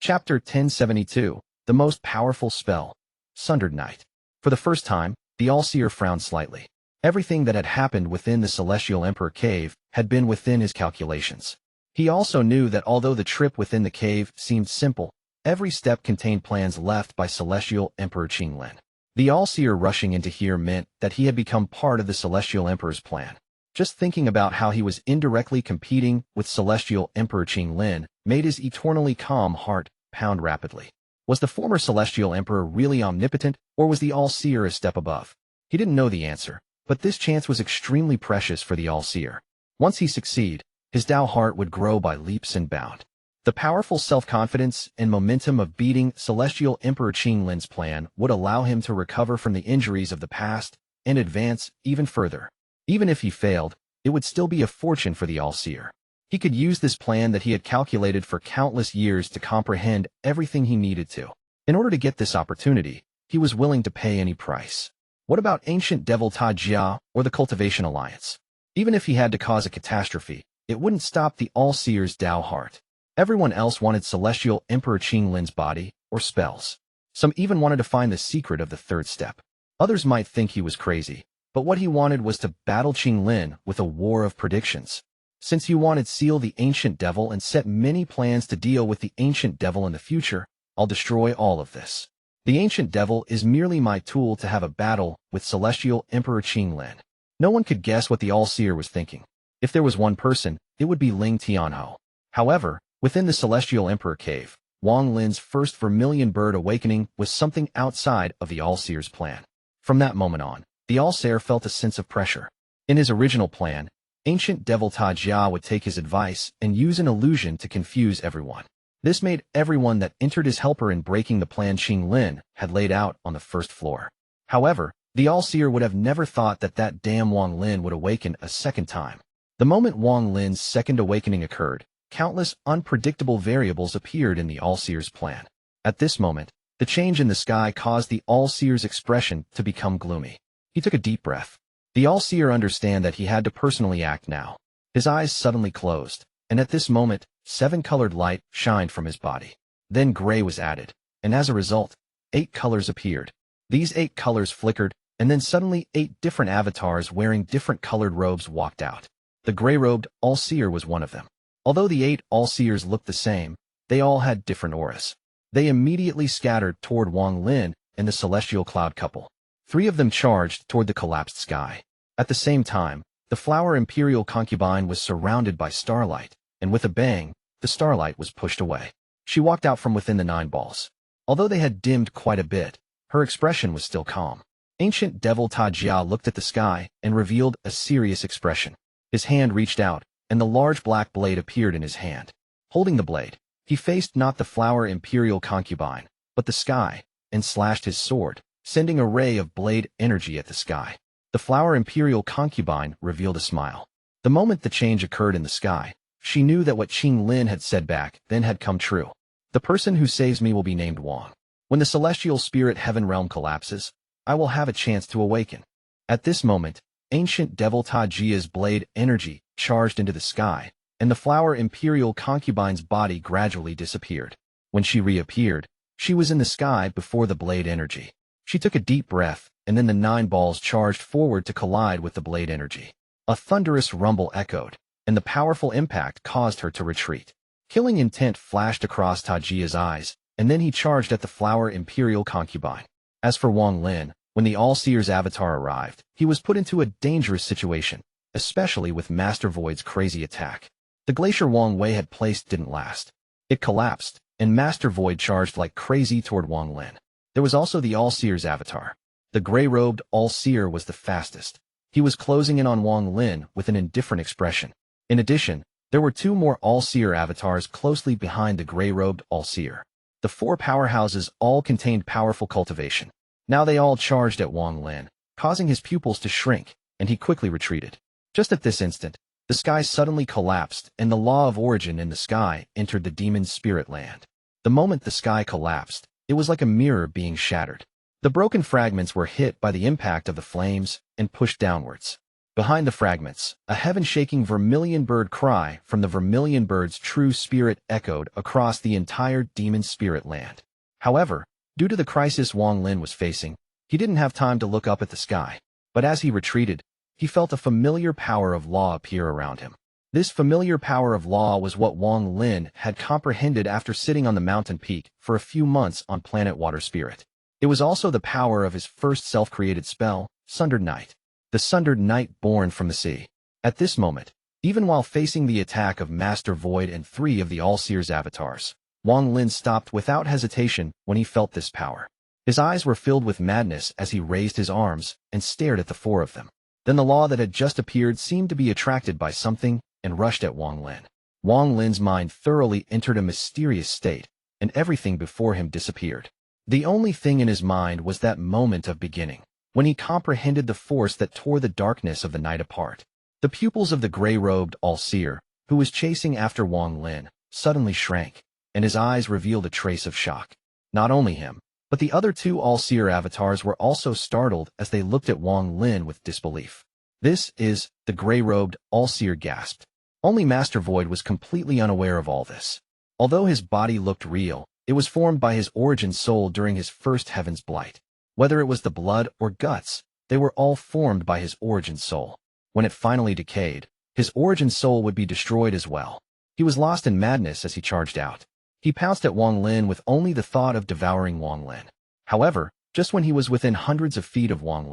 Chapter 1072, The Most Powerful Spell, Sundered Night. For the first time, the All-Seer frowned slightly. Everything that had happened within the Celestial Emperor cave had been within his calculations. He also knew that although the trip within the cave seemed simple, every step contained plans left by Celestial Emperor Qing. The All-Seer rushing into here meant that he had become part of the Celestial Emperor's plan. Just thinking about how he was indirectly competing with Celestial Emperor Qing made his eternally calm heart pound rapidly. Was the former Celestial Emperor really omnipotent, or was the All-Seer a step above? He didn't know the answer, but this chance was extremely precious for the All-Seer. Once he succeed, his Tao heart would grow by leaps and bounds. The powerful self-confidence and momentum of beating Celestial Emperor Qing's plan would allow him to recover from the injuries of the past and advance even further. Even if he failed, it would still be a fortune for the All-Seer. He could use this plan that he had calculated for countless years to comprehend everything he needed to. In order to get this opportunity, he was willing to pay any price. What about Ancient Devil Ta Jia or the Cultivation Alliance? Even if he had to cause a catastrophe, it wouldn't stop the All-Seer's Tao heart. Everyone else wanted Celestial Emperor Qing's body or spells. Some even wanted to find the secret of the third step. Others might think he was crazy, but what he wanted was to battle Qing with a war of predictions. Since he wanted to seal the Ancient Devil and set many plans to deal with the Ancient Devil in the future, I'll destroy all of this. The Ancient Devil is merely my tool to have a battle with Celestial Emperor Qing. No one could guess what the All-Seer was thinking. If there was one person, it would be Ling Tianhou. However, within the Celestial Emperor cave, Wang Lin's first vermilion bird awakening was something outside of the All-Seer's plan. From that moment on, the All-Seer felt a sense of pressure. In his original plan, Ancient Devil Ta Jia would take his advice and use an illusion to confuse everyone. This made everyone that entered his helper in breaking the plan Qing had laid out on the first floor. However, the All-Seer would have never thought that that damn Wang Lin would awaken a second time. The moment Wang Lin's second awakening occurred, countless unpredictable variables appeared in the All-Seer's plan. At this moment, the change in the sky caused the All-Seer's expression to become gloomy. He took a deep breath. The All-Seer understood that he had to personally act now. His eyes suddenly closed, and at this moment, 7-colored light shined from his body. Then gray was added, and as a result, 8 colors appeared. These 8 colors flickered, and then suddenly 8 different avatars wearing different colored robes walked out. The gray-robed All-Seer was one of them. Although the 8 All-Seers looked the same, they all had different auras. They immediately scattered toward Wang Lin and the Celestial Cloud couple. 3 of them charged toward the collapsed sky. At the same time, the Flower Imperial Concubine was surrounded by starlight, and with a bang, the starlight was pushed away. She walked out from within the 9 balls. Although they had dimmed quite a bit, her expression was still calm. Ancient Devil Ta Jia looked at the sky and revealed a serious expression. His hand reached out, and the large black blade appeared in his hand. Holding the blade, he faced not the Flower Imperial Concubine, but the sky, and slashed his sword, sending a ray of blade energy at the sky. The Flower Imperial Concubine revealed a smile. The moment the change occurred in the sky, she knew that what Qing had said back then had come true. The person who saves me will be named Wang. When the Celestial Spirit Heaven Realm collapses, I will have a chance to awaken. At this moment, Ancient Devil Ta Jia's blade energy charged into the sky, and the Flower Imperial Concubine's body gradually disappeared. When she reappeared, she was in the sky before the blade energy. She took a deep breath, and then the 9 balls charged forward to collide with the blade energy. A thunderous rumble echoed, and the powerful impact caused her to retreat. Killing intent flashed across Ta Jia's eyes, and then he charged at the Flower Imperial Concubine. As for Wang Lin, when the All-Seer's avatar arrived, he was put into a dangerous situation, especially with Master Void's crazy attack. The glacier Wang Wei had placed didn't last. It collapsed, and Master Void charged like crazy toward Wang Lin. There was also the All-Seer's avatar. The gray-robed All-Seer was the fastest. He was closing in on Wang Lin with an indifferent expression. In addition, there were 2 more All-Seer avatars closely behind the gray-robed All-Seer. The 4 powerhouses all contained powerful cultivation. Now they all charged at Wang Lin, causing his pupils to shrink, and he quickly retreated. Just at this instant, the sky suddenly collapsed, and the law of origin in the sky entered the demon's spirit land. The moment the sky collapsed, it was like a mirror being shattered. The broken fragments were hit by the impact of the flames and pushed downwards. Behind the fragments, a heaven-shaking vermilion bird cry from the vermilion bird's true spirit echoed across the entire demon spirit land. However, due to the crisis Wang Lin was facing, he didn't have time to look up at the sky. But as he retreated, he felt a familiar power of law appear around him. This familiar power of law was what Wang Lin had comprehended after sitting on the mountain peak for a few months on planet Water Spirit. It was also the power of his first self-created spell, Sundered Night. The Sundered Night born from the sea. At this moment, even while facing the attack of Master Void and 3 of the All-Seer's avatars, Wang Lin stopped without hesitation when he felt this power. His eyes were filled with madness as he raised his arms and stared at the 4 of them. Then the law that had just appeared seemed to be attracted by something and rushed at Wang Lin. Wang Lin's mind thoroughly entered a mysterious state, and everything before him disappeared. The only thing in his mind was that moment of beginning, when he comprehended the force that tore the darkness of the night apart. The pupils of the gray-robed All-Seer, who was chasing after Wang Lin, suddenly shrank, and his eyes revealed a trace of shock. Not only him, but the other 2 All-Seer avatars were also startled as they looked at Wang Lin with disbelief. "This is," the gray-robed All-Seer gasped. Only Master Void was completely unaware of all this. Although his body looked real, it was formed by his origin soul during his first Heaven's Blight. Whether it was the blood or guts, they were all formed by his origin soul. When it finally decayed, his origin soul would be destroyed as well. He was lost in madness as he charged out. He pounced at Wang Lin with only the thought of devouring Wang Lin. However, just when he was within hundreds of feet of Wang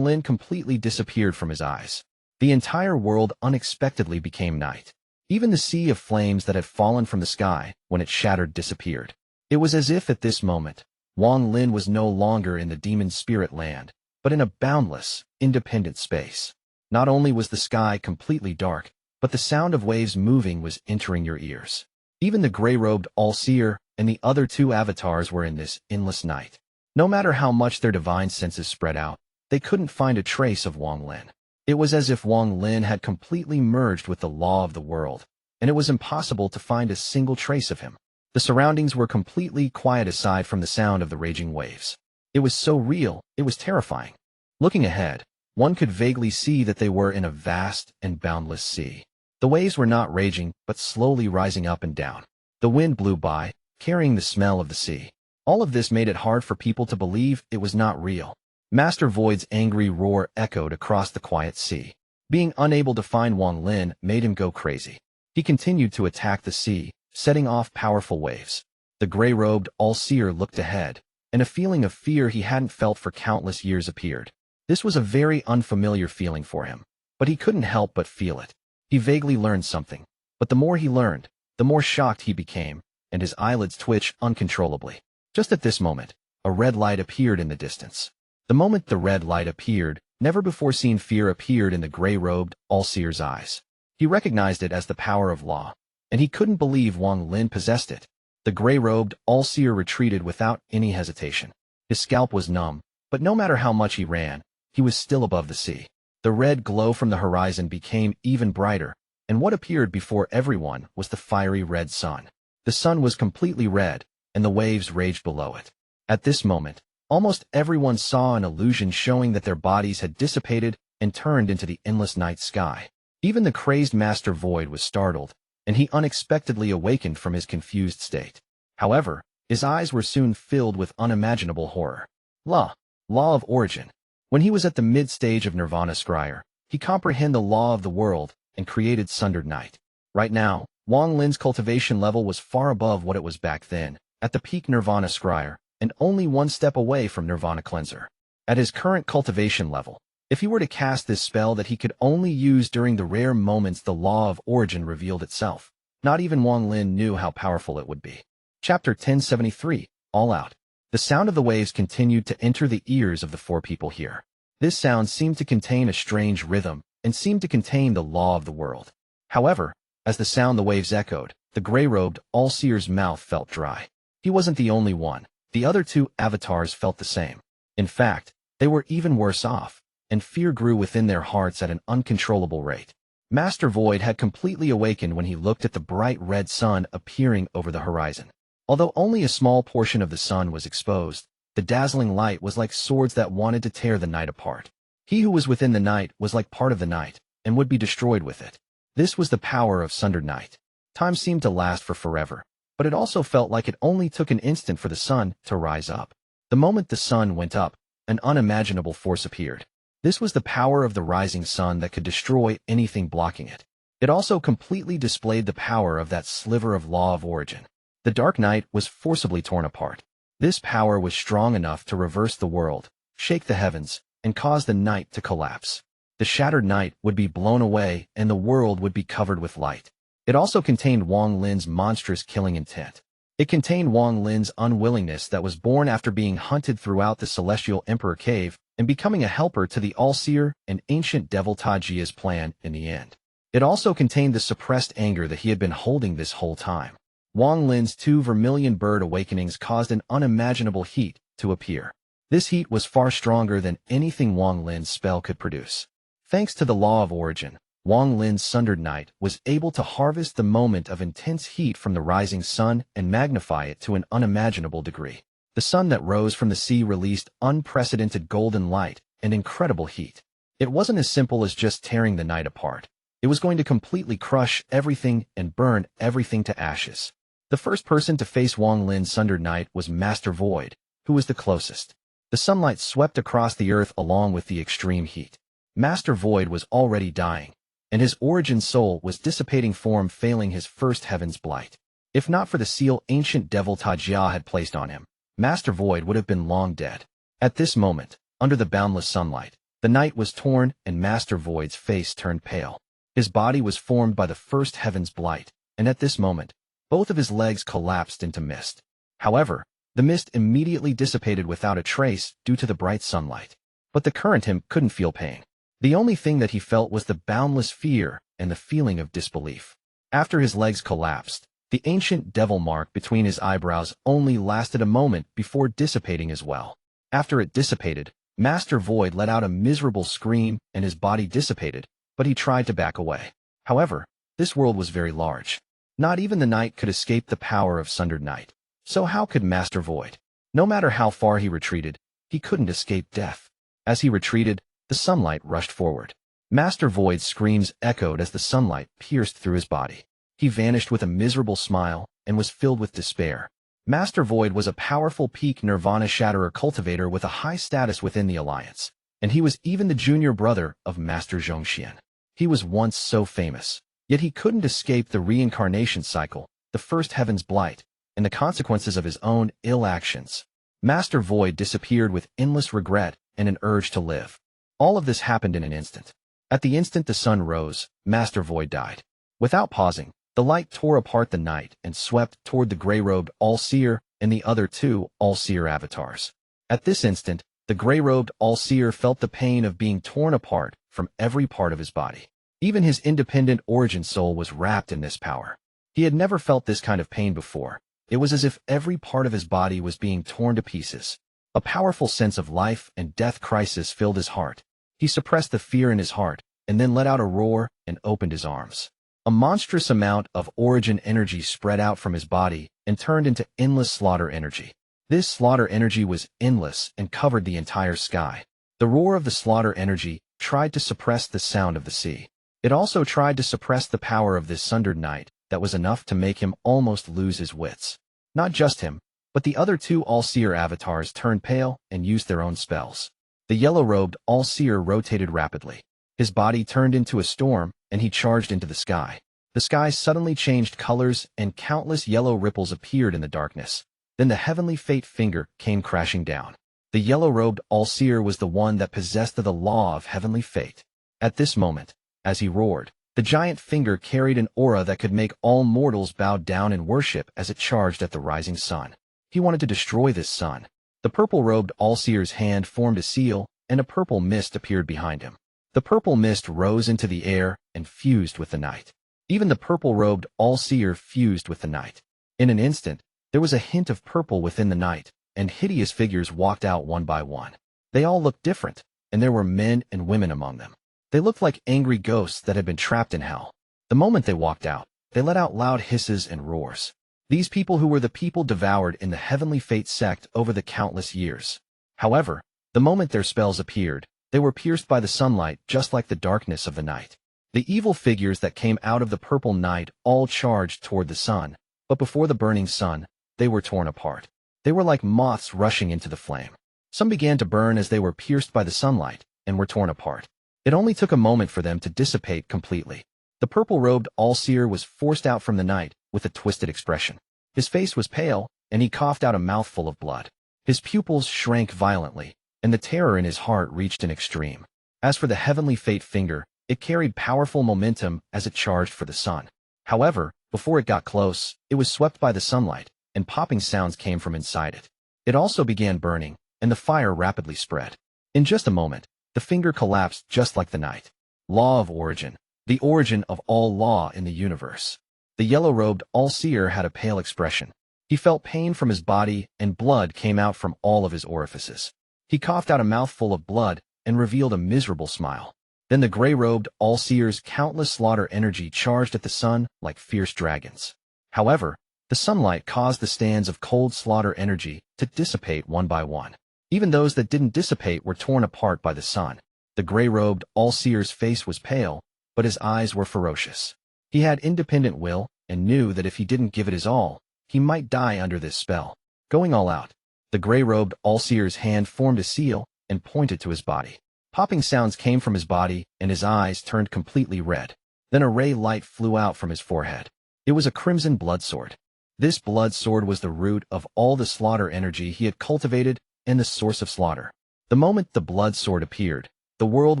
Lin completely disappeared from his eyes. The entire world unexpectedly became night. Even the sea of flames that had fallen from the sky when it shattered disappeared. It was as if at this moment, Wang Lin was no longer in the demon spirit land, but in a boundless, independent space. Not only was the sky completely dark, but the sound of waves moving was entering your ears. Even the gray-robed All-Seer and the other 2 avatars were in this endless night. No matter how much their divine senses spread out, they couldn't find a trace of Wang Lin. It was as if Wang Lin had completely merged with the law of the world, and it was impossible to find a single trace of him. The surroundings were completely quiet aside from the sound of the raging waves. It was so real, it was terrifying. Looking ahead, one could vaguely see that they were in a vast and boundless sea. The waves were not raging, but slowly rising up and down. The wind blew by, carrying the smell of the sea. All of this made it hard for people to believe it was not real. Master Void's angry roar echoed across the quiet sea. Being unable to find Wang Lin made him go crazy. He continued to attack the sea, setting off powerful waves. The gray-robed All-Seer looked ahead, and a feeling of fear he hadn't felt for countless years appeared. This was a very unfamiliar feeling for him, but he couldn't help but feel it. He vaguely learned something, but the more he learned, the more shocked he became, and his eyelids twitched uncontrollably. Just at this moment, a red light appeared in the distance. The moment the red light appeared, never-before-seen fear appeared in the gray-robed All-Seer's eyes. He recognized it as the power of law, and he couldn't believe Wang Lin possessed it. The gray-robed All-Seer retreated without any hesitation. His scalp was numb, but no matter how much he ran, he was still above the sea. The red glow from the horizon became even brighter, and what appeared before everyone was the fiery red sun. The sun was completely red, and the waves raged below it. At this moment, almost everyone saw an illusion showing that their bodies had dissipated and turned into the endless night sky. Even the crazed Master Void was startled, and he unexpectedly awakened from his confused state. However, his eyes were soon filled with unimaginable horror. Law of origin. When he was at the mid-stage of Nirvana Scryer, he comprehended the law of the world and created Sundered Night. Right now, Wang Lin's cultivation level was far above what it was back then, at the peak Nirvana Scryer, and only one step away from Nirvana Cleanser. At his current cultivation level, if he were to cast this spell that he could only use during the rare moments the law of origin revealed itself, not even Wang Lin knew how powerful it would be. Chapter 1073, All Out. The sound of the waves continued to enter the ears of the 4 people here. This sound seemed to contain a strange rhythm, and seemed to contain the law of the world. However, as the sound the waves echoed, the gray-robed All-Seer's mouth felt dry. He wasn't the only one. The other 2 avatars felt the same. In fact, they were even worse off, and fear grew within their hearts at an uncontrollable rate. Master Void had completely awakened when he looked at the bright red sun appearing over the horizon. Although only a small portion of the sun was exposed, the dazzling light was like swords that wanted to tear the night apart. He who was within the night was like part of the night, and would be destroyed with it. This was the power of Sundered Night. Time seemed to last for forever, but it also felt like it only took an instant for the sun to rise up. The moment the sun went up, an unimaginable force appeared. This was the power of the rising sun that could destroy anything blocking it. It also completely displayed the power of that sliver of law of origin. The dark night was forcibly torn apart. This power was strong enough to reverse the world, shake the heavens, and cause the night to collapse. The shattered night would be blown away and the world would be covered with light. It also contained Wang Lin's monstrous killing intent. It contained Wang Lin's unwillingness that was born after being hunted throughout the Celestial Emperor Cave and becoming a helper to the All-Seer and ancient devil Tajia's plan in the end. It also contained the suppressed anger that he had been holding this whole time. Wang Lin's 2 vermilion bird awakenings caused an unimaginable heat to appear. This heat was far stronger than anything Wang Lin's spell could produce. Thanks to the law of origin, Wang Lin's Sundered Night was able to harvest the moment of intense heat from the rising sun and magnify it to an unimaginable degree. The sun that rose from the sea released unprecedented golden light and incredible heat. It wasn't as simple as just tearing the night apart. It was going to completely crush everything and burn everything to ashes. The first person to face Wang Lin's Sundered Night was Master Void, who was the closest. The sunlight swept across the earth along with the extreme heat. Master Void was already dying, and his origin soul was dissipating form, failing his first heaven's blight. If not for the seal ancient devil Tajia had placed on him, Master Void would have been long dead. At this moment, under the boundless sunlight, the night was torn and Master Void's face turned pale. His body was formed by the first heaven's blight, and at this moment, both of his legs collapsed into mist. However, the mist immediately dissipated without a trace due to the bright sunlight. But the current him couldn't feel pain. The only thing that he felt was the boundless fear and the feeling of disbelief. After his legs collapsed, the ancient devil mark between his eyebrows only lasted a moment before dissipating as well. After it dissipated, Master Void let out a miserable scream and his body dissipated, but he tried to back away. However, this world was very large. Not even the night could escape the power of Sundered Night. So how could Master Void? No matter how far he retreated, he couldn't escape death. As he retreated, the sunlight rushed forward. Master Void's screams echoed as the sunlight pierced through his body. He vanished with a miserable smile and was filled with despair. Master Void was a powerful peak Nirvana Shatterer cultivator with a high status within the Alliance, and he was even the junior brother of Master Zhongxian. He was once so famous, yet he couldn't escape the reincarnation cycle, the first heaven's blight, and the consequences of his own ill actions. Master Void disappeared with endless regret and an urge to live. All of this happened in an instant. At the instant the sun rose, Master Void died. Without pausing, the light tore apart the night and swept toward the gray-robed All-Seer and the other 2 All-Seer avatars. At this instant, the gray-robed All-Seer felt the pain of being torn apart from every part of his body. Even his independent origin soul was wrapped in this power. He had never felt this kind of pain before. It was as if every part of his body was being torn to pieces. A powerful sense of life and death crisis filled his heart. He suppressed the fear in his heart, and then let out a roar and opened his arms. A monstrous amount of origin energy spread out from his body and turned into endless slaughter energy. This slaughter energy was endless and covered the entire sky. The roar of the slaughter energy tried to suppress the sound of the sea. It also tried to suppress the power of this Sundered Night that was enough to make him almost lose his wits. Not just him, but the other 2 All-Seer avatars turned pale and used their own spells. The yellow-robed All-Seer rotated rapidly. His body turned into a storm, and he charged into the sky. The sky suddenly changed colors, and countless yellow ripples appeared in the darkness. Then the heavenly fate finger came crashing down. The yellow-robed All-Seer was the one that possessed the law of heavenly fate. At this moment, as he roared, the giant finger carried an aura that could make all mortals bow down in worship as it charged at the rising sun. He wanted to destroy this sun. The purple-robed All-Seer's hand formed a seal, and a purple mist appeared behind him. The purple mist rose into the air and fused with the night. Even the purple-robed All-Seer fused with the night. In an instant, there was a hint of purple within the night, and hideous figures walked out one by one. They all looked different, and there were men and women among them. They looked like angry ghosts that had been trapped in hell. The moment they walked out, they let out loud hisses and roars. These people who were the people devoured in the Heavenly Fate sect over the countless years. However, the moment their spells appeared, They were pierced by the sunlight just like the darkness of the night. The evil figures that came out of the purple night all charged toward the sun, but before the burning sun, they were torn apart. They were like moths rushing into the flame. Some began to burn as they were pierced by the sunlight and were torn apart. It only took a moment for them to dissipate completely. The purple-robed all-seer was forced out from the night with a twisted expression. His face was pale, and he coughed out a mouthful of blood. His pupils shrank violently, and the terror in his heart reached an extreme. As for the heavenly fate finger, it carried powerful momentum as it charged for the sun. However, before it got close, it was swept by the sunlight, and popping sounds came from inside it. It also began burning, and the fire rapidly spread. In just a moment, the finger collapsed just like the night. Law of origin, the origin of all law in the universe. The yellow-robed all-seer had a pale expression. He felt pain from his body, and blood came out from all of his orifices. He coughed out a mouthful of blood and revealed a miserable smile. Then the gray-robed all-seer's countless slaughter energy charged at the sun like fierce dragons. However, the sunlight caused the stands of cold slaughter energy to dissipate one by one. Even those that didn't dissipate were torn apart by the sun. The gray-robed all-seer's face was pale, but his eyes were ferocious. He had independent will and knew that if he didn't give it his all, he might die under this spell. Going all out, the gray-robed all-seer's hand formed a seal and pointed to his body. Popping sounds came from his body, and his eyes turned completely red. Then a ray light flew out from his forehead. It was a crimson blood sword. This blood sword was the root of all the slaughter energy he had cultivated and the source of slaughter. The moment the blood sword appeared, the world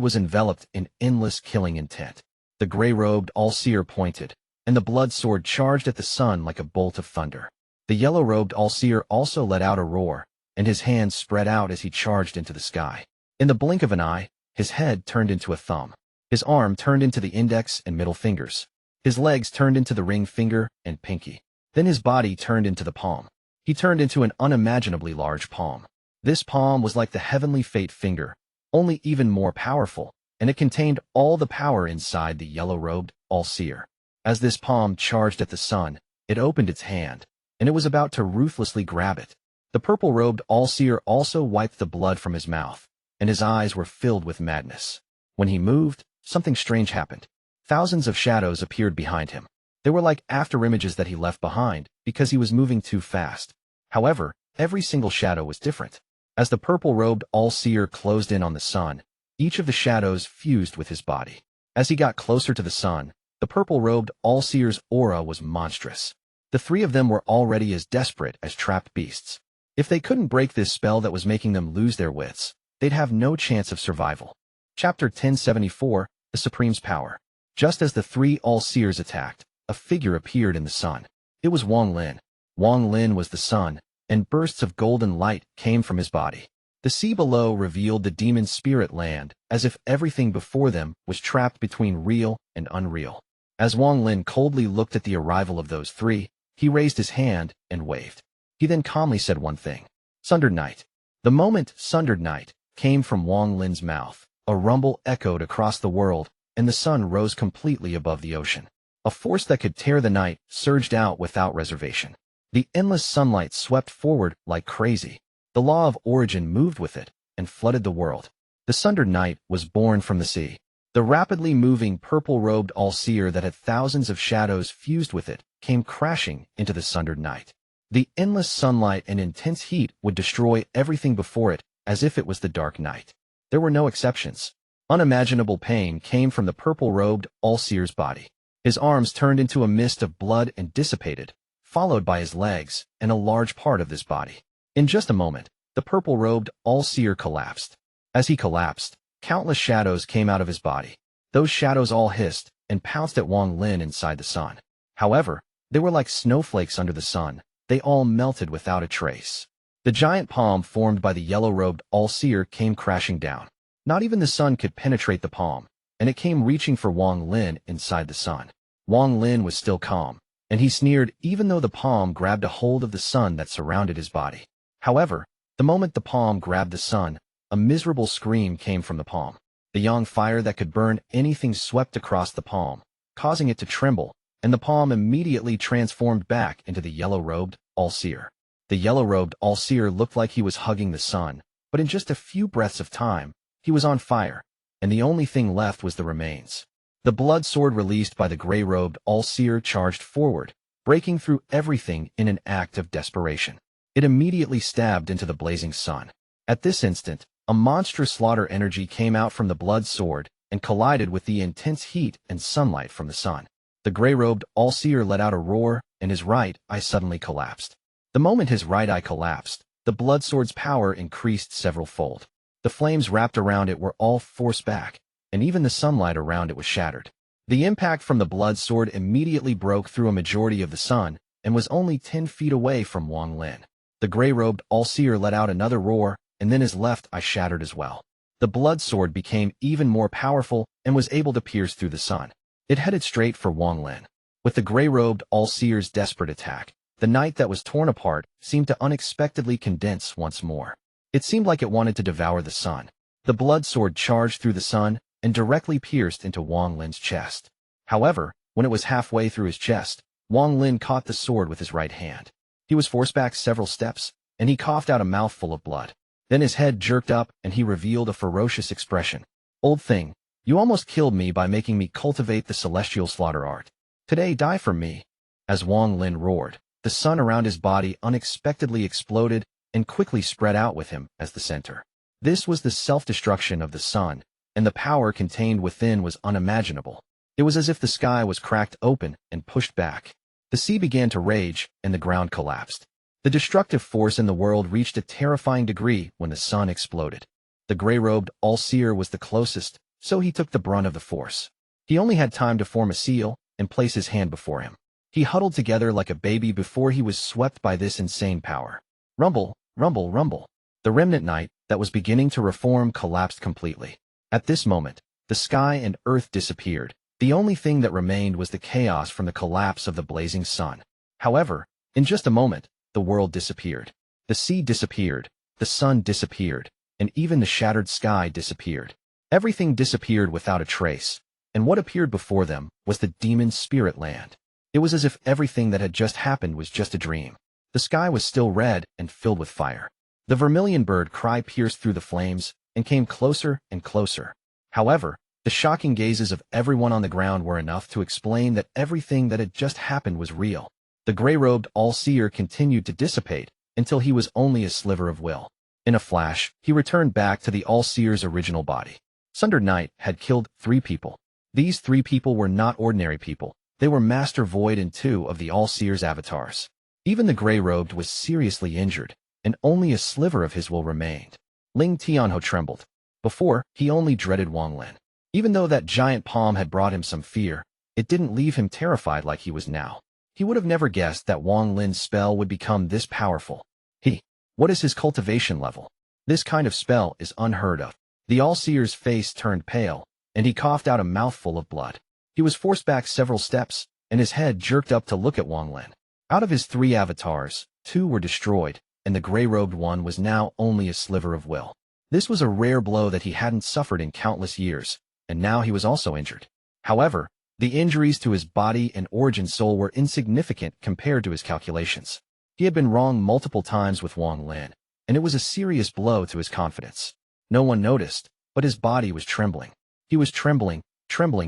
was enveloped in endless killing intent. The gray-robed all-seer pointed, and the blood sword charged at the sun like a bolt of thunder. The yellow-robed all-seer also let out a roar, and his hands spread out as he charged into the sky. In the blink of an eye, his head turned into a thumb. His arm turned into the index and middle fingers. His legs turned into the ring finger and pinky. Then his body turned into the palm. He turned into an unimaginably large palm. This palm was like the heavenly fate finger, only even more powerful, and it contained all the power inside the yellow-robed all-seer. As this palm charged at the sun, it opened its hand, and it was about to ruthlessly grab it. The purple-robed all-seer also wiped the blood from his mouth, and his eyes were filled with madness. When he moved, something strange happened. Thousands of shadows appeared behind him. They were like afterimages that he left behind because he was moving too fast. However, every single shadow was different. As the purple-robed all-seer closed in on the sun, each of the shadows fused with his body. As he got closer to the sun, the purple-robed all-seer's aura was monstrous. The three of them were already as desperate as trapped beasts. If they couldn't break this spell that was making them lose their wits, they'd have no chance of survival. Chapter 1074, The Supreme's Power. Just as the three all-seers attacked, a figure appeared in the sun. It was Wang Lin. Wang Lin was the sun, and bursts of golden light came from his body. The sea below revealed the demon spirit land, as if everything before them was trapped between real and unreal. As Wang Lin coldly looked at the arrival of those three, he raised his hand and waved. He then calmly said one thing. Sundered Night. The moment Sundered Night came from Wang Lin's mouth, a rumble echoed across the world, and the sun rose completely above the ocean. A force that could tear the night surged out without reservation. The endless sunlight swept forward like crazy. The law of origin moved with it and flooded the world. The Sundered Night was born from the sea. The rapidly moving purple-robed all-seer that had thousands of shadows fused with it came crashing into the Sundered Night. The endless sunlight and intense heat would destroy everything before it as if it was the dark night. There were no exceptions. Unimaginable pain came from the purple-robed all-seer's body. His arms turned into a mist of blood and dissipated, followed by his legs and a large part of his body. In just a moment, the purple-robed all-seer collapsed. As he collapsed, countless shadows came out of his body. Those shadows all hissed and pounced at Wang Lin inside the sun. However, they were like snowflakes under the sun. They all melted without a trace. The giant palm formed by the yellow-robed all-seer came crashing down. Not even the sun could penetrate the palm, and it came reaching for Wang Lin inside the sun. Wang Lin was still calm, and he sneered even though the palm grabbed a hold of the sun that surrounded his body. However, the moment the palm grabbed the sun, a miserable scream came from the palm. The yang fire that could burn anything swept across the palm, causing it to tremble, and the palm immediately transformed back into the yellow-robed all-seer. The yellow-robed all-seer looked like he was hugging the sun, but in just a few breaths of time, He was on fire, and the only thing left was the remains. The blood sword released by the gray-robed All-Seer charged forward, breaking through everything in an act of desperation. It immediately stabbed into the blazing sun. At this instant, a monstrous slaughter energy came out from the blood sword and collided with the intense heat and sunlight from the sun. The gray-robed All-Seer let out a roar, and his right eye suddenly collapsed. The moment his right eye collapsed, the blood sword's power increased several-fold. The flames wrapped around it were all forced back, and even the sunlight around it was shattered. The impact from the blood sword immediately broke through a majority of the sun and was only 10 feet away from Wang Lin. The gray-robed All-Seer let out another roar, and then his left eye shattered as well. The blood sword became even more powerful and was able to pierce through the sun. It headed straight for Wang Lin. With the gray-robed All-Seer's desperate attack, the night that was torn apart seemed to unexpectedly condense once more. It seemed like it wanted to devour the sun. The blood sword charged through the sun and directly pierced into Wang Lin's chest. However, when it was halfway through his chest, Wang Lin caught the sword with his right hand. He was forced back several steps, and he coughed out a mouthful of blood. Then his head jerked up, and he revealed a ferocious expression. "Old thing, you almost killed me by making me cultivate the celestial slaughter art. Today, die for me." As Wang Lin roared, the sun around his body unexpectedly exploded and quickly spread out with him as the center. This was the self-destruction of the sun, and the power contained within was unimaginable. It was as if the sky was cracked open and pushed back. The sea began to rage, and the ground collapsed. The destructive force in the world reached a terrifying degree when the sun exploded. The gray-robed All-Seer was the closest, so he took the brunt of the force. He only had time to form a seal and place his hand before him. He huddled together like a baby before he was swept by this insane power. Rumble, rumble, rumble. The remnant night that was beginning to reform collapsed completely. At this moment, the sky and earth disappeared. The only thing that remained was the chaos from the collapse of the blazing sun. However, in just a moment, the world disappeared. The sea disappeared, the sun disappeared, and even the shattered sky disappeared. Everything disappeared without a trace, and what appeared before them was the demon's spirit land. It was as if everything that had just happened was just a dream. The sky was still red and filled with fire. The vermilion bird cry pierced through the flames and came closer and closer. However, the shocking gazes of everyone on the ground were enough to explain that everything that had just happened was real. The gray-robed All-Seer continued to dissipate until he was only a sliver of will. In a flash, he returned back to the All-Seer's original body. Sundered Night had killed 3 people. These 3 people were not ordinary people. They were Master Void and 2 of the All-Seer's avatars. Even the gray-robed was seriously injured, and only a sliver of his will remained. Ling Tianho trembled. Before, he only dreaded Wang Lin. Even though that giant palm had brought him some fear, it didn't leave him terrified like he was now. He would have never guessed that Wang Lin's spell would become this powerful. What is his cultivation level? This kind of spell is unheard of. The All-Seer's face turned pale, and he coughed out a mouthful of blood. He was forced back several steps, and his head jerked up to look at Wang Lin. Out of his 3 avatars, 2 were destroyed, and the gray-robed one was now only a sliver of will. This was a rare blow that he hadn't suffered in countless years, and now he was also injured. However, the injuries to his body and origin soul were insignificant compared to his calculations. He had been wrong multiple times with Wang Lin, and it was a serious blow to his confidence. No one noticed, but his body was trembling. He was trembling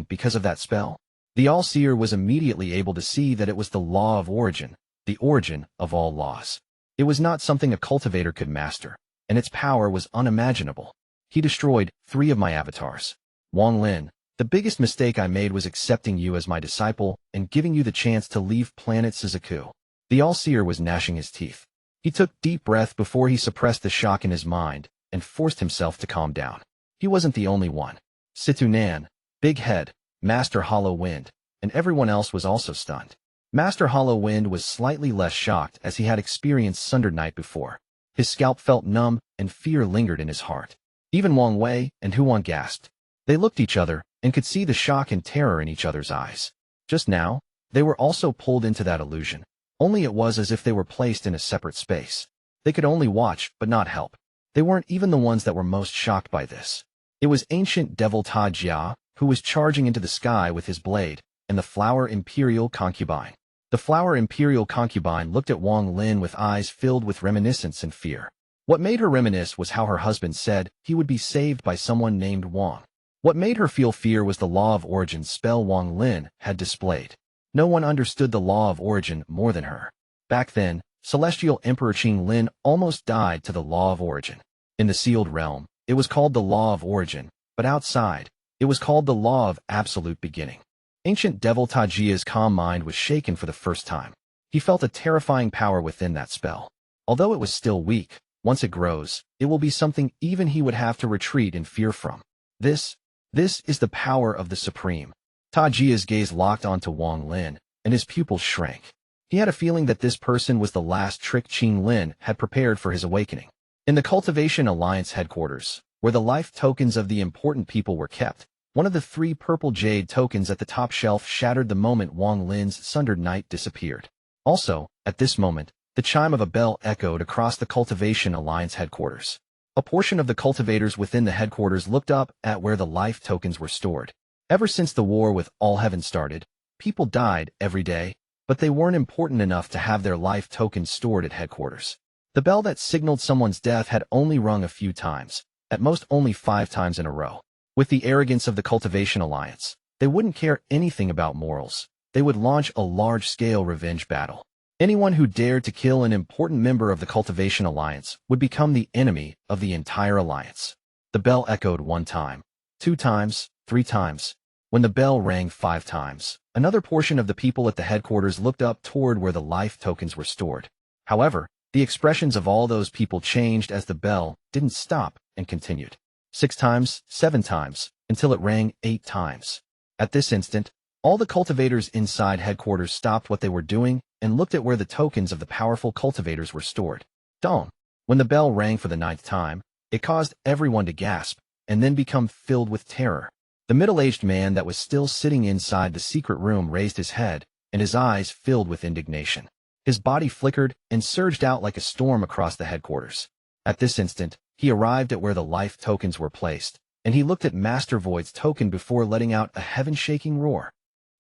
because of that spell. The All-Seer was immediately able to see that it was the law of origin, the origin of all laws. It was not something a cultivator could master, and its power was unimaginable. He destroyed 3 of my avatars. Wang Lin, the biggest mistake I made was accepting you as my disciple and giving you the chance to leave planet Suzaku. The All-Seer was gnashing his teeth. He took deep breath before he suppressed the shock in his mind and forced himself to calm down. He wasn't the only one. Situ Nan, Big Head, Master Hollow Wind, and everyone else was also stunned. Master Hollow Wind was slightly less shocked as he had experienced Sundered Night before. His scalp felt numb and fear lingered in his heart. Even Wang Wei and Huan gasped. They looked at each other and could see the shock and terror in each other's eyes. Just now, they were also pulled into that illusion. Only it was as if they were placed in a separate space. They could only watch, but not help. They weren't even the ones that were most shocked by this. It was ancient Devil Ta Jia, who was charging into the sky with his blade, and the Flower Imperial Concubine. The Flower Imperial Concubine looked at Wang Lin with eyes filled with reminiscence and fear. What made her reminisce was how her husband said he would be saved by someone named Wang. What made her feel fear was the Law of Origin spell Wang Lin had displayed. No one understood the Law of Origin more than her. Back then, Celestial Emperor Qing Lin almost died to the Law of Origin. In the sealed realm, it was called the Law of Origin, but outside, it was called the Law of Absolute Beginning. Ancient Devil Tajia's calm mind was shaken for the first time. He felt a terrifying power within that spell. Although it was still weak, once it grows, it will be something even he would have to retreat in fear from. This is the power of the Supreme. Tajia's gaze locked onto Wang Lin, and his pupils shrank. He had a feeling that this person was the last trick Qing Lin had prepared for his awakening. In the Cultivation Alliance headquarters, where the life tokens of the important people were kept, one of the 3 purple jade tokens at the top shelf shattered the moment Wang Lin's Sundered Knight disappeared. Also, at this moment, the chime of a bell echoed across the Cultivation Alliance headquarters. A portion of the cultivators within the headquarters looked up at where the life tokens were stored. Ever since the war with All Heaven started, people died every day, but they weren't important enough to have their life tokens stored at headquarters. The bell that signaled someone's death had only rung a few times, at most only 5 times in a row. With the arrogance of the Cultivation Alliance, they wouldn't care anything about morals. They would launch a large-scale revenge battle. Anyone who dared to kill an important member of the Cultivation Alliance would become the enemy of the entire alliance. The bell echoed 1 time, 2 times, 3 times. When the bell rang 5 times, another portion of the people at the headquarters looked up toward where the life tokens were stored. However, the expressions of all those people changed as the bell didn't stop and continued. 6 times, 7 times, until it rang 8 times. At this instant, all the cultivators inside headquarters stopped what they were doing and looked at where the tokens of the powerful cultivators were stored. Dong. When the bell rang for the 9th time, it caused everyone to gasp and then become filled with terror. The middle-aged man that was still sitting inside the secret room raised his head, and his eyes filled with indignation. His body flickered and surged out like a storm across the headquarters. At this instant, he arrived at where the life tokens were placed, and he looked at Master Void's token before letting out a heaven-shaking roar.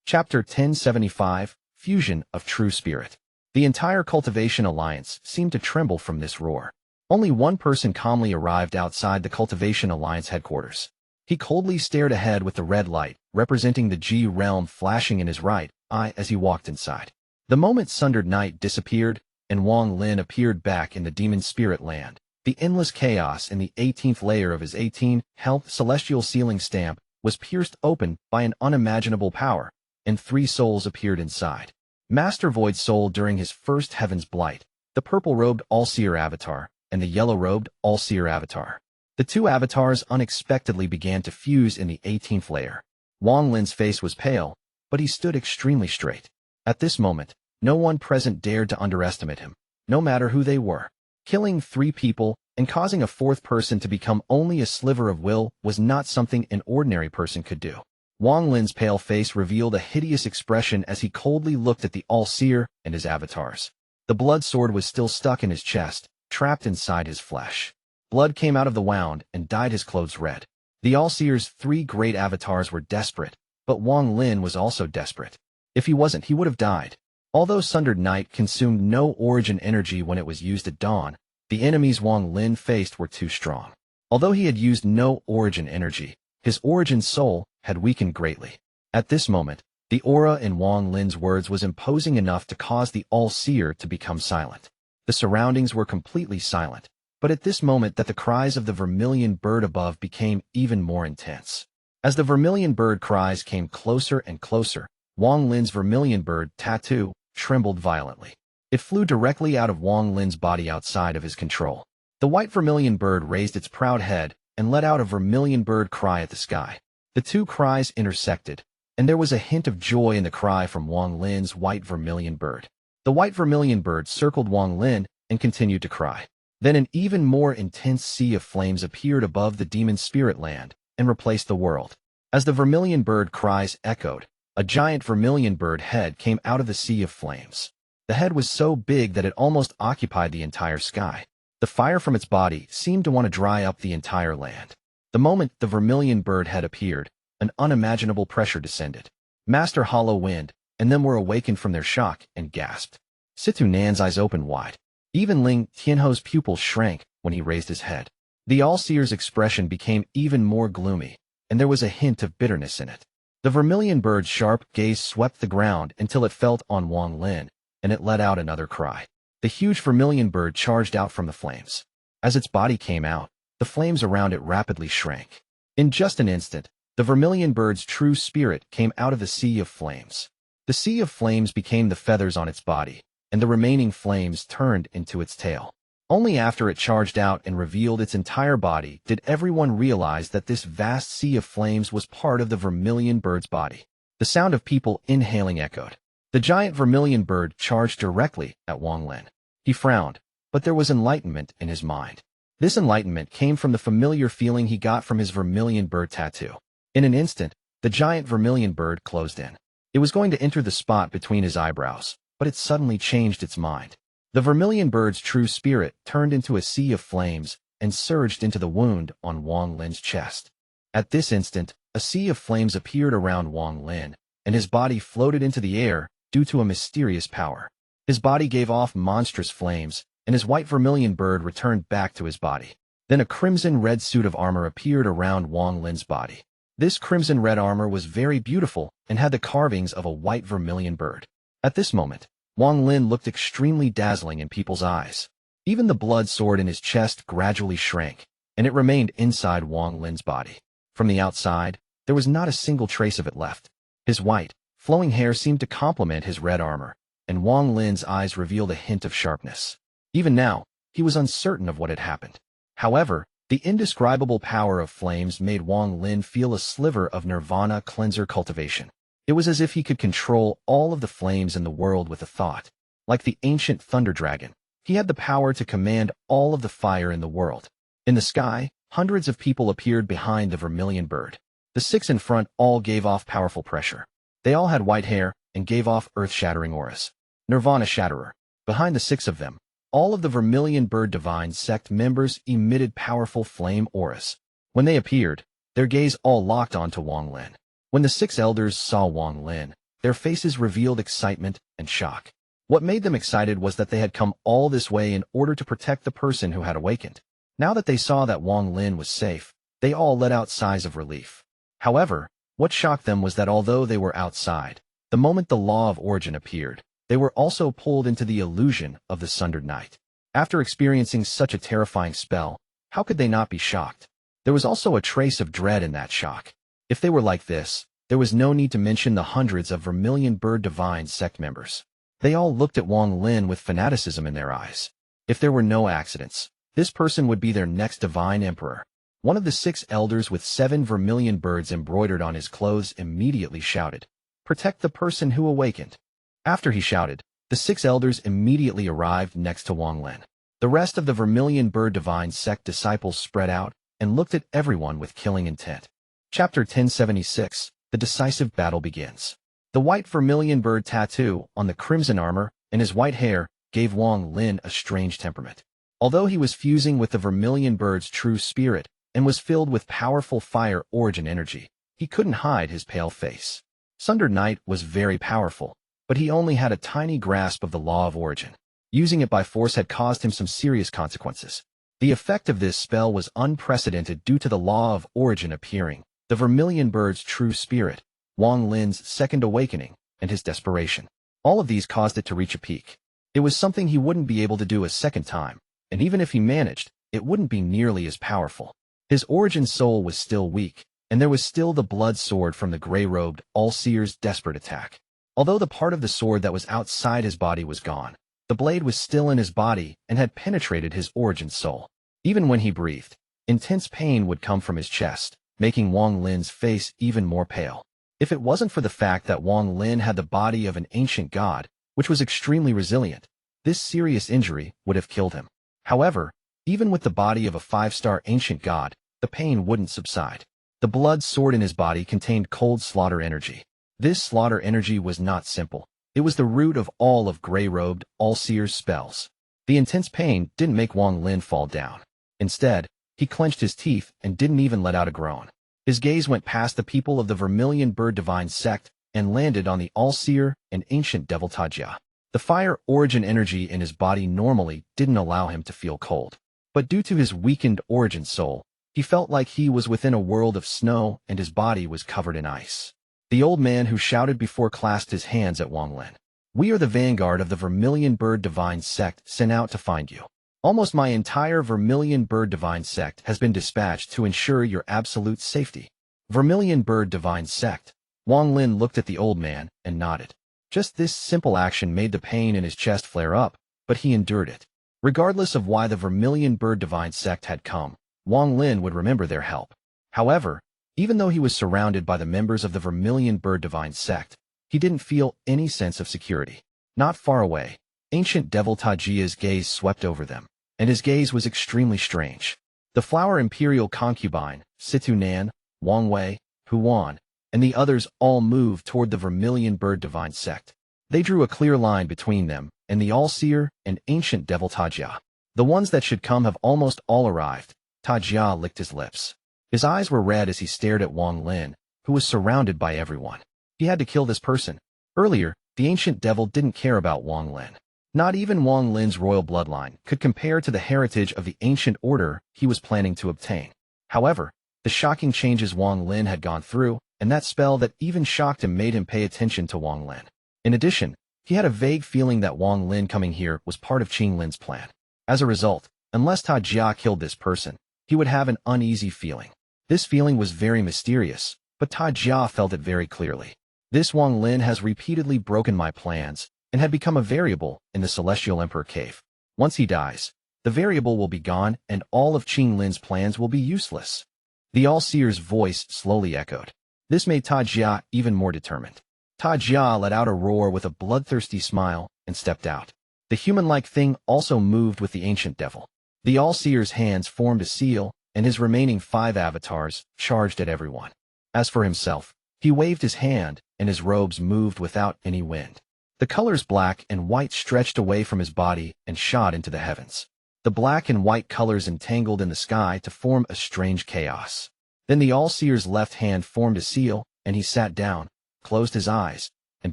Chapter 1075, Fusion of True Spirit. The entire Cultivation Alliance seemed to tremble from this roar. Only one person calmly arrived outside the Cultivation Alliance headquarters. He coldly stared ahead with the red light, representing the G realm flashing in his right eye as he walked inside. The moment Sundered Knight disappeared, and Wang Lin appeared back in the demon spirit land, the endless chaos in the 18th layer of his 18 health celestial sealing stamp was pierced open by an unimaginable power, and 3 souls appeared inside. Master Void's soul during his first Heaven's Blight, the purple-robed All-Seer avatar, and the yellow-robed All-Seer avatar. The 2 avatars unexpectedly began to fuse in the 18th layer. Wang Lin's face was pale, but he stood extremely straight. At this moment, no one present dared to underestimate him, no matter who they were. Killing 3 people and causing a 4th person to become only a sliver of will was not something an ordinary person could do. Wang Lin's pale face revealed a hideous expression as he coldly looked at the All-Seer and his avatars. The blood sword was still stuck in his chest, trapped inside his flesh. Blood came out of the wound and dyed his clothes red. The All-Seer's 3 great avatars were desperate, but Wang Lin was also desperate. If he wasn't, he would have died. Although Sundered Knight consumed no origin energy when it was used at dawn, the enemies Wang Lin faced were too strong. Although he had used no origin energy, his origin soul had weakened greatly. At this moment, the aura in Wang Lin's words was imposing enough to cause the All-Seer to become silent. The surroundings were completely silent, but at this moment that the cries of the vermilion bird above became even more intense. As the vermilion bird cries came closer and closer, Wang Lin's vermilion bird tattoo trembled violently. It flew directly out of Wang Lin's body outside of his control. The white vermilion bird raised its proud head and let out a vermilion bird cry at the sky. The 2 cries intersected, and there was a hint of joy in the cry from Wang Lin's white vermilion bird. The white vermilion bird circled Wang Lin and continued to cry. Then an even more intense sea of flames appeared above the demon spirit land and replaced the world. As the vermilion bird cries echoed, a giant vermilion bird head came out of the sea of flames. The head was so big that it almost occupied the entire sky. The fire from its body seemed to want to dry up the entire land. The moment the vermilion bird head appeared, an unimaginable pressure descended. Master Hollow Wind and them were awakened from their shock and gasped. Situ Nan's eyes opened wide. Even Ling Tianho's pupils shrank when he raised his head. The All-Seer's expression became even more gloomy, and there was a hint of bitterness in it. The vermilion bird's sharp gaze swept the ground until it fell on Wang Lin, and it let out another cry. The huge vermilion bird charged out from the flames. As its body came out, the flames around it rapidly shrank. In just an instant, the vermilion bird's true spirit came out of the sea of flames. The sea of flames became the feathers on its body, and the remaining flames turned into its tail. Only after it charged out and revealed its entire body did everyone realize that this vast sea of flames was part of the vermilion bird's body. The sound of people inhaling echoed. The giant vermilion bird charged directly at Wang Lin. He frowned, but there was enlightenment in his mind. This enlightenment came from the familiar feeling he got from his vermilion bird tattoo. In an instant, the giant vermilion bird closed in. It was going to enter the spot between his eyebrows, but it suddenly changed its mind. The vermilion bird's true spirit turned into a sea of flames and surged into the wound on Wang Lin's chest. At this instant, a sea of flames appeared around Wang Lin, and his body floated into the air due to a mysterious power. His body gave off monstrous flames, and his white vermilion bird returned back to his body. Then a crimson-red suit of armor appeared around Wang Lin's body. This crimson-red armor was very beautiful and had the carvings of a white vermilion bird. At this moment, Wang Lin looked extremely dazzling in people's eyes. Even the blood sword in his chest gradually shrank, and it remained inside Wang Lin's body. From the outside, there was not a single trace of it left. His white, flowing hair seemed to complement his red armor, and Wang Lin's eyes revealed a hint of sharpness. Even now, he was uncertain of what had happened. However, the indescribable power of flames made Wang Lin feel a sliver of nirvana cleanser cultivation. It was as if he could control all of the flames in the world with a thought. Like the ancient thunder dragon, he had the power to command all of the fire in the world. In the sky, hundreds of people appeared behind the vermilion bird. The six in front all gave off powerful pressure. They all had white hair and gave off earth-shattering auras. Nirvana Shatterer. Behind the six of them, all of the vermilion bird divine sect members emitted powerful flame auras. When they appeared, their gaze all locked onto Wang Lin. When the six elders saw Wang Lin, their faces revealed excitement and shock. What made them excited was that they had come all this way in order to protect the person who had awakened. Now that they saw that Wang Lin was safe, they all let out sighs of relief. However, what shocked them was that although they were outside, the moment the Law of Origin appeared, they were also pulled into the illusion of the Sundered Night. After experiencing such a terrifying spell, how could they not be shocked? There was also a trace of dread in that shock. If they were like this, there was no need to mention the hundreds of vermilion bird divine sect members. They all looked at Wang Lin with fanaticism in their eyes. If there were no accidents, this person would be their next divine emperor. One of the six elders with 7 vermilion birds embroidered on his clothes immediately shouted, "Protect the person who awakened." After he shouted, the 6 elders immediately arrived next to Wang Lin. The rest of the vermilion bird divine sect disciples spread out and looked at everyone with killing intent. Chapter 1076, The Decisive Battle Begins. The white vermilion bird tattoo on the crimson armor and his white hair gave Wang Lin a strange temperament. Although he was fusing with the vermilion bird's true spirit and was filled with powerful fire origin energy, he couldn't hide his pale face. Sundered Night was very powerful, but he only had a tiny grasp of the Law of Origin. Using it by force had caused him some serious consequences. The effect of this spell was unprecedented due to the Law of Origin appearing, the vermilion bird's true spirit, Wang Lin's second awakening, and his desperation. All of these caused it to reach a peak. It was something he wouldn't be able to do a second time, and even if he managed, it wouldn't be nearly as powerful. His origin soul was still weak, and there was still the blood sword from the gray-robed All-Seer's desperate attack. Although the part of the sword that was outside his body was gone, the blade was still in his body and had penetrated his origin soul. Even when he breathed, intense pain would come from his chest, making Wang Lin's face even more pale. If it wasn't for the fact that Wang Lin had the body of an ancient god, which was extremely resilient, this serious injury would have killed him. However, even with the body of a 5-star ancient god, the pain wouldn't subside. The blood sword in his body contained cold slaughter energy. This slaughter energy was not simple. It was the root of all of gray-robed All-Seer's spells. The intense pain didn't make Wang Lin fall down. Instead, he clenched his teeth and didn't even let out a groan. His gaze went past the people of the Vermilion Bird Divine Sect and landed on the All-Seer and Ancient Devil Tajia. The fire origin energy in his body normally didn't allow him to feel cold. But due to his weakened origin soul, he felt like he was within a world of snow and his body was covered in ice. The old man who shouted before clasped his hands at Wang Lin. "We are the vanguard of the Vermilion Bird Divine Sect sent out to find you. Almost my entire Vermilion Bird Divine Sect has been dispatched to ensure your absolute safety." Vermilion Bird Divine Sect. Wang Lin looked at the old man and nodded. Just this simple action made the pain in his chest flare up, but he endured it. Regardless of why the Vermilion Bird Divine Sect had come, Wang Lin would remember their help. However, even though he was surrounded by the members of the Vermilion Bird Divine Sect, he didn't feel any sense of security. Not far away, ancient devil Tajia's gaze swept over them, and his gaze was extremely strange. The Flower Imperial Concubine, Situ Nan, Wang Wei, Huan, and the others all moved toward the Vermilion Bird Divine Sect. They drew a clear line between them and the All-Seer and ancient devil Tajia. The ones that should come have almost all arrived. Tajia licked his lips. His eyes were red as he stared at Wang Lin, who was surrounded by everyone. He had to kill this person. Earlier, the ancient devil didn't care about Wang Lin. Not even Wang Lin's royal bloodline could compare to the heritage of the ancient order he was planning to obtain. However, the shocking changes Wang Lin had gone through, and that spell that even shocked him made him pay attention to Wang Lin. In addition, he had a vague feeling that Wang Lin coming here was part of Qing Lin's plan. As a result, unless Tajia killed this person, he would have an uneasy feeling. This feeling was very mysterious, but Tajia felt it very clearly. This Wang Lin has repeatedly broken my plans and had become a variable in the Celestial Emperor Cave. Once he dies, the variable will be gone and all of Qing Lin's plans will be useless. The All-Seer's voice slowly echoed. This made Tajia even more determined. Tajia let out a roar with a bloodthirsty smile and stepped out. The human-like thing also moved with the ancient devil. The All-Seer's hands formed a seal, and his remaining 5 avatars charged at everyone. As for himself, he waved his hand, and his robes moved without any wind. The colors black and white stretched away from his body and shot into the heavens. The black and white colors entangled in the sky to form a strange chaos. Then the All-Seer's left hand formed a seal, and he sat down, closed his eyes, and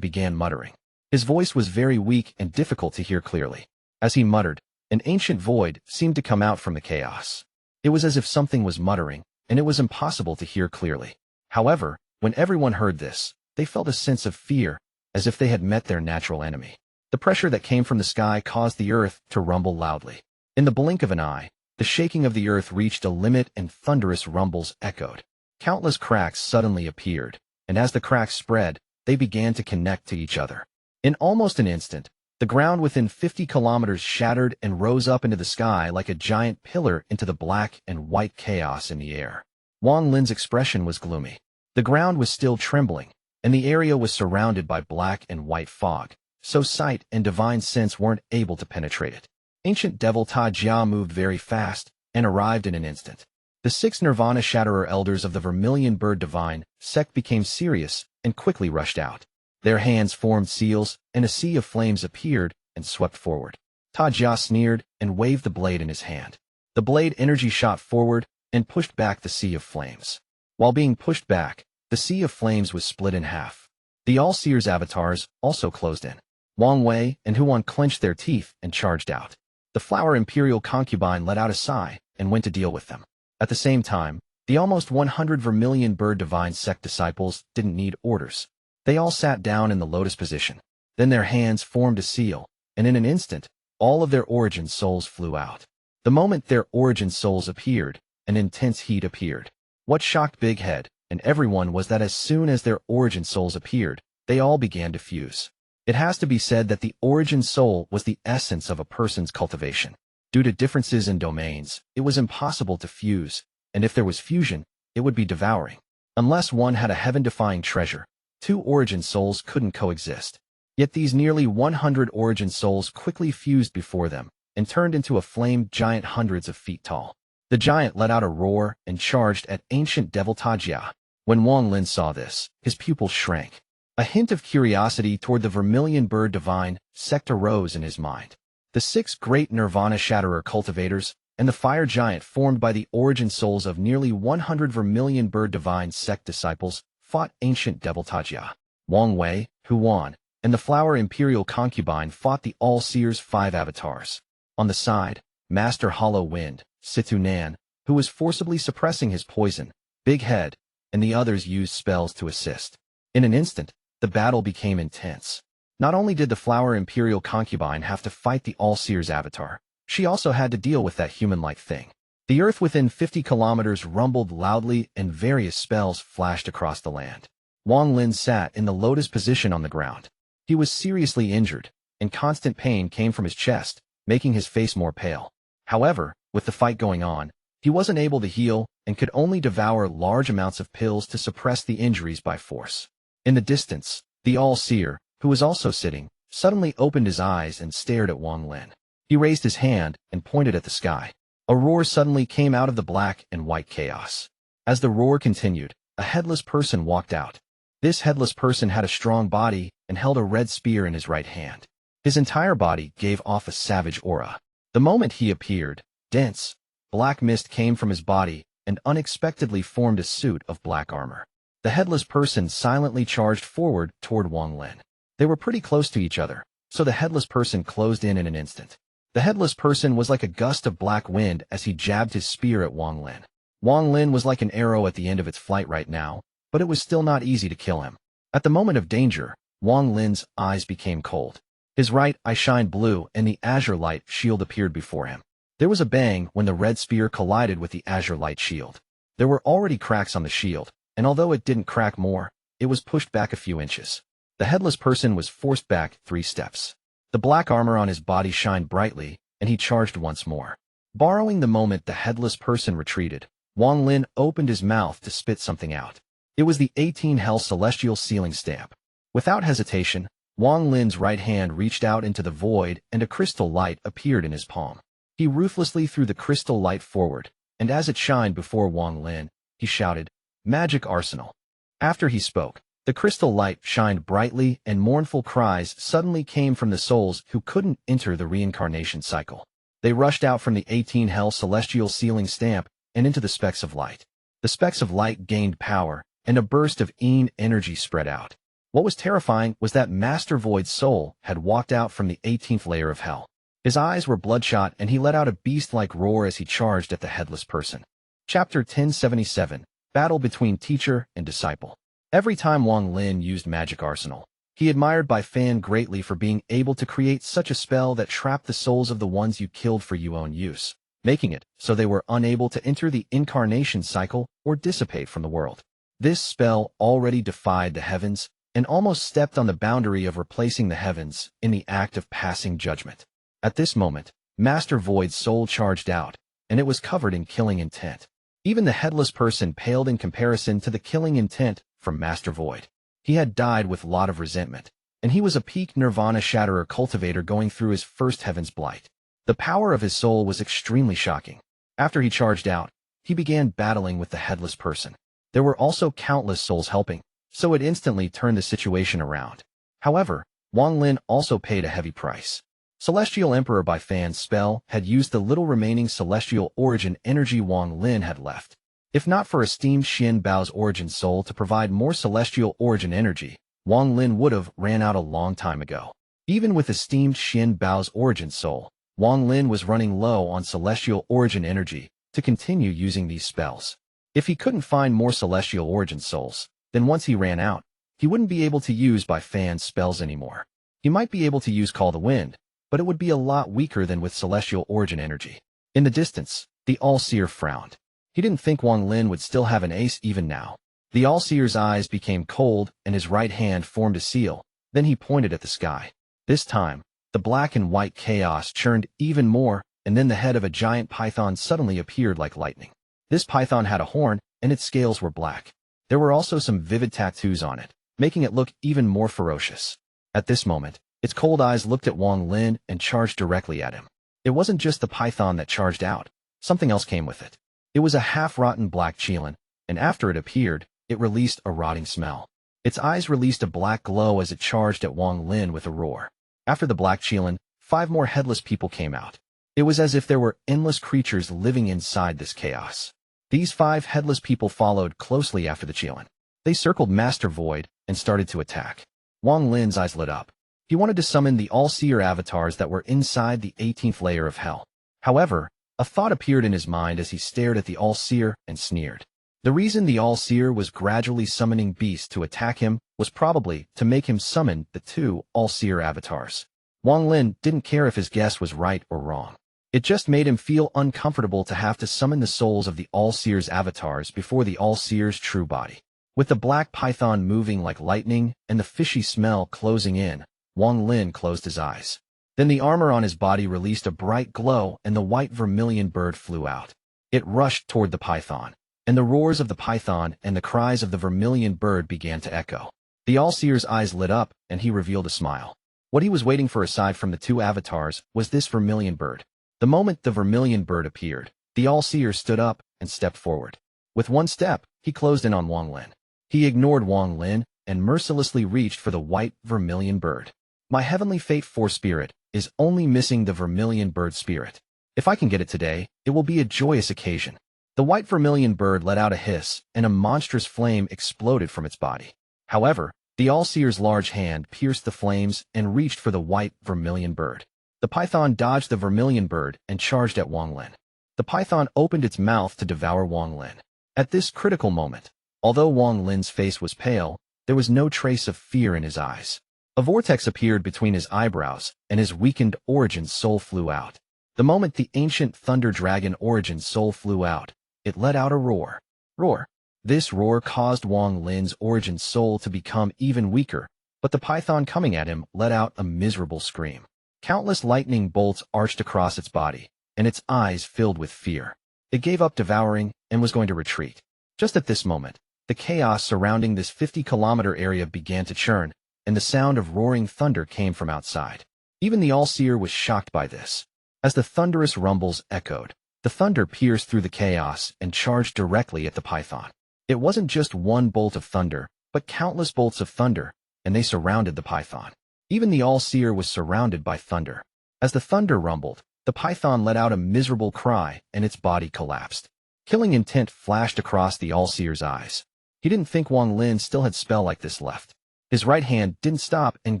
began muttering. His voice was very weak and difficult to hear clearly. As he muttered, an ancient void seemed to come out from the chaos. It was as if something was muttering, and it was impossible to hear clearly. However, when everyone heard this, they felt a sense of fear, as if they had met their natural enemy. The pressure that came from the sky caused the earth to rumble loudly. In the blink of an eye, the shaking of the earth reached a limit and thunderous rumbles echoed. Countless cracks suddenly appeared, and as the cracks spread, they began to connect to each other. In almost an instant, the ground within 50 kilometers shattered and rose up into the sky like a giant pillar into the black and white chaos in the air. Wang Lin's expression was gloomy. The ground was still trembling, and the area was surrounded by black and white fog, so sight and divine sense weren't able to penetrate it. Ancient devil Tajia moved very fast and arrived in an instant. The 6 Nirvana Shatterer elders of the Vermilion Bird Divine Sect became serious and quickly rushed out. Their hands formed seals, and a sea of flames appeared and swept forward. Tajia sneered and waved the blade in his hand. The blade energy shot forward and pushed back the sea of flames. While being pushed back, the sea of flames was split in half. The All-Seer's avatars also closed in. Wang Wei and Huan clenched their teeth and charged out. The Flower Imperial Concubine let out a sigh and went to deal with them. At the same time, the almost 100 Vermilion Bird Divine Sect disciples didn't need orders. They all sat down in the lotus position. Then their hands formed a seal, and in an instant, all of their origin souls flew out. The moment their origin souls appeared, an intense heat appeared. What shocked Big Head and everyone was that as soon as their origin souls appeared, they all began to fuse. It has to be said that the origin soul was the essence of a person's cultivation. Due to differences in domains, it was impossible to fuse, and if there was fusion, it would be devouring. Unless one had a heaven-defying treasure, 2 origin souls couldn't coexist. Yet these nearly 100 origin souls quickly fused before them and turned into a flamed giant hundreds of feet tall. The giant let out a roar and charged at ancient devil Tajia. When Wang Lin saw this, his pupils shrank. A hint of curiosity toward the Vermilion Bird Divine Sect arose in his mind. The 6 great Nirvana Shatterer cultivators and the fire giant formed by the origin souls of nearly 100 Vermilion Bird Divine Sect disciples fought ancient devil Tajia. Wang Wei, Huan, and the Flower Imperial Concubine fought the All-Seer's 5 avatars. On the side, Master Hollow Wind, Situ Nan, who was forcibly suppressing his poison, Big Head, and the others used spells to assist. In an instant, the battle became intense. Not only did the Flower Imperial Concubine have to fight the All-Seer's avatar, she also had to deal with that human-like thing. The earth within 50 kilometers rumbled loudly and various spells flashed across the land. Wang Lin sat in the lotus position on the ground. He was seriously injured, and constant pain came from his chest, making his face more pale. However, with the fight going on, he wasn't able to heal and could only devour large amounts of pills to suppress the injuries by force. In the distance, the All-Seer, who was also sitting, suddenly opened his eyes and stared at Wang Lin. He raised his hand and pointed at the sky. A roar suddenly came out of the black and white chaos. As the roar continued, a headless person walked out. This headless person had a strong body and held a red spear in his right hand. His entire body gave off a savage aura. The moment he appeared, dense, black mist came from his body and unexpectedly formed a suit of black armor. The headless person silently charged forward toward Wang Lin. They were pretty close to each other, so the headless person closed in an instant. The headless person was like a gust of black wind as he jabbed his spear at Wang Lin. Wang Lin was like an arrow at the end of its flight right now, but it was still not easy to kill him. At the moment of danger, Wang Lin's eyes became cold. His right eye shined blue and the azure light shield appeared before him. There was a bang when the red spear collided with the azure light shield. There were already cracks on the shield, and although it didn't crack more, it was pushed back a few inches. The headless person was forced back 3 steps. The black armor on his body shined brightly, and he charged once more. Borrowing the moment the headless person retreated, Wang Lin opened his mouth to spit something out. It was the 18 Hell Celestial Sealing Stamp. Without hesitation, Wang Lin's right hand reached out into the void and a crystal light appeared in his palm. He ruthlessly threw the crystal light forward, and as it shined before Wang Lin, he shouted, "Magic Arsenal." After he spoke, the crystal light shined brightly and mournful cries suddenly came from the souls who couldn't enter the reincarnation cycle. They rushed out from the 18 Hell Celestial Sealing Stamp and into the specks of light. The specks of light gained power, and a burst of energy spread out. What was terrifying was that Master Void's soul had walked out from the 18th layer of hell. His eyes were bloodshot and he let out a beast-like roar as he charged at the headless person. Chapter 1077, Battle Between Teacher and Disciple. Every time Wang Lin used Magic Arsenal, he admired by Feng greatly for being able to create such a spell that trapped the souls of the ones you killed for your own use, making it so they were unable to enter the incarnation cycle or dissipate from the world. This spell already defied the heavens and almost stepped on the boundary of replacing the heavens in the act of passing judgment. At this moment, Master Void's soul charged out, and it was covered in killing intent. Even the headless person paled in comparison to the killing intent from Master Void. He had died with a lot of resentment, and he was a peak Nirvana Shatterer cultivator going through his first Heaven's Blight. The power of his soul was extremely shocking. After he charged out, he began battling with the headless person. There were also countless souls helping, so it instantly turned the situation around. However, Wang Lin also paid a heavy price. Celestial Emperor by Fan's spell had used the little remaining celestial origin energy Wang Lin had left. If not for esteemed Xin Bao's origin soul to provide more celestial origin energy, Wang Lin would have ran out a long time ago. Even with esteemed Xin Bao's origin soul, Wang Lin was running low on celestial origin energy to continue using these spells. If he couldn't find more celestial origin souls, then once he ran out, he wouldn't be able to use by Fan's spells anymore. He might be able to use Call the Wind, but it would be a lot weaker than with celestial origin energy. In the distance, the All-Seer frowned. He didn't think Wang Lin would still have an ace even now. The All-Seer's eyes became cold and his right hand formed a seal, then he pointed at the sky. This time, the black and white chaos churned even more, and then the head of a giant python suddenly appeared like lightning. This python had a horn, and its scales were black. There were also some vivid tattoos on it, making it look even more ferocious. At this moment, its cold eyes looked at Wang Lin and charged directly at him. It wasn't just the python that charged out. Something else came with it. It was a half-rotten black Qiong, and after it appeared, it released a rotting smell. Its eyes released a black glow as it charged at Wang Lin with a roar. After the black Qiong, 5 more headless people came out. It was as if there were endless creatures living inside this chaos. These 5 headless people followed closely after the Qiong. They circled Master Void and started to attack. Wang Lin's eyes lit up. He wanted to summon the All-Seer avatars that were inside the 18th layer of hell. However, a thought appeared in his mind as he stared at the All-Seer and sneered. The reason the All-Seer was gradually summoning beasts to attack him was probably to make him summon the two All-Seer avatars. Wang Lin didn't care if his guess was right or wrong. It just made him feel uncomfortable to have to summon the souls of the All-Seer's avatars before the All-Seer's true body. With the black python moving like lightning and the fishy smell closing in, Wang Lin closed his eyes. Then the armor on his body released a bright glow and the white vermilion bird flew out. It rushed toward the python, and the roars of the python and the cries of the vermilion bird began to echo. The All-Seer's eyes lit up, and he revealed a smile. What he was waiting for aside from the two avatars was this vermilion bird. The moment the vermilion bird appeared, the All-Seer stood up and stepped forward. With one step, he closed in on Wang Lin. He ignored Wang Lin and mercilessly reached for the white vermilion bird. My heavenly fate force spirit is only missing the vermilion bird spirit. If I can get it today, it will be a joyous occasion. The white vermilion bird let out a hiss, and a monstrous flame exploded from its body. However, the All-Seer's large hand pierced the flames and reached for the white vermilion bird. The python dodged the vermilion bird and charged at Wang Lin. The python opened its mouth to devour Wang Lin. At this critical moment, although Wang Lin's face was pale, there was no trace of fear in his eyes. A vortex appeared between his eyebrows, and his weakened origin soul flew out. The moment the ancient thunder dragon origin soul flew out, it let out a roar. Roar. This roar caused Wang Lin's origin soul to become even weaker, but the python coming at him let out a miserable scream. Countless lightning bolts arched across its body, and its eyes filled with fear. It gave up devouring and was going to retreat. Just at this moment, the chaos surrounding this 50-kilometer area began to churn, and the sound of roaring thunder came from outside. Even the All-Seer was shocked by this. As the thunderous rumbles echoed, the thunder pierced through the chaos and charged directly at the python. It wasn't just one bolt of thunder, but countless bolts of thunder, and they surrounded the python. Even the All-Seer was surrounded by thunder. As the thunder rumbled, the python let out a miserable cry and its body collapsed. Killing intent flashed across the All-Seer's eyes. He didn't think Wang Lin still had spell like this left. His right hand didn't stop and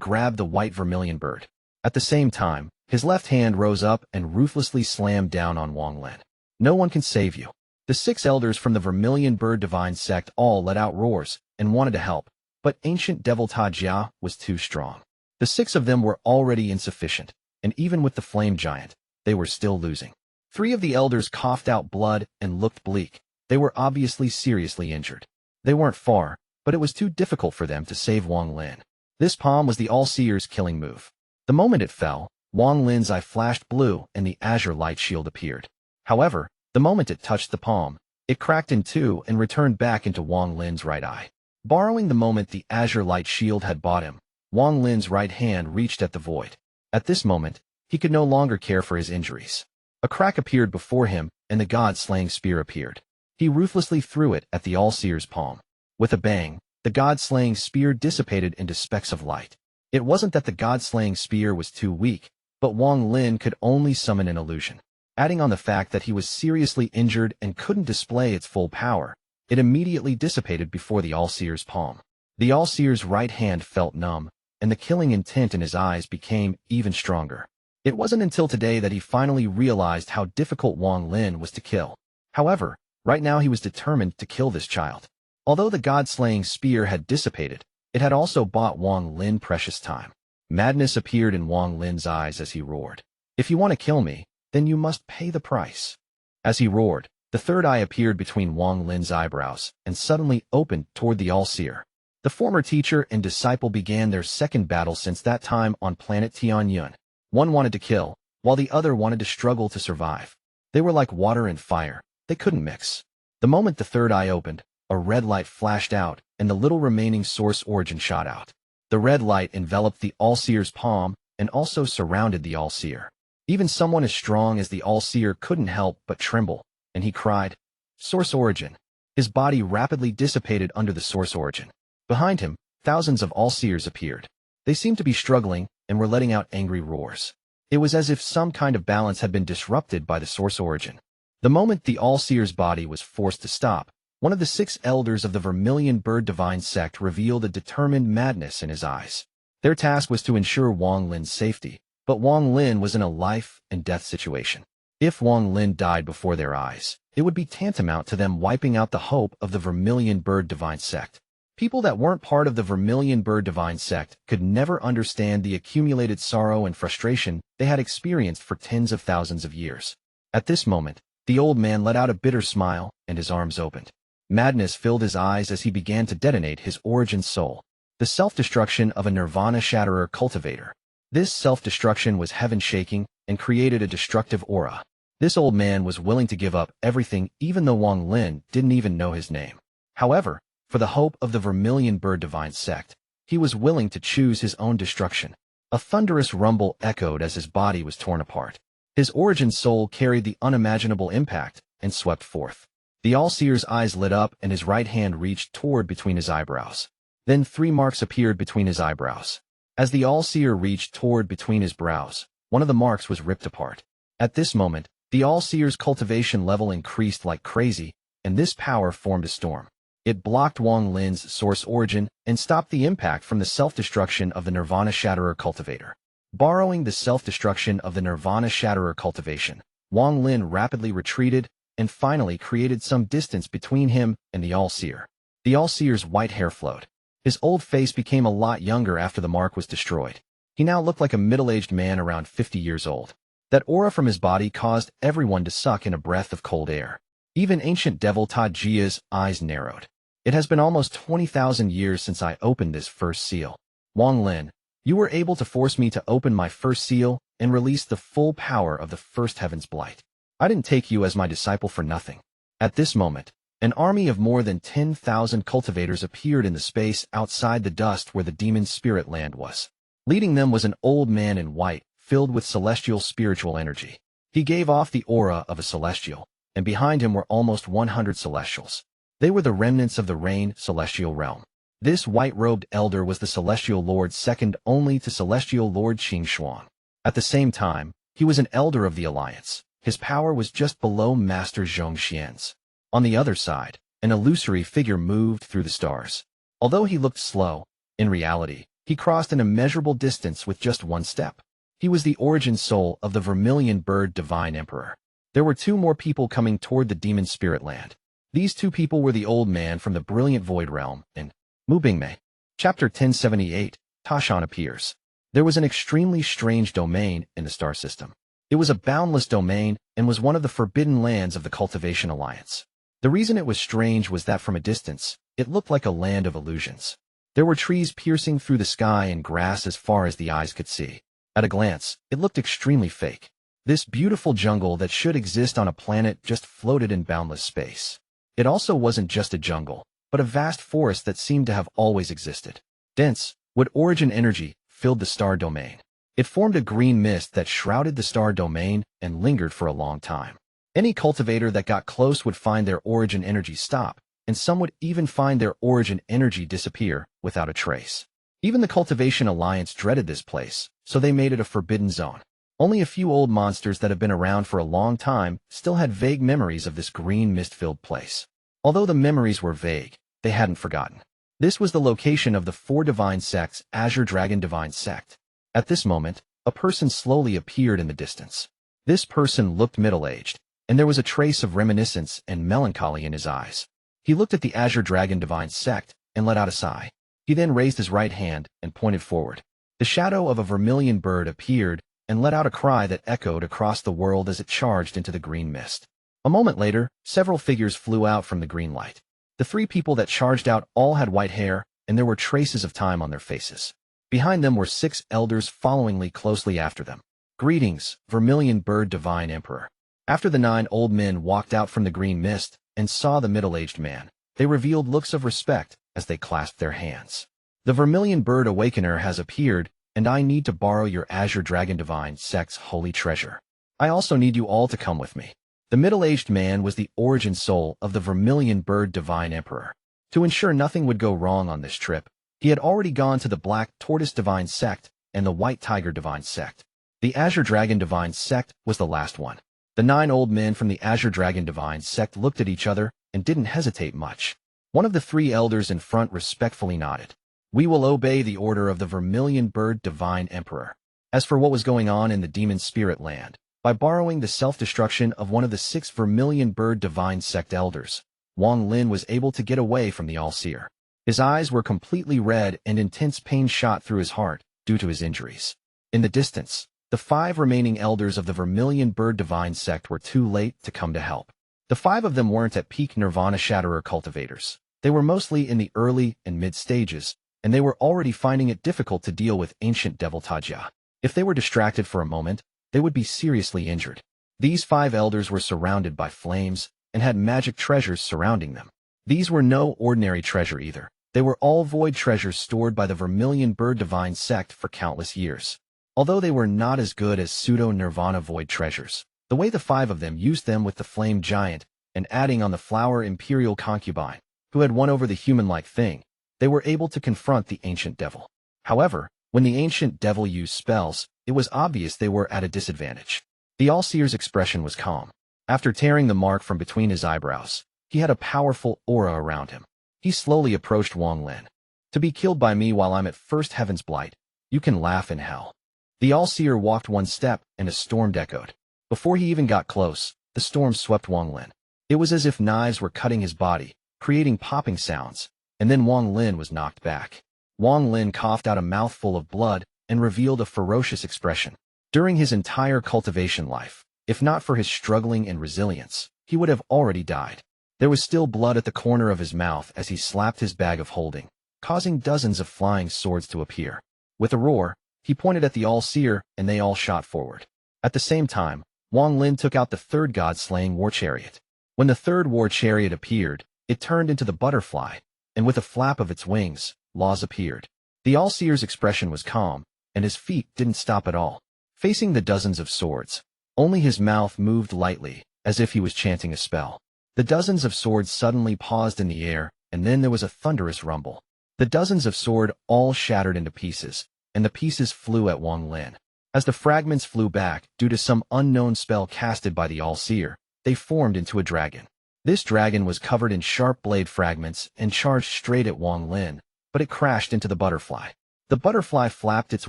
grabbed the white vermilion bird. At the same time, his left hand rose up and ruthlessly slammed down on Wang Lin. No one can save you. The 6 elders from the Vermilion Bird Divine Sect all let out roars and wanted to help, but ancient Devil Ta Jia was too strong. The 6 of them were already insufficient, and even with the flame giant, they were still losing. 3 of the elders coughed out blood and looked bleak. They were obviously seriously injured. They weren't far, but it was too difficult for them to save Wang Lin. This palm was the All-Seer's killing move. The moment it fell, Wang Lin's eye flashed blue and the azure light shield appeared. However, the moment it touched the palm, it cracked in two and returned back into Wang Lin's right eye. Borrowing the moment the azure light shield had bought him, Wang Lin's right hand reached at the void. At this moment, he could no longer care for his injuries. A crack appeared before him, and the god-slaying spear appeared. He ruthlessly threw it at the All-Seer's palm. With a bang, the god-slaying spear dissipated into specks of light. It wasn't that the god-slaying spear was too weak, but Wang Lin could only summon an illusion. Adding on the fact that he was seriously injured and couldn't display its full power, it immediately dissipated before the All-Seer's palm. The All-Seer's right hand felt numb, and the killing intent in his eyes became even stronger. It wasn't until today that he finally realized how difficult Wang Lin was to kill. However, right now he was determined to kill this child. Although the god-slaying spear had dissipated, it had also bought Wang Lin precious time. Madness appeared in Wang Lin's eyes as he roared. "If you want to kill me, then you must pay the price." As he roared, the third eye appeared between Wang Lin's eyebrows and suddenly opened toward the All-Seer. The former teacher and disciple began their second battle since that time on planet Tianyun. One wanted to kill, while the other wanted to struggle to survive. They were like water and fire. They couldn't mix. The moment the third eye opened, a red light flashed out, and the little remaining source origin shot out. The red light enveloped the All-Seer's palm and also surrounded the All-Seer. Even someone as strong as the All-Seer couldn't help but tremble, and he cried, "Source origin." His body rapidly dissipated under the source origin. Behind him, thousands of All-Seers appeared. They seemed to be struggling and were letting out angry roars. It was as if some kind of balance had been disrupted by the source origin. The moment the All-Seer's body was forced to stop, one of the 6 elders of the Vermilion Bird Divine Sect revealed a determined madness in his eyes. Their task was to ensure Wang Lin's safety, but Wang Lin was in a life-and-death situation. If Wang Lin died before their eyes, it would be tantamount to them wiping out the hope of the Vermilion Bird Divine Sect. People that weren't part of the Vermilion Bird Divine Sect could never understand the accumulated sorrow and frustration they had experienced for tens of thousands of years. At this moment, the old man let out a bitter smile, and his arms opened. Madness filled his eyes as he began to detonate his origin soul, the self-destruction of a Nirvana Shatterer cultivator. This self-destruction was heaven-shaking and created a destructive aura. This old man was willing to give up everything even though Wang Lin didn't even know his name. However, for the hope of the Vermilion Bird Divine Sect, he was willing to choose his own destruction. A thunderous rumble echoed as his body was torn apart. His origin soul carried the unimaginable impact and swept forth. The All-Seer's eyes lit up and his right hand reached toward between his eyebrows. Then 3 marks appeared between his eyebrows. As the All-Seer reached toward between his brows, one of the marks was ripped apart. At this moment, the All-Seer's cultivation level increased like crazy, and this power formed a storm. It blocked Wang Lin's source origin and stopped the impact from the self-destruction of the Nirvana Shatterer cultivator. Borrowing the self-destruction of the Nirvana Shatterer cultivation, Wang Lin rapidly retreated and finally created some distance between him and the All-Seer. The All-Seer's white hair flowed. His old face became a lot younger after the mark was destroyed. He now looked like a middle-aged man around 50 years old. That aura from his body caused everyone to suck in a breath of cold air. Even ancient devil Ta Jia's eyes narrowed. It has been almost 20,000 years since I opened this first seal. Wang Lin, you were able to force me to open my first seal and release the full power of the first heaven's blight. I didn't take you as my disciple for nothing. At this moment, an army of more than 10,000 cultivators appeared in the space outside the dust where the demon spirit land was. Leading them was an old man in white, filled with celestial spiritual energy. He gave off the aura of a celestial, and behind him were almost 100 celestials. They were the remnants of the Rain celestial realm. This white-robed elder was the celestial lord second only to celestial lord Qiong. At the same time, he was an elder of the alliance. His power was just below Master Zhong Xian's. On the other side, an illusory figure moved through the stars. Although he looked slow, in reality, he crossed an immeasurable distance with just one step. He was the origin soul of the Vermilion Bird Divine Emperor. There were 2 more people coming toward the demon spirit land. These 2 people were the old man from the brilliant void realm and Bingmei. Chapter 1078, Tuo Sen Appears. There was an extremely strange domain in the star system. It was a boundless domain and was one of the forbidden lands of the Cultivation Alliance. The reason it was strange was that from a distance, it looked like a land of illusions. There were trees piercing through the sky and grass as far as the eyes could see. At a glance, it looked extremely fake. This beautiful jungle that should exist on a planet just floated in boundless space. It also wasn't just a jungle, but a vast forest that seemed to have always existed. Dense, wood origin energy filled the star domain. It formed a green mist that shrouded the star domain and lingered for a long time. Any cultivator that got close would find their origin energy stop, and some would even find their origin energy disappear without a trace. Even the Cultivation Alliance dreaded this place, so they made it a forbidden zone. Only a few old monsters that have been around for a long time still had vague memories of this green mist-filled place. Although the memories were vague, they hadn't forgotten. This was the location of the 4 divine sects, Azure Dragon Divine Sect. At this moment, a person slowly appeared in the distance. This person looked middle-aged, and there was a trace of reminiscence and melancholy in his eyes. He looked at the Azure Dragon Divine Sect and let out a sigh. He then raised his right hand and pointed forward. The shadow of a vermilion bird appeared and let out a cry that echoed across the world as it charged into the green mist. A moment later, several figures flew out from the green light. The 3 people that charged out all had white hair, and there were traces of time on their faces. Behind them were 6 elders following closely after them. Greetings, Vermilion Bird Divine Emperor. After the 9 old men walked out from the green mist and saw the middle-aged man, they revealed looks of respect as they clasped their hands. The Vermilion Bird Awakener has appeared, and I need to borrow your Azure Dragon Divine Sect's holy treasure. I also need you all to come with me. The middle-aged man was the origin soul of the Vermilion Bird Divine Emperor. To ensure nothing would go wrong on this trip, he had already gone to the Black Tortoise Divine Sect and the White Tiger Divine Sect. The Azure Dragon Divine Sect was the last one. The 9 old men from the Azure Dragon Divine Sect looked at each other and didn't hesitate much. One of the 3 elders in front respectfully nodded. We will obey the order of the Vermilion Bird Divine Emperor. As for what was going on in the Demon Spirit Land, By borrowing the self-destruction of one of the 6 Vermilion Bird Divine Sect Elders, Wang Lin was able to get away from the All-Seer. His eyes were completely red and intense pain shot through his heart due to his injuries. In the distance, the 5 remaining elders of the Vermilion Bird Divine Sect were too late to come to help. The 5 of them weren't at peak Nirvana Shatterer cultivators. They were mostly in the early and mid stages, and they were already finding it difficult to deal with ancient Devil Tajia. If they were distracted for a moment, they would be seriously injured. These 5 elders were surrounded by flames and had magic treasures surrounding them. These were no ordinary treasure either. They were all void treasures stored by the Vermilion Bird Divine Sect for countless years. Although they were not as good as pseudo-Nirvana void treasures, the way the 5 of them used them with the Flame Giant and adding on the Flower Imperial Concubine, who had won over the human-like thing, they were able to confront the Ancient Devil. However, when the Ancient Devil used spells, it was obvious they were at a disadvantage. The All-Seer's expression was calm. After tearing the mark from between his eyebrows, he had a powerful aura around him. He slowly approached Wang Lin. To be killed by me while I'm at First Heaven's Blight, you can laugh in hell. The All-Seer walked one step and a storm echoed. Before he even got close, the storm swept Wang Lin. It was as if knives were cutting his body, creating popping sounds, and then Wang Lin was knocked back. Wang Lin coughed out a mouthful of blood and revealed a ferocious expression. During his entire cultivation life, if not for his struggling and resilience, he would have already died. There was still blood at the corner of his mouth as he slapped his bag of holding, causing dozens of flying swords to appear. With a roar, he pointed at the All-Seer and they all shot forward. At the same time, Wang Lin took out the 3rd God-slaying war chariot. When the 3rd war chariot appeared, it turned into the butterfly, and with a flap of its wings, Laws appeared. The All-Seer's expression was calm, and his feet didn't stop at all. Facing the dozens of swords, only his mouth moved lightly, as if he was chanting a spell. The dozens of swords suddenly paused in the air, and then there was a thunderous rumble. The dozens of sword all shattered into pieces, and the pieces flew at Wang Lin. As the fragments flew back due to some unknown spell casted by the All-Seer, they formed into a dragon. This dragon was covered in sharp blade fragments and charged straight at Wang Lin, but it crashed into the butterfly. The butterfly flapped its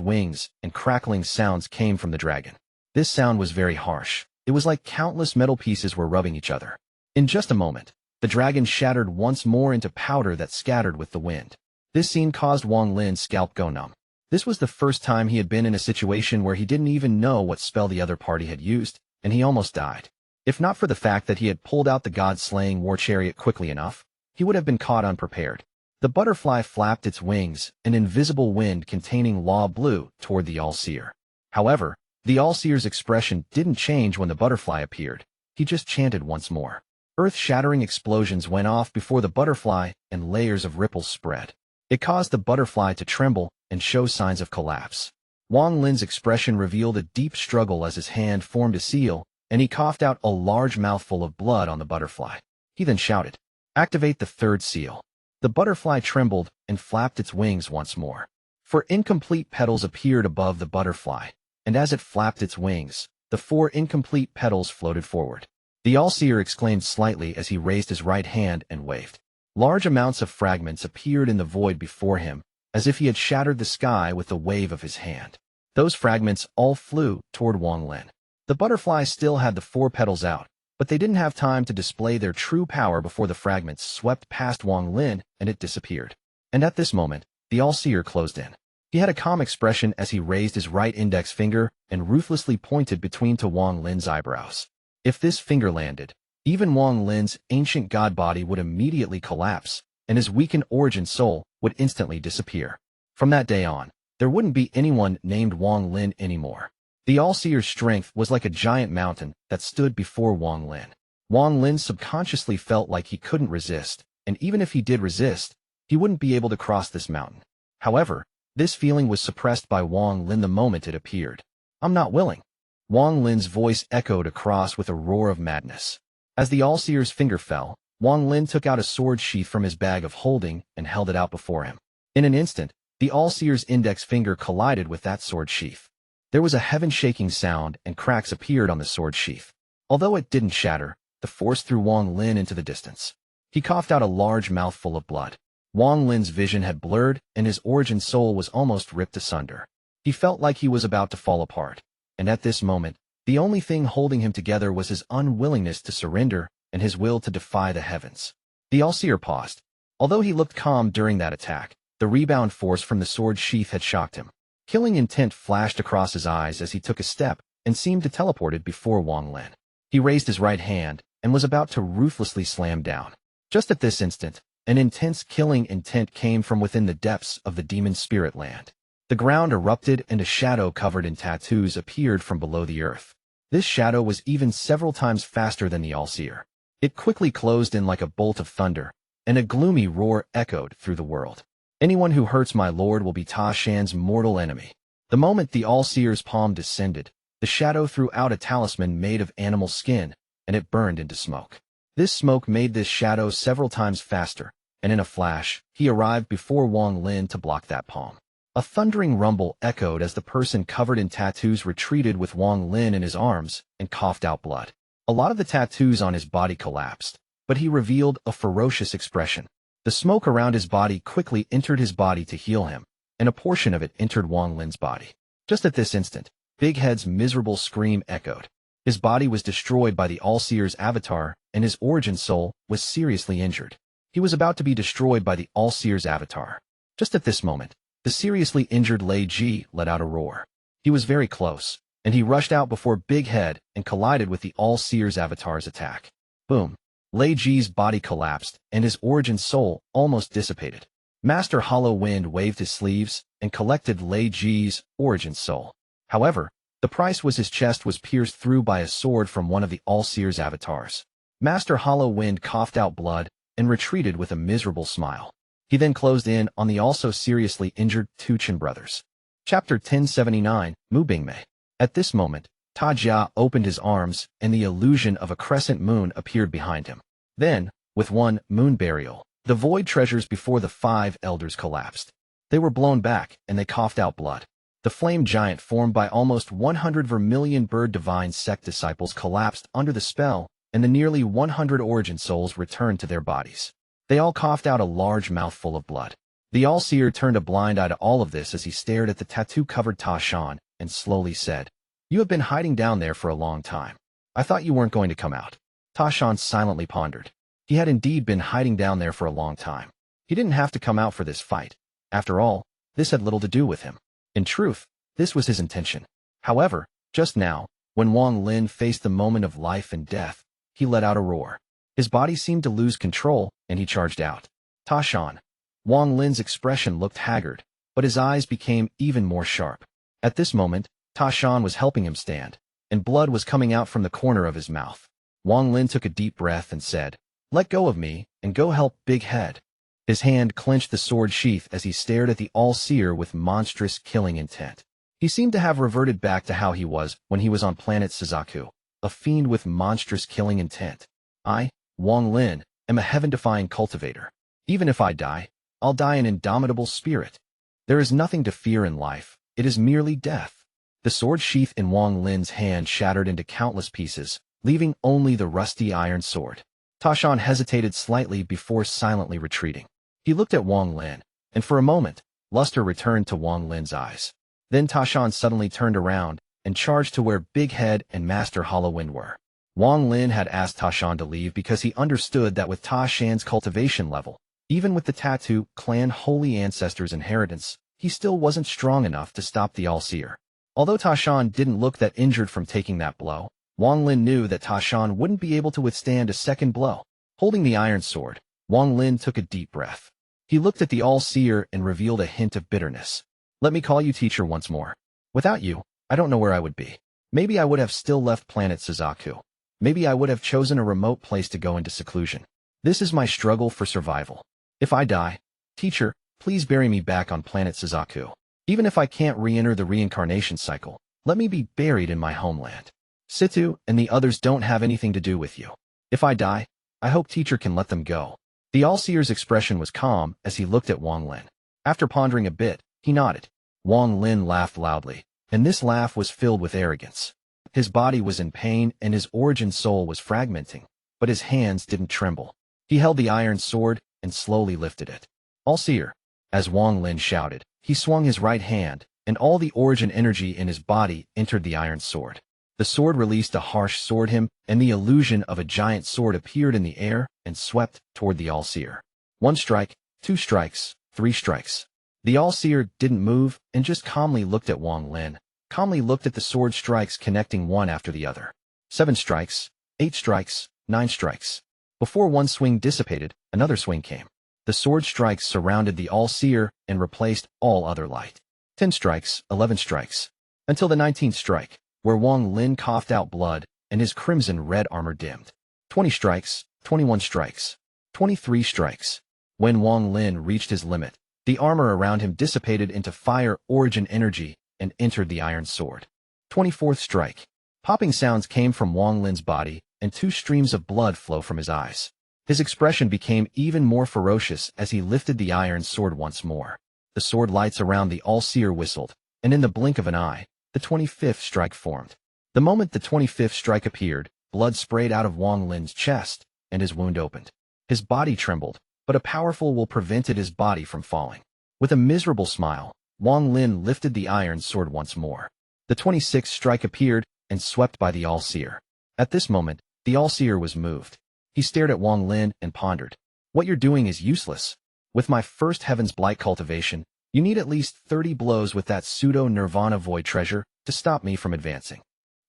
wings, and crackling sounds came from the dragon. This sound was very harsh. It was like countless metal pieces were rubbing each other. In just a moment, the dragon shattered once more into powder that scattered with the wind. This scene caused Wang Lin's scalp go numb. This was the first time he had been in a situation where he didn't even know what spell the other party had used, and he almost died. If not for the fact that he had pulled out the god-slaying war chariot quickly enough, he would have been caught unprepared. The butterfly flapped its wings, an invisible wind containing law blew toward the All-Seer. However, the All-Seer's expression didn't change when the butterfly appeared. He just chanted once more. Earth-shattering explosions went off before the butterfly, and layers of ripples spread. It caused the butterfly to tremble and show signs of collapse. Wang Lin's expression revealed a deep struggle as his hand formed a seal, and he coughed out a large mouthful of blood on the butterfly. He then shouted, "Activate the 3rd seal." The butterfly trembled and flapped its wings once more. 4 incomplete petals appeared above the butterfly, and as it flapped its wings, the 4 incomplete petals floated forward. The All-Seer exclaimed slightly as he raised his right hand and waved. Large amounts of fragments appeared in the void before him, as if he had shattered the sky with the wave of his hand. Those fragments all flew toward Wang Lin. The butterfly still had the 4 petals out, but they didn't have time to display their true power before the fragments swept past Wang Lin and it disappeared. And at this moment, the All-Seer closed in. He had a calm expression as he raised his right index finger and ruthlessly pointed between to Wang Lin's eyebrows. If this finger landed, even Wang Lin's ancient god body would immediately collapse, and his weakened origin soul would instantly disappear. From that day on, there wouldn't be anyone named Wang Lin anymore. The All-Seer's strength was like a giant mountain that stood before Wang Lin. Wang Lin subconsciously felt like he couldn't resist, and even if he did resist, he wouldn't be able to cross this mountain. However, this feeling was suppressed by Wang Lin the moment it appeared. "I'm not willing." Wang Lin's voice echoed across with a roar of madness. As the All-Seer's finger fell, Wang Lin took out a sword sheath from his bag of holding and held it out before him. In an instant, the All-Seer's index finger collided with that sword sheath. There was a heaven-shaking sound and cracks appeared on the sword sheath. Although it didn't shatter, the force threw Wang Lin into the distance. He coughed out a large mouthful of blood. Wang Lin's vision had blurred and his origin soul was almost ripped asunder. He felt like he was about to fall apart. And at this moment, The only thing holding him together was his unwillingness to surrender and his will to defy the heavens. The All-Seer paused. Although he looked calm during that attack, the rebound force from the sword sheath had shocked him. Killing intent flashed across his eyes as he took a step and seemed to teleport before Wang Lin. He raised his right hand and was about to ruthlessly slam down. Just at this instant, an intense killing intent came from within the depths of the demon spirit land. The ground erupted and a shadow covered in tattoos appeared from below the earth. This shadow was even several times faster than the All-Seer. It quickly closed in like a bolt of thunder, and a gloomy roar echoed through the world. Anyone who hurts my lord will be Ta Shan's mortal enemy. The moment the All-Seer's palm descended, the shadow threw out a talisman made of animal skin, and it burned into smoke. This smoke made this shadow several times faster, and in a flash, he arrived before Wang Lin to block that palm. A thundering rumble echoed as the person covered in tattoos retreated with Wang Lin in his arms and coughed out blood. A lot of the tattoos on his body collapsed, but he revealed a ferocious expression. The smoke around his body quickly entered his body to heal him, and a portion of it entered Wang Lin's body. Just at this instant, Big Head's miserable scream echoed. His body was destroyed by the All-Seer's avatar, and his origin soul was seriously injured. He was about to be destroyed by the All-Seer's avatar. Just at this moment, the seriously injured Lei Ji let out a roar. He was very close, and he rushed out before Big Head and collided with the All-Seer's avatar's attack. Boom! Lei Ji's body collapsed, and his origin soul almost dissipated. Master Hollow Wind waved his sleeves and collected Lei Ji's origin soul. However, the price was his chest was pierced through by a sword from one of the All-Seer's avatars. Master Hollow Wind coughed out blood and retreated with a miserable smile. He then closed in on the also seriously injured two Qin brothers. Chapter 1079, Mu Bingmei. At this moment, Ta Jia opened his arms and the illusion of a crescent moon appeared behind him. Then, with one moon burial, the void treasures before the 5 elders collapsed. They were blown back and they coughed out blood. The flame giant formed by almost 100 vermilion bird divine sect disciples collapsed under the spell, and the nearly 100 origin souls returned to their bodies. They all coughed out a large mouthful of blood. The All-Seer turned a blind eye to all of this as he stared at the tattoo-covered Ta Shan and slowly said, "You have been hiding down there for a long time. I thought you weren't going to come out." Ta Shan silently pondered. He had indeed been hiding down there for a long time. He didn't have to come out for this fight. After all, this had little to do with him. In truth, this was his intention. However, just now, when Wang Lin faced the moment of life and death, he let out a roar. His body seemed to lose control, and he charged out. Ta Shan. Wang Lin's expression looked haggard, but his eyes became even more sharp. At this moment, Ta Shan was helping him stand, and blood was coming out from the corner of his mouth. Wang Lin took a deep breath and said, "Let go of me, and go help Big Head." His hand clenched the sword sheath as he stared at the All-Seer with monstrous killing intent. He seemed to have reverted back to how he was when he was on planet Suzaku, a fiend with monstrous killing intent. I, Wang Lin, am a heaven-defying cultivator. Even if I die, I'll die an indomitable spirit. There is nothing to fear in life, it is merely death. The sword sheath in Wang Lin's hand shattered into countless pieces, leaving only the rusty iron sword. Ta Shan hesitated slightly before silently retreating. He looked at Wang Lin, and for a moment, luster returned to Wang Lin's eyes. Then Ta Shan suddenly turned around and charged to where Big Head and Master Hollow Wind were. Wang Lin had asked Ta Shan to leave because he understood that with Ta Shan's cultivation level, even with the Tattoo Clan Holy Ancestors' inheritance, he still wasn't strong enough to stop the All-Seer. Although Ta Shan didn't look that injured from taking that blow, Wang Lin knew that Ta Shan wouldn't be able to withstand a second blow. Holding the iron sword, Wang Lin took a deep breath. He looked at the All-Seer and revealed a hint of bitterness. "Let me call you teacher once more. Without you, I don't know where I would be. Maybe I would have still left planet Suzaku. Maybe I would have chosen a remote place to go into seclusion. This is my struggle for survival. If I die, teacher, please bury me back on planet Suzaku. Even if I can't re-enter the reincarnation cycle, let me be buried in my homeland. Situ and the others don't have anything to do with you. If I die, I hope teacher can let them go." The All-Seer's expression was calm as he looked at Wang Lin. After pondering a bit, he nodded. Wang Lin laughed loudly, and this laugh was filled with arrogance. His body was in pain and his origin soul was fragmenting, but his hands didn't tremble. He held the iron sword and slowly lifted it. "All-Seer," as Wang Lin shouted, he swung his right hand, and all the origin energy in his body entered the iron sword. The sword released a harsh sword hymn, and the illusion of a giant sword appeared in the air and swept toward the All-Seer. 1 strike, 2 strikes, 3 strikes. The All-Seer didn't move and just calmly looked at Wang Lin, calmly looked at the sword strikes connecting one after the other. 7 strikes, 8 strikes, 9 strikes. Before one swing dissipated, another swing came. The sword strikes surrounded the All-Seer and replaced all other light. 10 strikes, 11 strikes. Until the 19th strike, where Wang Lin coughed out blood and his crimson-red armor dimmed. 20 strikes, 21 strikes, 23 strikes. When Wang Lin reached his limit, the armor around him dissipated into fire origin energy and entered the iron sword. 24th strike. Popping sounds came from Wang Lin's body, and 2 streams of blood flow from his eyes. His expression became even more ferocious as he lifted the iron sword once more. The sword lights around the All-Seer whistled, and in the blink of an eye, the 25th strike formed. The moment the 25th strike appeared, blood sprayed out of Wang Lin's chest, and his wound opened. His body trembled, but a powerful will prevented his body from falling. With a miserable smile, Wang Lin lifted the iron sword once more. The 26th strike appeared and swept by the All-Seer. At this moment, the All-Seer was moved. He stared at Wang Lin and pondered. What you're doing is useless. With my first Heaven's Blight cultivation, you need at least 30 blows with that pseudo-Nirvana void treasure to stop me from advancing.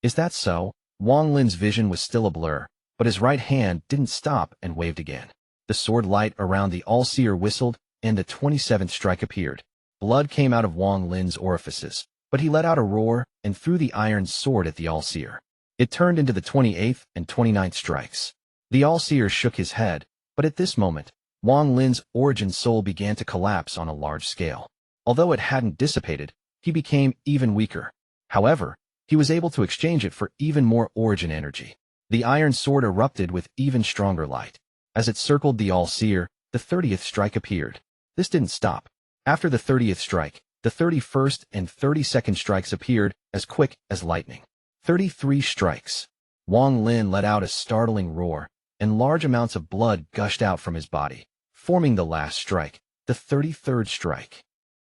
Is that so? Wang Lin's vision was still a blur, but his right hand didn't stop and waved again. The sword light around the All-Seer whistled, and the 27th strike appeared. Blood came out of Wang Lin's orifices, but he let out a roar and threw the iron sword at the All-Seer. It turned into the 28th and 29th strikes. The All-Seer shook his head, but at this moment, Wang Lin's origin soul began to collapse on a large scale. Although it hadn't dissipated, he became even weaker. However, he was able to exchange it for even more origin energy. The iron sword erupted with even stronger light. As it circled the All-Seer, the 30th strike appeared. This didn't stop. After the 30th strike, the 31st and 32nd strikes appeared as quick as lightning. 33 strikes. Wang Lin let out a startling roar, and large amounts of blood gushed out from his body, forming the last strike, the 33rd strike.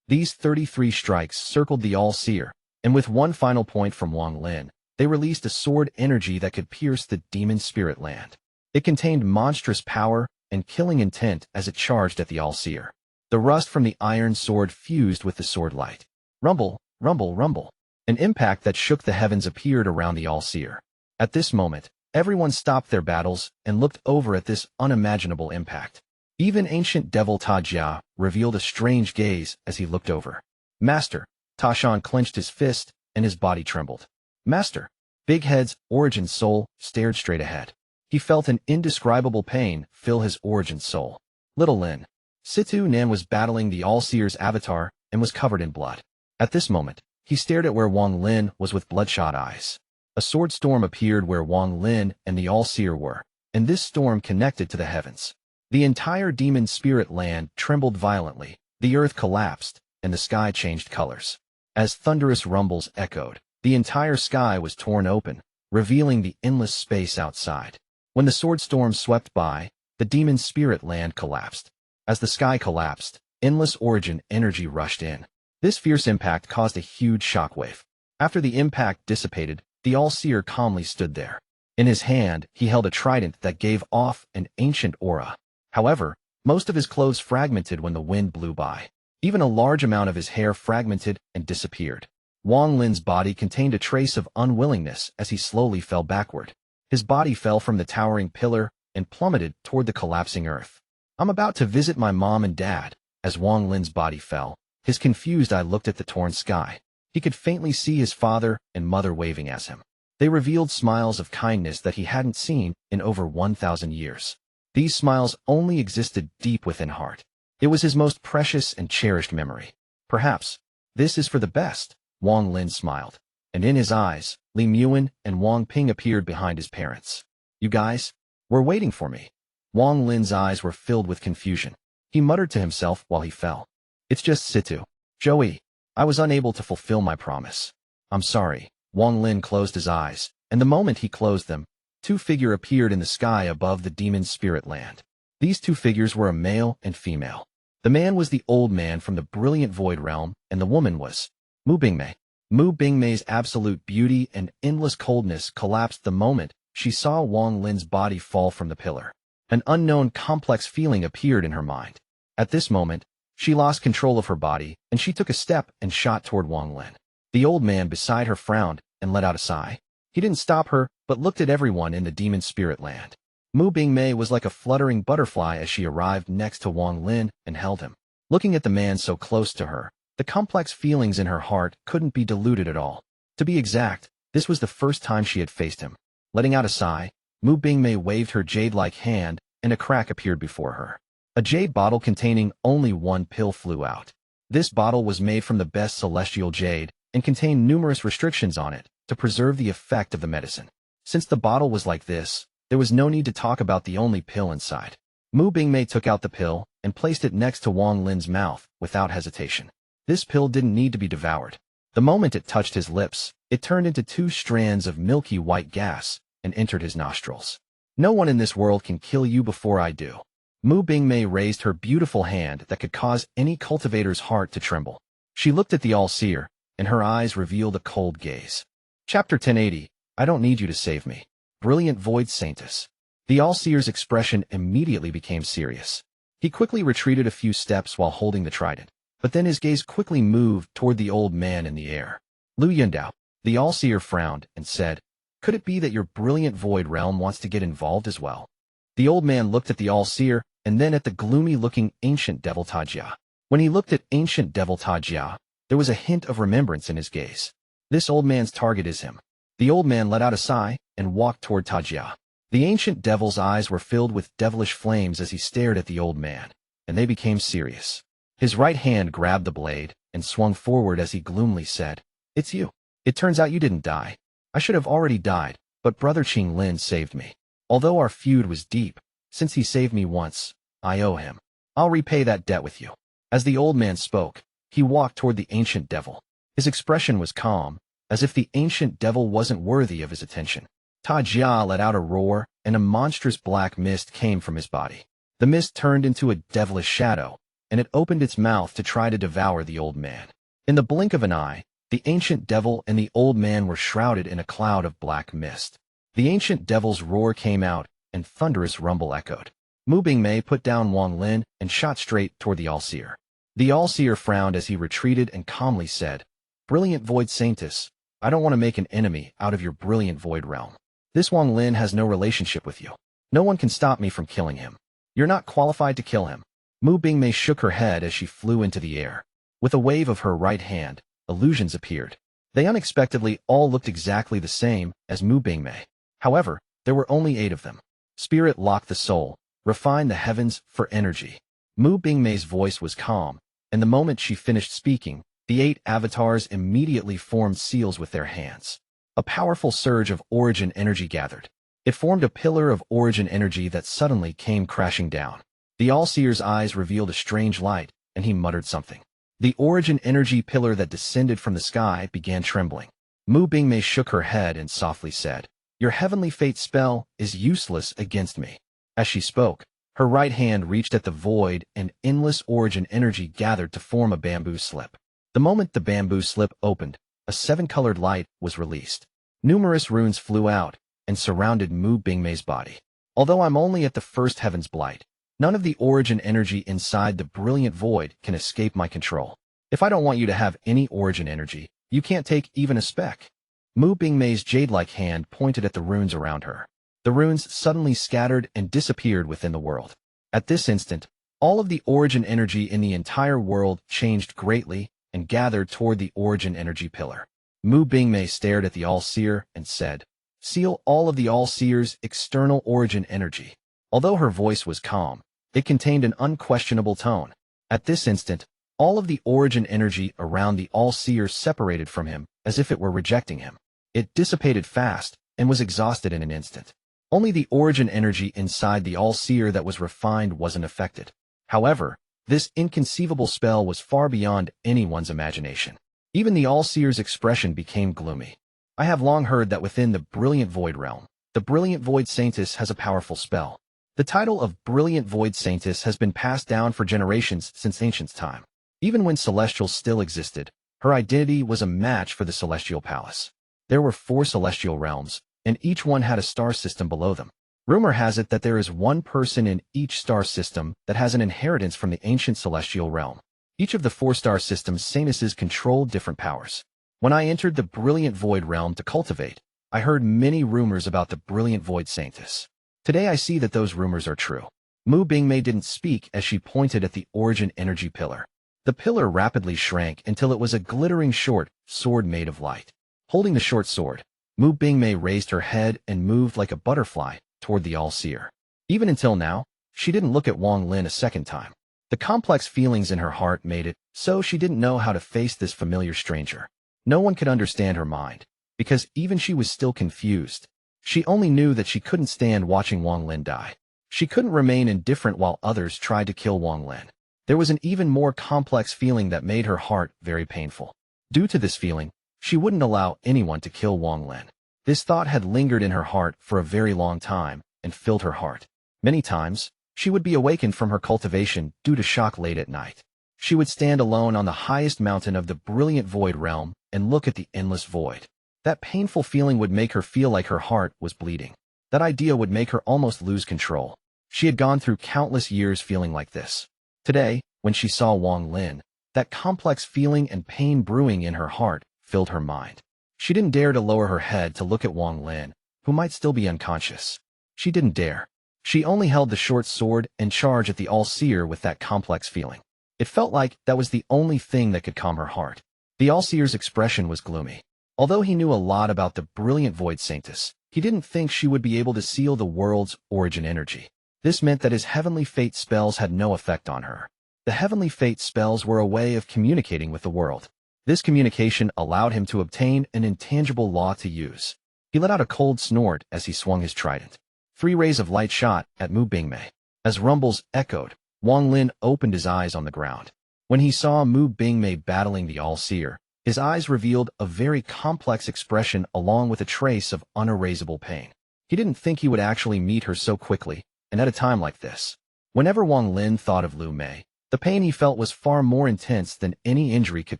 These 33 strikes circled the All-Seer, and with one final point from Wang Lin, they released a sword energy that could pierce the demon spirit land. It contained monstrous power and killing intent as it charged at the All-Seer. The rust from the iron sword fused with the sword light. Rumble, rumble, rumble. An impact that shook the heavens appeared around the All-Seer. At this moment, everyone stopped their battles and looked over at this unimaginable impact. Even ancient devil Ta Jia revealed a strange gaze as he looked over. Master, Ta Shan clenched his fist and his body trembled. Master, Big Head's origin soul stared straight ahead. He felt an indescribable pain fill his origin soul. Little Lin. Situ Nan was battling the All-Seer's avatar and was covered in blood. At this moment, he stared at where Wang Lin was with bloodshot eyes. A sword storm appeared where Wang Lin and the All-Seer were, and this storm connected to the heavens. The entire demon spirit land trembled violently, the earth collapsed, and the sky changed colors. As thunderous rumbles echoed, the entire sky was torn open, revealing the endless space outside. When the sword storm swept by, the demon spirit land collapsed. As the sky collapsed, endless origin energy rushed in. This fierce impact caused a huge shockwave. After the impact dissipated, the All-Seer calmly stood there. In his hand, he held a trident that gave off an ancient aura. However, most of his clothes fragmented when the wind blew by. Even a large amount of his hair fragmented and disappeared. Wang Lin's body contained a trace of unwillingness as he slowly fell backward. His body fell from the towering pillar and plummeted toward the collapsing earth. I'm about to visit my mom and dad. As Wang Lin's body fell, his confused eye looked at the torn sky. He could faintly see his father and mother waving at him. They revealed smiles of kindness that he hadn't seen in over 1,000 years. These smiles only existed deep within heart. It was his most precious and cherished memory. Perhaps this is for the best, Wang Lin smiled. And in his eyes, Li Muan and Wang Ping appeared behind his parents. You guys were waiting for me. Wang Lin's eyes were filled with confusion. He muttered to himself while he fell. It's just Situ. Joey, I was unable to fulfill my promise. I'm sorry. Wang Lin closed his eyes, and the moment he closed them, 2 figures appeared in the sky above the demon spirit land. These 2 figures were a male and female. The man was the old man from the brilliant void realm, and the woman was Bingmei. Mu Bingmei's absolute beauty and endless coldness collapsed the moment she saw Wang Lin's body fall from the pillar. An unknown complex feeling appeared in her mind. At this moment, she lost control of her body, and she took a step and shot toward Wang Lin. The old man beside her frowned and let out a sigh. He didn't stop her, but looked at everyone in the demon spirit land. Mu Bingmei was like a fluttering butterfly as she arrived next to Wang Lin and held him. Looking at the man so close to her, the complex feelings in her heart couldn't be diluted at all. To be exact, this was the first time she had faced him. Letting out a sigh, Mu Bingmei waved her jade-like hand, and a crack appeared before her. A jade bottle containing only one pill flew out. This bottle was made from the best celestial jade, and contained numerous restrictions on it to preserve the effect of the medicine. Since the bottle was like this, there was no need to talk about the only pill inside. Mu Bingmei took out the pill and placed it next to Wang Lin's mouth without hesitation. This pill didn't need to be devoured. The moment it touched his lips, it turned into 2 strands of milky white gas and entered his nostrils. No one in this world can kill you before I do. Mu Bingmei raised her beautiful hand that could cause any cultivator's heart to tremble. She looked at the All-Seer, and her eyes revealed a cold gaze. Chapter 1080, I don't need you to save me. Brilliant Void Saintess. The All-Seer's expression immediately became serious. He quickly retreated a few steps while holding the trident, but then his gaze quickly moved toward the old man in the air. Lu Yundao. The All-Seer frowned and said, could it be that your brilliant void realm wants to get involved as well? The old man looked at the All-Seer and then at the gloomy-looking ancient devil Tajia. When he looked at ancient devil Tajia, there was a hint of remembrance in his gaze. This old man's target is him. The old man let out a sigh and walked toward Tajia. The ancient devil's eyes were filled with devilish flames as he stared at the old man, and they became serious. His right hand grabbed the blade and swung forward as he gloomily said, it's you. It turns out you didn't die. I should have already died, but Brother Qing Lin saved me. Although our feud was deep, since he saved me once, I owe him. I'll repay that debt with you. As the old man spoke, he walked toward the ancient devil. His expression was calm, as if the ancient devil wasn't worthy of his attention. Tajia let out a roar, and a monstrous black mist came from his body. The mist turned into a devilish shadow, and it opened its mouth to try to devour the old man. In the blink of an eye, the ancient devil and the old man were shrouded in a cloud of black mist. The ancient devil's roar came out, and thunderous rumble echoed. Mu Bingmei put down Wang Lin and shot straight toward the All-Seer. The All-Seer frowned as he retreated and calmly said, Brilliant Void Saintess, I don't want to make an enemy out of your brilliant void realm. This Wang Lin has no relationship with you. No one can stop me from killing him. You're not qualified to kill him. Mu Bingmei shook her head as she flew into the air. With a wave of her right hand, illusions appeared. They unexpectedly all looked exactly the same as Mu Bingmei. However, there were only 8 of them. Spirit locked the soul, refine the heavens for energy. Mu Bingmei's voice was calm, and the moment she finished speaking, the 8 avatars immediately formed seals with their hands. A powerful surge of origin energy gathered. It formed a pillar of origin energy that suddenly came crashing down. The All-Seer's eyes revealed a strange light, and he muttered something. The origin energy pillar that descended from the sky began trembling. Mu Bingmei shook her head and softly said, Your heavenly fate spell is useless against me. As she spoke, her right hand reached at the void and endless origin energy gathered to form a bamboo slip. The moment the bamboo slip opened, a 7-colored light was released. Numerous runes flew out and surrounded Mu Bingmei's body. Although I'm only at the first heaven's blight, none of the origin energy inside the brilliant void can escape my control. If I don't want you to have any origin energy, you can't take even a speck. Mu Bingmei's jade-like hand pointed at the runes around her. The runes suddenly scattered and disappeared within the world. At this instant, all of the origin energy in the entire world changed greatly and gathered toward the origin energy pillar. Mu Bingmei stared at the All-Seer and said, Seal all of the All-Seer's external origin energy. Although her voice was calm, it contained an unquestionable tone. At this instant, all of the origin energy around the All-Seer separated from him as if it were rejecting him. It dissipated fast and was exhausted in an instant. Only the origin energy inside the All-Seer that was refined wasn't affected. However, this inconceivable spell was far beyond anyone's imagination. Even the All-Seer's expression became gloomy. I have long heard that within the Brilliant Void realm, the Brilliant Void Saintess has a powerful spell. The title of Brilliant Void Saintess has been passed down for generations since ancient time. Even when Celestials still existed, Her identity was a match for the Celestial Palace. There were 4 celestial realms, and each one had a star system below them. Rumor has it that there is one person in each star system that has an inheritance from the ancient celestial realm. Each of the 4 star systems Sanuses controlled different powers. When I entered the Brilliant Void realm to cultivate, I heard many rumors about the Brilliant Void Sanctus. Today I see that those rumors are true. Bingmei didn't speak as she pointed at the origin energy pillar. The pillar rapidly shrank until it was a glittering short sword made of light. Holding the short sword, Bingmei raised her head and moved like a butterfly toward the All-Seer. Even until now, she didn't look at Wang Lin a second time. The complex feelings in her heart made it so she didn't know how to face this familiar stranger. No one could understand her mind, because even she was still confused. She only knew that she couldn't stand watching Wang Lin die. She couldn't remain indifferent while others tried to kill Wang Lin. There was an even more complex feeling that made her heart very painful. Due to this feeling, she wouldn't allow anyone to kill Wang Lin. This thought had lingered in her heart for a very long time and filled her heart. Many times, she would be awakened from her cultivation due to shock late at night. She would stand alone on the highest mountain of the Brilliant Void realm and look at the endless void. That painful feeling would make her feel like her heart was bleeding. That idea would make her almost lose control. She had gone through countless years feeling like this. Today, when she saw Wang Lin, that complex feeling and pain brewing in her heart filled her mind. She didn't dare to lower her head to look at Wang Lin, who might still be unconscious. She didn't dare. She only held the short sword and charged at the All-Seer with that complex feeling. It felt like that was the only thing that could calm her heart. The All-Seer's expression was gloomy. Although he knew a lot about the Brilliant Void Sanctus, he didn't think she would be able to seal the world's origin energy. This meant that his Heavenly Fate spells had no effect on her. The Heavenly Fate spells were a way of communicating with the world. This communication allowed him to obtain an intangible law to use. He let out a cold snort as he swung his trident. 3 rays of light shot at Bingmei. As rumbles echoed, Wang Lin opened his eyes on the ground. When he saw Bingmei battling the All-Seer, his eyes revealed a very complex expression along with a trace of unerasable pain. He didn't think he would actually meet her so quickly, and at a time like this. Whenever Wang Lin thought of Mei, the pain he felt was far more intense than any injury could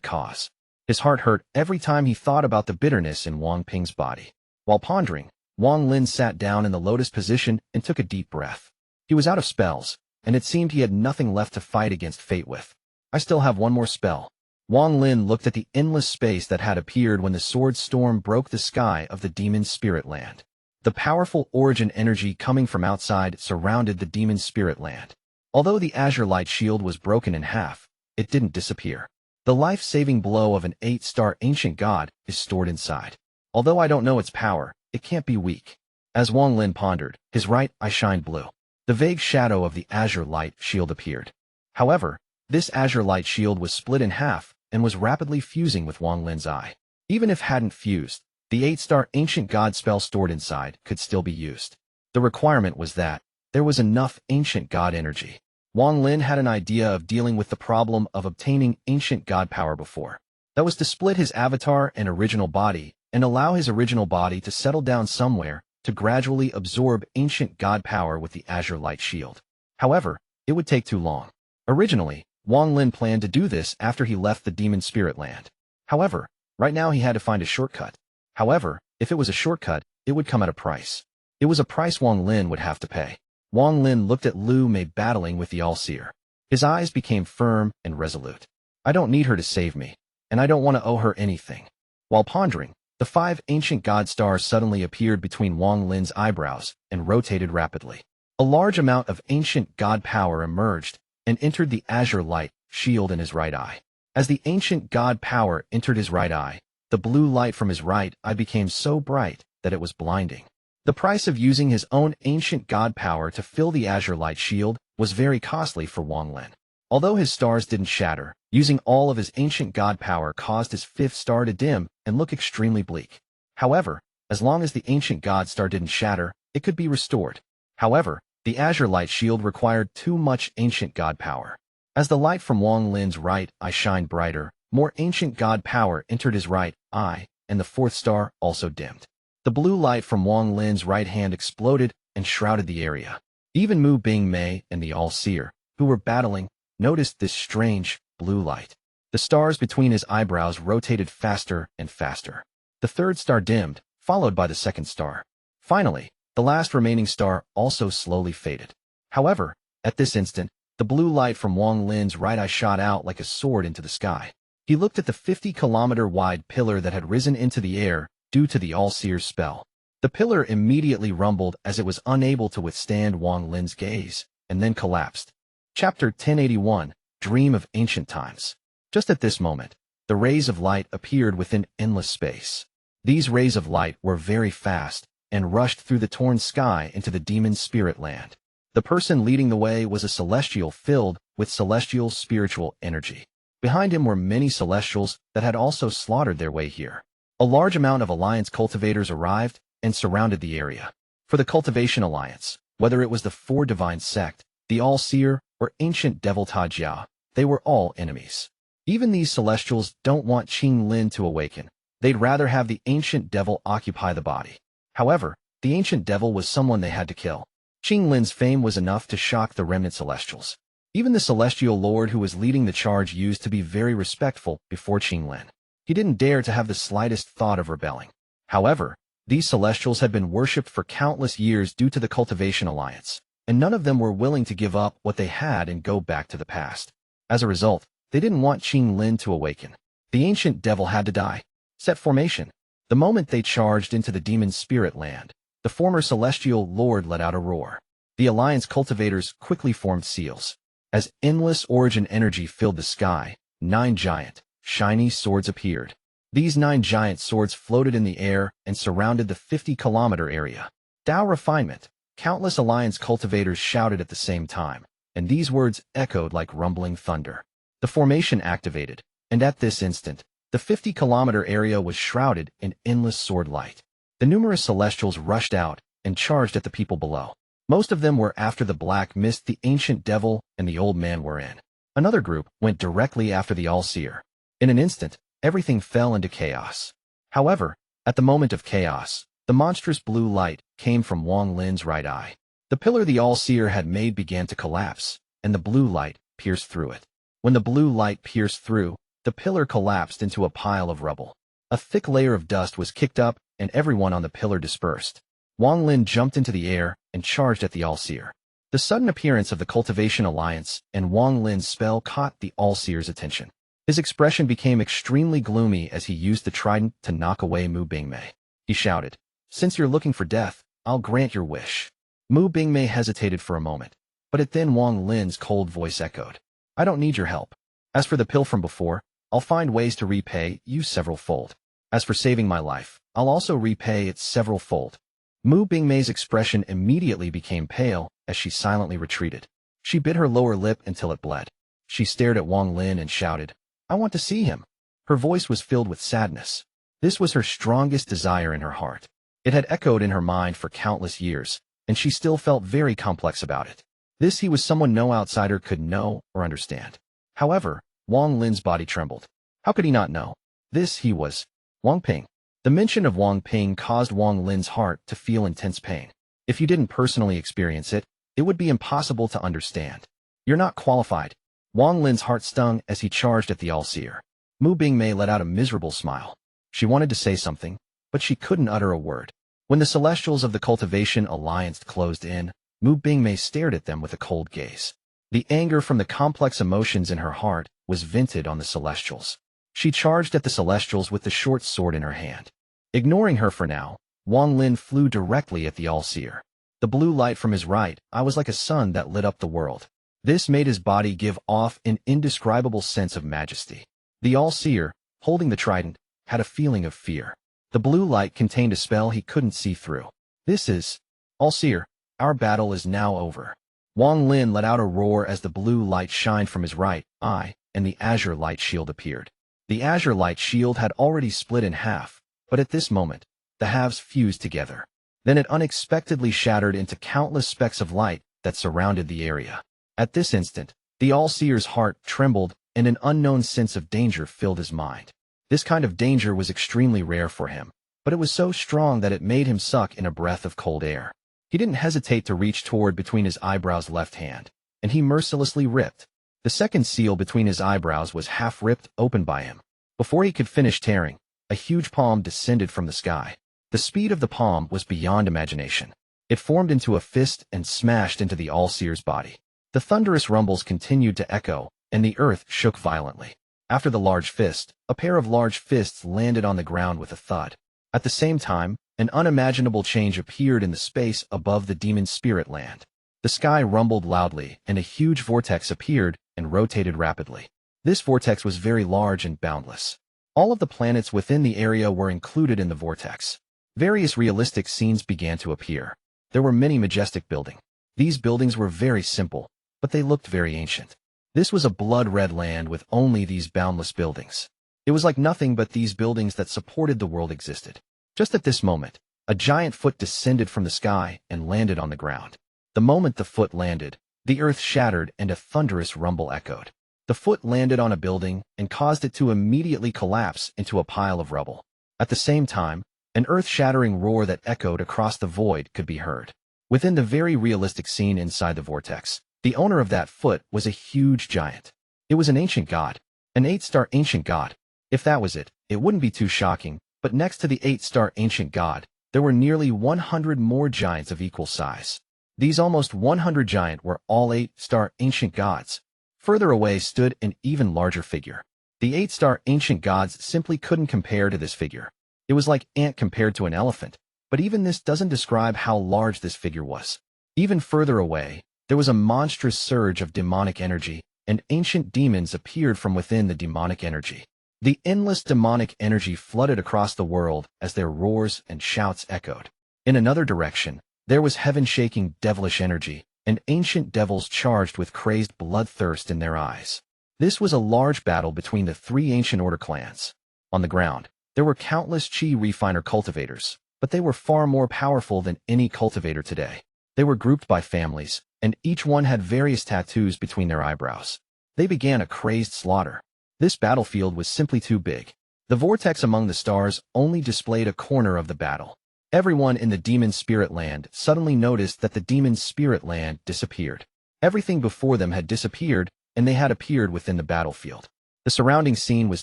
cause. His heart hurt every time he thought about the bitterness in Wang Ping's body. While pondering, Wang Lin sat down in the lotus position and took a deep breath. He was out of spells, and it seemed he had nothing left to fight against fate with. I still have one more spell. Wang Lin looked at the endless space that had appeared when the sword storm broke the sky of the demon's spirit land. The powerful origin energy coming from outside surrounded the demon's spirit land. Although the azure light shield was broken in half, it didn't disappear. The life-saving blow of an 8-star ancient god is stored inside. Although I don't know its power, it can't be weak. As Wang Lin pondered, his right eye shined blue. The vague shadow of the azure light shield appeared. However, this azure light shield was split in half and was rapidly fusing with Wang Lin's eye. Even if hadn't fused, the 8-star ancient god spell stored inside could still be used. The requirement was that there was enough ancient god energy. Wang Lin had an idea of dealing with the problem of obtaining ancient god power before. That was to split his avatar and original body and allow his original body to settle down somewhere to gradually absorb ancient god power with the azure light shield. However, it would take too long. Originally, Wang Lin planned to do this after he left the demon spirit land. However, right now he had to find a shortcut. However, if it was a shortcut, it would come at a price. It was a price Wang Lin would have to pay. Wang Lin looked at Mei battling with the All-Seer. His eyes became firm and resolute. I don't need her to save me, and I don't want to owe her anything. While pondering, the 5 ancient god stars suddenly appeared between Wang Lin's eyebrows and rotated rapidly. A large amount of ancient god power emerged and entered the azure light shield in his right eye. As the ancient god power entered his right eye, the blue light from his right eye became so bright that it was blinding. The price of using his own ancient god power to fill the azure light shield was very costly for Wang Lin. Although his stars didn't shatter, using all of his ancient god power caused his 5th star to dim and look extremely bleak. However, as long as the ancient god star didn't shatter, it could be restored. However, the azure light shield required too much ancient god power. As the light from Wang Lin's right eye shined brighter, more ancient god power entered his right eye, and the 4th star also dimmed. The blue light from Wang Lin's right hand exploded and shrouded the area. Even Bingmei and the All-Seer, who were battling, noticed this strange blue light. The stars between his eyebrows rotated faster and faster. The third star dimmed, followed by the second star. Finally, the last remaining star also slowly faded. However, at this instant, the blue light from Wang Lin's right eye shot out like a sword into the sky. He looked at the 50-kilometer-wide pillar that had risen into the air due to the All-Seer's spell. The pillar immediately rumbled as it was unable to withstand Wang Lin's gaze, and then collapsed. Chapter 1081, Dream of Ancient Times. Just at this moment, the rays of light appeared within endless space. These rays of light were very fast and rushed through the torn sky into the demon's spirit land. The person leading the way was a celestial filled with celestial spiritual energy. Behind him were many celestials that had also slaughtered their way here. A large amount of Alliance cultivators arrived and surrounded the area. For the Cultivation Alliance, whether it was the Four Divine Sect, the All-Seer, or Ancient Devil Tajia, they were all enemies. Even these celestials don't want Qing Lin to awaken. They'd rather have the Ancient Devil occupy the body. However, the Ancient Devil was someone they had to kill. Qing Lin's fame was enough to shock the remnant celestials. Even the celestial lord who was leading the charge used to be very respectful before Qing Lin. He didn't dare to have the slightest thought of rebelling. However, these celestials had been worshipped for countless years due to the Cultivation Alliance, and none of them were willing to give up what they had and go back to the past. As a result, they didn't want Qing Lin to awaken. The Ancient Devil had to die. Set formation. The moment they charged into the demon's spirit land, the former celestial lord let out a roar. The Alliance cultivators quickly formed seals. As endless origin energy filled the sky, 9 giant, shiny swords appeared. These 9 giant swords floated in the air and surrounded the 50-kilometer area. Tao refinement. Countless Alliance cultivators shouted at the same time, and these words echoed like rumbling thunder. The formation activated, and at this instant, the 50-kilometer area was shrouded in endless sword light. The numerous celestials rushed out and charged at the people below. Most of them were after the black mist the Ancient Devil and the Old Man were in. Another group went directly after the All-Seer. In an instant, everything fell into chaos. However, at the moment of chaos, the monstrous blue light came from Wang Lin's right eye. The pillar the All-Seer had made began to collapse, and the blue light pierced through it. When the blue light pierced through, the pillar collapsed into a pile of rubble. A thick layer of dust was kicked up, and everyone on the pillar dispersed. Wang Lin jumped into the air and charged at the All-Seer. The sudden appearance of the Cultivation Alliance and Wang Lin's spell caught the All-Seer's attention. His expression became extremely gloomy as he used the trident to knock away Mu Bingmei. He shouted, "Since you're looking for death, I'll grant your wish." Mu Bingmei hesitated for a moment, but it then Wang Lin's cold voice echoed, "I don't need your help. As for the pill from before, I'll find ways to repay you several-fold. As for saving my life, I'll also repay it several-fold." Mu Bingmei's expression immediately became pale as she silently retreated. She bit her lower lip until it bled. She stared at Wang Lin and shouted, "I want to see him." Her voice was filled with sadness. This was her strongest desire in her heart. It had echoed in her mind for countless years, and she still felt very complex about it. This he was someone no outsider could know or understand. However, Wang Lin's body trembled. How could he not know? This he was Wang Ping. The mention of Wang Ping caused Wang Lin's heart to feel intense pain. If you didn't personally experience it, it would be impossible to understand. You're not qualified. Wang Lin's heart stung as he charged at the All-Seer. Mu Bingmei let out a miserable smile. She wanted to say something, but she couldn't utter a word. When the Celestials of the Cultivation Alliance closed in, Mu Bingmei stared at them with a cold gaze. The anger from the complex emotions in her heart was vented on the Celestials. She charged at the Celestials with the short sword in her hand. Ignoring her for now, Wang Lin flew directly at the All-Seer. The blue light from his right eye was like a sun that lit up the world. This made his body give off an indescribable sense of majesty. The All-Seer, holding the trident, had a feeling of fear. The blue light contained a spell he couldn't see through. "This is All-Seer, our battle is now over." Wang Lin let out a roar as the blue light shined from his right eye, and the azure light shield appeared. The azure light shield had already split in half, but at this moment, the halves fused together. Then it unexpectedly shattered into countless specks of light that surrounded the area. At this instant, the All-Seer's heart trembled and an unknown sense of danger filled his mind. This kind of danger was extremely rare for him, but it was so strong that it made him suck in a breath of cold air. He didn't hesitate to reach toward between his eyebrows' left hand, and he mercilessly ripped The second seal between his eyebrows was half ripped open by him. Before he could finish tearing, a huge palm descended from the sky. The speed of the palm was beyond imagination. It formed into a fist and smashed into the All-Seer's body. The thunderous rumbles continued to echo, and the earth shook violently. After the large fist, a pair of large fists landed on the ground with a thud. At the same time, an unimaginable change appeared in the space above the demon spirit land. The sky rumbled loudly, and a huge vortex appeared and rotated rapidly. This vortex was very large and boundless. All of the planets within the area were included in the vortex. Various realistic scenes began to appear. There were many majestic buildings. These buildings were very simple, but they looked very ancient. This was a blood-red land with only these boundless buildings. It was like nothing but these buildings that supported the world existed. Just at this moment, a giant foot descended from the sky and landed on the ground. The moment the foot landed, the earth shattered and a thunderous rumble echoed. The foot landed on a building and caused it to immediately collapse into a pile of rubble. At the same time, an earth-shattering roar that echoed across the void could be heard. Within the very realistic scene inside the vortex, the owner of that foot was a huge giant. It was an ancient god, an 8-star ancient god. If that was it, it wouldn't be too shocking, but next to the 8-star ancient god, there were nearly 100 more giants of equal size. These almost 100 giants were all 8-star ancient gods. Further away stood an even larger figure. The 8-star ancient gods simply couldn't compare to this figure. It was like ant compared to an elephant, but even this doesn't describe how large this figure was. Even further away, there was a monstrous surge of demonic energy, and ancient demons appeared from within the demonic energy. The endless demonic energy flooded across the world as their roars and shouts echoed. In another direction, there was heaven-shaking devilish energy, and ancient devils charged with crazed bloodthirst in their eyes. This was a large battle between the 3 ancient order clans. On the ground, there were countless Qi refiner cultivators, but they were far more powerful than any cultivator today. They were grouped by families, and each one had various tattoos between their eyebrows. They began a crazed slaughter. This battlefield was simply too big. The vortex among the stars only displayed a corner of the battle. Everyone in the demon spirit land suddenly noticed that the demon spirit land disappeared. Everything before them had disappeared, and they had appeared within the battlefield. The surrounding scene was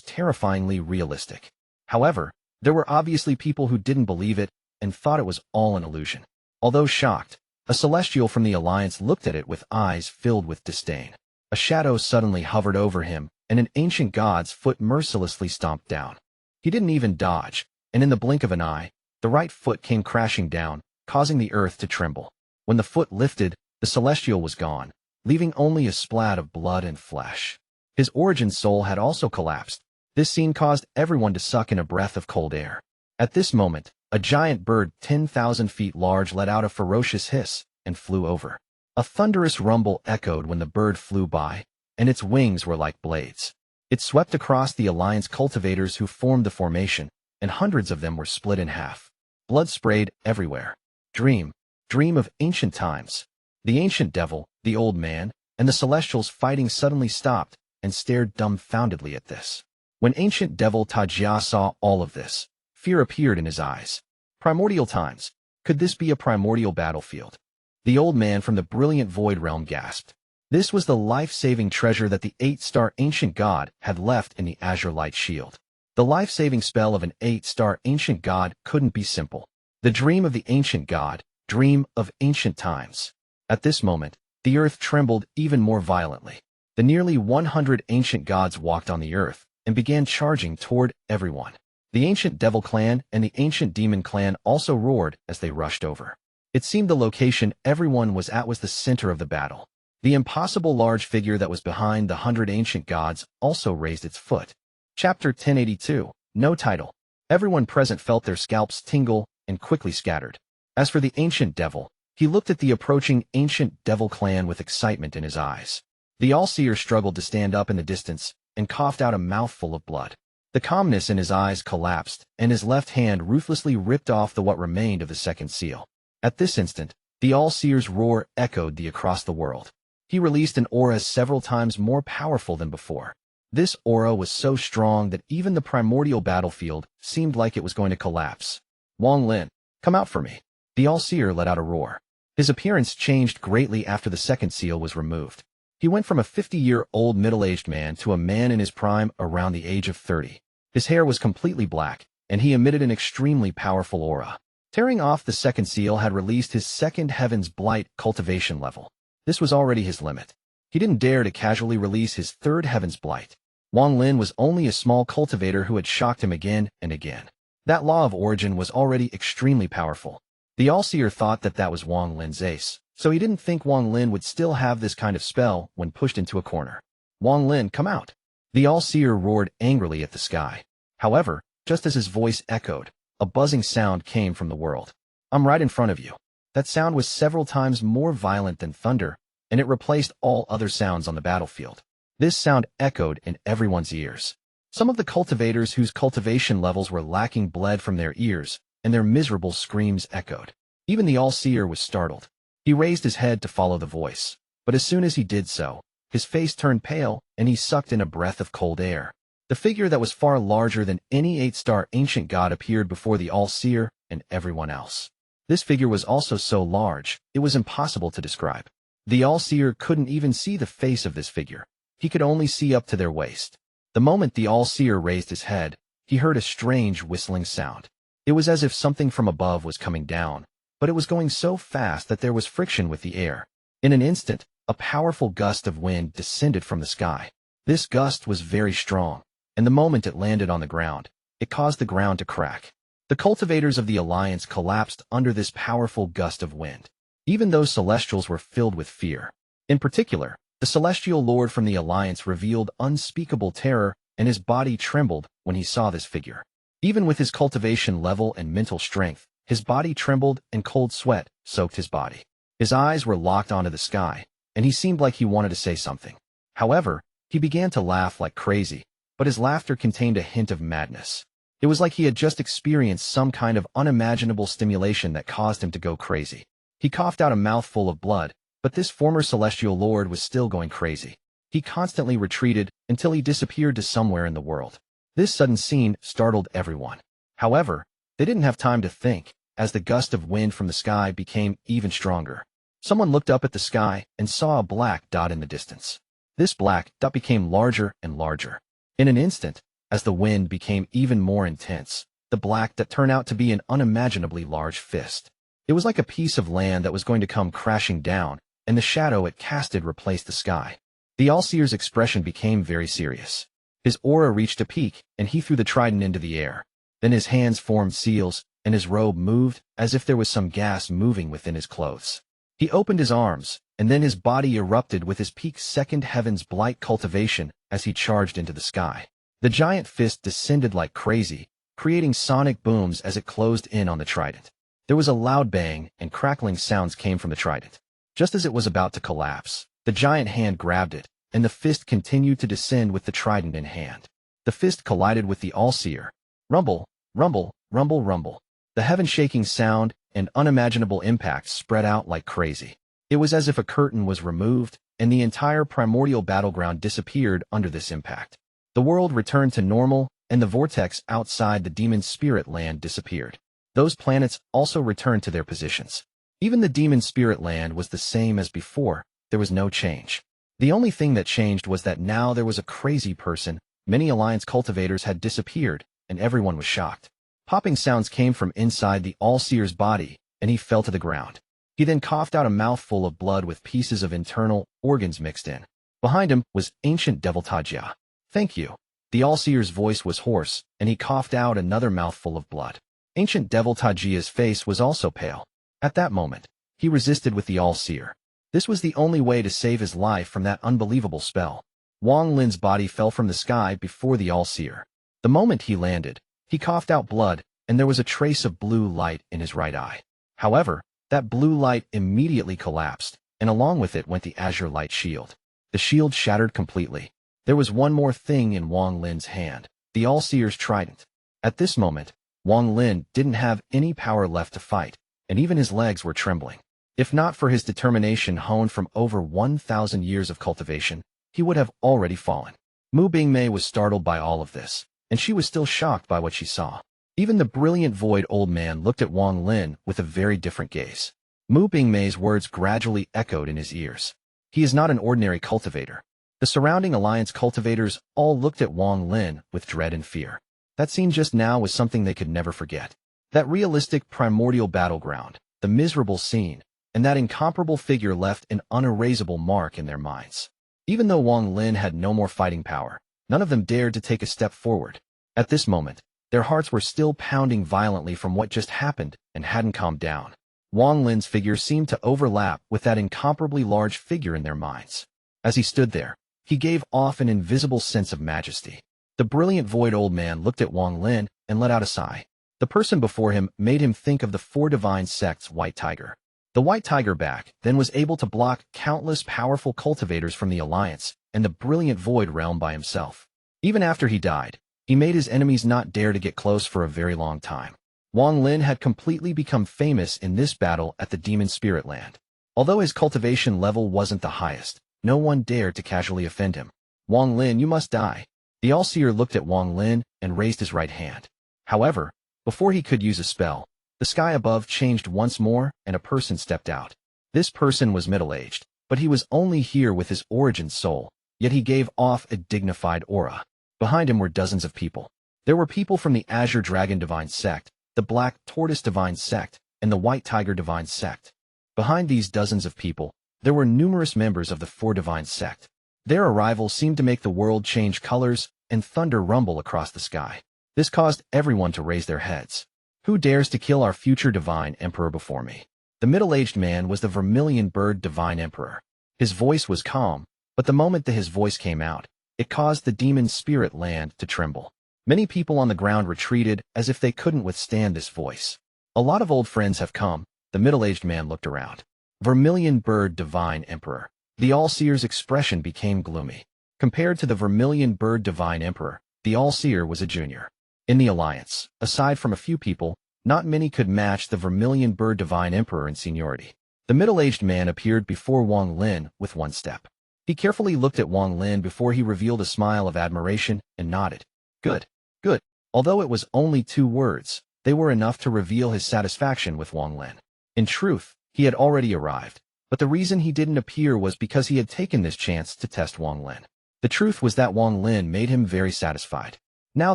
terrifyingly realistic. However, there were obviously people who didn't believe it and thought it was all an illusion. Although shocked, a celestial from the Alliance looked at it with eyes filled with disdain. A shadow suddenly hovered over him, and an ancient god's foot mercilessly stomped down. He didn't even dodge, and in the blink of an eye, the right foot came crashing down, causing the earth to tremble. When the foot lifted, the celestial was gone, leaving only a splat of blood and flesh. His origin soul had also collapsed. This scene caused everyone to suck in a breath of cold air. At this moment, a giant bird 10,000 feet large let out a ferocious hiss and flew over. A thunderous rumble echoed when the bird flew by, and its wings were like blades. It swept across the Alliance cultivators who formed the formation, and hundreds of them were split in half. Blood sprayed everywhere. Dream of ancient times. The ancient devil, the old man, and the celestials fighting suddenly stopped and stared dumbfoundedly at this. When ancient devil Tajia saw all of this, fear appeared in his eyes. Primordial times. Could this be a primordial battlefield? The old man from the brilliant void realm gasped. This was the life-saving treasure that the 8-star ancient god had left in the azure light shield. The life-saving spell of an 8-star ancient god couldn't be simple. The dream of the ancient god, dream of ancient times. At this moment, the earth trembled even more violently. The nearly 100 ancient gods walked on the earth and began charging toward everyone. The ancient devil clan and the ancient demon clan also roared as they rushed over. It seemed the location everyone was at was the center of the battle. The impossible large figure that was behind the 100 ancient gods also raised its foot. Chapter 1082, No Title. Everyone present felt their scalps tingle and quickly scattered. As for the ancient devil, he looked at the approaching ancient devil clan with excitement in his eyes. The All-Seer struggled to stand up in the distance and coughed out a mouthful of blood. The calmness in his eyes collapsed, and his left hand ruthlessly ripped off what remained of the second seal. At this instant, the All-Seer's roar echoed across the world. He released an aura several times more powerful than before. This aura was so strong that even the primordial battlefield seemed like it was going to collapse. Wang Lin, come out for me. The All-Seer let out a roar. His appearance changed greatly after the second seal was removed. He went from a 50-year-old middle-aged man to a man in his prime around the age of 30. His hair was completely black, and he emitted an extremely powerful aura. Tearing off the second seal had released his second Heaven's Blight cultivation level. This was already his limit. He didn't dare to casually release his third Heaven's Blight. Wang Lin was only a small cultivator who had shocked him again and again. That law of origin was already extremely powerful. The All-Seer thought that was Wang Lin's ace, so he didn't think Wang Lin would still have this kind of spell when pushed into a corner. Wang Lin, come out! The All-Seer roared angrily at the sky. However, just as his voice echoed, a buzzing sound came from the world. I'm right in front of you. That sound was several times more violent than thunder, and it replaced all other sounds on the battlefield. This sound echoed in everyone's ears. Some of the cultivators whose cultivation levels were lacking bled from their ears, and their miserable screams echoed. Even the All-Seer was startled. He raised his head to follow the voice, but as soon as he did so, his face turned pale, and he sucked in a breath of cold air. The figure that was far larger than any 8-star ancient god appeared before the All-Seer and everyone else. This figure was also so large, it was impossible to describe. The All-Seer couldn't even see the face of this figure. He could only see up to their waist. The moment the All-Seer raised his head, he heard a strange whistling sound. It was as if something from above was coming down, but it was going so fast that there was friction with the air. In an instant, a powerful gust of wind descended from the sky. This gust was very strong, and the moment it landed on the ground, it caused the ground to crack. The cultivators of the Alliance collapsed under this powerful gust of wind. Even those Celestials were filled with fear. In particular, the Celestial Lord from the Alliance revealed unspeakable terror, and his body trembled when he saw this figure. Even with his cultivation level and mental strength, his body trembled and cold sweat soaked his body. His eyes were locked onto the sky, and he seemed like he wanted to say something. However, he began to laugh like crazy, but his laughter contained a hint of madness. It was like he had just experienced some kind of unimaginable stimulation that caused him to go crazy. He coughed out a mouthful of blood, but this former Celestial Lord was still going crazy. He constantly retreated until he disappeared to somewhere in the world. This sudden scene startled everyone. However, they didn't have time to think, as the gust of wind from the sky became even stronger. Someone looked up at the sky and saw a black dot in the distance. This black dot became larger and larger. In an instant, as the wind became even more intense, the black dot turned out to be an unimaginably large fist. It was like a piece of land that was going to come crashing down, and the shadow it casted replaced the sky. The All-Seer's expression became very serious. His aura reached a peak, and he threw the trident into the air. Then his hands formed seals, and his robe moved, as if there was some gas moving within his clothes. He opened his arms, and then his body erupted with his peak second Heaven's Blight cultivation as he charged into the sky. The giant fist descended like crazy, creating sonic booms as it closed in on the trident. There was a loud bang, and crackling sounds came from the trident. Just as it was about to collapse, the giant hand grabbed it, and the fist continued to descend with the trident in hand. The fist collided with the All-Seer. Rumble, rumble, rumble, rumble. The heaven-shaking sound and unimaginable impact spread out like crazy. It was as if a curtain was removed, and the entire primordial battleground disappeared under this impact. The world returned to normal, and the vortex outside the demon spirit land disappeared. Those planets also returned to their positions. Even the demon spirit land was the same as before. There was no change. The only thing that changed was that now there was a crazy person. Many Alliance cultivators had disappeared, and everyone was shocked. Popping sounds came from inside the All-Seer's body, and he fell to the ground. He then coughed out a mouthful of blood with pieces of internal organs mixed in. Behind him was ancient Devil Tajia. Thank you. The All-Seer's voice was hoarse, and he coughed out another mouthful of blood. Ancient Devil Tajia's face was also pale. At that moment, he resisted with the All-Seer. This was the only way to save his life from that unbelievable spell. Wang Lin's body fell from the sky before the All-Seer. The moment he landed, he coughed out blood, and there was a trace of blue light in his right eye. However, that blue light immediately collapsed, and along with it went the azure light shield. The shield shattered completely. There was one more thing in Wang Lin's hand, the All-Seer's trident. At this moment, Wang Lin didn't have any power left to fight, and even his legs were trembling. If not for his determination honed from over 1,000 years of cultivation, he would have already fallen. Mu Bingmei was startled by all of this, and she was still shocked by what she saw. Even the brilliant void old man looked at Wang Lin with a very different gaze. Mu Bingmei's words gradually echoed in his ears. He is not an ordinary cultivator. The surrounding alliance cultivators all looked at Wang Lin with dread and fear. That scene just now was something they could never forget. That realistic primordial battleground, the miserable scene, and that incomparable figure left an unerasable mark in their minds. Even though Wang Lin had no more fighting power, none of them dared to take a step forward. At this moment, their hearts were still pounding violently from what just happened and hadn't calmed down. Wang Lin's figure seemed to overlap with that incomparably large figure in their minds. As he stood there, he gave off an invisible sense of majesty. The brilliant void old man looked at Wang Lin and let out a sigh. The person before him made him think of the four divine sects' white tiger. The white tiger back then was able to block countless powerful cultivators from the alliance and the brilliant void realm by himself. Even after he died, he made his enemies not dare to get close for a very long time. Wang Lin had completely become famous in this battle at the Demon Spirit Land. Although his cultivation level wasn't the highest, no one dared to casually offend him. Wang Lin, you must die. The All-Seer looked at Wang Lin and raised his right hand. However, before he could use a spell, the sky above changed once more and a person stepped out. This person was middle-aged, but he was only here with his origin soul, yet he gave off a dignified aura. Behind him were dozens of people. There were people from the Azure Dragon Divine Sect, the Black Tortoise Divine Sect, and the White Tiger Divine Sect. Behind these dozens of people, there were numerous members of the Four Divine Sect. Their arrival seemed to make the world change colors and thunder rumble across the sky. This caused everyone to raise their heads. Who dares to kill our future Divine Emperor before me? The middle-aged man was the Vermilion Bird Divine Emperor. His voice was calm, but the moment that his voice came out, it caused the Demon Spirit Land to tremble. Many people on the ground retreated as if they couldn't withstand this voice. A lot of old friends have come. The middle-aged man looked around. Vermilion Bird Divine Emperor. The All-Seer's expression became gloomy. Compared to the Vermilion Bird Divine Emperor, the All-Seer was a junior. In the Alliance, aside from a few people, not many could match the Vermilion Bird Divine Emperor in seniority. The middle-aged man appeared before Wang Lin with one step. He carefully looked at Wang Lin before he revealed a smile of admiration and nodded. Good. Good. Although it was only 2 words, they were enough to reveal his satisfaction with Wang Lin. In truth, he had already arrived, but the reason he didn't appear was because he had taken this chance to test Wang Lin. The truth was that Wang Lin made him very satisfied. Now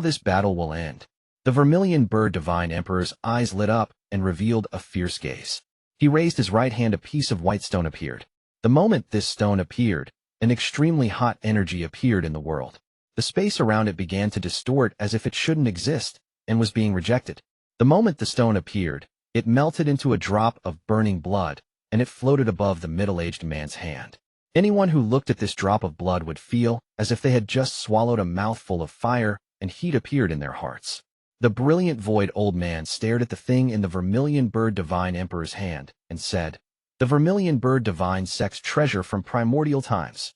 this battle will end. The Vermilion Bird Divine Emperor's eyes lit up and revealed a fierce gaze. He raised his right hand. A piece of white stone appeared. The moment this stone appeared, an extremely hot energy appeared in the world. The space around it began to distort as if it shouldn't exist and was being rejected. The moment the stone appeared, it melted into a drop of burning blood, and it floated above the middle-aged man's hand. Anyone who looked at this drop of blood would feel as if they had just swallowed a mouthful of fire, and heat appeared in their hearts. The brilliant void old man stared at the thing in the Vermilion Bird Divine Emperor's hand and said, "The Vermilion Bird Divine Sect's treasure from primordial times."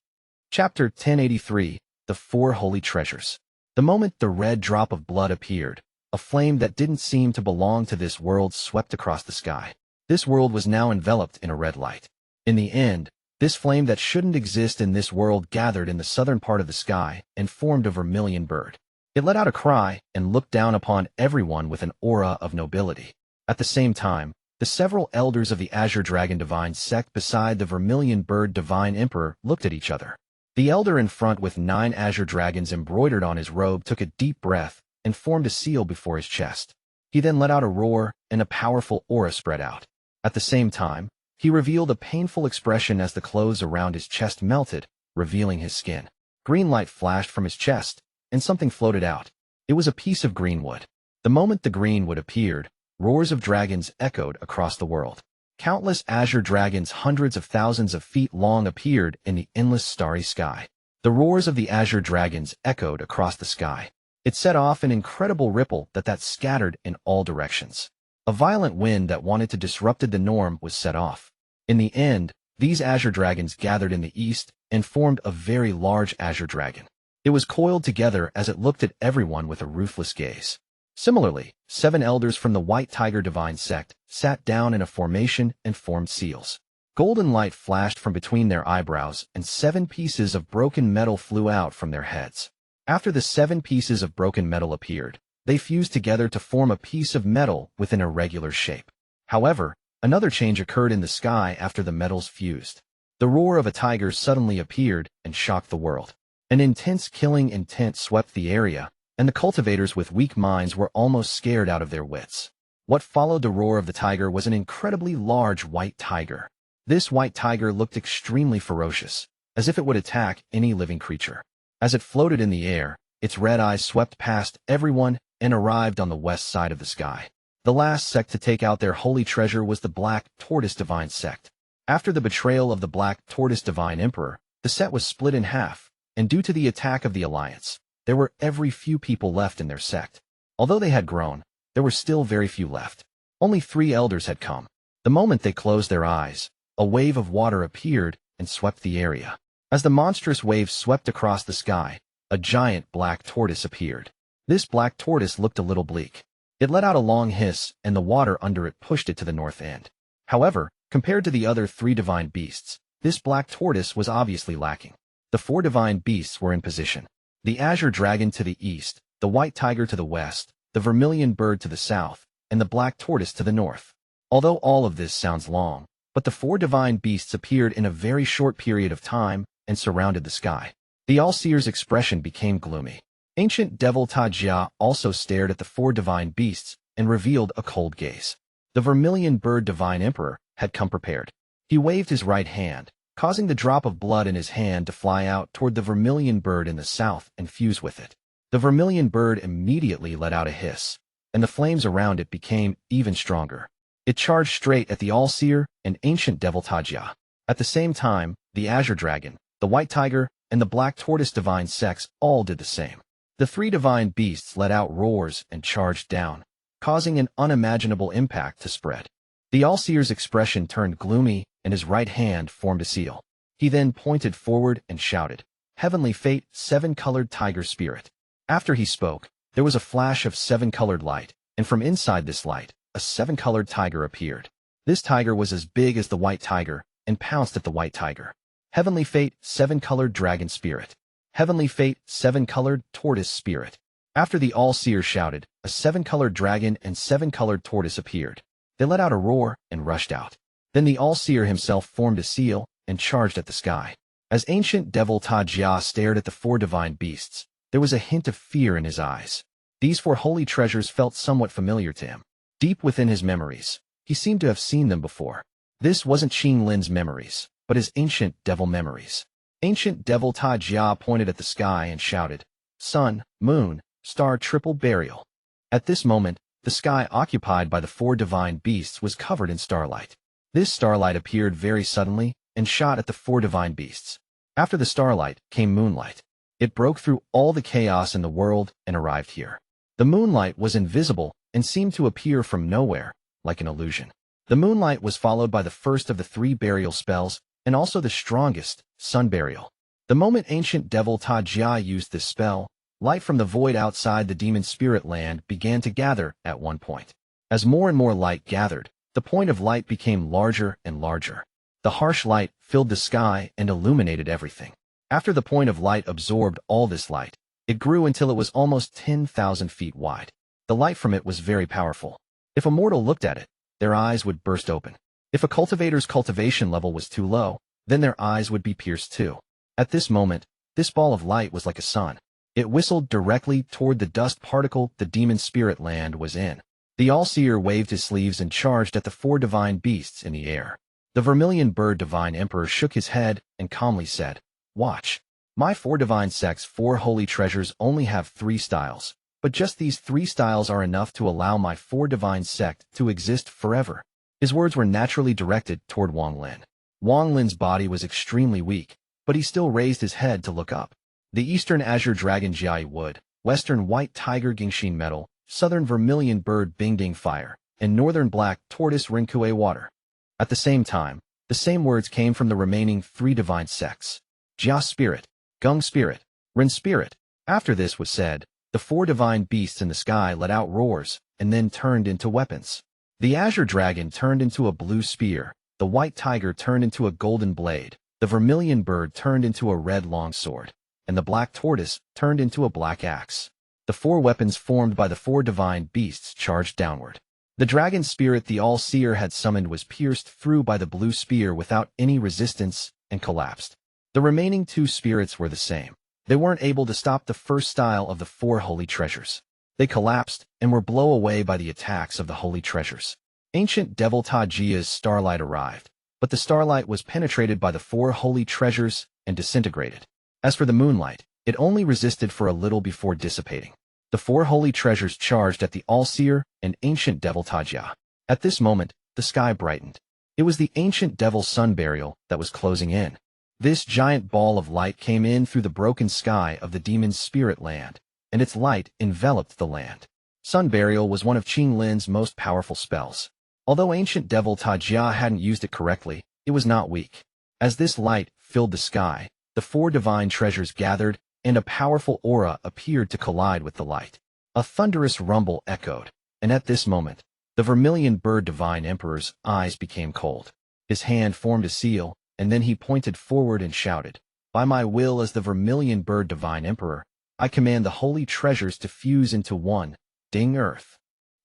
Chapter 1083, The 4 Holy Treasures. The moment the red drop of blood appeared, a flame that didn't seem to belong to this world swept across the sky. This world was now enveloped in a red light. In the end, this flame that shouldn't exist in this world gathered in the southern part of the sky and formed a vermilion bird. It let out a cry and looked down upon everyone with an aura of nobility. At the same time, the several elders of the Azure Dragon Divine Sect beside the Vermilion Bird Divine Emperor looked at each other. The elder in front with 9 azure dragons embroidered on his robe took a deep breath and formed a seal before his chest. He then let out a roar and a powerful aura spread out. At the same time, he revealed a painful expression as the clothes around his chest melted, revealing his skin. Green light flashed from his chest, and something floated out. It was a piece of green wood. The moment the green wood appeared, roars of dragons echoed across the world. Countless azure dragons hundreds of thousands of feet long appeared in the endless starry sky. The roars of the azure dragons echoed across the sky. It set off an incredible ripple that scattered in all directions. A violent wind that wanted to disrupt the norm was set off. In the end, these azure dragons gathered in the east and formed a very large azure dragon. It was coiled together as it looked at everyone with a ruthless gaze. Similarly, 7 elders from the White Tiger Divine Sect sat down in a formation and formed seals. Golden light flashed from between their eyebrows and 7 pieces of broken metal flew out from their heads. After the 7 pieces of broken metal appeared, they fused together to form a piece of metal with an irregular shape. However, another change occurred in the sky after the metals fused. The roar of a tiger suddenly appeared and shocked the world. An intense killing intent swept the area, and the cultivators with weak minds were almost scared out of their wits. What followed the roar of the tiger was an incredibly large white tiger. This white tiger looked extremely ferocious, as if it would attack any living creature. As it floated in the air, its red eyes swept past everyone and arrived on the west side of the sky. The last sect to take out their holy treasure was the Black Tortoise Divine Sect. After the betrayal of the Black Tortoise Divine Emperor, the sect was split in half, and due to the attack of the Alliance, there were very few people left in their sect. Although they had grown, there were still very few left. Only 3 elders had come. The moment they closed their eyes, a wave of water appeared and swept the area. As the monstrous wave swept across the sky, a giant black tortoise appeared. This black tortoise looked a little bleak. It let out a long hiss, and the water under it pushed it to the north end. However, compared to the other 3 divine beasts, this black tortoise was obviously lacking. The 4 divine beasts were in position. The azure dragon to the east, the white tiger to the west, the vermilion bird to the south, and the black tortoise to the north. Although all of this sounds long, but the 4 divine beasts appeared in a very short period of time and surrounded the sky. The All-Seer's expression became gloomy. Ancient Devil Tajia also stared at the 4 divine beasts and revealed a cold gaze. The vermilion bird divine emperor had come prepared. He waved his right hand, causing the drop of blood in his hand to fly out toward the vermilion bird in the south and fuse with it. The vermilion bird immediately let out a hiss, and the flames around it became even stronger. It charged straight at the All-Seer and Ancient Devil Tajia. At the same time, the azure dragon, the white tiger, and the black tortoise divine sects all did the same. The 3 divine beasts let out roars and charged down, causing an unimaginable impact to spread. The All-Seer's expression turned gloomy, and his right hand formed a seal. He then pointed forward and shouted, "Heavenly Fate, 7-colored tiger spirit." After he spoke, there was a flash of 7-colored light, and from inside this light, a 7-colored tiger appeared. This tiger was as big as the white tiger, and pounced at the white tiger. Heavenly Fate, 7-colored dragon spirit. Heavenly Fate, 7-colored tortoise spirit. After the All-Seer shouted, a 7-colored dragon and 7-colored tortoise appeared. They let out a roar and rushed out. Then the All-Seer himself formed a seal and charged at the sky. As Ancient Devil Tajia stared at the 4 divine beasts, there was a hint of fear in his eyes. These 4 holy treasures felt somewhat familiar to him. Deep within his memories, he seemed to have seen them before. This wasn't Qing Lin's memories, but his ancient devil memories. Ancient Devil Tajia pointed at the sky and shouted, "Sun, moon, star triple burial." At this moment, the sky occupied by the 4 divine beasts was covered in starlight. This starlight appeared very suddenly and shot at the 4 divine beasts. After the starlight came moonlight. It broke through all the chaos in the world and arrived here. The moonlight was invisible and seemed to appear from nowhere, like an illusion. The moonlight was followed by the first of the 3 burial spells, and also the strongest, Sun Burial. The moment Ancient Devil Tajia used this spell, light from the void outside the demon spirit land began to gather at one point. As more and more light gathered, the point of light became larger and larger. The harsh light filled the sky and illuminated everything. After the point of light absorbed all this light, it grew until it was almost 10,000 feet wide. The light from it was very powerful. If a mortal looked at it, their eyes would burst open. If a cultivator's cultivation level was too low, then their eyes would be pierced too. At this moment, this ball of light was like a sun. It whistled directly toward the dust particle the demon spirit land was in. The All-Seer waved his sleeves and charged at the 4 divine beasts in the air. The vermilion bird divine emperor shook his head and calmly said, "Watch. My 4 divine sects' 4 holy treasures only have 3 styles, but just these 3 styles are enough to allow my 4 divine sect to exist forever." His words were naturally directed toward Wang Lin. Wang Lin's body was extremely weak, but he still raised his head to look up. The Eastern Azure Dragon Jiai Wood, Western White Tiger Gingshin Metal, Southern Vermilion Bird Bingding Fire, and Northern Black Tortoise Rinkue Water. At the same time, the same words came from the remaining 3 divine sects. Jia Spirit, Gung Spirit, Ren Spirit. After this was said, the 4 divine beasts in the sky let out roars, and then turned into weapons. The Azure Dragon turned into a blue spear, the White Tiger turned into a golden blade, the Vermilion Bird turned into a red longsword, and the Black Tortoise turned into a black axe. The 4 weapons formed by the 4 divine beasts charged downward. The dragon spirit the All-Seer had summoned was pierced through by the blue spear without any resistance and collapsed. The remaining two spirits were the same. They weren't able to stop the first style of the four holy treasures. They collapsed and were blown away by the attacks of the holy treasures. Ancient Devil Tajia's starlight arrived, but the starlight was penetrated by the four holy treasures and disintegrated. As for the moonlight, it only resisted for a little before dissipating. The four holy treasures charged at the All-Seer and Ancient Devil Tajia. At this moment, the sky brightened. It was the ancient devil's sun burial that was closing in. This giant ball of light came in through the broken sky of the demon's spirit land, and its light enveloped the land. Sun burial was one of Qing Lin's most powerful spells. Although ancient devil Tajia hadn't used it correctly, it was not weak. As this light filled the sky, the four divine treasures gathered, and a powerful aura appeared to collide with the light. A thunderous rumble echoed, and at this moment, the vermilion bird divine emperor's eyes became cold. His hand formed a seal, and then he pointed forward and shouted, "By my will as the vermilion bird divine emperor, I command the holy treasures to fuse into one, Ding Earth."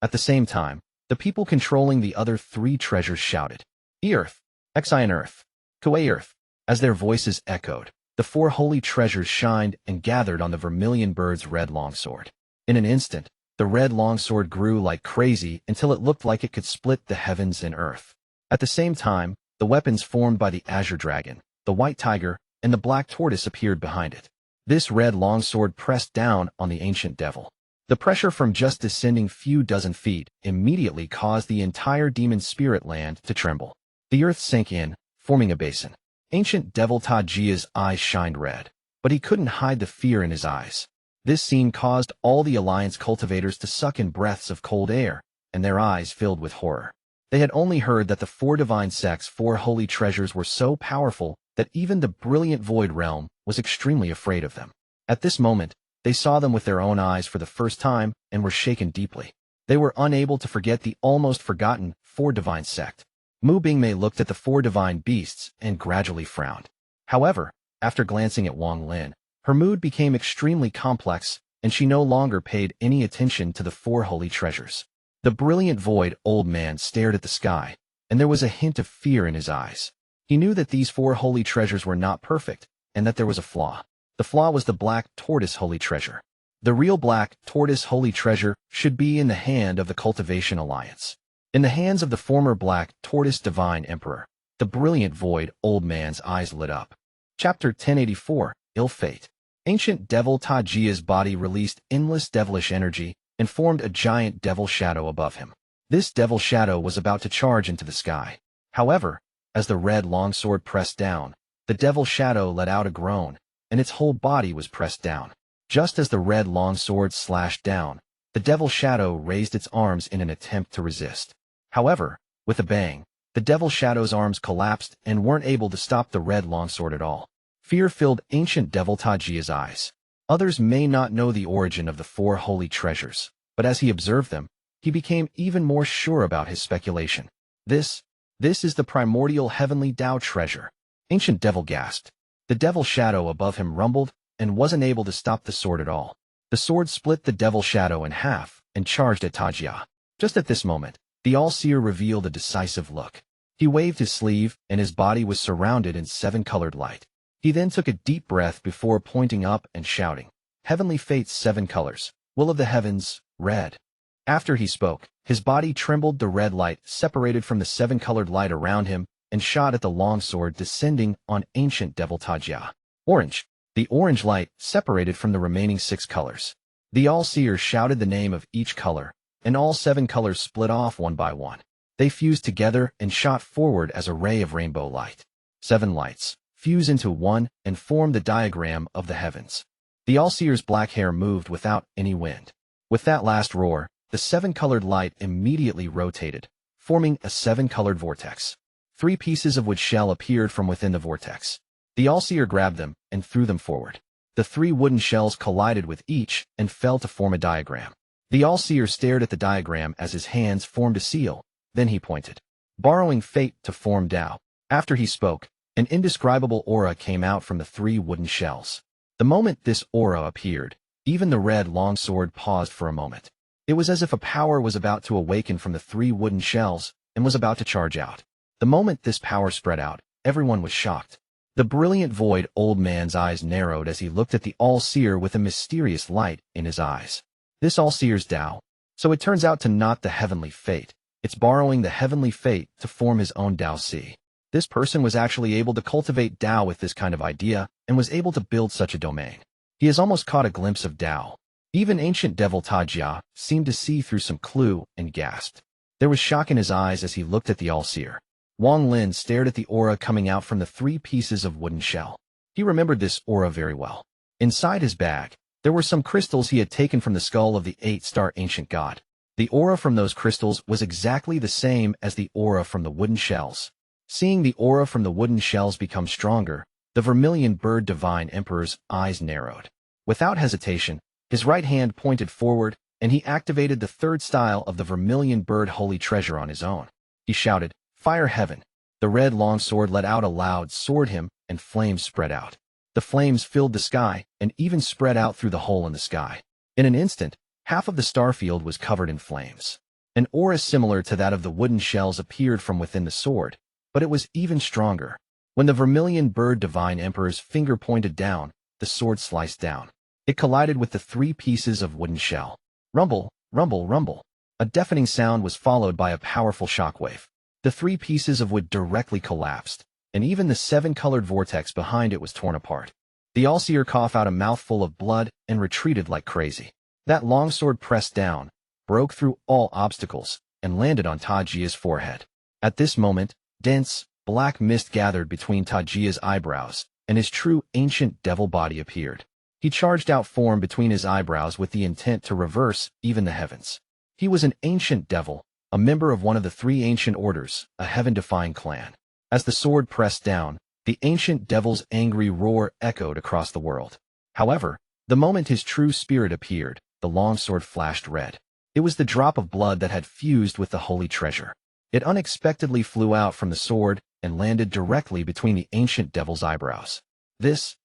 At the same time, the people controlling the other three treasures shouted, "E-Earth, Exion Earth, Kuei Earth." As their voices echoed, the four holy treasures shined and gathered on the vermilion bird's red longsword. In an instant, the red longsword grew like crazy until it looked like it could split the heavens and earth. At the same time, the weapons formed by the azure dragon, the white tiger, and the black tortoise appeared behind it. This red longsword pressed down on the ancient devil. The pressure from just descending few dozen feet immediately caused the entire demon spirit land to tremble. The earth sank in, forming a basin. Ancient devil Tajia's eyes shined red, but he couldn't hide the fear in his eyes. This scene caused all the Alliance cultivators to suck in breaths of cold air, and their eyes filled with horror. They had only heard that the four divine sects' four holy treasures were so powerful that even the brilliant void realm was extremely afraid of them. At this moment, they saw them with their own eyes for the first time and were shaken deeply. They were unable to forget the almost forgotten four divine sect. Bingmei looked at the four divine beasts and gradually frowned. However, after glancing at Wang Lin, her mood became extremely complex, and she no longer paid any attention to the four holy treasures. The brilliant void old man stared at the sky, and there was a hint of fear in his eyes. He knew that these four holy treasures were not perfect, and that there was a flaw. The flaw was the black tortoise holy treasure. The real black tortoise holy treasure should be in the hand of the Cultivation Alliance. In the hands of the former black tortoise divine emperor, the brilliant void old man's eyes lit up. Chapter 1084, Ill Fate. Ancient devil Tajia's body released endless devilish energy and formed a giant devil shadow above him. This devil shadow was about to charge into the sky. However, as the red longsword pressed down, the devil shadow let out a groan, and its whole body was pressed down. Just as the red longsword slashed down, the devil shadow raised its arms in an attempt to resist. However, with a bang, the devil shadow's arms collapsed and weren't able to stop the red longsword at all. Fear filled ancient devil Tajia's eyes. Others may not know the origin of the four holy treasures, but as he observed them, he became even more sure about his speculation. This is the primordial heavenly Tao treasure. Ancient devil gasped. The devil shadow above him rumbled and wasn't able to stop the sword at all. The sword split the devil shadow in half and charged at Tajia. Just at this moment, the All-Seer revealed a decisive look. He waved his sleeve, and his body was surrounded in seven-colored light. He then took a deep breath before pointing up and shouting, "Heavenly Fate's seven colors, will of the heavens, red." After he spoke, his body trembled. The red light separated from the seven-colored light around him and shot at the longsword descending on ancient devil Tajia. Orange. The orange light separated from the remaining six colors. The All-Seer shouted the name of each color, and all seven colors split off one by one. They fused together and shot forward as a ray of rainbow light. Seven lights fuse into one and form the diagram of the heavens. The All-Seer's black hair moved without any wind. With that last roar, the seven-colored light immediately rotated, forming a seven-colored vortex. 3 pieces of wood shell appeared from within the vortex. The All-Seer grabbed them and threw them forward. The 3 wooden shells collided with each and fell to form a diagram. The All-Seer stared at the diagram as his hands formed a seal, then he pointed, borrowing fate to form Tao. After he spoke, an indescribable aura came out from the 3 wooden shells. The moment this aura appeared, even the red longsword paused for a moment. It was as if a power was about to awaken from the 3 wooden shells and was about to charge out. The moment this power spread out, everyone was shocked. The brilliant void old man's eyes narrowed as he looked at the all-seer with a mysterious light in his eyes. This all-seer's Tao. So it turns out to not the heavenly fate. It's borrowing the heavenly fate to form his own Tao Si. This person was actually able to cultivate Tao with this kind of idea and was able to build such a domain. He has almost caught a glimpse of Tao. Even ancient devil Ta Jia seemed to see through some clue and gasped. There was shock in his eyes as he looked at the all-seer. Wang Lin stared at the aura coming out from the 3 pieces of wooden shell. He remembered this aura very well. Inside his bag, there were some crystals he had taken from the skull of the 8-star ancient god. The aura from those crystals was exactly the same as the aura from the wooden shells. Seeing the aura from the wooden shells become stronger, the vermilion bird divine emperor's eyes narrowed. Without hesitation, his right hand pointed forward, and he activated the 3rd style of the vermilion bird holy treasure on his own. He shouted, "Fire heaven!" The red longsword let out a loud sword hymn, and flames spread out. The flames filled the sky, and even spread out through the hole in the sky. In an instant, half of the starfield was covered in flames. An aura similar to that of the wooden shells appeared from within the sword, but it was even stronger. When the vermilion bird divine emperor's finger pointed down, the sword sliced down. It collided with the 3 pieces of wooden shell. Rumble, rumble, rumble. A deafening sound was followed by a powerful shockwave. The 3 pieces of wood directly collapsed, and even the 7-colored vortex behind it was torn apart. The all-seer coughed out a mouthful of blood and retreated like crazy. That longsword pressed down, broke through all obstacles, and landed on Tajia's forehead. At this moment, dense, black mist gathered between Tajia's eyebrows, and his true ancient devil body appeared. He charged out form between his eyebrows with the intent to reverse even the heavens. He was an ancient devil, a member of one of the 3 ancient orders, a heaven-defying clan. As the sword pressed down, the ancient devil's angry roar echoed across the world. However, the moment his true spirit appeared, the longsword flashed red. It was the drop of blood that had fused with the holy treasure. It unexpectedly flew out from the sword and landed directly between the ancient devil's eyebrows. This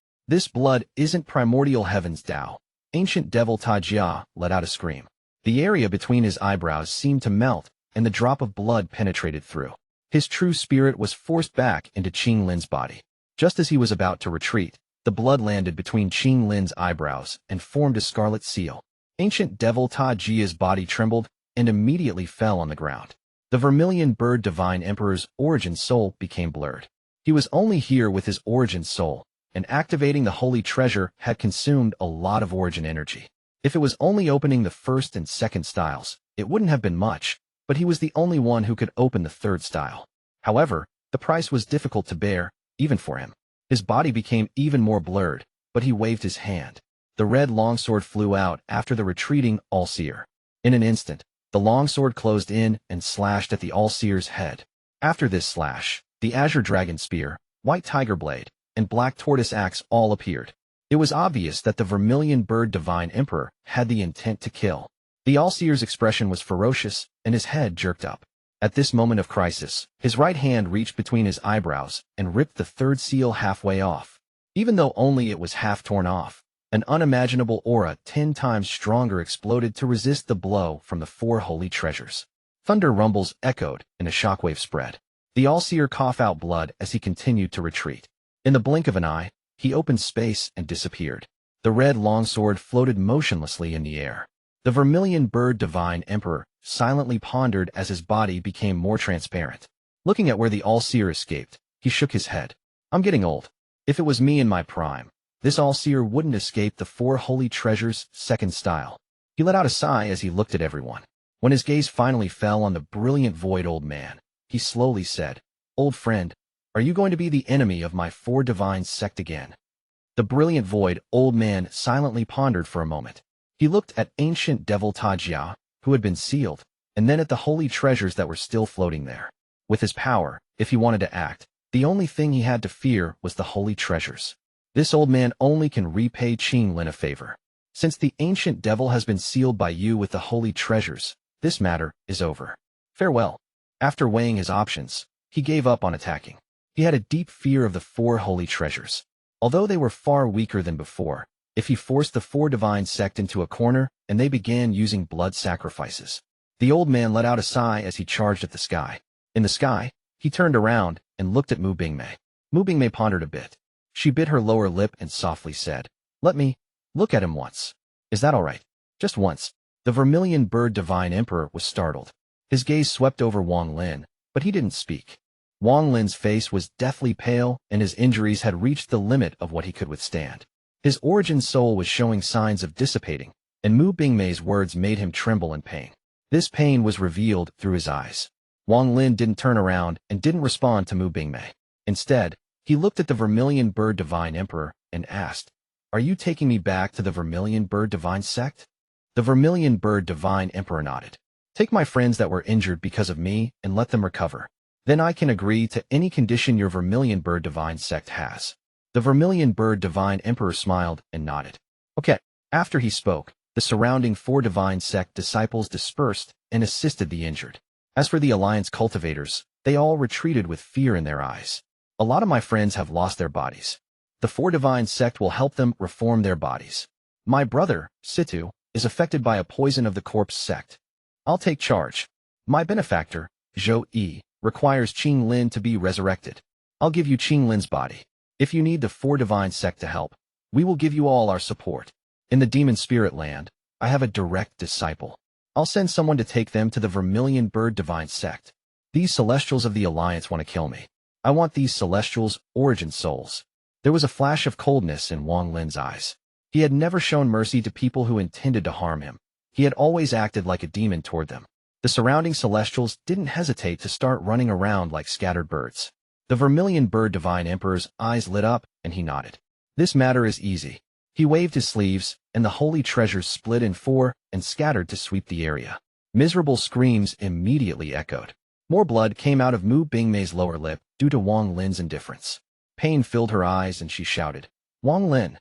blood isn't primordial heaven's Tao. Ancient devil Ta Jia let out a scream. The area between his eyebrows seemed to melt, and the drop of blood penetrated through. His true spirit was forced back into Qing Lin's body. Just as he was about to retreat, the blood landed between Qing Lin's eyebrows and formed a scarlet seal. Ancient devil Ta Jia's body trembled and immediately fell on the ground. The vermilion bird divine emperor's origin soul became blurred. He was only here with his origin soul, and activating the holy treasure had consumed a lot of origin energy. If it was only opening the 1st and 2nd styles, it wouldn't have been much, but he was the only one who could open the 3rd style. However, the price was difficult to bear, even for him. His body became even more blurred, but he waved his hand. The red longsword flew out after the retreating all-seer. In an instant, the longsword closed in and slashed at the all-seer's head. After this slash, the azure dragon spear, white tiger blade, and black tortoise axe all appeared. It was obvious that the vermilion bird divine emperor had the intent to kill. The all-seer's expression was ferocious, and his head jerked up. At this moment of crisis, his right hand reached between his eyebrows and ripped the 3rd seal halfway off. Even though only it was half torn off, an unimaginable aura 10 times stronger exploded to resist the blow from the 4 holy treasures. Thunder rumbles echoed, and a shockwave spread. The all-seer coughed out blood as he continued to retreat. In the blink of an eye, he opened space and disappeared. The red longsword floated motionlessly in the air. The vermilion bird divine emperor silently pondered as his body became more transparent. Looking at where the all-seer escaped, he shook his head. "I'm getting old. If it was me in my prime, this all-seer wouldn't escape the 4 holy treasures' 2nd style." He let out a sigh as he looked at everyone. When his gaze finally fell on the brilliant void old man, he slowly said, "Old friend, are you going to be the enemy of my 4 divine sect again?" The brilliant void old man silently pondered for a moment. He looked at ancient devil Ta Jia, who had been sealed, and then at the holy treasures that were still floating there. With his power, if he wanted to act, the only thing he had to fear was the holy treasures. This old man only can repay Qing Lin a favor. Since the ancient devil has been sealed by you with the holy treasures, this matter is over. Farewell. After weighing his options, he gave up on attacking. He had a deep fear of the 4 holy treasures. Although they were far weaker than before, if he forced the 4 divine sect into a corner and they began using blood sacrifices. The old man let out a sigh as he charged at the sky. In the sky, he turned around and looked at Bingmei. Bingmei pondered a bit. She bit her lower lip and softly said, "Let me look at him once. Is that all right? Just once." The vermilion bird divine emperor was startled. His gaze swept over Wang Lin, but he didn't speak. Wang Lin's face was deathly pale, and his injuries had reached the limit of what he could withstand. His origin soul was showing signs of dissipating, and Mu Bingmei's words made him tremble in pain. This pain was revealed through his eyes. Wang Lin didn't turn around and didn't respond to Mu Bingmei. Instead, he looked at the vermilion bird divine emperor and asked, "Are you taking me back to the vermilion bird divine sect?" The vermilion bird divine emperor nodded. "Take my friends that were injured because of me and let them recover. Then I can agree to any condition your vermilion bird divine sect has." The vermilion bird divine emperor smiled and nodded. Okay. After he spoke, the surrounding 4 divine sect disciples dispersed and assisted the injured. As for the alliance cultivators, they all retreated with fear in their eyes. "A lot of my friends have lost their bodies. The 4 divine sect will help them reform their bodies. My brother, Situ, is affected by a poison of the corpse sect. I'll take charge. My benefactor, Zhou Ru, requires Qing Lin to be resurrected. I'll give you Qing Lin's body. If you need the 4 divine sect to help, we will give you all our support. In the demon spirit land, I have a direct disciple. I'll send someone to take them to the vermilion bird divine sect. These celestials of the alliance want to kill me. I want these celestials' origin souls." There was a flash of coldness in Wang Lin's eyes. He had never shown mercy to people who intended to harm him. He had always acted like a demon toward them. The surrounding celestials didn't hesitate to start running around like scattered birds. The vermilion bird divine emperor's eyes lit up, and he nodded. "This matter is easy." He waved his sleeves, and the holy treasures split in 4 and scattered to sweep the area. Miserable screams immediately echoed. More blood came out of Mu Bingmei's lower lip due to Wang Lin's indifference. Pain filled her eyes, and she shouted, "Wang Lin,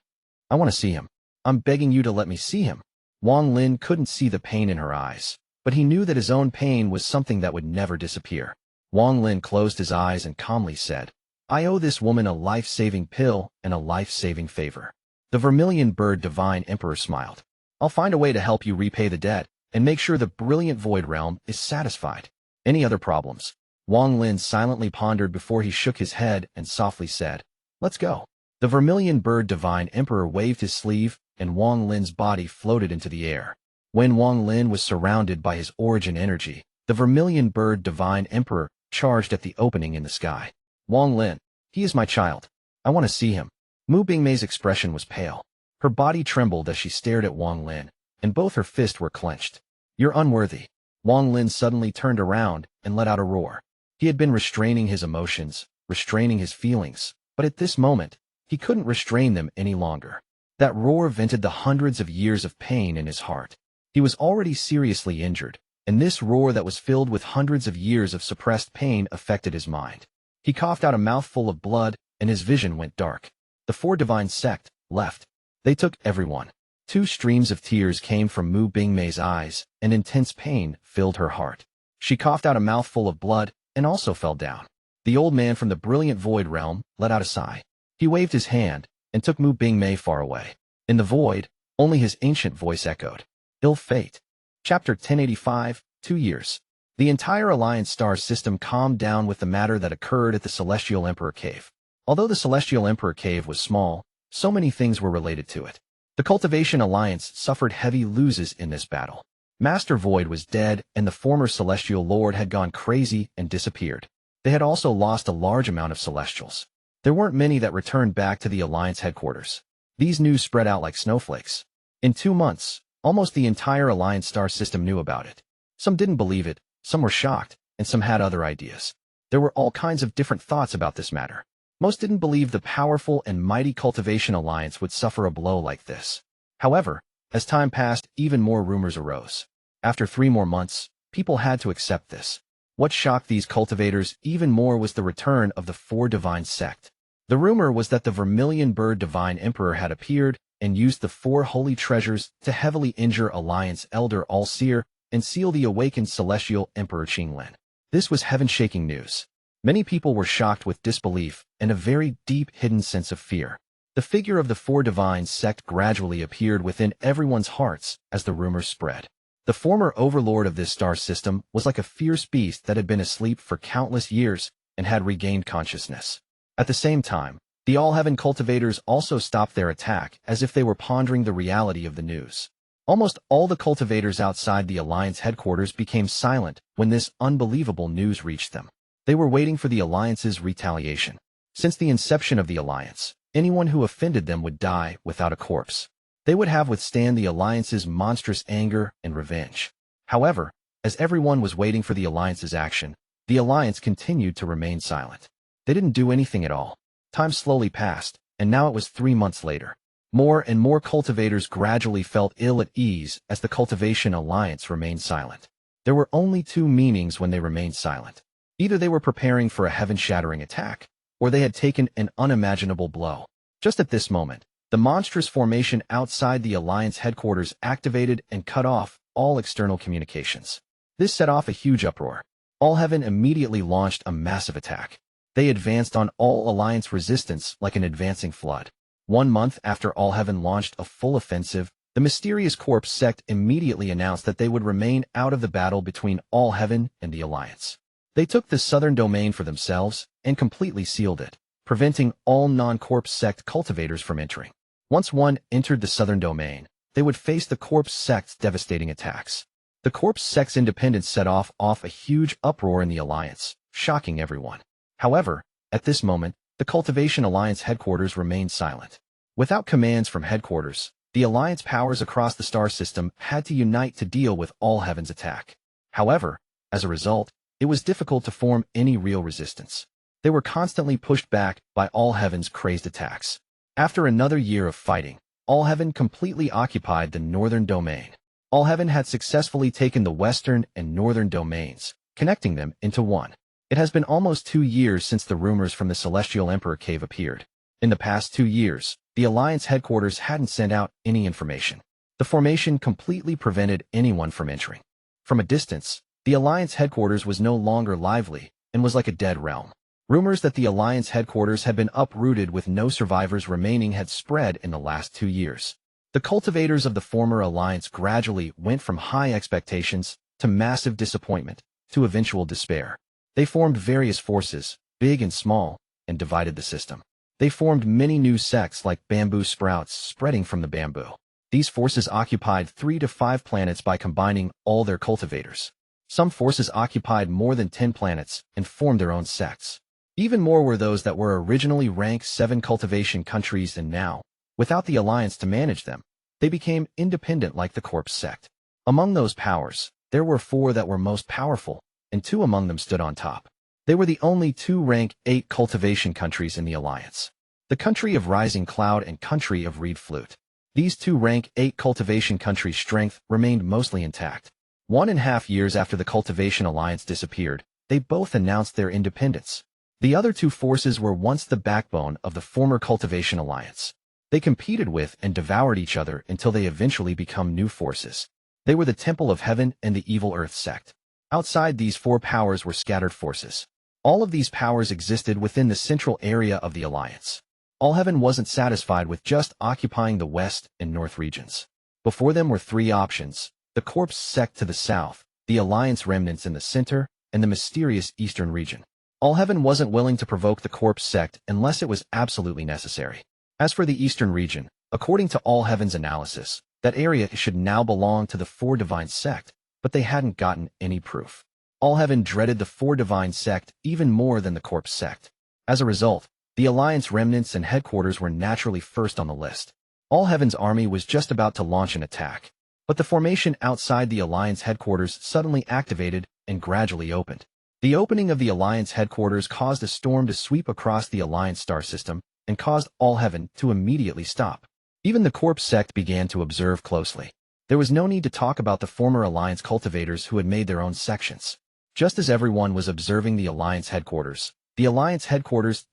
I want to see him. I'm begging you to let me see him." Wang Lin couldn't see the pain in her eyes, but he knew that his own pain was something that would never disappear. Wang Lin closed his eyes and calmly said, "I owe this woman a life-saving pill and a life-saving favor." The vermilion bird divine emperor smiled. "I'll find a way to help you repay the debt and make sure the brilliant void realm is satisfied. Any other problems?" Wang Lin silently pondered before he shook his head and softly said, "Let's go." The vermilion bird divine emperor waved his sleeve, and Wang Lin's body floated into the air. When Wang Lin was surrounded by his origin energy, the vermilion bird divine emperor charged at the opening in the sky. "Wang Lin, he is my child. I want to see him." Mu Bingmei's expression was pale. Her body trembled as she stared at Wang Lin, and both her fists were clenched. "You're unworthy." Wang Lin suddenly turned around and let out a roar. He had been restraining his emotions, restraining his feelings, but at this moment, he couldn't restrain them any longer. That roar vented the hundreds of years of pain in his heart. He was already seriously injured, and this roar that was filled with hundreds of years of suppressed pain affected his mind. He coughed out a mouthful of blood, and his vision went dark. The 4 divine sect left. They took everyone. 2 streams of tears came from Mu Bingmei's eyes, and intense pain filled her heart. She coughed out a mouthful of blood and also fell down. The old man from the brilliant void realm let out a sigh. He waved his hand and took Mu Bingmei far away. In the void, only his ancient voice echoed. Ill fate. Chapter 1085, 2 years. The entire Alliance star system calmed down with the matter that occurred at the Celestial Emperor Cave. Although the Celestial Emperor Cave was small, so many things were related to it. The Cultivation Alliance suffered heavy losses in this battle. Master Void was dead, and the former Celestial Lord had gone crazy and disappeared. They had also lost a large amount of Celestials. There weren't many that returned back to the Alliance headquarters. These news spread out like snowflakes. In 2 months, almost the entire Alliance star system knew about it. Some didn't believe it, some were shocked, and some had other ideas. There were all kinds of different thoughts about this matter. Most didn't believe the powerful and mighty Cultivation Alliance would suffer a blow like this. However, as time passed, even more rumors arose. After 3 more months, people had to accept this. What shocked these cultivators even more was the return of the 4 divine sect. The rumor was that the vermilion bird divine emperor had appeared and used the 4 holy treasures to heavily injure Alliance elder All-Seer and seal the awakened celestial emperor Qing Lin. This was heaven-shaking news. Many people were shocked with disbelief and a very deep hidden sense of fear. The figure of the 4 divine sect gradually appeared within everyone's hearts as the rumors spread. The former overlord of this star system was like a fierce beast that had been asleep for countless years and had regained consciousness. At the same time, The All-Heaven cultivators also stopped their attack as if they were pondering the reality of the news. Almost all the cultivators outside the Alliance headquarters became silent when this unbelievable news reached them. They were waiting for the Alliance's retaliation. Since the inception of the Alliance, anyone who offended them would die without a corpse. They would have withstand the Alliance's monstrous anger and revenge. However, as everyone was waiting for the Alliance's action, the Alliance continued to remain silent. They didn't do anything at all. Time slowly passed, and now it was 3 months later. More and more cultivators gradually felt ill at ease as the Cultivation Alliance remained silent. There were only two meanings when they remained silent. Either they were preparing for a heaven-shattering attack, or they had taken an unimaginable blow. Just at this moment, the monstrous formation outside the Alliance headquarters activated and cut off all external communications. This set off a huge uproar. All Heaven immediately launched a massive attack. They advanced on all Alliance resistance like an advancing flood. 1 month after All Heaven launched a full offensive, the mysterious Corpse Sect immediately announced that they would remain out of the battle between All Heaven and the Alliance. They took the southern domain for themselves and completely sealed it, preventing all non-Corpse Sect cultivators from entering. Once one entered the southern domain, they would face the Corpse Sect's devastating attacks. The Corpse Sect's independence set off a huge uproar in the Alliance, shocking everyone. However, at this moment, the Cultivation Alliance headquarters remained silent. Without commands from headquarters, the Alliance powers across the star system had to unite to deal with All Heaven's attack. However, as a result, it was difficult to form any real resistance. They were constantly pushed back by All Heaven's crazed attacks. After another year of fighting, All Heaven completely occupied the northern domain. All Heaven had successfully taken the western and northern domains, connecting them into one. It has been almost 2 years since the rumors from the Celestial Emperor Cave appeared. In the past 2 years, the Alliance headquarters hadn't sent out any information. The formation completely prevented anyone from entering. From a distance, the Alliance headquarters was no longer lively and was like a dead realm. Rumors that the Alliance headquarters had been uprooted with no survivors remaining had spread in the last 2 years. The cultivators of the former Alliance gradually went from high expectations to massive disappointment to eventual despair. They formed various forces, big and small, and divided the system. They formed many new sects like bamboo sprouts spreading from the bamboo. These forces occupied 3 to 5 planets by combining all their cultivators. Some forces occupied more than 10 planets and formed their own sects. Even more were those that were originally ranked 7 cultivation countries and now, without the Alliance to manage them, they became independent like the Corpse Sect. Among those powers, there were 4 that were most powerful, and 2 among them stood on top. They were the only 2 rank 8 cultivation countries in the Alliance. The country of Rising Cloud and country of Reed Flute. These 2 rank 8 cultivation countries' strength remained mostly intact. 1.5 years after the Cultivation Alliance disappeared, they both announced their independence. The other 2 forces were once the backbone of the former Cultivation Alliance. They competed with and devoured each other until they eventually become new forces. They were the Temple of Heaven and the Evil Earth Sect. Outside these 4 powers were scattered forces. All of these powers existed within the central area of the Alliance. All Heaven wasn't satisfied with just occupying the west and north regions. Before them were 3 options: the Corpse Sect to the south, the Alliance remnants in the center, and the mysterious eastern region. All Heaven wasn't willing to provoke the Corpse Sect unless it was absolutely necessary. As for the eastern region, according to All Heaven's analysis, that area should now belong to the 4 Divine Sect, but they hadn't gotten any proof. All Heaven dreaded the 4 Divine Sect even more than the Corpse Sect. As a result, the Alliance remnants and headquarters were naturally first on the list. All Heaven's army was just about to launch an attack, but the formation outside the Alliance headquarters suddenly activated and gradually opened. The opening of the Alliance headquarters caused a storm to sweep across the Alliance star system and caused All Heaven to immediately stop. Even the Corpse Sect began to observe closely. There was no need to talk about the former Alliance cultivators who had made their own sections. Just as everyone was observing the Alliance headquarters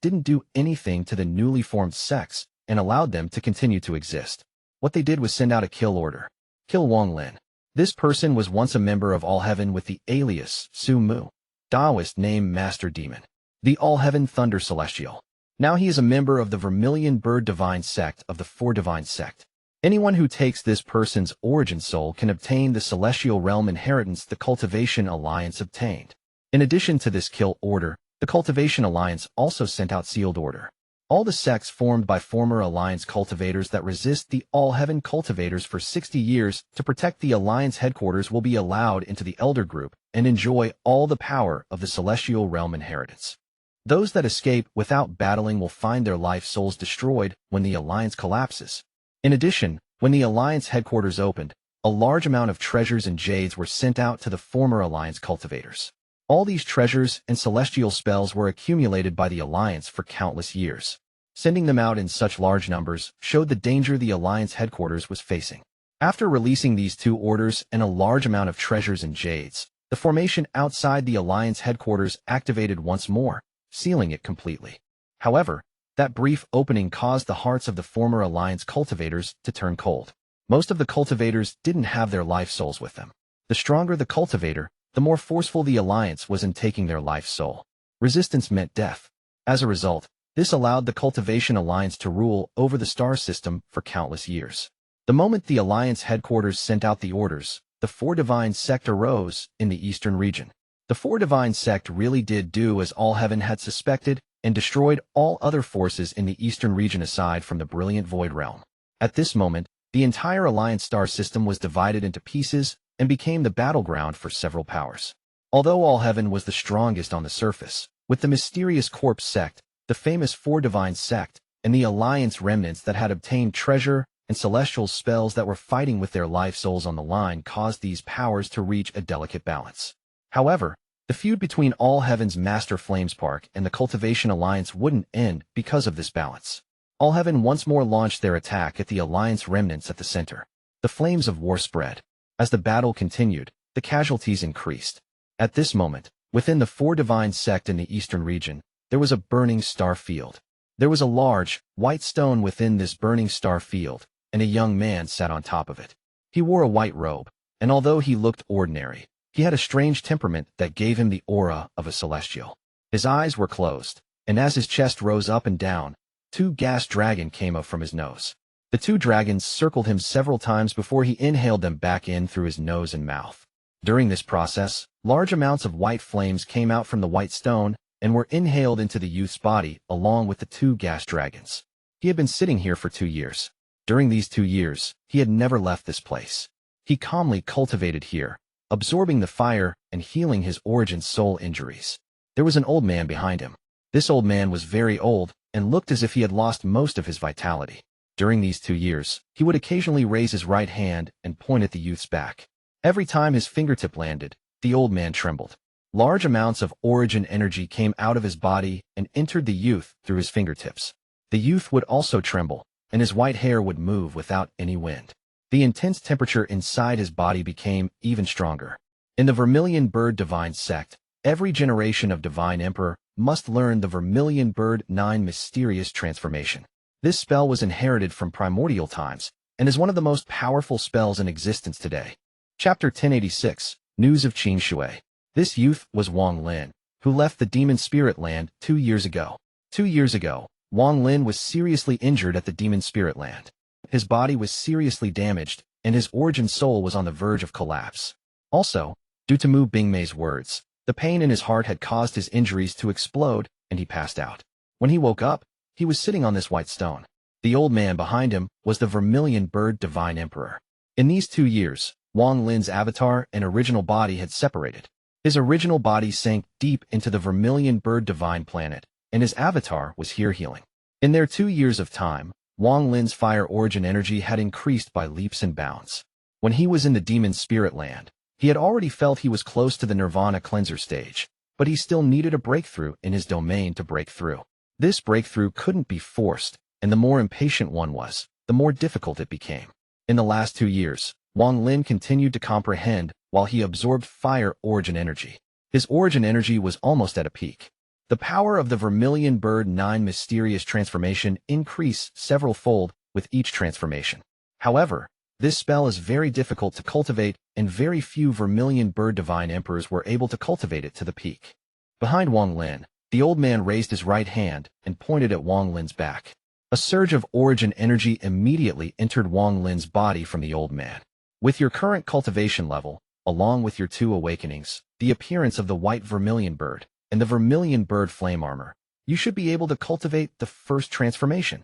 didn't do anything to the newly formed sects and allowed them to continue to exist. What they did was send out a kill order. Kill Wang Lin. This person was once a member of All Heaven with the alias Su Mu, Taoist name Master Demon, the All Heaven Thunder Celestial. Now he is a member of the Vermilion Bird Divine Sect of the 4 Divine Sect. Anyone who takes this person's origin soul can obtain the Celestial Realm inheritance the Cultivation Alliance obtained. In addition to this kill order, the Cultivation Alliance also sent out sealed order. All the sects formed by former Alliance cultivators that resist the All-Heaven cultivators for 60 years to protect the Alliance headquarters will be allowed into the Elder Group and enjoy all the power of the Celestial Realm inheritance. Those that escape without battling will find their life souls destroyed when the Alliance collapses. In addition, when the Alliance headquarters opened, a large amount of treasures and jades were sent out to the former Alliance cultivators. All these treasures and celestial spells were accumulated by the Alliance for countless years. Sending them out in such large numbers showed the danger the Alliance headquarters was facing. After releasing these two orders and a large amount of treasures and jades, the formation outside the Alliance headquarters activated once more, sealing it completely. However, that brief opening caused the hearts of the former Alliance cultivators to turn cold. Most of the cultivators didn't have their life souls with them. The stronger the cultivator, the more forceful the Alliance was in taking their life soul. Resistance meant death. As a result, this allowed the Cultivation Alliance to rule over the star system for countless years. The moment the Alliance headquarters sent out the orders, the Four Divine Sect arose in the eastern region. The Four Divine Sect really did do as All-Heaven had suspected and destroyed all other forces in the eastern region aside from the Brilliant Void Realm. At this moment, the entire Alliance star system was divided into pieces and became the battleground for several powers. Although All-Heaven was the strongest on the surface, with the mysterious Corpse Sect, the famous Four Divine Sect, and the Alliance remnants that had obtained treasure and celestial spells that were fighting with their life souls on the line caused these powers to reach a delicate balance. However, the feud between All-Heaven's Master Flamespark and the Cultivation Alliance wouldn't end because of this balance. All-Heaven once more launched their attack at the Alliance remnants at the center. The flames of war spread. As the battle continued, the casualties increased. At this moment, within the Four Divine Sect in the eastern region, there was a burning star field. There was a large, white stone within this burning star field, and a young man sat on top of it. He wore a white robe, and although he looked ordinary, he had a strange temperament that gave him the aura of a celestial. His eyes were closed, and as his chest rose up and down, two gas dragons came up from his nose. The two dragons circled him several times before he inhaled them back in through his nose and mouth. During this process, large amounts of white flames came out from the white stone and were inhaled into the youth's body along with the two gas dragons. He had been sitting here for 2 years. During these 2 years, he had never left this place. He calmly cultivated here, absorbing the fire and healing his origin soul injuries. There was an old man behind him. This old man was very old and looked as if he had lost most of his vitality. During these 2 years, he would occasionally raise his right hand and point at the youth's back. Every time his fingertip landed, the old man trembled. Large amounts of origin energy came out of his body and entered the youth through his fingertips. The youth would also tremble, and his white hair would move without any wind. The intense temperature inside his body became even stronger. In the Vermilion Bird Divine Sect, every generation of Divine Emperor must learn the Vermilion Bird 9 mysterious transformation. This spell was inherited from primordial times and is one of the most powerful spells in existence today. Chapter 1086, News of Qing Shui. This youth was Wang Lin, who left the Demon Spirit Land 2 years ago. 2 years ago, Wang Lin was seriously injured at the Demon Spirit Land. His body was seriously damaged, and his origin soul was on the verge of collapse. Also, due to Mu Bingmei's words, the pain in his heart had caused his injuries to explode, and he passed out. When he woke up, he was sitting on this white stone. The old man behind him was the Vermilion Bird Divine Emperor. In these 2 years, Wang Lin's avatar and original body had separated. His original body sank deep into the Vermilion Bird Divine Planet, and his avatar was here healing. In their 2 years of time, Wang Lin's fire origin energy had increased by leaps and bounds. When he was in the Demon Spirit Land, he had already felt he was close to the Nirvana Cleanser stage, but he still needed a breakthrough in his domain to break through. This breakthrough couldn't be forced, and the more impatient one was, the more difficult it became. In the last 2 years, Wang Lin continued to comprehend while he absorbed fire origin energy. His origin energy was almost at a peak. The power of the Vermilion Bird 9 mysterious transformation increased several-fold with each transformation. However, this spell is very difficult to cultivate, and very few Vermilion Bird Divine Emperors were able to cultivate it to the peak. Behind Wang Lin, the old man raised his right hand and pointed at Wang Lin's back. A surge of origin energy immediately entered Wang Lin's body from the old man. With your current cultivation level, along with your 2 awakenings, the appearance of the white Vermilion Bird, and the Vermilion Bird Flame Armor, You should be able to cultivate the first transformation.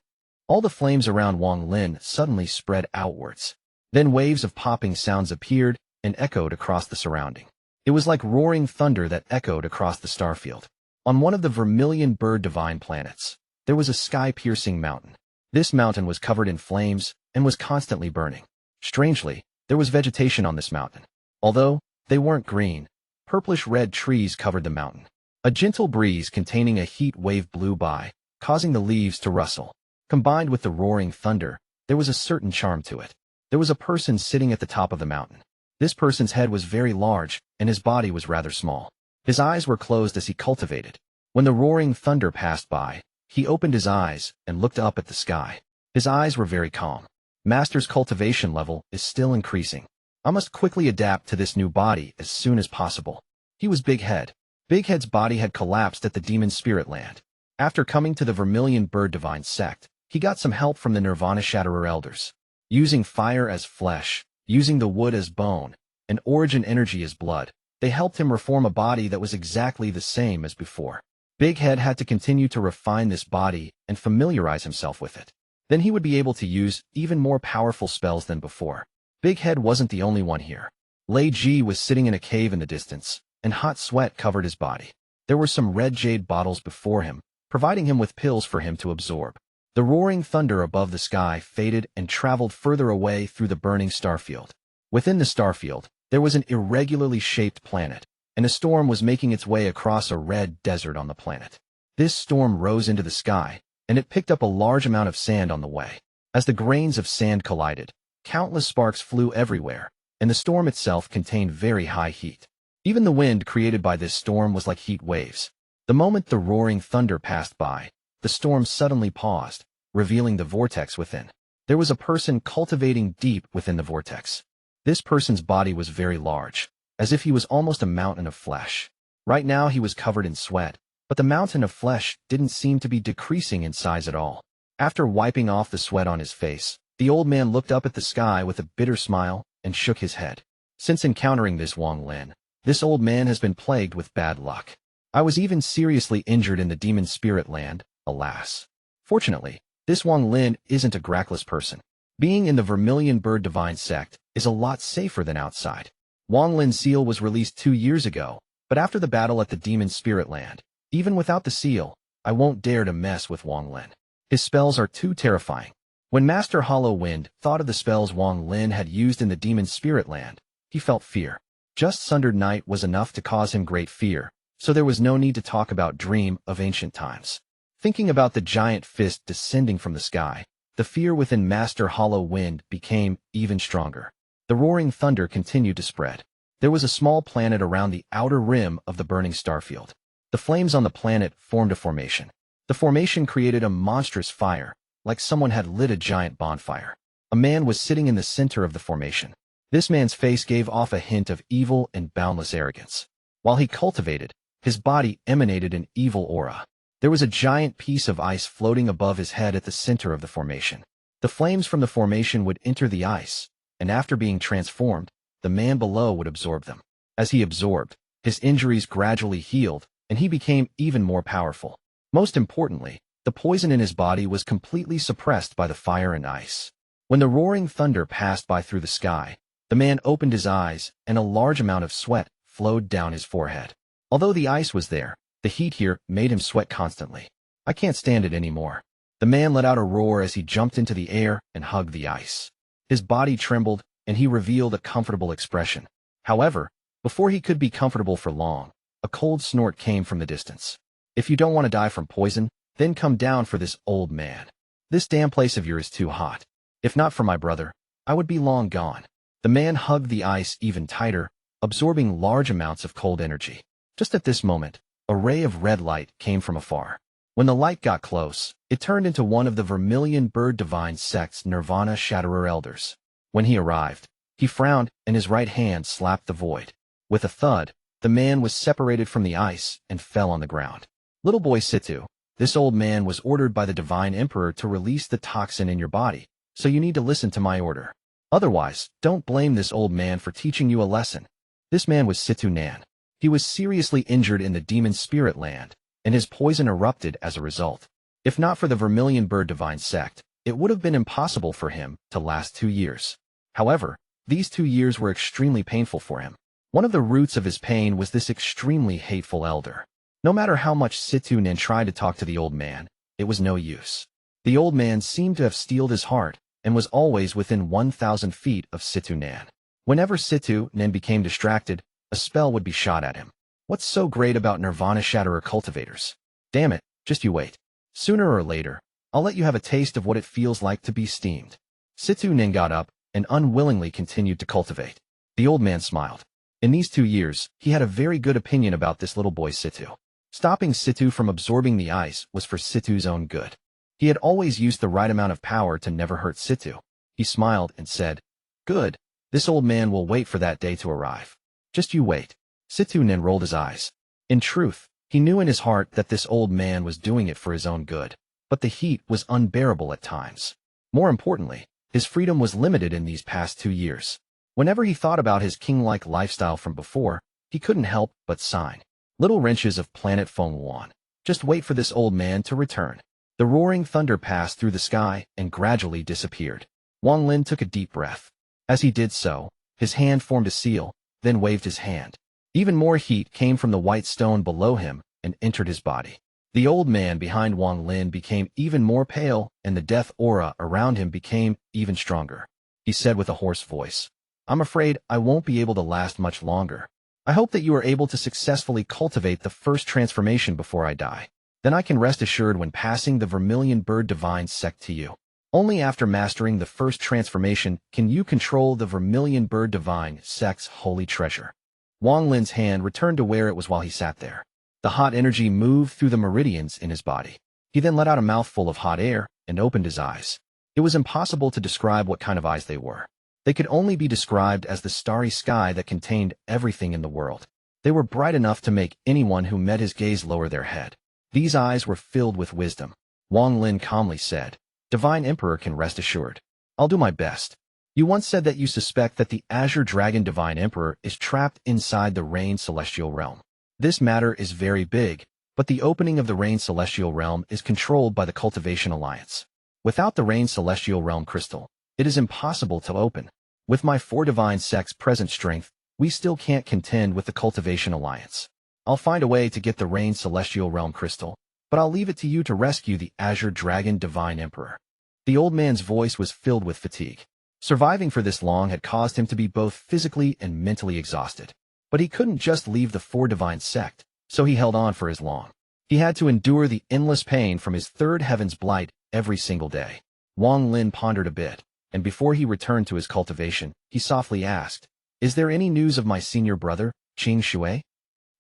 All the flames around Wang Lin suddenly spread outwards. Then waves of popping sounds appeared and echoed across the surrounding. It was like roaring thunder that echoed across the starfield. On one of the vermilion bird divine planets, there was a sky-piercing mountain. This mountain was covered in flames and was constantly burning. Strangely, there was vegetation on this mountain. Although they weren't green, purplish-red trees covered the mountain. A gentle breeze containing a heat wave blew by, causing the leaves to rustle. Combined with the roaring thunder, there was a certain charm to it. There was a person sitting at the top of the mountain. This person's head was very large, and his body was rather small. His eyes were closed as he cultivated. When the roaring thunder passed by, he opened his eyes and looked up at the sky. His eyes were very calm. Master's cultivation level is still increasing. I must quickly adapt to this new body as soon as possible. He was Big Head. Big Head's body had collapsed at the Demon Spirit Land. After coming to the Vermilion Bird Divine Sect, he got some help from the Nirvana Shatterer Elders. Using fire as flesh, using the wood as bone, and origin energy as blood, they helped him reform a body that was exactly the same as before. Big Head had to continue to refine this body and familiarize himself with it. Then he would be able to use even more powerful spells than before. Big Head wasn't the only one here. Lei Ji was sitting in a cave in the distance, and hot sweat covered his body. There were some red jade bottles before him, providing him with pills for him to absorb. The roaring thunder above the sky faded and traveled further away through the burning starfield. Within the starfield, there was an irregularly shaped planet, and a storm was making its way across a red desert on the planet. This storm rose into the sky, and it picked up a large amount of sand on the way. As the grains of sand collided, countless sparks flew everywhere, and the storm itself contained very high heat. Even the wind created by this storm was like heat waves. The moment the roaring thunder passed by, the storm suddenly paused, revealing the vortex within. There was a person cultivating deep within the vortex. This person's body was very large, as if he was almost a mountain of flesh. Right now he was covered in sweat, but the mountain of flesh didn't seem to be decreasing in size at all. After wiping off the sweat on his face, the old man looked up at the sky with a bitter smile and shook his head. Since encountering this Wang Lin, this old man has been plagued with bad luck. I was even seriously injured in the Demon Spirit Land, alas. Fortunately, this Wang Lin isn't a grackless person. Being in the Vermilion Bird Divine Sect is a lot safer than outside. Wang Lin's seal was released 2 years ago, but after the battle at the Demon Spirit Land, even without the seal, I won't dare to mess with Wang Lin. His spells are too terrifying. When Master Hollow Wind thought of the spells Wang Lin had used in the Demon Spirit Land, he felt fear. Just Sundered Night was enough to cause him great fear, so there was no need to talk about Dream of Ancient Times. Thinking about the giant fist descending from the sky, the fear within Master Hollow Wind became even stronger. The roaring thunder continued to spread. There was a small planet around the outer rim of the burning starfield. The flames on the planet formed a formation. The formation created a monstrous fire, like someone had lit a giant bonfire. A man was sitting in the center of the formation. This man's face gave off a hint of evil and boundless arrogance. While he cultivated, his body emanated an evil aura. There was a giant piece of ice floating above his head at the center of the formation. The flames from the formation would enter the ice, and after being transformed, the man below would absorb them. As he absorbed, his injuries gradually healed, and he became even more powerful. Most importantly, the poison in his body was completely suppressed by the fire and ice. When the roaring thunder passed by through the sky, the man opened his eyes, and a large amount of sweat flowed down his forehead. Although the ice was there, the heat here made him sweat constantly. I can't stand it anymore. The man let out a roar as he jumped into the air and hugged the ice. His body trembled, and he revealed a comfortable expression. However, before he could be comfortable for long, a cold snort came from the distance. If you don't want to die from poison, then come down for this old man. This damn place of yours is too hot. If not for my brother, I would be long gone. The man hugged the ice even tighter, absorbing large amounts of cold energy. Just at this moment, a ray of red light came from afar. When the light got close, it turned into one of the Vermilion Bird Divine Sects Nirvana Shatterer Elders. When he arrived, he frowned and his right hand slapped the void. With a thud, the man was separated from the ice and fell on the ground. Little boy Situ, this old man was ordered by the Divine Emperor to release the toxin in your body, so you need to listen to my order. Otherwise, don't blame this old man for teaching you a lesson. This man was Situ Nan. He was seriously injured in the Demon Spirit Land, and his poison erupted as a result. If not for the Vermilion Bird Divine Sect, it would have been impossible for him to last 2 years. However, these 2 years were extremely painful for him. One of the roots of his pain was this extremely hateful elder. No matter how much Situ Nin tried to talk to the old man, it was no use. The old man seemed to have steeled his heart and was always within 1,000 feet of Situ Nin. Whenever Situ Nin became distracted, a spell would be shot at him. What's so great about Nirvana Shatterer cultivators? Damn it, just you wait. Sooner or later, I'll let you have a taste of what it feels like to be steamed. Situ Nin got up and unwillingly continued to cultivate. The old man smiled. In these 2 years, he had a very good opinion about this little boy Situ. Stopping Situ from absorbing the ice was for Situ's own good. He had always used the right amount of power to never hurt Situ. He smiled and said, "Good. This old man will wait for that day to arrive. Just you wait." Situ Nin rolled his eyes. In truth, he knew in his heart that this old man was doing it for his own good, but the heat was unbearable at times. More importantly, his freedom was limited in these past 2 years. Whenever he thought about his king-like lifestyle from before, he couldn't help but sigh. Little wrenches of planet Feng Wan. Just wait for this old man to return. The roaring thunder passed through the sky and gradually disappeared. Wang Lin took a deep breath. As he did so, his hand formed a seal, then waved his hand. Even more heat came from the white stone below him and entered his body. The old man behind Wang Lin became even more pale, and the death aura around him became even stronger. He said with a hoarse voice, "I'm afraid I won't be able to last much longer. I hope that you are able to successfully cultivate the first transformation before I die. Then I can rest assured when passing the Vermilion Bird Divine Sect to you. Only after mastering the first transformation can you control the Vermilion Bird Divine Sect's holy treasure." Wang Lin's hand returned to where it was while he sat there. The hot energy moved through the meridians in his body. He then let out a mouthful of hot air and opened his eyes. It was impossible to describe what kind of eyes they were. They could only be described as the starry sky that contained everything in the world. They were bright enough to make anyone who met his gaze lower their head. These eyes were filled with wisdom. Wang Lin calmly said, "Divine Emperor can rest assured. I'll do my best. You once said that you suspect that the Azure Dragon Divine Emperor is trapped inside the Rain Celestial Realm. This matter is very big, but the opening of the Rain Celestial Realm is controlled by the Cultivation Alliance. Without the Rain Celestial Realm crystal, it is impossible to open. With my 4 divine sects' present strength, we still can't contend with the Cultivation Alliance. I'll find a way to get the Rain Celestial Realm crystal, but I'll leave it to you to rescue the Azure Dragon Divine Emperor." The old man's voice was filled with fatigue. Surviving for this long had caused him to be both physically and mentally exhausted. But he couldn't just leave the 4 divine sect, so he held on for as long. He had to endure the endless pain from his third heaven's blight every single day. Wang Lin pondered a bit, and before he returned to his cultivation, he softly asked, "Is there any news of my senior brother, Qing Shui?"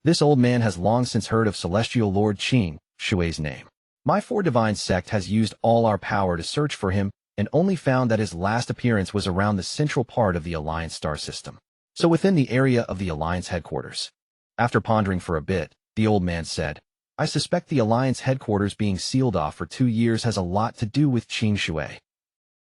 This old man has long since heard of Celestial Lord Qing Shui's name. My 4 divine sect has used all our power to search for him and only found that his last appearance was around the central part of the Alliance star system, so within the area of the Alliance headquarters. After pondering for a bit, the old man said, "I suspect the Alliance headquarters being sealed off for 2 years has a lot to do with Qing Shui."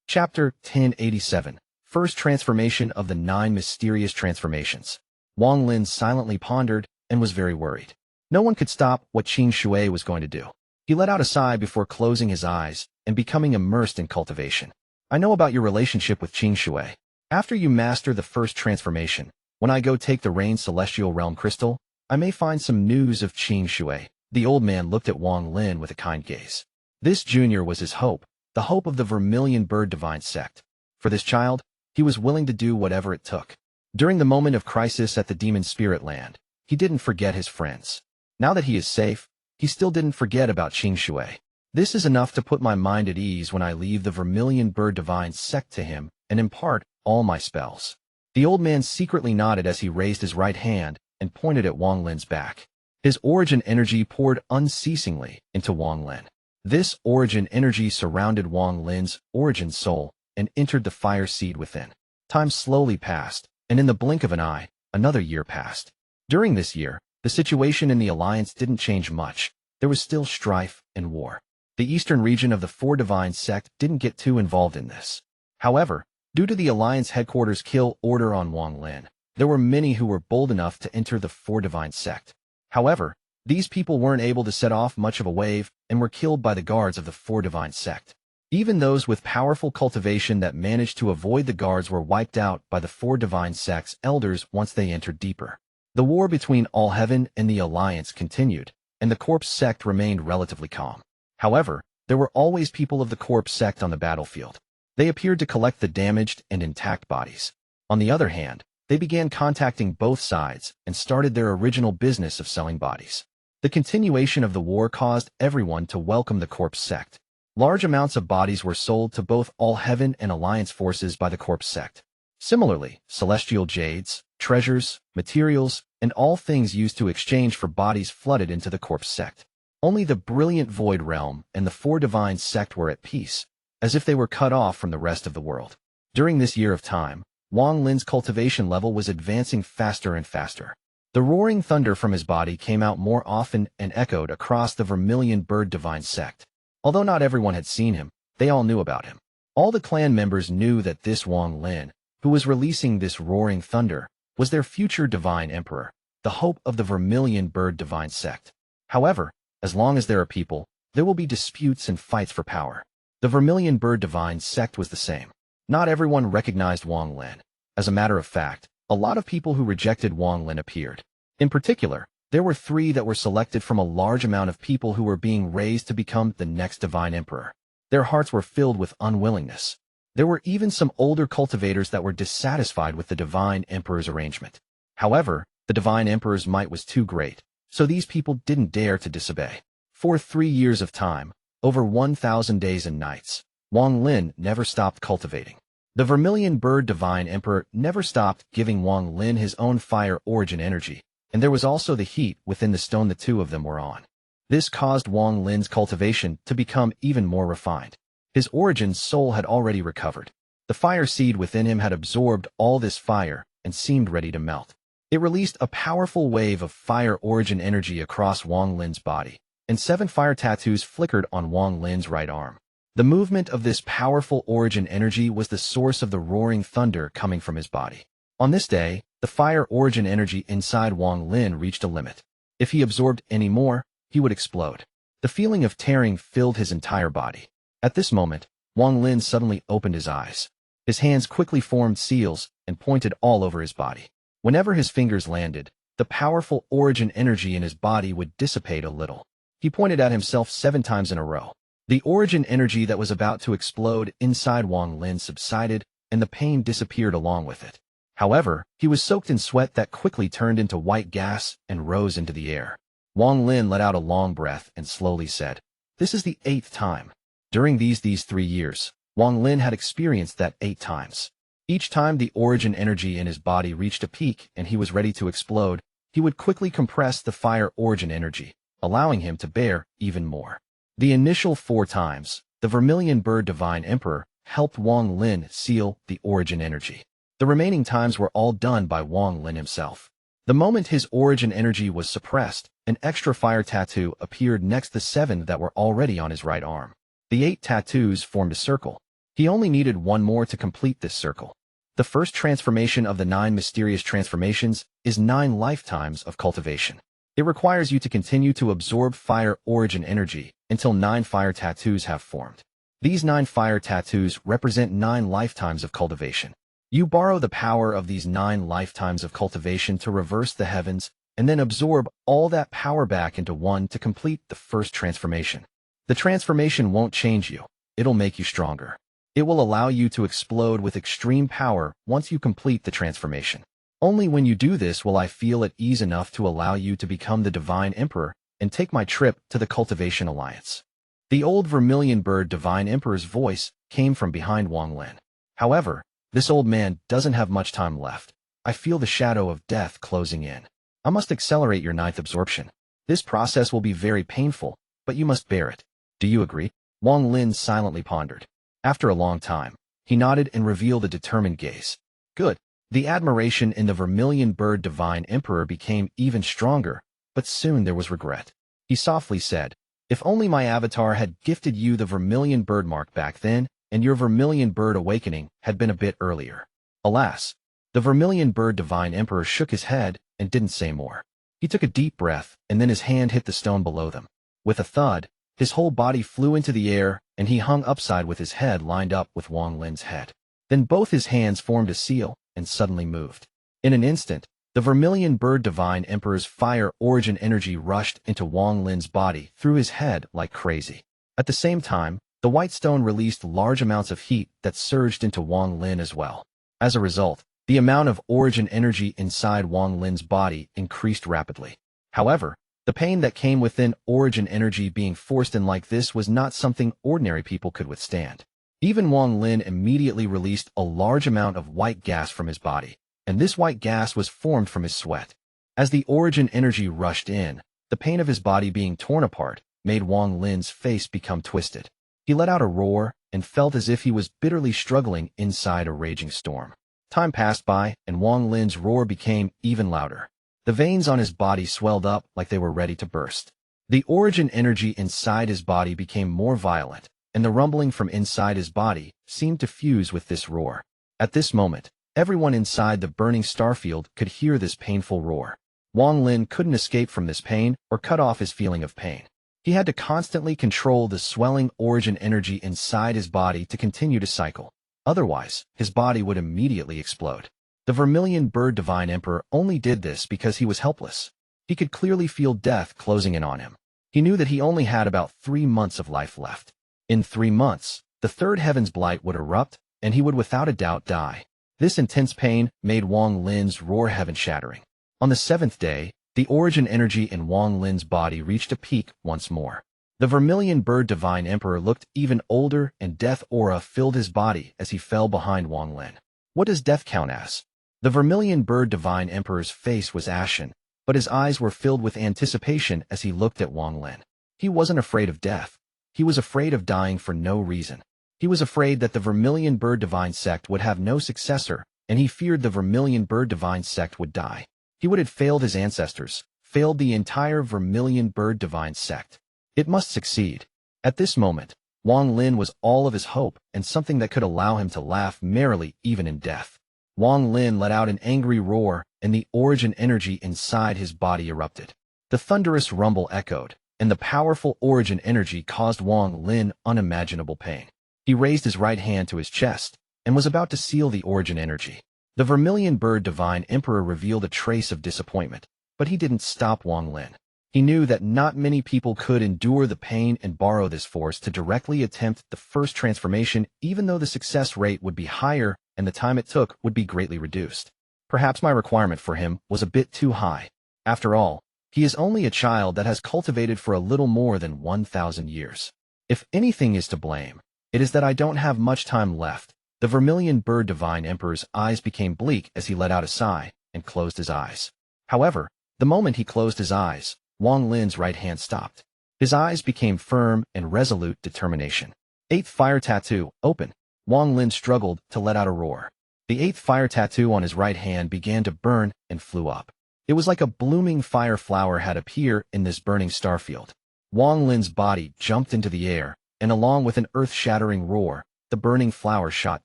Chapter 1087, First Transformation of the 9 Mysterious Transformations. Wang Lin silently pondered and was very worried. No one could stop what Qing Shui was going to do. He let out a sigh before closing his eyes and becoming immersed in cultivation. "I know about your relationship with Qing Shui. After you master the first transformation, when I go take the Rain Celestial Realm crystal, I may find some news of Qing Shui." The old man looked at Wang Lin with a kind gaze. This junior was his hope, the hope of the Vermilion Bird Divine Sect. For this child, he was willing to do whatever it took. During the moment of crisis at the Demon Spirit Land, he didn't forget his friends. Now that he is safe, he still didn't forget about Qing Shui. "This is enough to put my mind at ease when I leave the Vermilion Bird Divine Sect to him and impart all my spells." The old man secretly nodded as he raised his right hand and pointed at Wang Lin's back. His origin energy poured unceasingly into Wang Lin. This origin energy surrounded Wang Lin's origin soul and entered the fire seed within. Time slowly passed, and in the blink of an eye, another year passed. During this year, the situation in the Alliance didn't change much. There was still strife and war. The eastern region of the 4 divine sect didn't get too involved in this. However, due to the Alliance headquarters kill order on Wang Lin, there were many who were bold enough to enter the 4 divine sect. However, These people weren't able to set off much of a wave and were killed by the guards of the Four Divine Sect. Even those with powerful cultivation that managed to avoid the guards were wiped out by the Four Divine Sect's elders once they entered deeper. The war between All Heaven and the Alliance continued, and the Corpse Sect remained relatively calm. However, there were always people of the Corpse Sect on the battlefield. They appeared to collect the damaged and intact bodies. On the other hand, they began contacting both sides and started their original business of selling bodies. The continuation of the war caused everyone to welcome the Corpse Sect. Large amounts of bodies were sold to both All Heaven and Alliance forces by the Corpse Sect. Similarly, celestial jades, treasures, materials, and all things used to exchange for bodies flooded into the Corpse Sect. Only the brilliant Void Realm and the Four Divine Sect were at peace, as if they were cut off from the rest of the world. During this year of time, Wang Lin's cultivation level was advancing faster and faster. The roaring thunder from his body came out more often and echoed across the Vermilion Bird Divine Sect. Although not everyone had seen him, they all knew about him. All the clan members knew that this Wang Lin, who was releasing this roaring thunder, was their future divine emperor, the hope of the Vermilion Bird Divine Sect. However, as long as there are people, there will be disputes and fights for power. The Vermilion Bird Divine Sect was the same. Not everyone recognized Wang Lin. As a matter of fact, a lot of people who rejected Wang Lin appeared. In particular, there were 3 that were selected from a large amount of people who were being raised to become the next divine emperor. Their hearts were filled with unwillingness. There were even some older cultivators that were dissatisfied with the divine emperor's arrangement. However, the divine emperor's might was too great, so these people didn't dare to disobey. For 3 years of time, over 1,000 days and nights, Wang Lin never stopped cultivating. The Vermilion Bird Divine Emperor never stopped giving Wang Lin his own fire origin energy, and there was also the heat within the stone the two of them were on. This caused Wang Lin's cultivation to become even more refined. His origin soul had already recovered. The fire seed within him had absorbed all this fire and seemed ready to melt. It released a powerful wave of fire origin energy across Wang Lin's body, and 7 fire tattoos flickered on Wang Lin's right arm. The movement of this powerful origin energy was the source of the roaring thunder coming from his body. On this day, the fire origin energy inside Wang Lin reached a limit. If he absorbed any more, he would explode. The feeling of tearing filled his entire body. At this moment, Wang Lin suddenly opened his eyes. His hands quickly formed seals and pointed all over his body. Whenever his fingers landed, the powerful origin energy in his body would dissipate a little. He pointed at himself 7 times in a row. The origin energy that was about to explode inside Wang Lin subsided, and the pain disappeared along with it. However, he was soaked in sweat that quickly turned into white gas and rose into the air. Wang Lin let out a long breath and slowly said, "This is the 8th time." During these 3 years, Wang Lin had experienced that 8 times. Each time the origin energy in his body reached a peak and he was ready to explode, he would quickly compress the fire origin energy, allowing him to bear even more. The initial 4 times, the Vermilion Bird Divine Emperor helped Wang Lin seal the origin energy. The remaining times were all done by Wang Lin himself. The moment his origin energy was suppressed, an extra fire tattoo appeared next to the 7 that were already on his right arm. The 8 tattoos formed a circle. He only needed 1 more to complete this circle. The first transformation of the 9 mysterious transformations is 9 lifetimes of cultivation. It requires you to continue to absorb fire origin energy until 9 fire tattoos have formed. These 9 fire tattoos represent 9 lifetimes of cultivation. You borrow the power of these 9 lifetimes of cultivation to reverse the heavens and then absorb all that power back into one to complete the first transformation. The transformation won't change you. It'll make you stronger. It will allow you to explode with extreme power once you complete the transformation. Only when you do this will I feel at ease enough to allow you to become the Divine Emperor and take my trip to the Cultivation Alliance. The old Vermilion Bird Divine Emperor's voice came from behind Wang Lin. However, this old man doesn't have much time left. I feel the shadow of death closing in. I must accelerate your 9th absorption. This process will be very painful, but you must bear it. Do you agree? Wang Lin silently pondered. After a long time, he nodded and revealed a determined gaze. Good. The admiration in the Vermilion Bird Divine Emperor became even stronger, but soon there was regret. He softly said, "If only my avatar had gifted you the Vermilion Bird mark back then, and your Vermilion Bird awakening had been a bit earlier." Alas, the Vermilion Bird Divine Emperor shook his head and didn't say more. He took a deep breath, and then his hand hit the stone below them. With a thud, his whole body flew into the air, and he hung upside with his head lined up with Wang Lin's head. Then both his hands formed a seal, and suddenly moved. In an instant, the Vermilion Bird Divine Emperor's fire origin energy rushed into Wang Lin's body through his head like crazy. At the same time, the white stone released large amounts of heat that surged into Wang Lin as well. As a result, the amount of origin energy inside Wang Lin's body increased rapidly. However, the pain that came within origin energy being forced in like this was not something ordinary people could withstand. Even Wang Lin immediately released a large amount of white gas from his body, and this white gas was formed from his sweat. As the origin energy rushed in, the pain of his body being torn apart made Wang Lin's face become twisted. He let out a roar and felt as if he was bitterly struggling inside a raging storm. Time passed by, and Wang Lin's roar became even louder. The veins on his body swelled up like they were ready to burst. The origin energy inside his body became more violent, and the rumbling from inside his body seemed to fuse with this roar. At this moment, everyone inside the burning starfield could hear this painful roar. Wang Lin couldn't escape from this pain or cut off his feeling of pain. He had to constantly control the swelling origin energy inside his body to continue to cycle. Otherwise, his body would immediately explode. The Vermilion Bird Divine Emperor only did this because he was helpless. He could clearly feel death closing in on him. He knew that he only had about 3 months of life left. In 3 months, the third heaven's blight would erupt, and he would without a doubt die. This intense pain made Wang Lin's roar heaven-shattering. On the 7th day, the origin energy in Wang Lin's body reached a peak once more. The Vermilion Bird Divine Emperor looked even older, and death aura filled his body as he fell behind Wang Lin. What does death count as? The Vermilion Bird Divine Emperor's face was ashen, but his eyes were filled with anticipation as he looked at Wang Lin. He wasn't afraid of death. He was afraid of dying for no reason. He was afraid that the Vermilion Bird Divine Sect would have no successor, and he feared the Vermilion Bird Divine Sect would die. He would have failed his ancestors, failed the entire Vermilion Bird Divine Sect. It must succeed. At this moment, Wang Lin was all of his hope and something that could allow him to laugh merrily even in death. Wang Lin let out an angry roar, and the origin energy inside his body erupted. The thunderous rumble echoed, and the powerful origin energy caused Wang Lin unimaginable pain. He raised his right hand to his chest and was about to seal the origin energy. The Vermilion Bird Divine Emperor revealed a trace of disappointment, but he didn't stop Wang Lin. He knew that not many people could endure the pain and borrow this force to directly attempt the first transformation, even though the success rate would be higher and the time it took would be greatly reduced. Perhaps my requirement for him was a bit too high. After all, he is only a child that has cultivated for a little more than 1,000 years. If anything is to blame, it is that I don't have much time left. The Vermilion Bird Divine Emperor's eyes became bleak as he let out a sigh and closed his eyes. However, the moment he closed his eyes, Wang Lin's right hand stopped. His eyes became firm and resolute determination. 8th Fire Tattoo, open. Wang Lin struggled to let out a roar. The 8th fire tattoo on his right hand began to burn and flew up. It was like a blooming fire flower had appeared in this burning starfield. Wang Lin's body jumped into the air, and along with an earth-shattering roar, the burning flower shot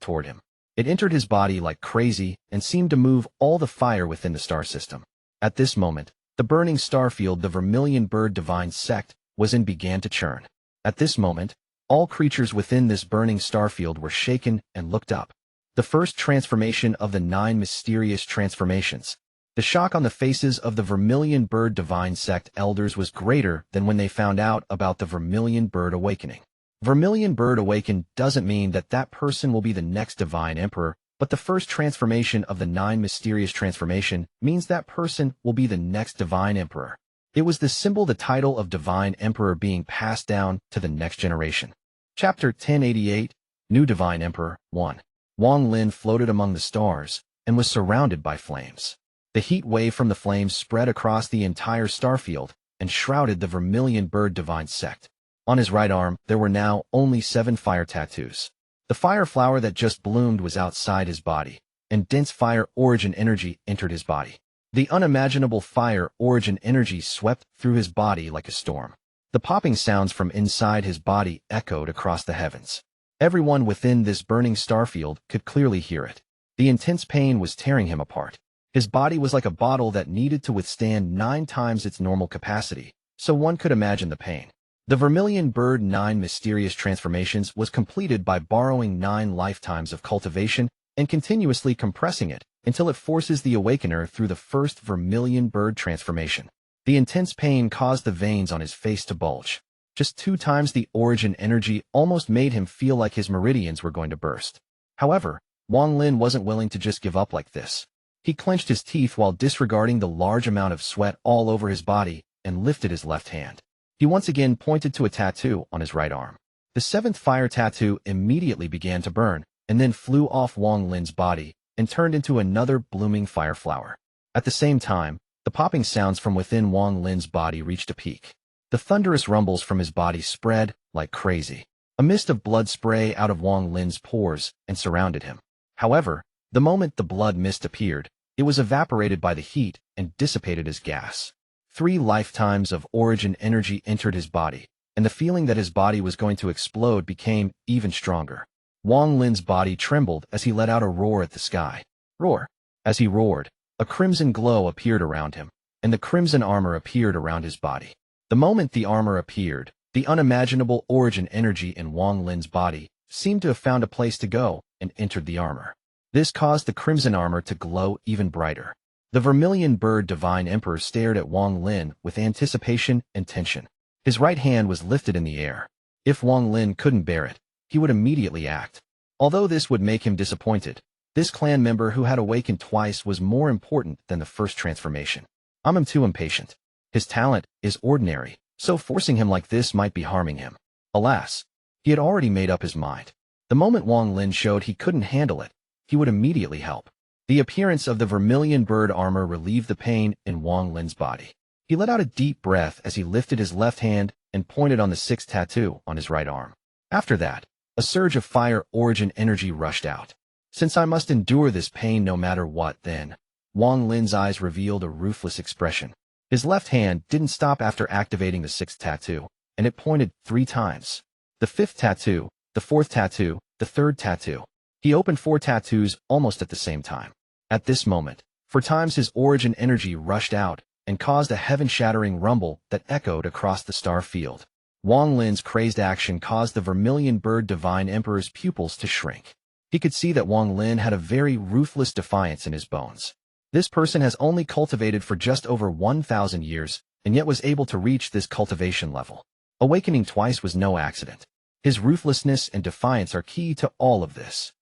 toward him. It entered his body like crazy and seemed to move all the fire within the star system. At this moment, the burning starfield the Vermilion Bird Divine Sect was in began to churn. At this moment, all creatures within this burning starfield were shaken and looked up. The first transformation of the 9 mysterious transformations. The shock on the faces of the Vermilion Bird Divine Sect elders was greater than when they found out about the Vermilion Bird Awakening. Vermilion Bird Awakened doesn't mean that that person will be the next Divine Emperor, but the first transformation of the 9 mysterious transformation means that person will be the next Divine Emperor. It was the symbol the title of Divine Emperor being passed down to the next generation. Chapter 1088, New Divine Emperor, 1. Wang Lin floated among the stars and was surrounded by flames. The heat wave from the flames spread across the entire starfield and shrouded the Vermilion Bird Divine Sect. On his right arm, there were now only 7 fire tattoos. The fire flower that just bloomed was outside his body, and dense fire origin energy entered his body. The unimaginable fire origin energy swept through his body like a storm. The popping sounds from inside his body echoed across the heavens. Everyone within this burning starfield could clearly hear it. The intense pain was tearing him apart. His body was like a bottle that needed to withstand 9 times its normal capacity, so one could imagine the pain. The Vermilion Bird 9 Mysterious Transformations was completed by borrowing 9 lifetimes of cultivation and continuously compressing it until it forces the Awakener through the first Vermilion Bird transformation. The intense pain caused the veins on his face to bulge. Just 2 times the origin energy almost made him feel like his meridians were going to burst. However, Wang Lin wasn't willing to just give up like this. He clenched his teeth while disregarding the large amount of sweat all over his body and lifted his left hand. He once again pointed to a tattoo on his right arm. The 7th fire tattoo immediately began to burn and then flew off Wang Lin's body and turned into another blooming fire flower. At the same time, the popping sounds from within Wang Lin's body reached a peak. The thunderous rumbles from his body spread like crazy. A mist of blood spray out of Wang Lin's pores and surrounded him. However, the moment the blood mist appeared, it was evaporated by the heat and dissipated as gas. 3 lifetimes of origin energy entered his body, and the feeling that his body was going to explode became even stronger. Wang Lin's body trembled as he let out a roar at the sky. Roar! As he roared, a crimson glow appeared around him, and the crimson armor appeared around his body. The moment the armor appeared, the unimaginable origin energy in Wang Lin's body seemed to have found a place to go and entered the armor. This caused the crimson armor to glow even brighter. The Vermilion Bird Divine Emperor stared at Wang Lin with anticipation and tension. His right hand was lifted in the air. If Wang Lin couldn't bear it, he would immediately act. Although this would make him disappointed, this clan member who had awakened twice was more important than the first transformation. I'm too impatient. His talent is ordinary, so forcing him like this might be harming him. Alas, he had already made up his mind. The moment Wang Lin showed he couldn't handle it, he would immediately help. The appearance of the Vermilion Bird armor relieved the pain in Wang Lin's body. He let out a deep breath as he lifted his left hand and pointed on the 6th tattoo on his right arm. After that, a surge of fire origin energy rushed out. Since I must endure this pain no matter what, then, Wang Lin's eyes revealed a ruthless expression. His left hand didn't stop after activating the 6th tattoo, and it pointed 3 times. The 5th tattoo, the 4th tattoo, the 3rd tattoo. He opened 4 tattoos almost at the same time. At this moment, for times his origin energy rushed out and caused a heaven-shattering rumble that echoed across the star field. Wang Lin's crazed action caused the Vermilion Bird Divine Emperor's pupils to shrink. He could see that Wang Lin had a very ruthless defiance in his bones. This person has only cultivated for just over 1,000 years, and yet was able to reach this cultivation level. Awakening twice was no accident. His ruthlessness and defiance are key to all of this.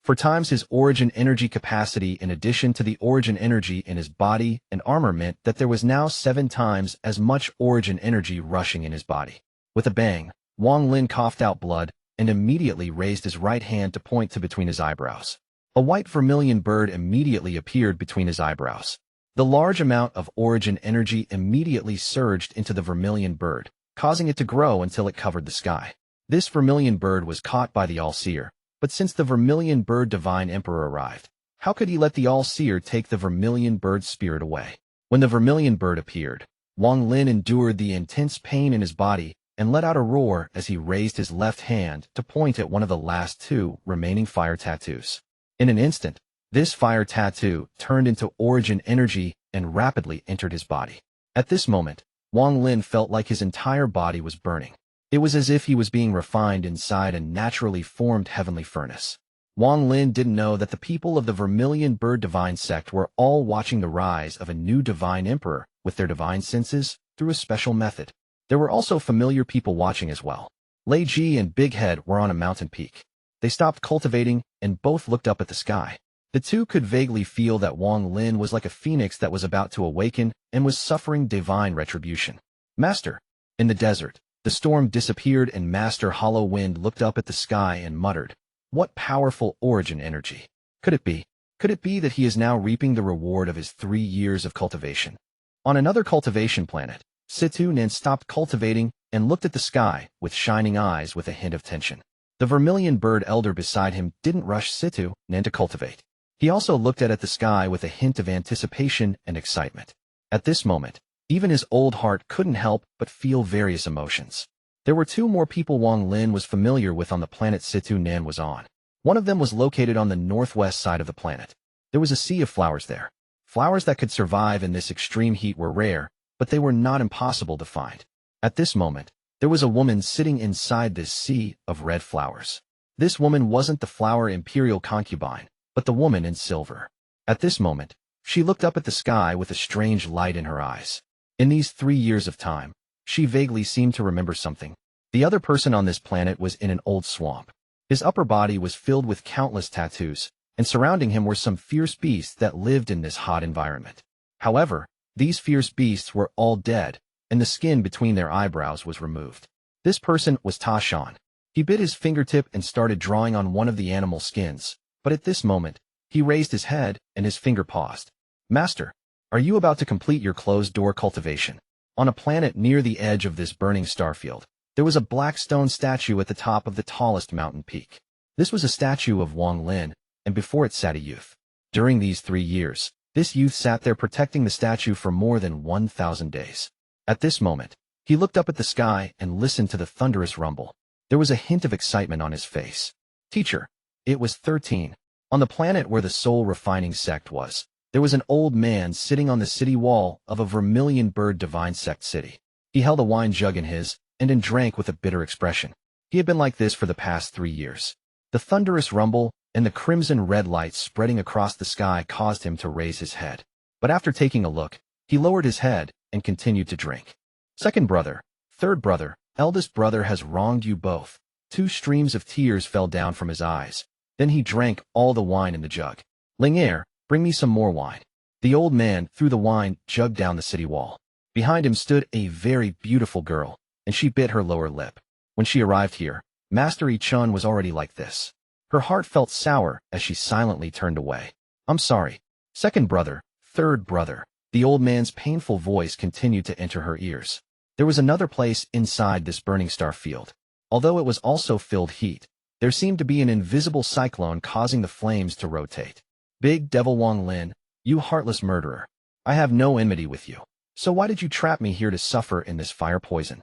For times his origin energy capacity in addition to the origin energy in his body and armor meant that there was now 7 times as much origin energy rushing in his body. With a bang, Wang Lin coughed out blood and immediately raised his right hand to point to between his eyebrows. A white vermilion bird immediately appeared between his eyebrows. The large amount of origin energy immediately surged into the vermilion bird, causing it to grow until it covered the sky. This vermilion bird was caught by the All-Seer, but since the Vermilion Bird Divine Emperor arrived, how could he let the All-Seer take the Vermilion Bird's spirit away? When the Vermilion Bird appeared, Wang Lin endured the intense pain in his body and let out a roar as he raised his left hand to point at one of the last 2 remaining fire tattoos. In an instant, this fire tattoo turned into origin energy and rapidly entered his body. At this moment, Wang Lin felt like his entire body was burning. It was as if he was being refined inside a naturally formed heavenly furnace. Wang Lin didn't know that the people of the Vermilion Bird Divine Sect were all watching the rise of a new divine emperor with their divine senses through a special method. There were also familiar people watching as well. Lei Ji and Big Head were on a mountain peak. They stopped cultivating and both looked up at the sky. The 2 could vaguely feel that Wang Lin was like a phoenix that was about to awaken and was suffering divine retribution. Master, in the desert, the storm disappeared and Master Hollow Wind looked up at the sky and muttered, "What powerful origin energy. Could it be? Could it be that he is now reaping the reward of his 3 years of cultivation?" On another cultivation planet, Situ Nen stopped cultivating and looked at the sky with shining eyes with a hint of tension. The Vermilion Bird Elder beside him didn't rush Situ Nen to cultivate. He also looked at the sky with a hint of anticipation and excitement. At this moment, even his old heart couldn't help but feel various emotions. There were 2 more people Wang Lin was familiar with on the planet Situ Nen was on. One of them was located on the northwest side of the planet. There was a sea of flowers there. Flowers that could survive in this extreme heat were rare, but they were not impossible to find. At this moment, there was a woman sitting inside this sea of red flowers. This woman wasn't the flower imperial concubine, but the woman in silver. At this moment, she looked up at the sky with a strange light in her eyes. In these 3 years of time, she vaguely seemed to remember something. The other person on this planet was in an old swamp. His upper body was filled with countless tattoos, and surrounding him were some fierce beasts that lived in this hot environment. However, these fierce beasts were all dead, and the skin between their eyebrows was removed. This person was Shan. He bit his fingertip and started drawing on one of the animal skins, but at this moment, he raised his head and his finger paused. Master, are you about to complete your closed-door cultivation? On a planet near the edge of this burning starfield, there was a black stone statue at the top of the tallest mountain peak. This was a statue of Wang Lin, and before it sat a youth. During these 3 years, this youth sat there protecting the statue for more than 1,000 days. At this moment, he looked up at the sky and listened to the thunderous rumble. There was a hint of excitement on his face. Teacher, it was 13. On the planet where the soul-refining sect was, there was an old man sitting on the city wall of a vermilion bird divine sect city. He held a wine jug in his and drank with a bitter expression. He had been like this for the past 3 years. The thunderous rumble and the crimson-red light spreading across the sky caused him to raise his head. But after taking a look, he lowered his head and continued to drink. Second brother, third brother, eldest brother has wronged you both. 2 streams of tears fell down from his eyes. Then he drank all the wine in the jug. Ling'er, bring me some more wine. The old man threw the wine jug down the city wall. Behind him stood a very beautiful girl, and she bit her lower lip. When she arrived here, Master Qiong was already like this. Her heart felt sour as she silently turned away. I'm sorry. Second brother, third brother. The old man's painful voice continued to enter her ears. There was another place inside this burning star field. Although it was also filled heat, there seemed to be an invisible cyclone causing the flames to rotate. Big Devil Wang Lin, you heartless murderer. I have no enmity with you. So why did you trap me here to suffer in this fire poison?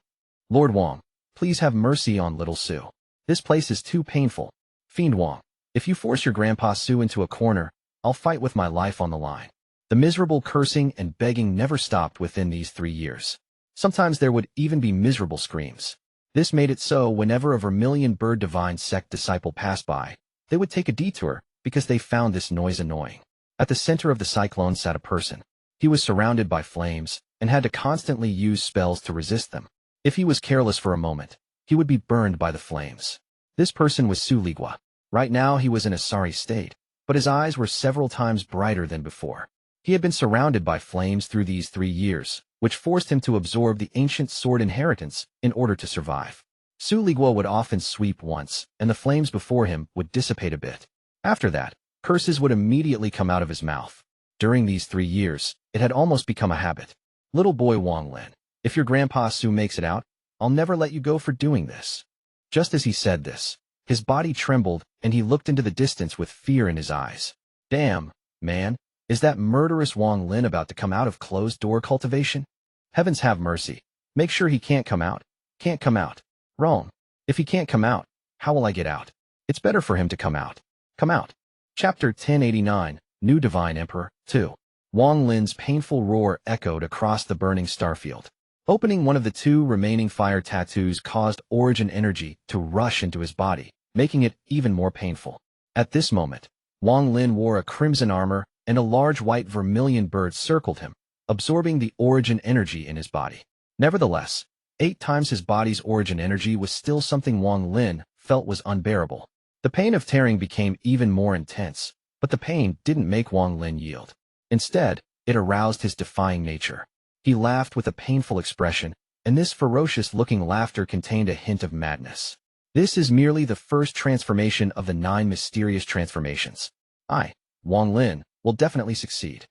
Lord Wang, please have mercy on little Su. This place is too painful. Fiend Wang, if you force your Grandpa Su into a corner, I'll fight with my life on the line. The miserable cursing and begging never stopped within these 3 years. Sometimes there would even be miserable screams. This made it so whenever a vermilion bird divine sect disciple passed by, they would take a detour because they found this noise annoying. At the center of the cyclone sat a person. He was surrounded by flames and had to constantly use spells to resist them. If he was careless for a moment, he would be burned by the flames. This person was Su Ligua. Right now he was in a sorry state, but his eyes were several times brighter than before. He had been surrounded by flames through these 3 years, which forced him to absorb the ancient sword inheritance in order to survive. Su Ligua would often sweep once, and the flames before him would dissipate a bit. After that, curses would immediately come out of his mouth. During these 3 years, it had almost become a habit. Little boy Wang Lin, if your Grandpa Su makes it out, I'll never let you go for doing this. Just as he said this, his body trembled and he looked into the distance with fear in his eyes. Damn, man, is that murderous Wang Lin about to come out of closed-door cultivation? Heavens have mercy. Make sure he can't come out. Can't come out. Wrong. If he can't come out, how will I get out? It's better for him to come out. Come out. Chapter 1089, New Divine Emperor, 2. Wang Lin's painful roar echoed across the burning starfield. Opening one of the 2 remaining fire tattoos caused origin energy to rush into his body, making it even more painful. At this moment, Wang Lin wore a crimson armor and a large white vermilion bird circled him, absorbing the origin energy in his body. Nevertheless, 8 times his body's origin energy was still something Wang Lin felt was unbearable. The pain of tearing became even more intense, but the pain didn't make Wang Lin yield. Instead, it aroused his defying nature. He laughed with a painful expression, and this ferocious-looking laughter contained a hint of madness. This is merely the first transformation of the 9 mysterious transformations. I, Wang Lin, will definitely succeed.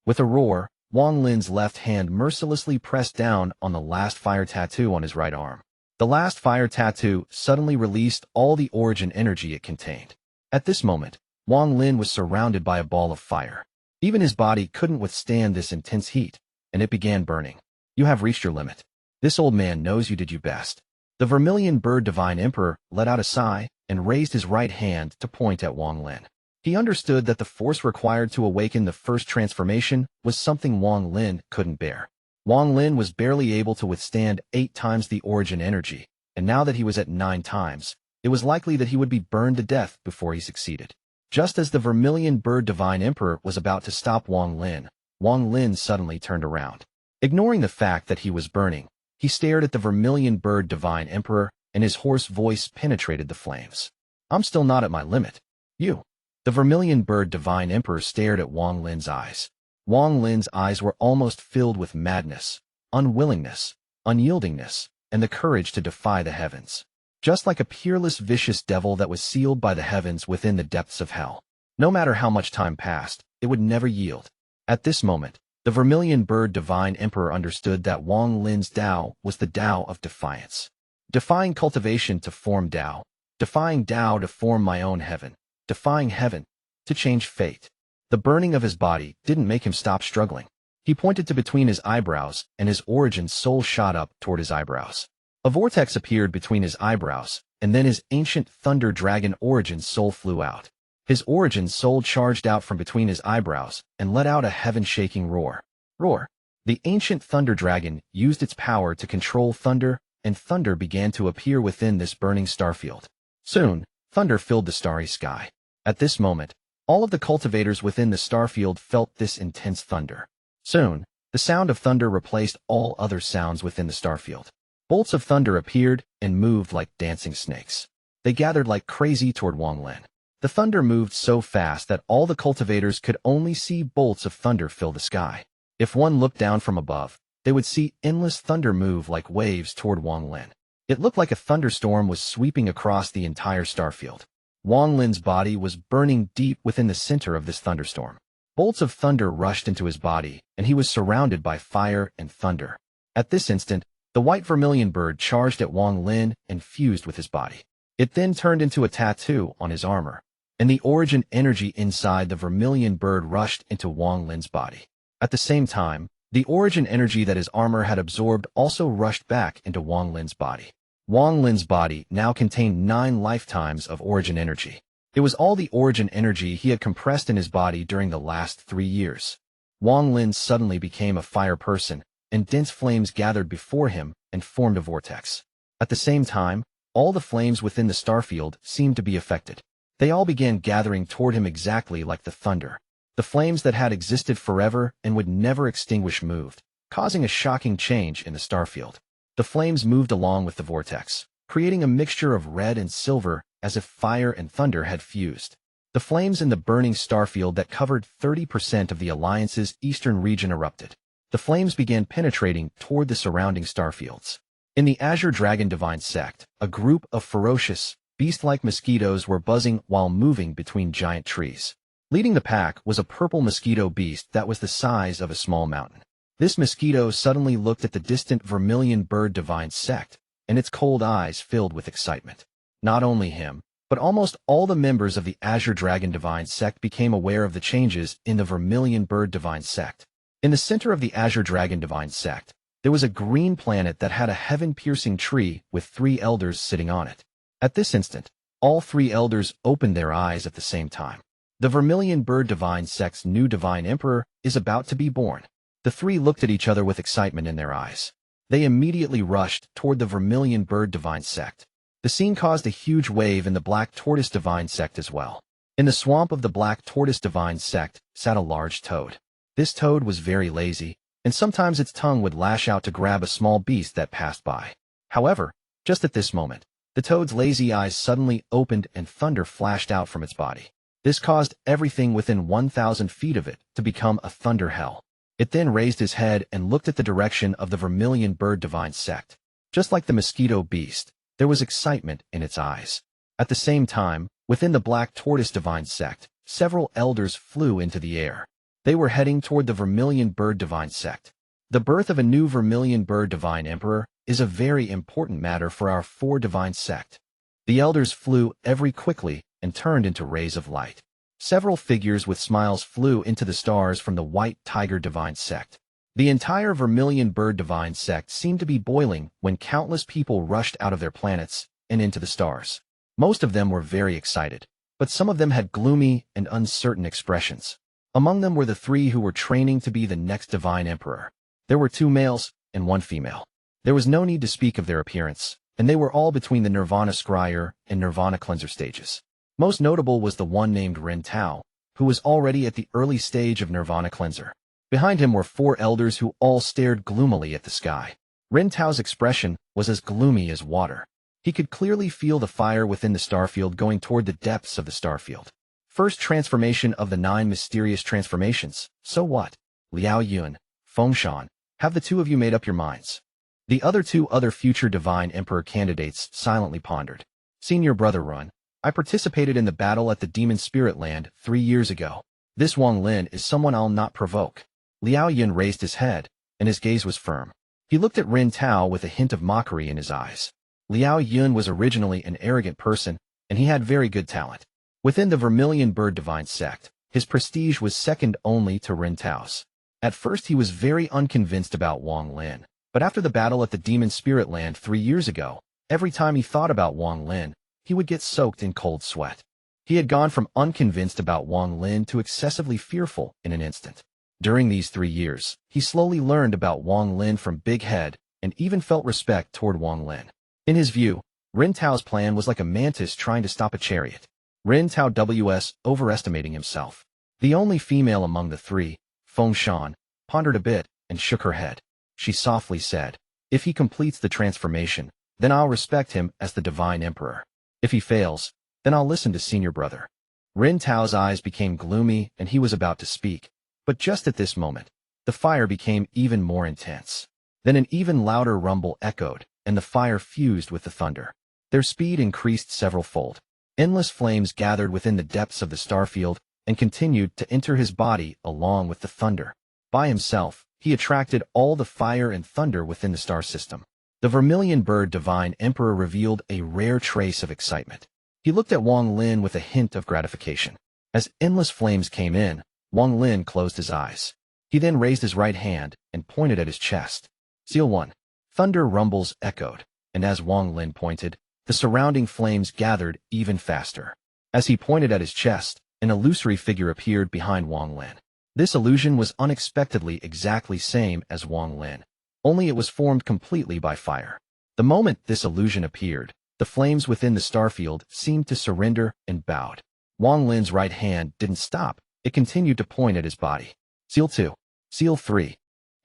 With a roar, Wang Lin's left hand mercilessly pressed down on the last fire tattoo on his right arm. The last fire tattoo suddenly released all the origin energy it contained. At this moment, Wang Lin was surrounded by a ball of fire. Even his body couldn't withstand this intense heat, and it began burning. You have reached your limit. This old man knows you did your best. The vermilion bird divine emperor let out a sigh and raised his right hand to point at Wang Lin. He understood that the force required to awaken the first transformation was something Wang Lin couldn't bear. Wang Lin was barely able to withstand 8 times the origin energy, and now that he was at 9 times, it was likely that he would be burned to death before he succeeded. Just as the Vermilion Bird Divine Emperor was about to stop Wang Lin suddenly turned around. Ignoring the fact that he was burning, he stared at the Vermilion Bird Divine Emperor, and his hoarse voice penetrated the flames. "I'm still not at my limit. You." The Vermilion Bird Divine Emperor stared at Wang Lin's eyes. Wang Lin's eyes were almost filled with madness, unwillingness, unyieldingness, and the courage to defy the heavens. Just like a peerless, vicious devil that was sealed by the heavens within the depths of hell. No matter how much time passed, it would never yield. At this moment, the Vermilion Bird Divine Emperor understood that Wang Lin's Tao was the Tao of defiance. Defying cultivation to form Tao, defying Tao to form my own heaven, defying heaven to change fate. The burning of his body didn't make him stop struggling. He pointed to between his eyebrows, and his origin soul shot up toward his eyebrows. A vortex appeared between his eyebrows, and then his ancient thunder dragon origin soul flew out. His origin soul charged out from between his eyebrows and let out a heaven-shaking roar. Roar! The ancient thunder dragon used its power to control thunder, and thunder began to appear within this burning starfield. Soon, thunder filled the starry sky. At this moment, all of the cultivators within the starfield felt this intense thunder. Soon, the sound of thunder replaced all other sounds within the starfield. Bolts of thunder appeared and moved like dancing snakes. They gathered like crazy toward Wang Lin. The thunder moved so fast that all the cultivators could only see bolts of thunder fill the sky. If one looked down from above, they would see endless thunder move like waves toward Wang Lin. It looked like a thunderstorm was sweeping across the entire starfield. Wang Lin's body was burning deep within the center of this thunderstorm. Bolts of thunder rushed into his body, and he was surrounded by fire and thunder. At this instant, the white vermilion bird charged at Wang Lin and fused with his body. It then turned into a tattoo on his armor, and the origin energy inside the vermilion bird rushed into Wang Lin's body. At the same time, the origin energy that his armor had absorbed also rushed back into Wang Lin's body. Wang Lin's body now contained 9 lifetimes of origin energy. It was all the origin energy he had compressed in his body during the last 3 years. Wang Lin suddenly became a fire person, and dense flames gathered before him and formed a vortex. At the same time, all the flames within the starfield seemed to be affected. They all began gathering toward him exactly like the thunder. The flames that had existed forever and would never extinguish moved, causing a shocking change in the starfield. The flames moved along with the vortex, creating a mixture of red and silver as if fire and thunder had fused. The flames in the burning starfield that covered 30% of the Alliance's eastern region erupted. The flames began penetrating toward the surrounding starfields. In the Azure Dragon Divine Sect, a group of ferocious, beast-like mosquitoes were buzzing while moving between giant trees. Leading the pack was a purple mosquito beast that was the size of a small mountain. This mosquito suddenly looked at the distant Vermilion Bird Divine Sect, and its cold eyes filled with excitement. Not only him, but almost all the members of the Azure Dragon Divine Sect became aware of the changes in the Vermilion Bird Divine Sect. In the center of the Azure Dragon Divine Sect, there was a green planet that had a heaven-piercing tree with 3 elders sitting on it. At this instant, all 3 elders opened their eyes at the same time. The Vermilion Bird Divine Sect's new Divine Emperor is about to be born. The 3 looked at each other with excitement in their eyes. They immediately rushed toward the Vermilion Bird Divine Sect. The scene caused a huge wave in the Black Tortoise Divine Sect as well. In the swamp of the Black Tortoise Divine Sect sat a large toad. This toad was very lazy, and sometimes its tongue would lash out to grab a small beast that passed by. However, just at this moment, the toad's lazy eyes suddenly opened and thunder flashed out from its body. This caused everything within 1,000 feet of it to become a thunder hell. It then raised his head and looked at the direction of the Vermilion Bird Divine Sect. Just like the mosquito beast, there was excitement in its eyes. At the same time, within the Black Tortoise Divine Sect, several elders flew into the air. They were heading toward the Vermilion Bird Divine Sect. The birth of a new Vermilion Bird Divine Emperor is a very important matter for our 4 Divine Sect. The elders flew very quickly and turned into rays of light. Several figures with smiles flew into the stars from the White Tiger Divine Sect. The entire Vermilion Bird Divine Sect seemed to be boiling when countless people rushed out of their planets and into the stars. Most of them were very excited. but some of them had gloomy and uncertain expressions. Among them were the three who were training to be the next divine emperor. There were 2 males and 1 female. There was no need to speak of their appearance, and they were all between the Nirvana Scryer and Nirvana Cleanser stages. Most notable was the one named Ren Tao, who was already at the early stage of Nirvana Cleanser. Behind him were 4 elders who all stared gloomily at the sky. Ren Tao's expression was as gloomy as water. He could clearly feel the fire within the starfield going toward the depths of the starfield. First transformation of the 9 mysterious transformations. So what? Liao Yun, Feng Shan, have the 2 of you made up your minds? The other 2 future divine emperor candidates silently pondered. Senior brother Run, I participated in the battle at the Demon Spirit Land 3 years ago. This Wang Lin is someone I'll not provoke. Liao Yun raised his head, and his gaze was firm. He looked at Ren Tao with a hint of mockery in his eyes. Liao Yun was originally an arrogant person, and he had very good talent. Within the Vermilion Bird Divine Sect, his prestige was second only to Ren Tao's. At first he was very unconvinced about Wang Lin, but after the battle at the Demon Spirit Land 3 years ago, every time he thought about Wang Lin, he would get soaked in cold sweat. He had gone from unconvinced about Wang Lin to excessively fearful in an instant. During these 3 years, he slowly learned about Wang Lin from Big Head and even felt respect toward Wang Lin. In his view, Ren Tao's plan was like a mantis trying to stop a chariot. Ren Tao was overestimating himself. The only female among the 3, Feng Shan, pondered a bit and shook her head. She softly said, if he completes the transformation, then I'll respect him as the divine emperor. If he fails, then I'll listen to senior brother. Ren Tao's eyes became gloomy and he was about to speak. But just at this moment, the fire became even more intense. Then an even louder rumble echoed, and the fire fused with the thunder. Their speed increased several-fold. Endless flames gathered within the depths of the starfield and continued to enter his body along with the thunder. By himself, he attracted all the fire and thunder within the star system. The Vermilion Bird Divine Emperor revealed a rare trace of excitement. He looked at Wang Lin with a hint of gratification. As endless flames came in, Wang Lin closed his eyes. He then raised his right hand and pointed at his chest. Seal 1. Thunder rumbles echoed, and as Wang Lin pointed, the surrounding flames gathered even faster. As he pointed at his chest, an illusory figure appeared behind Wang Lin. This illusion was unexpectedly exactly same as Wang Lin, only it was formed completely by fire. The moment this illusion appeared, the flames within the starfield seemed to surrender and bowed. Wang Lin's right hand didn't stop, it continued to point at his body. Seal 2. Seal 3.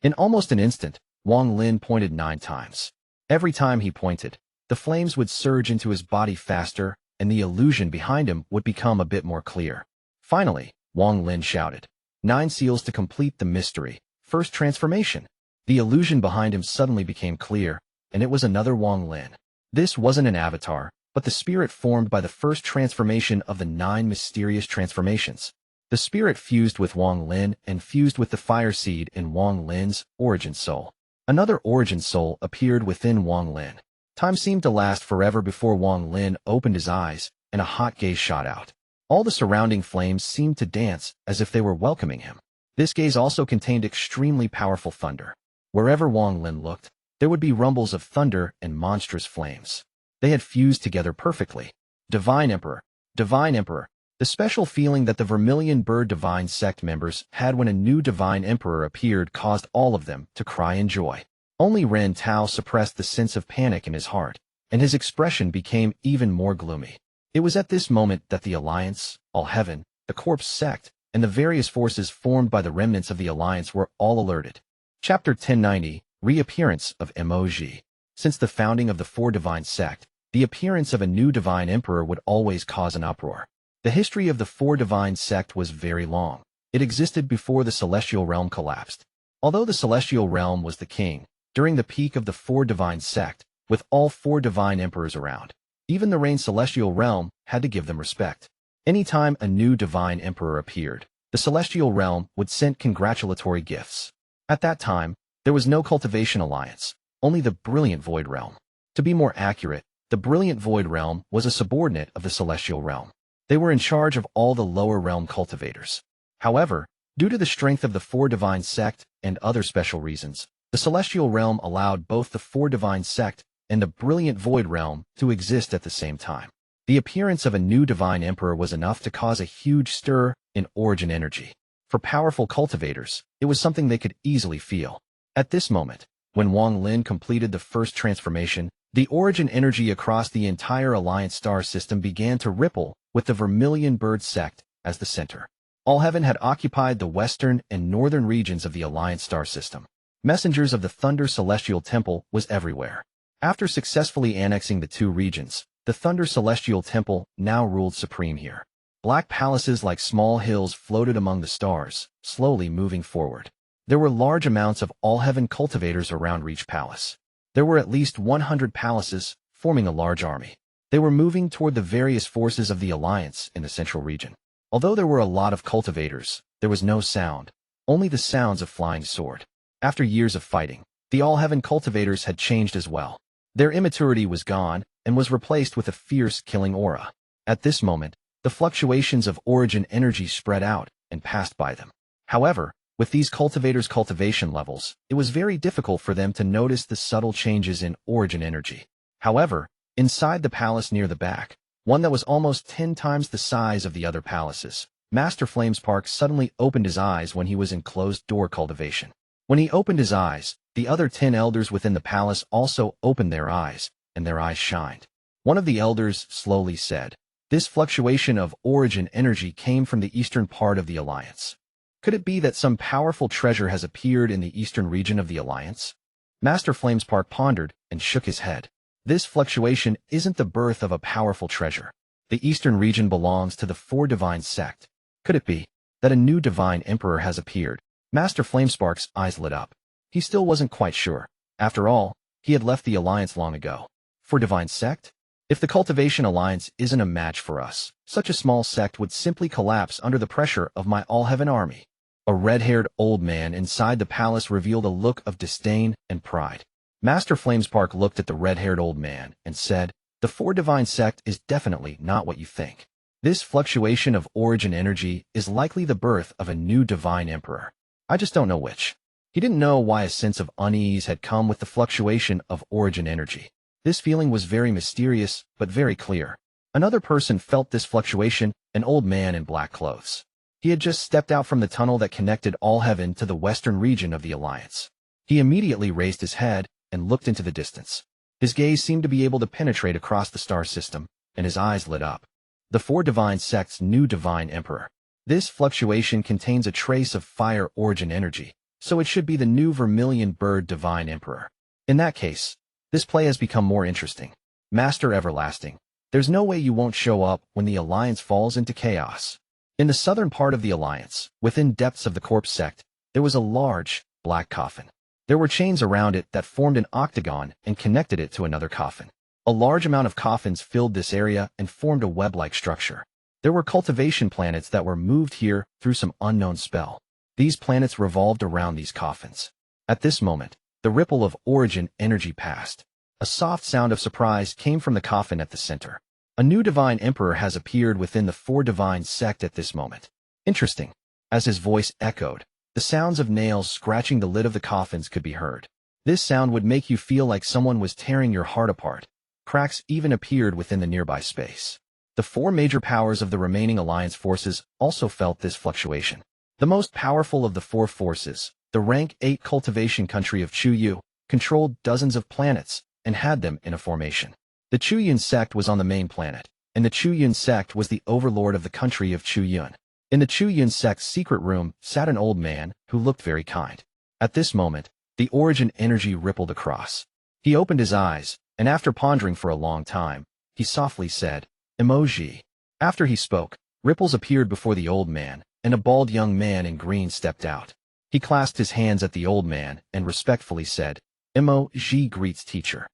In almost an instant, Wang Lin pointed 9 times. Every time he pointed, the flames would surge into his body faster, and the illusion behind him would become a bit more clear. Finally, Wang Lin shouted, 9 seals to complete the mystery. First transformation. The illusion behind him suddenly became clear, and it was another Wang Lin. This wasn't an avatar, but the spirit formed by the first transformation of the 9 mysterious transformations. The spirit fused with Wang Lin and fused with the fire seed in Wang Lin's origin soul. Another origin soul appeared within Wang Lin. Time seemed to last forever before Wang Lin opened his eyes, and a hot gaze shot out. All the surrounding flames seemed to dance as if they were welcoming him. This gaze also contained extremely powerful thunder. Wherever Wang Lin looked, there would be rumbles of thunder and monstrous flames. They had fused together perfectly. Divine Emperor, Divine Emperor. The special feeling that the Vermilion Bird Divine Sect members had when a new Divine Emperor appeared caused all of them to cry in joy. Only Ren Tao suppressed the sense of panic in his heart, and his expression became even more gloomy. It was at this moment that the Alliance, All Heaven, the Corpse Sect, and the various forces formed by the remnants of the Alliance were all alerted. Chapter 1090, Reappearance of Mo Zhi. Since the founding of the 4 Divine Sect, the appearance of a new Divine Emperor would always cause an uproar. The history of the 4 Divine Sect was very long. It existed before the Celestial Realm collapsed. Although the Celestial Realm was the king, during the peak of the 4 Divine Sect, with all 4 Divine Emperors around, even the reigning Celestial Realm had to give them respect. Anytime a new Divine Emperor appeared, the Celestial Realm would send congratulatory gifts. At that time, there was no Cultivation Alliance, only the Brilliant Void Realm. To be more accurate, the Brilliant Void Realm was a subordinate of the Celestial Realm. They were in charge of all the lower realm cultivators. However, due to the strength of the 4 Divine Sect and other special reasons, the Celestial Realm allowed both the 4 Divine Sect and the Brilliant Void Realm to exist at the same time. The appearance of a new divine emperor was enough to cause a huge stir in origin energy. For powerful cultivators, it was something they could easily feel. At this moment, when Wang Lin completed the first transformation, the origin energy across the entire Alliance star system began to ripple, with the Vermilion Bird sect as the center. All heaven had occupied the western and northern regions of the Alliance star system. Messengers of the Thunder Celestial Temple was everywhere. After successfully annexing the two regions, the Thunder Celestial Temple now ruled supreme here. Black palaces like small hills floated among the stars, slowly moving forward. There were large amounts of all-heaven cultivators around each palace. There were at least 100 palaces, forming a large army. They were moving toward the various forces of the Alliance in the central region. Although there were a lot of cultivators, there was no sound, only the sounds of flying sword. After years of fighting, the all-heaven cultivators had changed as well. Their immaturity was gone and was replaced with a fierce, killing aura. At this moment, the fluctuations of origin energy spread out and passed by them. However, with these cultivators' cultivation levels, it was very difficult for them to notice the subtle changes in origin energy. However, inside the palace near the back, one that was almost 10 times the size of the other palaces, Master Flamespark suddenly opened his eyes when he was in closed-door cultivation. When he opened his eyes, the other 10 elders within the palace also opened their eyes, and their eyes shined. One of the elders slowly said, "This fluctuation of origin energy came from the eastern part of the Alliance. Could it be that some powerful treasure has appeared in the eastern region of the Alliance?" Master Flamespark pondered and shook his head. This fluctuation isn't the birth of a powerful treasure. The eastern region belongs to the Four Divine Sect. Could it be that a new divine emperor has appeared? Master Flamespark's eyes lit up. He still wasn't quite sure. After all, he had left the Alliance long ago. For Divine Sect? If the Cultivation Alliance isn't a match for us, such a small sect would simply collapse under the pressure of my all-heaven army. A red-haired old man inside the palace revealed a look of disdain and pride. Master Flamespark looked at the red-haired old man and said, "The Four Divine Sect is definitely not what you think. This fluctuation of origin energy is likely the birth of a new divine emperor. I just don't know which." He didn't know why a sense of unease had come with the fluctuation of origin energy. This feeling was very mysterious, but very clear. Another person felt this fluctuation, an old man in black clothes. He had just stepped out from the tunnel that connected all heaven to the western region of the Alliance. He immediately raised his head and looked into the distance. His gaze seemed to be able to penetrate across the star system, and his eyes lit up. The Four Divine Sect's new divine emperor. This fluctuation contains a trace of fire origin energy, so it should be the new Vermilion Bird divine emperor. In that case, this play has become more interesting. Master Everlasting, there's no way you won't show up when the Alliance falls into chaos. In the southern part of the Alliance, within depths of the Corpse Sect, there was a large, black coffin. There were chains around it that formed an octagon and connected it to another coffin. A large amount of coffins filled this area and formed a web-like structure. There were cultivation planets that were moved here through some unknown spell. These planets revolved around these coffins. At this moment, the ripple of origin energy passed. A soft sound of surprise came from the coffin at the center. A new divine emperor has appeared within the Four Divine Sect at this moment. Interesting. As his voice echoed, the sounds of nails scratching the lid of the coffins could be heard. This sound would make you feel like someone was tearing your heart apart. Cracks even appeared within the nearby space. The four major powers of the remaining Alliance forces also felt this fluctuation. The most powerful of the four forces, the rank 8 cultivation country of Qiong, controlled dozens of planets and had them in a formation. The Qiong sect was on the main planet, and the Qiong sect was the overlord of the country of Qiong. In the Qiong sect's secret room sat an old man who looked very kind. At this moment, the origin energy rippled across. He opened his eyes, and after pondering for a long time, he softly said, "Mo Zhi." After he spoke, ripples appeared before the old man, and a bald young man in green stepped out. He clasped his hands at the old man and respectfully said, "Mo Zhi greets teacher."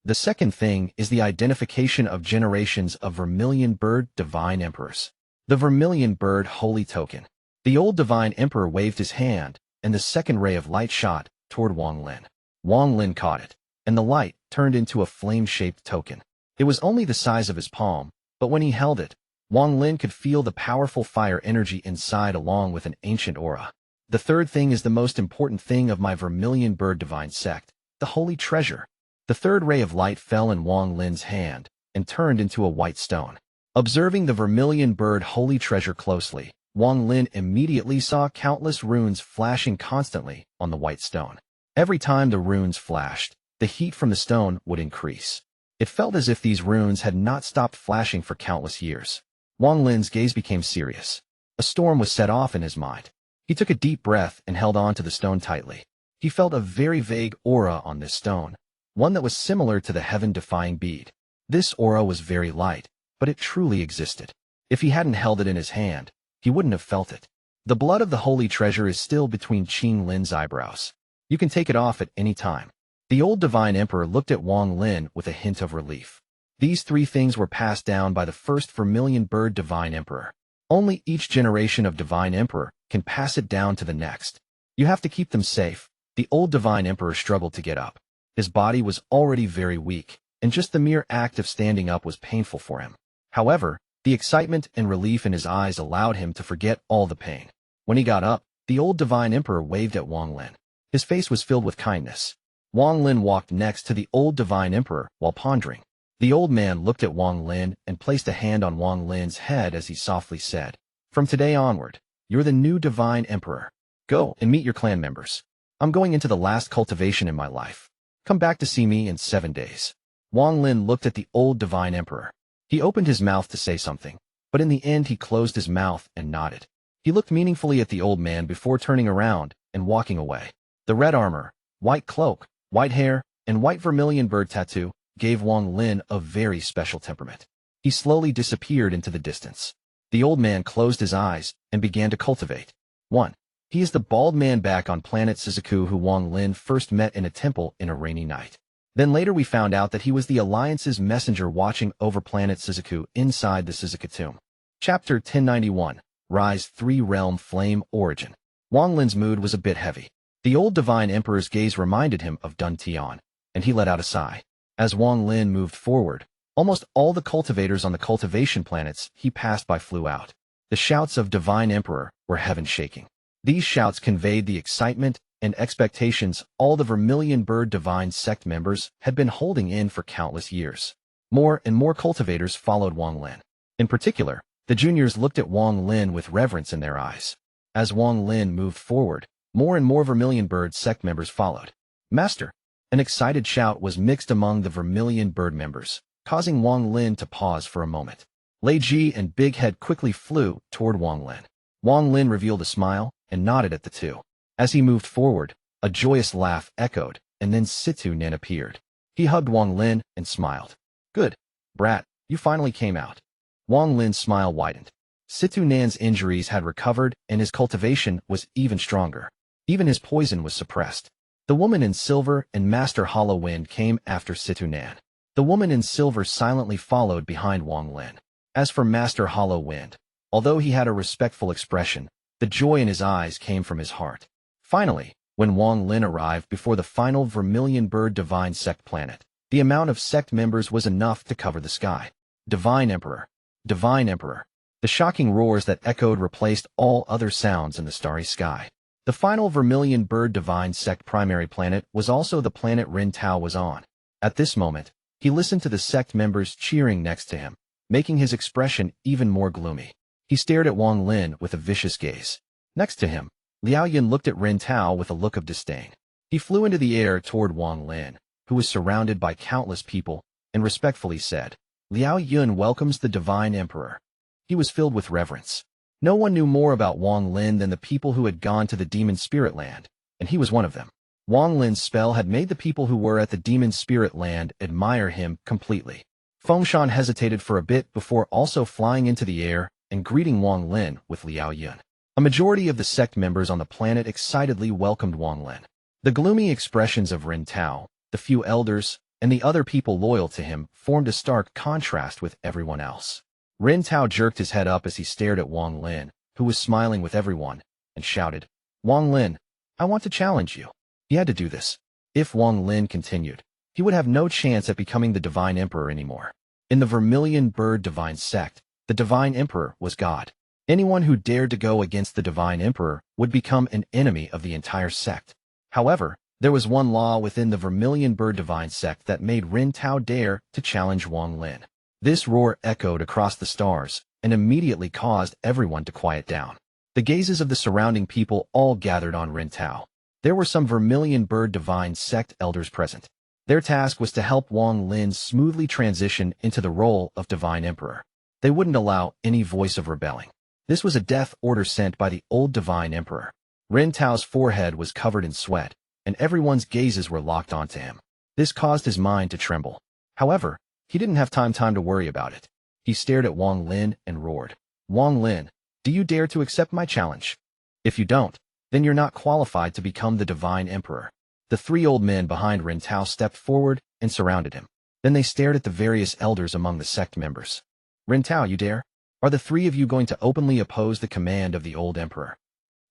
The second thing is the identification of generations of Vermilion Bird Divine Emperors. The Vermilion Bird Holy Token. The old Divine Emperor waved his hand, and the second ray of light shot toward Wang Lin. Wang Lin caught it, and the light turned into a flame-shaped token. It was only the size of his palm, but when he held it, Wang Lin could feel the powerful fire energy inside along with an ancient aura. The third thing is the most important thing of my Vermilion Bird Divine Sect, the Holy Treasure. The third ray of light fell in Wang Lin's hand and turned into a white stone. Observing the vermilion bird holy treasure closely, Wang Lin immediately saw countless runes flashing constantly on the white stone. Every time the runes flashed, the heat from the stone would increase. It felt as if these runes had not stopped flashing for countless years. Wang Lin's gaze became serious. A storm was set off in his mind. He took a deep breath and held on to the stone tightly. He felt a very vague aura on this stone, one that was similar to the heaven-defying bead. This aura was very light, but it truly existed. If he hadn't held it in his hand, he wouldn't have felt it. The blood of the holy treasure is still between Qing Lin's eyebrows. You can take it off at any time. The old divine emperor looked at Wang Lin with a hint of relief. These three things were passed down by the first vermilion bird divine emperor. Only each generation of divine emperor can pass it down to the next. You have to keep them safe. The old divine emperor struggled to get up. His body was already very weak, and just the mere act of standing up was painful for him. However, the excitement and relief in his eyes allowed him to forget all the pain. When he got up, the old divine emperor waved at Wang Lin. His face was filled with kindness. Wang Lin walked next to the old divine emperor while pondering. The old man looked at Wang Lin and placed a hand on Wang Lin's head as he softly said, "From today onward, you're the new divine emperor. Go and meet your clan members. I'm going into the last cultivation in my life. Come back to see me in 7 days." Wang Lin looked at the old divine emperor. He opened his mouth to say something, but in the end he closed his mouth and nodded. He looked meaningfully at the old man before turning around and walking away. The red armor, white cloak, white hair, and white vermilion bird tattoo gave Wang Lin a very special temperament. He slowly disappeared into the distance. The old man closed his eyes and began to cultivate. 1. He is the bald man back on planet Suzaku who Wang Lin first met in a temple in a rainy night. Then later we found out that he was the Alliance's messenger watching over planet Suzaku inside the Suzaku tomb. Chapter 1091, Rise 3 Realm Flame Origin. Wang Lin's mood was a bit heavy. The old divine emperor's gaze reminded him of Dun Tian, and he let out a sigh. As Wang Lin moved forward, almost all the cultivators on the cultivation planets he passed by flew out. The shouts of divine emperor were heaven-shaking. These shouts conveyed the excitement and expectations all the vermilion bird divine sect members had been holding in for countless years. More and more cultivators followed Wang Lin. In particular, the juniors looked at Wang Lin with reverence in their eyes. As Wang Lin moved forward, more and more vermilion bird sect members followed. "Master!" An excited shout was mixed among the vermilion bird members, causing Wang Lin to pause for a moment. Lei Ji and Big Head quickly flew toward Wang Lin. Wang Lin revealed a smile and nodded at the two. As he moved forward, a joyous laugh echoed, and then Situ Nen appeared. He hugged Wang Lin and smiled. "Good, brat, you finally came out." Wang Lin's smile widened. Situ Nan's injuries had recovered and his cultivation was even stronger. Even his poison was suppressed. The woman in silver and Master Hollow Wind came after Situ Nan. The woman in silver silently followed behind Wang Lin. As for Master Hollow Wind, although he had a respectful expression, the joy in his eyes came from his heart. Finally, when Wang Lin arrived before the final vermilion bird divine sect planet, the amount of sect members was enough to cover the sky. Divine Emperor! Divine Emperor! The shocking roars that echoed replaced all other sounds in the starry sky. The final vermilion bird divine sect primary planet was also the planet Rin Tao was on. At this moment, he listened to the sect members cheering next to him, making his expression even more gloomy. He stared at Wang Lin with a vicious gaze. Next to him, Liao Yin looked at Rin Tao with a look of disdain. He flew into the air toward Wang Lin, who was surrounded by countless people, and respectfully said, "Liao Yin welcomes the Divine Emperor." He was filled with reverence. No one knew more about Wang Lin than the people who had gone to the Demon Spirit Land, and he was one of them. Wang Lin's spell had made the people who were at the Demon Spirit Land admire him completely. Fengshan hesitated for a bit before also flying into the air and greeting Wang Lin with Liao Yin. A majority of the sect members on the planet excitedly welcomed Wang Lin. The gloomy expressions of Rin Tao, the few elders, and the other people loyal to him formed a stark contrast with everyone else. Rin Tao jerked his head up as he stared at Wang Lin, who was smiling with everyone, and shouted, "Wang Lin, I want to challenge you." He had to do this. If Wang Lin continued, he would have no chance at becoming the Divine Emperor anymore. In the Vermilion Bird Divine Sect, the Divine Emperor was God. Anyone who dared to go against the Divine Emperor would become an enemy of the entire sect. However, there was one law within the Vermilion Bird Divine Sect that made Rin Tao dare to challenge Wang Lin. This roar echoed across the stars and immediately caused everyone to quiet down. The gazes of the surrounding people all gathered on Ren Tao. There were some Vermilion Bird Divine Sect elders present. Their task was to help Wang Lin smoothly transition into the role of Divine Emperor. They wouldn't allow any voice of rebelling. This was a death order sent by the old Divine Emperor. Ren Tao's forehead was covered in sweat, and everyone's gazes were locked onto him. This caused his mind to tremble. However, he didn't have time to worry about it. He stared at Wang Lin and roared, "Wang Lin, do you dare to accept my challenge? If you don't, then you're not qualified to become the Divine Emperor." The three old men behind Ren Tao stepped forward and surrounded him. Then they stared at the various elders among the sect members. "Ren Tao, you dare? Are the three of you going to openly oppose the command of the old emperor?"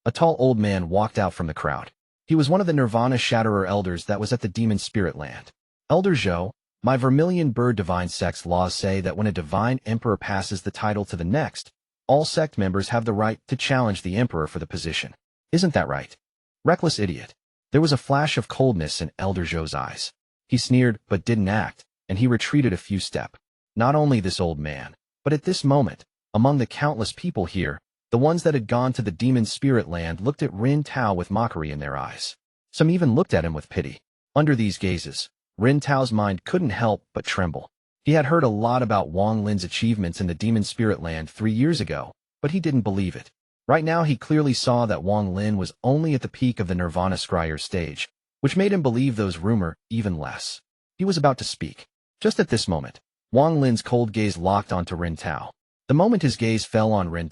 A tall old man walked out from the crowd. He was one of the Nirvana Shatterer elders that was at the Demon Spirit Land. "Elder Zhou, my Vermilion Bird Divine Sect's laws say that when a Divine Emperor passes the title to the next, all sect members have the right to challenge the emperor for the position. Isn't that right?" Reckless idiot. There was a flash of coldness in Elder Zhou's eyes. He sneered but didn't act, and he retreated a few steps. Not only this old man, but at this moment, among the countless people here, the ones that had gone to the Demon Spirit Land looked at Ren Tao with mockery in their eyes. Some even looked at him with pity. Under these gazes, Ren Tao's mind couldn't help but tremble. He had heard a lot about Wang Lin's achievements in the Demon Spirit Land 3 years ago, but he didn't believe it. Right now he clearly saw that Wang Lin was only at the peak of the Nirvana Scryer stage, which made him believe those rumors even less. He was about to speak. Just at this moment, Wang Lin's cold gaze locked onto Ren Tao. The moment his gaze fell on Ren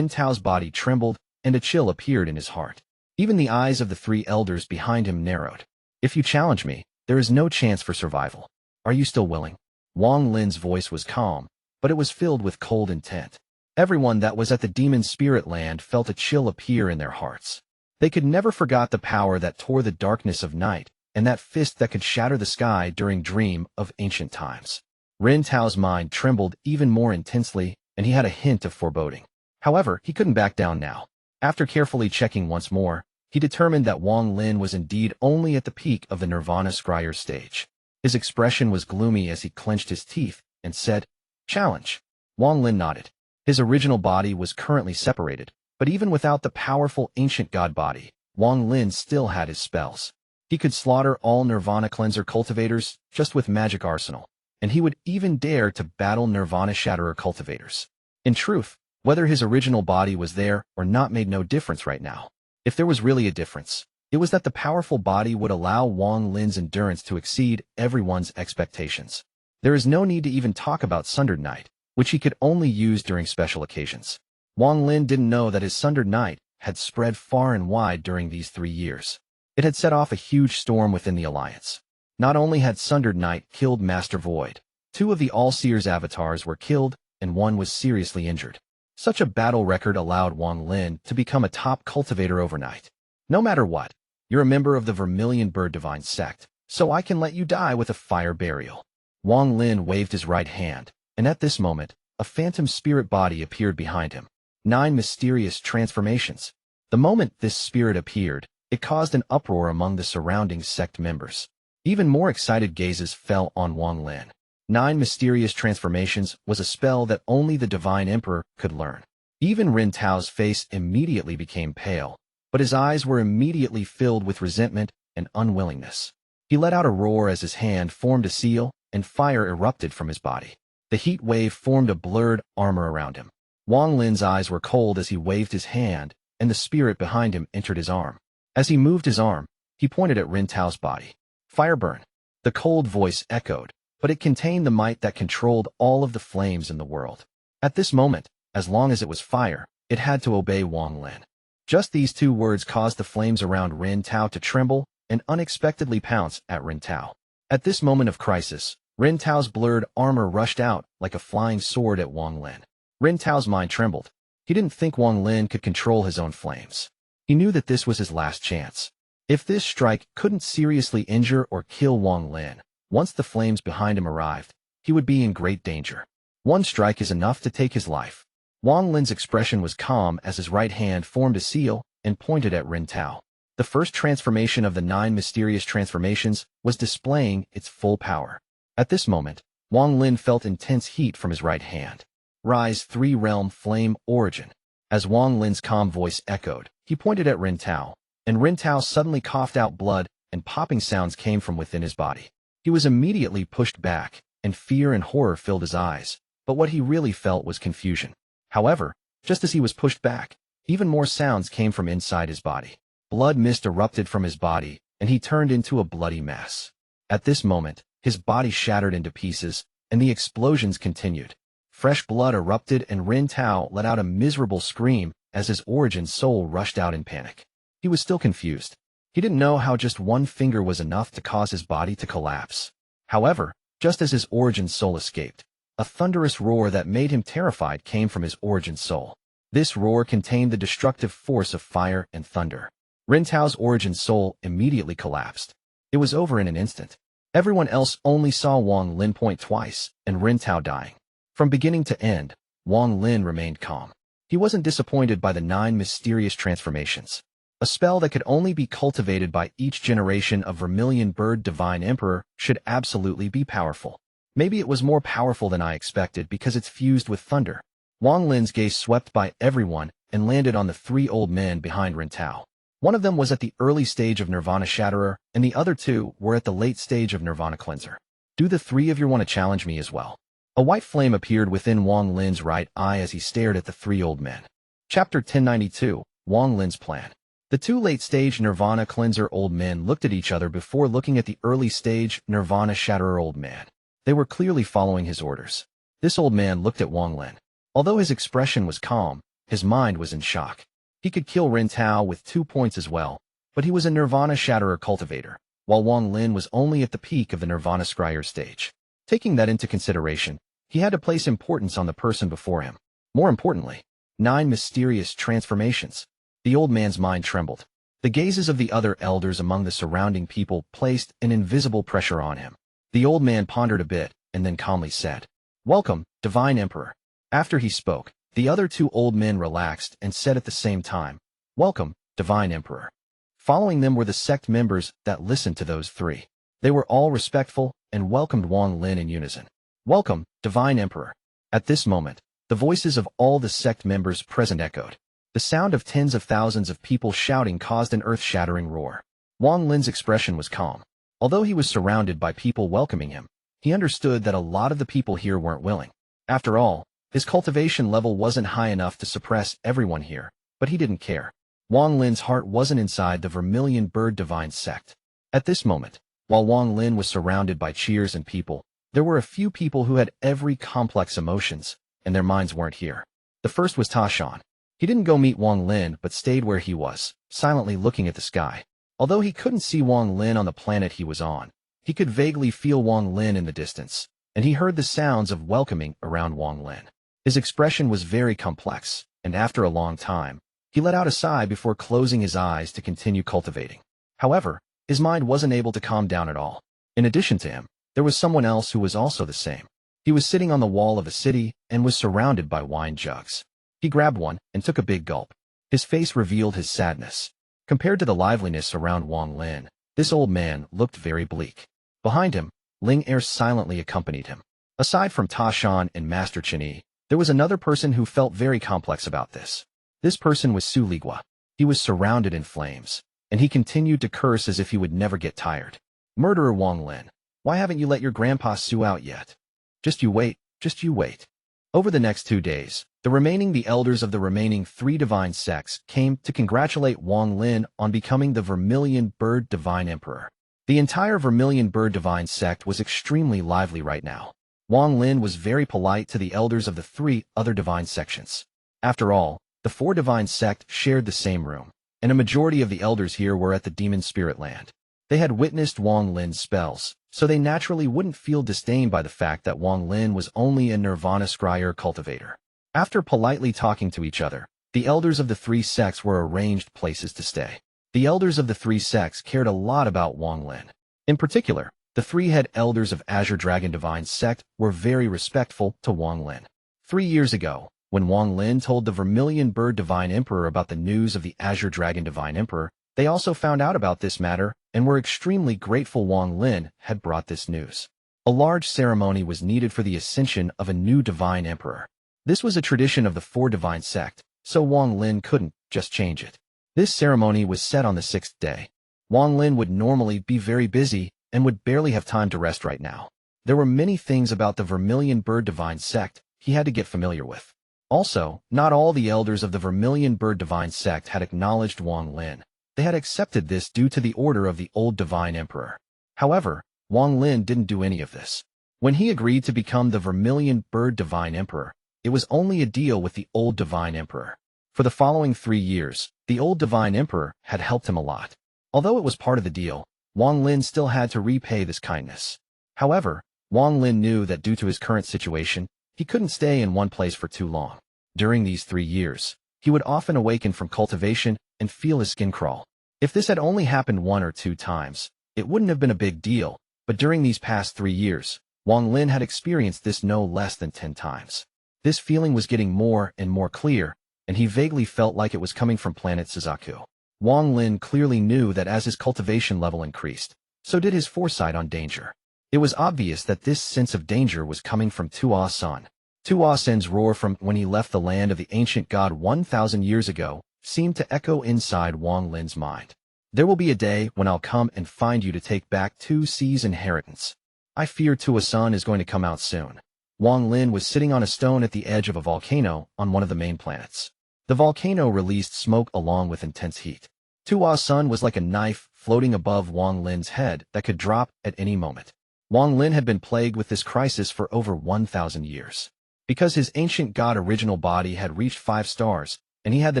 Tao's body trembled and a chill appeared in his heart. Even the eyes of the three elders behind him narrowed. "If you challenge me, there is no chance for survival. Are you still willing?" Wang Lin's voice was calm, but it was filled with cold intent. Everyone that was at the Demon Spirit Land felt a chill appear in their hearts. They could never forget the power that tore the darkness of night and that fist that could shatter the sky during dream of ancient times. Ren Tao's mind trembled even more intensely, and he had a hint of foreboding. However, he couldn't back down now. After carefully checking once more, he determined that Wang Lin was indeed only at the peak of the Nirvana Scryer stage. His expression was gloomy as he clenched his teeth and said, "Challenge." Wang Lin nodded. His original body was currently separated, but even without the powerful ancient god body, Wang Lin still had his spells. He could slaughter all Nirvana Cleanser cultivators just with magic arsenal, and he would even dare to battle Nirvana Shatterer cultivators. In truth, whether his original body was there or not made no difference right now. If there was really a difference, it was that the powerful body would allow Wang Lin's endurance to exceed everyone's expectations. There is no need to even talk about Sundered Night, which he could only use during special occasions. Wang Lin didn't know that his Sundered Night had spread far and wide during these 3 years. It had set off a huge storm within the Alliance. Not only had Sundered Night killed Master Void, 2 of the All-Seer's avatars were killed and 1 was seriously injured. Such a battle record allowed Wang Lin to become a top cultivator overnight. "No matter what, you're a member of the Vermilion Bird Divine Sect, so I can let you die with a fire burial." Wang Lin waved his right hand, and at this moment, a phantom spirit body appeared behind him. 9 mysterious transformations. The moment this spirit appeared, it caused an uproar among the surrounding sect members. Even more excited gazes fell on Wang Lin. 9 mysterious transformations was a spell that only the Divine Emperor could learn. Even Ren Tao's face immediately became pale, but his eyes were immediately filled with resentment and unwillingness. He let out a roar as his hand formed a seal, and fire erupted from his body. The heat wave formed a blurred armor around him. Wang Lin's eyes were cold as he waved his hand, and the spirit behind him entered his arm. As he moved his arm, he pointed at Ren Tao's body. "Fire burn." The cold voice echoed, but it contained the might that controlled all of the flames in the world. At this moment, as long as it was fire, it had to obey Wang Lin. Just these 2 words caused the flames around Ren Tao to tremble and unexpectedly pounce at Ren Tao. At this moment of crisis, Ren Tao's blurred armor rushed out like a flying sword at Wang Lin. Ren Tao's mind trembled. He didn't think Wang Lin could control his own flames. He knew that this was his last chance. If this strike couldn't seriously injure or kill Wang Lin, once the flames behind him arrived, he would be in great danger. 1 strike is enough to take his life. Wang Lin's expression was calm as his right hand formed a seal and pointed at Ren Tao. The first transformation of the 9 mysterious transformations was displaying its full power. At this moment, Wang Lin felt intense heat from his right hand. Rise 3-realm flame origin. As Wang Lin's calm voice echoed, he pointed at Ren Tao, and Ren Tao suddenly coughed out blood, and popping sounds came from within his body. He was immediately pushed back, and fear and horror filled his eyes, but what he really felt was confusion. However, just as he was pushed back, even more sounds came from inside his body. Blood mist erupted from his body, and he turned into a bloody mess. At this moment, his body shattered into pieces, and the explosions continued. Fresh blood erupted, and Ren Tao let out a miserable scream as his origin soul rushed out in panic. He was still confused. He didn't know how just one finger was enough to cause his body to collapse. However, just as his origin soul escaped, a thunderous roar that made him terrified came from his origin soul. This roar contained the destructive force of fire and thunder. Ren Tao's origin soul immediately collapsed. It was over in an instant. Everyone else only saw Wang Lin point twice, and Ren Tao dying. From beginning to end, Wang Lin remained calm. He wasn't disappointed by the 9 mysterious transformations. A spell that could only be cultivated by each generation of Vermilion Bird Divine Emperor should absolutely be powerful. Maybe it was more powerful than I expected because it's fused with thunder. Wang Lin's gaze swept by everyone and landed on the 3 old men behind Ren Tao. One of them was at the early stage of Nirvana Shatterer, and the other 2 were at the late stage of Nirvana Cleanser. Do the 3 of you want to challenge me as well? A white flame appeared within Wang Lin's right eye as he stared at the 3 old men. Chapter 1092, Wang Lin's Plan. The 2 late-stage Nirvana Cleanser old men looked at each other before looking at the early-stage Nirvana Shatterer old man. They were clearly following his orders. This old man looked at Wang Lin. Although his expression was calm, his mind was in shock. He could kill Ren Tao with 2 points as well, but he was a Nirvana Shatterer cultivator, while Wang Lin was only at the peak of the Nirvana Scryer stage. Taking that into consideration, he had to place importance on the person before him. More importantly, 9 mysterious transformations. The old man's mind trembled. The gazes of the other elders among the surrounding people placed an invisible pressure on him. The old man pondered a bit, and then calmly said, "Welcome, Divine Emperor." After he spoke, the other 2 old men relaxed and said at the same time, "Welcome, Divine Emperor." Following them were the sect members that listened to those 3. They were all respectful and welcomed Wang Lin in unison. "Welcome, Divine Emperor." At this moment, the voices of all the sect members present echoed. The sound of tens of thousands of people shouting caused an earth-shattering roar. Wang Lin's expression was calm. Although he was surrounded by people welcoming him, he understood that a lot of the people here weren't willing. After all, his cultivation level wasn't high enough to suppress everyone here, but he didn't care. Wang Lin's heart wasn't inside the Vermilion Bird Divine sect. At this moment, while Wang Lin was surrounded by cheers and people, there were a few people who had every complex emotions, and their minds weren't here. The first was Shan. He didn't go meet Wang Lin but stayed where he was, silently looking at the sky. Although he couldn't see Wang Lin on the planet he was on, he could vaguely feel Wang Lin in the distance, and he heard the sounds of welcoming around Wang Lin. His expression was very complex, and after a long time, he let out a sigh before closing his eyes to continue cultivating. However, his mind wasn't able to calm down at all. In addition to him, there was someone else who was also the same. He was sitting on the wall of a city and was surrounded by wine jugs. He grabbed one and took a big gulp. His face revealed his sadness. Compared to the liveliness around Wang Lin, this old man looked very bleak. Behind him, Ling Er silently accompanied him. Aside from Shan and Master Qiong, there was another person who felt very complex about this. This person was Su Ligua. He was surrounded in flames, and he continued to curse as if he would never get tired. "Murderer Wang Lin, why haven't you let your grandpa Su out yet? Just you wait, just you wait." Over the next 2 days, the elders of the remaining 3 divine sects came to congratulate Wang Lin on becoming the Vermilion Bird Divine Emperor. The entire Vermilion Bird Divine sect was extremely lively right now. Wang Lin was very polite to the elders of the 3 other divine sections. After all, the 4 divine sect shared the same room, and a majority of the elders here were at the Demon Spirit Land. They had witnessed Wang Lin's spells, so they naturally wouldn't feel disdain by the fact that Wang Lin was only a Nirvana Scryer cultivator. After politely talking to each other, the elders of the 3 sects were arranged places to stay. The elders of the 3 sects cared a lot about Wang Lin. In particular, the 3 head elders of Azure Dragon Divine sect were very respectful to Wang Lin. 3 years ago, when Wang Lin told the Vermilion Bird Divine Emperor about the news of the Azure Dragon Divine Emperor, they also found out about this matter and were extremely grateful Wang Lin had brought this news. A large ceremony was needed for the ascension of a new divine emperor. This was a tradition of the Four Divine Sect, so Wang Lin couldn't just change it. This ceremony was set on the 6th day. Wang Lin would normally be very busy and would barely have time to rest right now. There were many things about the Vermilion Bird Divine Sect he had to get familiar with. Also, not all the elders of the Vermilion Bird Divine Sect had acknowledged Wang Lin. They had accepted this due to the order of the old Divine Emperor. However, Wang Lin didn't do any of this. When he agreed to become the Vermilion Bird Divine Emperor, it was only a deal with the old Divine Emperor. For the following 3 years, the old Divine Emperor had helped him a lot. Although it was part of the deal, Wang Lin still had to repay this kindness. However, Wang Lin knew that due to his current situation, he couldn't stay in one place for too long. During these 3 years, he would often awaken from cultivation and feel his skin crawl. If this had only happened 1 or 2 times, it wouldn't have been a big deal, but during these past 3 years, Wang Lin had experienced this no less than 10 times. This feeling was getting more and more clear, and he vaguely felt like it was coming from planet Suzaku. Wang Lin clearly knew that as his cultivation level increased, so did his foresight on danger. It was obvious that this sense of danger was coming from Tuo Sen. Tuo Sen's roar from when he left the land of the ancient god 1,000 years ago seemed to echo inside Wang Lin's mind. There will be a day when I'll come and find you to take back 2C's inheritance. I fear Tuo Sen is going to come out soon. Wang Lin was sitting on a stone at the edge of a volcano on one of the main planets. The volcano released smoke along with intense heat. Tuo Sen was like a knife floating above Wang Lin's head that could drop at any moment. Wang Lin had been plagued with this crisis for over 1,000 years. Because his ancient god original body had reached 5 stars, and he had the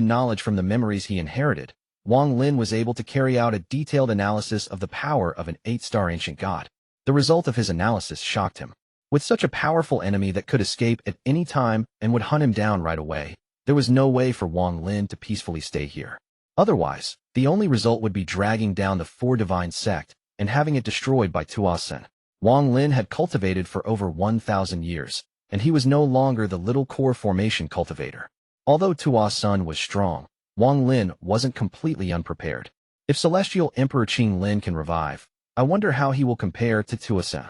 knowledge from the memories he inherited, Wang Lin was able to carry out a detailed analysis of the power of an 8-star ancient god. The result of his analysis shocked him. With such a powerful enemy that could escape at any time and would hunt him down right away, there was no way for Wang Lin to peacefully stay here. Otherwise, the only result would be dragging down the Four Divine Sect and having it destroyed by Tuo Sen. Wang Lin had cultivated for over 1,000 years, and he was no longer the little core formation cultivator. Although Tuo Sen was strong, Wang Lin wasn't completely unprepared. If Celestial Emperor Qing Lin can revive, I wonder how he will compare to Tuo Sen.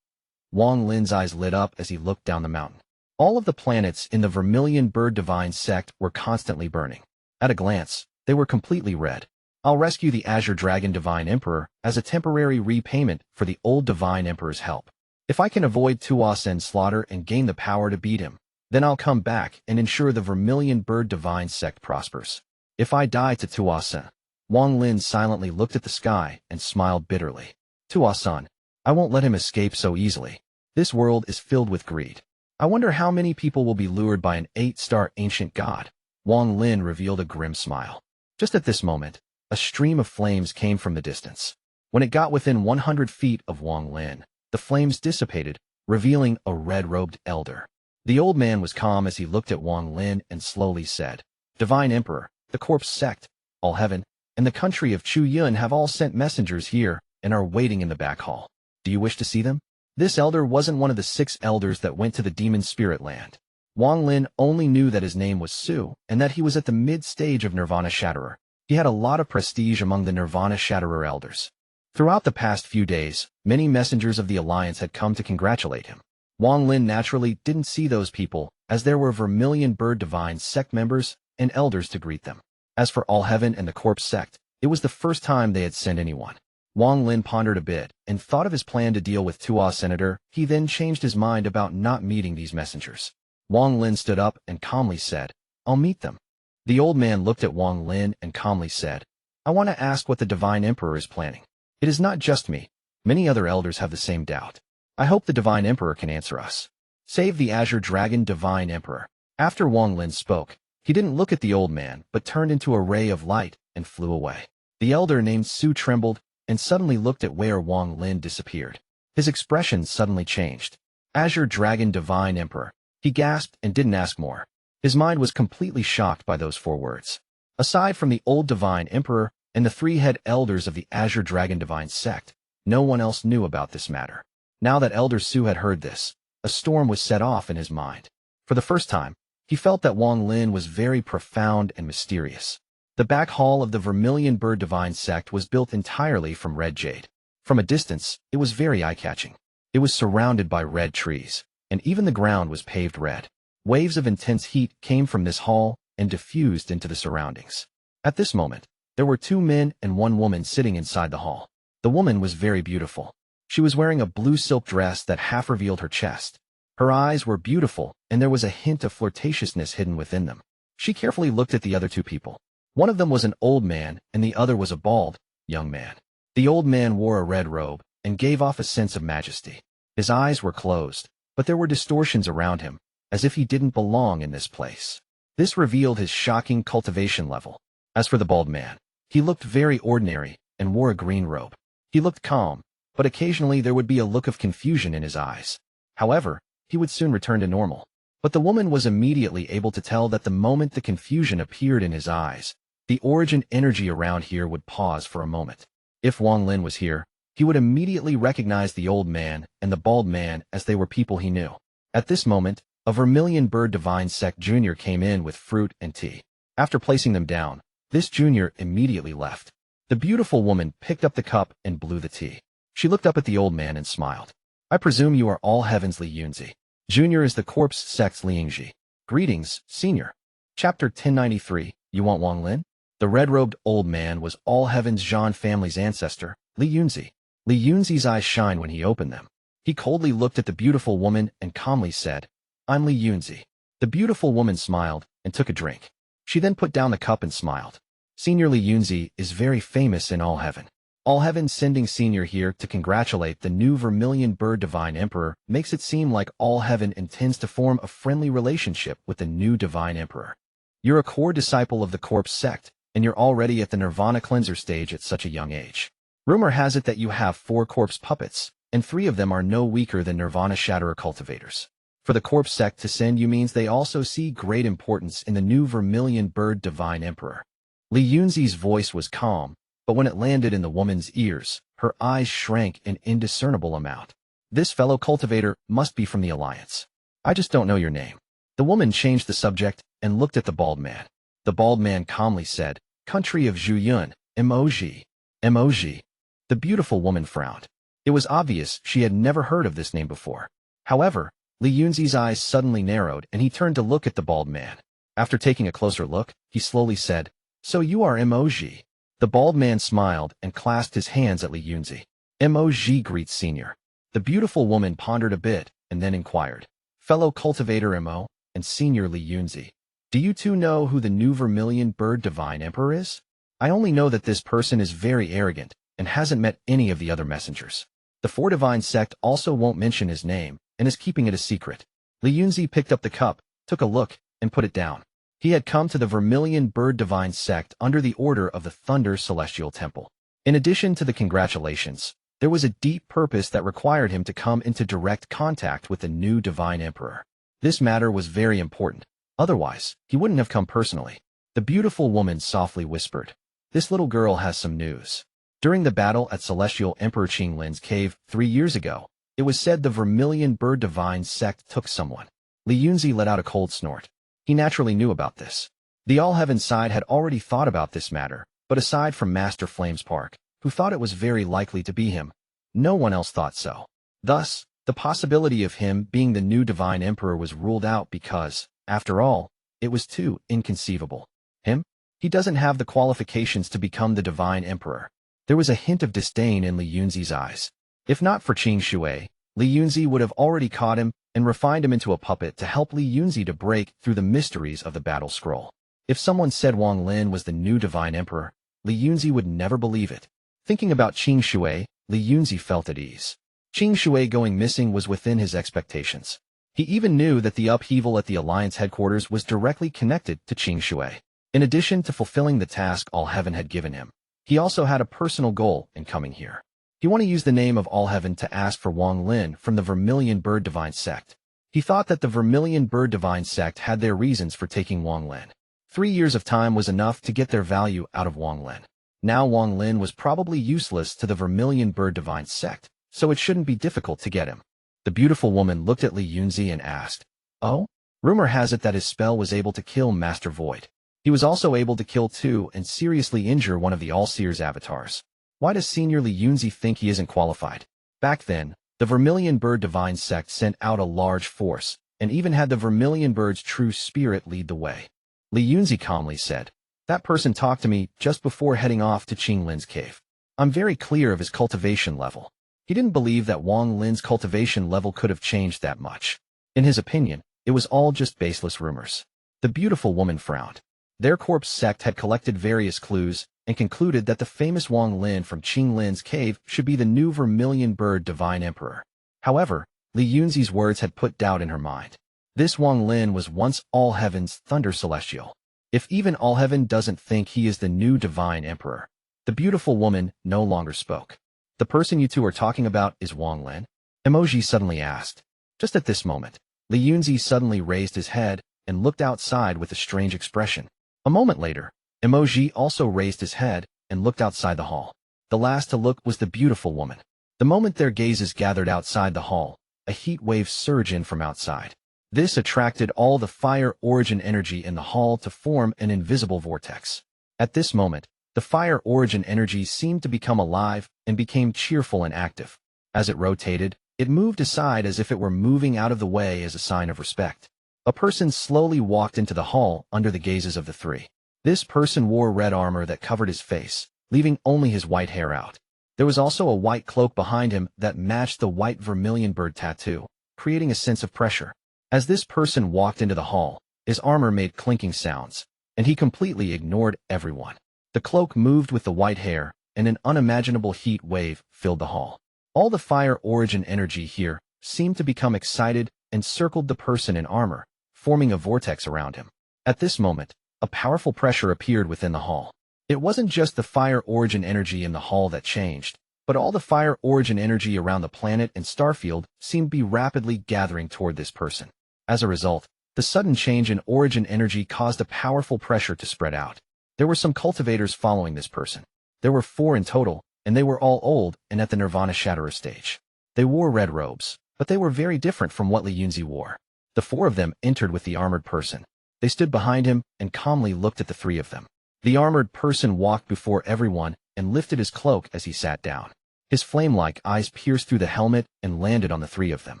Wang Lin's eyes lit up as he looked down the mountain. All of the planets in the Vermilion Bird Divine Sect were constantly burning. At a glance, they were completely red. I'll rescue the Azure Dragon Divine Emperor as a temporary repayment for the old Divine Emperor's help. If I can avoid Tuo Sen's slaughter and gain the power to beat him, then I'll come back and ensure the Vermilion Bird Divine Sect prospers. If I die to Tuo Sen. Wang Lin silently looked at the sky and smiled bitterly. Tuo Sen, I won't let him escape so easily. This world is filled with greed. I wonder how many people will be lured by an 8-star ancient god. Wang Lin revealed a grim smile. Just at this moment, a stream of flames came from the distance. When it got within 100 feet of Wang Lin, the flames dissipated, revealing a red-robed elder. The old man was calm as he looked at Wang Lin and slowly said, Divine Emperor, the Corpse Sect, all heaven, and the country of Chu Yun have all sent messengers here and are waiting in the back hall. Do you wish to see them? This elder wasn't one of the 6 elders that went to the demon spirit land. Wang Lin only knew that his name was Su and that he was at the mid-stage of Nirvana Shatterer. He had a lot of prestige among the Nirvana Shatterer elders. Throughout the past few days, many messengers of the Alliance had come to congratulate him. Wang Lin naturally didn't see those people, as there were Vermilion Bird Divine Sect members and elders to greet them. As for All Heaven and the Corpse Sect, it was the first time they had sent anyone. Wang Lin pondered a bit and thought of his plan to deal with Tuo Senator. He then changed his mind about not meeting these messengers. Wang Lin stood up and calmly said, I'll meet them. The old man looked at Wang Lin and calmly said, I want to ask what the Divine Emperor is planning. It is not just me. Many other elders have the same doubt. I hope the Divine Emperor can answer us. Save the Azure Dragon Divine Emperor. After Wang Lin spoke, he didn't look at the old man but turned into a ray of light and flew away. The elder named Su trembled and suddenly looked at where Wang Lin disappeared. His expression suddenly changed. Azure Dragon Divine Emperor. He gasped and didn't ask more. His mind was completely shocked by those 4 words. Aside from the old Divine Emperor and the 3 head elders of the Azure Dragon Divine Sect, no one else knew about this matter. Now that Elder Su had heard this, a storm was set off in his mind. For the first time, he felt that Wang Lin was very profound and mysterious. The back hall of the Vermilion Bird Divine Sect was built entirely from red jade. From a distance, it was very eye-catching. It was surrounded by red trees, and even the ground was paved red. Waves of intense heat came from this hall and diffused into the surroundings. At this moment, there were 2 men and 1 woman sitting inside the hall. The woman was very beautiful. She was wearing a blue silk dress that half revealed her chest. Her eyes were beautiful, and there was a hint of flirtatiousness hidden within them. She carefully looked at the other 2 people. One of them was an old man, and the other was a bald, young man. The old man wore a red robe and gave off a sense of majesty. His eyes were closed, but there were distortions around him, as if he didn't belong in this place. This revealed his shocking cultivation level. As for the bald man, he looked very ordinary and wore a green robe. He looked calm, but occasionally there would be a look of confusion in his eyes. However, he would soon return to normal. But the woman was immediately able to tell that the moment the confusion appeared in his eyes, the origin energy around here would pause for a moment. If Wang Lin was here, he would immediately recognize the old man and the bald man as they were people he knew. At this moment, a Vermilion Bird Divine Sect Junior came in with fruit and tea. After placing them down, this junior immediately left. The beautiful woman picked up the cup and blew the tea. She looked up at the old man and smiled. I presume you are all heavens Li Yunzi. Junior is the corpse Sects Liangji. Greetings, Senior. Chapter 1093, You Want Wang Lin? The red-robed old man was all heavens Zhan family's ancestor, Li Yunzi. Li Yunzi's eyes shined when he opened them. He coldly looked at the beautiful woman and calmly said, I'm Li Yunzi. The beautiful woman smiled and took a drink. She then put down the cup and smiled. Senior Li Yunzi is very famous in all heaven. All heaven sending Senior here to congratulate the new Vermilion Bird Divine Emperor makes it seem like all heaven intends to form a friendly relationship with the new Divine Emperor. You're a core disciple of the Corpse Sect, and you're already at the Nirvana Cleanser stage at such a young age. Rumor has it that you have 4 corpse puppets, and 3 of them are no weaker than Nirvana Shatterer cultivators. For the Corpse Sect to send you means they also see great importance in the new Vermilion Bird Divine Emperor. Li Yunzi's voice was calm, but when it landed in the woman's ears, her eyes shrank an indiscernible amount. This fellow cultivator must be from the Alliance. I just don't know your name. The woman changed the subject and looked at the bald man. The bald man calmly said, Country of Zhuyun, Mo Zhi. Mo Zhi. The beautiful woman frowned. It was obvious she had never heard of this name before. However, Li Yunzi's eyes suddenly narrowed and he turned to look at the bald man. After taking a closer look, he slowly said, So you are Mo Zhi. The bald man smiled and clasped his hands at Li Yunzi. Mo Zhi greets Senior. The beautiful woman pondered a bit and then inquired, Fellow cultivator Mo and Senior Li Yunzi, do you two know who the new Vermilion Bird Divine Emperor is? I only know that this person is very arrogant and hasn't met any of the other messengers. The 4 Divine Sect also won't mention his name and is keeping it a secret. Li Yunzi picked up the cup, took a look, and put it down. He had come to the Vermilion Bird Divine Sect under the order of the Thunder Celestial Temple. In addition to the congratulations, there was a deep purpose that required him to come into direct contact with the new Divine Emperor. This matter was very important. Otherwise, he wouldn't have come personally. The beautiful woman softly whispered, This little girl has some news. During the battle at Celestial Emperor Qing Lin's cave 3 years ago, it was said the Vermilion Bird Divine Sect took someone. Li Yunzi let out a cold snort. He naturally knew about this. The All-Heaven side had already thought about this matter, but aside from Master Flames Park, who thought it was very likely to be him, no one else thought so. Thus, the possibility of him being the new Divine Emperor was ruled out because, after all, it was too inconceivable. Him? He doesn't have the qualifications to become the Divine Emperor. There was a hint of disdain in Li Yunzi's eyes. If not for Qing Shui, Li Yunzi would have already caught him and refined him into a puppet to help Li Yunzi to break through the mysteries of the battle scroll. If someone said Wang Lin was the new Divine Emperor, Li Yunzi would never believe it. Thinking about Qing Shui, Li Yunzi felt at ease. Qing Shui going missing was within his expectations. He even knew that the upheaval at the Alliance headquarters was directly connected to Qing Shui. In addition to fulfilling the task All Heaven had given him, he also had a personal goal in coming here. He wanted to use the name of All Heaven to ask for Wang Lin from the Vermilion Bird Divine Sect. He thought that the Vermilion Bird Divine Sect had their reasons for taking Wang Lin. 3 years of time was enough to get their value out of Wang Lin. Now Wang Lin was probably useless to the Vermilion Bird Divine Sect, so it shouldn't be difficult to get him. The beautiful woman looked at Li Yunzi and asked, Oh? Rumor has it that his spell was able to kill Master Void. He was also able to kill 2 and seriously injure one of the All-Seer's avatars. Why does Senior Li Yunzi think he isn't qualified? Back then, The Vermilion Bird Divine Sect sent out a large force, and even had the Vermilion Bird's true spirit lead the way. Li Yunzi calmly said, "That person talked to me just before heading off to Qing Lin's cave. I'm very clear of his cultivation level. He didn't believe that Wang Lin's cultivation level could have changed that much. In his opinion, it was all just baseless rumors." The beautiful woman frowned. Their corpse sect had collected various clues and concluded that the famous Wang Lin from Qing Lin's cave should be the new Vermilion Bird Divine Emperor. However, Li Yunzi's words had put doubt in her mind. This Wang Lin was once All Heaven's Thunder Celestial. If even All Heaven doesn't think he is the new Divine Emperor. The beautiful woman no longer spoke. "The person you two are talking about is Wang Lin?" Mo Zhi suddenly asked. Just at this moment, Li Yunzi suddenly raised his head and looked outside with a strange expression. A moment later, Mo Zhi also raised his head and looked outside the hall. The last to look was the beautiful woman. The moment their gazes gathered outside the hall, a heat wave surged in from outside. This attracted all the fire origin energy in the hall to form an invisible vortex. At this moment, the fire origin energy seemed to become alive and became cheerful and active. As it rotated, it moved aside as if it were moving out of the way as a sign of respect. A person slowly walked into the hall under the gazes of the three. This person wore red armor that covered his face, leaving only his white hair out. There was also a white cloak behind him that matched the white vermilion bird tattoo, creating a sense of pressure. As this person walked into the hall, his armor made clinking sounds, and he completely ignored everyone. The cloak moved with the white hair, and an unimaginable heat wave filled the hall. All the fire origin energy here seemed to become excited and circled the person in armor, forming a vortex around him. At this moment, a powerful pressure appeared within the hall. It wasn't just the fire origin energy in the hall that changed, but all the fire origin energy around the planet and starfield seemed to be rapidly gathering toward this person. As a result, the sudden change in origin energy caused a powerful pressure to spread out. There were some cultivators following this person. There were 4 in total, and they were all old and at the Nirvana Shatterer stage. They wore red robes, but they were very different from what Li Yunzi wore. The 4 of them entered with the armored person. They stood behind him and calmly looked at the 3 of them. The armored person walked before everyone and lifted his cloak as he sat down. His flame-like eyes pierced through the helmet and landed on the 3 of them.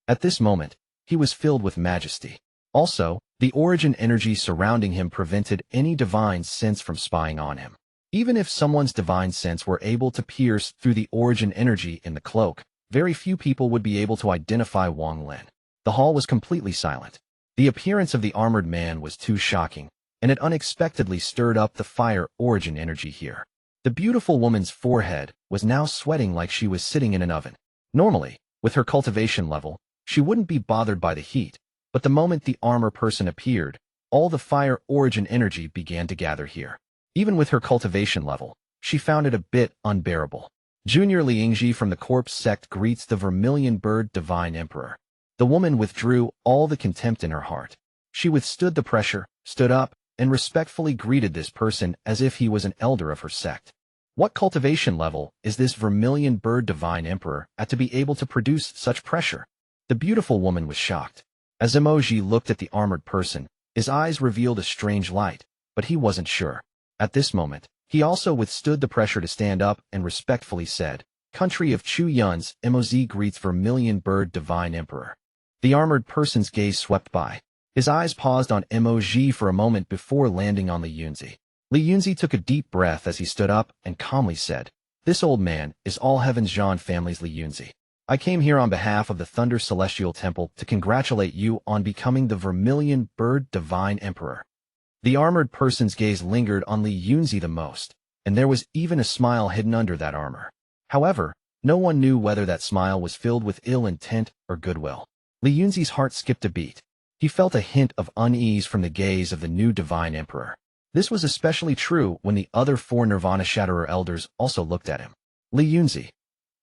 At this moment, he was filled with majesty. Also, the origin energy surrounding him prevented any divine sense from spying on him. Even if someone's divine sense were able to pierce through the origin energy in the cloak, very few people would be able to identify Wang Lin. The hall was completely silent. The appearance of the armored man was too shocking, and it unexpectedly stirred up the fire origin energy here. The beautiful woman's forehead was now sweating like she was sitting in an oven. Normally, with her cultivation level, she wouldn't be bothered by the heat, but the moment the armor person appeared, all the fire origin energy began to gather here. Even with her cultivation level, she found it a bit unbearable. Junior Li Yingji from the corpse sect greets the Vermilion Bird Divine Emperor. The woman withdrew all the contempt in her heart. She withstood the pressure, stood up, and respectfully greeted this person as if he was an elder of her sect. What cultivation level is this Vermilion Bird Divine Emperor at to be able to produce such pressure? The beautiful woman was shocked. As Mo Zhi looked at the armored person, his eyes revealed a strange light, but he wasn't sure. At this moment, he also withstood the pressure to stand up and respectfully said, "Country of Chu Yun's Mo Zhi greets Vermilion Bird Divine Emperor." The armored person's gaze swept by. His eyes paused on Mo Zhi for a moment before landing on Li Yunzi. Li Yunzi took a deep breath as he stood up and calmly said, "This old man is All Heaven's Zhan family's Li Yunzi. I came here on behalf of the Thunder Celestial Temple to congratulate you on becoming the Vermilion Bird Divine Emperor." The armored person's gaze lingered on Li Yunzi the most, and there was even a smile hidden under that armor. However, no one knew whether that smile was filled with ill intent or goodwill. Li Yunzi's heart skipped a beat. He felt a hint of unease from the gaze of the new Divine Emperor. This was especially true when the other 4 Nirvana Shatterer elders also looked at him. "Li Yunzi,"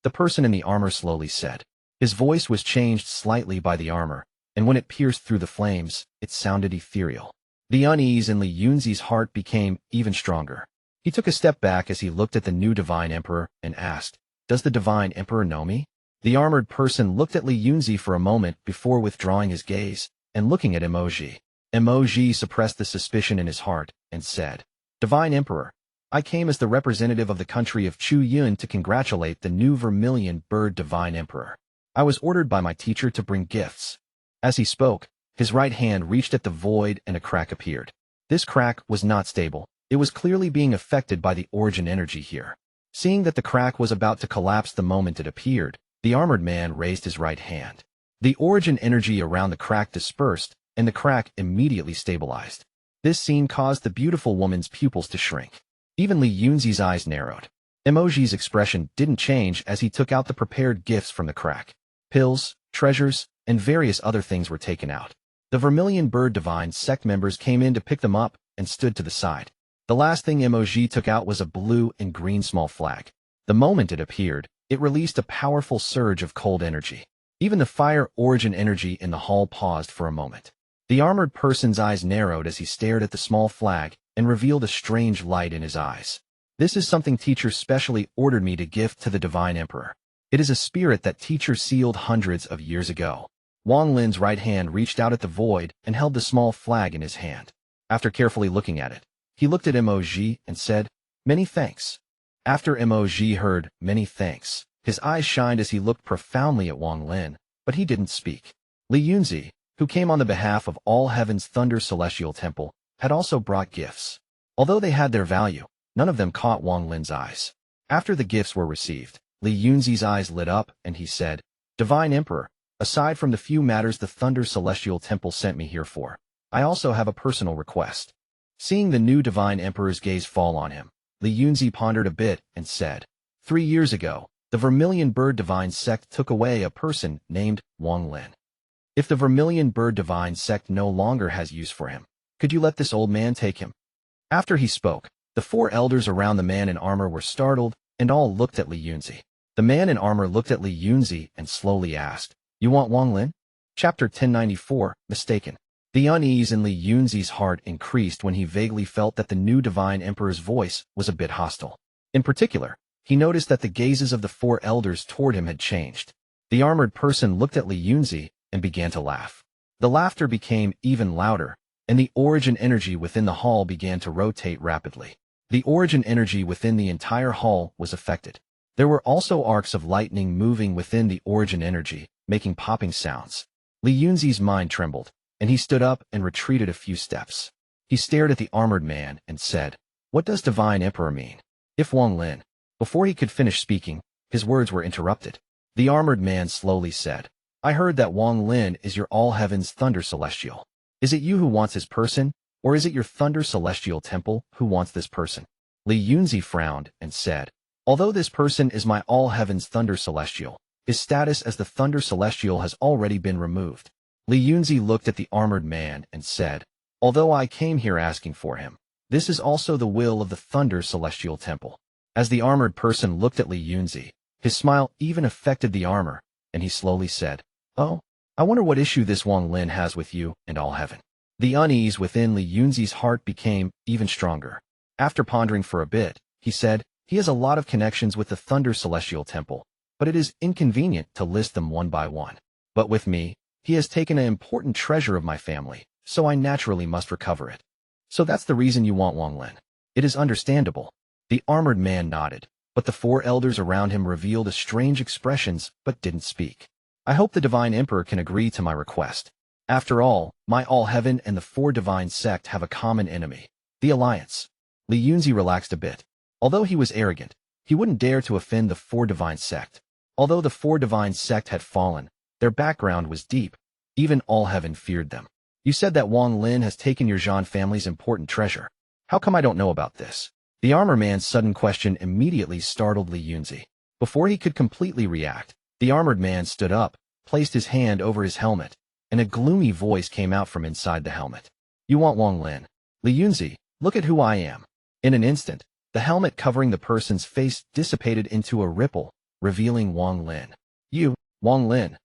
the person in the armor slowly said. His voice was changed slightly by the armor, and when it pierced through the flames, it sounded ethereal. The unease in Li Yunzi's heart became even stronger. He took a step back as he looked at the new Divine Emperor and asked, "Does the Divine Emperor know me?" The armored person looked at Li Yunzi for a moment before withdrawing his gaze and looking at Mo Zhi. Mo Zhi suppressed the suspicion in his heart and said, "Divine Emperor, I came as the representative of the country of Chu Yun to congratulate the new Vermilion Bird Divine Emperor." I was ordered by my teacher to bring gifts. As he spoke, his right hand reached at the void and a crack appeared. This crack was not stable. It was clearly being affected by the origin energy here. Seeing that the crack was about to collapse the moment it appeared, the armored man raised his right hand. The origin energy around the crack dispersed, and the crack immediately stabilized. This scene caused the beautiful woman's pupils to shrink. Even Li Yunzi's eyes narrowed. Mo Zhi's expression didn't change as he took out the prepared gifts from the crack. Pills, treasures, and various other things were taken out. The Vermilion Bird Divine Sect members came in to pick them up and stood to the side. The last thing Mo Zhi took out was a blue and green small flag. The moment it appeared, it released a powerful surge of cold energy. Even the fire origin energy in the hall paused for a moment. The armored person's eyes narrowed as he stared at the small flag and revealed a strange light in his eyes. This is something teacher specially ordered me to gift to the Divine Emperor. It is a spirit that teacher sealed hundreds of years ago. Wang Lin's right hand reached out at the void and held the small flag in his hand. After carefully looking at it, he looked at Mo Zhi and said, "Many thanks." After Mo Zhi heard, "Many thanks," his eyes shined as he looked profoundly at Wang Lin, but he didn't speak. Li Yunzi, who came on the behalf of All Heaven's Thunder Celestial Temple, had also brought gifts. Although they had their value, none of them caught Wang Lin's eyes. After the gifts were received, Li Yunzi's eyes lit up and he said, "Divine Emperor, aside from the few matters the Thunder Celestial Temple sent me here for, I also have a personal request." Seeing the new Divine Emperor's gaze fall on him, Li Yunzi pondered a bit and said, 3 years ago, the Vermilion Bird Divine Sect took away a person named Wang Lin. If the Vermilion Bird Divine Sect no longer has use for him, could you let this old man take him? After he spoke, the 4 elders around the man in armor were startled and all looked at Li Yunzi. The man in armor looked at Li Yunzi and slowly asked, "You want Wang Lin?" Chapter 1094, Mistaken. The unease in Li Yunzi's heart increased when he vaguely felt that the new Divine Emperor's voice was a bit hostile. In particular, he noticed that the gazes of the 4 elders toward him had changed. The armored person looked at Li Yunzi and began to laugh. The laughter became even louder, and the origin energy within the hall began to rotate rapidly. The origin energy within the entire hall was affected. There were also arcs of lightning moving within the origin energy, making popping sounds. Li Yunzi's mind trembled, and he stood up and retreated a few steps. He stared at the armored man and said, "What does Divine Emperor mean?" If Wang Lin. Before he could finish speaking, his words were interrupted. The armored man slowly said, "I heard that Wang Lin is your All Heaven's Thunder Celestial. Is it you who wants his person, or is it your Thunder Celestial Temple who wants this person?" Li Yunzi frowned and said, "Although this person is my All Heaven's Thunder Celestial, his status as the Thunder Celestial has already been removed." Li Yunzi looked at the armored man and said, "Although I came here asking for him, this is also the will of the Thunder Celestial Temple." As the armored person looked at Li Yunzi, his smile even affected the armor, and he slowly said, "Oh, I wonder what issue this Wang Lin has with you and all heaven." The unease within Li Yunzi's heart became even stronger. After pondering for a bit, he said, "He has a lot of connections with the Thunder Celestial Temple, but it is inconvenient to list them one by one. But with me, he has taken an important treasure of my family, so I naturally must recover it. So that's the reason you want Wang Lin. It is understandable." The armored man nodded, but the 4 elders around him revealed strange expressions but didn't speak. "I hope the Divine Emperor can agree to my request. After all, my All Heaven and the 4 Divine Sect have a common enemy, the Alliance." Li Yunzi relaxed a bit. Although he was arrogant, he wouldn't dare to offend the 4 Divine Sect. Although the 4 Divine Sect had fallen, their background was deep. Even All Heaven feared them. "You said that Wang Lin has taken your Zhan family's important treasure. How come I don't know about this?" The armor man's sudden question immediately startled Li Yunzi. Before he could completely react, the armored man stood up, placed his hand over his helmet, and a gloomy voice came out from inside the helmet. "You want Wang Lin? Li Yunzi, look at who I am." In an instant, the helmet covering the person's face dissipated into a ripple, revealing Wang Lin. "You, Wang Lin."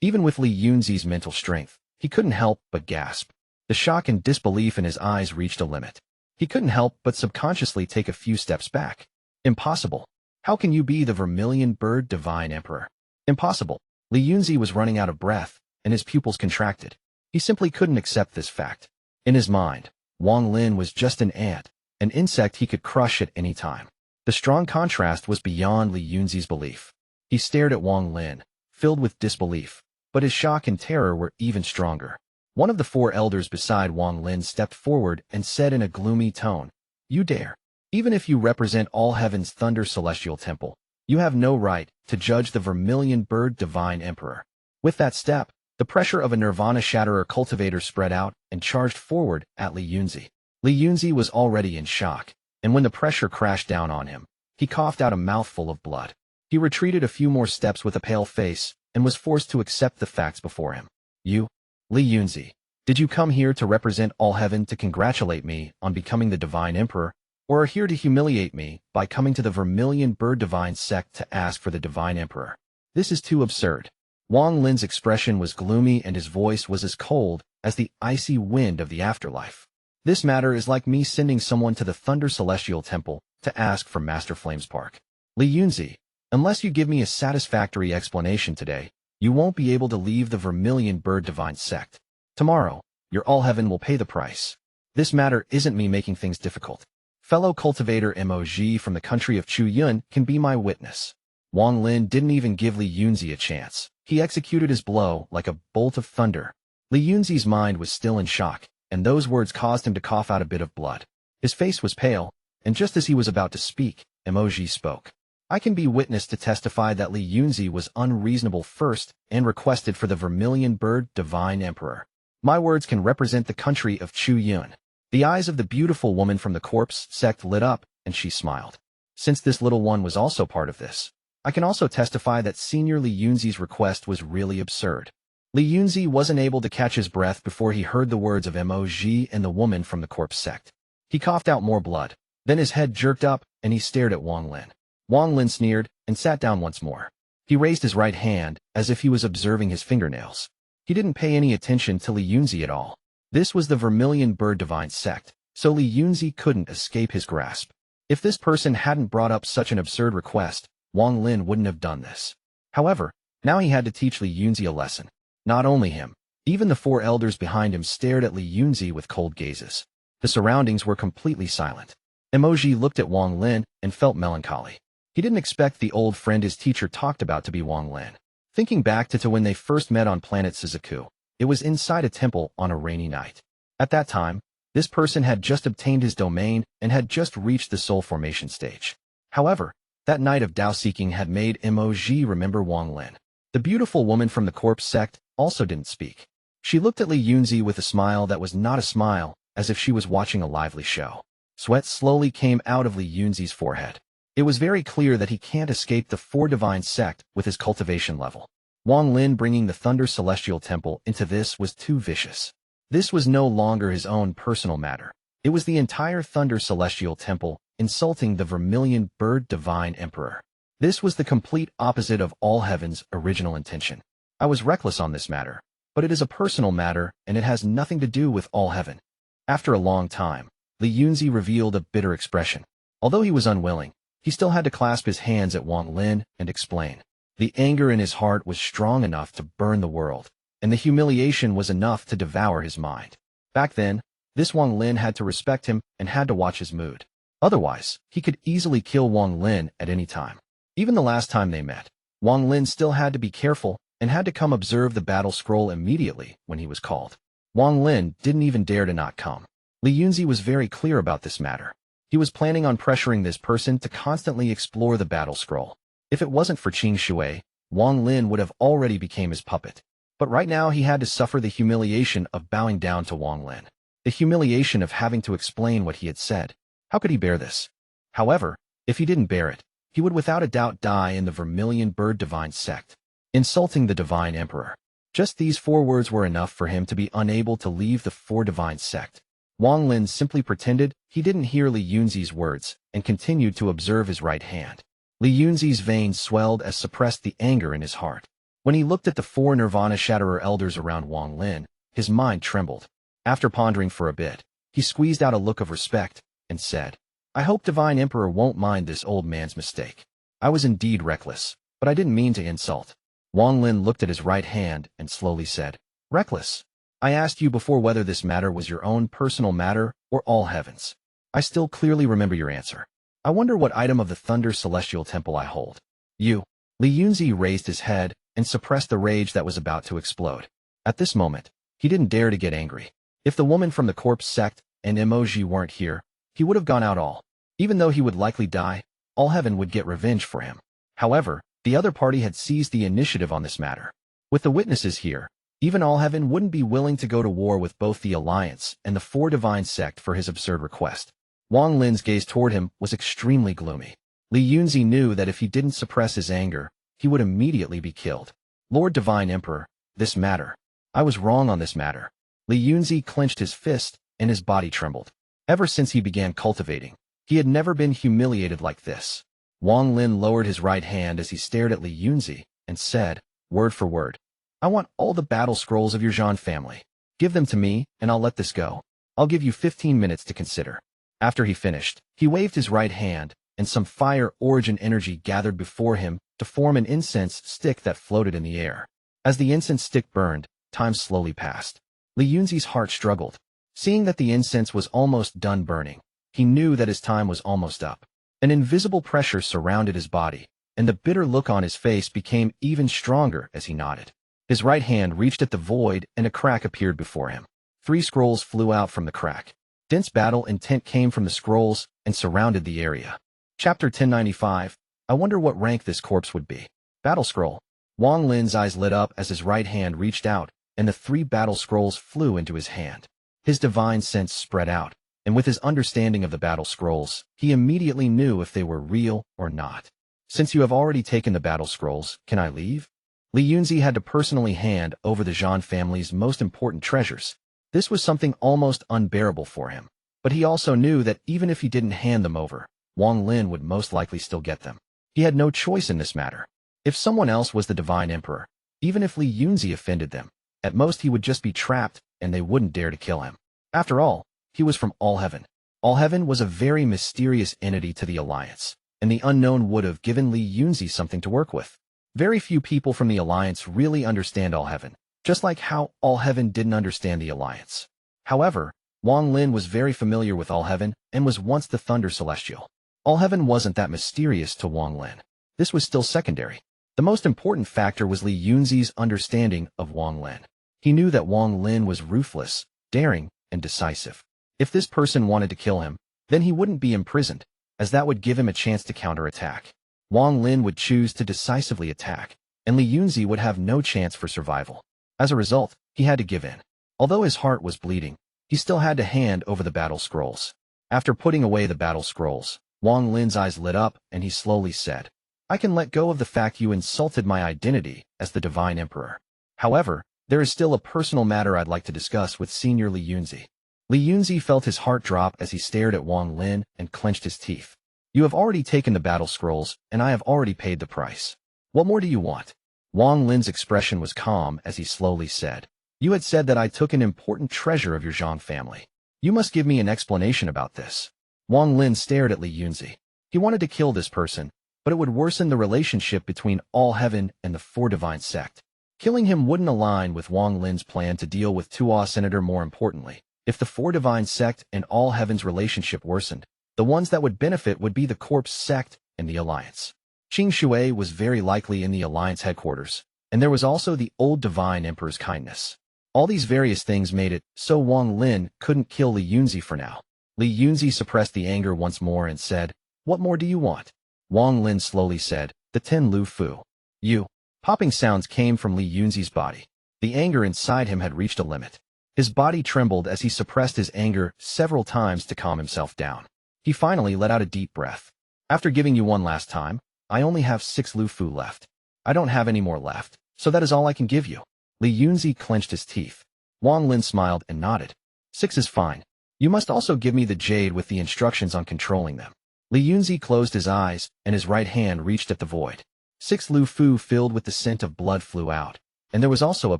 Even with Li Yunzi's mental strength, he couldn't help but gasp. The shock and disbelief in his eyes reached a limit. He couldn't help but subconsciously take a few steps back. "Impossible. How can you be the Vermilion Bird Divine Emperor?" "Impossible." Li Yunzi was running out of breath, and his pupils contracted. He simply couldn't accept this fact. In his mind, Wang Lin was just an ant, an insect he could crush at any time. The strong contrast was beyond Li Yunzi's belief. He stared at Wang Lin, filled with disbelief, but his shock and terror were even stronger. One of the four elders beside Wang Lin stepped forward and said in a gloomy tone, "You dare. Even if you represent all heaven's Thunder Celestial Temple, you have no right to judge the Vermilion Bird Divine Emperor." With that step, the pressure of a Nirvana Shatterer cultivator spread out and charged forward at Li Yunzi. Li Yunzi was already in shock, and when the pressure crashed down on him, he coughed out a mouthful of blood. He retreated a few more steps with a pale face and was forced to accept the facts before him. "You, Li Yunzi, did you come here to represent all heaven to congratulate me on becoming the Divine Emperor, or are here to humiliate me by coming to the Vermilion Bird Divine Sect to ask for the Divine Emperor? This is too absurd." Wang Lin's expression was gloomy and his voice was as cold as the icy wind of the afterlife. "This matter is like me sending someone to the Thunder Celestial Temple to ask for Master Flame's Park. Li Yunzi, unless you give me a satisfactory explanation today, you won't be able to leave the Vermilion Bird Divine Sect. Tomorrow, your all heaven will pay the price. This matter isn't me making things difficult. Fellow cultivator Mo Zhi from the country of Chu Yun can be my witness." Wang Lin didn't even give Li Yunzi a chance. He executed his blow like a bolt of thunder. Li Yunzi's mind was still in shock, and those words caused him to cough out a bit of blood. His face was pale, and just as he was about to speak, Mo Zhi spoke. "I can be witness to testify that Li Yunzi was unreasonable first and requested for the Vermilion Bird Divine Emperor. My words can represent the country of Chu Yun." The eyes of the beautiful woman from the corpse sect lit up, and she smiled. "Since this little one was also part of this, I can also testify that Senior Li Yunzi's request was really absurd." Li Yunzi wasn't able to catch his breath before he heard the words of Mo Zhi and the woman from the corpse sect. He coughed out more blood. Then his head jerked up, and he stared at Wang Lin. Wang Lin sneered and sat down once more. He raised his right hand as if he was observing his fingernails. He didn't pay any attention to Li Yunzi at all. This was the Vermilion Bird Divine Sect, so Li Yunzi couldn't escape his grasp. If this person hadn't brought up such an absurd request, Wang Lin wouldn't have done this. However, now he had to teach Li Yunzi a lesson. Not only him, even the four elders behind him stared at Li Yunzi with cold gazes. The surroundings were completely silent. Mo Zhi looked at Wang Lin and felt melancholy. He didn't expect the old friend his teacher talked about to be Wang Lin. Thinking back to when they first met on planet Suzaku, it was inside a temple on a rainy night. At that time, this person had just obtained his domain and had just reached the soul formation stage. However, that night of Dao-seeking had made Mo Zhi remember Wang Lin. The beautiful woman from the corpse sect also didn't speak. She looked at Li Yunzi with a smile that was not a smile, as if she was watching a lively show. Sweat slowly came out of Li Yunzi's forehead. It was very clear that he can't escape the Four Divine Sect with his cultivation level. Wang Lin bringing the Thunder Celestial Temple into this was too vicious. This was no longer his own personal matter. It was the entire Thunder Celestial Temple insulting the Vermilion Bird Divine Emperor. This was the complete opposite of all heaven's original intention. "I was reckless on this matter, but it is a personal matter and it has nothing to do with all heaven." After a long time, Li Yunzi revealed a bitter expression. Although he was unwilling, he still had to clasp his hands at Wang Lin and explain. The anger in his heart was strong enough to burn the world, and the humiliation was enough to devour his mind. Back then, this Wang Lin had to respect him and had to watch his mood. Otherwise, he could easily kill Wang Lin at any time. Even the last time they met, Wang Lin still had to be careful and had to come observe the battle scroll immediately when he was called. Wang Lin didn't even dare to not come. Li Yunzi was very clear about this matter. He was planning on pressuring this person to constantly explore the battle scroll. If it wasn't for Qing Shui, Wang Lin would have already become his puppet. But right now he had to suffer the humiliation of bowing down to Wang Lin. The humiliation of having to explain what he had said. How could he bear this? However, if he didn't bear it, he would without a doubt die in the Vermilion Bird Divine Sect, insulting the Divine Emperor. Just these 4 words were enough for him to be unable to leave the Four Divine Sect. Wang Lin simply pretended he didn't hear Li Yunzi's words and continued to observe his right hand. Li Yunzi's veins swelled as suppressed the anger in his heart. When he looked at the 4 Nirvana Shatterer elders around Wang Lin, his mind trembled. After pondering for a bit, he squeezed out a look of respect and said, "I hope Divine Emperor won't mind this old man's mistake. I was indeed reckless, but I didn't mean to insult." Wang Lin looked at his right hand and slowly said, "Reckless? I asked you before whether this matter was your own personal matter or all heavens. I still clearly remember your answer. I wonder what item of the Thunder Celestial Temple I hold." "You." Li Yunzi raised his head and suppressed the rage that was about to explode. At this moment, he didn't dare to get angry. If the woman from the corpse sect and Mo Zhi weren't here, he would have gone out all. Even though he would likely die, all heaven would get revenge for him. However, the other party had seized the initiative on this matter. With the witnesses here, even all heaven wouldn't be willing to go to war with both the Alliance and the Four Divine Sect for his absurd request. Wang Lin's gaze toward him was extremely gloomy. Li Yunzi knew that if he didn't suppress his anger, he would immediately be killed. Lord Divine Emperor, this matter. I was wrong on this matter. Li Yunzi clenched his fist, and his body trembled. Ever since he began cultivating, he had never been humiliated like this. Wang Lin lowered his right hand as he stared at Li Yunzi, and said, word for word, I want all the battle scrolls of your Shan family. Give them to me, and I'll let this go. I'll give you 15 minutes to consider. After he finished, he waved his right hand, and some fire origin energy gathered before him to form an incense stick that floated in the air. As the incense stick burned, time slowly passed. Li Yunzi's heart struggled. Seeing that the incense was almost done burning, he knew that his time was almost up. An invisible pressure surrounded his body, and the bitter look on his face became even stronger as he nodded. His right hand reached at the void, and a crack appeared before him. 3 scrolls flew out from the crack. Dense battle intent came from the scrolls and surrounded the area. Chapter 1095, I wonder what rank this corpse would be. Battle scroll. Wang Lin's eyes lit up as his right hand reached out, and the 3 battle scrolls flew into his hand. His divine sense spread out, and with his understanding of the battle scrolls, he immediately knew if they were real or not. Since you have already taken the battle scrolls, can I leave? Li Yunzi had to personally hand over the Shan family's most important treasures. This was something almost unbearable for him. But he also knew that even if he didn't hand them over, Wang Lin would most likely still get them. He had no choice in this matter. If someone else was the Divine Emperor, even if Li Yunzi offended them, at most he would just be trapped, and they wouldn't dare to kill him. After all, he was from All Heaven. All Heaven was a very mysterious entity to the Alliance, and the unknown would have given Li Yunzi something to work with. Very few people from the Alliance really understand All Heaven, just like how All Heaven didn't understand the Alliance. However, Wang Lin was very familiar with All Heaven and was once the Thunder Celestial. All Heaven wasn't that mysterious to Wang Lin. This was still secondary. The most important factor was Li Yunzi's understanding of Wang Lin. He knew that Wang Lin was ruthless, daring, and decisive. If this person wanted to kill him, then he wouldn't be imprisoned, as that would give him a chance to counterattack. Wang Lin would choose to decisively attack, and Li Yunzi would have no chance for survival. As a result, he had to give in. Although his heart was bleeding, he still had to hand over the battle scrolls. After putting away the battle scrolls, Wang Lin's eyes lit up, and he slowly said, I can let go of the fact you insulted my identity as the Divine Emperor. However, there is still a personal matter I'd like to discuss with Senior Li Yunzi. Li Yunzi felt his heart drop as he stared at Wang Lin and clenched his teeth. You have already taken the battle scrolls, and I have already paid the price. What more do you want? Wang Lin's expression was calm as he slowly said, You had said that I took an important treasure of your Zhang family. You must give me an explanation about this. Wang Lin stared at Li Yunzi. He wanted to kill this person, but it would worsen the relationship between All Heaven and the Four Divine Sect. Killing him wouldn't align with Wang Lin's plan to deal with Tuo Sen. More importantly, if the Four Divine Sect and All Heaven's relationship worsened, the ones that would benefit would be the Corpse Sect and the Alliance. Qing Shui was very likely in the Alliance headquarters, and there was also the old Divine Emperor's kindness. All these various things made it so Wang Lin couldn't kill Li Yunzi for now. Li Yunzi suppressed the anger once more and said, What more do you want? Wang Lin slowly said, The 10 Lu Fu. You. Popping sounds came from Li Yunzi's body. The anger inside him had reached a limit. His body trembled as he suppressed his anger several times to calm himself down. He finally let out a deep breath. After giving you one last time, I only have 6 Lu Fu left. I don't have any more left, so that is all I can give you. Li Yunzi clenched his teeth. Wang Lin smiled and nodded. 6 is fine. You must also give me the jade with the instructions on controlling them. Li Yunzi closed his eyes, and his right hand reached at the void. 6 Lu Fu filled with the scent of blood flew out, and there was also a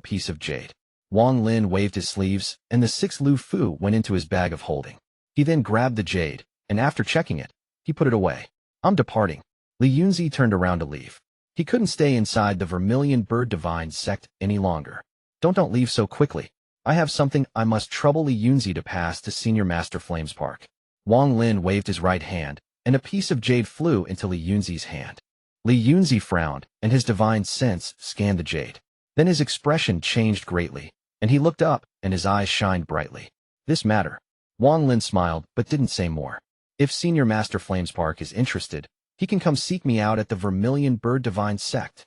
piece of jade. Wang Lin waved his sleeves, and the 6 Lu Fu went into his bag of holding. He then grabbed the jade, and after checking it, he put it away. I'm departing. Li Yunzi turned around to leave. He couldn't stay inside the Vermilion Bird Divine Sect any longer. Don't leave so quickly. I have something I must trouble Li Yunzi to pass to Senior Master Flame's Park. Wang Lin waved his right hand, and a piece of jade flew into Li Yunzi's hand. Li Yunzi frowned, and his divine sense scanned the jade. Then his expression changed greatly, and he looked up, and his eyes shined brightly. This matter. Wang Lin smiled, but didn't say more. If Senior Master Flamespark is interested, he can come seek me out at the Vermilion Bird Divine Sect.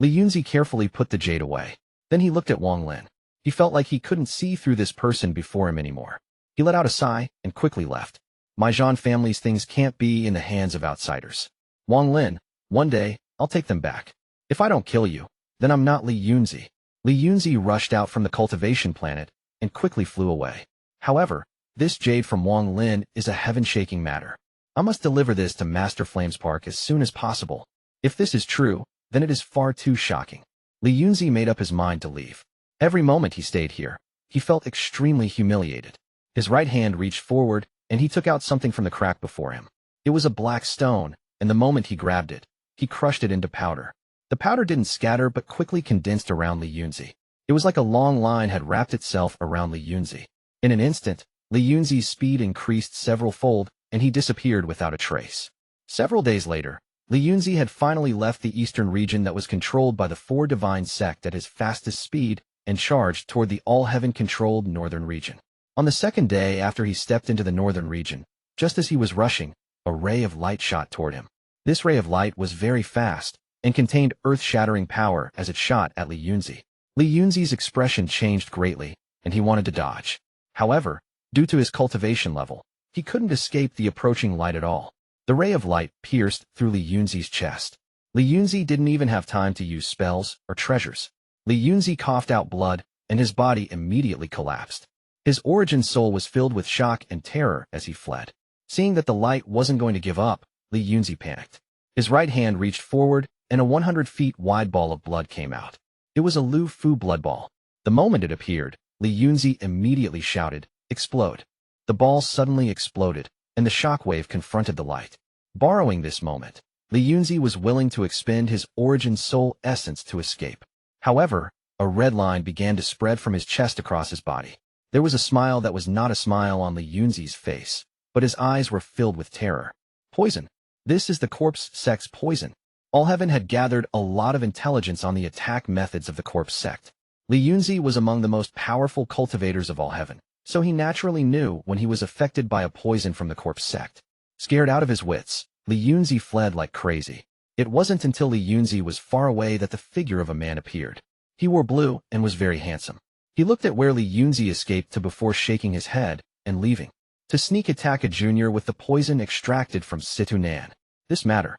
Li Yunzi carefully put the jade away. Then he looked at Wang Lin. He felt like he couldn't see through this person before him anymore. He let out a sigh and quickly left. My Zhan family's things can't be in the hands of outsiders. Wang Lin, one day, I'll take them back. If I don't kill you, then I'm not Li Yunzi. Li Yunzi rushed out from the cultivation planet and quickly flew away. However, this jade from Wang Lin is a heaven-shaking matter. I must deliver this to Master Flamespark as soon as possible. If this is true, then it is far too shocking. Li Yunzi made up his mind to leave. Every moment he stayed here, he felt extremely humiliated. His right hand reached forward, and he took out something from the crack before him. It was a black stone, and the moment he grabbed it, he crushed it into powder. The powder didn't scatter but quickly condensed around Li Yunzi. It was like a long line had wrapped itself around Li Yunzi. In an instant, Li Yunzi's speed increased several-fold, and he disappeared without a trace. Several days later, Li Yunzi had finally left the eastern region that was controlled by the Four Divine Sect at his fastest speed and charged toward the all-heaven-controlled northern region. On the second day after he stepped into the northern region, just as he was rushing, a ray of light shot toward him. This ray of light was very fast and contained earth-shattering power as it shot at Li Yunzi. Li Yunzi's expression changed greatly, and he wanted to dodge. However, due to his cultivation level, he couldn't escape the approaching light at all. The ray of light pierced through Li Yunzi's chest. Li Yunzi didn't even have time to use spells or treasures. Li Yunzi coughed out blood, and his body immediately collapsed. His origin soul was filled with shock and terror as he fled. Seeing that the light wasn't going to give up, Li Yunzi panicked. His right hand reached forward, and a 100 feet wide ball of blood came out. It was a Lu Fu blood ball. The moment it appeared, Li Yunzi immediately shouted, "Explode!" The ball suddenly exploded, and the shockwave confronted the light. Borrowing this moment, Li Yunzi was willing to expend his origin soul essence to escape. However, a red line began to spread from his chest across his body. There was a smile that was not a smile on Li Yunzi's face, but his eyes were filled with terror. Poison. This is the corpse sect's poison. All Heaven had gathered a lot of intelligence on the attack methods of the corpse sect. Li Yunzi was among the most powerful cultivators of All Heaven, so he naturally knew when he was affected by a poison from the corpse sect. Scared out of his wits, Li Yunzi fled like crazy. It wasn't until Li Yunzi was far away that the figure of a man appeared. He wore blue and was very handsome. He looked at where Li Yunzi escaped to before shaking his head and leaving. To sneak attack a junior with the poison extracted from Situ Nan. This matter.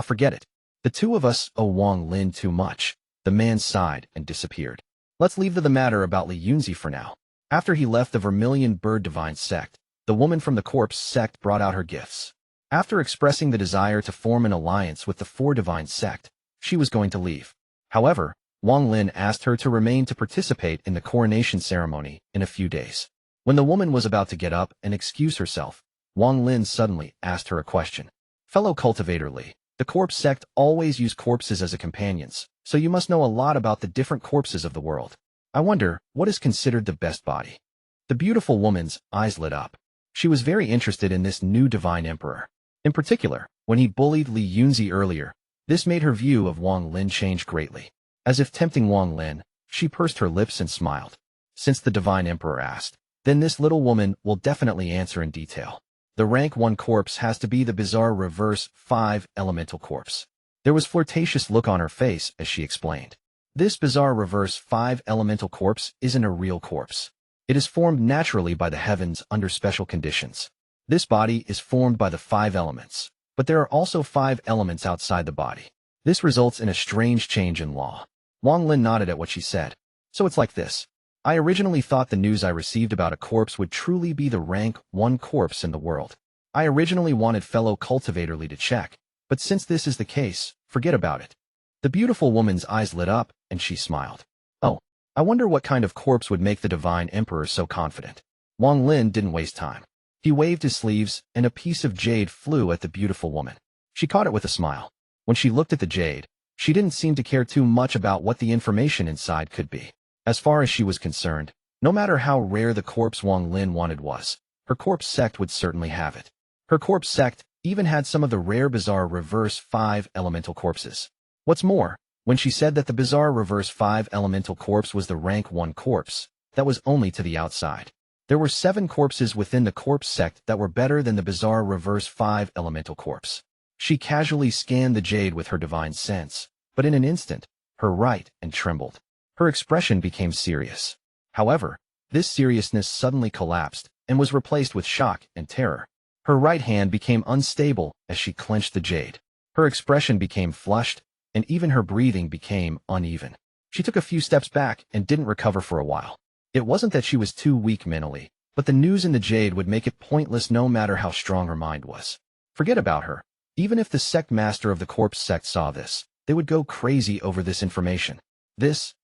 Forget it. The two of us owe Wang Lin too much. The man sighed and disappeared. Let's leave the matter about Li Yunzi for now. After he left the Vermilion Bird Divine Sect, the woman from the corpse sect brought out her gifts. After expressing the desire to form an alliance with the Four Divine Sect, she was going to leave. However, Wang Lin asked her to remain to participate in the coronation ceremony in a few days. When the woman was about to get up and excuse herself, Wang Lin suddenly asked her a question. Fellow cultivator Li, the corpse sect always use corpses as a companions, so you must know a lot about the different corpses of the world. I wonder, what is considered the best body? The beautiful woman's eyes lit up. She was very interested in this new divine emperor. In particular, when he bullied Li Yunzi earlier, this made her view of Wang Lin change greatly. As if tempting Wang Lin, she pursed her lips and smiled. Since the divine emperor asked, then this little woman will definitely answer in detail. The rank 1 corpse has to be the bizarre reverse 5 elemental corpse. There was flirtatious look on her face as she explained. This bizarre reverse 5 elemental corpse isn't a real corpse. It is formed naturally by the heavens under special conditions. This body is formed by the 5 elements, but there are also 5 elements outside the body. This results in a strange change in law. Wang Lin nodded at what she said. So it's like this. I originally thought the news I received about a corpse would truly be the rank 1 corpse in the world. I originally wanted fellow cultivator Li to check, but since this is the case, forget about it. The beautiful woman's eyes lit up, and she smiled. Oh, I wonder what kind of corpse would make the divine emperor so confident. Wang Lin didn't waste time. He waved his sleeves, and a piece of jade flew at the beautiful woman. She caught it with a smile. When she looked at the jade, she didn't seem to care too much about what the information inside could be. As far as she was concerned, no matter how rare the corpse Wang Lin wanted was, her corpse sect would certainly have it. Her corpse sect, even had some of the rare bizarre reverse 5 elemental corpses. What's more, when she said that the bizarre reverse 5 elemental corpse was the rank 1 corpse, that was only to the outside. There were 7 corpses within the corpse sect that were better than the bizarre reverse 5 elemental corpse. She casually scanned the jade with her divine sense, but in an instant, her right and trembled. Her expression became serious. However, this seriousness suddenly collapsed and was replaced with shock and terror. Her right hand became unstable as she clenched the jade. Her expression became flushed, and even her breathing became uneven. She took a few steps back and didn't recover for a while. It wasn't that she was too weak mentally, but the news in the jade would make it pointless no matter how strong her mind was. Forget about her. Even if the sect master of the corpse sect saw this, they would go crazy over this information. This,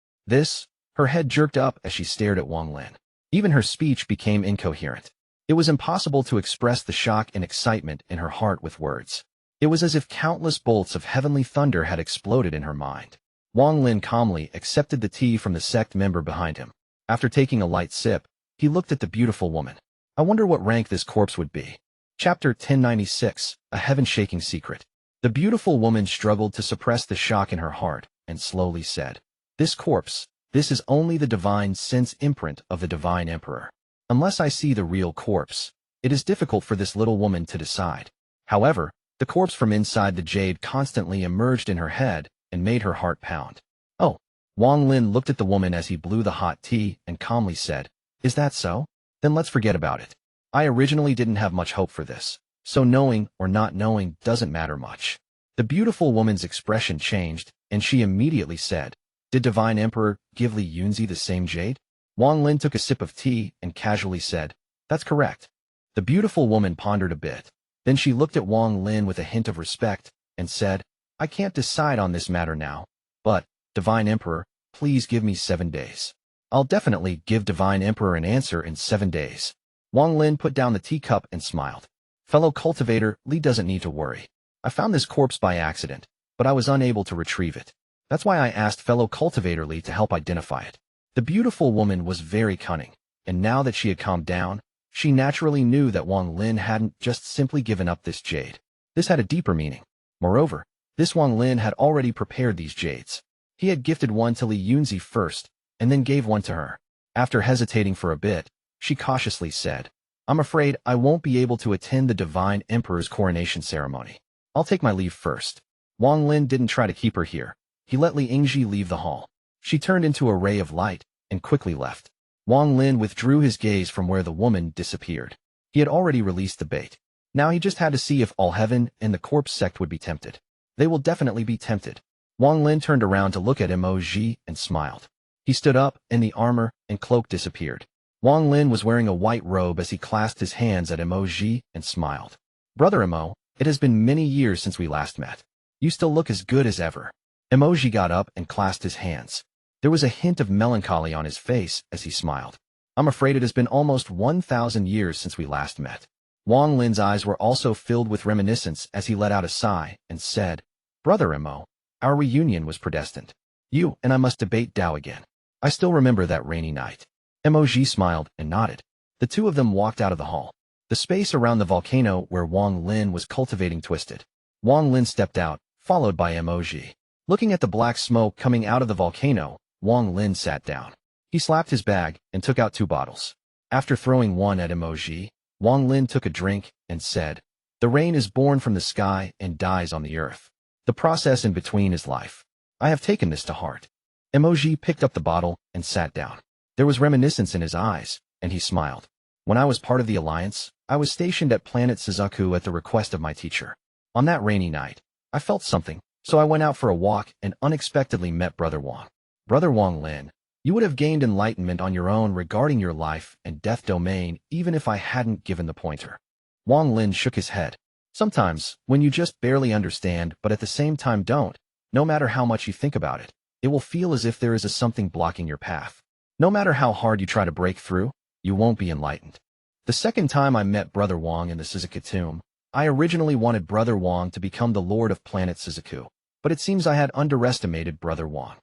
her head jerked up as she stared at Wang Lin. Even her speech became incoherent. It was impossible to express the shock and excitement in her heart with words. It was as if countless bolts of heavenly thunder had exploded in her mind. Wang Lin calmly accepted the tea from the sect member behind him. After taking a light sip, he looked at the beautiful woman. I wonder what rank this corpse would be. Chapter 1096, A Heaven-Shaking Secret. The beautiful woman struggled to suppress the shock in her heart and slowly said, This corpse, this is only the divine sense imprint of the divine emperor. Unless I see the real corpse, it is difficult for this little woman to decide. However, the corpse from inside the jade constantly emerged in her head and made her heart pound. Oh, Wang Lin looked at the woman as he blew the hot tea and calmly said, Is that so? Then let's forget about it. I originally didn't have much hope for this, so knowing or not knowing doesn't matter much. The beautiful woman's expression changed, and she immediately said, Did Divine Emperor give Li Yunzi the same jade? Wang Lin took a sip of tea and casually said, That's correct. The beautiful woman pondered a bit. Then she looked at Wang Lin with a hint of respect and said, I can't decide on this matter now, but, Divine Emperor, please give me 7 days. I'll definitely give Divine Emperor an answer in 7 days. Wang Lin put down the teacup and smiled. Fellow cultivator, Li doesn't need to worry. I found this corpse by accident, but I was unable to retrieve it. That's why I asked fellow cultivator Li to help identify it. The beautiful woman was very cunning, and now that she had calmed down, she naturally knew that Wang Lin hadn't just simply given up this jade. This had a deeper meaning. Moreover, this Wang Lin had already prepared these jades. He had gifted one to Li Yunzi first, and then gave one to her. After hesitating for a bit, she cautiously said, I'm afraid I won't be able to attend the Divine Emperor's coronation ceremony. I'll take my leave first. Wang Lin didn't try to keep her here. He let Li Yingji leave the hall. She turned into a ray of light and quickly left. Wang Lin withdrew his gaze from where the woman disappeared. He had already released the bait. Now he just had to see if all heaven and the corpse sect would be tempted. They will definitely be tempted. Wang Lin turned around to look at Mo Zhi and smiled. He stood up, and the armor and cloak disappeared. Wang Lin was wearing a white robe as he clasped his hands at Mo Zhi and smiled. Brother Mo, it has been many years since we last met. You still look as good as ever. Mo Zhi got up and clasped his hands. There was a hint of melancholy on his face as he smiled. I'm afraid it has been almost 1,000 years since we last met. Wang Lin's eyes were also filled with reminiscence as he let out a sigh and said, Brother Mo, our reunion was predestined. You and I must debate Tao again. I still remember that rainy night. Mo Zhi smiled and nodded. The two of them walked out of the hall. The space around the volcano where Wang Lin was cultivating twisted. Wang Lin stepped out, followed by Mo Zhi. Looking at the black smoke coming out of the volcano, Wang Lin sat down. He slapped his bag and took out 2 bottles. After throwing one at Mo Zhi, Wang Lin took a drink and said, The rain is born from the sky and dies on the earth. The process in between is life. I have taken this to heart. Mo Zhi picked up the bottle and sat down. There was reminiscence in his eyes, and he smiled. When I was part of the Alliance, I was stationed at planet Suzaku at the request of my teacher. On that rainy night, I felt something, so I went out for a walk and unexpectedly met Brother Wang. Brother Wang Lin, you would have gained enlightenment on your own regarding your life and death domain even if I hadn't given the pointer. Wang Lin shook his head. Sometimes, when you just barely understand but at the same time don't, no matter how much you think about it, it will feel as if there is something blocking your path. No matter how hard you try to break through, you won't be enlightened. The second time I met Brother Wang in the Suzaku tomb, I originally wanted Brother Wang to become the Lord of Planet Suzaku, but it seems I had underestimated Brother Wang.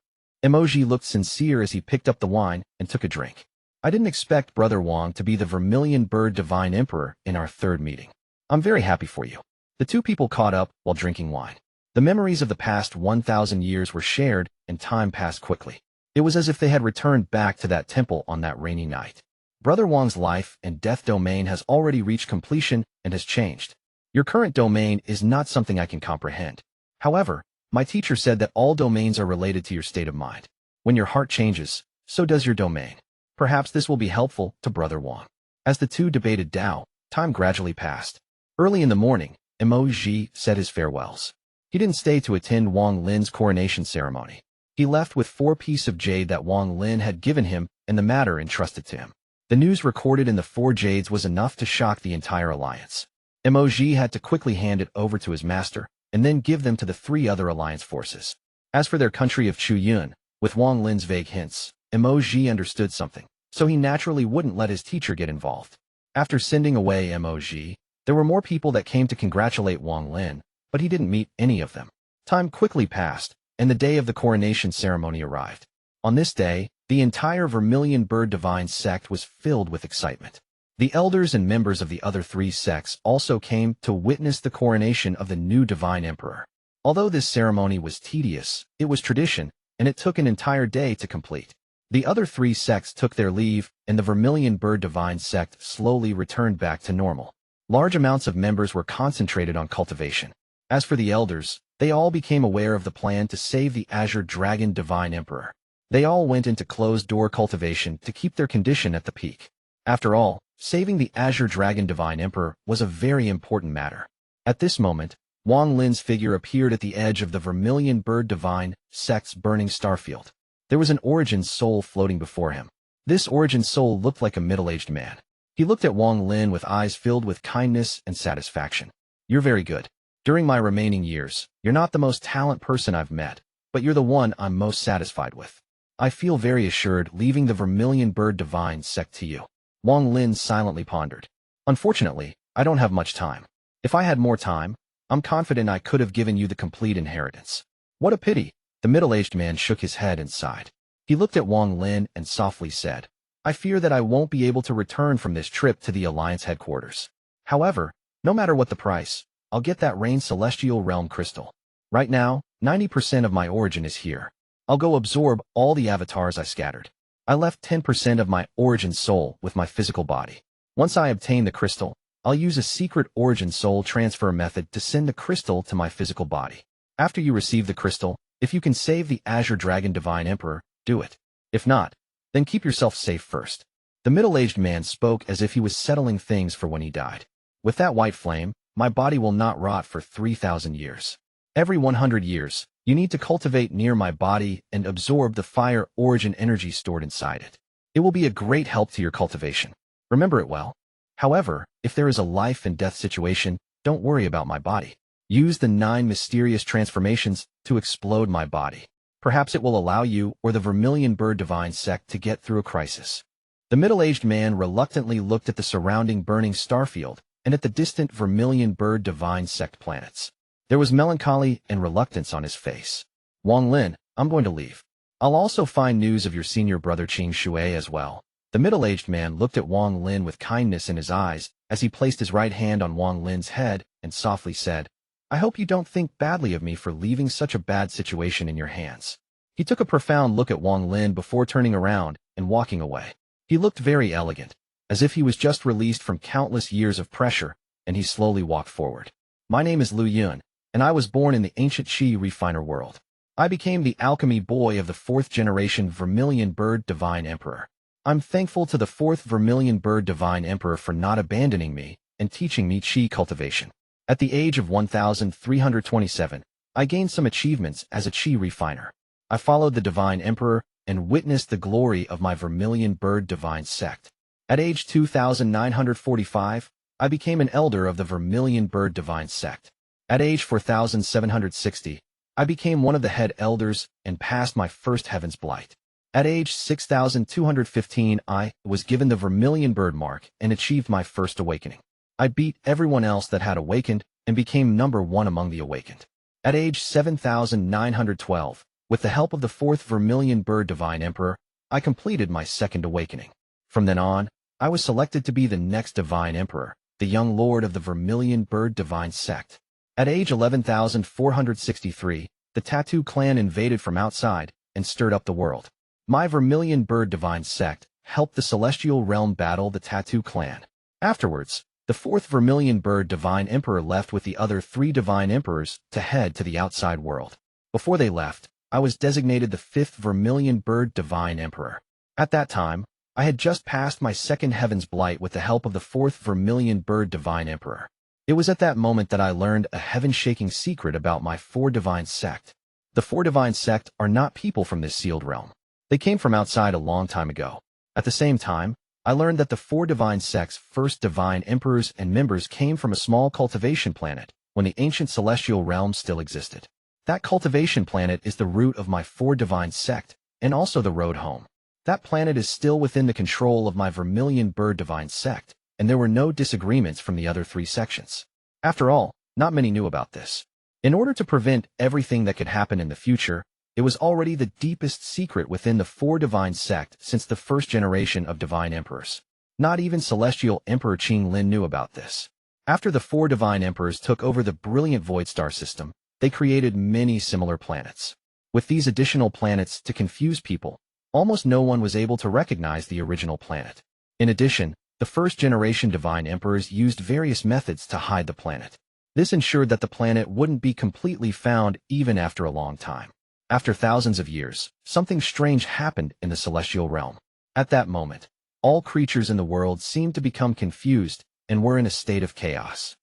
Mo Zhi looked sincere as he picked up the wine and took a drink. I didn't expect Brother Wang to be the Vermilion Bird Divine Emperor in our third meeting. I'm very happy for you. The two people caught up while drinking wine. The memories of the past 1,000 years were shared, and time passed quickly. It was as if they had returned back to that temple on that rainy night. Brother Wang's life and death domain has already reached completion and has changed. Your current domain is not something I can comprehend. However, my teacher said that all domains are related to your state of mind. When your heart changes, so does your domain. Perhaps this will be helpful to Brother Wang. As the two debated Tao, time gradually passed. Early in the morning, Mo Zhi said his farewells. He didn't stay to attend Wang Lin's coronation ceremony. He left with 4 pieces of jade that Wang Lin had given him and the matter entrusted to him. The news recorded in the 4 jades was enough to shock the entire alliance. Mo Zhi had to quickly hand it over to his master and then give them to the 3 other alliance forces. As for their country of Chuyun, with Wang Lin's vague hints, Mo Zhi understood something, so he naturally wouldn't let his teacher get involved. After sending away Mo Zhi, there were more people that came to congratulate Wang Lin, but he didn't meet any of them. Time quickly passed, and the day of the coronation ceremony arrived. On this day, the entire Vermilion Bird Divine sect was filled with excitement. The elders and members of the other 3 sects also came to witness the coronation of the new Divine Emperor. Although this ceremony was tedious, it was tradition, and it took an entire day to complete. The other 3 sects took their leave, and the Vermilion Bird Divine sect slowly returned back to normal. Large amounts of members were concentrated on cultivation. As for the elders, they all became aware of the plan to save the Azure Dragon Divine Emperor. They all went into closed-door cultivation to keep their condition at the peak. After all, saving the Azure Dragon Divine Emperor was a very important matter. At this moment, Wang Lin's figure appeared at the edge of the Vermilion Bird Divine sect's burning starfield. There was an origin soul floating before him. This origin soul looked like a middle-aged man. He looked at Wang Lin with eyes filled with kindness and satisfaction. You're very good. During my remaining years, you're not the most talented person I've met, but you're the one I'm most satisfied with. I feel very assured leaving the Vermilion Bird Divine sect to you. Wang Lin silently pondered. Unfortunately, I don't have much time. If I had more time, I'm confident I could have given you the complete inheritance. What a pity. The middle-aged man shook his head and sighed. He looked at Wang Lin and softly said, I fear that I won't be able to return from this trip to the Alliance headquarters. However, no matter what the price, I'll get that Rain Celestial Realm crystal. Right now, 90% of my origin is here. I'll go absorb all the avatars I scattered. I left 10% of my origin soul with my physical body. Once I obtain the crystal, I'll use a secret origin soul transfer method to send the crystal to my physical body. After you receive the crystal, if you can save the Azure Dragon Divine Emperor, do it. If not, then keep yourself safe first. The middle-aged man spoke as if he was settling things for when he died. With that white flame, my body will not rot for 3,000 years. Every 100 years, you need to cultivate near my body and absorb the fire origin energy stored inside it. It will be a great help to your cultivation. Remember it well. However, if there is a life and death situation, don't worry about my body. Use the 9 mysterious transformations to explode my body. Perhaps it will allow you or the Vermilion Bird Divine sect to get through a crisis. The middle-aged man reluctantly looked at the surrounding burning starfield and at the distant Vermilion Bird Divine sect planets. There was melancholy and reluctance on his face. Wang Lin, I'm going to leave. I'll also find news of your senior brother Qing Shui as well. The middle-aged man looked at Wang Lin with kindness in his eyes as he placed his right hand on Wang Lin's head and softly said, I hope you don't think badly of me for leaving such a bad situation in your hands. He took a profound look at Wang Lin before turning around and walking away. He looked very elegant, as if he was just released from countless years of pressure, and he slowly walked forward. My name is Lu Yun, and I was born in the ancient Qi refiner world. I became the alchemy boy of the 4th generation Vermilion Bird Divine Emperor. I'm thankful to the 4th Vermilion Bird Divine Emperor for not abandoning me and teaching me Qi cultivation. At the age of 1,327, I gained some achievements as a Qi refiner. I followed the Divine Emperor and witnessed the glory of my Vermilion Bird Divine sect. At age 2,945, I became an elder of the Vermilion Bird Divine sect. At age 4,760, I became one of the head elders and passed my first Heaven's Blight. At age 6,215, I was given the Vermilion Bird mark and achieved my first awakening. I beat everyone else that had awakened and became number 1 among the awakened. At age 7,912, with the help of the 4th Vermilion Bird Divine Emperor, I completed my second awakening. From then on, I was selected to be the next Divine Emperor, the young lord of the Vermilion Bird Divine sect. At age 11,463, the Tattoo clan invaded from outside and stirred up the world. My Vermilion Bird Divine Sect helped the Celestial Realm battle the Tattoo clan. Afterwards, the fourth Vermilion Bird Divine Emperor left with the other three Divine Emperors to head to the outside world. Before they left, I was designated the fifth Vermilion Bird Divine Emperor. At that time, I had just passed my second Heaven's Blight with the help of the fourth Vermilion Bird Divine Emperor. It was at that moment that I learned a heaven-shaking secret about my four Divine Sect. The four Divine Sect are not people from this sealed realm. They came from outside a long time ago. At the same time, I learned that the four Divine Sects' first Divine Emperors and members came from a small cultivation planet when the ancient celestial realm still existed. That cultivation planet is the root of my four Divine Sect and also the road home. That planet is still within the control of my Vermilion Bird Divine Sect, and there were no disagreements from the other three sections. After all, not many knew about this. In order to prevent everything that could happen in the future, it was already the deepest secret within the four Divine Sect since the first generation of Divine Emperors. Not even Celestial Emperor Qing Lin knew about this. After the four Divine Emperors took over the brilliant Void Star system, they created many similar planets. With these additional planets to confuse people, almost no one was able to recognize the original planet. In addition, the first-generation Divine Emperors used various methods to hide the planet. This ensured that the planet wouldn't be completely found even after a long time. After thousands of years, something strange happened in the celestial realm. At that moment, all creatures in the world seemed to become confused and were in a state of chaos.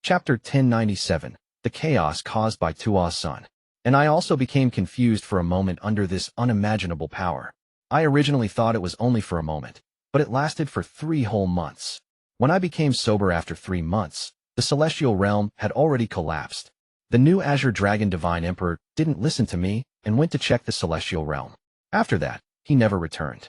Chapter 1097, The Chaos Caused by Tuo Sen. And I also became confused for a moment under this unimaginable power. I originally thought it was only for a moment, but it lasted for 3 whole months. When I became sober after 3 months, the celestial realm had already collapsed. The new Azure Dragon Divine Emperor didn't listen to me and went to check the celestial realm. After that, he never returned.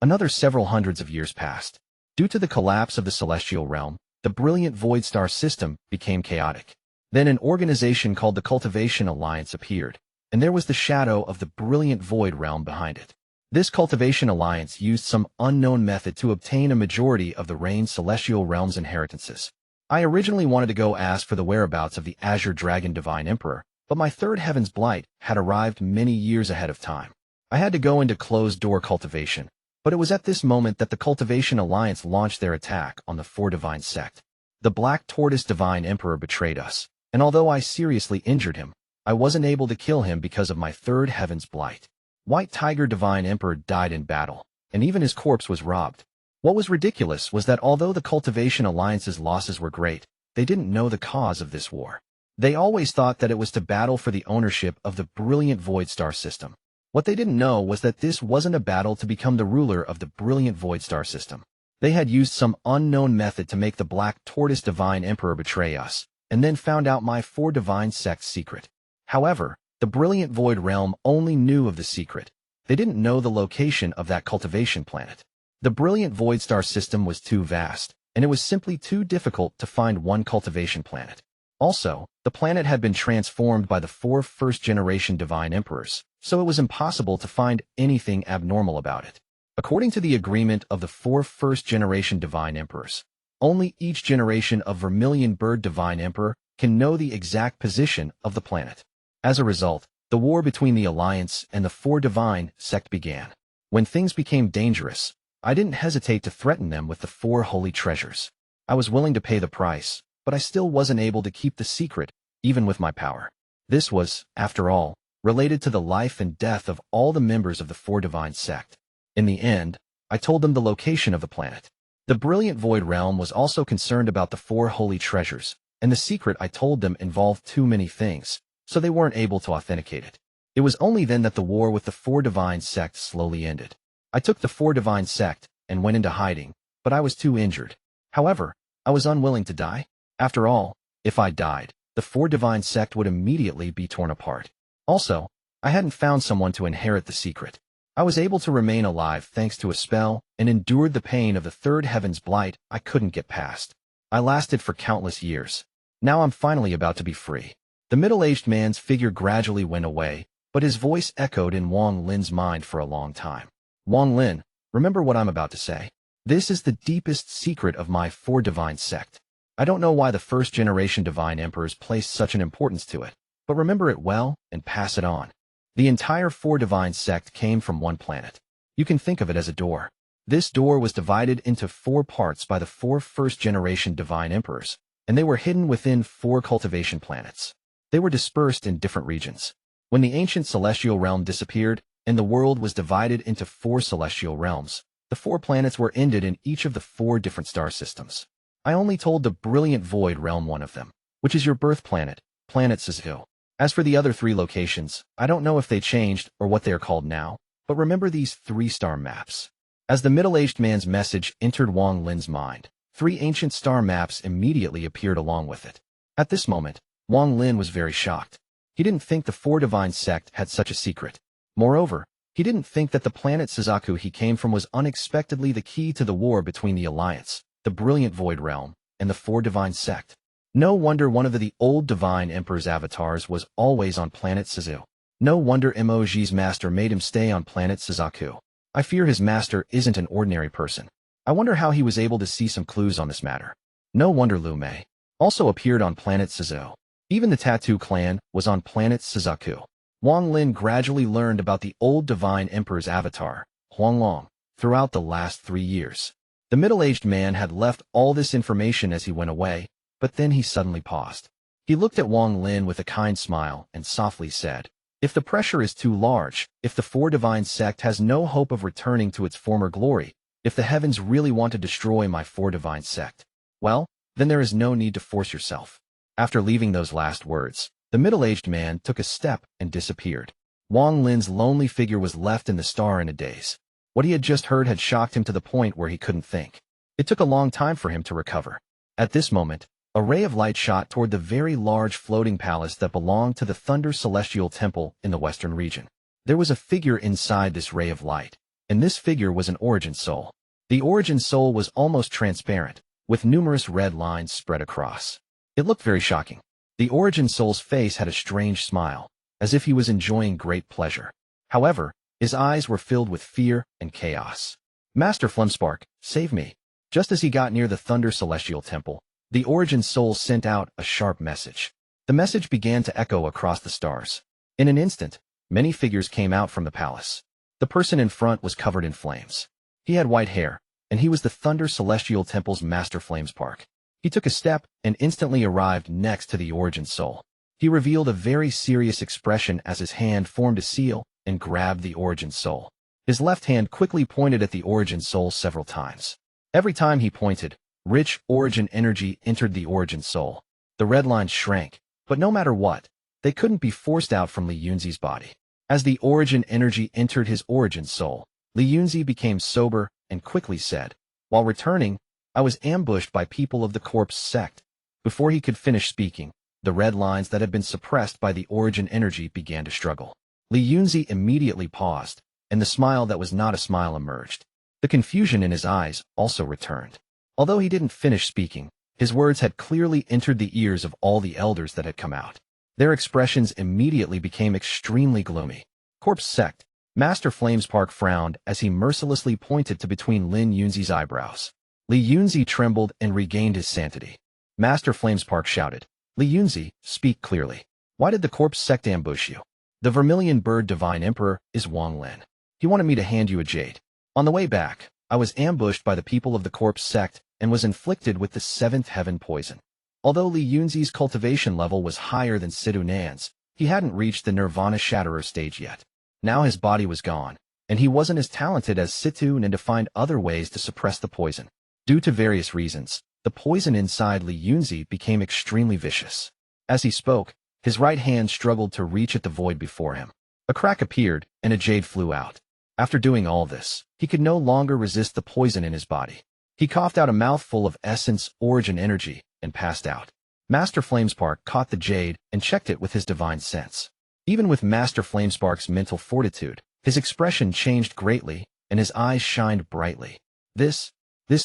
Another several hundreds of years passed. Due to the collapse of the celestial realm, the brilliant Void Star system became chaotic. Then an organization called the Cultivation Alliance appeared, and there was the shadow of the brilliant Void Realm behind it. This Cultivation Alliance used some unknown method to obtain a majority of the Reign's Celestial Realm's inheritances. I originally wanted to go ask for the whereabouts of the Azure Dragon Divine Emperor, but my third Heaven's Blight had arrived many years ahead of time. I had to go into closed-door cultivation, but it was at this moment that the Cultivation Alliance launched their attack on the four Divine Sect. The Black Tortoise Divine Emperor betrayed us, and although I seriously injured him, I wasn't able to kill him because of my third Heaven's Blight. White Tiger Divine Emperor died in battle, and even his corpse was robbed. What was ridiculous was that although the Cultivation Alliance's losses were great, they didn't know the cause of this war. They always thought that it was to battle for the ownership of the brilliant Void Star system. What they didn't know was that this wasn't a battle to become the ruler of the brilliant Void Star system. They had used some unknown method to make the Black Tortoise Divine Emperor betray us, and then found out my four Divine Sects' secret. However, the brilliant Void Realm only knew of the secret. They didn't know the location of that cultivation planet. The brilliant Void Star system was too vast, and it was simply too difficult to find one cultivation planet. Also, the planet had been transformed by the 4 first-generation Divine Emperors, so it was impossible to find anything abnormal about it. According to the agreement of the 4 first-generation Divine Emperors, only each generation of Vermilion Bird Divine Emperor can know the exact position of the planet. As a result, the war between the Alliance and the 4 Divine Sect began. When things became dangerous, I didn't hesitate to threaten them with the 4 holy treasures. I was willing to pay the price, but I still wasn't able to keep the secret, even with my power. This was, after all, related to the life and death of all the members of the 4 Divine Sect. In the end, I told them the location of the planet. The brilliant Void Realm was also concerned about the 4 holy treasures, and the secret I told them involved too many things, so they weren't able to authenticate it. It was only then that the war with the 4 Divine Sect slowly ended. I took the 4 Divine Sect and went into hiding, but I was too injured. However, I was unwilling to die. After all, if I died, the 4 Divine Sect would immediately be torn apart. Also, I hadn't found someone to inherit the secret. I was able to remain alive thanks to a spell and endured the pain of the 3rd Heaven's Blight I couldn't get past. I lasted for countless years. Now I'm finally about to be free. The middle-aged man's figure gradually went away, but his voice echoed in Wang Lin's mind for a long time. Wang Lin, remember what I'm about to say. This is the deepest secret of my 4 Divine Sect. I don't know why the first-generation Divine Emperors placed such an importance to it, but remember it well and pass it on. The entire four divine sect came from one planet. You can think of it as a door. This door was divided into four parts by the four first-generation Divine Emperors, and they were hidden within four cultivation planets. They were dispersed in different regions. When the ancient celestial realm disappeared, and the world was divided into four celestial realms, the four planets were ended in each of the four different star systems. I only told the brilliant void realm one of them, which is your birth planet, Planet Zhou. As for the other three locations, I don't know if they changed or what they are called now, but remember these three-star maps. As the middle-aged man's message entered Wang Lin's mind, three ancient star maps immediately appeared along with it. At this moment, Wang Lin was very shocked. He didn't think the four divine sect had such a secret. Moreover, he didn't think that the planet Suzaku he came from was unexpectedly the key to the war between the Alliance, the brilliant void realm, and the four divine sect. No wonder one of the old divine emperor's avatars was always on planet Suzu. No wonder Mo Zhi's master made him stay on planet Suzaku. I fear his master isn't an ordinary person. I wonder how he was able to see some clues on this matter. No wonder Lu Mei also appeared on planet Suzu. Even the Tattoo clan was on planet Suzaku. Wang Lin gradually learned about the old divine emperor's avatar, Huanglong, throughout the last 3 years. The middle-aged man had left all this information as he went away, but then he suddenly paused. He looked at Wang Lin with a kind smile and softly said, "If the pressure is too large, if the four divine sect has no hope of returning to its former glory, if the heavens really want to destroy my four divine sect, well, then there is no need to force yourself." After leaving those last words, the middle-aged man took a step and disappeared. Wang Lin's lonely figure was left in the star in a daze. What he had just heard had shocked him to the point where he couldn't think. It took a long time for him to recover. At this moment, a ray of light shot toward the very large floating palace that belonged to the Thunder Celestial Temple in the western region. There was a figure inside this ray of light, and this figure was an origin soul. The origin soul was almost transparent, with numerous red lines spread across. It looked very shocking. The origin soul's face had a strange smile, as if he was enjoying great pleasure. However, his eyes were filled with fear and chaos. "Master Flemspark, save me." Just as he got near the Thunder Celestial Temple, the origin soul sent out a sharp message. The message began to echo across the stars. In an instant, many figures came out from the palace. The person in front was covered in flames. He had white hair, and he was the Thunder Celestial Temple's Master Flamespark. He took a step and instantly arrived next to the origin soul. He revealed a very serious expression as his hand formed a seal and grabbed the origin soul. His left hand quickly pointed at the origin soul several times. Every time he pointed, rich origin energy entered the origin soul. The red lines shrank, but no matter what, they couldn't be forced out from Li Yunzi's body. As the origin energy entered his origin soul, Li Yunzi became sober and quickly said, "While returning, I was ambushed by people of the corpse sect." Before he could finish speaking, the red lines that had been suppressed by the origin energy began to struggle. Li Yunzi immediately paused, and the smile that was not a smile emerged. The confusion in his eyes also returned. Although he didn't finish speaking, his words had clearly entered the ears of all the elders that had come out. Their expressions immediately became extremely gloomy. Corpse sect. Master Flamespark frowned as he mercilessly pointed to between Lin Yunzi's eyebrows. Li Yunzi trembled and regained his sanity. Master Flamespark shouted, "Li Yunzi, speak clearly. Why did the corpse sect ambush you?" "The Vermilion Bird Divine Emperor is Wang Lin. He wanted me to hand you a jade. On the way back, I was ambushed by the people of the corpse sect and was inflicted with the seventh heaven poison." Although Li Yunzi's cultivation level was higher than Sidu Nan's, he hadn't reached the Nirvana Shatterer stage yet. Now his body was gone, and he wasn't as talented as Situ Nan to find other ways to suppress the poison. Due to various reasons, the poison inside Li Yunzi became extremely vicious. As he spoke, his right hand struggled to reach at the void before him. A crack appeared, and a jade flew out. After doing all this, he could no longer resist the poison in his body. He coughed out a mouthful of essence, origin energy, and passed out. Master Flamespark caught the jade and checked it with his divine sense. Even with Master Flamespark's mental fortitude, his expression changed greatly, and his eyes shined brightly. This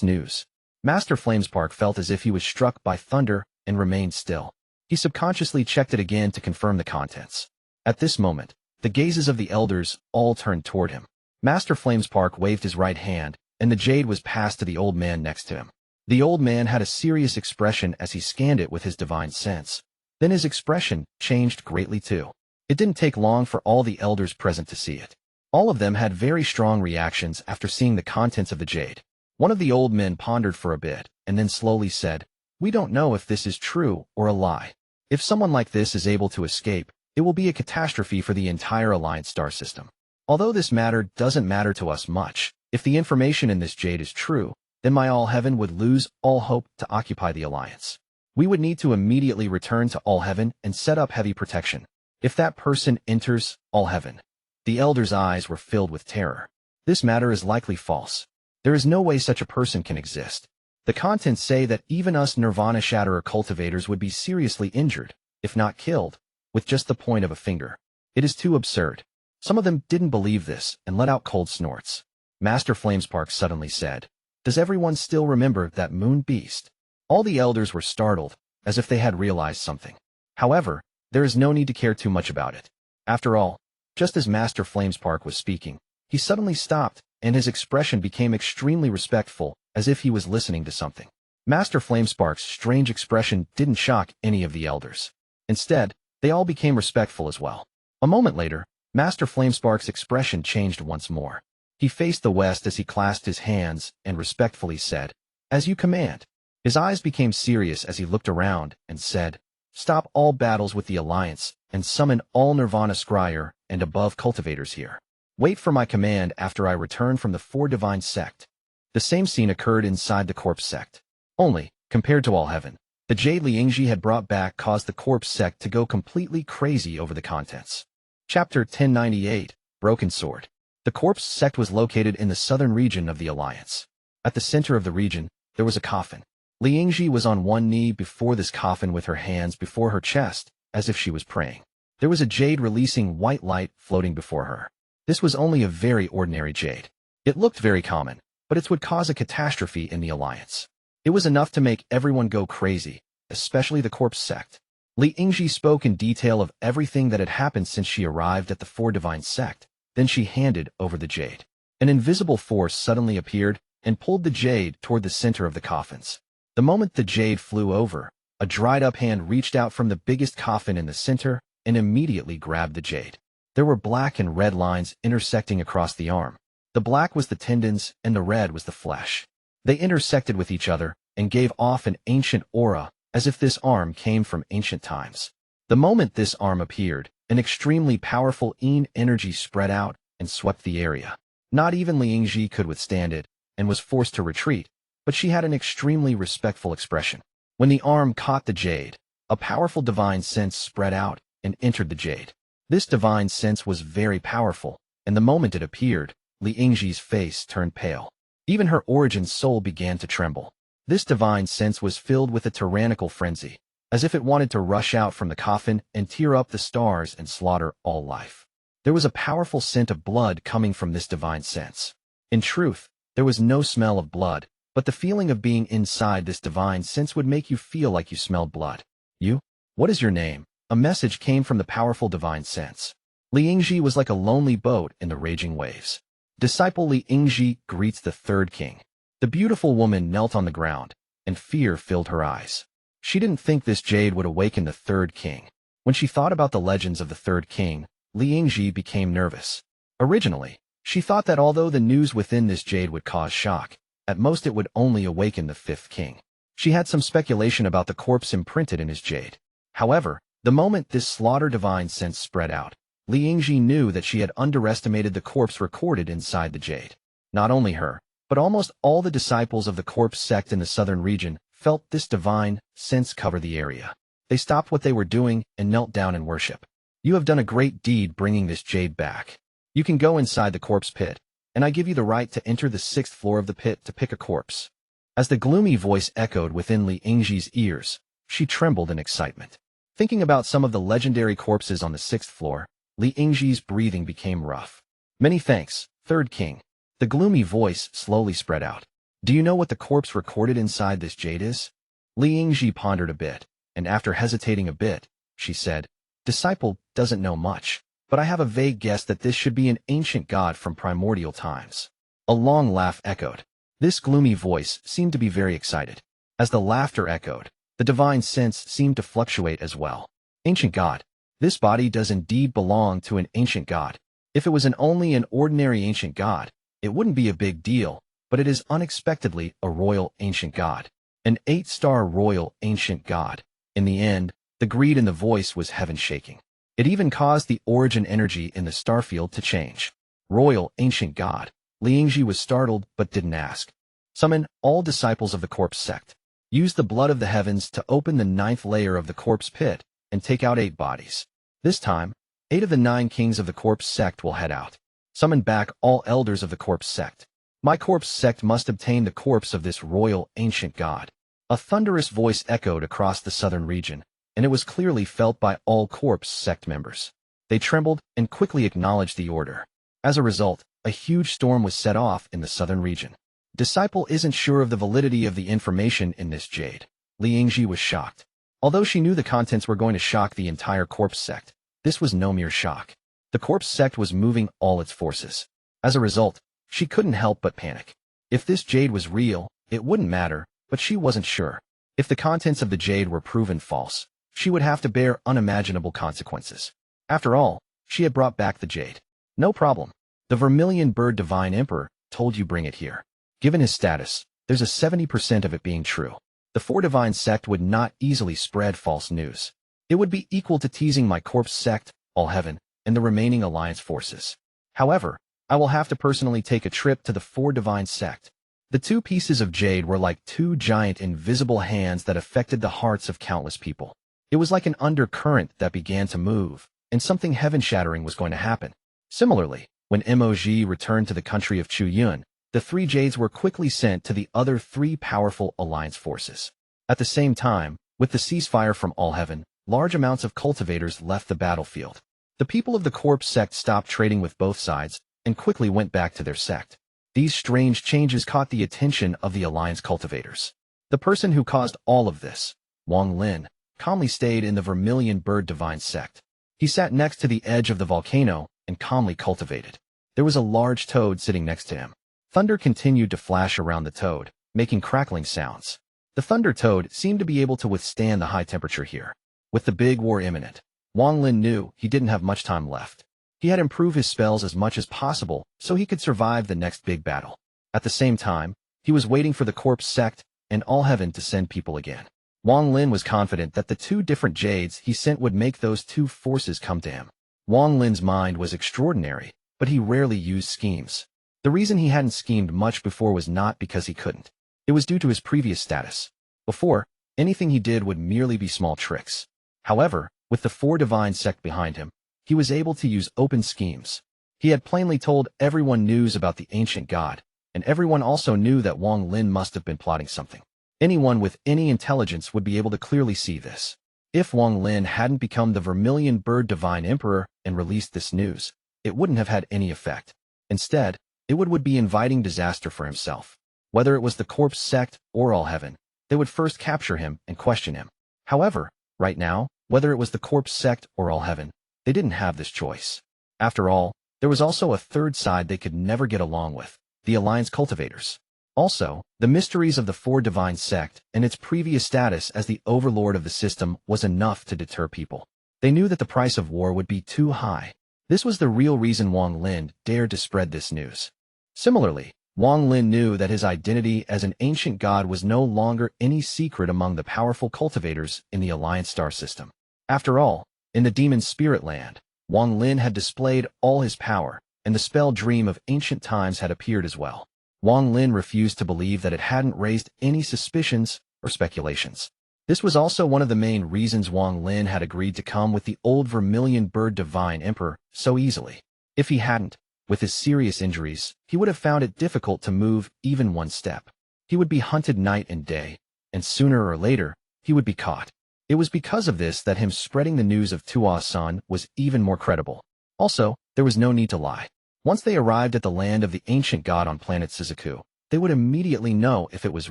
news. Master Flamespark felt as if he was struck by thunder and remained still. He subconsciously checked it again to confirm the contents. At this moment, the gazes of the elders all turned toward him. Master Flamespark waved his right hand, and the jade was passed to the old man next to him. The old man had a serious expression as he scanned it with his divine sense. Then his expression changed greatly too. It didn't take long for all the elders present to see it. All of them had very strong reactions after seeing the contents of the jade. One of the old men pondered for a bit, and then slowly said, "We don't know if this is true or a lie. If someone like this is able to escape, it will be a catastrophe for the entire Alliance star system. Although this matter doesn't matter to us much, if the information in this jade is true, then my All Heaven would lose all hope to occupy the Alliance. We would need to immediately return to All Heaven and set up heavy protection. If that person enters All Heaven." The elder's eyes were filled with terror. This matter is likely false. There is no way such a person can exist. The contents say that even us Nirvana Shatterer cultivators would be seriously injured, if not killed, with just the point of a finger. It is too absurd. Some of them didn't believe this and let out cold snorts. Master Flamespark suddenly said, "Does everyone still remember that moon beast?" All the elders were startled, as if they had realized something. However, there is no need to care too much about it. After all, just as Master Flamespark was speaking, he suddenly stopped, and his expression became extremely respectful, as if he was listening to something. Master Flamespark's strange expression didn't shock any of the elders. Instead, they all became respectful as well. A moment later, Master Flamespark's expression changed once more. He faced the west as he clasped his hands and respectfully said, "As you command." His eyes became serious as he looked around and said, "Stop all battles with the Alliance and summon all Nirvana Scryer and above cultivators here. Wait for my command after I return from the Four Divine Sect." The same scene occurred inside the Corpse Sect. Only, compared to All Heaven, the jade Liangji had brought back caused the Corpse Sect to go completely crazy over the contents. Chapter 1098, Broken Sword. The Corpse Sect was located in the southern region of the Alliance. At the center of the region, there was a coffin. Liangji was on one knee before this coffin with her hands before her chest, as if she was praying. There was a jade releasing white light floating before her. This was only a very ordinary jade. It looked very common, but it would cause a catastrophe in the Alliance. It was enough to make everyone go crazy, especially the Corpse Sect. Liangji spoke in detail of everything that had happened since she arrived at the Four Divine Sect. Then she handed over the jade. An invisible force suddenly appeared and pulled the jade toward the center of the coffins. The moment the jade flew over, a dried-up hand reached out from the biggest coffin in the center and immediately grabbed the jade. There were black and red lines intersecting across the arm. The black was the tendons and the red was the flesh. They intersected with each other and gave off an ancient aura, as if this arm came from ancient times. The moment this arm appeared, an extremely powerful energy spread out and swept the area. Not even Liangji could withstand it and was forced to retreat, but she had an extremely respectful expression. When the arm caught the jade, a powerful divine sense spread out and entered the jade. This divine sense was very powerful, and the moment it appeared, Liangji's face turned pale. Even her origin soul began to tremble. This divine sense was filled with a tyrannical frenzy, as if it wanted to rush out from the coffin and tear up the stars and slaughter all life. There was a powerful scent of blood coming from this divine sense. In truth, there was no smell of blood, but the feeling of being inside this divine sense would make you feel like you smelled blood. "You? What is your name?" A message came from the powerful divine sense. Liangji was like a lonely boat in the raging waves. Disciple Liangji greets the third king. The beautiful woman knelt on the ground, and fear filled her eyes. She didn't think this jade would awaken the third king. When she thought about the legends of the third king, Liangji became nervous. Originally, she thought that although the news within this jade would cause shock, at most it would only awaken the fifth king. She had some speculation about the corpse imprinted in his jade. However, the moment this slaughter divine sense spread out, Liangji knew that she had underestimated the corpse recorded inside the jade. Not only her, but almost all the disciples of the Corpse Sect in the southern region felt this divine sense cover the area. They stopped what they were doing and knelt down in worship. "You have done a great deed bringing this jade back. You can go inside the corpse pit, and I give you the right to enter the 6th floor of the pit to pick a corpse." As the gloomy voice echoed within Liangji's ears, she trembled in excitement. Thinking about some of the legendary corpses on the 6th floor, Liangji's breathing became rough. "Many thanks, third king." The gloomy voice slowly spread out. "Do you know what the corpse recorded inside this jade is?" Liangji pondered a bit, and after hesitating a bit, she said, "Disciple doesn't know much, but I have a vague guess that this should be an ancient god from primordial times." A long laugh echoed. This gloomy voice seemed to be very excited. As the laughter echoed, the divine sense seemed to fluctuate as well. Ancient God. This body does indeed belong to an ancient god. If it was only an ordinary ancient god, it wouldn't be a big deal, but it is unexpectedly a royal ancient god. An 8-star royal ancient god. In the end, the greed in the voice was heaven-shaking. It even caused the origin energy in the starfield to change. Royal ancient god. Liangji was startled but didn't ask. Summon all disciples of the corpse sect. Use the blood of the heavens to open the 9th layer of the corpse pit and take out 8 bodies. This time, 8 of the 9 kings of the corpse sect will head out. Summon back all elders of the corpse sect. My corpse sect must obtain the corpse of this royal ancient god. A thunderous voice echoed across the southern region, and it was clearly felt by all corpse sect members. They trembled and quickly acknowledged the order. As a result, a huge storm was set off in the southern region. Disciple isn't sure of the validity of the information in this jade. Liangji was shocked. Although she knew the contents were going to shock the entire corpse sect, this was no mere shock. The corpse sect was moving all its forces. As a result, she couldn't help but panic. If this jade was real, it wouldn't matter, but she wasn't sure. If the contents of the jade were proven false, she would have to bear unimaginable consequences. After all, she had brought back the jade. No problem. The Vermilion Bird Divine Emperor told you bring it here. Given his status, there's a 70% of it being true. The 4 divine sect would not easily spread false news. It would be equal to teasing my corpse sect, all heaven, and the remaining alliance forces. However, I will have to personally take a trip to the 4 divine sect. The 2 pieces of jade were like 2 giant invisible hands that affected the hearts of countless people. It was like an undercurrent that began to move, and something heaven-shattering was going to happen. Similarly, when Mo Zhi returned to the country of Qiong, the 3 jades were quickly sent to the other 3 powerful alliance forces. At the same time, with the ceasefire from all heaven, large amounts of cultivators left the battlefield. The people of the corpse sect stopped trading with both sides and quickly went back to their sect. These strange changes caught the attention of the alliance cultivators. The person who caused all of this, Wang Lin, calmly stayed in the Vermilion Bird Divine Sect. He sat next to the edge of the volcano and calmly cultivated. There was a large toad sitting next to him. Thunder continued to flash around the toad, making crackling sounds. The thunder toad seemed to be able to withstand the high temperature here. With the big war imminent, Wang Lin knew he didn't have much time left. He had improved his spells as much as possible so he could survive the next big battle. At the same time, he was waiting for the corpse sect and all heaven to send people again. Wang Lin was confident that the 2 different jades he sent would make those 2 forces come to him. Wang Lin's mind was extraordinary, but he rarely used schemes. The reason he hadn't schemed much before was not because he couldn't. It was due to his previous status. Before, anything he did would merely be small tricks. However, with the 4 divine sect behind him, he was able to use open schemes. He had plainly told everyone news about the ancient god, and everyone also knew that Wang Lin must have been plotting something. Anyone with any intelligence would be able to clearly see this. If Wang Lin hadn't become the Vermilion Bird Divine Emperor and released this news, it wouldn't have had any effect. Instead, it would be inviting disaster for himself. Whether it was the corpse sect or all heaven, they would first capture him and question him. However, right now, whether it was the corpse sect or all heaven, they didn't have this choice. After all, there was also a third side they could never get along with, the alliance cultivators. Also, the mysteries of the 4 divine sect and its previous status as the overlord of the system was enough to deter people. They knew that the price of war would be too high. This was the real reason Wang Lin dared to spread this news. Similarly, Wang Lin knew that his identity as an ancient god was no longer any secret among the powerful cultivators in the Alliance star system. After all, in the demon spirit land, Wang Lin had displayed all his power, and the spell Dream of Ancient Times had appeared as well. Wang Lin refused to believe that it hadn't raised any suspicions or speculations. This was also one of the main reasons Wang Lin had agreed to come with the old Vermilion Bird Divine Emperor so easily. If he hadn't, with his serious injuries, he would have found it difficult to move even one step. He would be hunted night and day, and sooner or later, he would be caught. It was because of this that him spreading the news of Tuo Sen was even more credible. Also, there was no need to lie. Once they arrived at the land of the ancient god on planet Suzaku, they would immediately know if it was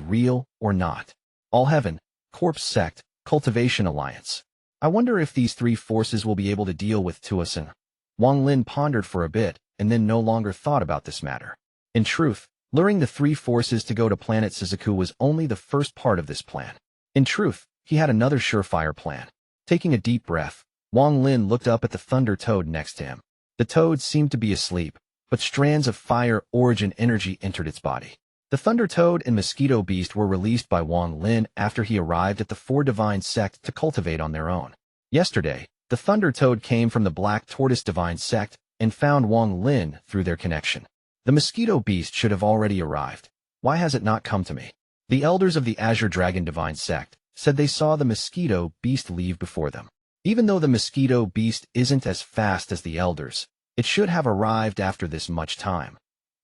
real or not. All heaven, corpse sect, cultivation alliance. I wonder if these 3 forces will be able to deal with Tuo Sen. Wang Lin pondered for a bit, and then no longer thought about this matter. In truth, Luring the three forces to go to planet Suzaku was only the first part of this plan. In truth, he had another surefire plan. Taking a deep breath, Wang Lin looked up at the thunder toad next to him. The toad seemed to be asleep, but strands of fire origin energy entered its body. The thunder toad and mosquito beast were released by Wang Lin after he arrived at the four divine sects to cultivate on their own. Yesterday, the thunder toad came from the black tortoise divine sect and found Wang Lin through their connection. The mosquito beast should have already arrived. Why has it not come to me? The elders of the Azure Dragon divine sect said they saw the mosquito beast leave before them. Even though the mosquito beast isn't as fast as the elders, it should have arrived after this much time.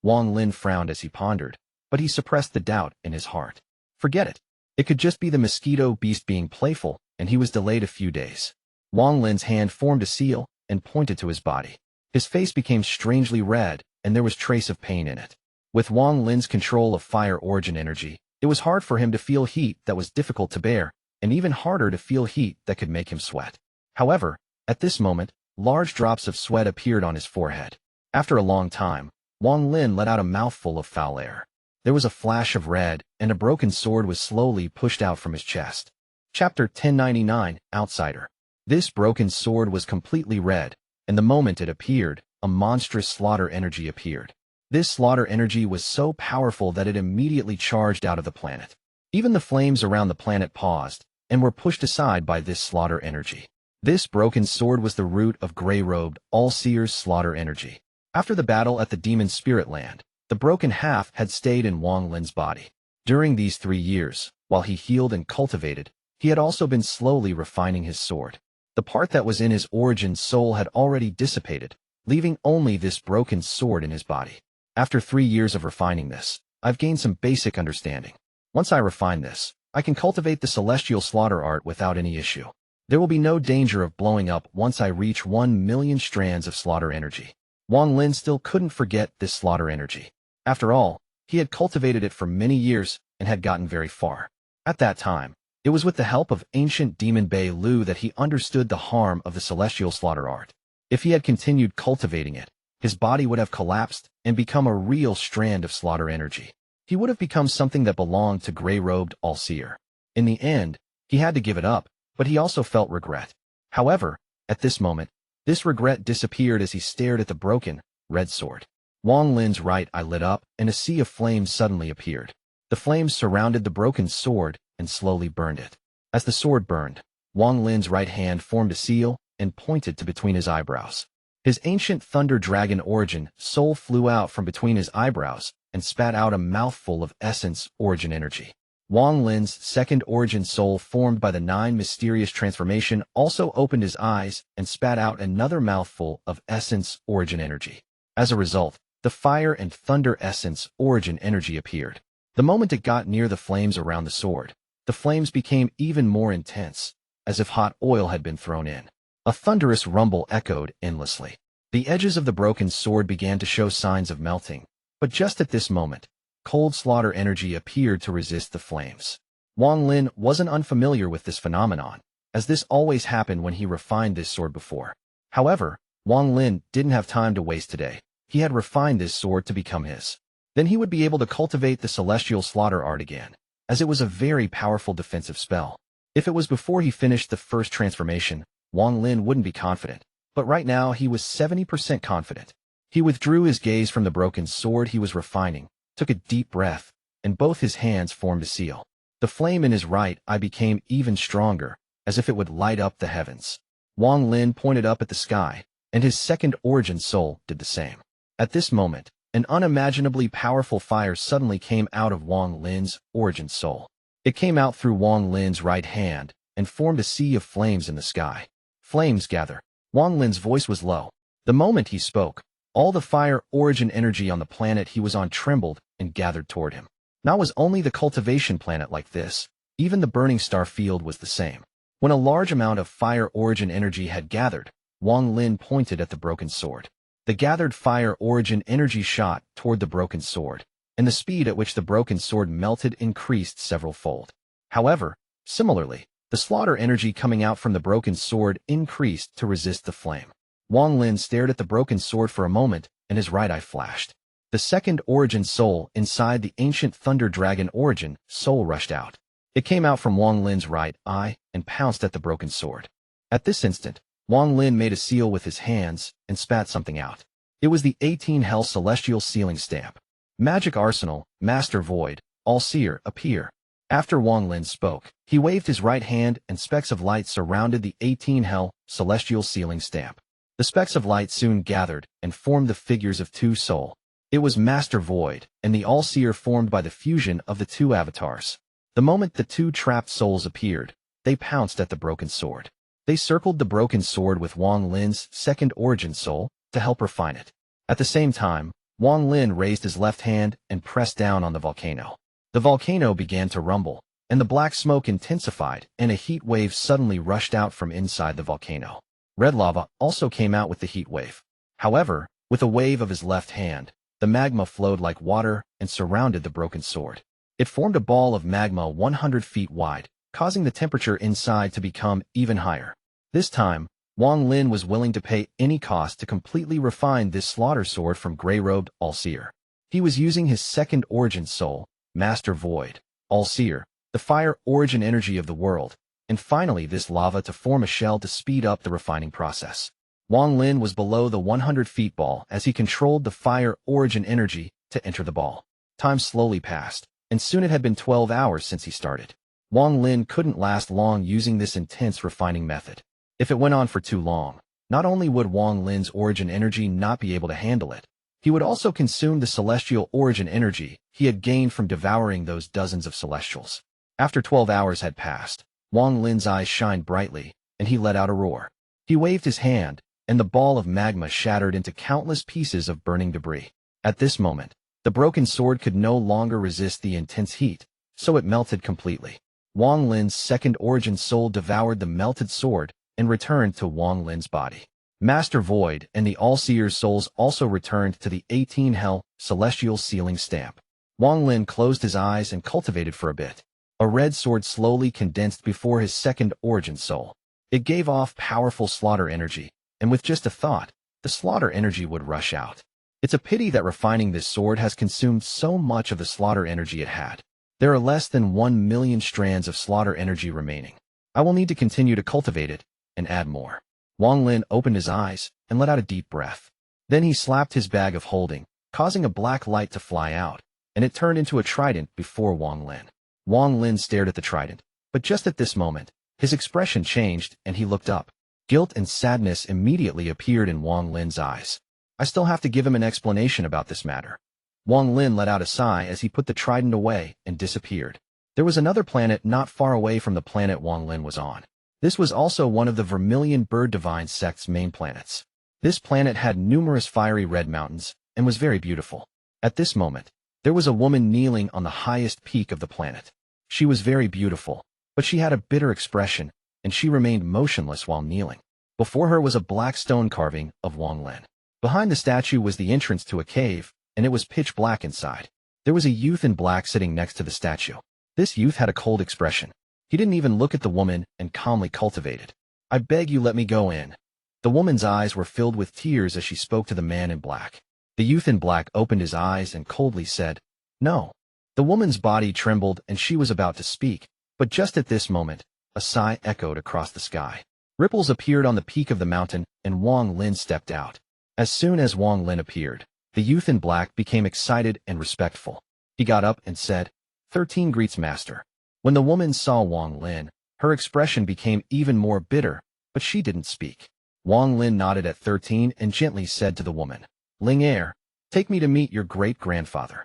Wang Lin frowned as he pondered, but he suppressed the doubt in his heart. Forget it. It could just be the mosquito beast being playful, and he was delayed a few days. Wang Lin's hand formed a seal and pointed to his body. His face became strangely red, and there was trace of pain in it. With Wang Lin's control of fire origin energy, it was hard for him to feel heat that was difficult to bear, and even harder to feel heat that could make him sweat. However, at this moment, large drops of sweat appeared on his forehead. After a long time, Wang Lin let out a mouthful of foul air. There was a flash of red, and a broken sword was slowly pushed out from his chest. Chapter 1099, Outsider. This broken sword was completely red, and the moment it appeared, a monstrous slaughter energy appeared. This slaughter energy was so powerful that it immediately charged out of the planet. Even the flames around the planet paused, and were pushed aside by this slaughter energy. This broken sword was the root of gray-robed, all-seers slaughter energy. After the battle at the Demon Spirit Land, the broken half had stayed in Wang Lin's body. During these 3 years, while he healed and cultivated, he had also been slowly refining his sword. The part that was in his origin soul had already dissipated, leaving only this broken sword in his body. After 3 years of refining this, I've gained some basic understanding. Once I refine this, I can cultivate the celestial slaughter art without any issue. There will be no danger of blowing up once I reach 1 million strands of slaughter energy. Wang Lin still couldn't forget this slaughter energy. After all, he had cultivated it for many years and had gotten very far. At that time, it was with the help of ancient demon Bei Lu that he understood the harm of the celestial slaughter art. If he had continued cultivating it, his body would have collapsed and become a real strand of slaughter energy. He would have become something that belonged to gray-robed all-seer. In the end, he had to give it up, but he also felt regret. However, at this moment, this regret disappeared as he stared at the broken, red sword. Wang Lin's right eye lit up, and a sea of flames suddenly appeared. The flames surrounded the broken sword and slowly burned it. As the sword burned, Wang Lin's right hand formed a seal and pointed to between his eyebrows. His ancient thunder dragon origin soul flew out from between his eyebrows and spat out a mouthful of essence origin energy. Wang Lin's second origin soul formed by the 9 mysterious transformation also opened his eyes and spat out another mouthful of essence origin energy. As a result, the fire and thunder essence origin energy appeared. The moment it got near the flames around the sword, the flames became even more intense, as if hot oil had been thrown in. A thunderous rumble echoed endlessly. The edges of the broken sword began to show signs of melting, but just at this moment, cold slaughter energy appeared to resist the flames. Wang Lin wasn't unfamiliar with this phenomenon, as this always happened when he refined this sword before. However, Wang Lin didn't have time to waste today. He had refined this sword to become his. Then he would be able to cultivate the celestial slaughter art again, as it was a very powerful defensive spell. If it was before he finished the first transformation, Wang Lin wouldn't be confident, but right now he was 70% confident. He withdrew his gaze from the broken sword he was refining, took a deep breath, and both his hands formed a seal. The flame in his right eye became even stronger, as if it would light up the heavens. Wang Lin pointed up at the sky, and his second origin soul did the same. At this moment, an unimaginably powerful fire suddenly came out of Wang Lin's origin soul. It came out through Wang Lin's right hand and formed a sea of flames in the sky. Flames gather. Wang Lin's voice was low. The moment he spoke, all the fire origin energy on the planet he was on trembled and gathered toward him. Not was only the cultivation planet like this, even the burning star field was the same. When a large amount of fire origin energy had gathered, Wang Lin pointed at the broken sword. The gathered fire origin energy shot toward the broken sword, and the speed at which the broken sword melted increased several-fold. However, similarly, the slaughter energy coming out from the broken sword increased to resist the flame. Wang Lin stared at the broken sword for a moment, and his right eye flashed. The second origin soul inside the ancient thunder dragon origin soul rushed out. It came out from Wang Lin's right eye and pounced at the broken sword. At this instant, Wang Lin made a seal with his hands and spat something out. It was the 18 Hell Celestial Sealing Stamp. Magic Arsenal, Master Void, All-Seer, appear. After Wang Lin spoke, he waved his right hand and specks of light surrounded the 18 Hell Celestial Sealing Stamp. The specks of light soon gathered and formed the figures of two souls. It was Master Void and the All-Seer formed by the fusion of the two avatars. The moment the two trapped souls appeared, they pounced at the broken sword. They circled the broken sword with Wang Lin's second origin soul to help refine it. At the same time, Wang Lin raised his left hand and pressed down on the volcano. The volcano began to rumble, and the black smoke intensified, and a heat wave suddenly rushed out from inside the volcano. Red lava also came out with the heat wave. However, with a wave of his left hand, the magma flowed like water and surrounded the broken sword. It formed a ball of magma 100 feet wide, causing the temperature inside to become even higher. This time, Wang Lin was willing to pay any cost to completely refine this slaughter sword from gray-robed All-Seer. He was using his second origin soul, Master Void, All-Seer, the fire origin energy of the world, and finally this lava to form a shell to speed up the refining process. Wang Lin was below the 100 feet ball as he controlled the fire origin energy to enter the ball. Time slowly passed, and soon it had been 12 hours since he started. Wang Lin couldn't last long using this intense refining method. If it went on for too long, not only would Wang Lin's origin energy not be able to handle it, he would also consume the celestial origin energy he had gained from devouring those dozens of celestials. After 12 hours had passed, Wang Lin's eyes shined brightly, and he let out a roar. He waved his hand, and the ball of magma shattered into countless pieces of burning debris. At this moment, the broken sword could no longer resist the intense heat, so it melted completely. Wang Lin's second origin soul devoured the melted sword and returned to Wang Lin's body. Master Void and the All-Seer's souls also returned to the 18 Hell Celestial Sealing Stamp. Wang Lin closed his eyes and cultivated for a bit. A red sword slowly condensed before his second origin soul. It gave off powerful slaughter energy, and with just a thought, the slaughter energy would rush out. It's a pity that refining this sword has consumed so much of the slaughter energy it had. There are less than 1 million strands of slaughter energy remaining. I will need to continue to cultivate it and add more. Wang Lin opened his eyes and let out a deep breath. Then he slapped his bag of holding, causing a black light to fly out, and it turned into a trident before Wang Lin. Wang Lin stared at the trident, but just at this moment, his expression changed and he looked up. Guilt and sadness immediately appeared in Wang Lin's eyes. I still have to give him an explanation about this matter. Wang Lin let out a sigh as he put the trident away and disappeared. There was another planet not far away from the planet Wang Lin was on. This was also one of the Vermilion Bird Divine Sect's main planets. This planet had numerous fiery red mountains and was very beautiful. At this moment, there was a woman kneeling on the highest peak of the planet. She was very beautiful, but she had a bitter expression, and she remained motionless while kneeling. Before her was a black stone carving of Wang Lin. Behind the statue was the entrance to a cave, and it was pitch black inside. There was a youth in black sitting next to the statue. This youth had a cold expression. He didn't even look at the woman and calmly cultivated. I beg you let me go in. The woman's eyes were filled with tears as she spoke to the man in black. The youth in black opened his eyes and coldly said, "No." The woman's body trembled and she was about to speak, but just at this moment, a sigh echoed across the sky. Ripples appeared on the peak of the mountain and Wang Lin stepped out. As soon as Wang Lin appeared, the youth in black became excited and respectful. He got up and said, 13 greets master. When the woman saw Wang Lin, her expression became even more bitter, but she didn't speak. Wang Lin nodded at 13 and gently said to the woman, Ling Er, take me to meet your great-grandfather.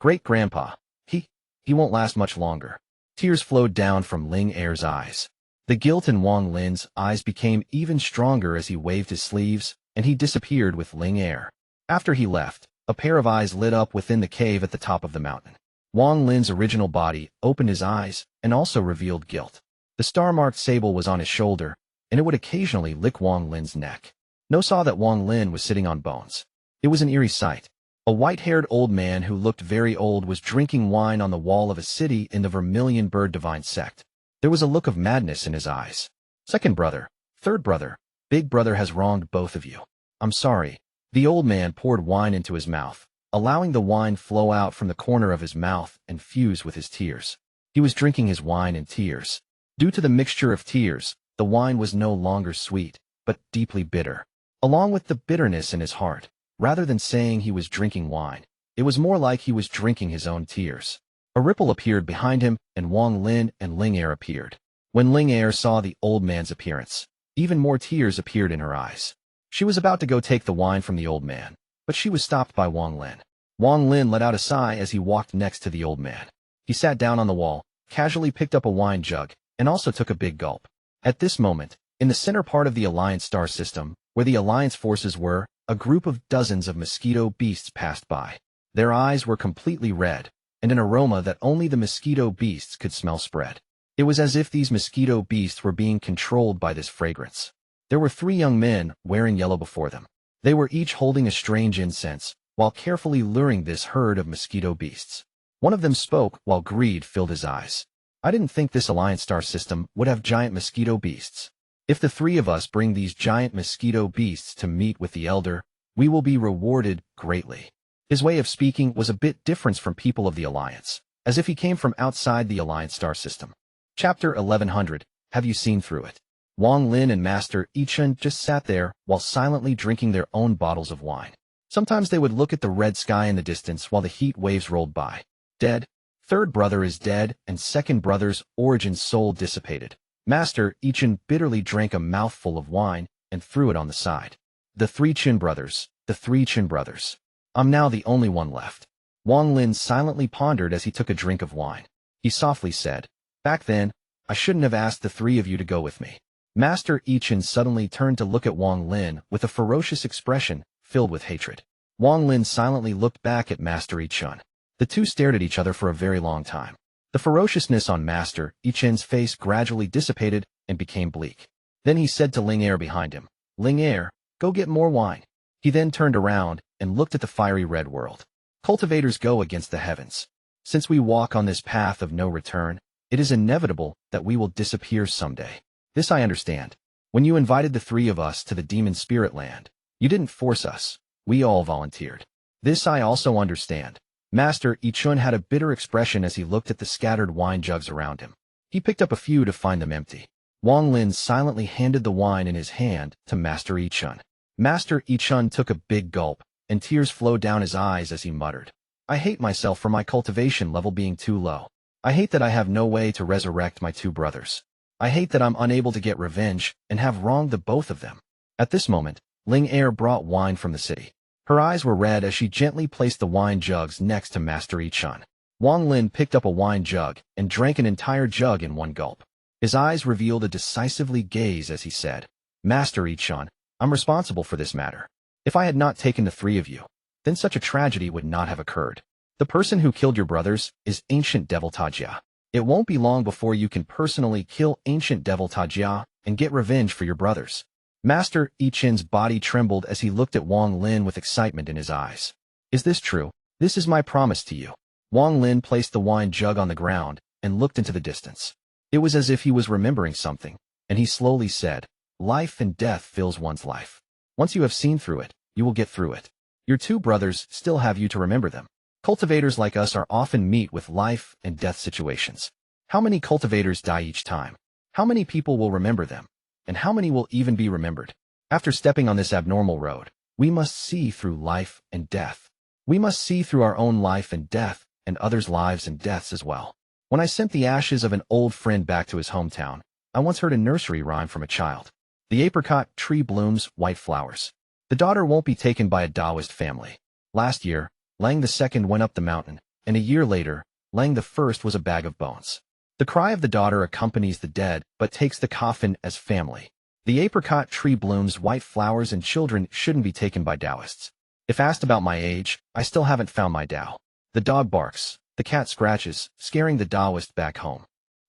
Great-grandpa, he won't last much longer. Tears flowed down from Ling Er's eyes. The guilt in Wang Lin's eyes became even stronger as he waved his sleeves, and he disappeared with Ling Er. After he left, a pair of eyes lit up within the cave at the top of the mountain. Wang Lin's original body opened his eyes and also revealed guilt. The star-marked sable was on his shoulder, and it would occasionally lick Wang Lin's neck. No saw that Wang Lin was sitting on bones. It was an eerie sight. A white-haired old man who looked very old was drinking wine on the wall of a city in the Vermilion Bird Divine Sect. There was a look of madness in his eyes. Second brother, third brother, big brother has wronged both of you. I'm sorry. The old man poured wine into his mouth, allowing the wine flow out from the corner of his mouth and fuse with his tears. He was drinking his wine in tears. Due to the mixture of tears, the wine was no longer sweet, but deeply bitter. Along with the bitterness in his heart, rather than saying he was drinking wine, it was more like he was drinking his own tears. A ripple appeared behind him, and Wang Lin and Ling Er appeared. When Ling Er saw the old man's appearance, even more tears appeared in her eyes. She was about to go take the wine from the old man, but she was stopped by Wang Lin. Wang Lin let out a sigh as he walked next to the old man. He sat down on the wall, casually picked up a wine jug, and also took a big gulp. At this moment, in the center part of the Alliance star system, where the Alliance forces were, a group of dozens of mosquito beasts passed by. Their eyes were completely red, and an aroma that only the mosquito beasts could smell spread. It was as if these mosquito beasts were being controlled by this fragrance. There were 3 young men wearing yellow before them. They were each holding a strange incense, while carefully luring this herd of mosquito beasts. One of them spoke while greed filled his eyes. I didn't think this Alliance star system would have giant mosquito beasts. If the 3 of us bring these giant mosquito beasts to meet with the Elder, we will be rewarded greatly. His way of speaking was a bit different from people of the Alliance, as if he came from outside the Alliance star system. Chapter 1100, Have you seen through it? Wang Lin and Master Yichen just sat there while silently drinking their own bottles of wine. Sometimes they would look at the red sky in the distance while the heat waves rolled by. Dead. 3rd brother is dead, and 2nd brother's origin soul dissipated. Master Yichen bitterly drank a mouthful of wine and threw it on the side. The 3 Qin brothers. The 3 Qin brothers. I'm now the only one left. Wang Lin silently pondered as he took a drink of wine. He softly said, Back then, I shouldn't have asked the 3 of you to go with me. Master Yichen suddenly turned to look at Wang Lin with a ferocious expression filled with hatred. Wang Lin silently looked back at Master Yichen. The 2 stared at each other for a very long time. The ferociousness on Master Yichen's face gradually dissipated and became bleak. Then he said to Ling Er behind him, Ling Er, go get more wine. He then turned around and looked at the fiery red world. Cultivators go against the heavens. Since we walk on this path of no return, it is inevitable that we will disappear someday. This I understand. When you invited the 3 of us to the demon spirit land, you didn't force us. We all volunteered. This I also understand. Master Yichen had a bitter expression as he looked at the scattered wine jugs around him. He picked up a few to find them empty. Wang Lin silently handed the wine in his hand to Master Yichen. Master Yichen took a big gulp, and tears flowed down his eyes as he muttered, I hate myself for my cultivation level being too low. I hate that I have no way to resurrect my 2 brothers. I hate that I'm unable to get revenge and have wronged the both of them. At this moment, Ling Er brought wine from the city. Her eyes were red as she gently placed the wine jugs next to Master Yichen. Wang Lin picked up a wine jug and drank an entire jug in one gulp. His eyes revealed a decisively gaze as he said, Master Yichen, I'm responsible for this matter. If I had not taken the 3 of you, then such a tragedy would not have occurred. The person who killed your brothers is Ancient Devil Tajia. It won't be long before you can personally kill Ancient Devil Tajia and get revenge for your brothers. Master Yichen's body trembled as he looked at Wang Lin with excitement in his eyes. Is this true? This is my promise to you. Wang Lin placed the wine jug on the ground and looked into the distance. It was as if he was remembering something, and he slowly said, Life and death fills one's life. Once you have seen through it, you will get through it. Your 2 brothers still have you to remember them. Cultivators like us are often meet with life and death situations. How many cultivators die each time? How many people will remember them? And how many will even be remembered? After stepping on this abnormal road, we must see through life and death. We must see through our own life and death, and others' lives and deaths as well. When I sent the ashes of an old friend back to his hometown, I once heard a nursery rhyme from a child. The apricot tree blooms white flowers. The daughter won't be taken by a Taoist family. Last year, Lang II went up the mountain, and a year later, Lang I was a bag of bones. The cry of the daughter accompanies the dead, but takes the coffin as family. The apricot tree blooms white flowers, and children shouldn't be taken by Taoists. If asked about my age, I still haven't found my Tao. The dog barks, the cat scratches, scaring the Taoist back home.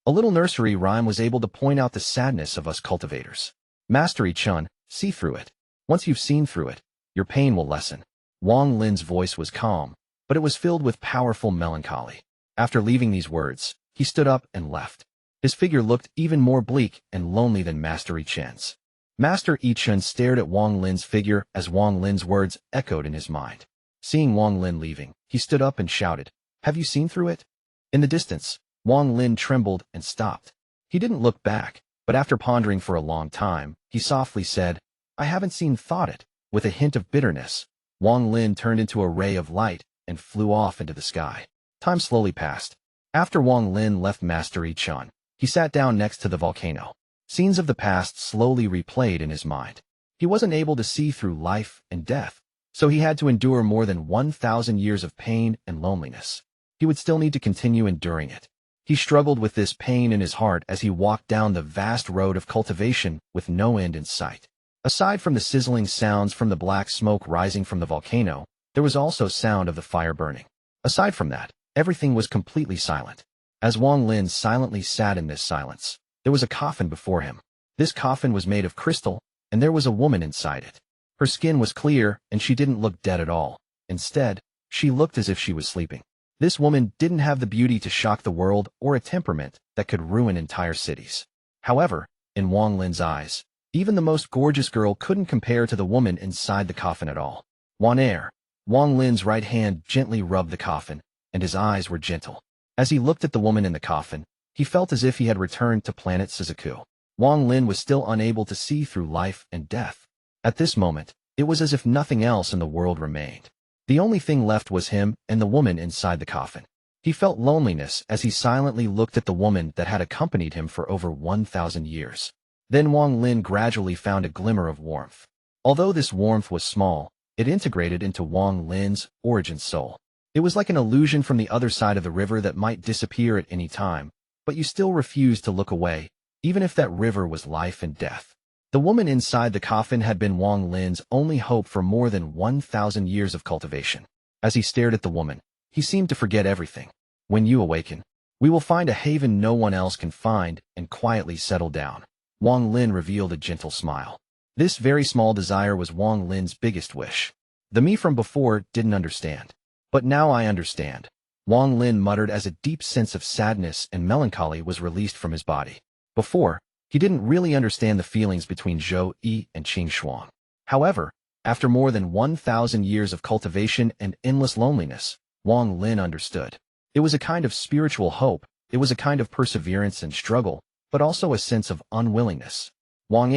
A little nursery rhyme was able to point out the sadness of us cultivators. Master Yichen, see through it. Once you've seen through it, your pain will lessen. Wang Lin's voice was calm, but it was filled with powerful melancholy. After leaving these words, he stood up and left. His figure looked even more bleak and lonely than Master Yichen's. Master Yichen stared at Wang Lin's figure as Wang Lin's words echoed in his mind. Seeing Wang Lin leaving, he stood up and shouted, "Have you seen through it?" In the distance, Wang Lin trembled and stopped. He didn't look back, but after pondering for a long time, he softly said, "I haven't seen thought it." With a hint of bitterness, Wang Lin turned into a ray of light and flew off into the sky. Time slowly passed. After Wang Lin left Master Qiong, he sat down next to the volcano. Scenes of the past slowly replayed in his mind. He wasn't able to see through life and death, so he had to endure more than 1,000 years of pain and loneliness. He would still need to continue enduring it. He struggled with this pain in his heart as he walked down the vast road of cultivation with no end in sight. Aside from the sizzling sounds from the black smoke rising from the volcano, there was also sound of the fire burning. Aside from that, everything was completely silent. As Wang Lin silently sat in this silence, there was a coffin before him. This coffin was made of crystal, and there was a woman inside it. Her skin was clear, and she didn't look dead at all. Instead, she looked as if she was sleeping. This woman didn't have the beauty to shock the world or a temperament that could ruin entire cities. However, in Wang Lin's eyes, even the most gorgeous girl couldn't compare to the woman inside the coffin at all. Wang Lin's right hand gently rubbed the coffin, and his eyes were gentle. As he looked at the woman in the coffin, he felt as if he had returned to planet Suzaku. Wang Lin was still unable to see through life and death. At this moment, it was as if nothing else in the world remained. The only thing left was him and the woman inside the coffin. He felt loneliness as he silently looked at the woman that had accompanied him for over 1,000 years. Then Wang Lin gradually found a glimmer of warmth. Although this warmth was small, it integrated into Wang Lin's origin soul. It was like an illusion from the other side of the river that might disappear at any time, but you still refused to look away, even if that river was life and death. The woman inside the coffin had been Wang Lin's only hope for more than 1,000 years of cultivation. As he stared at the woman, he seemed to forget everything. "When you awaken, we will find a haven no one else can find and quietly settle down." Wang Lin revealed a gentle smile. This very small desire was Wang Lin's biggest wish. The me from before didn't understand. But now I understand, Wang Lin muttered as a deep sense of sadness and melancholy was released from his body. Before, he didn't really understand the feelings between Zhou Ru and Qiong. However, after more than 1,000 years of cultivation and endless loneliness, Wang Lin understood. It was a kind of spiritual hope, it was a kind of perseverance and struggle, but also a sense of unwillingness. "Wang,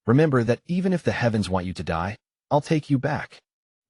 remember that even if the heavens want you to die, I'll take you back."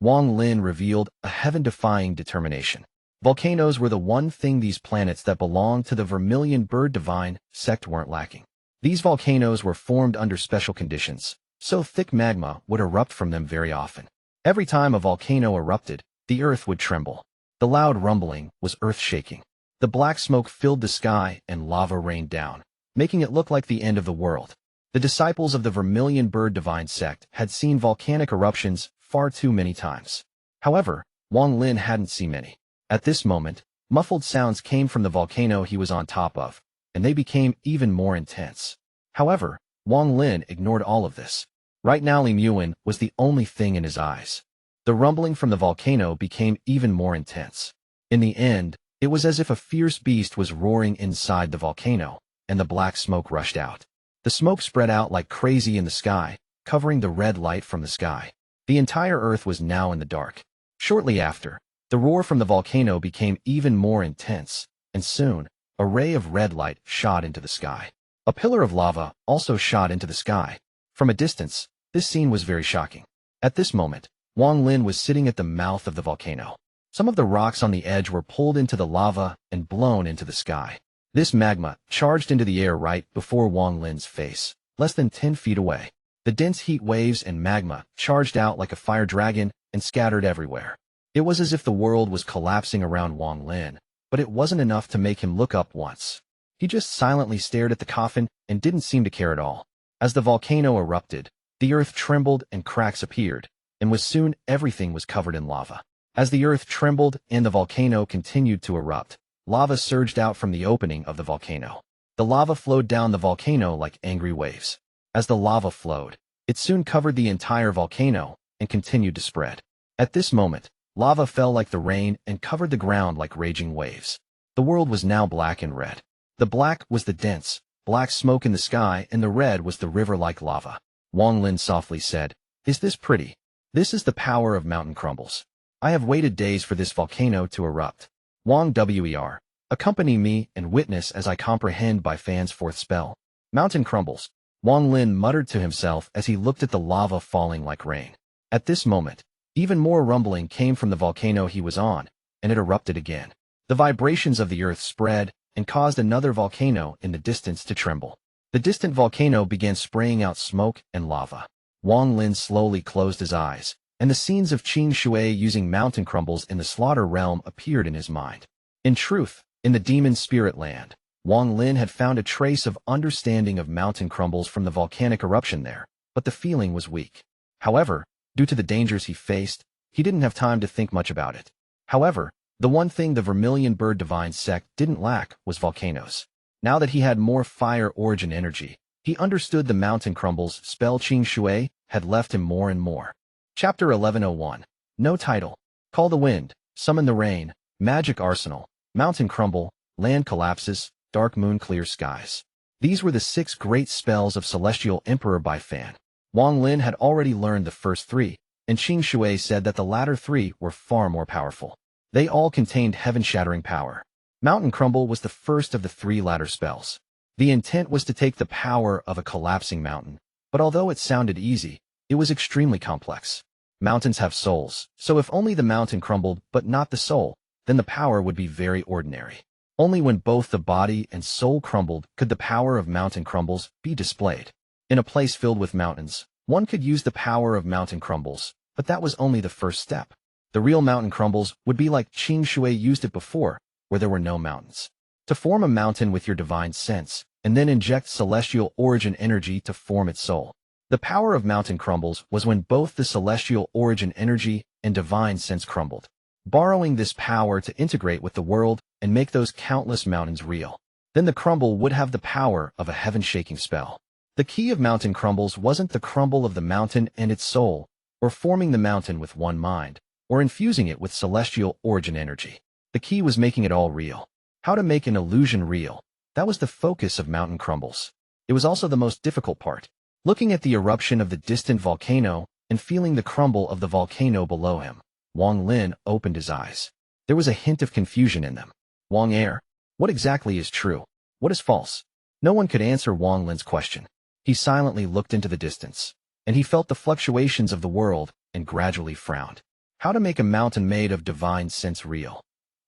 Wang Lin revealed a heaven-defying determination. Volcanoes were the one thing these planets that belonged to the Vermilion Bird Divine sect weren't lacking. These volcanoes were formed under special conditions, so thick magma would erupt from them very often. Every time a volcano erupted, the earth would tremble. The loud rumbling was earth-shaking. The black smoke filled the sky and lava rained down, making it look like the end of the world. The disciples of the Vermilion Bird Divine sect had seen volcanic eruptions far too many times. However, Wang Lin hadn't seen many. At this moment, muffled sounds came from the volcano he was on top of, and they became even more intense. However, Wang Lin ignored all of this. Right now Li Muan was the only thing in his eyes. The rumbling from the volcano became even more intense. In the end, it was as if a fierce beast was roaring inside the volcano, and the black smoke rushed out. The smoke spread out like crazy in the sky, covering the red light from the sky. The entire earth was now in the dark. Shortly after, the roar from the volcano became even more intense, and soon, a ray of red light shot into the sky. A pillar of lava also shot into the sky. From a distance, this scene was very shocking. At this moment, Wang Lin was sitting at the mouth of the volcano. Some of the rocks on the edge were pulled into the lava and blown into the sky. This magma charged into the air right before Wang Lin's face, less than 10 feet away. The dense heat waves and magma charged out like a fire dragon and scattered everywhere. It was as if the world was collapsing around Wang Lin, but it wasn't enough to make him look up once. He just silently stared at the coffin and didn't seem to care at all. As the volcano erupted, the earth trembled and cracks appeared, and soon everything was covered in lava. As the earth trembled and the volcano continued to erupt, lava surged out from the opening of the volcano. The lava flowed down the volcano like angry waves. As the lava flowed, it soon covered the entire volcano and continued to spread. At this moment, lava fell like the rain and covered the ground like raging waves. The world was now black and red. The black was the dense, black smoke in the sky, and the red was the river-like lava. Wang Lin softly said, "Is this pretty? This is the power of mountain crumbles." I have waited days for this volcano to erupt. Wang Wer. Accompany me and witness as I comprehend by Fan's fourth spell. Mountain crumbles. Wang Lin muttered to himself as he looked at the lava falling like rain. At this moment, even more rumbling came from the volcano he was on, and it erupted again. The vibrations of the earth spread and caused another volcano in the distance to tremble. The distant volcano began spraying out smoke and lava. Wang Lin slowly closed his eyes, and the scenes of Qing Shui using mountain crumbles in the slaughter realm appeared in his mind. In truth, in the demon spirit land, Wang Lin had found a trace of understanding of mountain crumbles from the volcanic eruption there, but the feeling was weak. However, due to the dangers he faced, he didn't have time to think much about it. However, the one thing the Vermilion Bird Divine Sect didn't lack was volcanoes. Now that he had more fire origin energy, he understood the mountain crumbles spell Qing Shui had left him more and more. Chapter 1101. No title. Call the wind, summon the rain, magic arsenal, mountain crumble, land collapses, dark moon clear skies. These were the 6 great spells of Celestial Emperor by Fan. Wang Lin had already learned the first 3, and Qing Shui said that the latter 3 were far more powerful. They all contained heaven-shattering power. Mountain Crumble was the first of the 3 latter spells. The intent was to take the power of a collapsing mountain, but although it sounded easy, it was extremely complex. Mountains have souls, so if only the mountain crumbled but not the soul, then the power would be very ordinary. Only when both the body and soul crumbled could the power of mountain crumbles be displayed. In a place filled with mountains, one could use the power of mountain crumbles, but that was only the first step. The real mountain crumbles would be like Qing Shui used it before, where there were no mountains. To form a mountain with your divine sense, and then inject celestial origin energy to form its soul. The power of mountain crumbles was when both the celestial origin energy and divine sense crumbled, borrowing this power to integrate with the world and make those countless mountains real. Then the crumble would have the power of a heaven-shaking spell. The key of mountain crumbles wasn't the crumble of the mountain and its soul, or forming the mountain with one mind, or infusing it with celestial origin energy. The key was making it all real. How to make an illusion real. That was the focus of mountain crumbles. It was also the most difficult part. Looking at the eruption of the distant volcano and feeling the crumble of the volcano below him, Wang Lin opened his eyes. There was a hint of confusion in them. Wang Er, what exactly is true? What is false? No one could answer Wang Lin's question. He silently looked into the distance, and he felt the fluctuations of the world and gradually frowned. How to make a mountain made of divine sense real?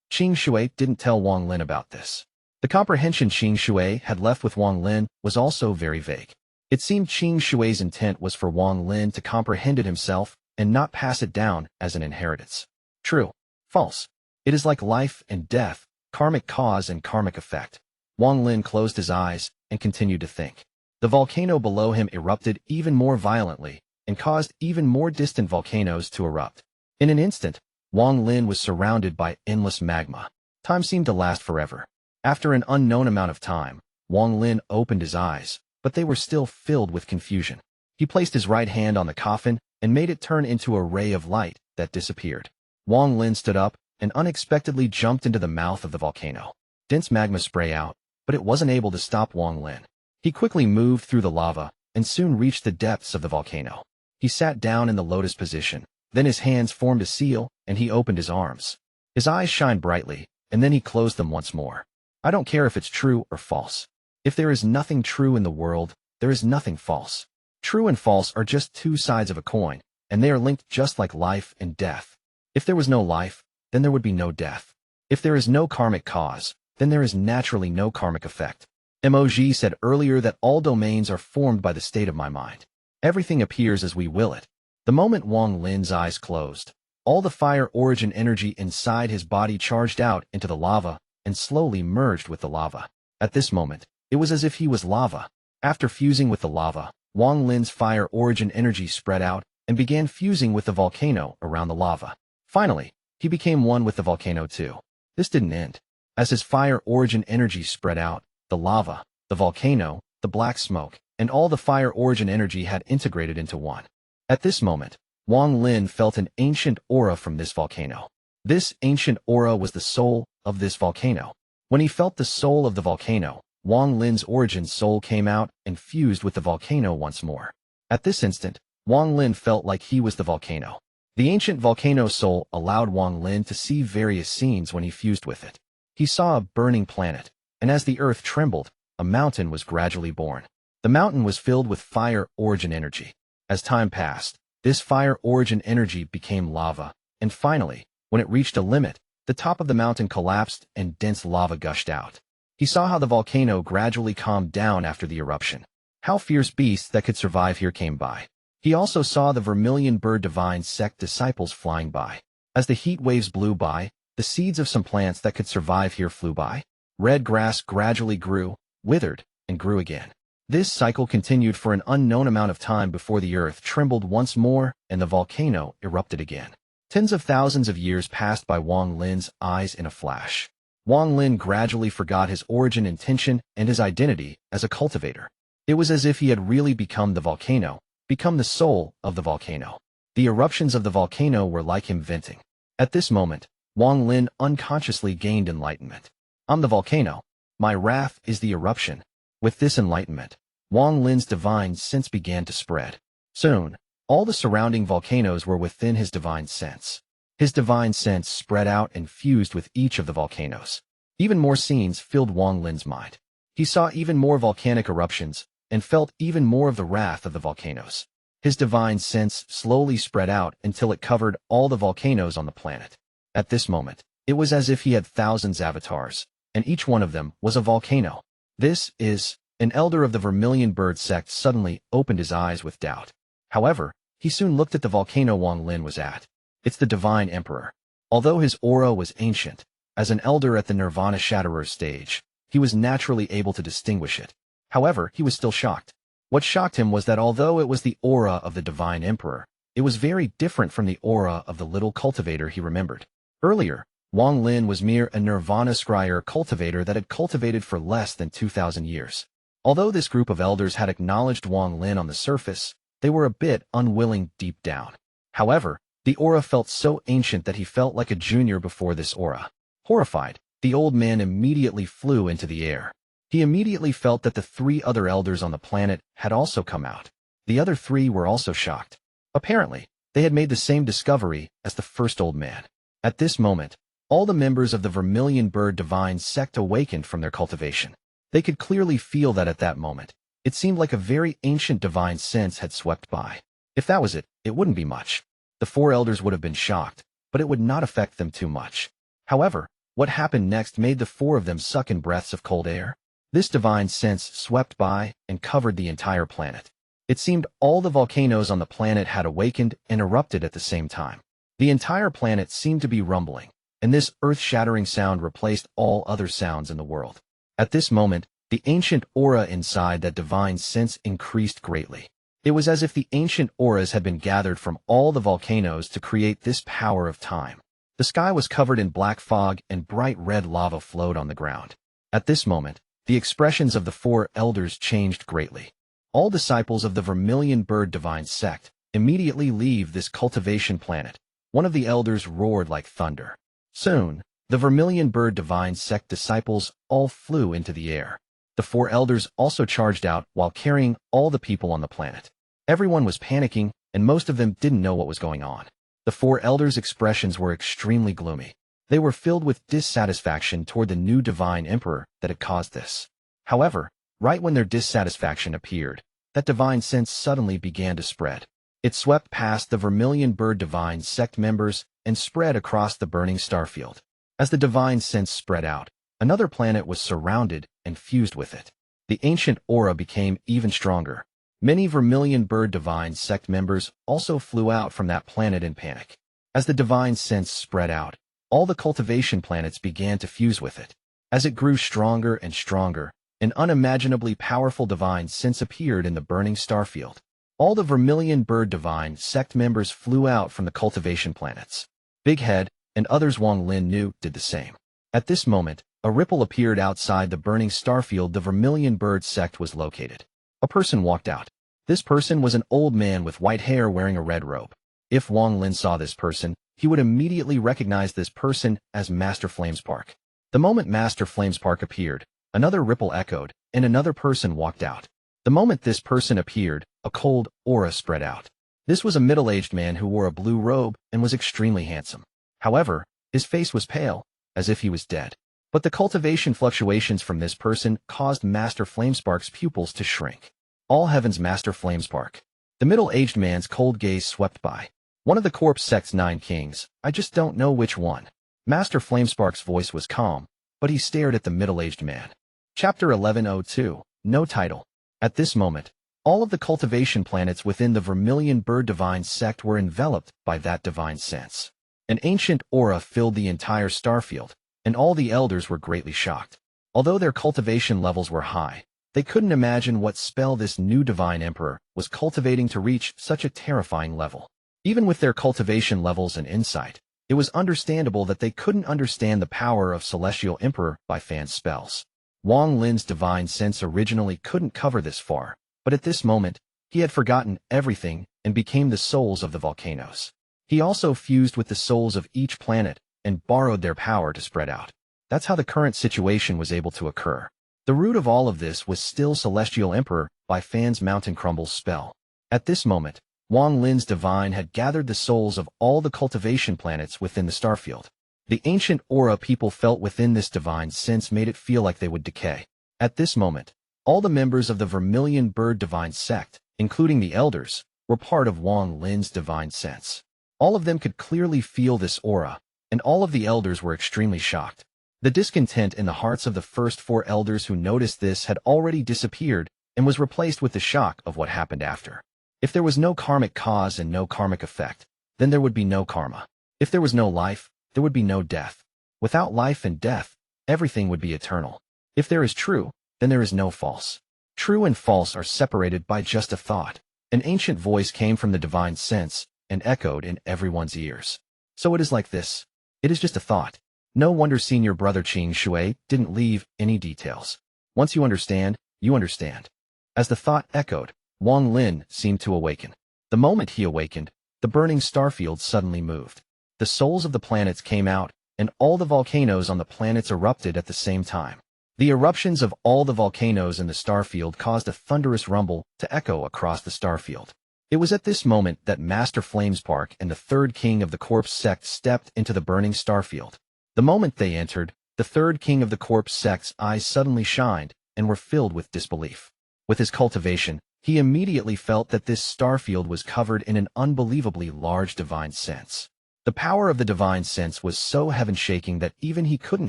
Qing Shui didn't tell Wang Lin about this. The comprehension Qing Shui had left with Wang Lin was also very vague. It seemed Qing Shui's intent was for Wang Lin to comprehend it himself and not pass it down as an inheritance. True. False. It is like life and death, karmic cause and karmic effect. Wang Lin closed his eyes and continued to think. The volcano below him erupted even more violently and caused even more distant volcanoes to erupt. In an instant, Wang Lin was surrounded by endless magma. Time seemed to last forever. After an unknown amount of time, Wang Lin opened his eyes, but they were still filled with confusion. He placed his right hand on the coffin and made it turn into a ray of light that disappeared. Wang Lin stood up and unexpectedly jumped into the mouth of the volcano. Dense magma spray out, but it wasn't able to stop Wang Lin. He quickly moved through the lava and soon reached the depths of the volcano. He sat down in the lotus position, then his hands formed a seal and he opened his arms. His eyes shined brightly, and then he closed them once more. I don't care if it's true or false. If there is nothing true in the world, there is nothing false. True and false are just 2 sides of a coin, and they are linked just like life and death. If there was no life, then there would be no death. If there is no karmic cause, then there is naturally no karmic effect. Mo Zhi said earlier that all domains are formed by the state of my mind. Everything appears as we will it. The moment Wang Lin's eyes closed, all the fire origin energy inside his body charged out into the lava and slowly merged with the lava. At this moment, it was as if he was lava. After fusing with the lava, Wang Lin's fire origin energy spread out and began fusing with the volcano around the lava. Finally, he became one with the volcano too. This didn't end. As his fire origin energy spread out, the lava, the volcano, the black smoke, and all the fire origin energy had integrated into one. At this moment, Wang Lin felt an ancient aura from this volcano. This ancient aura was the soul of this volcano. When he felt the soul of the volcano, Wang Lin's origin soul came out and fused with the volcano once more. At this instant, Wang Lin felt like he was the volcano. The ancient volcano soul allowed Wang Lin to see various scenes when he fused with it. He saw a burning planet, and as the earth trembled, a mountain was gradually born. The mountain was filled with fire origin energy. As time passed, this fire origin energy became lava, and finally, when it reached a limit, the top of the mountain collapsed and dense lava gushed out. He saw how the volcano gradually calmed down after the eruption. How fierce beasts that could survive here came by. He also saw the vermilion bird divine sect disciples flying by. As the heat waves blew by, the seeds of some plants that could survive here flew by. Red grass gradually grew, withered, and grew again. This cycle continued for an unknown amount of time before the earth trembled once more and the volcano erupted again. Tens of thousands of years passed by Wang Lin's eyes in a flash. Wang Lin gradually forgot his origin intention and his identity as a cultivator. It was as if he had really become the volcano, become the soul of the volcano. The eruptions of the volcano were like him venting. At this moment, Wang Lin unconsciously gained enlightenment. I'm the volcano. My wrath is the eruption. With this enlightenment, Wang Lin's divine sense began to spread. Soon, all the surrounding volcanoes were within his divine sense. His divine sense spread out and fused with each of the volcanoes. Even more scenes filled Wang Lin's mind. He saw even more volcanic eruptions and felt even more of the wrath of the volcanoes. His divine sense slowly spread out until it covered all the volcanoes on the planet. At this moment, it was as if he had thousands of avatars, and each one of them was a volcano. This is... An elder of the Vermilion Bird sect suddenly opened his eyes with doubt. However, he soon looked at the volcano Wang Lin was at. It's the Divine Emperor. Although his aura was ancient, as an elder at the Nirvana Shatterer stage, he was naturally able to distinguish it. However, he was still shocked. What shocked him was that although it was the aura of the Divine Emperor, it was very different from the aura of the little cultivator he remembered. Earlier, Wang Lin was mere a Nirvana Scryer cultivator that had cultivated for less than 2,000 years. Although this group of elders had acknowledged Wang Lin on the surface, they were a bit unwilling deep down. However, the aura felt so ancient that he felt like a junior before this aura. Horrified, the old man immediately flew into the air. He immediately felt that the 3 other elders on the planet had also come out. The other 3 were also shocked. Apparently, they had made the same discovery as the first old man. At this moment, all the members of the Vermilion Bird Divine sect awakened from their cultivation. They could clearly feel that at that moment. It seemed like a very ancient divine sense had swept by. If that was it, it wouldn't be much. The 4 elders would have been shocked, but it would not affect them too much. However, what happened next made the 4 of them suck in breaths of cold air. This divine sense swept by and covered the entire planet. It seemed all the volcanoes on the planet had awakened and erupted at the same time. The entire planet seemed to be rumbling, and this earth-shattering sound replaced all other sounds in the world. At this moment, the ancient aura inside that divine sense increased greatly. It was as if the ancient auras had been gathered from all the volcanoes to create this power of time. The sky was covered in black fog and bright red lava flowed on the ground. At this moment, the expressions of the 4 elders changed greatly. All disciples of the Vermilion Bird Divine sect immediately leave this cultivation planet. One of the elders roared like thunder. Soon, the Vermilion Bird Divine sect disciples all flew into the air. The 4 elders also charged out while carrying all the people on the planet. Everyone was panicking, and most of them didn't know what was going on. The 4 elders' expressions were extremely gloomy. They were filled with dissatisfaction toward the new Divine Emperor that had caused this. However, right when their dissatisfaction appeared, that divine sense suddenly began to spread. It swept past the Vermilion Bird Divine sect members and spread across the burning starfield. As the divine sense spread out, another planet was surrounded and fused with it. The ancient aura became even stronger. Many Vermilion Bird Divine sect members also flew out from that planet in panic. As the divine sense spread out, all the cultivation planets began to fuse with it. As it grew stronger and stronger, an unimaginably powerful divine sense appeared in the burning starfield. All the Vermilion Bird Divine sect members flew out from the cultivation planets. Big Head and others Wang Lin knew did the same. At this moment, a ripple appeared outside the burning starfield the Vermilion Bird sect was located. A person walked out. This person was an old man with white hair wearing a red robe. If Wang Lin saw this person, he would immediately recognize this person as Master Flamespark. The moment Master Flamespark appeared, another ripple echoed, and another person walked out. The moment this person appeared, a cold aura spread out. This was a middle-aged man who wore a blue robe and was extremely handsome. However, his face was pale, as if he was dead. But the cultivation fluctuations from this person caused Master Flamespark's pupils to shrink. All heavens, Master Flamespark. The middle-aged man's cold gaze swept by. One of the corpse sect's 9 kings, I just don't know which one. Master Flamespark's voice was calm, but he stared at the middle-aged man. Chapter 1102, No Title. At this moment, all of the cultivation planets within the Vermilion Bird Divine sect were enveloped by that divine sense. An ancient aura filled the entire starfield, and all the elders were greatly shocked. Although their cultivation levels were high, they couldn't imagine what spell this new divine emperor was cultivating to reach such a terrifying level. Even with their cultivation levels and insight, it was understandable that they couldn't understand the power of Celestial Emperor by Fan's spells. Wang Lin's divine sense originally couldn't cover this far, but at this moment, he had forgotten everything and became the souls of the volcanoes. He also fused with the souls of each planet and borrowed their power to spread out. That's how the current situation was able to occur. The root of all of this was still Celestial Emperor by Fan's Mountain Crumbles spell. At this moment, Wang Lin's divine had gathered the souls of all the cultivation planets within the starfield. The ancient aura people felt within this divine sense made it feel like they would decay. At this moment, all the members of the Vermilion Bird Divine sect, including the elders, were part of Wang Lin's divine sense. All of them could clearly feel this aura, and all of the elders were extremely shocked. The discontent in the hearts of the first 4 elders who noticed this had already disappeared and was replaced with the shock of what happened after. If there was no karmic cause and no karmic effect, then there would be no karma. If there was no life, there would be no death. Without life and death, everything would be eternal. If there is true, then there is no false. True and false are separated by just a thought. An ancient voice came from the divine sense and echoed in everyone's ears. So it is like this. It is just a thought. No wonder senior brother Qing Shui didn't leave any details. Once you understand, you understand. As the thought echoed, Wang Lin seemed to awaken. The moment he awakened, the burning starfield suddenly moved. The souls of the planets came out, and all the volcanoes on the planets erupted at the same time. The eruptions of all the volcanoes in the starfield caused a thunderous rumble to echo across the starfield. It was at this moment that Master Flamespark and the 3rd king of the corpse sect stepped into the burning starfield. The moment they entered, the 3rd king of the corpse sect's eyes suddenly shined and were filled with disbelief. With his cultivation, he immediately felt that this starfield was covered in an unbelievably large divine sense. The power of the divine sense was so heaven-shaking that even he couldn't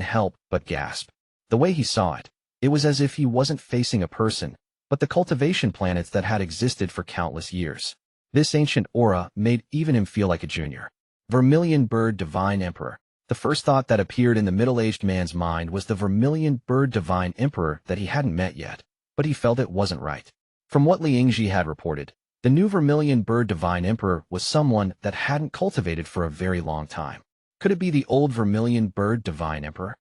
help but gasp. The way he saw it, it was as if he wasn't facing a person, but the cultivation planets that had existed for countless years. This ancient aura made even him feel like a junior. Vermilion Bird Divine Emperor. The first thought that appeared in the middle-aged man's mind was the Vermilion Bird Divine Emperor that he hadn't met yet, but he felt it wasn't right. From what Liangji had reported, the new Vermilion Bird Divine Emperor was someone that hadn't cultivated for a very long time. Could it be the old Vermilion Bird Divine Emperor?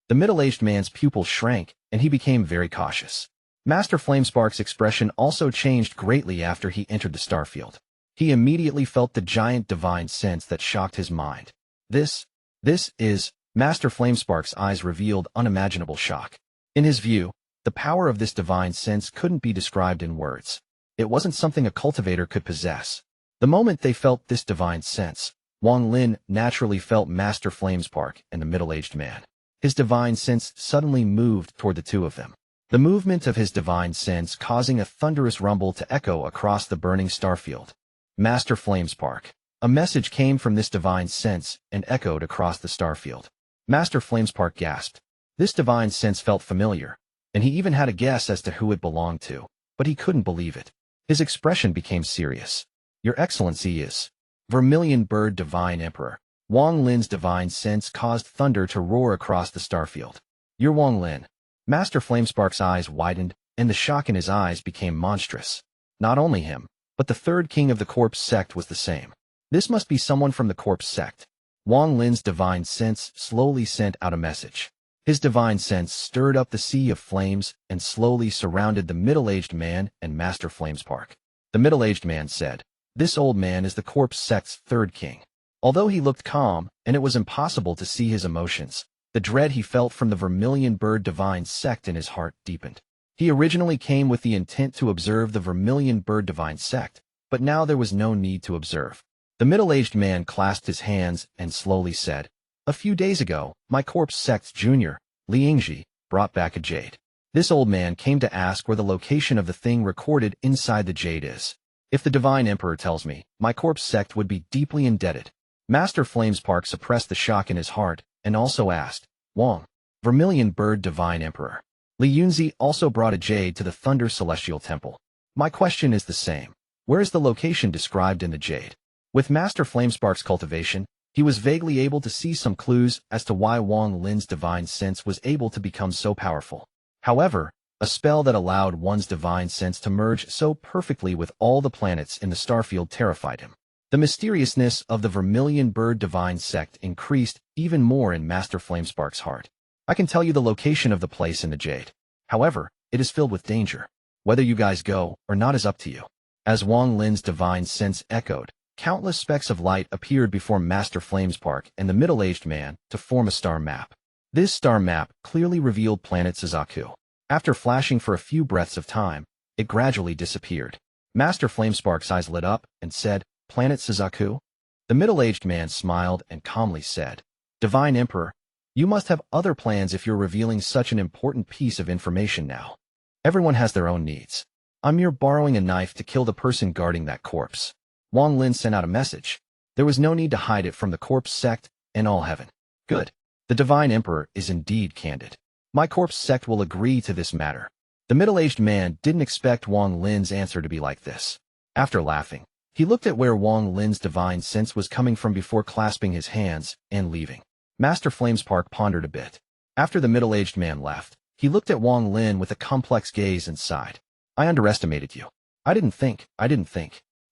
The middle-aged man's pupils shrank, and he became very cautious. Master Flamespark's expression also changed greatly after he entered the starfield. He immediately felt the giant divine sense that shocked his mind. This is, Master Flamespark's eyes revealed unimaginable shock. In his view, the power of this divine sense couldn't be described in words. It wasn't something a cultivator could possess. The moment they felt this divine sense, Wang Lin naturally felt Master Flamespark and the middle-aged man. His divine sense suddenly moved toward the two of them. The movement of his divine sense causing a thunderous rumble to echo across the burning starfield. Master Flamespark. A message came from this divine sense and echoed across the starfield. Master Flamespark gasped. This divine sense felt familiar, and he even had a guess as to who it belonged to, but he couldn't believe it. His expression became serious. Your Excellency is Vermilion Bird Divine Emperor. Wang Lin's divine sense caused thunder to roar across the starfield. You're Wang Lin. Master Flamespark's eyes widened, and the shock in his eyes became monstrous. Not only him, but the 3rd king of the corpse sect was the same. This must be someone from the corpse sect. Wang Lin's divine sense slowly sent out a message. His divine sense stirred up the sea of flames and slowly surrounded the middle-aged man and Master Flamespark. The middle-aged man said, "This old man is the corpse sect's 3rd king." Although he looked calm, and it was impossible to see his emotions, the dread he felt from the Vermilion Bird Divine sect in his heart deepened. He originally came with the intent to observe the Vermilion Bird Divine sect, but now there was no need to observe. The middle-aged man clasped his hands and slowly said, "A few days ago, my corpse sect junior, Liangji, brought back a jade. This old man came to ask where the location of the thing recorded inside the jade is. If the Divine Emperor tells me, my corpse sect would be deeply indebted." Master Flamespark suppressed the shock in his heart and also asked, "Wang, Vermilion Bird Divine Emperor. Li Yunzi also brought a jade to the Thunder Celestial Temple. My question is the same. Where is the location described in the jade?" With Master Flamespark's cultivation, he was vaguely able to see some clues as to why Wang Lin's divine sense was able to become so powerful. However, a spell that allowed one's divine sense to merge so perfectly with all the planets in the starfield terrified him. The mysteriousness of the Vermilion Bird Divine Sect increased even more in Master Flamespark's heart. "I can tell you the location of the place in the jade. However, it is filled with danger. Whether you guys go or not is up to you." As Wang Lin's divine sense echoed, countless specks of light appeared before Master Flamespark and the middle-aged man to form a star map. This star map clearly revealed planet Suzaku. After flashing for a few breaths of time, it gradually disappeared. Master Flamespark's eyes lit up and said, "Planet Suzaku?" The middle-aged man smiled and calmly said, "Divine Emperor, you must have other plans if you're revealing such an important piece of information now. Everyone has their own needs. I'm mere borrowing a knife to kill the person guarding that corpse." Wang Lin sent out a message. There was no need to hide it from the corpse sect and all heaven. "Good. The Divine Emperor is indeed candid. My corpse sect will agree to this matter." The middle-aged man didn't expect Wang Lin's answer to be like this. After laughing, he looked at where Wang Lin's divine sense was coming from before clasping his hands and leaving. Master Flamespark pondered a bit. After the middle-aged man left, he looked at Wang Lin with a complex gaze and sighed. "I underestimated you. I didn't think.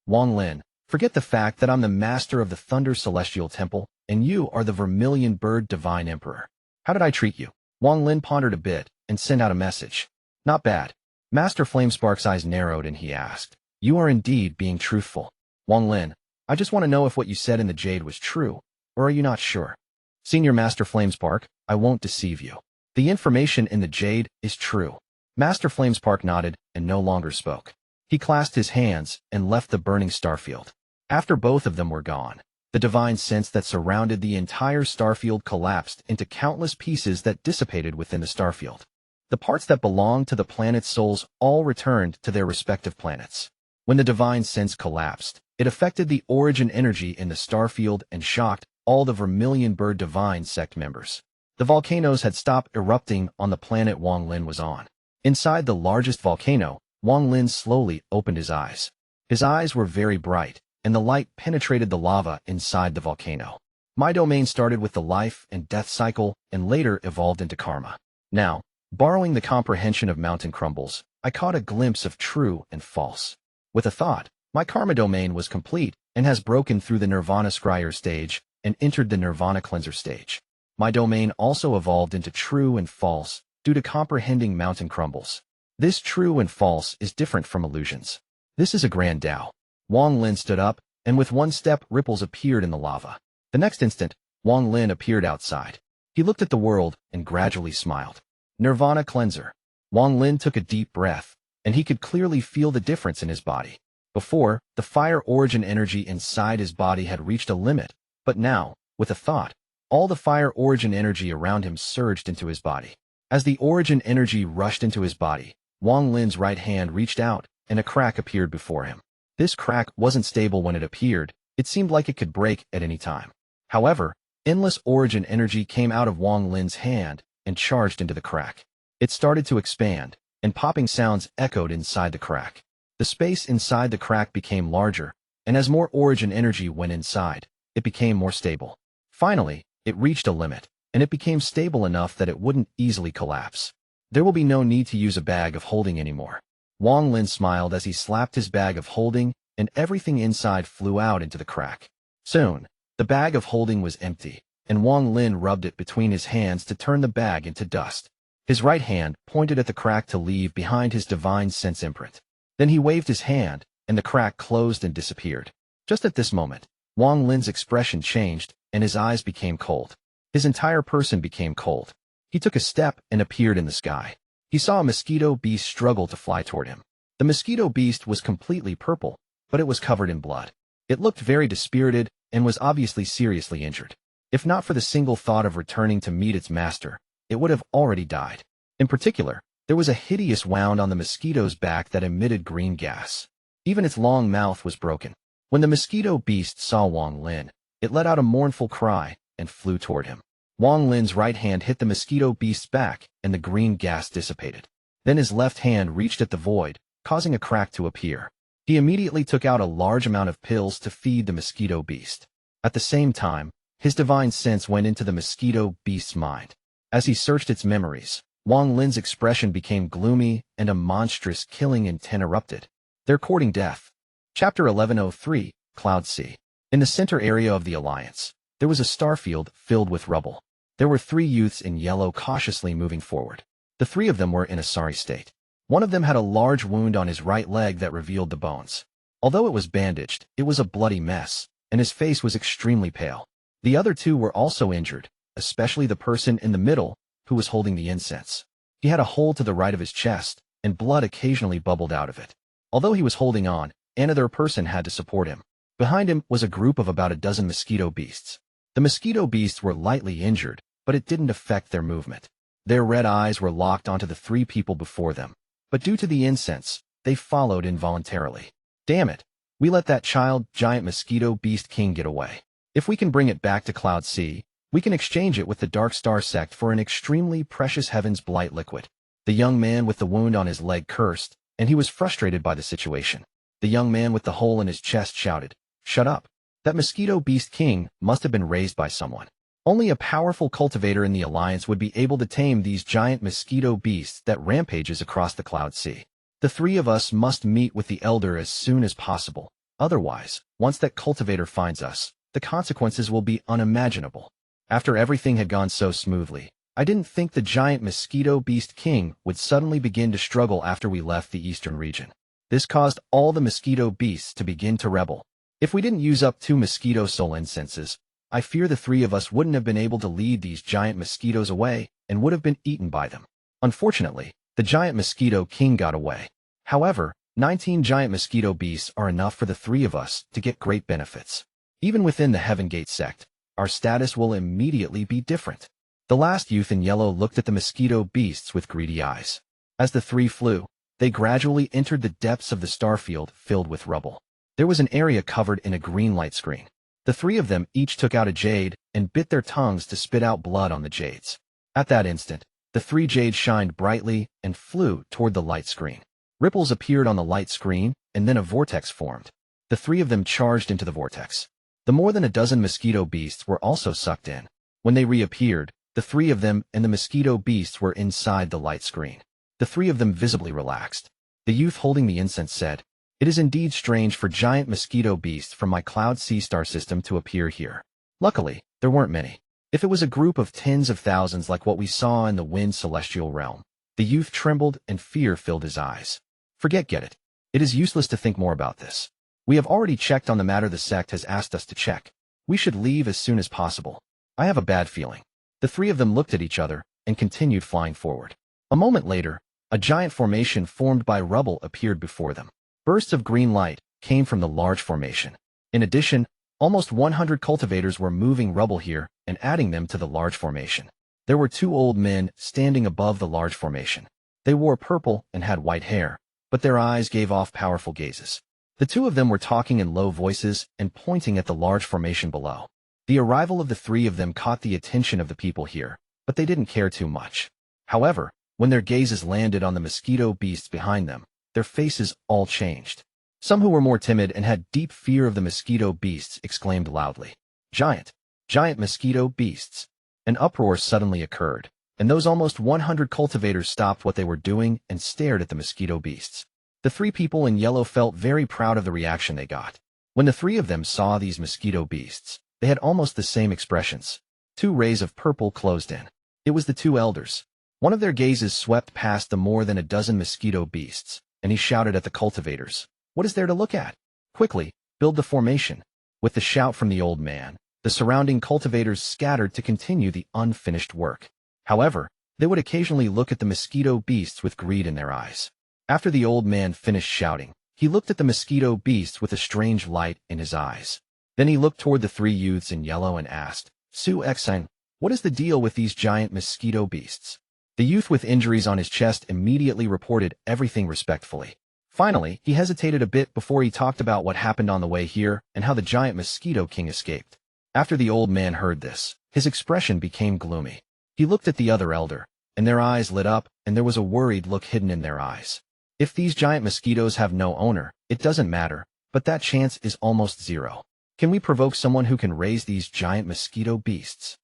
Wang Lin, forget the fact that I'm the master of the Thunder Celestial Temple, and you are the Vermilion Bird Divine Emperor. How did I treat you?" Wang Lin pondered a bit and sent out a message. "Not bad." Master Flamespark's eyes narrowed and he asked, "You are indeed being truthful. Wang Lin, I just want to know if what you said in the jade was true, or are you not sure?" "Senior Master Flamespark, I won't deceive you. The information in the jade is true." Master Flamespark nodded and no longer spoke. He clasped his hands and left the burning starfield. After both of them were gone, the divine sense that surrounded the entire starfield collapsed into countless pieces that dissipated within the starfield. The parts that belonged to the planet's souls all returned to their respective planets. When the divine sense collapsed, it affected the origin energy in the starfield and shocked all the Vermilion Bird Divine Sect members. The volcanoes had stopped erupting on the planet Wang Lin was on. Inside the largest volcano, Wang Lin slowly opened his eyes. His eyes were very bright, and the light penetrated the lava inside the volcano. My domain started with the life and death cycle and later evolved into karma. Now, borrowing the comprehension of Mountain Crumbles, I caught a glimpse of true and false. With a thought, my karma domain was complete and has broken through the Nirvana Scryer stage and entered the Nirvana Cleanser stage. My domain also evolved into true and false due to comprehending Mountain Crumbles. This true and false is different from illusions. This is a grand Tao. Wang Lin stood up, and with one step ripples appeared in the lava. The next instant, Wang Lin appeared outside. He looked at the world and gradually smiled. Nirvana Cleanser. Wang Lin took a deep breath, and he could clearly feel the difference in his body. Before, the fire origin energy inside his body had reached a limit, but now, with a thought, all the fire origin energy around him surged into his body. As the origin energy rushed into his body, Wang Lin's right hand reached out, and a crack appeared before him. This crack wasn't stable when it appeared. It seemed like it could break at any time. However, endless origin energy came out of Wang Lin's hand and charged into the crack. It started to expand, and popping sounds echoed inside the crack. The space inside the crack became larger, and as more origin energy went inside, it became more stable. Finally, it reached a limit, and it became stable enough that it wouldn't easily collapse. There will be no need to use a bag of holding anymore. Wang Lin smiled as he slapped his bag of holding, and everything inside flew out into the crack. Soon, the bag of holding was empty, and Wang Lin rubbed it between his hands to turn the bag into dust. His right hand pointed at the crack to leave behind his divine sense imprint. Then he waved his hand, and the crack closed and disappeared. Just at this moment, Wang Lin's expression changed, and his eyes became cold. His entire person became cold. He took a step and appeared in the sky. He saw a mosquito beast struggle to fly toward him. The mosquito beast was completely purple, but it was covered in blood. It looked very dispirited and was obviously seriously injured. If not for the single thought of returning to meet its master, it would have already died. In particular, there was a hideous wound on the mosquito's back that emitted green gas. Even its long mouth was broken. When the mosquito beast saw Wang Lin, it let out a mournful cry and flew toward him. Wang Lin's right hand hit the mosquito beast's back, and the green gas dissipated. Then his left hand reached at the void, causing a crack to appear. He immediately took out a large amount of pills to feed the mosquito beast. At the same time, his divine sense went into the mosquito beast's mind. As he searched its memories, Wang Lin's expression became gloomy and a monstrous killing intent erupted. They're courting death. Chapter 1103, Cloud Sea. In the center area of the Alliance, there was a starfield filled with rubble. There were 3 youths in yellow cautiously moving forward. The 3 of them were in a sorry state. One of them had a large wound on his right leg that revealed the bones. Although it was bandaged, it was a bloody mess, and his face was extremely pale. The other 2 were also injured, especially the person in the middle, who was holding the incense. He had a hole to the right of his chest, and blood occasionally bubbled out of it. Although he was holding on, another person had to support him. Behind him was a group of about a dozen mosquito beasts. The mosquito beasts were lightly injured, but it didn't affect their movement. Their red eyes were locked onto the 3 people before them. But due to the incense, they followed involuntarily. Damn it! We let that giant mosquito beast king get away. If we can bring it back to Cloud Sea, we can exchange it with the Dark Star sect for an extremely precious Heaven's Blight liquid. The young man with the wound on his leg cursed, and he was frustrated by the situation. The young man with the hole in his chest shouted, "Shut up! That mosquito beast king must have been raised by someone. Only a powerful cultivator in the Alliance would be able to tame these giant mosquito beasts that rampages across the Cloud Sea. The 3 of us must meet with the Elder as soon as possible. Otherwise, once that cultivator finds us, the consequences will be unimaginable." After everything had gone so smoothly, I didn't think the giant mosquito beast king would suddenly begin to struggle after we left the eastern region. This caused all the mosquito beasts to begin to rebel. If we didn't use up 2 mosquito soul incenses, I fear the 3 of us wouldn't have been able to lead these giant mosquitoes away and would have been eaten by them. Unfortunately, the giant mosquito king got away. However, 19 giant mosquito beasts are enough for the 3 of us to get great benefits. Even within the Heaven Gate sect, our status will immediately be different. The last youth in yellow looked at the mosquito beasts with greedy eyes. As the 3 flew, they gradually entered the depths of the starfield filled with rubble. There was an area covered in a green light screen. The 3 of them each took out a jade and bit their tongues to spit out blood on the jades. At that instant, the 3 jades shined brightly and flew toward the light screen. Ripples appeared on the light screen, and then a vortex formed. The 3 of them charged into the vortex. The more than a dozen mosquito beasts were also sucked in. When they reappeared, the 3 of them and the mosquito beasts were inside the light screen. The 3 of them visibly relaxed. The youth holding the incense said, "It is indeed strange for giant mosquito beasts from my Cloud Sea star system to appear here. Luckily, there weren't many. If it was a group of tens of thousands like what we saw in the Wind Celestial Realm." The youth trembled and fear filled his eyes. Get it. It is useless to think more about this. We have already checked on the matter the sect has asked us to check. We should leave as soon as possible. I have a bad feeling. The 3 of them looked at each other and continued flying forward. A moment later, a giant formation formed by rubble appeared before them. Bursts of green light came from the large formation. In addition, almost 100 cultivators were moving rubble here and adding them to the large formation. There were 2 old men standing above the large formation. They wore purple and had white hair, but their eyes gave off powerful gazes. The 2 of them were talking in low voices and pointing at the large formation below. The arrival of the 3 of them caught the attention of the people here, but they didn't care too much. However, when their gazes landed on the mosquito beasts behind them, their faces all changed. Some who were more timid and had deep fear of the mosquito beasts exclaimed loudly, Giant mosquito beasts." An uproar suddenly occurred, and those almost 100 cultivators stopped what they were doing and stared at the mosquito beasts. The 3 people in yellow felt very proud of the reaction they got. When the 3 of them saw these mosquito beasts, they had almost the same expressions. 2 rays of purple closed in. It was the 2 elders. One of their gazes swept past the more than a dozen mosquito beasts, and he shouted at the cultivators, "What is there to look at? Quickly, build the formation." With the shout from the old man, the surrounding cultivators scattered to continue the unfinished work. However, they would occasionally look at the mosquito beasts with greed in their eyes. After the old man finished shouting, He looked at the mosquito beasts with a strange light in his eyes. Then he looked toward the three youths in yellow and asked, Su Exang, what is the deal with these giant mosquito beasts? The youth with injuries on his chest immediately reported everything respectfully. Finally, he hesitated a bit before he talked about what happened on the way here and how the giant mosquito king escaped. After the old man heard this, his expression became gloomy. He looked at the other elder, and their eyes lit up, and there was a worried look hidden in their eyes. If these giant mosquitoes have no owner, it doesn't matter, but that chance is almost zero. Can we provoke someone who can raise these giant mosquito beasts?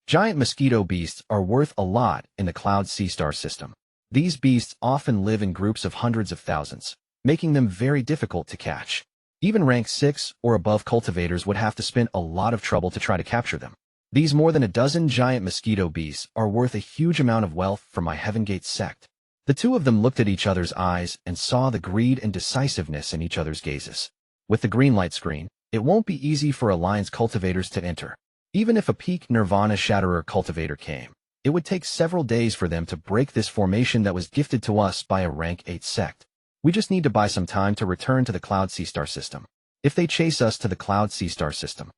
Giant mosquito beasts are worth a lot in the Cloud Sea-Star system. These beasts often live in groups of hundreds of thousands, making them very difficult to catch. Even rank 6 or above cultivators would have to spend a lot of trouble to try to capture them. These more than a dozen giant mosquito beasts are worth a huge amount of wealth for my Heaven Gate sect. The two of them looked at each other's eyes and saw the greed and decisiveness in each other's gazes. With the green light screen, it won't be easy for Alliance cultivators to enter. Even if a peak Nirvana Shatterer cultivator came, it would take several days for them to break this formation that was gifted to us by a rank 8 sect. We just need to buy some time to return to the Cloud Sea-Star system. If they chase us to the Cloud Sea-Star system,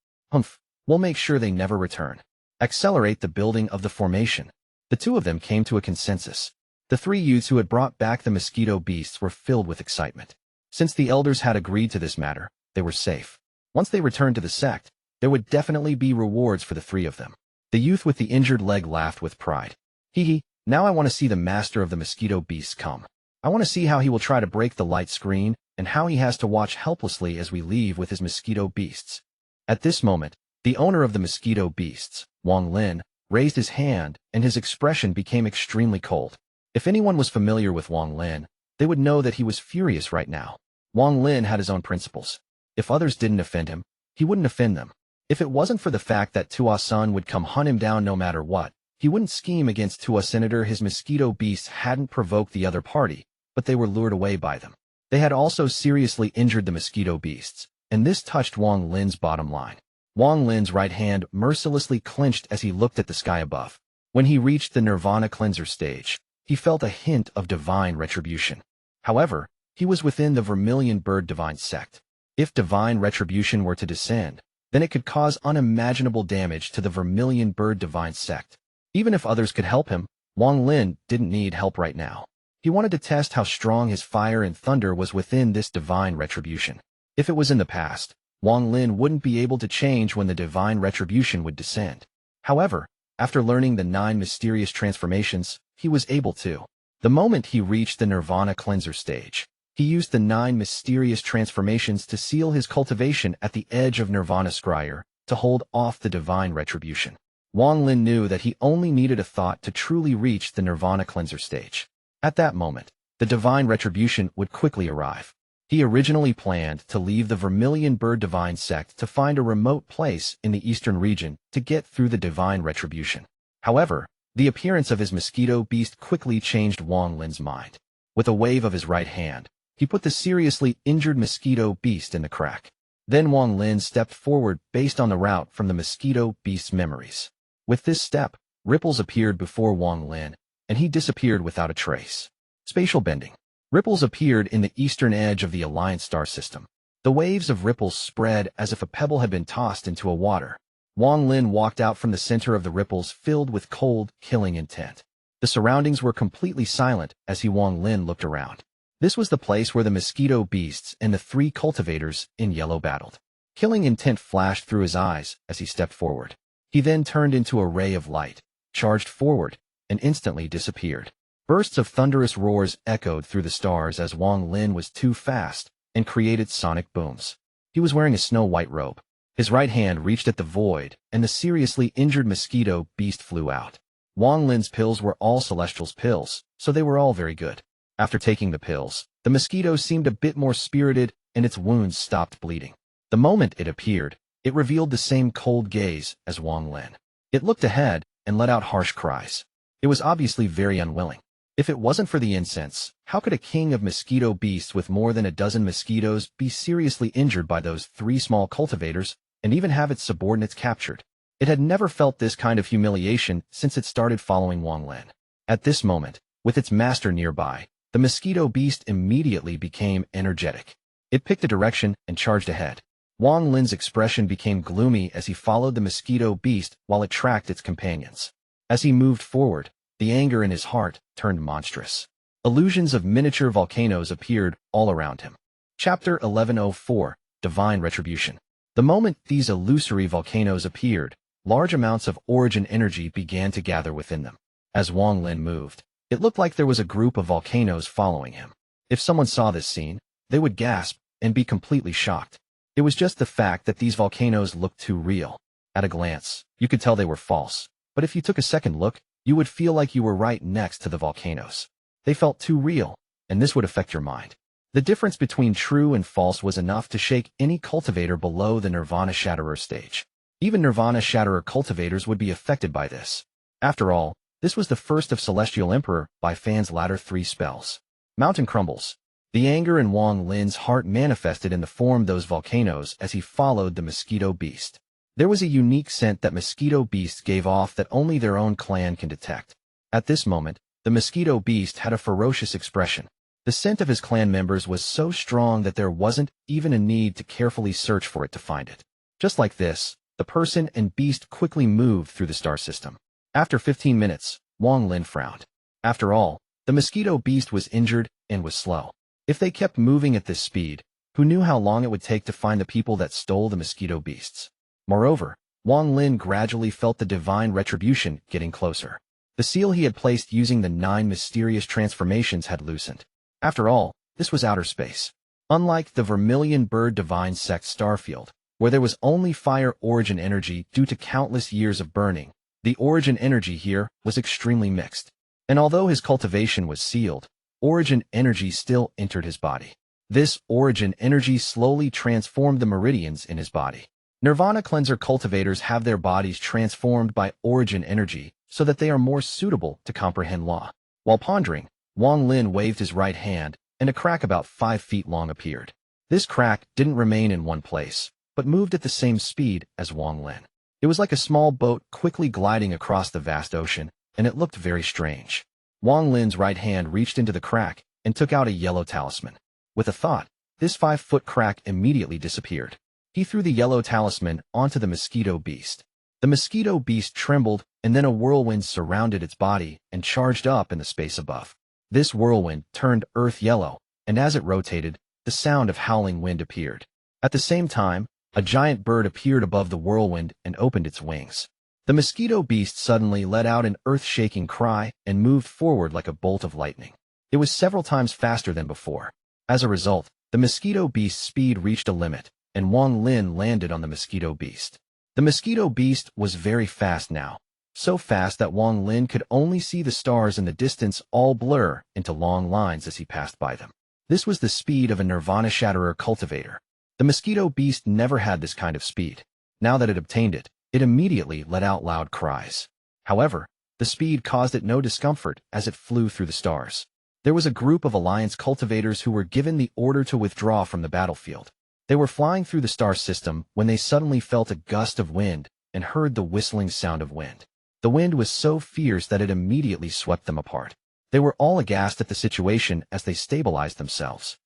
we'll make sure they never return. Accelerate the building of the formation. The two of them came to a consensus. The three youths who had brought back the mosquito beasts were filled with excitement. Since the elders had agreed to this matter, they were safe. Once they returned to the sect, there would definitely be rewards for the three of them. The youth with the injured leg laughed with pride. Hee, now I want to see the master of the mosquito beasts come. I want to see how he will try to break the light screen and how he has to watch helplessly as we leave with his mosquito beasts. At this moment, the owner of the mosquito beasts, Wang Lin, raised his hand and his expression became extremely cold. If anyone was familiar with Wang Lin, they would know that he was furious right now. Wang Lin had his own principles. If others didn't offend him, he wouldn't offend them. If it wasn't for the fact that Tuo Sen would come hunt him down no matter what, he wouldn't scheme against Tuo Senator. His mosquito beasts hadn't provoked the other party, but they were lured away by them. They had also seriously injured the mosquito beasts, and this touched Wang Lin's bottom line. Wang Lin's right hand mercilessly clenched as he looked at the sky above. When he reached the Nirvana Cleanser stage, he felt a hint of divine retribution. However, he was within the Vermilion Bird Divine Sect. If divine retribution were to descend, then it could cause unimaginable damage to the Vermilion Bird Divine Sect. Even if others could help him, Wang Lin didn't need help right now. He wanted to test how strong his fire and thunder was within this divine retribution. If it was in the past, Wang Lin wouldn't be able to change when the divine retribution would descend. However, after learning the 9 mysterious transformations, he was able to. The moment he reached the Nirvana Cleanser stage, he used the 9 mysterious transformations to seal his cultivation at the edge of Nirvana Scryer to hold off the divine retribution. Wang Lin knew that he only needed a thought to truly reach the Nirvana Cleanser stage. At that moment, the divine retribution would quickly arrive. He originally planned to leave the Vermilion Bird Divine Sect to find a remote place in the eastern region to get through the divine retribution. However, the appearance of his mosquito beast quickly changed Wang Lin's mind. With a wave of his right hand, he put the seriously injured mosquito beast in the crack. Then Wang Lin stepped forward based on the route from the mosquito beast's memories. With this step, ripples appeared before Wang Lin, and he disappeared without a trace. Spatial bending. Ripples appeared in the eastern edge of the Alliance star system. The waves of ripples spread as if a pebble had been tossed into a water. Wang Lin walked out from the center of the ripples filled with cold, killing intent. The surroundings were completely silent as Wang Lin looked around. This was the place where the mosquito beasts and the 3 cultivators in yellow battled. Killing intent flashed through his eyes as he stepped forward. He then turned into a ray of light, charged forward, and instantly disappeared. Bursts of thunderous roars echoed through the stars as Wang Lin was too fast and created sonic booms. He was wearing a snow-white robe. His right hand reached at the void, and the seriously injured mosquito beast flew out. Wang Lin's pills were all Celestial's pills, so they were all very good. After taking the pills, the mosquito seemed a bit more spirited and its wounds stopped bleeding. The moment it appeared, it revealed the same cold gaze as Wang Lin. It looked ahead and let out harsh cries. It was obviously very unwilling. If it wasn't for the incense, how could a king of mosquito beasts with more than a dozen mosquitoes be seriously injured by those 3 small cultivators and even have its subordinates captured? It had never felt this kind of humiliation since it started following Wang Lin. At this moment, with its master nearby, the mosquito beast immediately became energetic. It picked a direction and charged ahead. Wang Lin's expression became gloomy as he followed the mosquito beast while it tracked its companions. As he moved forward, the anger in his heart turned monstrous. Illusions of miniature volcanoes appeared all around him. Chapter 1104, Divine Retribution. The moment these illusory volcanoes appeared, large amounts of origin energy began to gather within them. As Wang Lin moved, it looked like there was a group of volcanoes following him. If someone saw this scene, they would gasp and be completely shocked. It was just the fact that these volcanoes looked too real. At a glance, you could tell they were false, but if you took a second look, you would feel like you were right next to the volcanoes. They felt too real, and this would affect your mind. The difference between true and false was enough to shake any cultivator below the Nirvana Shatterer stage. Even Nirvana Shatterer cultivators would be affected by this. After all, this was the first of Celestial Emperor by Fan's latter 3 spells. Mountain Crumbles. The anger in Wang Lin's heart manifested in the form of those volcanoes as he followed the mosquito beast. There was a unique scent that mosquito beasts gave off that only their own clan can detect. At this moment, the mosquito beast had a ferocious expression. The scent of his clan members was so strong that there wasn't even a need to carefully search for it to find it. Just like this, the person and beast quickly moved through the star system. After 15 minutes, Wang Lin frowned. After all, the mosquito beast was injured and was slow. If they kept moving at this speed, who knew how long it would take to find the people that stole the mosquito beasts? Moreover, Wang Lin gradually felt the divine retribution getting closer. The seal he had placed using the 9 mysterious transformations had loosened. After all, this was outer space. Unlike the Vermilion Bird Divine Sects starfield, where there was only fire origin energy due to countless years of burning, the origin energy here was extremely mixed. And although his cultivation was sealed, origin energy still entered his body. This origin energy slowly transformed the meridians in his body. Nirvana Cleanser cultivators have their bodies transformed by origin energy so that they are more suitable to comprehend law. While pondering, Wang Lin waved his right hand, and a crack about 5 feet long appeared. This crack didn't remain in one place, but moved at the same speed as Wang Lin. It was like a small boat quickly gliding across the vast ocean, and it looked very strange. Wang Lin's right hand reached into the crack and took out a yellow talisman. With a thought, this 5-foot crack immediately disappeared. He threw the yellow talisman onto the mosquito beast. The mosquito beast trembled, and then a whirlwind surrounded its body and charged up in the space above. This whirlwind turned earth yellow, and as it rotated, the sound of howling wind appeared. At the same time, a giant bird appeared above the whirlwind and opened its wings. The mosquito beast suddenly let out an earth-shaking cry and moved forward like a bolt of lightning. It was several times faster than before. As a result, the mosquito beast's speed reached a limit, and Wang Lin landed on the mosquito beast. The mosquito beast was very fast now, so fast that Wang Lin could only see the stars in the distance all blur into long lines as he passed by them. This was the speed of a Nirvana Shatterer cultivator. The mosquito beast never had this kind of speed. Now that it obtained it, it immediately let out loud cries. However, the speed caused it no discomfort as it flew through the stars. There was a group of Alliance cultivators who were given the order to withdraw from the battlefield. They were flying through the star system when they suddenly felt a gust of wind and heard the whistling sound of wind. The wind was so fierce that it immediately swept them apart. They were all aghast at the situation as they stabilized themselves.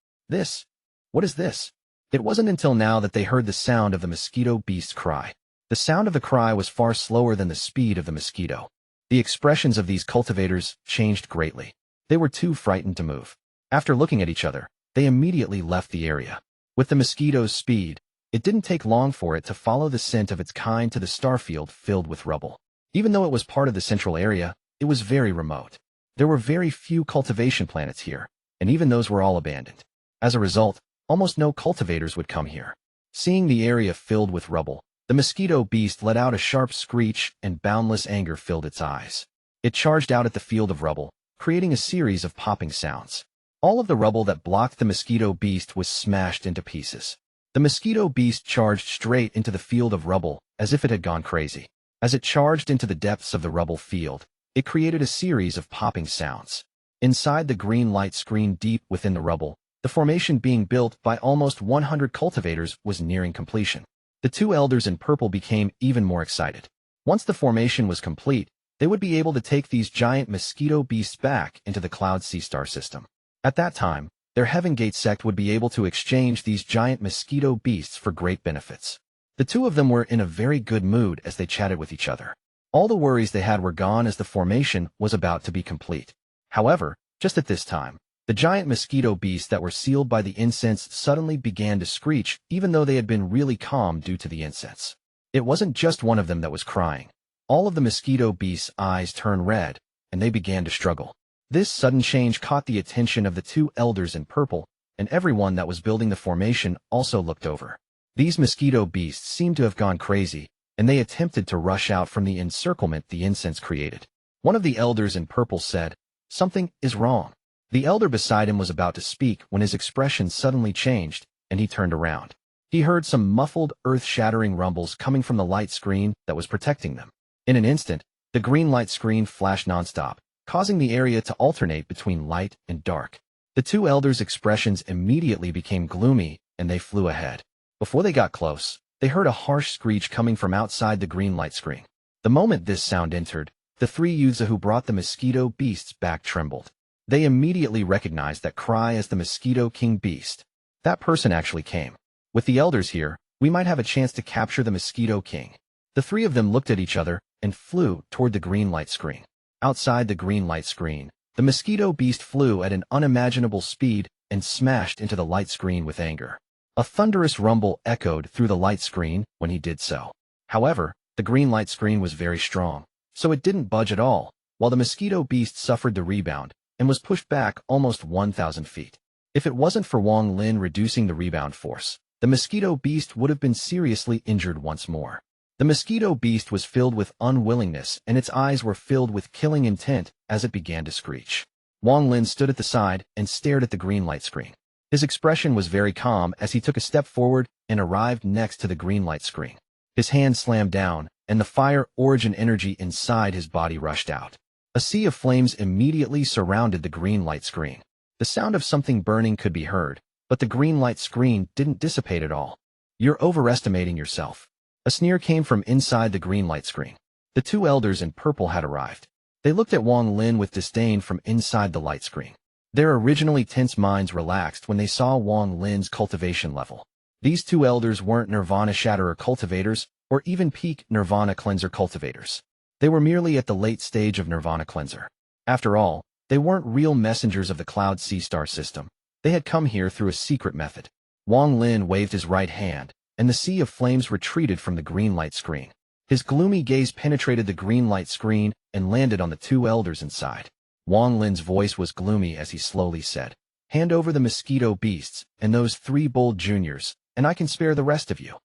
What is this? It wasn't until now that they heard the sound of the mosquito beast's cry. The sound of the cry was far slower than the speed of the mosquito. The expressions of these cultivators changed greatly. They were too frightened to move. After looking at each other, they immediately left the area. With the mosquito's speed, it didn't take long for it to follow the scent of its kind to the starfield filled with rubble. Even though it was part of the central area, it was very remote. There were very few cultivation planets here, and even those were all abandoned. As a result, almost no cultivators would come here. Seeing the area filled with rubble, the mosquito beast let out a sharp screech and boundless anger filled its eyes. It charged out at the field of rubble, creating a series of popping sounds. All of the rubble that blocked the mosquito beast was smashed into pieces. The mosquito beast charged straight into the field of rubble as if it had gone crazy. As it charged into the depths of the rubble field, it created a series of popping sounds. Inside the green light screen deep within the rubble, the formation being built by almost 100 cultivators was nearing completion. The 2 elders in purple became even more excited. Once the formation was complete, they would be able to take these giant mosquito beasts back into the Cloud Sea Star system. At that time, their Heaven Gate sect would be able to exchange these giant mosquito beasts for great benefits. The two of them were in a very good mood as they chatted with each other. All the worries they had were gone as the formation was about to be complete. However, just at this time, the giant mosquito beasts that were sealed by the incense suddenly began to screech, even though they had been really calm due to the incense. It wasn't just one of them that was crying. All of the mosquito beasts' eyes turned red, and they began to struggle. This sudden change caught the attention of the two elders in purple, and everyone that was building the formation also looked over. These mosquito beasts seemed to have gone crazy, and they attempted to rush out from the encirclement the incense created. One of the elders in purple said, "Something is wrong." The elder beside him was about to speak when his expression suddenly changed, and he turned around. He heard some muffled, earth-shattering rumbles coming from the light screen that was protecting them. In an instant, the green light screen flashed nonstop, causing the area to alternate between light and dark. The two elders' expressions immediately became gloomy, and they flew ahead. Before they got close, they heard a harsh screech coming from outside the green light screen. The moment this sound entered, the three youths who brought the mosquito beasts back trembled. They immediately recognized that cry as the Mosquito King beast. That person actually came. With the elders here, we might have a chance to capture the Mosquito King. The three of them looked at each other and flew toward the green light screen. Outside the green light screen, the mosquito beast flew at an unimaginable speed and smashed into the light screen with anger. A thunderous rumble echoed through the light screen when he did so. However, the green light screen was very strong, so it didn't budge at all, while the mosquito beast suffered the rebound and was pushed back almost 1,000 feet. If it wasn't for Wang Lin reducing the rebound force, the mosquito beast would have been seriously injured once more. The mosquito beast was filled with unwillingness, and its eyes were filled with killing intent as it began to screech. Wang Lin stood at the side and stared at the green light screen. His expression was very calm as he took a step forward and arrived next to the green light screen. His hand slammed down, and the fire origin energy inside his body rushed out. A sea of flames immediately surrounded the green light screen. The sound of something burning could be heard, but the green light screen didn't dissipate at all. "You're overestimating yourself." A sneer came from inside the green light screen. The two elders in purple had arrived. They looked at Wang Lin with disdain from inside the light screen. Their originally tense minds relaxed when they saw Wang Lin's cultivation level. These two elders weren't Nirvana Shatterer cultivators or even peak Nirvana Cleanser cultivators. They were merely at the late stage of Nirvana Cleanser. After all, they weren't real messengers of the Cloud Sea Star system. They had come here through a secret method. Wang Lin waved his right hand, and the sea of flames retreated from the green light screen. His gloomy gaze penetrated the green light screen and landed on the two elders inside. Wang Lin's voice was gloomy as he slowly said, "Hand over the mosquito beasts and those three bold juniors, and I can spare the rest of you."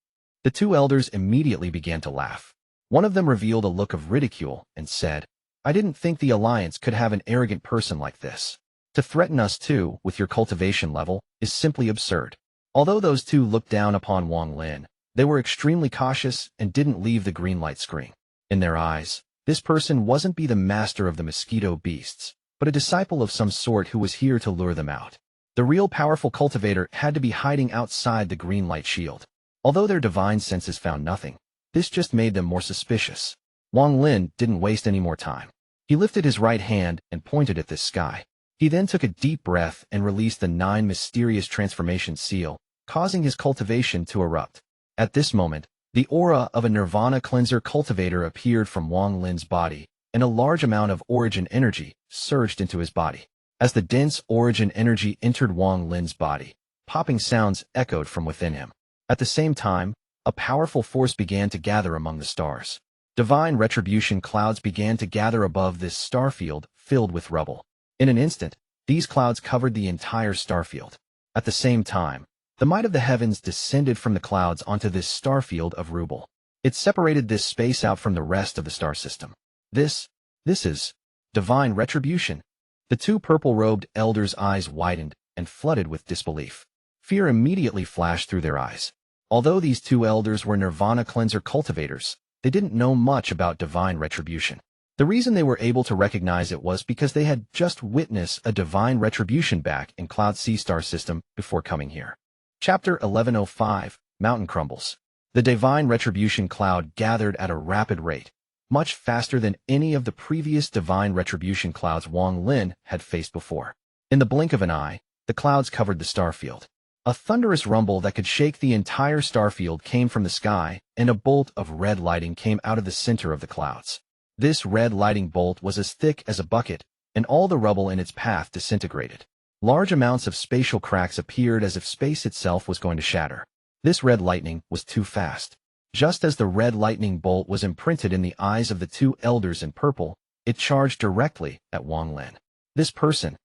The two elders immediately began to laugh. One of them revealed a look of ridicule and said, "I didn't think the Alliance could have an arrogant person like this. To threaten us too, with your cultivation level, is simply absurd." Although those two looked down upon Wang Lin, they were extremely cautious and didn't leave the green light screen. In their eyes, this person wasn't the master of the mosquito beasts, but a disciple of some sort who was here to lure them out. The real powerful cultivator had to be hiding outside the green light shield. Although their divine senses found nothing, this just made them more suspicious. Wang Lin didn't waste any more time. He lifted his right hand and pointed at the sky. He then took a deep breath and released the 9 mysterious transformation seal, causing his cultivation to erupt. At this moment, the aura of a Nirvana Cleanser cultivator appeared from Wang Lin's body, and a large amount of origin energy surged into his body. As the dense origin energy entered Wang Lin's body, popping sounds echoed from within him. At the same time, a powerful force began to gather among the stars. Divine retribution clouds began to gather above this starfield filled with rubble. In an instant, these clouds covered the entire starfield. At the same time, the might of the heavens descended from the clouds onto this starfield of rubble. It separated this space out from the rest of the star system. This is divine retribution. The two purple-robed elders' eyes widened and flooded with disbelief. Fear immediately flashed through their eyes. Although these two elders were Nirvana Cleanser cultivators, they didn't know much about divine retribution. The reason they were able to recognize it was because they had just witnessed a divine retribution back in Cloud Sea Star system before coming here. Chapter 1105, Mountain Crumbles. The divine retribution cloud gathered at a rapid rate, much faster than any of the previous divine retribution clouds Wang Lin had faced before. In the blink of an eye, the clouds covered the starfield. A thunderous rumble that could shake the entire starfield came from the sky, and a bolt of red lighting came out of the center of the clouds. This red lighting bolt was as thick as a bucket, and all the rubble in its path disintegrated. Large amounts of spatial cracks appeared as if space itself was going to shatter. This red lightning was too fast. Just as the red lightning bolt was imprinted in the eyes of the two elders in purple, it charged directly at Wang Lin. This person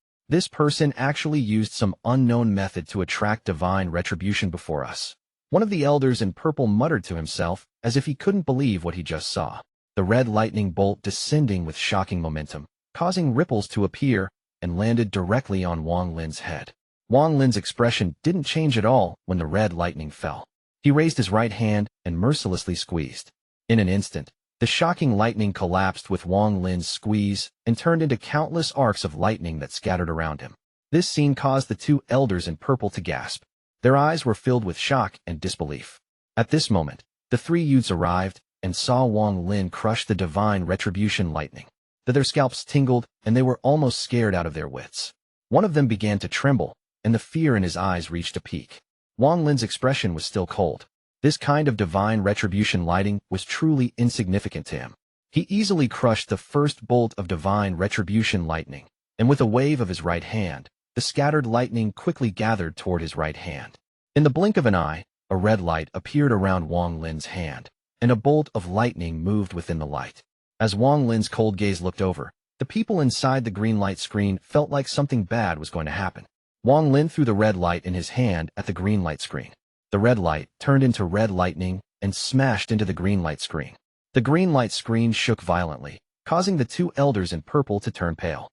actually used some unknown method to attract divine retribution before us. One of the elders in purple muttered to himself, as if he couldn't believe what he just saw. The red lightning bolt descending with shocking momentum, causing ripples to appear, and landed directly on Wang Lin's head. Wang Lin's expression didn't change at all when the red lightning fell. He raised his right hand and mercilessly squeezed. In an instant, the shocking lightning collapsed with Wang Lin's squeeze and turned into countless arcs of lightning that scattered around him. This scene caused the two elders in purple to gasp. Their eyes were filled with shock and disbelief. At this moment, the three youths arrived and saw Wang Lin crush the divine retribution lightning. Their scalps tingled, and they were almost scared out of their wits. One of them began to tremble, and the fear in his eyes reached a peak. Wang Lin's expression was still cold. This kind of divine retribution lighting was truly insignificant to him. He easily crushed the first bolt of divine retribution lightning, and with a wave of his right hand, the scattered lightning quickly gathered toward his right hand. In the blink of an eye, a red light appeared around Wang Lin's hand, and a bolt of lightning moved within the light. As Wang Lin's cold gaze looked over, the people inside the green light screen felt like something bad was going to happen. Wang Lin threw the red light in his hand at the green light screen. The red light turned into red lightning and smashed into the green light screen. The green light screen shook violently, causing the two elders in purple to turn pale.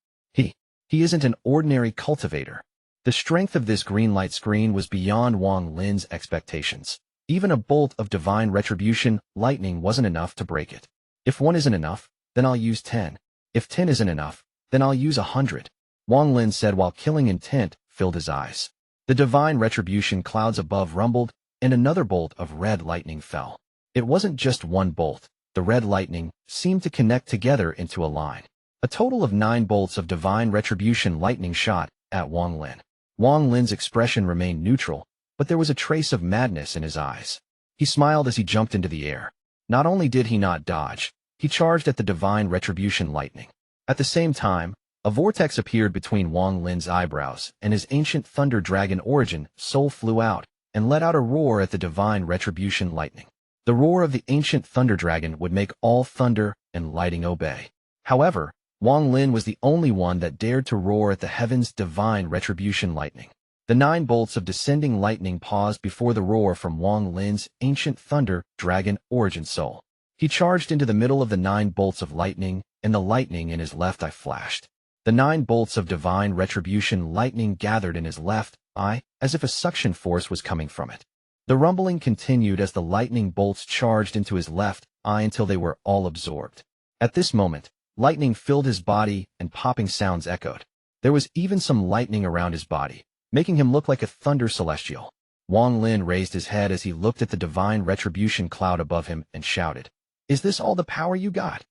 He isn't an ordinary cultivator. The strength of this green light screen was beyond Wang Lin's expectations. Even a bolt of divine retribution lightning wasn't enough to break it. If 1 isn't enough, then I'll use 10. If 10 isn't enough, then I'll use 100. Wang Lin said while killing intent filled his eyes. The divine retribution clouds above rumbled, and another bolt of red lightning fell. It wasn't just one bolt. The red lightning seemed to connect together into a line. A total of 9 bolts of divine retribution lightning shot at Wang Lin. Wang Lin's expression remained neutral, but there was a trace of madness in his eyes. He smiled as he jumped into the air. Not only did he not dodge, he charged at the divine retribution lightning. At the same time, a vortex appeared between Wang Lin's eyebrows, and his ancient thunder dragon origin soul flew out and let out a roar at the divine retribution lightning. The roar of the ancient thunder dragon would make all thunder and lighting obey. However, Wang Lin was the only one that dared to roar at the heaven's divine retribution lightning. The 9 bolts of descending lightning paused before the roar from Wang Lin's ancient thunder dragon origin soul. He charged into the middle of the 9 bolts of lightning, and the lightning in his left eye flashed. The 9 bolts of divine retribution lightning gathered in his left eye, as if a suction force was coming from it. The rumbling continued as the lightning bolts charged into his left eye until they were all absorbed. At this moment, lightning filled his body and popping sounds echoed. There was even some lightning around his body, making him look like a thunder celestial. Wang Lin raised his head as he looked at the divine retribution cloud above him and shouted, "Is this all the power you got?"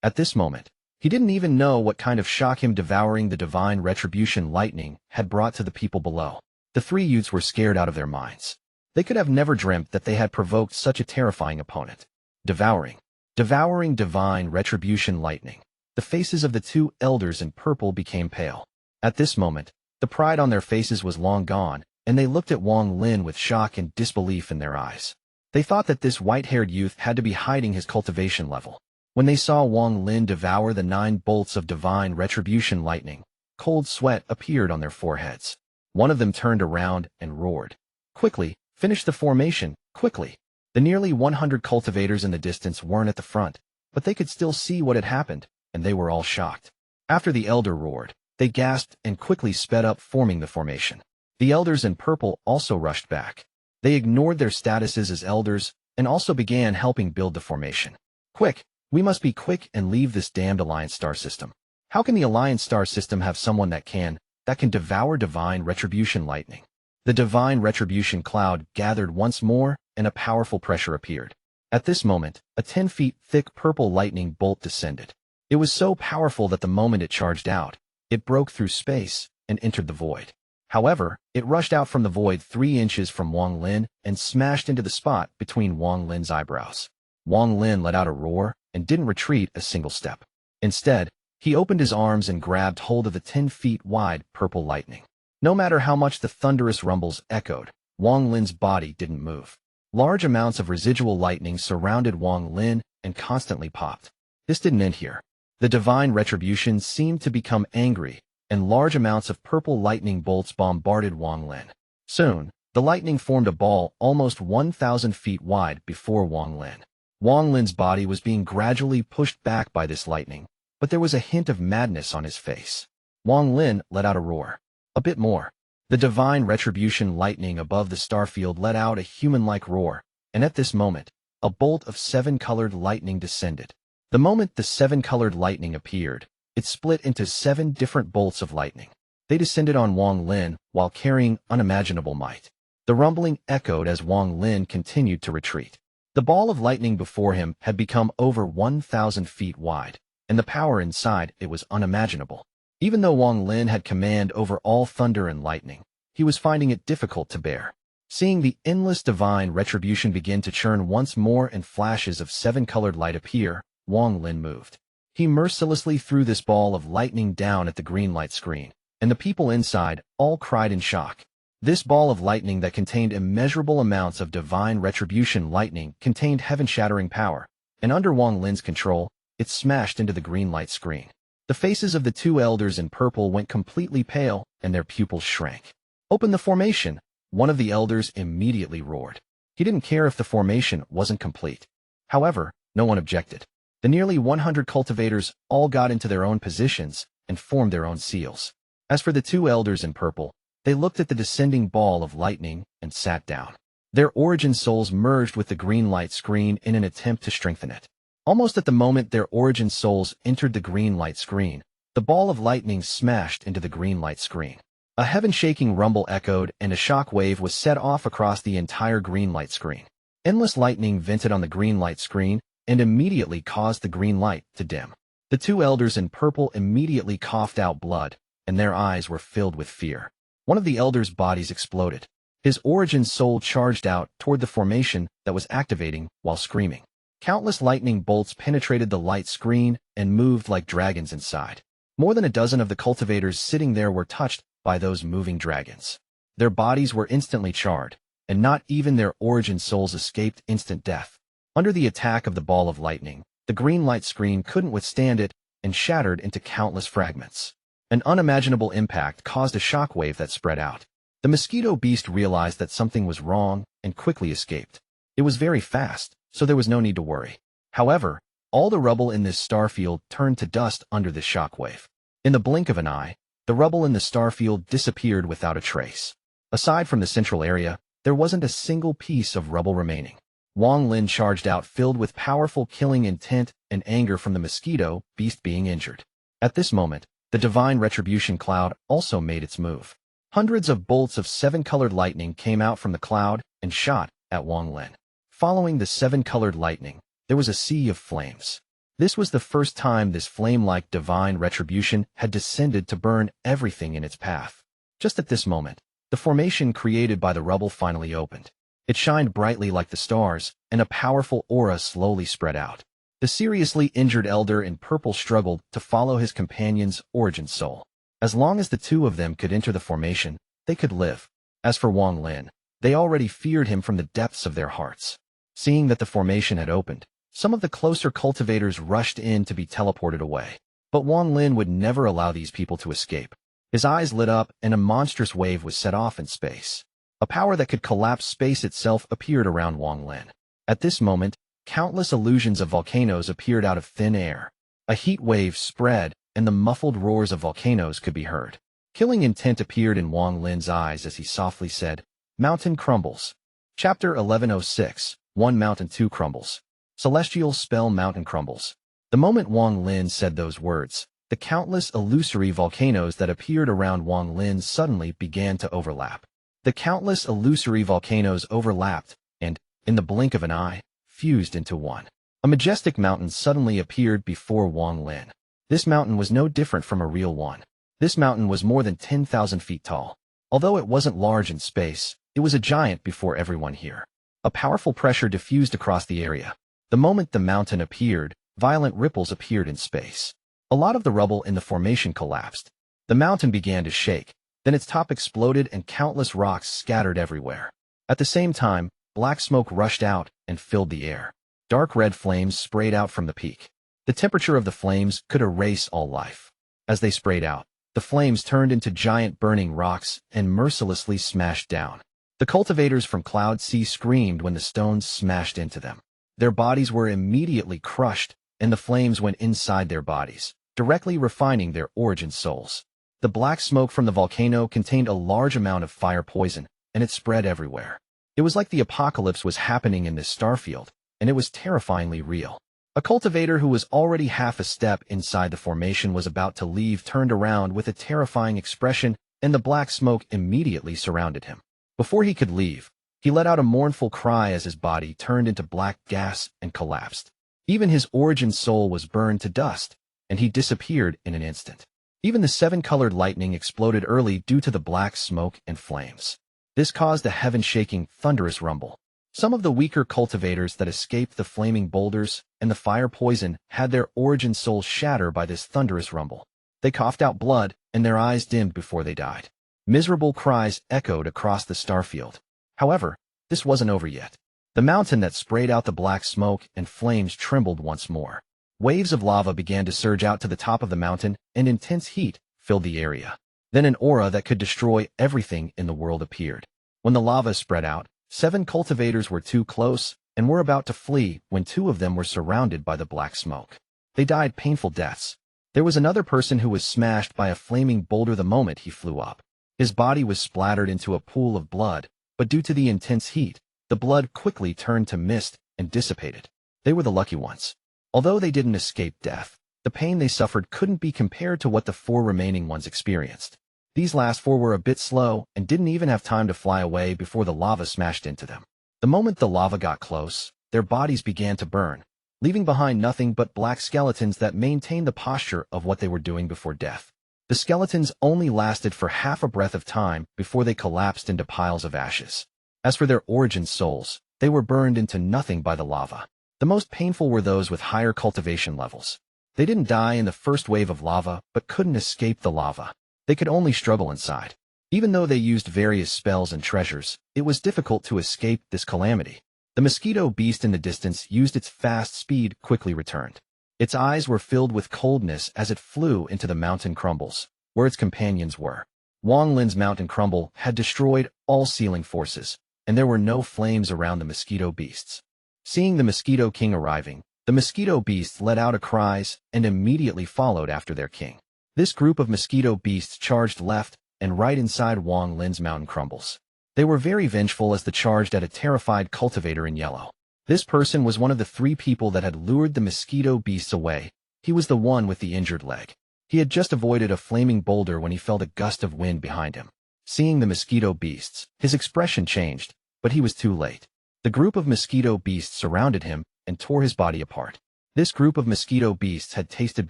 At this moment, he didn't even know what kind of shock him devouring the divine retribution lightning had brought to the people below. The 3 youths were scared out of their minds. They could have never dreamt that they had provoked such a terrifying opponent. Devouring divine retribution lightning. The faces of the 2 elders in purple became pale. At this moment, the pride on their faces was long gone, and they looked at Wang Lin with shock and disbelief in their eyes. They thought that this white-haired youth had to be hiding his cultivation level. When they saw Wang Lin devour the 9 bolts of divine retribution lightning, cold sweat appeared on their foreheads. One of them turned around and roared, "Quickly, finish the formation, quickly!" The nearly 100 cultivators in the distance weren't at the front, but they could still see what had happened, and they were all shocked. After the elder roared, they gasped and quickly sped up forming the formation. The elders in purple also rushed back. They ignored their statuses as elders and also began helping build the formation. "Quick! We must be quick and leave this damned Alliance star system. How can the Alliance star system have someone that can devour divine retribution lightning?" The divine retribution cloud gathered once more, and a powerful pressure appeared. At this moment, a 10 feet thick purple lightning bolt descended. It was so powerful that the moment it charged out, it broke through space and entered the void. However, it rushed out from the void 3 inches from Wang Lin and smashed into the spot between Wang Lin's eyebrows. Wang Lin let out a roar and didn't retreat a single step. Instead, he opened his arms and grabbed hold of the 10 feet wide purple lightning. No matter how much the thunderous rumbles echoed, Wang Lin's body didn't move. Large amounts of residual lightning surrounded Wang Lin and constantly popped. This didn't end here. The divine retribution seemed to become angry, and large amounts of purple lightning bolts bombarded Wang Lin. Soon, the lightning formed a ball almost 1,000 feet wide before Wang Lin. Wang Lin's body was being gradually pushed back by this lightning, but there was a hint of madness on his face. Wang Lin let out a roar. A bit more. The divine retribution lightning above the starfield let out a human-like roar, and at this moment, a bolt of 7-colored lightning descended. The moment the 7-colored lightning appeared, it split into 7 different bolts of lightning. They descended on Wang Lin while carrying unimaginable might. The rumbling echoed as Wang Lin continued to retreat. The ball of lightning before him had become over 1,000 feet wide, and the power inside it was unimaginable. Even though Wang Lin had command over all thunder and lightning, he was finding it difficult to bear. Seeing the endless divine retribution begin to churn once more and flashes of 7-colored light appear, Wang Lin moved. He mercilessly threw this ball of lightning down at the green light screen, and the people inside all cried in shock. This ball of lightning that contained immeasurable amounts of divine retribution lightning contained heaven-shattering power, and under Wang Lin's control, it smashed into the green light screen. The faces of the 2 elders in purple went completely pale, and their pupils shrank. "Open the formation," one of the elders immediately roared. He didn't care if the formation wasn't complete. However, no one objected. The nearly 100 cultivators all got into their own positions and formed their own seals. As for the 2 elders in purple, they looked at the descending ball of lightning and sat down. Their origin souls merged with the green light screen in an attempt to strengthen it. Almost at the moment their origin souls entered the green light screen, the ball of lightning smashed into the green light screen. A heaven-shaking rumble echoed and a shock wave was set off across the entire green light screen. Endless lightning vented on the green light screen and immediately caused the green light to dim. The 2 elders in purple immediately coughed out blood, and their eyes were filled with fear. One of the elders' bodies exploded. His origin soul charged out toward the formation that was activating while screaming. Countless lightning bolts penetrated the light screen and moved like dragons inside. More than a dozen of the cultivators sitting there were touched by those moving dragons. Their bodies were instantly charred, and not even their origin souls escaped instant death. Under the attack of the ball of lightning, the green light screen couldn't withstand it and shattered into countless fragments. An unimaginable impact caused a shockwave that spread out. The mosquito beast realized that something was wrong and quickly escaped. It was very fast, so there was no need to worry. However, all the rubble in this starfield turned to dust under this shockwave. In the blink of an eye, the rubble in the starfield disappeared without a trace. Aside from the central area, there wasn't a single piece of rubble remaining. Wang Lin charged out filled with powerful killing intent and anger from the mosquito beast being injured. At this moment, the divine retribution cloud also made its move. Hundreds of bolts of 7-colored lightning came out from the cloud and shot at Wang Lin. Following the 7-colored lightning, there was a sea of flames. This was the first time this flame-like divine retribution had descended to burn everything in its path. Just at this moment, the formation created by the rubble finally opened. It shined brightly like the stars, and a powerful aura slowly spread out. The seriously injured elder in purple struggled to follow his companion's origin soul. As long as the 2 of them could enter the formation, they could live. As for Wang Lin, they already feared him from the depths of their hearts. Seeing that the formation had opened, some of the closer cultivators rushed in to be teleported away. But Wang Lin would never allow these people to escape. His eyes lit up and a monstrous wave was set off in space. A power that could collapse space itself appeared around Wang Lin. At this moment, countless illusions of volcanoes appeared out of thin air. A heat wave spread, and the muffled roars of volcanoes could be heard. Killing intent appeared in Wang Lin's eyes as he softly said, "Mountain crumbles." Chapter 1106, 1 Mountain 2 Crumbles. Celestial spell Mountain crumbles. The moment Wang Lin said those words, the countless illusory volcanoes that appeared around Wang Lin suddenly began to overlap. The countless illusory volcanoes overlapped and, in the blink of an eye, fused into one. A majestic mountain suddenly appeared before Wang Lin. This mountain was no different from a real one. This mountain was more than 10,000 feet tall. Although it wasn't large in space, it was a giant before everyone here. A powerful pressure diffused across the area. The moment the mountain appeared, violent ripples appeared in space. A lot of the rubble in the formation collapsed. The mountain began to shake, then its top exploded and countless rocks scattered everywhere. At the same time, black smoke rushed out and filled the air. Dark red flames sprayed out from the peak. The temperature of the flames could erase all life. As they sprayed out, the flames turned into giant burning rocks and mercilessly smashed down. The cultivators from Cloud Sea screamed when the stones smashed into them. Their bodies were immediately crushed, and the flames went inside their bodies, directly refining their origin souls. The black smoke from the volcano contained a large amount of fire poison, and it spread everywhere. It was like the apocalypse was happening in this starfield, and it was terrifyingly real. A cultivator who was already half a step inside the formation was about to leave turned around with a terrifying expression, and the black smoke immediately surrounded him. Before he could leave, he let out a mournful cry as his body turned into black gas and collapsed. Even his origin soul was burned to dust, and he disappeared in an instant. Even the seven-colored lightning exploded early due to the black smoke and flames. This caused a heaven-shaking, thunderous rumble. Some of the weaker cultivators that escaped the flaming boulders and the fire poison had their origin souls shatter by this thunderous rumble. They coughed out blood, and their eyes dimmed before they died. Miserable cries echoed across the starfield. However, this wasn't over yet. The mountain that sprayed out the black smoke and flames trembled once more. Waves of lava began to surge out to the top of the mountain, and intense heat filled the area. Then an aura that could destroy everything in the world appeared. When the lava spread out, 7 cultivators were too close and were about to flee when 2 of them were surrounded by the black smoke. They died painful deaths. There was another person who was smashed by a flaming boulder the moment he flew up. His body was splattered into a pool of blood, but due to the intense heat, the blood quickly turned to mist and dissipated. They were the lucky ones. Although they didn't escape death, the pain they suffered couldn't be compared to what the 4 remaining ones experienced. These last 4 were a bit slow and didn't even have time to fly away before the lava smashed into them. The moment the lava got close, their bodies began to burn, leaving behind nothing but black skeletons that maintained the posture of what they were doing before death. The skeletons only lasted for half a breath of time before they collapsed into piles of ashes. As for their origin souls, they were burned into nothing by the lava. The most painful were those with higher cultivation levels. They didn't die in the first wave of lava, but couldn't escape the lava. They could only struggle inside. Even though they used various spells and treasures, it was difficult to escape this calamity. The mosquito beast in the distance used its fast speed quickly returned. Its eyes were filled with coldness as it flew into the mountain Crumbles, where its companions were. Wang Lin's mountain Crumble had destroyed all sealing forces, and there were no flames around the mosquito beasts. Seeing the Mosquito King arriving, the mosquito beasts let out a cries and immediately followed after their king. This group of mosquito beasts charged left and right inside Wang Lin's mountain Crumbles. They were very vengeful as they charged at a terrified cultivator in yellow. This person was one of the 3 people that had lured the mosquito beasts away. He was the one with the injured leg. He had just avoided a flaming boulder when he felt a gust of wind behind him. Seeing the mosquito beasts, his expression changed, but he was too late. The group of mosquito beasts surrounded him and tore his body apart. This group of mosquito beasts had tasted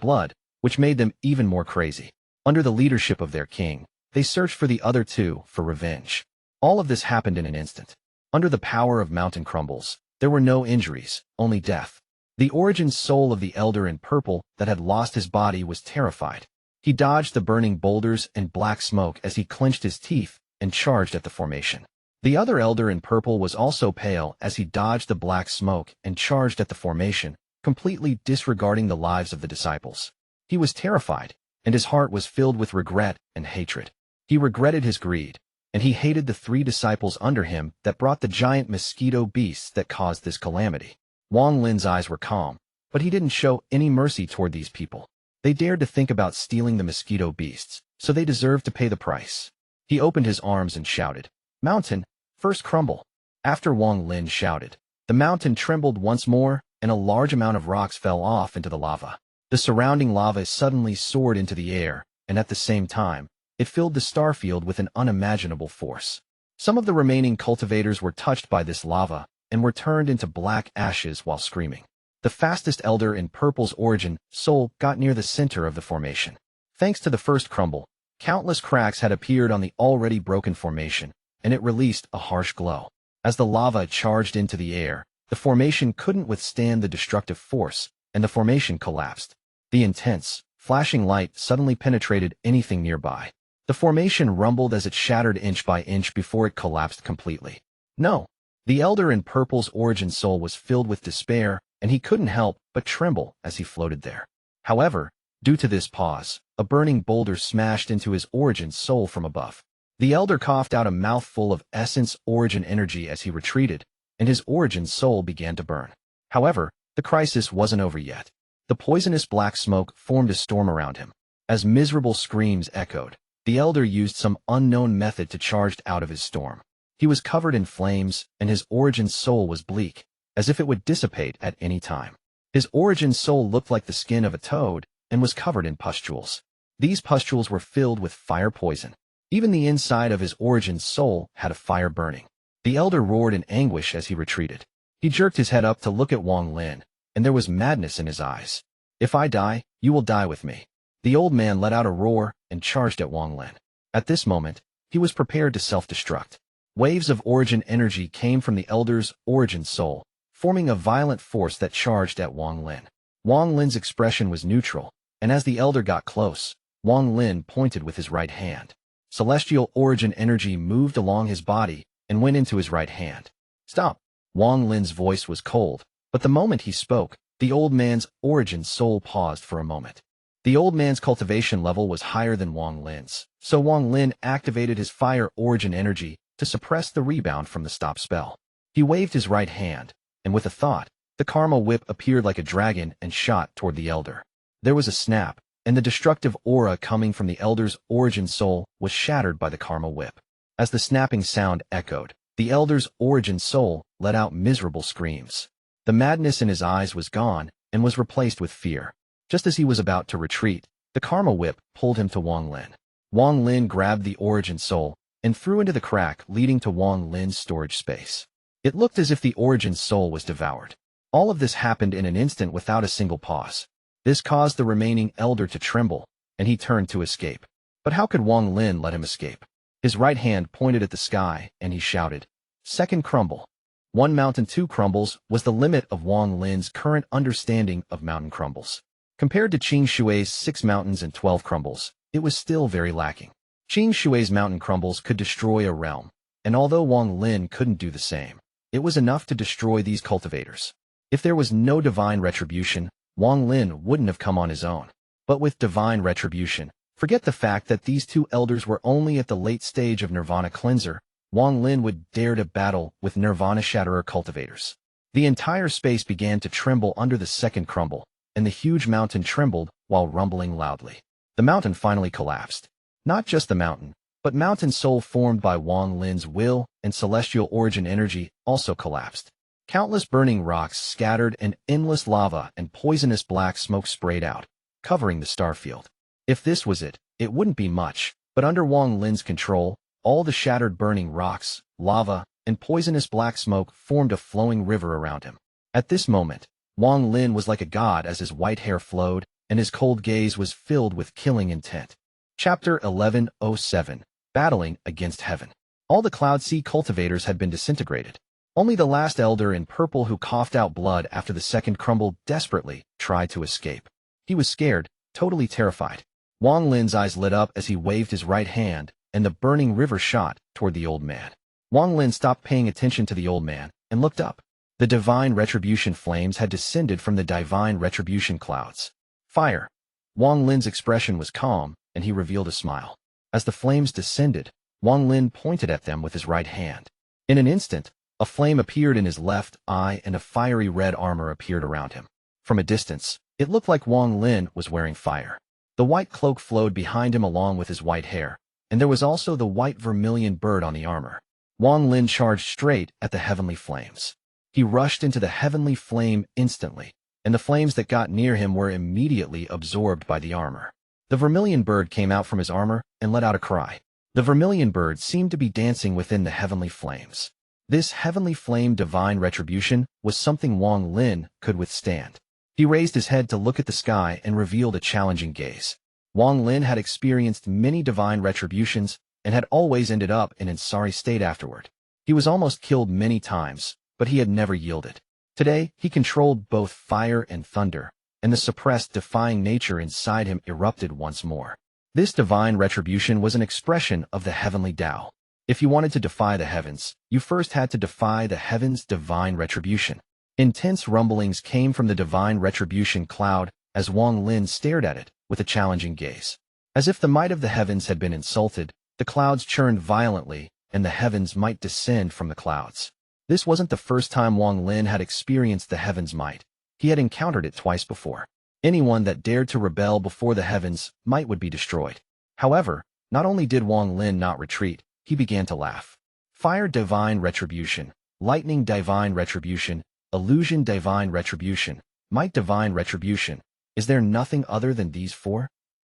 blood, which made them even more crazy. Under the leadership of their king, they searched for the other 2 for revenge. All of this happened in an instant. Under the power of Mountain Crumbles, there were no injuries, only death. The origin soul of the elder in purple that had lost his body was terrified. He dodged the burning boulders and black smoke as he clenched his teeth and charged at the formation. The other elder in purple was also pale as he dodged the black smoke and charged at the formation, completely disregarding the lives of the disciples. He was terrified, and his heart was filled with regret and hatred. He regretted his greed, and he hated the 3 disciples under him that brought the giant mosquito beasts that caused this calamity. Wang Lin's eyes were calm, but he didn't show any mercy toward these people. They dared to think about stealing the mosquito beasts, so they deserved to pay the price. He opened his arms and shouted, "Mountain, first crumble." After Wang Lin shouted, the mountain trembled once more, and a large amount of rocks fell off into the lava. The surrounding lava suddenly soared into the air, and at the same time, it filled the starfield with an unimaginable force. Some of the remaining cultivators were touched by this lava and were turned into black ashes while screaming. The fastest elder in purple's origin soul got near the center of the formation. Thanks to the first crumble, Countless cracks had appeared on the already broken formation, and it released a harsh glow. As the lava charged into the air, the formation couldn't withstand the destructive force, and the formation collapsed. The intense, flashing light suddenly penetrated anything nearby. The formation rumbled as it shattered inch by inch before it collapsed completely. No! The elder in purple's origin soul was filled with despair, and he couldn't help but tremble as he floated there. However, due to this pause, a burning boulder smashed into his origin soul from above. The elder coughed out a mouthful of essence origin energy as he retreated, and his origin soul began to burn. However, the crisis wasn't over yet. The poisonous black smoke formed a storm around him. As miserable screams echoed, the elder used some unknown method to charge out of his storm. He was covered in flames, and his origin soul was bleak, as if it would dissipate at any time. His origin soul looked like the skin of a toad, and was covered in pustules. These pustules were filled with fire poison. Even the inside of his origin soul had a fire burning. The elder roared in anguish as he retreated. He jerked his head up to look at Wang Lin, and there was madness in his eyes. "If I die, you will die with me." The old man let out a roar and charged at Wang Lin. At this moment, he was prepared to self-destruct. Waves of origin energy came from the elder's origin soul, forming a violent force that charged at Wang Lin. Wang Lin's expression was neutral, and as the elder got close, Wang Lin pointed with his right hand. Celestial origin energy moved along his body and went into his right hand. "Stop!" Wang Lin's voice was cold, but the moment he spoke, the old man's origin soul paused for a moment. The old man's cultivation level was higher than Wang Lin's, so Wang Lin activated his fire origin energy to suppress the rebound from the stop spell. He waved his right hand, and with a thought, the karma whip appeared like a dragon and shot toward the elder. There was a snap, and the destructive aura coming from the elder's origin soul was shattered by the karma whip. As the snapping sound echoed, the elder's origin soul let out miserable screams. The madness in his eyes was gone and was replaced with fear. Just as he was about to retreat, the karma whip pulled him to Wang Lin. Wang Lin grabbed the origin soul and threw into the crack leading to Wang Lin's storage space. It looked as if the origin soul was devoured. All of this happened in an instant without a single pause. This caused the remaining elder to tremble, and he turned to escape. But how could Wang Lin let him escape? His right hand pointed at the sky, and he shouted, "Second crumble." 1 mountain 2 crumbles was the limit of Wang Lin's current understanding of mountain crumbles. Compared to Qing Shui's 6 mountains and 12 crumbles, it was still very lacking. Qing Shui's mountain crumbles could destroy a realm, and although Wang Lin couldn't do the same, it was enough to destroy these cultivators. If there was no divine retribution, Wang Lin wouldn't have come on his own. But with divine retribution, forget the fact that these 2 elders were only at the late stage of Nirvana Cleanser, Wang Lin would dare to battle with Nirvana Shatterer cultivators. The entire space began to tremble under the second crumble, and the huge mountain trembled while rumbling loudly. The mountain finally collapsed. Not just the mountain, but mountain soul formed by Wang Lin's will and celestial origin energy also collapsed. Countless burning rocks scattered and endless lava and poisonous black smoke sprayed out, covering the starfield. If this was it, it wouldn't be much, but under Wang Lin's control, all the shattered burning rocks, lava, and poisonous black smoke formed a flowing river around him. At this moment, Wang Lin was like a god as his white hair flowed, and his cold gaze was filled with killing intent. Chapter 11:07 Battling Against Heaven. All the Cloud Sea cultivators had been disintegrated. Only the last elder in purple who coughed out blood after the second crumble desperately tried to escape. He was scared, totally terrified. Wang Lin's eyes lit up as he waved his right hand, and the burning river shot toward the old man. Wang Lin stopped paying attention to the old man and looked up. The divine retribution flames had descended from the divine retribution clouds. Fire. Wang Lin's expression was calm, and he revealed a smile. As the flames descended, Wang Lin pointed at them with his right hand. In an instant, a flame appeared in his left eye and a fiery red armor appeared around him. From a distance, it looked like Wang Lin was wearing fire. The white cloak flowed behind him along with his white hair, and there was also the white vermilion bird on the armor. Wang Lin charged straight at the heavenly flames. He rushed into the heavenly flame instantly, and the flames that got near him were immediately absorbed by the armor. The vermilion bird came out from his armor and let out a cry. The vermilion bird seemed to be dancing within the heavenly flames. This heavenly flame divine retribution was something Wang Lin could withstand. He raised his head to look at the sky and revealed a challenging gaze. Wang Lin had experienced many divine retributions and had always ended up in an sorry state afterward. He was almost killed many times, but he had never yielded. Today, he controlled both fire and thunder, and the suppressed, defying nature inside him erupted once more. This divine retribution was an expression of the heavenly Tao. If you wanted to defy the heavens, you first had to defy the heavens' divine retribution. Intense rumblings came from the divine retribution cloud as Wang Lin stared at it with a challenging gaze. As if the might of the heavens had been insulted, the clouds churned violently, and the heavens might descend from the clouds. This wasn't the first time Wang Lin had experienced the heavens' might. He had encountered it twice before. Anyone that dared to rebel before the heavens' might would be destroyed. However, not only did Wang Lin not retreat, he began to laugh. Fire divine retribution, lightning divine retribution, illusion divine retribution, might divine retribution. Is there nothing other than these four?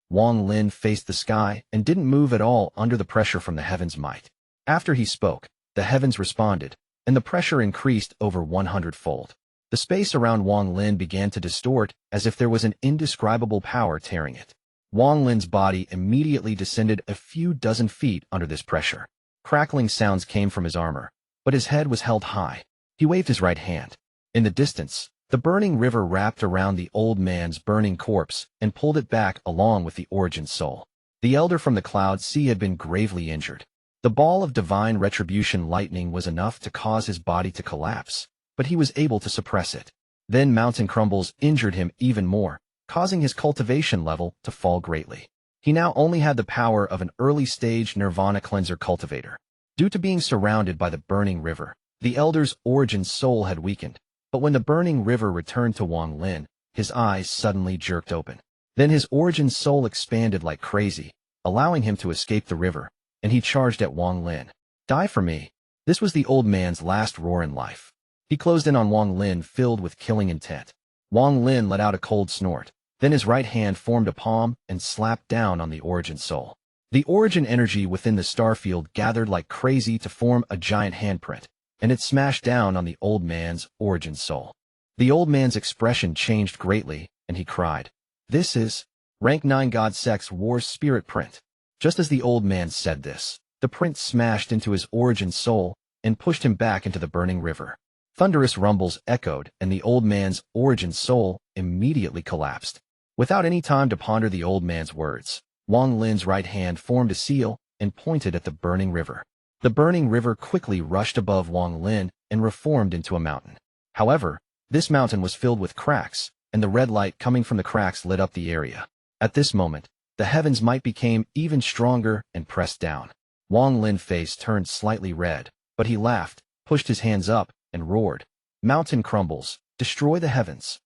Wang Lin faced the sky and didn't move at all under the pressure from the heavens' might. After he spoke, the heavens responded, and the pressure increased over 100-fold. The space around Wang Lin began to distort as if there was an indescribable power tearing it. Wang Lin's body immediately descended a few dozen feet under this pressure. Crackling sounds came from his armor, but his head was held high. He waved his right hand. In the distance, the burning river wrapped around the old man's burning corpse and pulled it back along with the origin soul. The elder from the cloud sea had been gravely injured. The ball of divine retribution lightning was enough to cause his body to collapse, but he was able to suppress it. Then mountain Crumbles injured him even more, causing his cultivation level to fall greatly. He now only had the power of an early-stage Nirvana cleanser cultivator. Due to being surrounded by the burning river, the elder's origin soul had weakened, but when the burning river returned to Wang Lin, his eyes suddenly jerked open. Then his origin soul expanded like crazy, allowing him to escape the river, and he charged at Wang Lin. Die for me. This was the old man's last roar in life. He closed in on Wang Lin filled with killing intent. Wang Lin let out a cold snort. Then his right hand formed a palm and slapped down on the origin soul. The origin energy within the starfield gathered like crazy to form a giant handprint, and it smashed down on the old man's origin soul. The old man's expression changed greatly, and he cried, "This is Rank 9 God Sects War's Spirit Print." Just as the old man said this, the print smashed into his origin soul and pushed him back into the burning river. Thunderous rumbles echoed, and the old man's origin soul immediately collapsed. Without any time to ponder the old man's words, Wang Lin's right hand formed a seal and pointed at the burning river. The burning river quickly rushed above Wang Lin and reformed into a mountain. However, this mountain was filled with cracks, and the red light coming from the cracks lit up the area. At this moment, the heavens' might became even stronger and pressed down. Wang Lin's face turned slightly red, but he laughed, pushed his hands up, and roared, "Mountain Crumbles, destroy the heavens."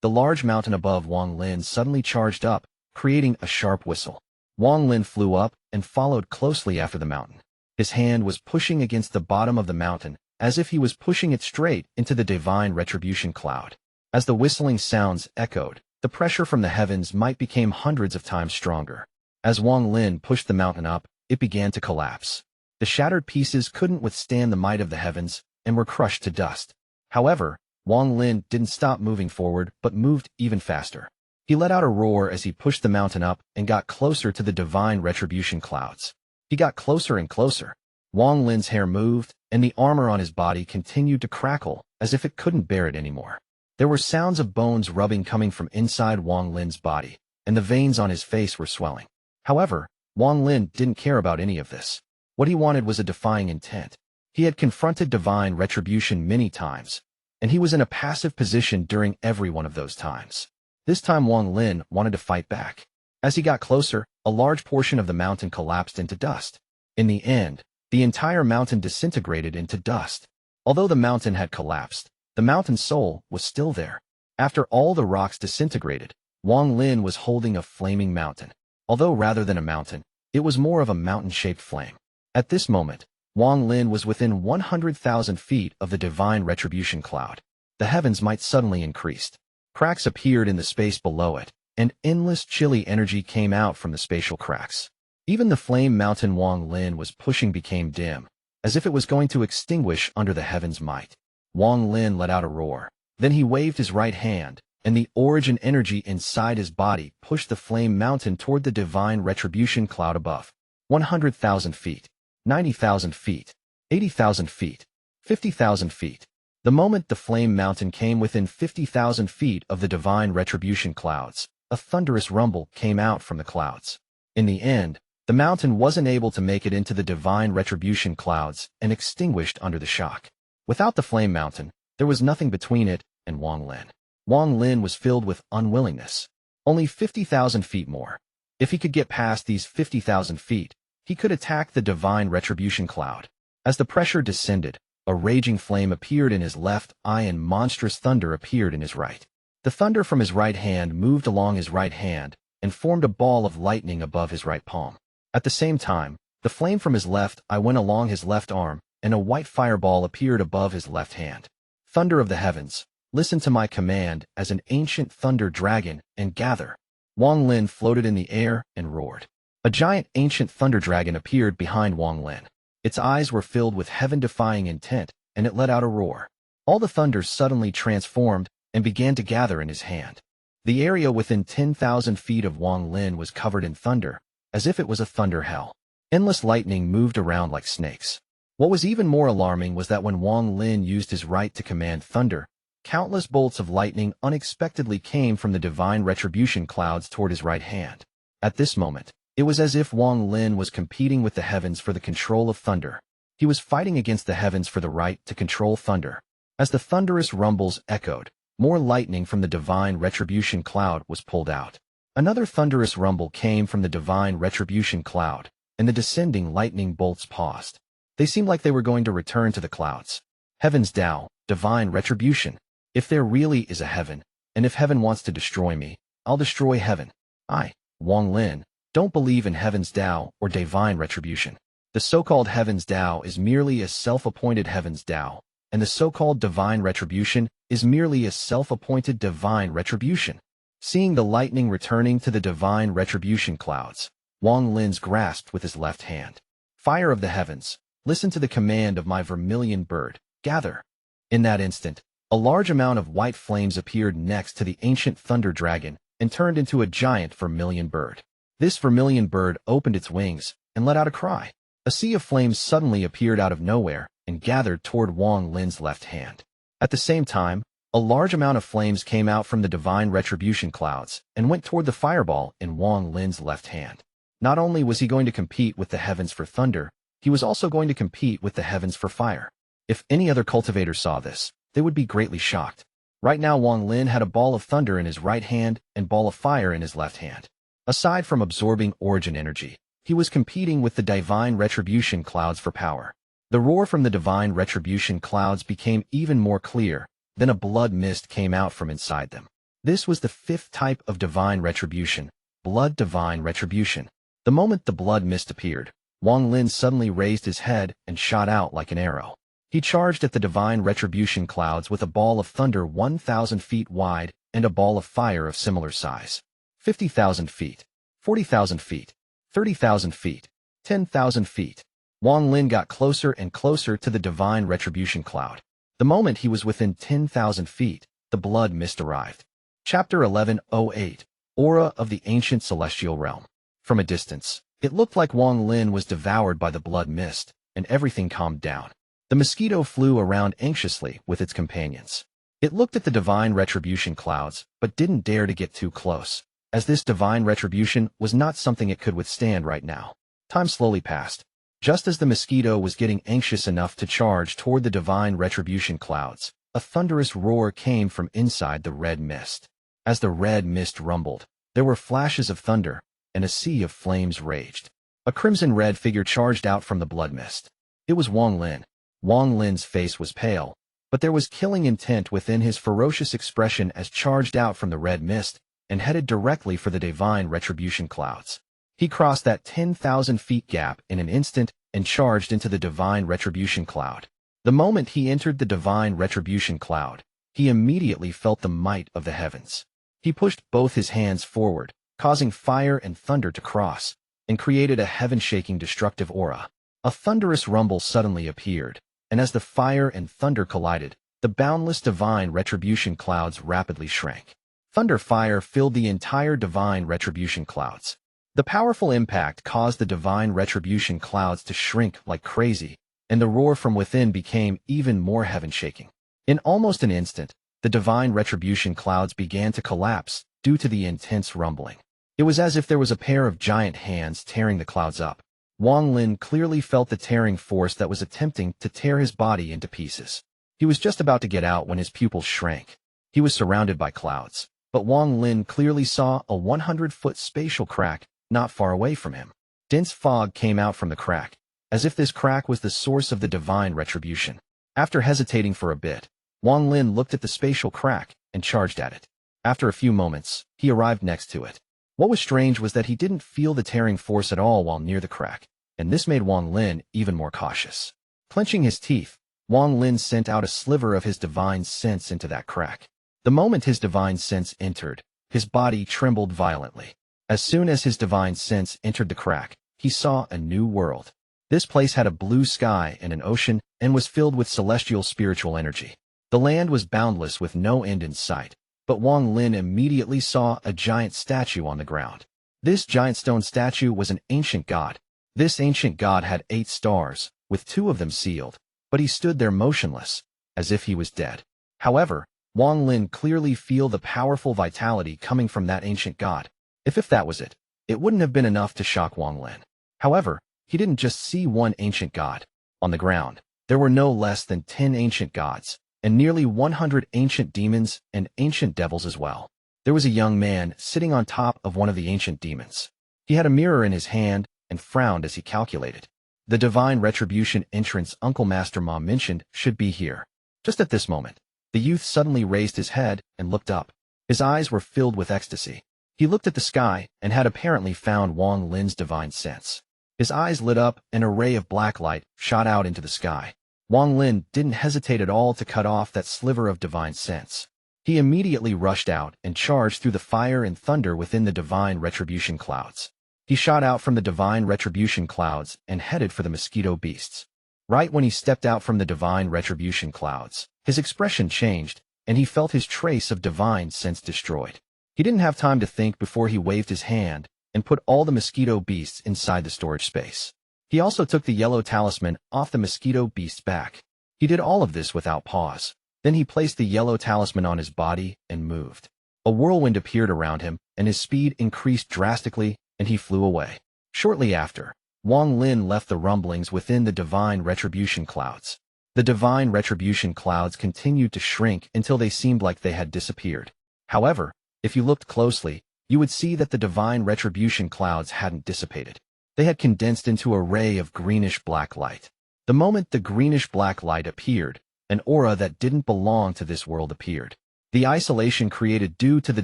The large mountain above Wang Lin suddenly charged up, creating a sharp whistle. Wang Lin flew up and followed closely after the mountain. His hand was pushing against the bottom of the mountain, as if he was pushing it straight into the divine retribution cloud. As the whistling sounds echoed, the pressure from the heavens might became hundreds of times stronger. As Wang Lin pushed the mountain up, it began to collapse. The shattered pieces couldn't withstand the might of the heavens and were crushed to dust. However, Wang Lin didn't stop moving forward but moved even faster. He let out a roar as he pushed the mountain up and got closer to the divine retribution clouds. He got closer and closer. Wang Lin's hair moved, and the armor on his body continued to crackle as if it couldn't bear it anymore. There were sounds of bones rubbing coming from inside Wang Lin's body, and the veins on his face were swelling. However, Wang Lin didn't care about any of this. What he wanted was a defying intent. He had confronted divine retribution many times, and he was in a passive position during every one of those times. This time Wang Lin wanted to fight back. As he got closer, a large portion of the mountain collapsed into dust. In the end, the entire mountain disintegrated into dust. Although the mountain had collapsed, the mountain soul was still there. After all the rocks disintegrated, Wang Lin was holding a flaming mountain. Although rather than a mountain, it was more of a mountain-shaped flame. At this moment, Wang Lin was within 100,000 feet of the divine retribution cloud. The heavens might suddenly increased. Cracks appeared in the space below it, and endless chilly energy came out from the spatial cracks. Even the flame mountain Wang Lin was pushing became dim, as if it was going to extinguish under the heavens' might. Wang Lin let out a roar. Then he waved his right hand, and the origin energy inside his body pushed the flame mountain toward the divine retribution cloud above. 100,000 feet, 90,000 feet, 80,000 feet, 50,000 feet. The moment the flame mountain came within 50,000 feet of the divine retribution clouds, a thunderous rumble came out from the clouds. In the end, the mountain wasn't able to make it into the divine retribution clouds and extinguished under the shock. Without the flame mountain, there was nothing between it and Wang Lin. Wang Lin was filled with unwillingness. Only 50,000 feet more. If he could get past these 50,000 feet, he could attack the divine retribution cloud. As the pressure descended, a raging flame appeared in his left eye and monstrous thunder appeared in his right. The thunder from his right hand moved along his right hand and formed a ball of lightning above his right palm. At the same time, the flame from his left eye went along his left arm, and a white fireball appeared above his left hand. Thunder of the heavens, listen to my command as an ancient thunder dragon and gather. Wang Lin floated in the air and roared. A giant ancient thunder dragon appeared behind Wang Lin. Its eyes were filled with heaven-defying intent, and it let out a roar. All the thunder suddenly transformed and began to gather in his hand. The area within 10,000 feet of Wang Lin was covered in thunder, as if it was a thunder hell. Endless lightning moved around like snakes. What was even more alarming was that when Wang Lin used his right to command thunder, countless bolts of lightning unexpectedly came from the divine retribution clouds toward his right hand. At this moment, it was as if Wang Lin was competing with the heavens for the control of thunder. He was fighting against the heavens for the right to control thunder. As the thunderous rumbles echoed, more lightning from the divine retribution cloud was pulled out. Another thunderous rumble came from the divine retribution cloud, and the descending lightning bolts paused. They seemed like they were going to return to the clouds. Heaven's Tao, divine retribution. If there really is a heaven, and if heaven wants to destroy me, I'll destroy heaven. I, Wang Lin, don't believe in heaven's Tao or divine retribution. The so-called heaven's Tao is merely a self-appointed heaven's Tao, and the so-called divine retribution is merely a self-appointed divine retribution. Seeing the lightning returning to the divine retribution clouds, Wang Lin's grasped with his left hand. Fire of the heavens, listen to the command of my vermilion bird, gather. In that instant, a large amount of white flames appeared next to the ancient thunder dragon and turned into a giant vermilion bird. This vermilion bird opened its wings and let out a cry. A sea of flames suddenly appeared out of nowhere and gathered toward Wang Lin's left hand. At the same time, a large amount of flames came out from the divine retribution clouds and went toward the fireball in Wang Lin's left hand. Not only was he going to compete with the heavens for thunder, he was also going to compete with the heavens for fire. If any other cultivator saw this, they would be greatly shocked. Right now Wang Lin had a ball of thunder in his right hand and ball of fire in his left hand. Aside from absorbing origin energy, he was competing with the divine retribution clouds for power. The roar from the divine retribution clouds became even more clear. Then a blood mist came out from inside them. This was the fifth type of divine retribution, blood divine retribution. The moment the blood mist appeared, Wang Lin suddenly raised his head and shot out like an arrow. He charged at the divine retribution clouds with a ball of thunder 1,000 feet wide and a ball of fire of similar size. 50,000 feet, 40,000 feet, 30,000 feet, 10,000 feet. Wang Lin got closer and closer to the divine retribution cloud. The moment he was within 10,000 feet, the blood mist arrived. Chapter 11:08, Aura of the Ancient Celestial Realm. From a distance, it looked like Wang Lin was devoured by the blood mist, and everything calmed down. The mosquito flew around anxiously with its companions. It looked at the divine retribution clouds, but didn't dare to get too close, as this divine retribution was not something it could withstand right now. Time slowly passed. Just as the mosquito was getting anxious enough to charge toward the divine retribution clouds, a thunderous roar came from inside the red mist. As the red mist rumbled, there were flashes of thunder, and a sea of flames raged. A crimson-red figure charged out from the blood mist. It was Wang Lin. Wang Lin's face was pale, but there was killing intent within his ferocious expression as charged out from the red mist and headed directly for the divine retribution clouds. He crossed that 10,000 feet gap in an instant and charged into the divine retribution cloud. The moment he entered the divine retribution cloud, he immediately felt the might of the heavens. He pushed both his hands forward, causing fire and thunder to cross, and created a heaven-shaking destructive aura. A thunderous rumble suddenly appeared, and as the fire and thunder collided, the boundless divine retribution clouds rapidly shrank. Thunder fire filled the entire divine retribution clouds. The powerful impact caused the divine retribution clouds to shrink like crazy, and the roar from within became even more heaven-shaking. In almost an instant, the divine retribution clouds began to collapse due to the intense rumbling. It was as if there was a pair of giant hands tearing the clouds up. Wang Lin clearly felt the tearing force that was attempting to tear his body into pieces. He was just about to get out when his pupils shrank. He was surrounded by clouds, but Wang Lin clearly saw a 100-foot spatial crack not far away from him. Dense fog came out from the crack, as if this crack was the source of the divine retribution. After hesitating for a bit, Wang Lin looked at the spatial crack and charged at it. After a few moments, he arrived next to it. What was strange was that he didn't feel the tearing force at all while near the crack, and this made Wang Lin even more cautious. Clenching his teeth, Wang Lin sent out a sliver of his divine sense into that crack. The moment his divine sense entered, his body trembled violently. As soon as his divine sense entered the crack, he saw a new world. This place had a blue sky and an ocean and was filled with celestial spiritual energy. The land was boundless with no end in sight, but Wang Lin immediately saw a giant statue on the ground. This giant stone statue was an ancient god. This ancient god had 8 stars, with 2 of them sealed, but he stood there motionless, as if he was dead. However, Wang Lin clearly felt the powerful vitality coming from that ancient god. If that was it, it wouldn't have been enough to shock Wang Lin. However, he didn't just see one ancient god. On the ground, there were no less than 10 ancient gods, and nearly 100 ancient demons and ancient devils as well. There was a young man sitting on top of one of the ancient demons. He had a mirror in his hand and frowned as he calculated. The divine retribution entrance Uncle Master Ma mentioned should be here. Just at this moment, the youth suddenly raised his head and looked up. His eyes were filled with ecstasy. He looked at the sky and had apparently found Wang Lin's divine sense. His eyes lit up and a ray of black light shot out into the sky. Wang Lin didn't hesitate at all to cut off that sliver of divine sense. He immediately rushed out and charged through the fire and thunder within the divine retribution clouds. He shot out from the divine retribution clouds and headed for the mosquito beasts. Right when he stepped out from the divine retribution clouds, his expression changed, and he felt his trace of divine sense destroyed. He didn't have time to think before he waved his hand and put all the mosquito beasts inside the storage space. He also took the yellow talisman off the mosquito beast's back. He did all of this without pause. Then he placed the yellow talisman on his body and moved. A whirlwind appeared around him, and his speed increased drastically, and he flew away. Shortly after, Wang Lin left the rumblings within the divine retribution clouds. The divine retribution clouds continued to shrink until they seemed like they had disappeared. However, if you looked closely, you would see that the divine retribution clouds hadn't dissipated. They had condensed into a ray of greenish-black light. The moment the greenish-black light appeared, an aura that didn't belong to this world appeared. The isolation created due to the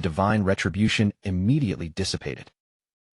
divine retribution immediately dissipated.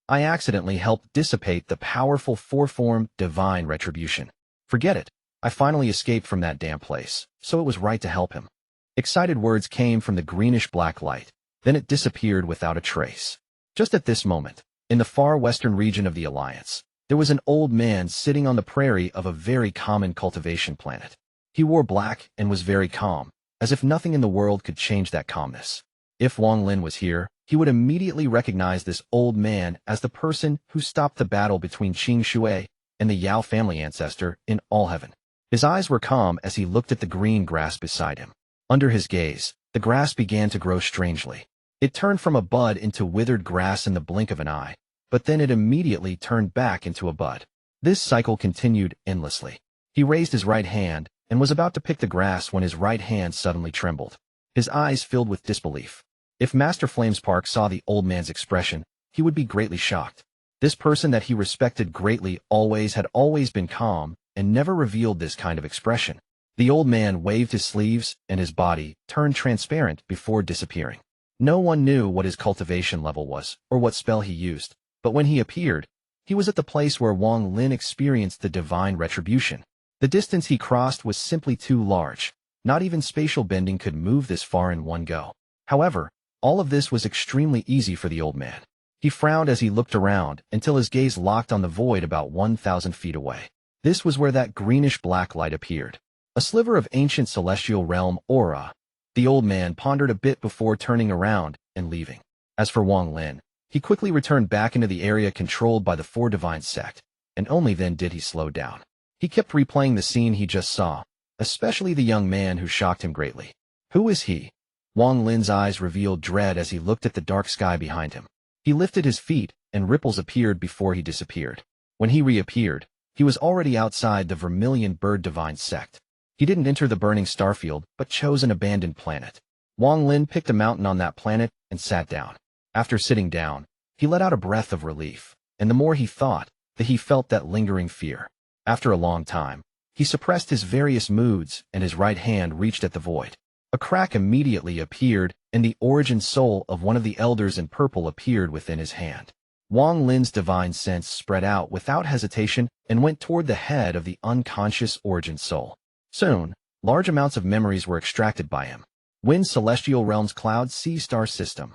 I accidentally helped dissipate the powerful 4-form divine retribution. Forget it. I finally escaped from that damn place, so it was right to help him. Excited words came from the greenish-black light. Then it disappeared without a trace. Just at this moment, in the far western region of the Alliance, there was an old man sitting on the prairie of a very common cultivation planet. He wore black and was very calm, as if nothing in the world could change that calmness. If Wang Lin was here, he would immediately recognize this old man as the person who stopped the battle between Qing Shui and the Yao family ancestor in All Heaven. His eyes were calm as he looked at the green grass beside him. Under his gaze, the grass began to grow strangely. It turned from a bud into withered grass in the blink of an eye, but then it immediately turned back into a bud. This cycle continued endlessly. He raised his right hand and was about to pick the grass when his right hand suddenly trembled. His eyes filled with disbelief. If Master Flamespark saw the old man's expression, he would be greatly shocked. This person that he respected greatly had always been calm and never revealed this kind of expression. The old man waved his sleeves and his body turned transparent before disappearing. No one knew what his cultivation level was or what spell he used, but when he appeared, he was at the place where Wang Lin experienced the divine retribution. The distance he crossed was simply too large. Not even spatial bending could move this far in one go. However, all of this was extremely easy for the old man. He frowned as he looked around until his gaze locked on the void about 1,000 feet away. This was where that greenish-black light appeared. A sliver of ancient celestial realm aura. The old man pondered a bit before turning around and leaving. As for Wang Lin, he quickly returned back into the area controlled by the Four Divine Sect, and only then did he slow down. He kept replaying the scene he just saw, especially the young man who shocked him greatly. Who is he? Wang Lin's eyes revealed dread as he looked at the dark sky behind him. He lifted his feet, and ripples appeared before he disappeared. When he reappeared, he was already outside the Vermilion Bird Divine Sect. He didn't enter the burning starfield, but chose an abandoned planet. Wang Lin picked a mountain on that planet and sat down. After sitting down, he let out a breath of relief, and the more he thought, the he felt that lingering fear. After a long time, he suppressed his various moods, and his right hand reached at the void. A crack immediately appeared, and the origin soul of one of the elders in purple appeared within his hand. Wang Lin's divine sense spread out without hesitation and went toward the head of the unconscious origin soul. Soon, large amounts of memories were extracted by him. Win Celestial Realm's Cloud Sea Star System.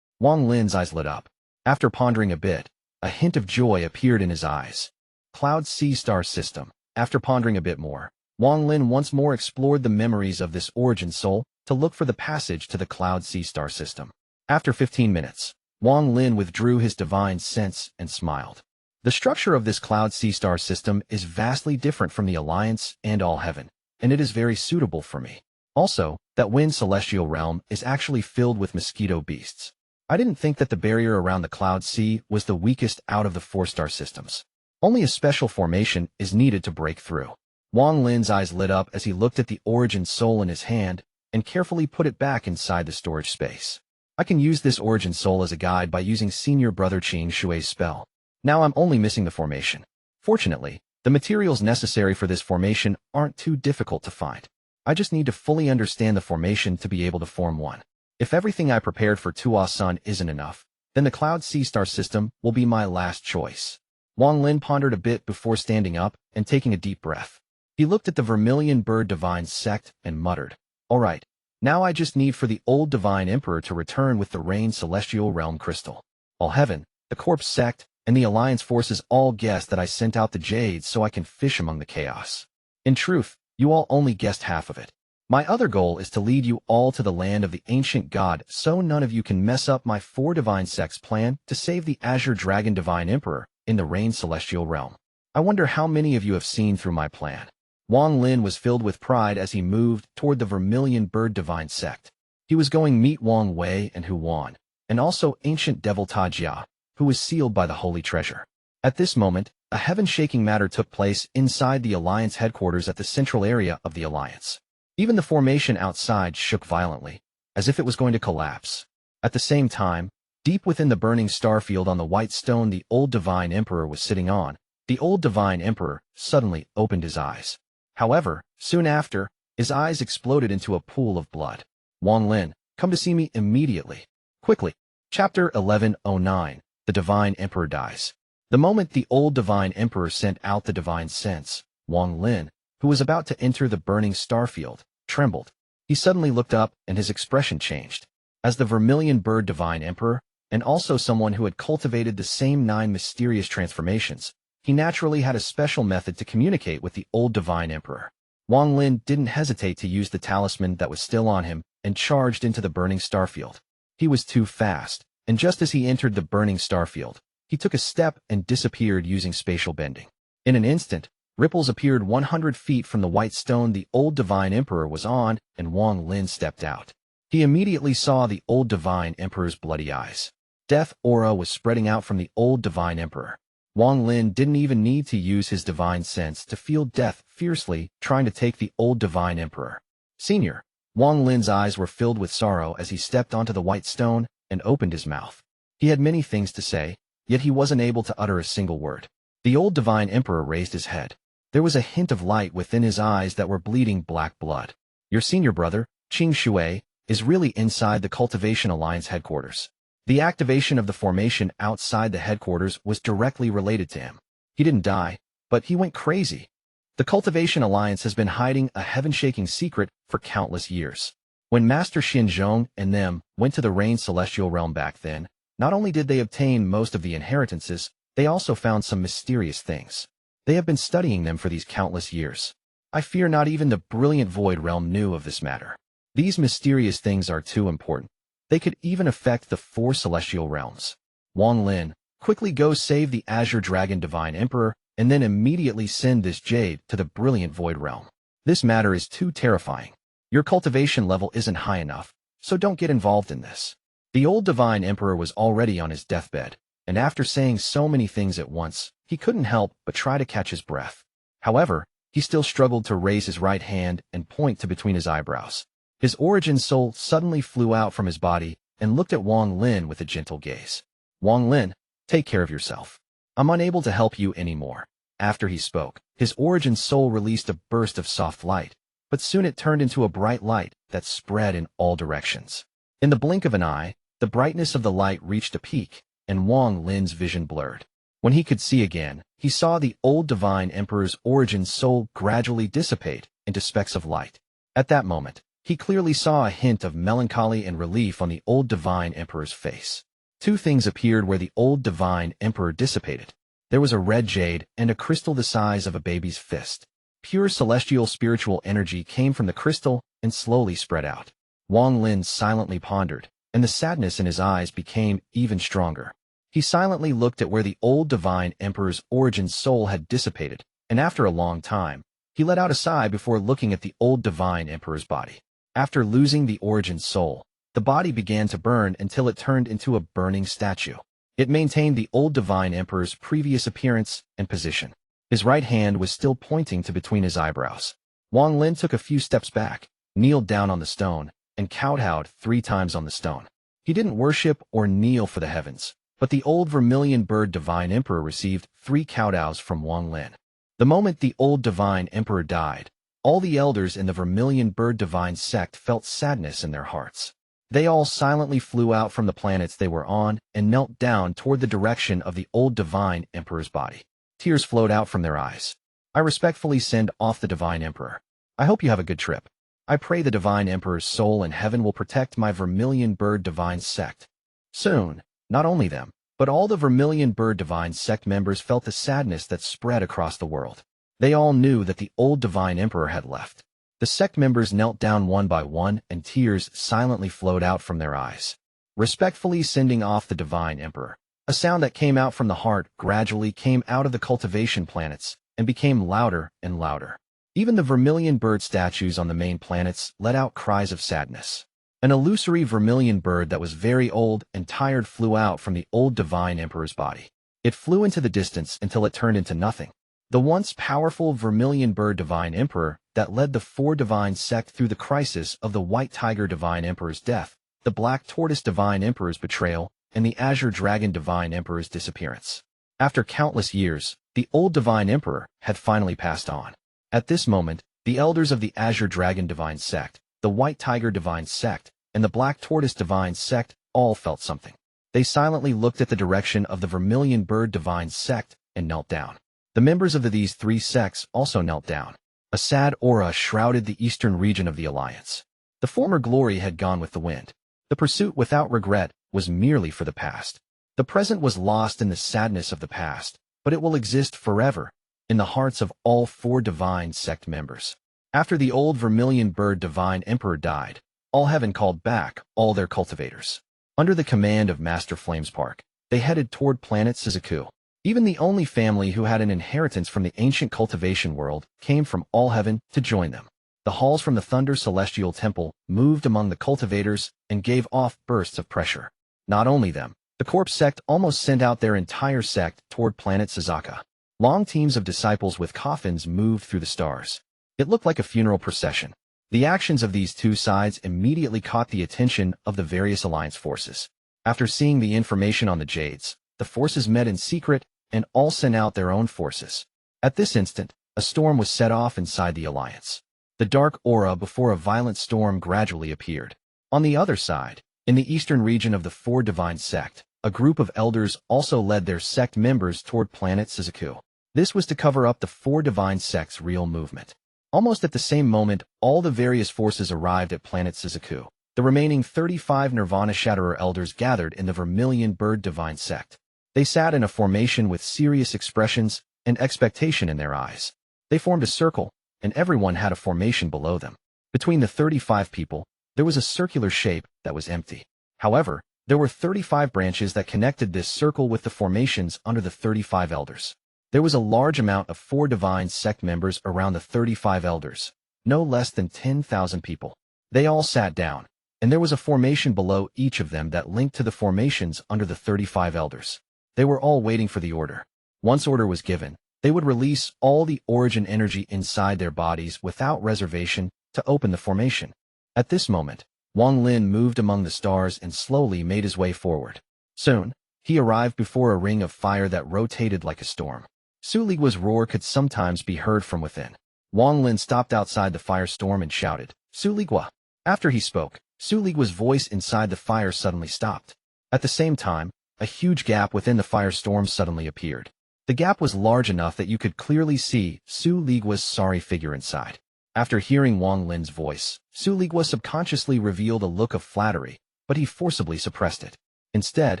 Wang Lin's eyes lit up. After pondering a bit, a hint of joy appeared in his eyes. Cloud Sea Star System. After pondering a bit more, Wang Lin once more explored the memories of this origin soul to look for the passage to the Cloud Sea Star System. After 15 minutes, Wang Lin withdrew his divine sense and smiled. The structure of this Cloud Sea Star System is vastly different from the Alliance and All Heaven, and it is very suitable for me. Also, that Wind Celestial Realm is actually filled with mosquito beasts. I didn't think that the barrier around the Cloud Sea was the weakest out of the 4-star systems. Only a special formation is needed to break through. Wang Lin's eyes lit up as he looked at the origin soul in his hand and carefully put it back inside the storage space. I can use this origin soul as a guide by using Senior Brother Qing Shui's spell. Now I'm only missing the formation. Fortunately, the materials necessary for this formation aren't too difficult to find. I just need to fully understand the formation to be able to form one. If everything I prepared for Tuo Sen isn't enough, then the Cloud Sea Star System will be my last choice. Wang Lin pondered a bit before standing up and taking a deep breath. He looked at the Vermilion Bird Divine Sect and muttered, "All right, now I just need for the old Divine Emperor to return with the Rain Celestial Realm Crystal. All Heaven, the Corpse Sect, and the Alliance forces all guessed that I sent out the Jades so I can fish among the chaos. In truth, you all only guessed half of it. My other goal is to lead you all to the land of the ancient god so none of you can mess up my 4 Divine Sects plan to save the Azure Dragon Divine Emperor in the Rain Celestial Realm. I wonder how many of you have seen through my plan." Wang Lin was filled with pride as he moved toward the Vermilion Bird Divine Sect. He was going meet Wang Wei and Hu Wan, and also ancient devil Ta Jia, who was sealed by the holy treasure. At this moment, a heaven-shaking matter took place inside the Alliance headquarters at the central area of the Alliance. Even the formation outside shook violently, as if it was going to collapse. At the same time, deep within the burning starfield on the white stone the old Divine Emperor was sitting on, the old Divine Emperor suddenly opened his eyes. However, soon after, his eyes exploded into a pool of blood. "Wang Lin, come to see me immediately. Quickly." Chapter 1109, The Divine Emperor Dies. The moment the old Divine Emperor sent out the divine sense, Wang Lin, who was about to enter the burning starfield, trembled. He suddenly looked up and his expression changed. As the Vermilion Bird Divine Emperor, and also someone who had cultivated the same 9 mysterious transformations, he naturally had a special method to communicate with the old Divine Emperor. Wang Lin didn't hesitate to use the talisman that was still on him and charged into the burning starfield. He was too fast, and just as he entered the burning starfield, he took a step and disappeared using spatial bending. In an instant, ripples appeared 100 feet from the white stone the old Divine Emperor was on, and Wang Lin stepped out. He immediately saw the old Divine Emperor's bloody eyes. Death aura was spreading out from the old Divine Emperor. Wang Lin didn't even need to use his divine sense to feel death fiercely trying to take the old Divine Emperor. Senior. Wang Lin's eyes were filled with sorrow as he stepped onto the white stone and opened his mouth. He had many things to say, yet he wasn't able to utter a single word. The old Divine Emperor raised his head. There was a hint of light within his eyes that were bleeding black blood. "Your senior brother, Qing Shui, is really inside the Cultivation Alliance headquarters. The activation of the formation outside the headquarters was directly related to him. He didn't die, but he went crazy. The Cultivation Alliance has been hiding a heaven-shaking secret for countless years. When Master Xinzhong and them went to the Rain Celestial Realm back then, not only did they obtain most of the inheritances, they also found some mysterious things. They have been studying them for these countless years. I fear not even the brilliant Void Realm knew of this matter. These mysterious things are too important. They could even affect the 4 celestial realms. Wang Lin, quickly go save the Azure Dragon Divine Emperor, and then immediately send this jade to the brilliant Void Realm. This matter is too terrifying. Your cultivation level isn't high enough, so don't get involved in this. The old Divine Emperor was already on his deathbed, and after saying so many things at once, he couldn't help but try to catch his breath. However, he still struggled to raise his right hand and point to between his eyebrows. His origin soul suddenly flew out from his body and looked at Wang Lin with a gentle gaze. Wang Lin, take care of yourself. I'm unable to help you anymore. After he spoke, his origin soul released a burst of soft light, but soon it turned into a bright light that spread in all directions. In the blink of an eye, the brightness of the light reached a peak, and Wang Lin's vision blurred. When he could see again, he saw the old Divine Emperor's origin soul gradually dissipate into specks of light. At that moment, he clearly saw a hint of melancholy and relief on the old Divine Emperor's face. 2 things appeared where the old Divine Emperor dissipated. There was a red jade and a crystal the size of a baby's fist. Pure celestial spiritual energy came from the crystal and slowly spread out. Wang Lin silently pondered, and the sadness in his eyes became even stronger. He silently looked at where the old Divine Emperor's origin soul had dissipated, and after a long time, he let out a sigh before looking at the old Divine Emperor's body. After losing the origin soul, the body began to burn until it turned into a burning statue. It maintained the old Divine Emperor's previous appearance and position. His right hand was still pointing to between his eyebrows. Wang Lin took a few steps back, kneeled down on the stone, and kowtowed 3 times on the stone. He didn't worship or kneel for the heavens, but the old Vermilion Bird Divine Emperor received 3 kowtows from Wang Lin. The moment the old Divine Emperor died, all the elders in the Vermilion Bird Divine Sect felt sadness in their hearts. They all silently flew out from the planets they were on and knelt down toward the direction of the old Divine Emperor's body. Tears flowed out from their eyes. I respectfully send off the Divine Emperor. I hope you have a good trip. I pray the Divine Emperor's soul in heaven will protect my Vermilion Bird Divine Sect. Soon, not only them, but all the Vermilion Bird Divine Sect members felt the sadness that spread across the world. They all knew that the old Divine Emperor had left. The sect members knelt down one by one, and tears silently flowed out from their eyes. Respectfully sending off the Divine Emperor. A sound that came out from the heart gradually came out of the cultivation planets and became louder and louder. Even the Vermilion Bird statues on the main planets let out cries of sadness. An illusory vermilion bird that was very old and tired flew out from the old Divine Emperor's body. It flew into the distance until it turned into nothing. The once powerful Vermilion Bird Divine Emperor that led the 4 Divine Sect through the crisis of the White Tiger Divine Emperor's death, the Black Tortoise Divine Emperor's betrayal, and the Azure Dragon Divine Emperor's disappearance. After countless years, the old Divine Emperor had finally passed on. At this moment, the elders of the Azure Dragon Divine Sect, the White Tiger Divine Sect, and the Black Tortoise Divine Sect all felt something. They silently looked at the direction of the Vermilion Bird Divine Sect and knelt down. The members of these 3 sects also knelt down. A sad aura shrouded the eastern region of the Alliance. The former glory had gone with the wind. The pursuit without regret was merely for the past. The present was lost in the sadness of the past, but it will exist forever in the hearts of all 4 Divine Sect members. After the old Vermilion Bird Divine Emperor died, all heaven called back all their cultivators. Under the command of Master Flamespark, they headed toward planet Suzaku. Even the only family who had an inheritance from the ancient cultivation world came from all heaven to join them. The halls from the Thunder Celestial Temple moved among the cultivators and gave off bursts of pressure. Not only them, the Corpse Sect almost sent out their entire sect toward planet Suzaku. Long teams of disciples with coffins moved through the stars. It looked like a funeral procession. The actions of these 2 sides immediately caught the attention of the various alliance forces. After seeing the information on the Jades, the forces met in secret and all sent out their own forces. At this instant, a storm was set off inside the alliance. The dark aura before a violent storm gradually appeared. On the other side, in the eastern region of the 4 Divine Sect, a group of elders also led their sect members toward planet Suzaku. This was to cover up the 4 Divine Sects' real movement. Almost at the same moment, all the various forces arrived at planet Suzaku. The remaining 35 Nirvana Shatterer elders gathered in the Vermilion Bird Divine Sect. They sat in a formation with serious expressions and expectation in their eyes. They formed a circle, and everyone had a formation below them. Between the 35 people, there was a circular shape that was empty. However, there were 35 branches that connected this circle with the formations under the 35 elders. There was a large amount of 4 divine sect members around the 35 elders, no less than 10,000 people. They all sat down, and there was a formation below each of them that linked to the formations under the 35 elders. They were all waiting for the order. Once order was given, they would release all the origin energy inside their bodies without reservation to open the formation. At this moment, Wang Lin moved among the stars and slowly made his way forward. Soon, he arrived before a ring of fire that rotated like a storm. Su Ligua's roar could sometimes be heard from within. Wang Lin stopped outside the firestorm and shouted, "Su Ligua!" After he spoke, Su Ligua's voice inside the fire suddenly stopped. At the same time, a huge gap within the firestorm suddenly appeared. The gap was large enough that you could clearly see Su Ligua's sorry figure inside. After hearing Wang Lin's voice, Su Ligua subconsciously revealed a look of flattery, but he forcibly suppressed it. Instead,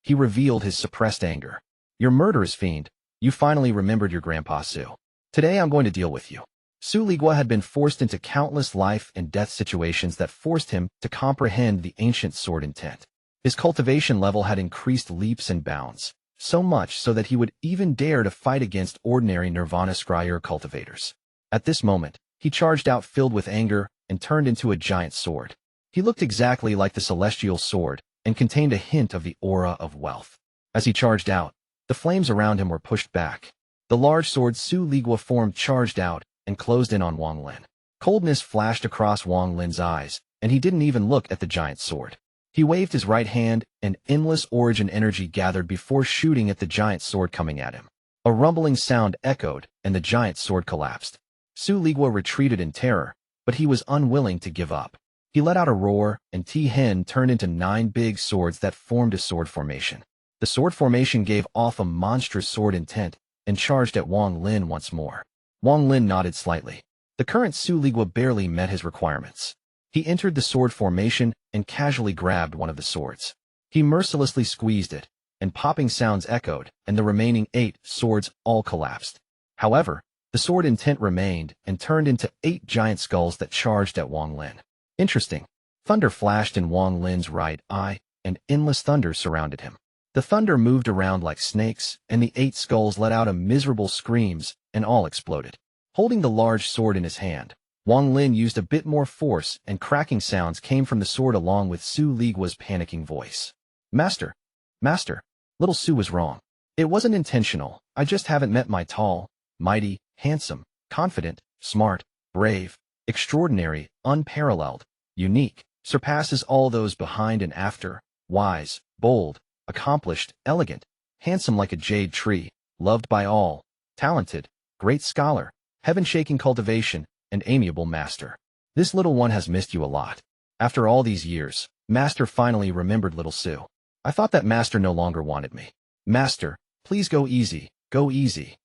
he revealed his suppressed anger. "You murderous fiend, you finally remembered your grandpa Su. Today I'm going to deal with you." Su Ligua had been forced into countless life and death situations that forced him to comprehend the ancient sword intent. His cultivation level had increased leaps and bounds, so much so that he would even dare to fight against ordinary Nirvana Scryer cultivators. At this moment, he charged out filled with anger and turned into a giant sword. He looked exactly like the celestial sword and contained a hint of the aura of wealth. As he charged out, the flames around him were pushed back. The large sword Su Ligua formed charged out and closed in on Wang Lin. Coldness flashed across Wang Lin's eyes, and he didn't even look at the giant sword. He waved his right hand, and endless origin energy gathered before shooting at the giant sword coming at him. A rumbling sound echoed, and the giant sword collapsed. Su Ligua retreated in terror, but he was unwilling to give up. He let out a roar, and Ti-Hen turned into 9 big swords that formed a sword formation. The sword formation gave off a monstrous sword intent and charged at Wang Lin once more. Wang Lin nodded slightly. The current Su Ligua barely met his requirements. He entered the sword formation and casually grabbed one of the swords. He mercilessly squeezed it, and popping sounds echoed, and the remaining 8 swords all collapsed. However, the sword intent remained and turned into 8 giant skulls that charged at Wang Lin. Interesting. Thunder flashed in Wang Lin's right eye, and endless thunder surrounded him. The thunder moved around like snakes, and the 8 skulls let out miserable screams, and all exploded. Holding the large sword in his hand, Wang Lin used a bit more force, and cracking sounds came from the sword along with Su Ligua's panicking voice. "Master! Master! Little Su was wrong. It wasn't intentional. I just haven't met my tall, mighty, handsome, confident, smart, brave, extraordinary, unparalleled, unique, surpasses all those behind and after, wise, bold, accomplished, elegant, handsome like a jade tree, loved by all, talented, great scholar, heaven-shaking cultivation, and amiable master. This little one has missed you a lot. After all these years, Master finally remembered little Su. I thought that Master no longer wanted me. Master, please go easy, go easy."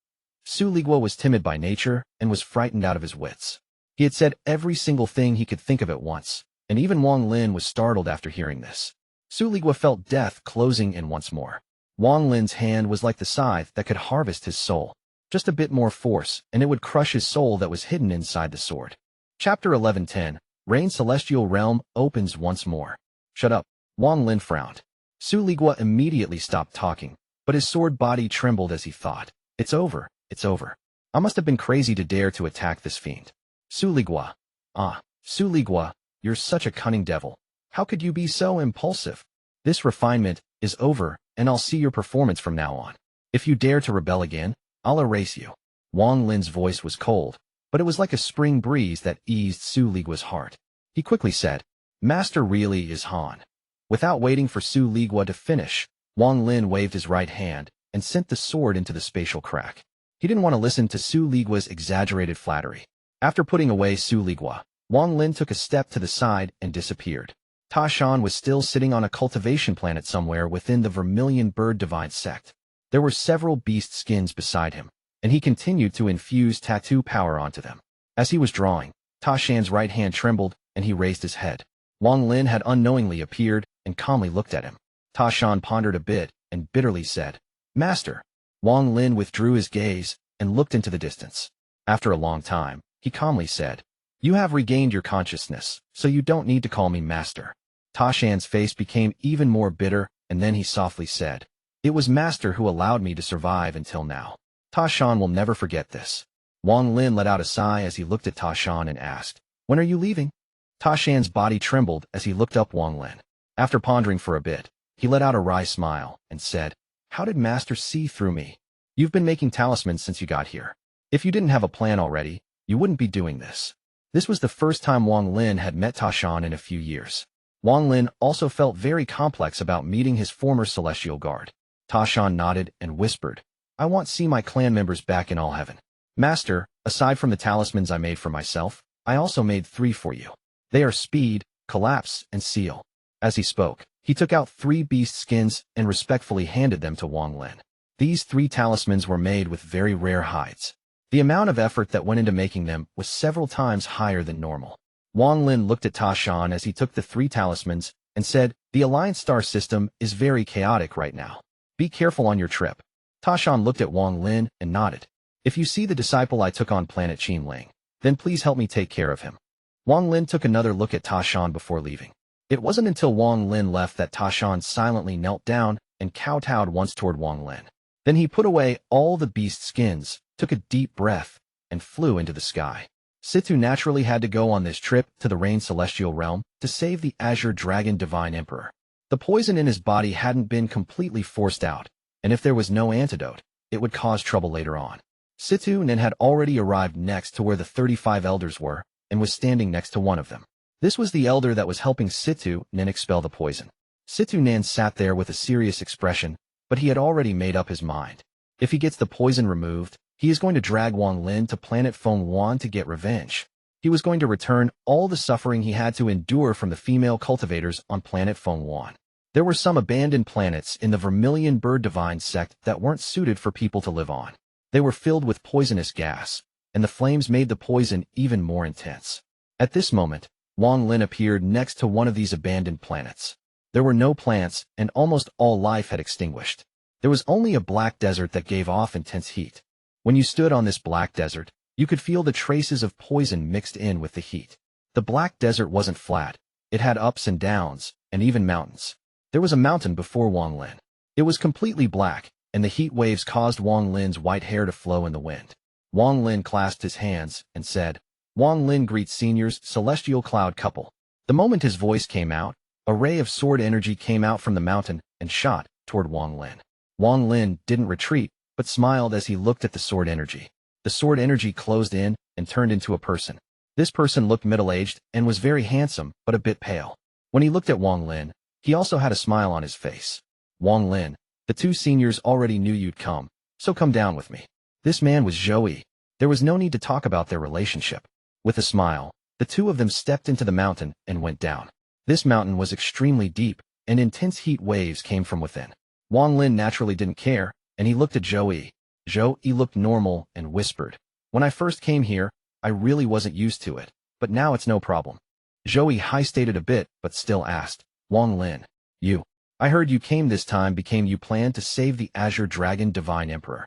Su Ligua was timid by nature and was frightened out of his wits. He had said every single thing he could think of at once, and even Wang Lin was startled after hearing this. Su Ligua felt death closing in once more. Wang Lin's hand was like the scythe that could harvest his soul. Just a bit more force, and it would crush his soul that was hidden inside the sword. Chapter 11:10, Rain Celestial Realm opens once more. "Shut up." Wang Lin frowned. Su Ligua immediately stopped talking, but his sword body trembled as he thought, "It's over, it's over. I must have been crazy to dare to attack this fiend." Su Ligua. "Ah, Su Ligua, you're such a cunning devil. How could you be so impulsive? This refinement is over, and I'll see your performance from now on. If you dare to rebel again, I'll erase you." Wang Lin's voice was cold, but it was like a spring breeze that eased Su Ligua's heart. He quickly said, "Master really is Han." Without waiting for Su Ligua to finish, Wang Lin waved his right hand and sent the sword into the spatial crack. He didn't want to listen to Su Ligua's exaggerated flattery. After putting away Su Ligua, Wang Lin took a step to the side and disappeared. Shan was still sitting on a cultivation planet somewhere within the Vermilion Bird Divine Sect. There were several beast skins beside him, and he continued to infuse tattoo power onto them. As he was drawing, Shan's right hand trembled, and he raised his head. Wang Lin had unknowingly appeared and calmly looked at him. Shan pondered a bit and bitterly said, "Master." Wang Lin withdrew his gaze and looked into the distance. After a long time, he calmly said, "You have regained your consciousness, so you don't need to call me Master." Ta Shan's face became even more bitter, and then he softly said, "It was Master who allowed me to survive until now. Ta Shan will never forget this." Wang Lin let out a sigh as he looked at Ta Shan and asked, "When are you leaving?" Ta Shan's body trembled as he looked up Wang Lin. After pondering for a bit, he let out a wry smile and said, "How did Master see through me? You've been making talismans since you got here. If you didn't have a plan already, you wouldn't be doing this." This was the first time Wang Lin had met Ta Shan in a few years. Wang Lin also felt very complex about meeting his former celestial guard. Ta Shan nodded and whispered, "I want to see my clan members back in all heaven. Master, aside from the talismans I made for myself, I also made 3 for you. They are Speed, Collapse, and Seal." As he spoke, he took out 3 beast skins and respectfully handed them to Wang Lin. These 3 talismans were made with very rare hides. The amount of effort that went into making them was several times higher than normal. Wang Lin looked at Ta Shan as he took the 3 talismans and said, "The Alliance Star system is very chaotic right now. Be careful on your trip." Ta Shan looked at Wang Lin and nodded. "If you see the disciple I took on planet Qing, then please help me take care of him." Wang Lin took another look at Ta Shan before leaving. It wasn't until Wang Lin left that Ta Shan silently knelt down and kowtowed once toward Wang Lin. Then he put away all the beast skins, took a deep breath, and flew into the sky. Situ naturally had to go on this trip to the Rain Celestial Realm to save the Azure Dragon Divine Emperor. The poison in his body hadn't been completely forced out, and if there was no antidote, it would cause trouble later on. Situ Nen had already arrived next to where the 35 elders were, and was standing next to one of them. This was the elder that was helping Situ Nen expel the poison. Situ Nen sat there with a serious expression, but he had already made up his mind. If he gets the poison removed, he is going to drag Wang Lin to planet Feng to get revenge. He was going to return all the suffering he had to endure from the female cultivators on planet Feng. There were some abandoned planets in the Vermilion Bird Divine sect that weren't suited for people to live on. They were filled with poisonous gas, and the flames made the poison even more intense. At this moment, Wang Lin appeared next to one of these abandoned planets. There were no plants, and almost all life had extinguished. There was only a black desert that gave off intense heat. When you stood on this black desert, you could feel the traces of poison mixed in with the heat. The black desert wasn't flat. It had ups and downs, and even mountains. There was a mountain before Wang Lin. It was completely black, and the heat waves caused Wang Lin's white hair to flow in the wind. Wang Lin clasped his hands and said, "Wang Lin greets seniors, celestial cloud couple." The moment his voice came out, a ray of sword energy came out from the mountain and shot toward Wang Lin. Wang Lin didn't retreat, but smiled as he looked at the sword energy. The sword energy closed in and turned into a person. This person looked middle-aged and was very handsome, but a bit pale. When he looked at Wang Lin, he also had a smile on his face. "Wang Lin, the 2 seniors already knew you'd come, so come down with me." This man was Zhou Ru. There was no need to talk about their relationship. With a smile, the 2 of them stepped into the mountain and went down. This mountain was extremely deep, and intense heat waves came from within. Wang Lin naturally didn't care, and he looked at Zhou Ru. Zhou Ru looked normal and whispered, "When I first came here, I really wasn't used to it, but now it's no problem." Zhou Ru high-stated a bit, but still asked, "Wang Lin, I heard you came this time because you planned to save the Azure Dragon Divine Emperor."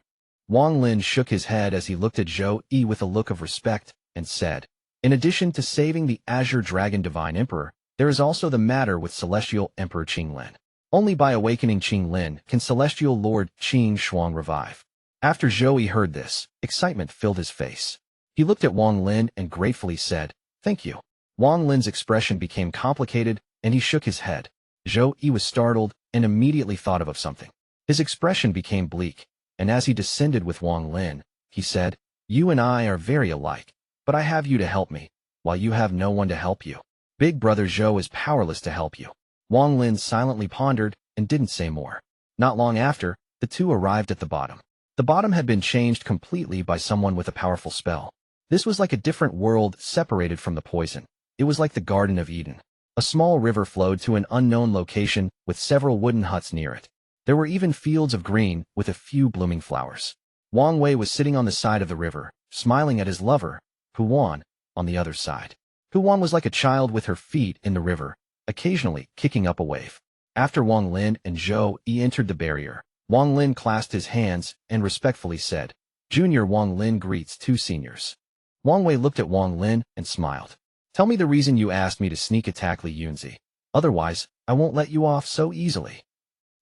Wang Lin shook his head as he looked at Zhou Ru with a look of respect and said, "In addition to saving the Azure Dragon Divine Emperor, there is also the matter with Celestial Emperor Qing Lin. Only by awakening Qing Lin can Celestial Lord Qing Shuang revive." After Zhou Ru heard this, excitement filled his face. He looked at Wang Lin and gratefully said, "Thank you." Wang Lin's expression became complicated, and he shook his head. Zhou Ru was startled and immediately thought of something. His expression became bleak, and as he descended with Wang Lin, he said, "You and I are very alike, but I have you to help me, while you have no one to help you. Big brother Zhou is powerless to help you." Wang Lin silently pondered and didn't say more. Not long after, the 2 arrived at the bottom. The bottom had been changed completely by someone with a powerful spell. This was like a different world separated from the poison. It was like the Garden of Eden. A small river flowed to an unknown location with several wooden huts near it. There were even fields of green with a few blooming flowers. Wang Wei was sitting on the side of the river, smiling at his lover, Huan, on the other side. Huan was like a child with her feet in the river, occasionally kicking up a wave. After Wang Lin and Zhou Ru entered the barrier, Wang Lin clasped his hands and respectfully said, "Junior Wang Lin greets 2 seniors." Wang Wei looked at Wang Lin and smiled. "Tell me the reason you asked me to sneak attack Li Yunzi." Otherwise, I won't let you off so easily.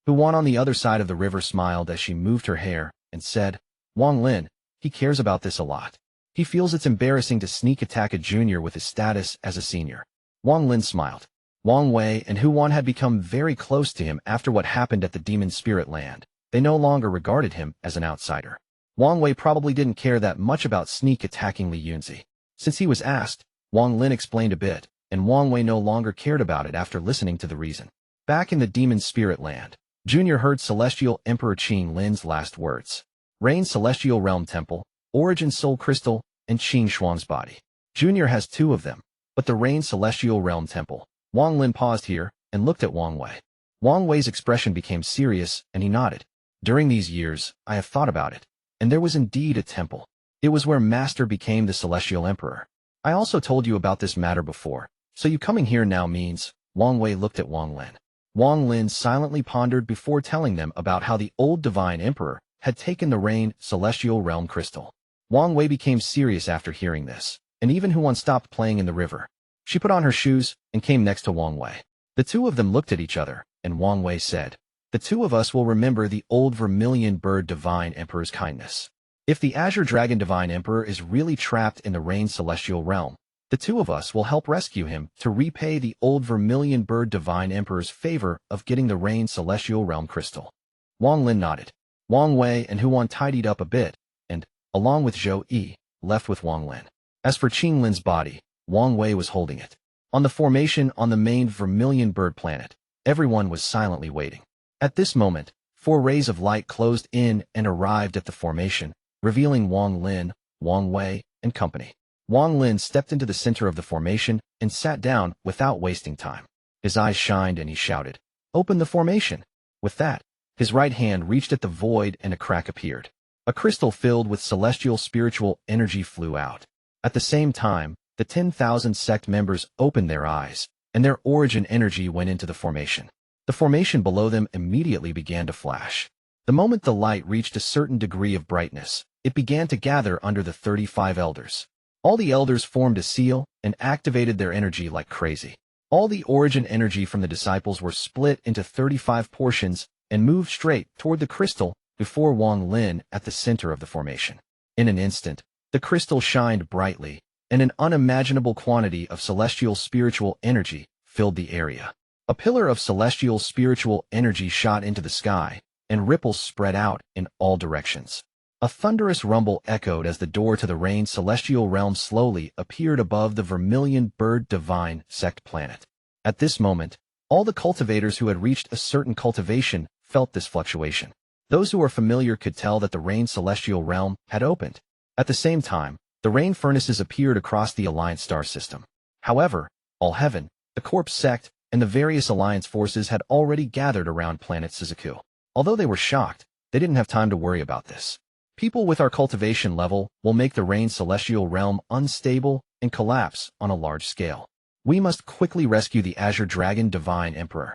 Huan on the other side of the river smiled as she moved her hair and said, Wang Lin, he cares about this a lot. He feels it's embarrassing to sneak attack a junior with his status as a senior. Wang Lin smiled. Wang Wei and Huan had become very close to him after what happened at the Demon Spirit Land. They no longer regarded him as an outsider. Wang Wei probably didn't care that much about sneak attacking Li Yunzi. Since he was asked, Wang Lin explained a bit, and Wang Wei no longer cared about it after listening to the reason. Back in the Demon Spirit Land, Junior heard Celestial Emperor Qing Lin's last words. Rain Celestial Realm Temple, Origin Soul Crystal, and Qing Shuang's body. Junior has 2 of them, but the Rain Celestial Realm Temple. Wang Lin paused here and looked at Wang Wei. Wang Wei's expression became serious and he nodded. During these years, I have thought about it, and there was indeed a temple. It was where Master became the Celestial Emperor. I also told you about this matter before, so you coming here now means, Wang Wei looked at Wang Lin. Wang Lin silently pondered before telling them about how the old Divine Emperor had taken the Rain Celestial Realm Crystal. Wang Wei became serious after hearing this, and even Huan stopped playing in the river. She put on her shoes and came next to Wang Wei. The 2 of them looked at each other, and Wang Wei said, The 2 of us will remember the old Vermilion Bird Divine Emperor's kindness. If the Azure Dragon Divine Emperor is really trapped in the Rain Celestial Realm, the 2 of us will help rescue him to repay the old Vermilion Bird Divine Emperor's favor of getting the Rain Celestial Realm Crystal. Wang Lin nodded. Wang Wei and Huan tidied up a bit, and, along with Zhou Yi, left with Wang Lin. As for Qing Lin's body, Wang Wei was holding it. On the formation on the main Vermilion Bird planet, everyone was silently waiting. At this moment, 4 rays of light closed in and arrived at the formation, revealing Wang Lin, Wang Wei, and company. Wang Lin stepped into the center of the formation and sat down without wasting time. His eyes shined and he shouted, Open the formation! With that, his right hand reached at the void and a crack appeared. A crystal filled with celestial spiritual energy flew out. At the same time, the 10,000 sect members opened their eyes, and their origin energy went into the formation. The formation below them immediately began to flash. The moment the light reached a certain degree of brightness, it began to gather under the 35 elders. All the elders formed a seal and activated their energy like crazy. All the origin energy from the disciples were split into 35 portions and moved straight toward the crystal before Wang Lin at the center of the formation. In an instant, the crystal shined brightly, and an unimaginable quantity of celestial spiritual energy filled the area. A pillar of celestial spiritual energy shot into the sky, and ripples spread out in all directions. A thunderous rumble echoed as the door to the Rain Celestial Realm slowly appeared above the Vermilion Bird Divine Sect planet. At this moment, all the cultivators who had reached a certain cultivation felt this fluctuation. Those who were familiar could tell that the Rain Celestial Realm had opened. At the same time, the rain furnaces appeared across the Alliance star system. However, All Heaven, the Corpse Sect, and the various Alliance forces had already gathered around planet Suzaku. Although they were shocked, they didn't have time to worry about this. People with our cultivation level will make the Rain Celestial Realm unstable and collapse on a large scale. We must quickly rescue the Azure Dragon Divine Emperor.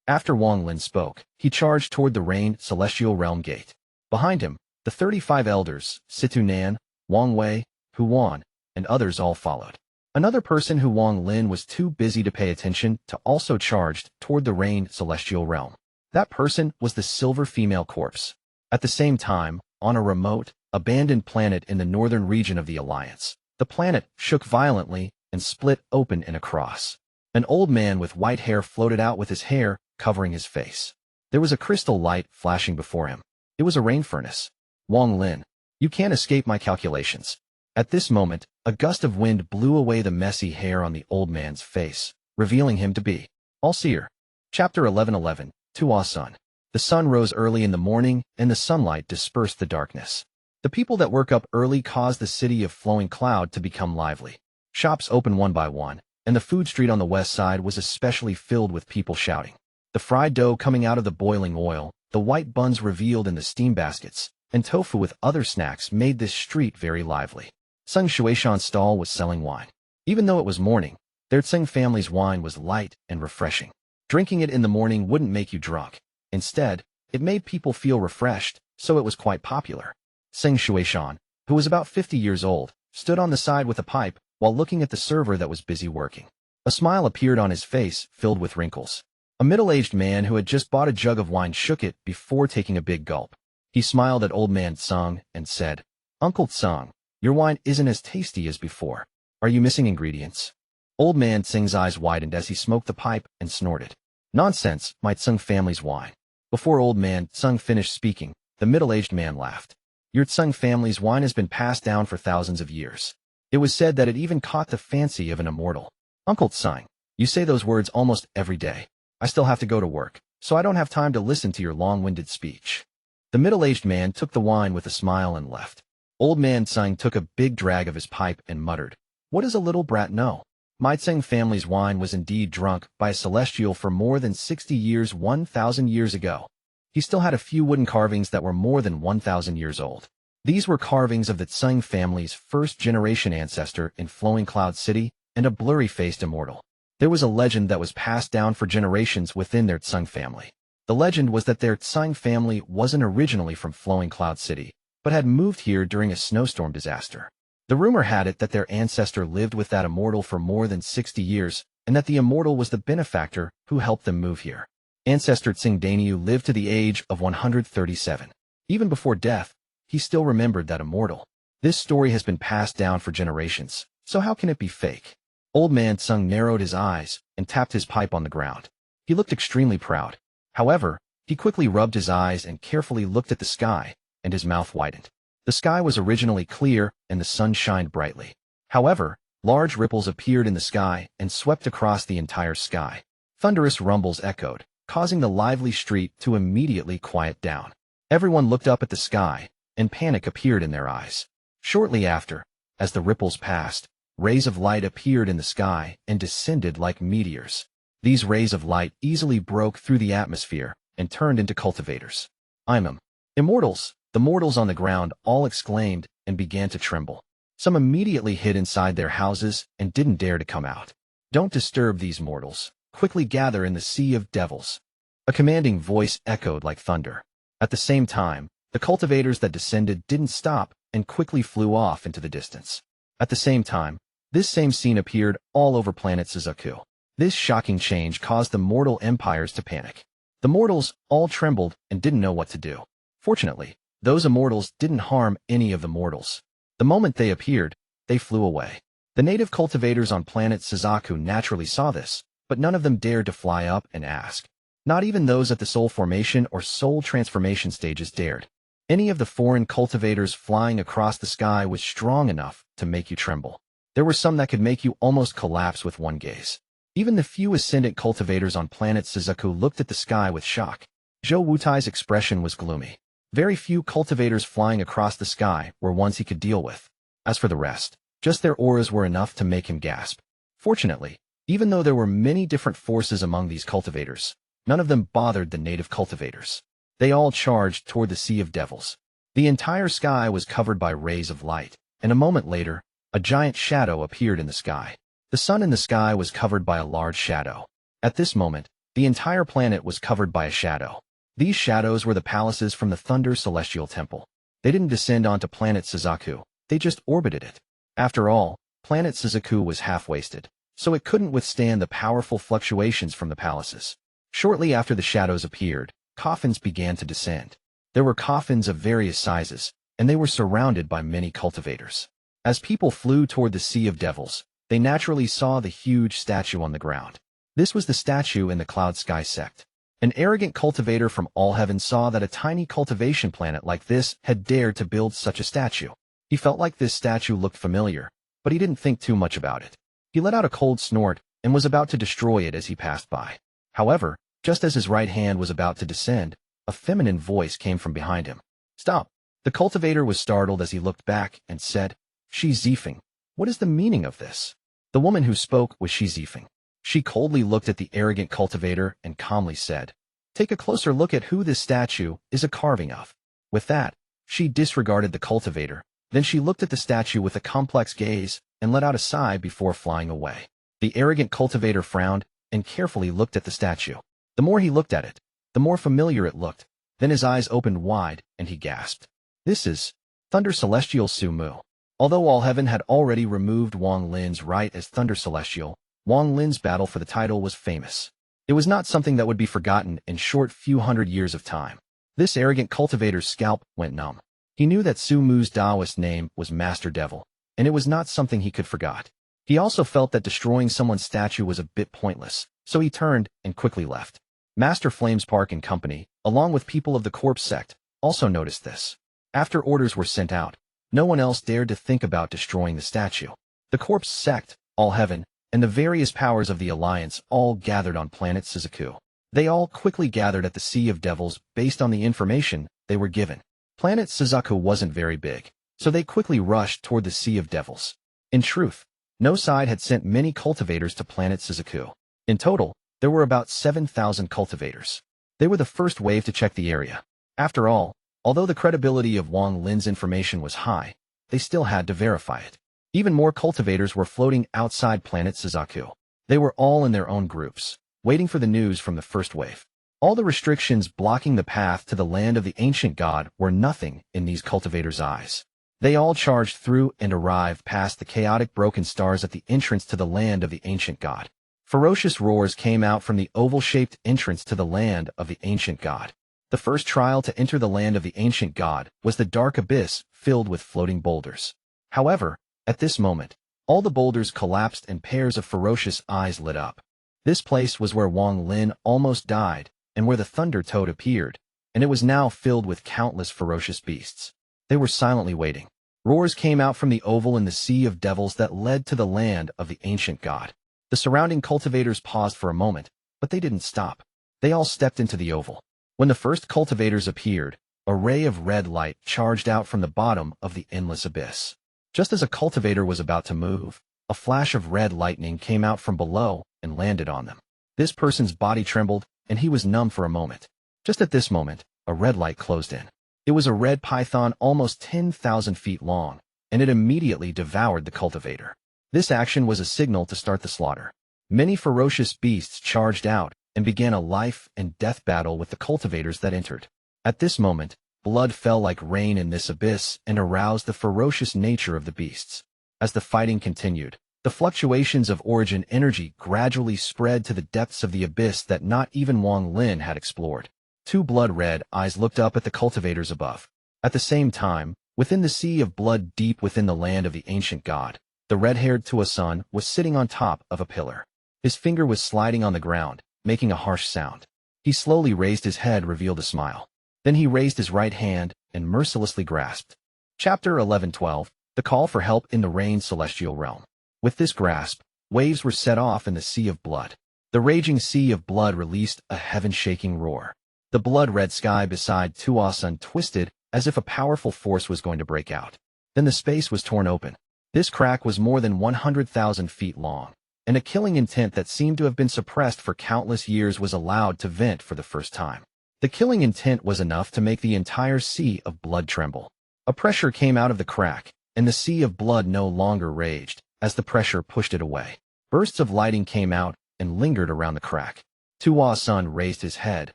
After Wang Lin spoke, he charged toward the Rain Celestial Realm gate. Behind him, the 35 elders, Situ Nan, Wang Wei, Huan, and others all followed. Another person who Wang Lin was too busy to pay attention to also charged toward the Rain Celestial Realm. That person was the Silver Female Corpse. At the same time, on a remote, abandoned planet in the northern region of the Alliance, the planet shook violently and split open in a cross. An old man with white hair floated out with his hair covering his face. There was a crystal light flashing before him. It was a rain furnace. Wang Lin, you can't escape my calculations. At this moment, a gust of wind blew away the messy hair on the old man's face, revealing him to be All-Seer. Chapter 11:11, Tuo Sen. The sun rose early in the morning, and the sunlight dispersed the darkness. The people that work up early caused the city of Flowing Cloud to become lively. Shops opened one by one, and the food street on the west side was especially filled with people shouting. The fried dough coming out of the boiling oil, the white buns revealed in the steam baskets, and tofu with other snacks made this street very lively. Sung Shuishan's stall was selling wine. Even though it was morning, their Tsing family's wine was light and refreshing. Drinking it in the morning wouldn't make you drunk. Instead, it made people feel refreshed, so it was quite popular. Seng Shuishan, who was about 50 years old, stood on the side with a pipe while looking at the server that was busy working. A smile appeared on his face, filled with wrinkles. A middle-aged man who had just bought a jug of wine shook it before taking a big gulp. He smiled at Old Man Tseng and said, "Uncle Tseng, your wine isn't as tasty as before. Are you missing ingredients?" Old Man Tseng's eyes widened as he smoked the pipe and snorted. "Nonsense, my Tseng family's wine." Before Old Man Tseng finished speaking, the middle-aged man laughed. "Your Tseng family's wine has been passed down for thousands of years. It was said that it even caught the fancy of an immortal. Uncle Tseng, you say those words almost every day. I still have to go to work, so I don't have time to listen to your long-winded speech." The middle-aged man took the wine with a smile and left. Old Man Tseng took a big drag of his pipe and muttered, "What does a little brat know? My Tseng family's wine was indeed drunk by a celestial for more than 60 years 1,000 years ago." He still had a few wooden carvings that were more than 1,000 years old. These were carvings of the Tseng family's first-generation ancestor in Flowing Cloud City and a blurry-faced immortal. There was a legend that was passed down for generations within their Tseng family. The legend was that their Tseng family wasn't originally from Flowing Cloud City, but had moved here during a snowstorm disaster. The rumor had it that their ancestor lived with that immortal for more than 60 years, and that the immortal was the benefactor who helped them move here. Ancestor Tsing Danyu lived to the age of 137. Even before death, he still remembered that immortal. This story has been passed down for generations, so how can it be fake? Old Man Tseng narrowed his eyes and tapped his pipe on the ground. He looked extremely proud. However, he quickly rubbed his eyes and carefully looked at the sky, and his mouth widened. The sky was originally clear and the sun shined brightly. However, large ripples appeared in the sky and swept across the entire sky. Thunderous rumbles echoed, causing the lively street to immediately quiet down. Everyone looked up at the sky, and panic appeared in their eyes. Shortly after, as the ripples passed, rays of light appeared in the sky and descended like meteors. These rays of light easily broke through the atmosphere and turned into cultivators. "I'm immortals!" The mortals on the ground all exclaimed and began to tremble. Some immediately hid inside their houses and didn't dare to come out. "Don't disturb these mortals. Quickly gather in the sea of devils." A commanding voice echoed like thunder. At the same time, the cultivators that descended didn't stop and quickly flew off into the distance. At the same time, this same scene appeared all over planet Suzaku. This shocking change caused the mortal empires to panic. The mortals all trembled and didn't know what to do. Fortunately, those immortals didn't harm any of the mortals. The moment they appeared, they flew away. The native cultivators on planet Suzaku naturally saw this, but none of them dared to fly up and ask. Not even those at the soul formation or soul transformation stages dared. Any of the foreign cultivators flying across the sky was strong enough to make you tremble. There were some that could make you almost collapse with one gaze. Even the few ascendant cultivators on planet Suzaku looked at the sky with shock. Zhou Wutai's expression was gloomy. Very few cultivators flying across the sky were ones he could deal with. As for the rest, just their auras were enough to make him gasp. Fortunately, even though there were many different forces among these cultivators, none of them bothered the native cultivators. They all charged toward the Sea of Devils. The entire sky was covered by rays of light, and a moment later, a giant shadow appeared in the sky. The sun in the sky was covered by a large shadow. At this moment, the entire planet was covered by a shadow. These shadows were the palaces from the Thunder Celestial Temple. They didn't descend onto planet Suzaku, they just orbited it. After all, planet Suzaku was half-wasted, so it couldn't withstand the powerful fluctuations from the palaces. Shortly after the shadows appeared, coffins began to descend. There were coffins of various sizes, and they were surrounded by many cultivators. As people flew toward the Sea of Devils, they naturally saw the huge statue on the ground. This was the statue in the Cloud Sky sect. An arrogant cultivator from all heaven saw that a tiny cultivation planet like this had dared to build such a statue. He felt like this statue looked familiar, but he didn't think too much about it. He let out a cold snort and was about to destroy it as he passed by. However, just as his right hand was about to descend, a feminine voice came from behind him. "Stop!" The cultivator was startled as he looked back and said, "Shi Zifeng, what is the meaning of this?" The woman who spoke was Shi Zifeng. She coldly looked at the arrogant cultivator and calmly said, "Take a closer look at who this statue is a carving of." With that, she disregarded the cultivator. Then she looked at the statue with a complex gaze and let out a sigh before flying away. The arrogant cultivator frowned and carefully looked at the statue. The more he looked at it, the more familiar it looked. Then his eyes opened wide and he gasped. "This is Thunder Celestial Su Mu." Although All Heaven had already removed Wang Lin's right as Thunder Celestial, Wang Lin's battle for the title was famous. It was not something that would be forgotten in short few hundred years of time. This arrogant cultivator's scalp went numb. He knew that Su Mu's Taoist name was Master Devil, and it was not something he could forget. He also felt that destroying someone's statue was a bit pointless, so he turned and quickly left. Master Flames Park and company, along with people of the Corpse sect, also noticed this. After orders were sent out, no one else dared to think about destroying the statue. The Corpse sect, All Heaven, and the various powers of the Alliance all gathered on planet Suzaku. They all quickly gathered at the Sea of Devils based on the information they were given. Planet Suzaku wasn't very big, so they quickly rushed toward the Sea of Devils. In truth, no side had sent many cultivators to planet Suzaku. In total, there were about 7,000 cultivators. They were the first wave to check the area. After all, although the credibility of Wang Lin's information was high, they still had to verify it. Even more cultivators were floating outside planet Suzaku. They were all in their own groups, waiting for the news from the first wave. All the restrictions blocking the path to the land of the ancient god were nothing in these cultivators' eyes. They all charged through and arrived past the chaotic broken stars at the entrance to the land of the ancient god. Ferocious roars came out from the oval-shaped entrance to the land of the ancient god. The first trial to enter the land of the ancient god was the dark abyss filled with floating boulders. However, at this moment, all the boulders collapsed and pairs of ferocious eyes lit up. This place was where Wang Lin almost died and where the Thunder Toad appeared, and it was now filled with countless ferocious beasts. They were silently waiting. Roars came out from the oval in the Sea of Devils that led to the land of the ancient god. The surrounding cultivators paused for a moment, but they didn't stop. They all stepped into the oval. When the first cultivators appeared, a ray of red light charged out from the bottom of the endless abyss. Just as a cultivator was about to move, a flash of red lightning came out from below and landed on them. This person's body trembled, and he was numb for a moment. Just at this moment, a red light closed in. It was a red python almost 10,000 feet long, and it immediately devoured the cultivator. This action was a signal to start the slaughter. Many ferocious beasts charged out and began a life and death battle with the cultivators that entered. At this moment, blood fell like rain in this abyss and aroused the ferocious nature of the beasts. As the fighting continued, the fluctuations of origin energy gradually spread to the depths of the abyss that not even Wang Lin had explored. Two blood-red eyes looked up at the cultivators above. At the same time, within the sea of blood deep within the land of the ancient god, the red-haired Tuo Sen was sitting on top of a pillar. His finger was sliding on the ground, making a harsh sound. He slowly raised his head, revealed a smile. Then he raised his right hand and mercilessly grasped. Chapter 11-12, The Call for Help in the Rain Celestial Realm. With this grasp, waves were set off in the Sea of Blood. The raging Sea of Blood released a heaven-shaking roar. The blood-red sky beside Tuo Sen twisted as if a powerful force was going to break out. Then the space was torn open. This crack was more than 100,000 feet long, and a killing intent that seemed to have been suppressed for countless years was allowed to vent for the first time. The killing intent was enough to make the entire Sea of Blood tremble. A pressure came out of the crack, and the Sea of Blood no longer raged, as the pressure pushed it away. Bursts of lighting came out and lingered around the crack. Tuo Sen raised his head,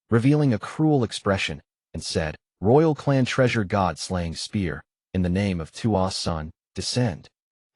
revealing a cruel expression, and said, "Royal clan treasure god-slaying spear, in the name of Tuo Sen, descend."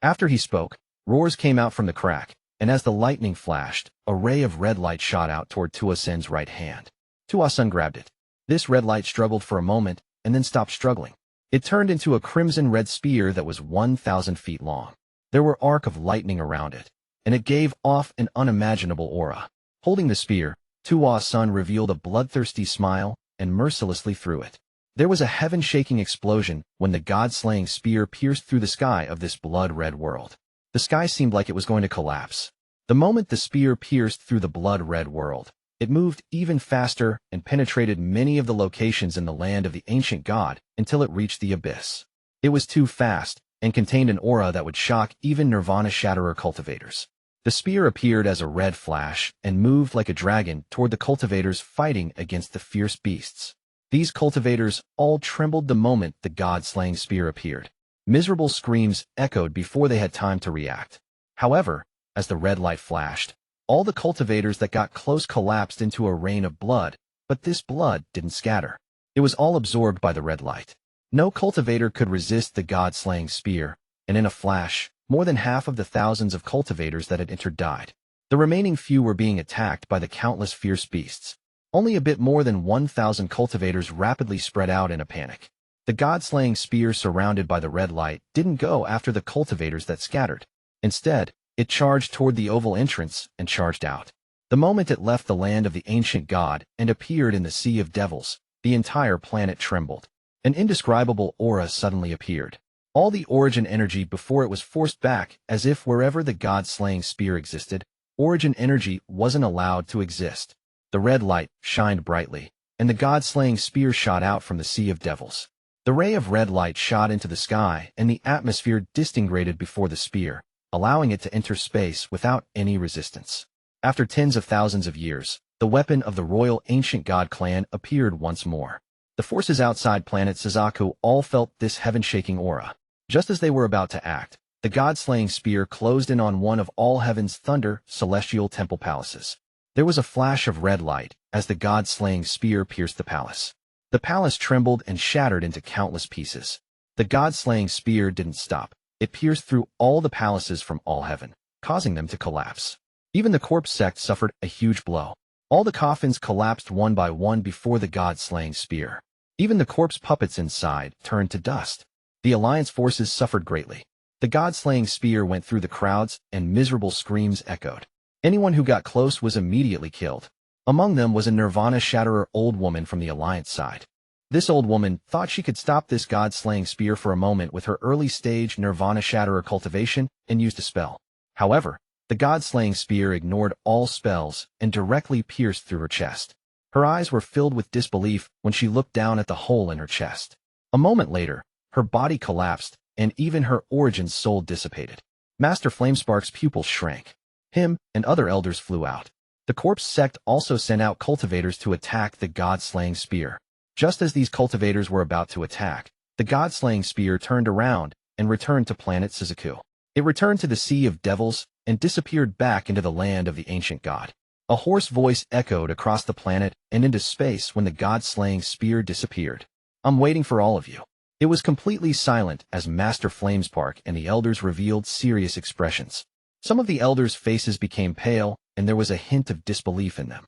After he spoke, roars came out from the crack, and as the lightning flashed, a ray of red light shot out toward Tuo Sen's right hand. Tuo Sen grabbed it. This red light struggled for a moment, and then stopped struggling. It turned into a crimson-red spear that was 1,000 feet long. There were arcs of lightning around it, and it gave off an unimaginable aura. Holding the spear, Tuo Sen revealed a bloodthirsty smile and mercilessly threw it. There was a heaven-shaking explosion when the god-slaying spear pierced through the sky of this blood-red world. The sky seemed like it was going to collapse. The moment the spear pierced through the blood-red world, it moved even faster and penetrated many of the locations in the land of the ancient god until it reached the abyss. It was too fast and contained an aura that would shock even Nirvana Shatterer cultivators. The spear appeared as a red flash and moved like a dragon toward the cultivators fighting against the fierce beasts. These cultivators all trembled the moment the god-slaying spear appeared. Miserable screams echoed before they had time to react. However, as the red light flashed, all the cultivators that got close collapsed into a rain of blood, but this blood didn't scatter. It was all absorbed by the red light. No cultivator could resist the god-slaying spear, and in a flash, more than half of the thousands of cultivators that had entered died. The remaining few were being attacked by the countless fierce beasts. Only a bit more than 1,000 cultivators rapidly spread out in a panic. The god-slaying spear surrounded by the red light didn't go after the cultivators that scattered. Instead, it charged toward the oval entrance and charged out. The moment it left the land of the ancient god and appeared in the Sea of Devils, the entire planet trembled. An indescribable aura suddenly appeared. All the origin energy before it was forced back, as if wherever the god-slaying spear existed, origin energy wasn't allowed to exist. The red light shined brightly, and the god-slaying spear shot out from the Sea of Devils. The ray of red light shot into the sky, and the atmosphere disintegrated before the spear, allowing it to enter space without any resistance. After tens of thousands of years, the weapon of the royal ancient god clan appeared once more. The forces outside planet Suzaku all felt this heaven-shaking aura. Just as they were about to act, the god-slaying spear closed in on one of all heaven's thunder celestial temple palaces. There was a flash of red light as the god-slaying spear pierced the palace. The palace trembled and shattered into countless pieces. The god-slaying spear didn't stop. It pierced through all the palaces from all heaven, causing them to collapse. Even the corpse sect suffered a huge blow. All the coffins collapsed one by one before the god-slaying spear. Even the corpse puppets inside turned to dust. The alliance forces suffered greatly. The god-slaying spear went through the crowds, and miserable screams echoed. Anyone who got close was immediately killed. Among them was a Nirvana Shatterer old woman from the Alliance side. This old woman thought she could stop this god-slaying spear for a moment with her early-stage Nirvana Shatterer cultivation and used a spell. However, the god-slaying spear ignored all spells and directly pierced through her chest. Her eyes were filled with disbelief when she looked down at the hole in her chest. A moment later, her body collapsed, and even her origin soul dissipated. Master Flamespark's pupils shrank. Him and other elders flew out. The corpse sect also sent out cultivators to attack the god-slaying spear. Just as these cultivators were about to attack, the god-slaying spear turned around and returned to planet Suzaku. It returned to the Sea of Devils and disappeared back into the land of the ancient god. A hoarse voice echoed across the planet and into space when the god-slaying spear disappeared. "I'm waiting for all of you." It was completely silent as Master Flamespark and the elders revealed serious expressions. Some of the elders' faces became pale, and there was a hint of disbelief in them.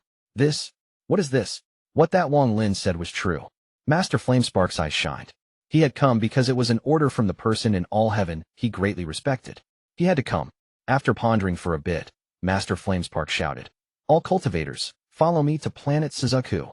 What is this? What that Wang Lin said was true. Master Flamespark's eyes shined. He had come because it was an order from the person in all heaven he greatly respected. He had to come. After pondering for a bit, Master Flamespark shouted, "All cultivators, follow me to planet Suzaku."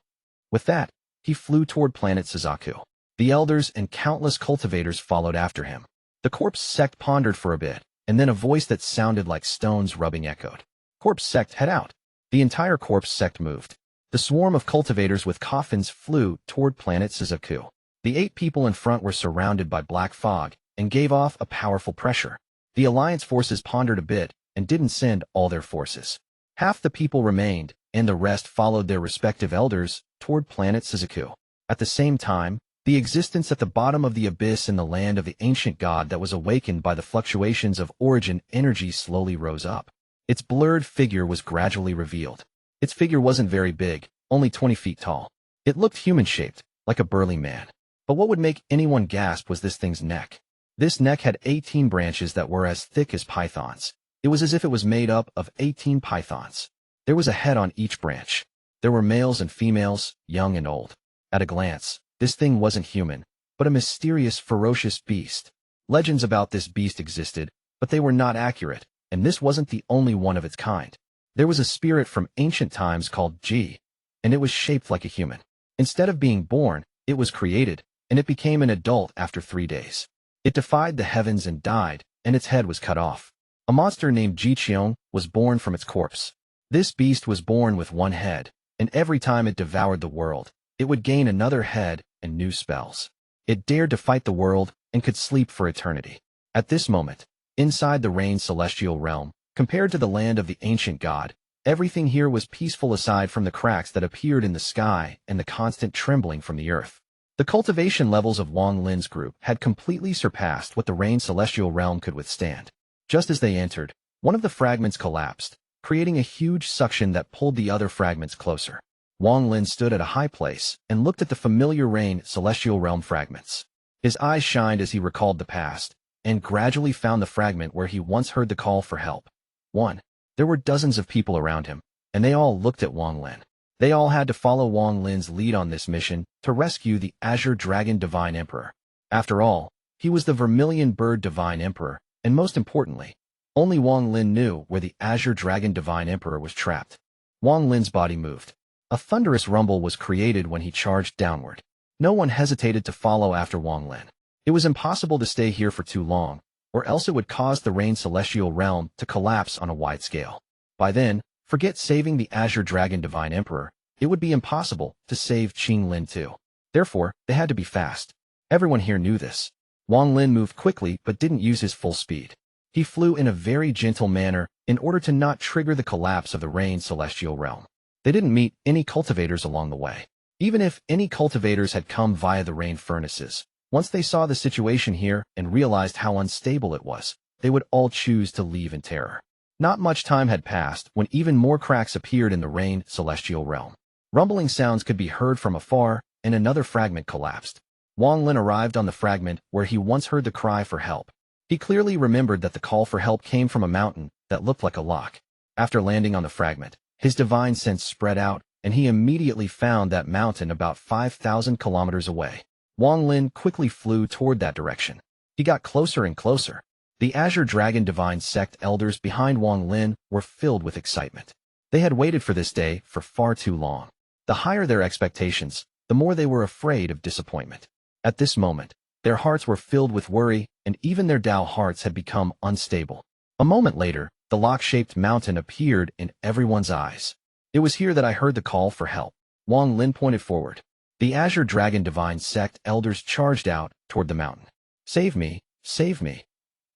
With that, he flew toward planet Suzaku. The elders and countless cultivators followed after him. The corpse sect pondered for a bit, and then a voice that sounded like stones rubbing echoed. "Corpse sect, head out." The entire corpse sect moved. The swarm of cultivators with coffins flew toward planet Suzaku. The 8 people in front were surrounded by black fog and gave off a powerful pressure. The alliance forces pondered a bit and didn't send all their forces. Half the people remained, and the rest followed their respective elders toward planet Suzaku. At the same time, the existence at the bottom of the abyss in the land of the ancient god that was awakened by the fluctuations of origin energy slowly rose up. Its blurred figure was gradually revealed. Its figure wasn't very big, only 20 feet tall. It looked human-shaped, like a burly man. But what would make anyone gasp was this thing's neck. This neck had 18 branches that were as thick as pythons. It was as if it was made up of 18 pythons. There was a head on each branch. There were males and females, young and old. At a glance, this thing wasn't human, but a mysterious, ferocious beast. Legends about this beast existed, but they were not accurate, and this wasn't the only one of its kind. There was a spirit from ancient times called Ji, and it was shaped like a human. Instead of being born, it was created, and it became an adult after 3 days. It defied the heavens and died, and its head was cut off. A monster named Qiong was born from its corpse. This beast was born with 1 head, and every time it devoured the world, it would gain another head and new spells. It dared to fight the world and could sleep for eternity. At this moment, inside the Rain Celestial Realm, compared to the land of the ancient god, everything here was peaceful aside from the cracks that appeared in the sky and the constant trembling from the earth. The cultivation levels of Wang Lin's group had completely surpassed what the Rain Celestial Realm could withstand. Just as they entered, one of the fragments collapsed, creating a huge suction that pulled the other fragments closer. Wang Lin stood at a high place and looked at the familiar Rain Celestial Realm fragments. His eyes shined as he recalled the past, and gradually found the fragment where he once heard the call for help. 1. There were dozens of people around him, and they all looked at Wang Lin. They all had to follow Wang Lin's lead on this mission to rescue the Azure Dragon Divine Emperor. After all, he was the Vermilion Bird Divine Emperor, and most importantly, only Wang Lin knew where the Azure Dragon Divine Emperor was trapped. Wang Lin's body moved. A thunderous rumble was created when he charged downward. No one hesitated to follow after Wang Lin. It was impossible to stay here for too long, or else it would cause the Rain Celestial Realm to collapse on a wide scale. By then, forget saving the Azure Dragon Divine Emperor, it would be impossible to save Qing Lin too. Therefore, they had to be fast. Everyone here knew this. Wang Lin moved quickly but didn't use his full speed. He flew in a very gentle manner in order to not trigger the collapse of the Rain Celestial Realm. They didn't meet any cultivators along the way. Even if any cultivators had come via the rain furnaces, once they saw the situation here and realized how unstable it was, they would all choose to leave in terror. Not much time had passed when even more cracks appeared in the Rain Celestial Realm. Rumbling sounds could be heard from afar, and another fragment collapsed. Wang Lin arrived on the fragment where he once heard the cry for help. He clearly remembered that the call for help came from a mountain that looked like a lock. After landing on the fragment, his divine sense spread out, and he immediately found that mountain about 5,000 kilometers away. Wang Lin quickly flew toward that direction. He got closer and closer. The Azure Dragon Divine Sect elders behind Wang Lin were filled with excitement. They had waited for this day for far too long. The higher their expectations, the more they were afraid of disappointment. At this moment, their hearts were filled with worry, and even their Tao hearts had become unstable. A moment later, the lock-shaped mountain appeared in everyone's eyes. It was here that I heard the call for help. Wang Lin pointed forward. The Azure Dragon Divine Sect elders charged out toward the mountain. Save me, save me.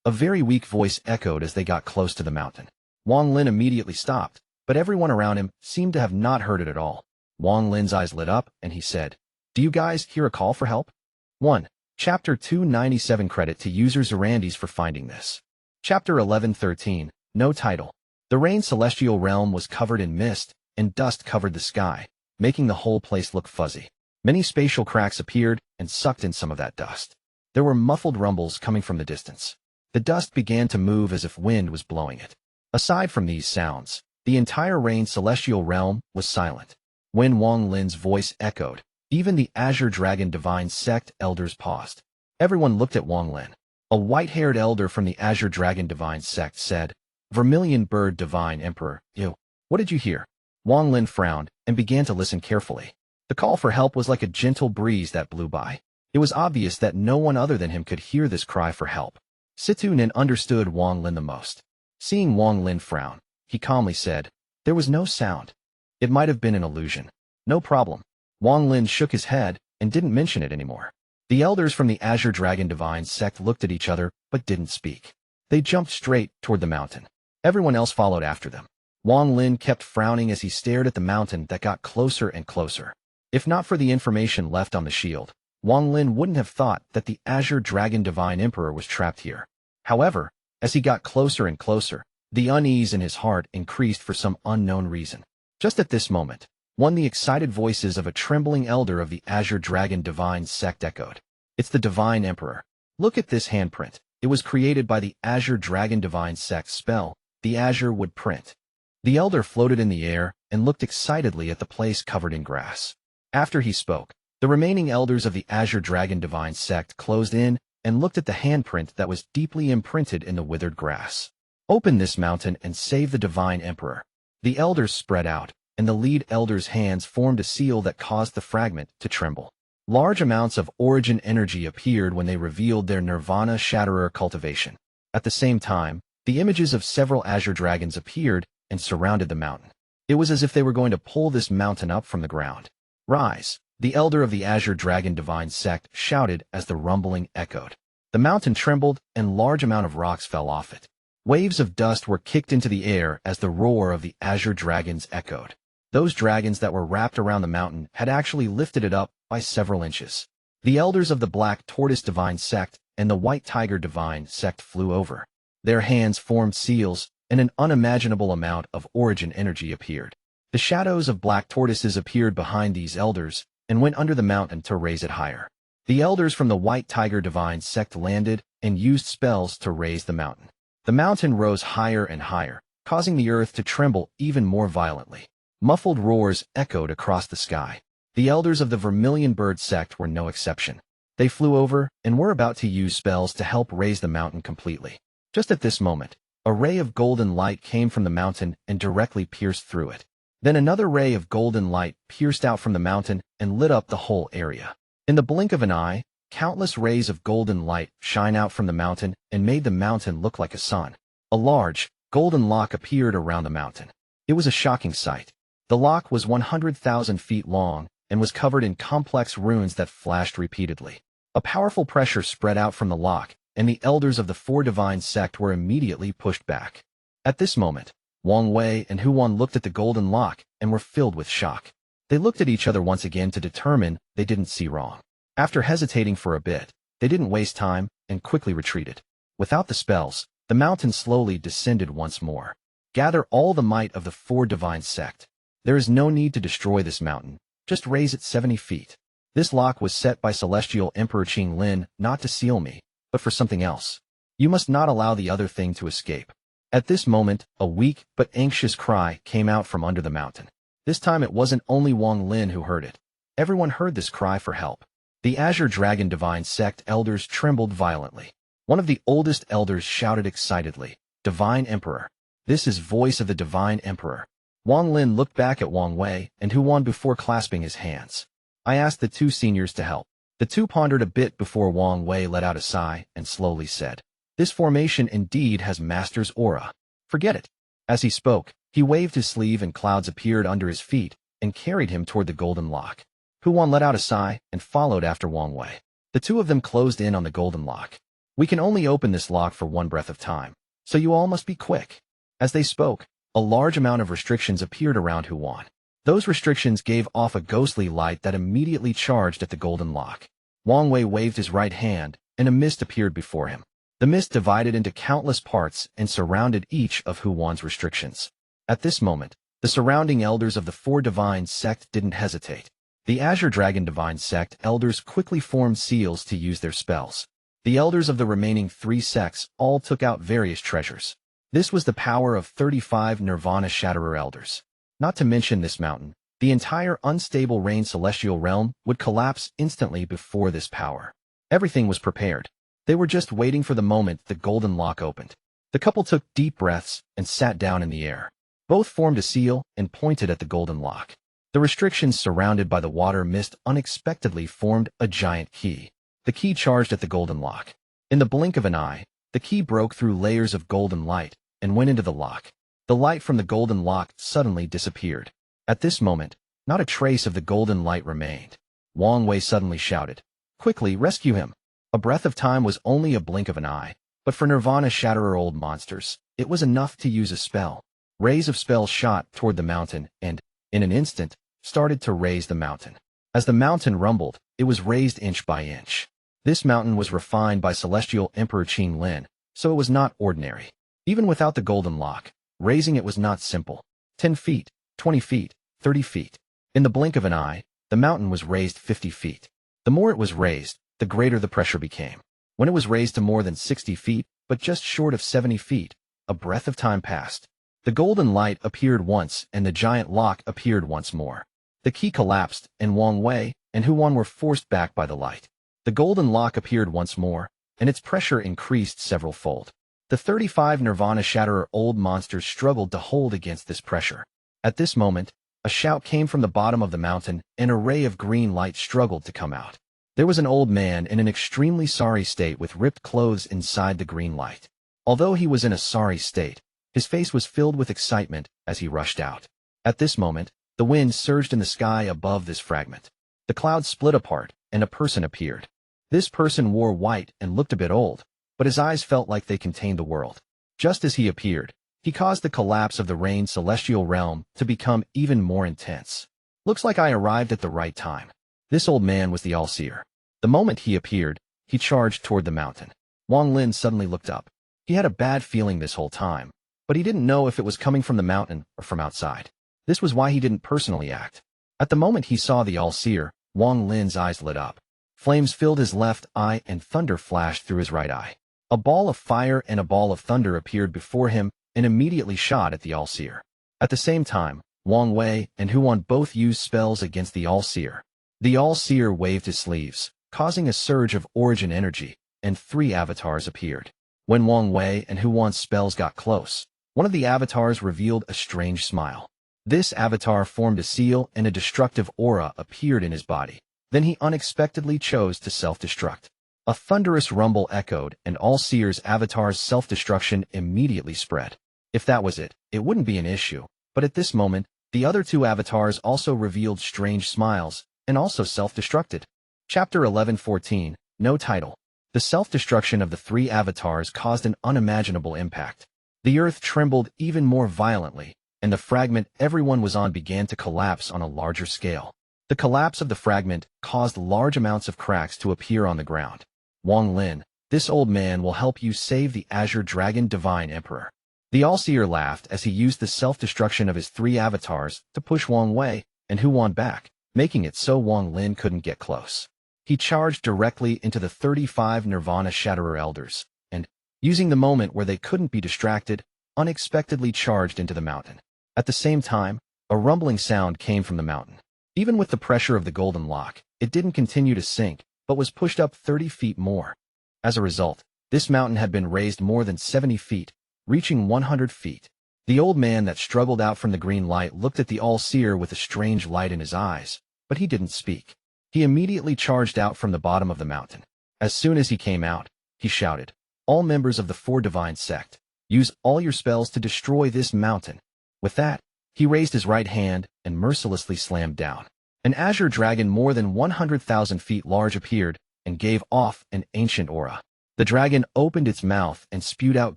A very weak voice echoed as they got close to the mountain. Wang Lin immediately stopped, but everyone around him seemed to have not heard it at all. Wang Lin's eyes lit up, and he said, "Do you guys hear a call for help?" 1. Chapter 297. Credit to user Zerandis for finding this. Chapter 11:13. No title. The Rain Celestial Realm was covered in mist, and dust covered the sky, making the whole place look fuzzy. Many spatial cracks appeared and sucked in some of that dust. There were muffled rumbles coming from the distance. The dust began to move as if wind was blowing it. Aside from these sounds, the entire Rain Celestial Realm was silent. When Wang Lin's voice echoed, even the Azure Dragon Divine Sect elders paused. Everyone looked at Wang Lin. A white-haired elder from the Azure Dragon Divine Sect said, "Vermilion Bird Divine Emperor, you. What did you hear?" Wang Lin frowned and began to listen carefully. The call for help was like a gentle breeze that blew by. It was obvious that no one other than him could hear this cry for help. Situ Nin understood Wang Lin the most. Seeing Wang Lin frown, he calmly said, "There was no sound. It might have been an illusion." "No problem." Wang Lin shook his head and didn't mention it anymore. The elders from the Azure Dragon Divine Sect looked at each other but didn't speak. They jumped straight toward the mountain. Everyone else followed after them. Wang Lin kept frowning as he stared at the mountain that got closer and closer. If not for the information left on the shield, Wang Lin wouldn't have thought that the Azure Dragon Divine Emperor was trapped here. However, as he got closer and closer, the unease in his heart increased for some unknown reason. Just at this moment, the excited voices of a trembling elder of the Azure Dragon Divine Sect echoed. "It's the Divine Emperor. Look at this handprint. It was created by the Azure Dragon Divine Sect spell, the Azure Wood Print." The elder floated in the air and looked excitedly at the place covered in grass. After he spoke, the remaining elders of the Azure Dragon Divine Sect closed in and looked at the handprint that was deeply imprinted in the withered grass. "Open this mountain and save the Divine Emperor." The elders spread out, and the lead elder's hands formed a seal that caused the fragment to tremble. Large amounts of origin energy appeared when they revealed their Nirvana Shatterer cultivation. At the same time, the images of several Azure Dragons appeared and surrounded the mountain. It was as if they were going to pull this mountain up from the ground. "Rise!" the elder of the Azure Dragon Divine Sect shouted as the rumbling echoed. The mountain trembled and large amount of rocks fell off it. Waves of dust were kicked into the air as the roar of the Azure Dragons echoed. Those dragons that were wrapped around the mountain had actually lifted it up by several inches. The elders of the Black Tortoise Divine Sect and the White Tiger Divine Sect flew over. Their hands formed seals, and an unimaginable amount of origin energy appeared. The shadows of black tortoises appeared behind these elders and went under the mountain to raise it higher. The elders from the White Tiger Divine Sect landed and used spells to raise the mountain. The mountain rose higher and higher, causing the earth to tremble even more violently. Muffled roars echoed across the sky. The elders of the Vermilion Bird sect were no exception. They flew over and were about to use spells to help raise the mountain completely. Just at this moment, a ray of golden light came from the mountain and directly pierced through it. Then another ray of golden light pierced out from the mountain and lit up the whole area. In the blink of an eye, countless rays of golden light shine out from the mountain and made the mountain look like a sun. A large, golden lock appeared around the mountain. It was a shocking sight. The lock was 100,000 feet long and was covered in complex runes that flashed repeatedly. A powerful pressure spread out from the lock, and the elders of the Four Divine Sect were immediately pushed back. At this moment, Wang Wei and Huan looked at the golden lock and were filled with shock. They looked at each other once again to determine they didn't see wrong. After hesitating for a bit, they didn't waste time and quickly retreated. Without the spells, the mountain slowly descended once more. Gather all the might of the Four Divine Sect. There is no need to destroy this mountain. Just raise it 70 feet. This lock was set by Celestial Emperor Qing Lin not to seal me, but for something else. You must not allow the other thing to escape. At this moment, a weak but anxious cry came out from under the mountain. This time it wasn't only Wang Lin who heard it. Everyone heard this cry for help. The Azure Dragon Divine Sect elders trembled violently. One of the oldest elders shouted excitedly, "Divine Emperor! This is voice of the Divine Emperor." Wang Lin looked back at Wang Wei and Huan before clasping his hands. I asked the two seniors to help. The two pondered a bit before Wang Wei let out a sigh and slowly said, "This formation indeed has Master's aura. Forget it." As he spoke, he waved his sleeve and clouds appeared under his feet and carried him toward the golden lock. Huan let out a sigh and followed after Wang Wei. The two of them closed in on the golden lock. "We can only open this lock for one breath of time, so you all must be quick." As they spoke, a large amount of restrictions appeared around Huan. Those restrictions gave off a ghostly light that immediately charged at the golden lock. Wang Wei waved his right hand, and a mist appeared before him. The mist divided into countless parts and surrounded each of Huan's restrictions. At this moment, the surrounding elders of the Four Divine Sect didn't hesitate. The Azure Dragon Divine Sect elders quickly formed seals to use their spells. The elders of the remaining 3 sects all took out various treasures. This was the power of 35 Nirvana Shatterer elders. Not to mention this mountain, the entire unstable rain celestial realm would collapse instantly before this power. Everything was prepared. They were just waiting for the moment the golden lock opened. The couple took deep breaths and sat down in the air. Both formed a seal and pointed at the golden lock. The restrictions surrounded by the water mist unexpectedly formed a giant key. The key charged at the golden lock. In the blink of an eye, the key broke through layers of golden light and went into the lock. The light from the golden lock suddenly disappeared. At this moment, not a trace of the golden light remained. Wang Wei suddenly shouted, "Quickly, rescue him!" A breath of time was only a blink of an eye, but for Nirvana Shatterer old monsters, it was enough to use a spell. Rays of spells shot toward the mountain and, in an instant, started to raise the mountain. As the mountain rumbled, it was raised inch by inch. This mountain was refined by Celestial Emperor Qing Lin, so it was not ordinary. Even without the golden lock, raising it was not simple. 10 feet, 20 feet, 30 feet. In the blink of an eye, the mountain was raised 50 feet. The more it was raised, the greater the pressure became. When it was raised to more than 60 feet, but just short of 70 feet, a breath of time passed. The golden light appeared once and the giant lock appeared once more. The key collapsed and Wang Wei and Huan were forced back by the light. The golden lock appeared once more, and its pressure increased several-fold. The 35 Nirvana Shatterer old monsters struggled to hold against this pressure. At this moment, a shout came from the bottom of the mountain, and a ray of green light struggled to come out. There was an old man in an extremely sorry state with ripped clothes inside the green light. Although he was in a sorry state, his face was filled with excitement as he rushed out. At this moment, the wind surged in the sky above this fragment. The clouds split apart, and a person appeared. This person wore white and looked a bit old, but his eyes felt like they contained the world. Just as he appeared, he caused the collapse of the rain celestial realm to become even more intense. "Looks like I arrived at the right time." This old man was the All-Seer. The moment he appeared, he charged toward the mountain. Wang Lin suddenly looked up. He had a bad feeling this whole time, but he didn't know if it was coming from the mountain or from outside. This was why he didn't personally act. At the moment he saw the All-Seer, Wang Lin's eyes lit up. Flames filled his left eye and thunder flashed through his right eye. A ball of fire and a ball of thunder appeared before him and immediately shot at the All-Seer. At the same time, Wang Wei and Huan both used spells against the All-Seer. The All-Seer waved his sleeves, causing a surge of origin energy, and 3 avatars appeared. When Wang Wei and Huan's spells got close, one of the avatars revealed a strange smile. This avatar formed a seal and a destructive aura appeared in his body. Then he unexpectedly chose to self-destruct. A thunderous rumble echoed, and All-Seer's avatar's self-destruction immediately spread. If that was it, it wouldn't be an issue, but at this moment, the other 2 avatars also revealed strange smiles, and also self-destructed. Chapter 11:14, No Title. The self-destruction of the 3 avatars caused an unimaginable impact. The earth trembled even more violently, and the fragment everyone was on began to collapse on a larger scale. The collapse of the fragment caused large amounts of cracks to appear on the ground. Wang Lin, this old man will help you save the Azure Dragon Divine Emperor. The All-Seer laughed as he used the self-destruction of his 3 avatars to push Wang Wei and Huan back, making it so Wang Lin couldn't get close. He charged directly into the 35 Nirvana Shatterer Elders, and, using the moment where they couldn't be distracted, unexpectedly charged into the mountain. At the same time, a rumbling sound came from the mountain. Even with the pressure of the golden lock, it didn't continue to sink, but was pushed up 30 feet more. As a result, this mountain had been raised more than 70 feet, reaching 100 feet. The old man that struggled out from the green light looked at the All-Seer with a strange light in his eyes, but he didn't speak. He immediately charged out from the bottom of the mountain. As soon as he came out, he shouted, "All members of the 4 Divine Sect, use all your spells to destroy this mountain." With that, he raised his right hand and mercilessly slammed down. An azure dragon more than 100,000 feet large appeared and gave off an ancient aura. The dragon opened its mouth and spewed out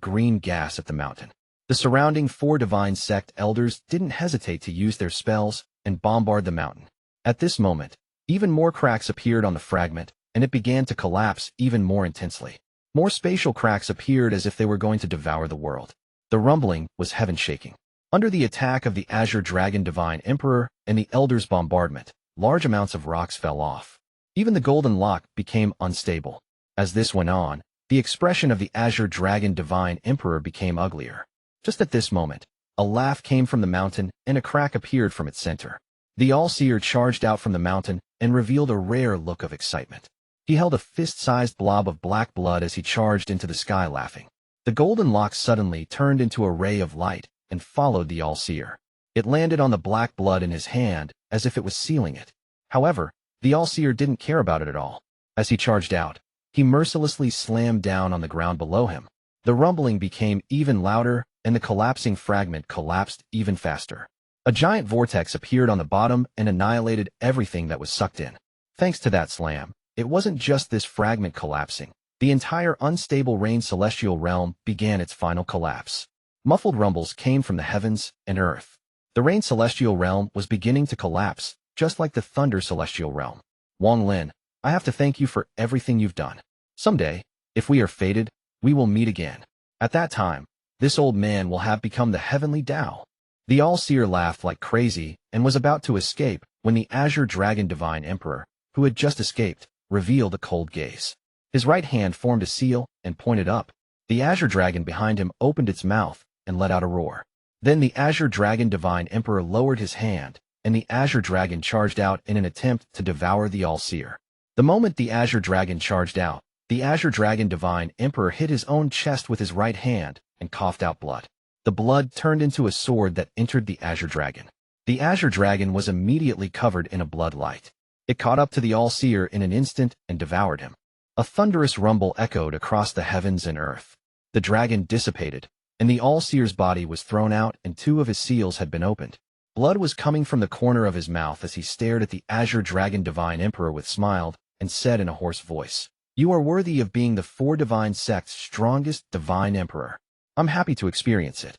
green gas at the mountain. The surrounding 4 Divine Sect elders didn't hesitate to use their spells and bombard the mountain. At this moment, even more cracks appeared on the fragment, and it began to collapse even more intensely. More spatial cracks appeared as if they were going to devour the world. The rumbling was heaven-shaking. Under the attack of the Azure Dragon Divine Emperor and the Elders' bombardment, large amounts of rocks fell off. Even the golden lock became unstable. As this went on, the expression of the Azure Dragon Divine Emperor became uglier. Just at this moment, a laugh came from the mountain and a crack appeared from its center. The All-Seer charged out from the mountain and revealed a rare look of excitement. He held a fist-sized blob of black blood as he charged into the sky laughing. The golden lock suddenly turned into a ray of light and followed the All-Seer. It landed on the black blood in his hand as if it was sealing it. However, the All-Seer didn't care about it at all. As he charged out, he mercilessly slammed down on the ground below him. The rumbling became even louder, and the collapsing fragment collapsed even faster. A giant vortex appeared on the bottom and annihilated everything that was sucked in. Thanks to that slam, it wasn't just this fragment collapsing. The entire unstable Rain Celestial Realm began its final collapse. Muffled rumbles came from the heavens and earth. The Rain Celestial Realm was beginning to collapse, just like the Thunder Celestial Realm. Wang Lin, I have to thank you for everything you've done. Someday, if we are fated, we will meet again. At that time, this old man will have become the Heavenly Tao. The All-Seer laughed like crazy and was about to escape when the Azure Dragon Divine Emperor, who had just escaped, revealed a cold gaze. His right hand formed a seal and pointed up. The Azure Dragon behind him opened its mouth and let out a roar. Then the Azure Dragon Divine Emperor lowered his hand, and the Azure Dragon charged out in an attempt to devour the All-Seer. The moment the Azure Dragon charged out, the Azure Dragon Divine Emperor hit his own chest with his right hand and coughed out blood. The blood turned into a sword that entered the Azure Dragon. The Azure Dragon was immediately covered in a blood light. It caught up to the All-Seer in an instant and devoured him. A thunderous rumble echoed across the heavens and earth. The dragon dissipated, and the All-Seer's body was thrown out and 2 of his seals had been opened. Blood was coming from the corner of his mouth as he stared at the Azure Dragon Divine Emperor with smiled and said in a hoarse voice, "You are worthy of being the 4 Divine Sects' strongest Divine Emperor. I'm happy to experience it."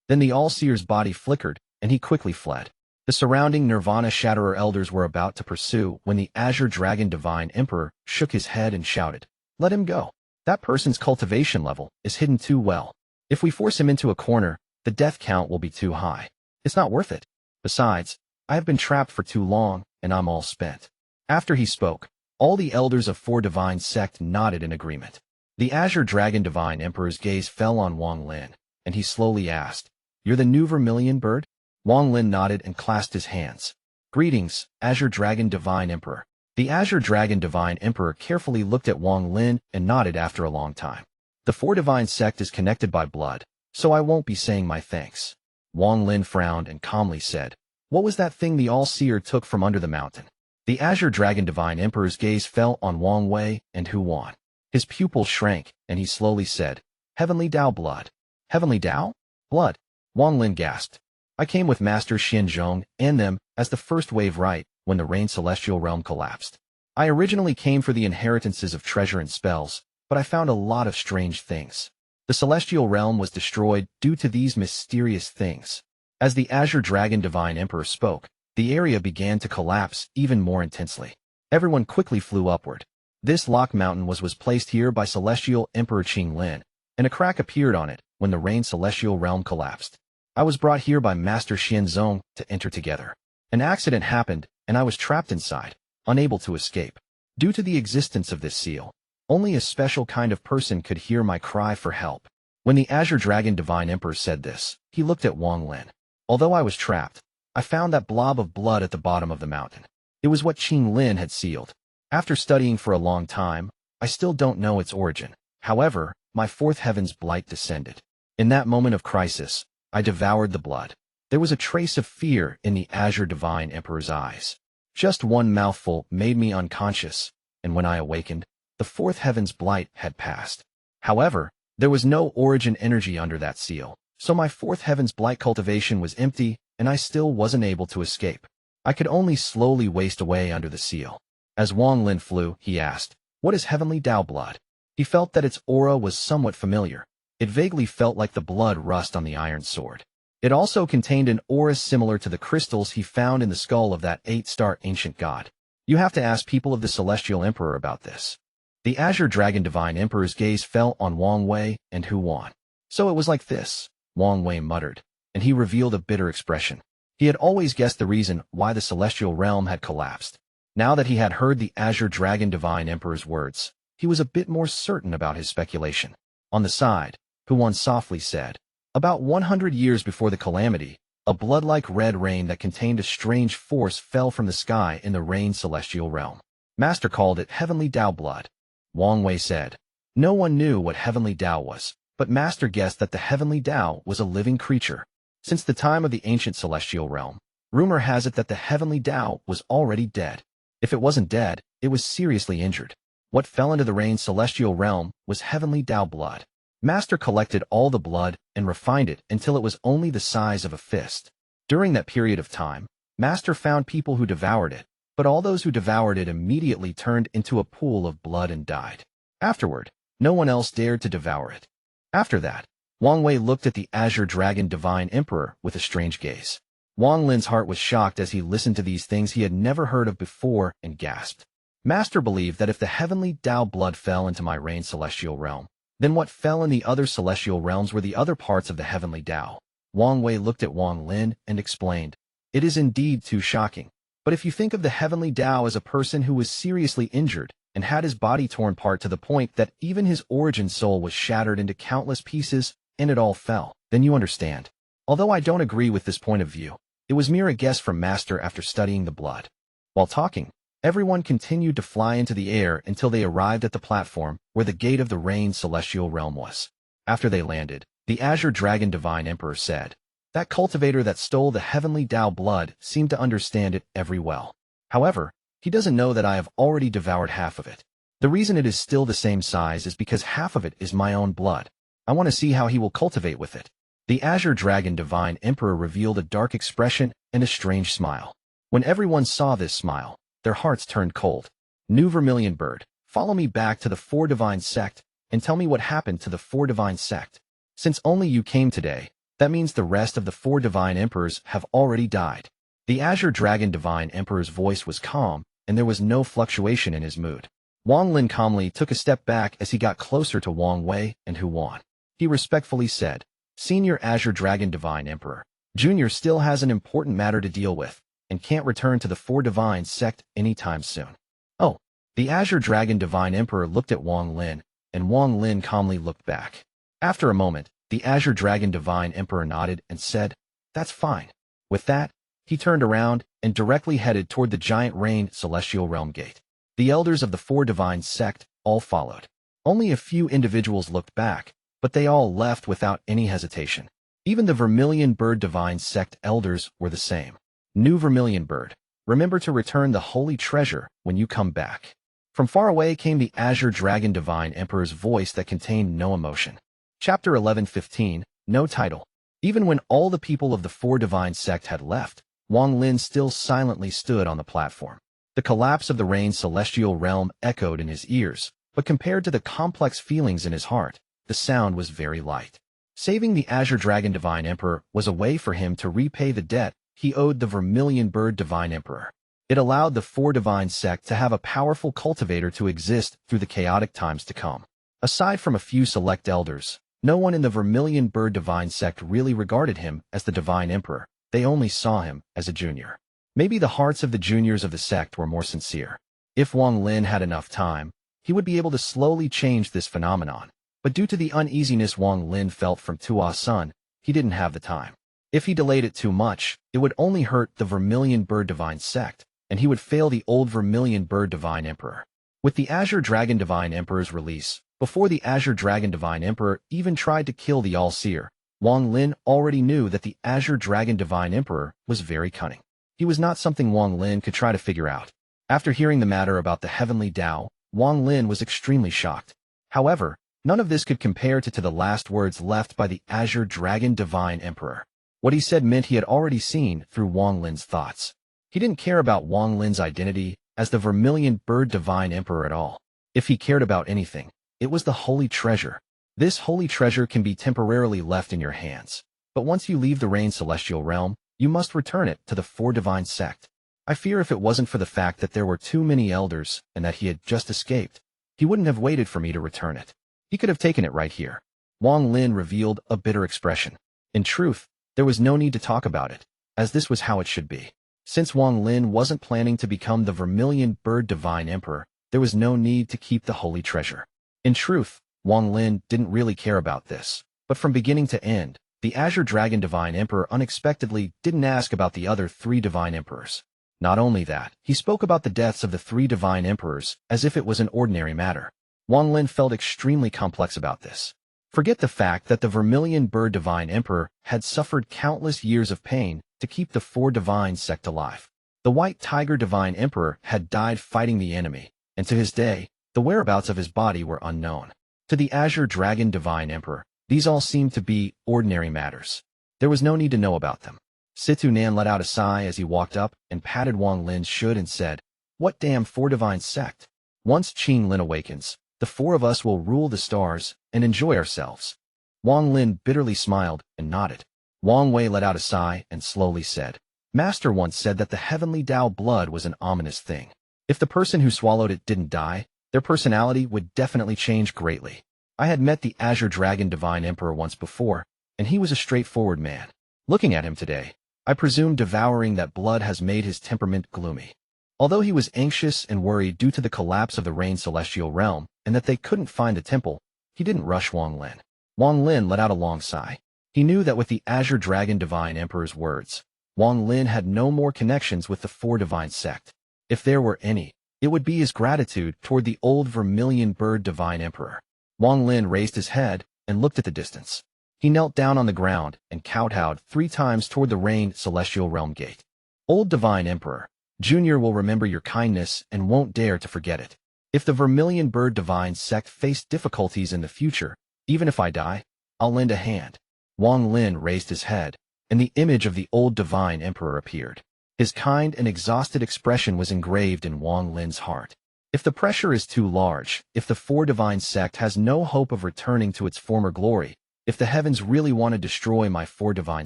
Then the All-Seer's body flickered, and he quickly fled. The surrounding Nirvana Shatterer elders were about to pursue when the Azure Dragon Divine Emperor shook his head and shouted, "Let him go. That person's cultivation level is hidden too well. If we force him into a corner, the death count will be too high. It's not worth it. Besides, I have been trapped for too long, and I'm all spent." After he spoke, all the elders of 4 Divine Sect nodded in agreement. The Azure Dragon Divine Emperor's gaze fell on Wang Lin. and he slowly asked, "You're the new Vermilion Bird?" Wang Lin nodded and clasped his hands. "Greetings, Azure Dragon Divine Emperor." The Azure Dragon Divine Emperor carefully looked at Wang Lin and nodded after a long time. "The Four Divine Sect is connected by blood, so I won't be saying my thanks." Wang Lin frowned and calmly said, "What was that thing the All-Seer took from under the mountain?" The Azure Dragon Divine Emperor's gaze fell on Wang Wei and Hu Wan. His pupils shrank, and he slowly said, "Heavenly Dao blood." "Heavenly Dao? Blood?" Wang Lin gasped. "I came with Master Xin Zhong and them as the first wave right when the Rain Celestial Realm collapsed. I originally came for the inheritances of treasure and spells, but I found a lot of strange things. The Celestial Realm was destroyed due to these mysterious things." As the Azure Dragon Divine Emperor spoke, the area began to collapse even more intensely. Everyone quickly flew upward. This lock mountain was placed here by Celestial Emperor Qing Lin, and a crack appeared on it when the Rain Celestial Realm collapsed. I was brought here by Master Xin Zhong to enter together. An accident happened, and I was trapped inside, unable to escape. Due to the existence of this seal, only a special kind of person could hear my cry for help. When the Azure Dragon Divine Emperor said this, he looked at Wang Lin. "Although I was trapped, I found that blob of blood at the bottom of the mountain. It was what Qing Lin had sealed. After studying for a long time, I still don't know its origin. However, my fourth heaven's blight descended. In that moment of crisis, I devoured the blood." There was a trace of fear in the Azure Divine Emperor's eyes. "Just one mouthful made me unconscious, and when I awakened, the fourth heaven's blight had passed. However, there was no origin energy under that seal, so my fourth heaven's blight cultivation was empty, and I still wasn't able to escape. I could only slowly waste away under the seal." As Wang Lin flew, he asked, "What is heavenly Dao blood?" He felt that its aura was somewhat familiar. It vaguely felt like the blood rust on the iron sword. It also contained an aura similar to the crystals he found in the skull of that 8-star ancient god. "You have to ask people of the Celestial Emperor about this." The Azure Dragon Divine Emperor's gaze fell on Wang Wei and Hu Wan. "So it was like this," Wang Wei muttered, and he revealed a bitter expression. He had always guessed the reason why the Celestial Realm had collapsed. Now that he had heard the Azure Dragon Divine Emperor's words, he was a bit more certain about his speculation. On the side, Hu Wan softly said, "About 100 years before the Calamity, a blood-like red rain that contained a strange force fell from the sky in the Rain Celestial Realm. Master called it Heavenly Dao blood." Wang Wei said, "No one knew what Heavenly Dao was, but Master guessed that the Heavenly Dao was a living creature. Since the time of the ancient Celestial Realm, rumor has it that the Heavenly Dao was already dead. If it wasn't dead, it was seriously injured. What fell into the Rain Celestial Realm was Heavenly Dao blood. Master collected all the blood and refined it until it was only the size of a fist. During that period of time, Master found people who devoured it, but all those who devoured it immediately turned into a pool of blood and died. Afterward, no one else dared to devour it." After that, Wang Wei looked at the Azure Dragon Divine Emperor with a strange gaze. Wang Lin's heart was shocked as he listened to these things he had never heard of before and gasped. "Master believed that if the Heavenly Dao blood fell into my Rain Celestial Realm, then what fell in the other celestial realms were the other parts of the Heavenly Dao." Wang Wei looked at Wang Lin and explained, "It is indeed too shocking. But if you think of the Heavenly Dao as a person who was seriously injured and had his body torn apart to the point that even his origin soul was shattered into countless pieces and it all fell, then you understand. Although I don't agree with this point of view, it was mere a guess from Master after studying the blood." While talking, everyone continued to fly into the air until they arrived at the platform where the gate of the Rain Celestial Realm was. After they landed, the Azure Dragon Divine Emperor said, "That cultivator that stole the Heavenly Dao blood seemed to understand it every well. However, he doesn't know that I have already devoured half of it. The reason it is still the same size is because half of it is my own blood. I want to see how he will cultivate with it." The Azure Dragon Divine Emperor revealed a dark expression and a strange smile. When everyone saw this smile, their hearts turned cold. "New Vermilion Bird, follow me back to the Four Divine Sect and tell me what happened to the Four Divine Sect. Since only you came today, that means the rest of the Four Divine Emperors have already died." The Azure Dragon Divine Emperor's voice was calm, and there was no fluctuation in his mood. Wang Lin calmly took a step back as he got closer to Wang Wei and Hu Wan. He respectfully said, "Senior Azure Dragon Divine Emperor, Junior still has an important matter to deal with, and can't return to the Four Divine Sect anytime soon." "Oh." The Azure Dragon Divine Emperor looked at Wang Lin, and Wang Lin calmly looked back. After a moment, The Azure Dragon Divine Emperor nodded and said, "That's fine." With that, he turned around and directly headed toward the giant rain celestial realm gate. The elders of the four divine sect all followed. Only a few individuals looked back, but they all left without any hesitation. Even the Vermilion Bird Divine Sect elders were the same. New Vermilion Bird, remember to return the holy treasure when you come back. From far away came the Azure Dragon Divine Emperor's voice that contained no emotion. Chapter 11:15, no title. Even when all the people of the four divine sect had left, Wang Lin still silently stood on the platform. The collapse of the rain celestial realm echoed in his ears, but compared to the complex feelings in his heart, the sound was very light. Saving the Azure Dragon Divine Emperor was a way for him to repay the debt he owed the Vermilion Bird Divine Emperor. It allowed the four divine sect to have a powerful cultivator to exist through the chaotic times to come. Aside from a few select elders, no one in the Vermilion Bird Divine Sect really regarded him as the Divine Emperor. They only saw him as a junior. Maybe the hearts of the juniors of the sect were more sincere. If Wang Lin had enough time, he would be able to slowly change this phenomenon. But due to the uneasiness Wang Lin felt from Tuo Sen, he didn't have the time. If he delayed it too much, it would only hurt the Vermilion Bird Divine Sect, and he would fail the old Vermilion Bird Divine Emperor. With the Azure Dragon Divine Emperor's release, before the Azure Dragon Divine Emperor even tried to kill the All-Seer, Wang Lin already knew that the Azure Dragon Divine Emperor was very cunning. He was not something Wang Lin could try to figure out. After hearing the matter about the Heavenly Tao, Wang Lin was extremely shocked. However, none of this could compare to the last words left by the Azure Dragon Divine Emperor. What he said meant he had already seen through Wang Lin's thoughts. He didn't care about Wang Lin's identity as the Vermilion Bird Divine Emperor at all. If he cared about anything, it was the holy treasure. This holy treasure can be temporarily left in your hands. But once you leave the Rain Celestial Realm, you must return it to the four divine sect. I fear if it wasn't for the fact that there were too many elders and that he had just escaped, he wouldn't have waited for me to return it. He could have taken it right here. Wang Lin revealed a bitter expression. In truth, there was no need to talk about it, as this was how it should be. Since Wang Lin wasn't planning to become the Vermilion Bird Divine Emperor, there was no need to keep the holy treasure. In truth, Wang Lin didn't really care about this, but from beginning to end, the Azure Dragon Divine Emperor unexpectedly didn't ask about the other three Divine Emperors. Not only that, he spoke about the deaths of the three Divine Emperors as if it was an ordinary matter. Wang Lin felt extremely complex about this. Forget the fact that the Vermilion Bird Divine Emperor had suffered countless years of pain to keep the four divine sect alive. The White Tiger Divine Emperor had died fighting the enemy, and to his day, the whereabouts of his body were unknown. To the Azure Dragon Divine Emperor, these all seemed to be ordinary matters. There was no need to know about them. Situ Nan let out a sigh as he walked up and patted Wang Lin's shoulder and said, "What damn four divine sect? Once Qing Lin awakens, the four of us will rule the stars and enjoy ourselves." Wang Lin bitterly smiled and nodded. Wang Wei let out a sigh and slowly said, "Master once said that the heavenly Tao blood was an ominous thing. If the person who swallowed it didn't die, their personality would definitely change greatly. I had met the Azure Dragon Divine Emperor once before, and he was a straightforward man. Looking at him today, I presume devouring that blood has made his temperament gloomy." Although he was anxious and worried due to the collapse of the Rain Celestial Realm and that they couldn't find the temple, he didn't rush Wang Lin. Wang Lin let out a long sigh. He knew that with the Azure Dragon Divine Emperor's words, Wang Lin had no more connections with the four divine sect. If there were any, it would be his gratitude toward the old Vermilion Bird Divine Emperor. Wang Lin raised his head and looked at the distance. He knelt down on the ground and kowtowed 3 times toward the Rain Celestial Realm gate. "Old Divine Emperor, Junior will remember your kindness and won't dare to forget it. If the Vermilion Bird Divine Sect face difficulties in the future, even if I die, I'll lend a hand." Wang Lin raised his head, and the image of the old Divine Emperor appeared. His kind and exhausted expression was engraved in Wang Lin's heart. If the pressure is too large, if the four divine sect has no hope of returning to its former glory, if the heavens really want to destroy my four divine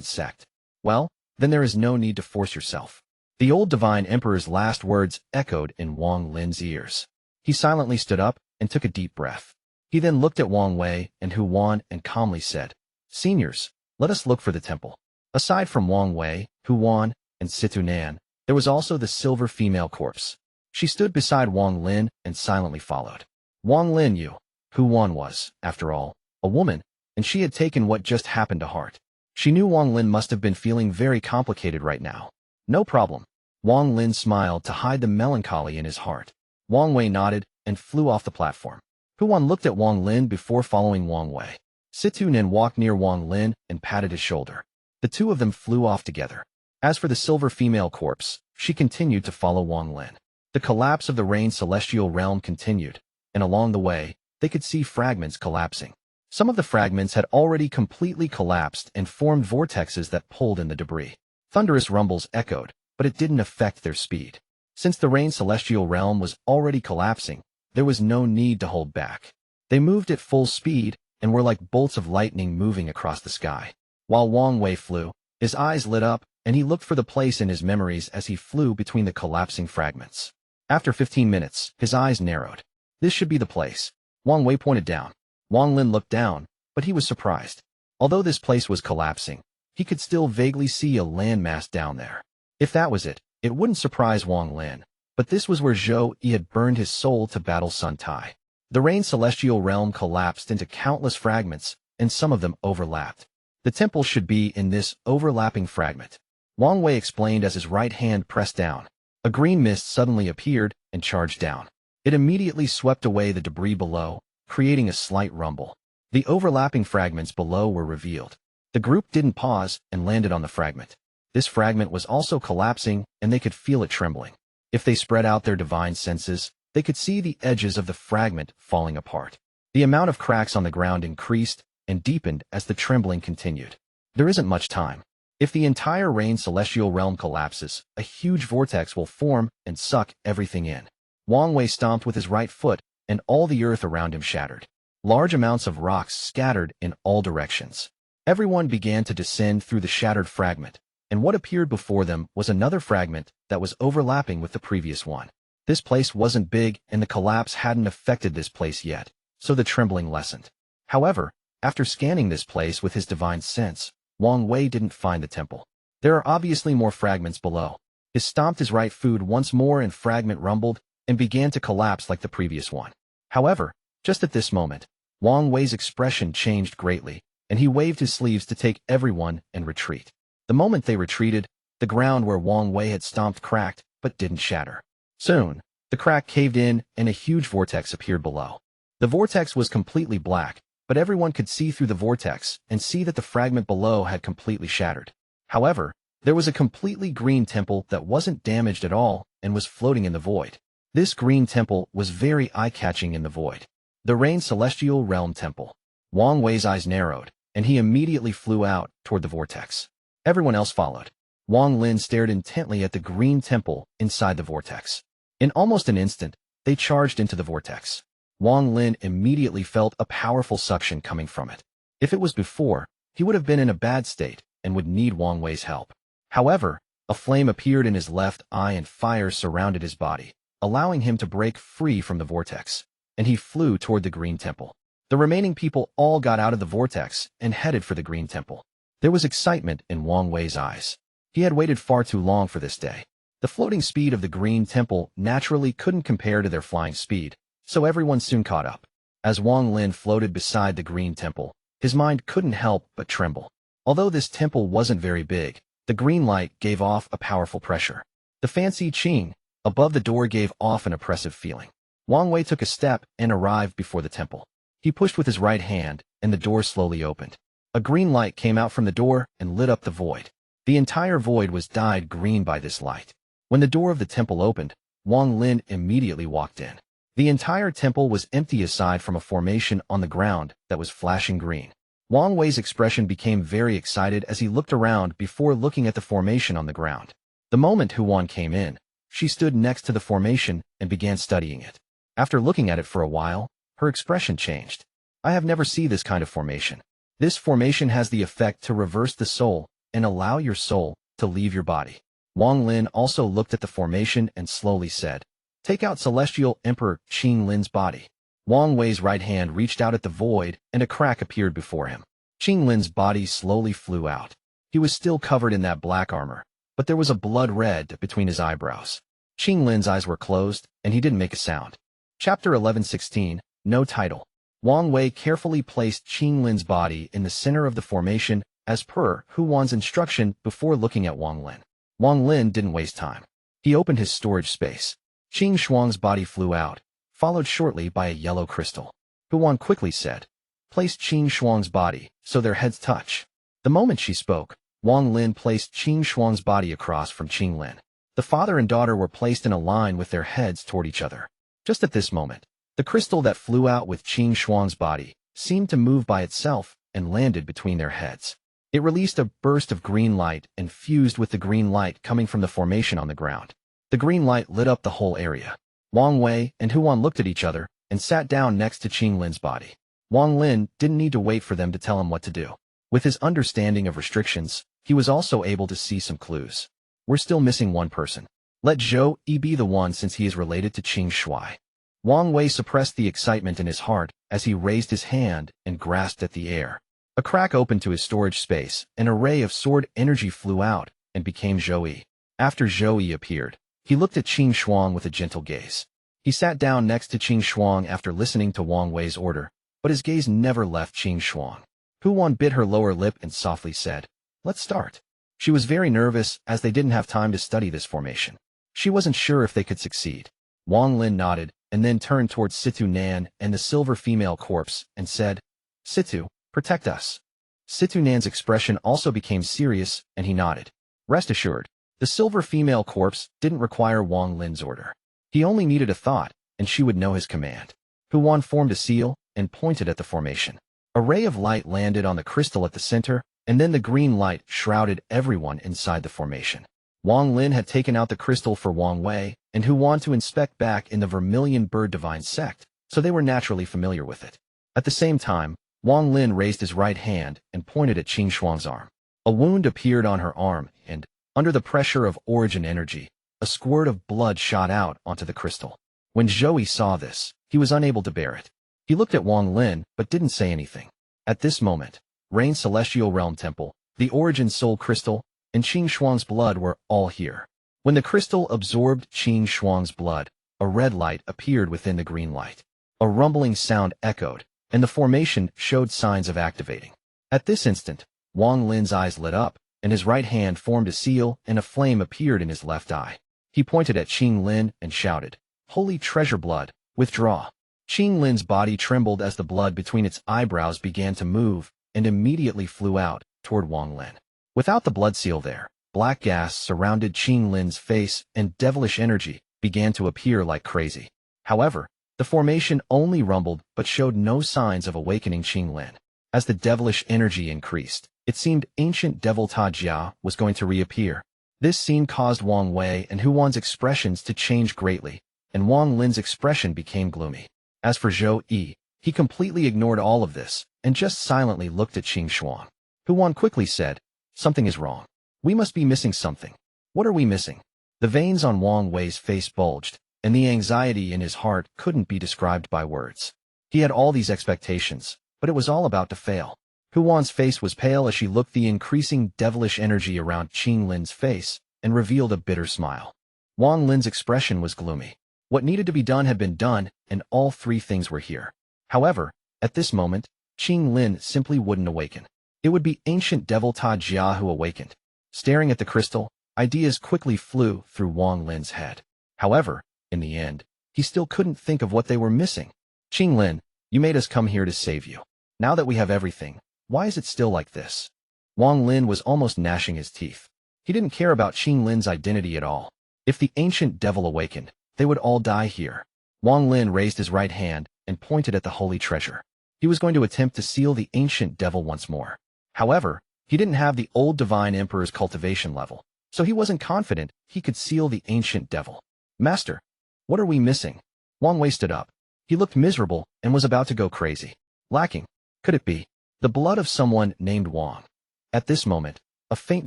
sect, well, then there is no need to force yourself. The old Divine Emperor's last words echoed in Wang Lin's ears. He silently stood up and took a deep breath. He then looked at Wang Wei and Hu Wan and calmly said, "Seniors, let us look for the temple." Aside from Wang Wei, Hu Wan, and Situ Nan, there was also the silver female corpse. She stood beside Wang Lin and silently followed. Wang Lin Hu Wan was, after all, a woman, and she had taken what just happened to heart. She knew Wang Lin must have been feeling very complicated right now. No problem. Wang Lin smiled to hide the melancholy in his heart. Wang Wei nodded and flew off the platform. Huan looked at Wang Lin before following Wang Wei. Situ Nin walked near Wang Lin and patted his shoulder. The two of them flew off together. As for the silver female corpse, she continued to follow Wang Lin. The collapse of the Rain Celestial Realm continued, and along the way, they could see fragments collapsing. Some of the fragments had already completely collapsed and formed vortexes that pulled in the debris. Thunderous rumbles echoed, but it didn't affect their speed. Since the Rain Celestial Realm was already collapsing, there was no need to hold back. They moved at full speed and were like bolts of lightning moving across the sky. While Wang Wei flew, his eyes lit up, and he looked for the place in his memories as he flew between the collapsing fragments. After 15 minutes, his eyes narrowed. This should be the place. Wang Wei pointed down. Wang Lin looked down, but he was surprised. Although this place was collapsing, he could still vaguely see a landmass down there. If that was it, it wouldn't surprise Wang Lin. But this was where Zhou Ru had burned his soul to battle Sun Tai. The Rain Celestial Realm collapsed into countless fragments, and some of them overlapped. The temple should be in this overlapping fragment. Wang Wei explained as his right hand pressed down. A green mist suddenly appeared and charged down. It immediately swept away the debris below, creating a slight rumble. The overlapping fragments below were revealed. The group didn't pause and landed on the fragment. This fragment was also collapsing, and they could feel it trembling. If they spread out their divine senses, they could see the edges of the fragment falling apart. The amount of cracks on the ground increased and deepened as the trembling continued. There isn't much time. If the entire Rain Celestial Realm collapses, a huge vortex will form and suck everything in. Wang Wei stomped with his right foot, and all the earth around him shattered. Large amounts of rocks scattered in all directions. Everyone began to descend through the shattered fragment, and what appeared before them was another fragment that was overlapping with the previous one. This place wasn't big, and the collapse hadn't affected this place yet, so the trembling lessened. However, after scanning this place with his divine sense, Wang Wei didn't find the temple. There are obviously more fragments below. He stomped his right foot once more and fragment rumbled and began to collapse like the previous one. However, just at this moment, Wang Wei's expression changed greatly, and he waved his sleeves to take everyone and retreat. The moment they retreated, the ground where Wang Wei had stomped cracked, but didn't shatter. Soon, the crack caved in and a huge vortex appeared below. The vortex was completely black, but everyone could see through the vortex and see that the fragment below had completely shattered. However, there was a completely green temple that wasn't damaged at all and was floating in the void. This green temple was very eye-catching in the void. The Rain Celestial Realm Temple. Wang Wei's eyes narrowed, and he immediately flew out toward the vortex. Everyone else followed. Wang Lin stared intently at the green temple inside the vortex. In almost an instant, they charged into the vortex. Wang Lin immediately felt a powerful suction coming from it. If it was before, he would have been in a bad state and would need Wang Wei's help. However, a flame appeared in his left eye and fire surrounded his body, allowing him to break free from the vortex, and he flew toward the green temple. The remaining people all got out of the vortex and headed for the green temple. There was excitement in Wang Wei's eyes. He had waited far too long for this day. The floating speed of the green temple naturally couldn't compare to their flying speed, so everyone soon caught up. As Wang Lin floated beside the green temple, his mind couldn't help but tremble. Although this temple wasn't very big, the green light gave off a powerful pressure. The fancy Qing above the door gave off an oppressive feeling. Wang Wei took a step and arrived before the temple. He pushed with his right hand, and the door slowly opened. A green light came out from the door and lit up the void. The entire void was dyed green by this light. When the door of the temple opened, Wang Lin immediately walked in. The entire temple was empty aside from a formation on the ground that was flashing green. Wang Wei's expression became very excited as he looked around before looking at the formation on the ground. The moment Huan came in, she stood next to the formation and began studying it. After looking at it for a while, her expression changed. I have never seen this kind of formation. This formation has the effect to reverse the soul and allow your soul to leave your body. Wang Lin also looked at the formation and slowly said, "Take out Celestial Emperor Qing Lin's body." Wang Wei's right hand reached out at the void and a crack appeared before him. Qing Lin's body slowly flew out. He was still covered in that black armor, but there was a blood red between his eyebrows. Qing Lin's eyes were closed, and he didn't make a sound. Chapter 11:16, No Title. Wang Wei carefully placed Qing Lin's body in the center of the formation as per Hu Wan's instruction before looking at Wang Lin. Wang Lin didn't waste time. He opened his storage space. Qing Shuang's body flew out, followed shortly by a yellow crystal. Hu Wan quickly said, "Place Qing Shuang's body so their heads touch." The moment she spoke, Wang Lin placed Qing Shuang's body across from Qing Lin. The father and daughter were placed in a line with their heads toward each other. Just at this moment, the crystal that flew out with Qing Shuang's body seemed to move by itself and landed between their heads. It released a burst of green light and fused with the green light coming from the formation on the ground. The green light lit up the whole area. Wang Wei and Hu Wan looked at each other and sat down next to Qing Lin's body. Wang Lin didn't need to wait for them to tell him what to do. With his understanding of restrictions, he was also able to see some clues. We're still missing one person. Let Zhou Ru be the one since he is related to Qing Shui. Wang Wei suppressed the excitement in his heart as he raised his hand and grasped at the air. A crack opened to his storage space, an array of sword energy flew out and became Zhou Ru. After Zhou Ru appeared, he looked at Qing Shuang with a gentle gaze. He sat down next to Qing Shuang after listening to Wang Wei's order, but his gaze never left Qing Shuang. Hu Wan bit her lower lip and softly said, "Let's start." She was very nervous as they didn't have time to study this formation. She wasn't sure if they could succeed. Wang Lin nodded and then turned towards Situ Nan and the silver female corpse and said, "Situ, protect us." Situ Nan's expression also became serious and he nodded. Rest assured, the silver female corpse didn't require Wang Lin's order. He only needed a thought and she would know his command. Hu Wan formed a seal and pointed at the formation. A ray of light landed on the crystal at the center, and then the green light shrouded everyone inside the formation. Wang Lin had taken out the crystal for Wang Wei and Hu Wan to inspect back in the Vermilion Bird Divine Sect, so they were naturally familiar with it. At the same time, Wang Lin raised his right hand and pointed at Qing Shuang's arm. A wound appeared on her arm, and, under the pressure of origin energy, a squirt of blood shot out onto the crystal. When Zhou Ru saw this, he was unable to bear it. He looked at Wang Lin but didn't say anything. At this moment, Rain Celestial Realm Temple, the Origin Soul Crystal, and Qing Shuang's blood were all here. When the crystal absorbed Qing Shuang's blood, a red light appeared within the green light. A rumbling sound echoed, and the formation showed signs of activating. At this instant, Wang Lin's eyes lit up, and his right hand formed a seal and a flame appeared in his left eye. He pointed at Qing Lin and shouted, "Holy treasure blood, withdraw." Qing Lin's body trembled as the blood between its eyebrows began to move and immediately flew out toward Wang Lin. Without the blood seal there, black gas surrounded Qing Lin's face and devilish energy began to appear like crazy. However, the formation only rumbled but showed no signs of awakening Qing Lin. As the devilish energy increased, it seemed ancient devil Ta Jia was going to reappear. This scene caused Wang Wei and Hu Wan's expressions to change greatly, and Wang Lin's expression became gloomy. As for Zhou Ru, he completely ignored all of this and just silently looked at Qing Shuang. Hu Wan quickly said, "Something is wrong. We must be missing something. What are we missing?" The veins on Wang Wei's face bulged, and the anxiety in his heart couldn't be described by words. He had all these expectations, but it was all about to fail. Hu Wan's face was pale as she looked the increasing devilish energy around Qing Lin's face and revealed a bitter smile. Wang Lin's expression was gloomy. What needed to be done had been done, and all three things were here. However, at this moment, Qing Lin simply wouldn't awaken. It would be ancient devil Ta Jia who awakened. Staring at the crystal, ideas quickly flew through Wang Lin's head. However, in the end, he still couldn't think of what they were missing. "Qing Lin, you made us come here to save you. Now that we have everything, why is it still like this?" Wang Lin was almost gnashing his teeth. He didn't care about Qing Lin's identity at all. If the ancient devil awakened, they would all die here. Wang Lin raised his right hand and pointed at the holy treasure. He was going to attempt to seal the ancient devil once more. However, he didn't have the old divine emperor's cultivation level, so he wasn't confident he could seal the ancient devil. "Master, what are we missing?" Wang Wei stood up. He looked miserable and was about to go crazy. Lacking. Could it be the blood of someone named Wang? At this moment, a faint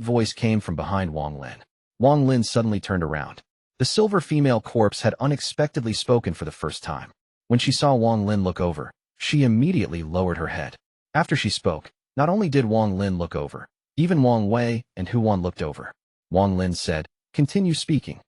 voice came from behind Wang Lin. Wang Lin suddenly turned around. The silver female corpse had unexpectedly spoken for the first time. When she saw Wang Lin look over, she immediately lowered her head. After she spoke, not only did Wang Lin look over, even Wang Wei and Hu Wan looked over. Wang Lin said, "Continue speaking."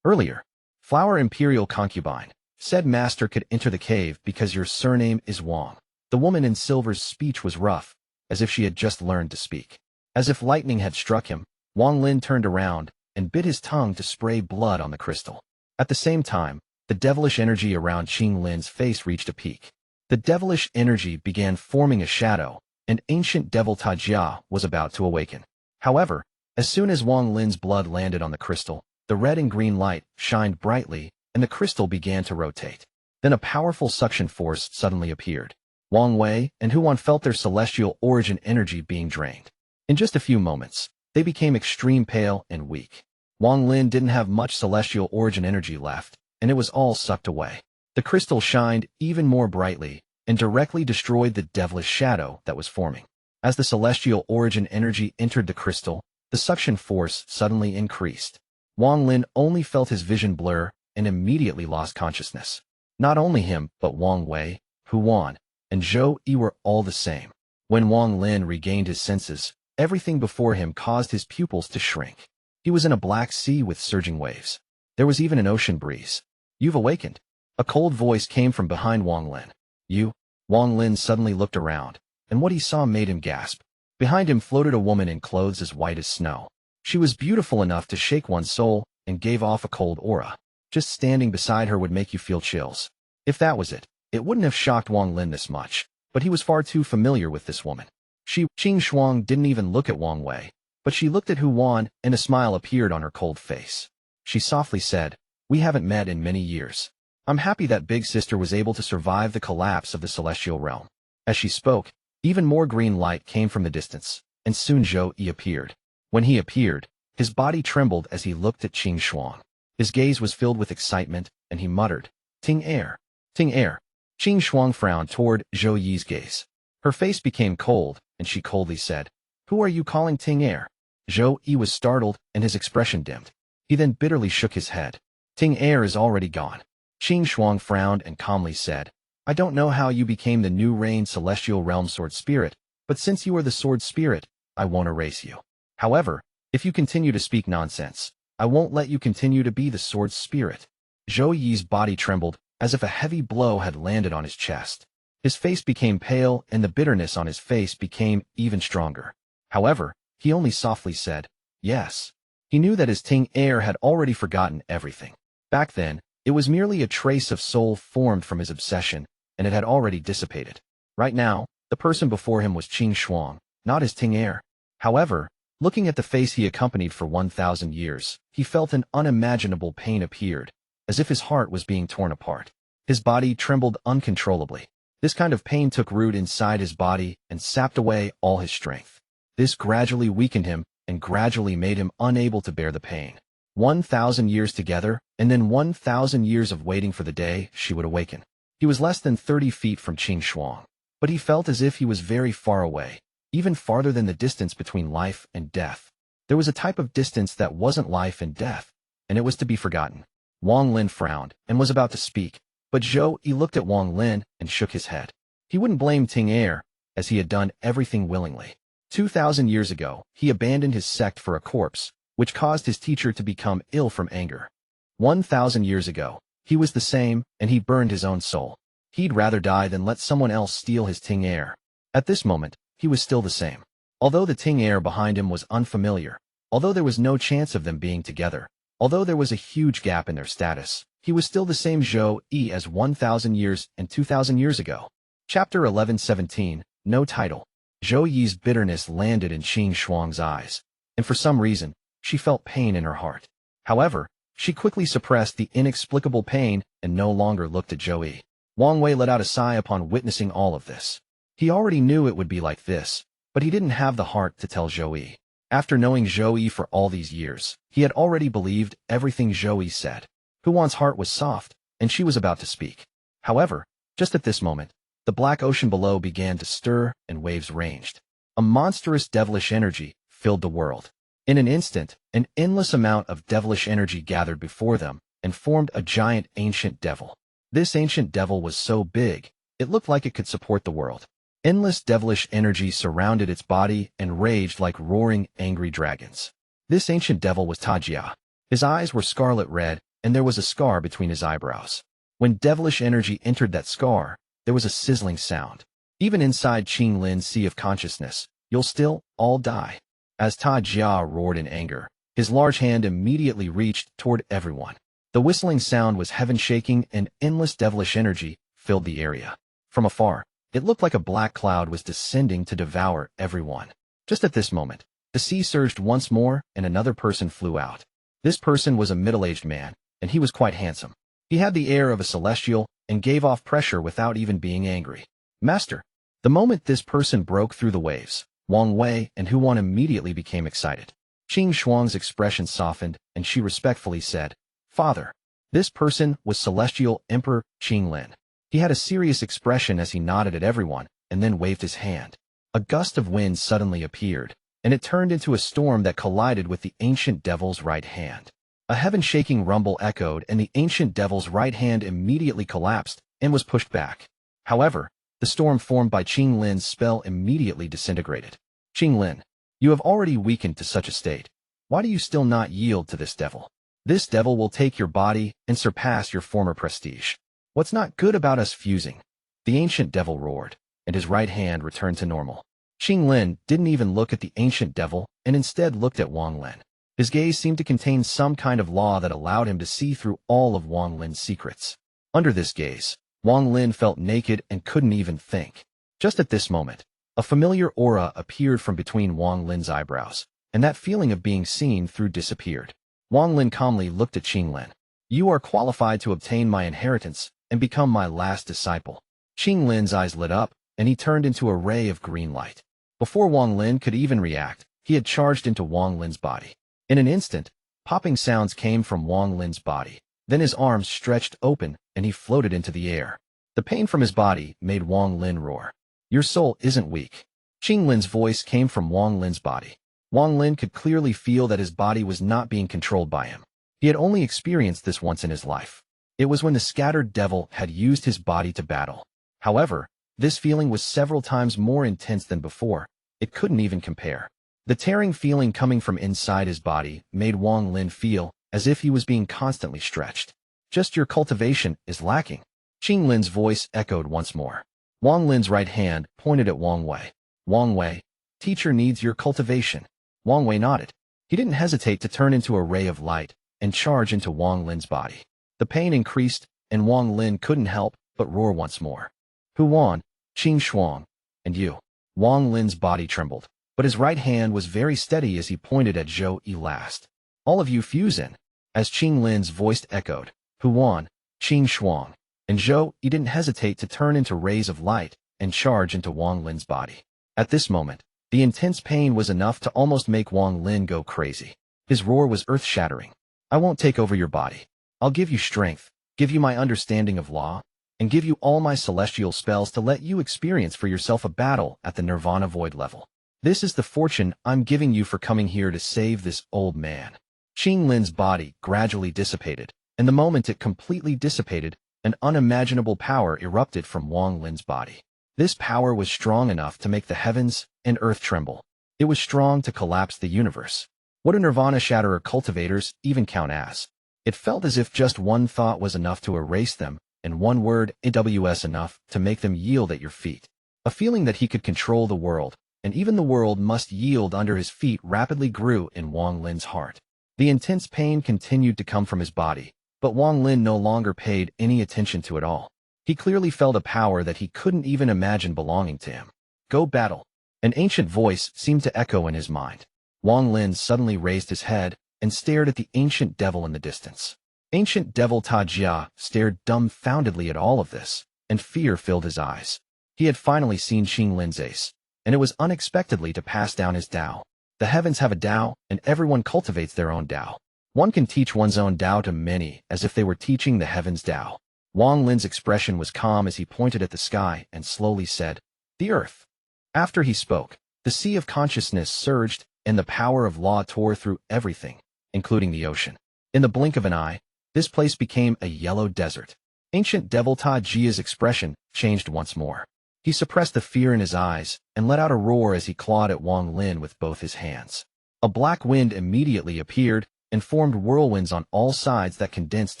Earlier, Flower Imperial Concubine said Master could enter the cave because your surname is Wang. The woman in silver's speech was rough, as if she had just learned to speak. As if lightning had struck him, Wang Lin turned around and bit his tongue to spray blood on the crystal. At the same time, the devilish energy around Qing Lin's face reached a peak. The devilish energy began forming a shadow, and ancient devil Tajia was about to awaken. However, as soon as Wang Lin's blood landed on the crystal, the red and green light shined brightly, and the crystal began to rotate. Then a powerful suction force suddenly appeared. Wang Wei and Huan felt their celestial origin energy being drained. In just a few moments, they became extreme pale and weak. Wang Lin didn't have much celestial origin energy left, and it was all sucked away. The crystal shined even more brightly and directly destroyed the devilish shadow that was forming. As the celestial origin energy entered the crystal, the suction force suddenly increased. Wang Lin only felt his vision blur and immediately lost consciousness. Not only him, but Wang Wei, Huan, and Zhou Ru were all the same. When Wang Lin regained his senses, everything before him caused his pupils to shrink. He was in a black sea with surging waves. There was even an ocean breeze. "You've awakened." A cold voice came from behind Wang Lin. "You?" Wang Lin suddenly looked around, and what he saw made him gasp. Behind him floated a woman in clothes as white as snow. She was beautiful enough to shake one's soul and gave off a cold aura. Just standing beside her would make you feel chills. If that was it, it wouldn't have shocked Wang Lin this much, but he was far too familiar with this woman. Qing Shuang didn't even look at Wang Wei, but she looked at Huan and a smile appeared on her cold face. She softly said, "We haven't met in many years. I'm happy that Big Sister was able to survive the collapse of the celestial realm." As she spoke, even more green light came from the distance, and soon Zhou Ru appeared. When he appeared, his body trembled as he looked at Qing Shuang. His gaze was filled with excitement, and he muttered, "Ting air, Ting air." Qing Shuang frowned toward Zhou Ru's gaze. Her face became cold, and she coldly said, "Who are you calling Ting air?" Zhou Ru was startled, and his expression dimmed. He then bitterly shook his head. "Ting air is already gone." Qing Shuang frowned and calmly said, "I don't know how you became the new reign celestial realm sword spirit, but since you are the sword spirit, I won't erase you. However, if you continue to speak nonsense, I won't let you continue to be the sword spirit." Zhou Ru's body trembled, as if a heavy blow had landed on his chest. His face became pale, and the bitterness on his face became even stronger. However, he only softly said, "Yes." He knew that his Ting heir had already forgotten everything. Back then, it was merely a trace of soul formed from his obsession, and it had already dissipated. Right now, the person before him was Qing Shuang, not his Ting heir. However, looking at the face he accompanied for 1,000 years, he felt an unimaginable pain appeared, as if his heart was being torn apart. His body trembled uncontrollably. This kind of pain took root inside his body and sapped away all his strength. This gradually weakened him and gradually made him unable to bear the pain. 1,000 years together, and then 1,000 years of waiting for the day she would awaken. He was less than 30 feet from Qing Shuang, but he felt as if he was very far away, even farther than the distance between life and death. There was a type of distance that wasn't life and death, and it was to be forgotten. Wang Lin frowned and was about to speak, but Zhou Ru looked at Wang Lin and shook his head. He wouldn't blame Ting heir, as he had done everything willingly. 2,000 years ago, he abandoned his sect for a corpse, which caused his teacher to become ill from anger. 1,000 years ago, he was the same, and he burned his own soul. He'd rather die than let someone else steal his Ting heir. At this moment, he was still the same. Although the Ting heir behind him was unfamiliar, although there was no chance of them being together, although there was a huge gap in their status, he was still the same Zhou Ru as 1,000 years and 2,000 years ago. Chapter 11:17, No Title. Zhou Ru's bitterness landed in Qing Shuang's eyes, and for some reason, she felt pain in her heart. However, she quickly suppressed the inexplicable pain and no longer looked at Zhou Ru. Wang Wei let out a sigh upon witnessing all of this. He already knew it would be like this, but he didn't have the heart to tell Zhou Ru. After knowing Zhou Ru for all these years, he had already believed everything Zhou Ru said. Huan's heart was soft, and she was about to speak. However, just at this moment, the black ocean below began to stir and waves ranged. A monstrous devilish energy filled the world. In an instant, an endless amount of devilish energy gathered before them and formed a giant ancient devil. This ancient devil was so big, it looked like it could support the world. Endless devilish energy surrounded its body and raged like roaring, angry dragons. This ancient devil was Tajia. His eyes were scarlet red, and there was a scar between his eyebrows. When devilish energy entered that scar, there was a sizzling sound. Even inside Qing Lin's sea of consciousness, you'll still all die. As Ta Jia roared in anger, his large hand immediately reached toward everyone. The whistling sound was heaven-shaking and endless devilish energy filled the area. From afar, it looked like a black cloud was descending to devour everyone. Just at this moment, the sea surged once more and another person flew out. This person was a middle-aged man, and he was quite handsome. He had the air of a celestial and gave off pressure without even being angry. Master. The moment this person broke through the waves, Wang Wei and Huan immediately became excited. Qing Shuang's expression softened, and she respectfully said, Father. This person was Celestial Emperor Qing Lin. He had a serious expression as he nodded at everyone, and then waved his hand. A gust of wind suddenly appeared, and it turned into a storm that collided with the ancient devil's right hand. A heaven-shaking rumble echoed, and the ancient devil's right hand immediately collapsed and was pushed back. However, the storm formed by Qing Lin's spell immediately disintegrated. Qing Lin, you have already weakened to such a state. Why do you still not yield to this devil? This devil will take your body and surpass your former prestige. What's not good about us fusing? The ancient devil roared, and his right hand returned to normal. Qing Lin didn't even look at the ancient devil and instead looked at Wang Lin. His gaze seemed to contain some kind of law that allowed him to see through all of Wang Lin's secrets. Under this gaze, Wang Lin felt naked and couldn't even think. Just at this moment, a familiar aura appeared from between Wang Lin's eyebrows, and that feeling of being seen through disappeared. Wang Lin calmly looked at Qing Lin. You are qualified to obtain my inheritance and become my last disciple. Qing Lin's eyes lit up, and he turned into a ray of green light. Before Wang Lin could even react, he had charged into Wang Lin's body. In an instant, popping sounds came from Wang Lin's body. Then his arms stretched open, and he floated into the air. The pain from his body made Wang Lin roar. Your soul isn't weak. Qing Lin's voice came from Wang Lin's body. Wang Lin could clearly feel that his body was not being controlled by him. He had only experienced this once in his life. It was when the scattered devil had used his body to battle. However, this feeling was several times more intense than before. It couldn't even compare. The tearing feeling coming from inside his body made Wang Lin feel as if he was being constantly stretched. Just your cultivation is lacking. Qing Lin's voice echoed once more. Wang Lin's right hand pointed at Wang Wei. Wang Wei, teacher needs your cultivation. Wang Wei nodded. He didn't hesitate to turn into a ray of light and charge into Wang Lin's body. The pain increased, and Wang Lin couldn't help but roar once more. Huan, Qing Shuang, and you. Wang Lin's body trembled, but his right hand was very steady as he pointed at Zhou Ru last. All of you fuse in. As Qing Lin's voice echoed, Huan, Qing Shuang, and Zhou Ru didn't hesitate to turn into rays of light and charge into Wang Lin's body. At this moment, the intense pain was enough to almost make Wang Lin go crazy. His roar was earth-shattering. I won't take over your body. I'll give you strength, give you my understanding of law, and give you all my celestial spells to let you experience for yourself a battle at the Nirvana Void level. This is the fortune I'm giving you for coming here to save this old man. Qing Lin's body gradually dissipated, and the moment it completely dissipated, an unimaginable power erupted from Wang Lin's body. This power was strong enough to make the heavens and earth tremble. It was strong to collapse the universe. What do Nirvana Shatterer cultivators even count as? It felt as if just one thought was enough to erase them, and one word, AWS, enough to make them yield at your feet. A feeling that he could control the world, and even the world must yield under his feet, rapidly grew in Wang Lin's heart. The intense pain continued to come from his body, but Wang Lin no longer paid any attention to it all. He clearly felt a power that he couldn't even imagine belonging to him. Go battle. An ancient voice seemed to echo in his mind. Wang Lin suddenly raised his head and stared at the ancient devil in the distance. Ancient devil Ta Jia stared dumbfoundedly at all of this, and fear filled his eyes. He had finally seen Qing Lin's ace, and it was unexpectedly to pass down his Tao. The heavens have a Tao, and everyone cultivates their own Tao. One can teach one's own Tao to many as if they were teaching the heavens Tao. Wang Lin's expression was calm as he pointed at the sky and slowly said, the earth. After he spoke, the sea of consciousness surged, and the power of law tore through everything, including the ocean. In the blink of an eye, this place became a yellow desert. Ancient devil Ta Jia's expression changed once more. He suppressed the fear in his eyes and let out a roar as he clawed at Wang Lin with both his hands. A black wind immediately appeared and formed whirlwinds on all sides that condensed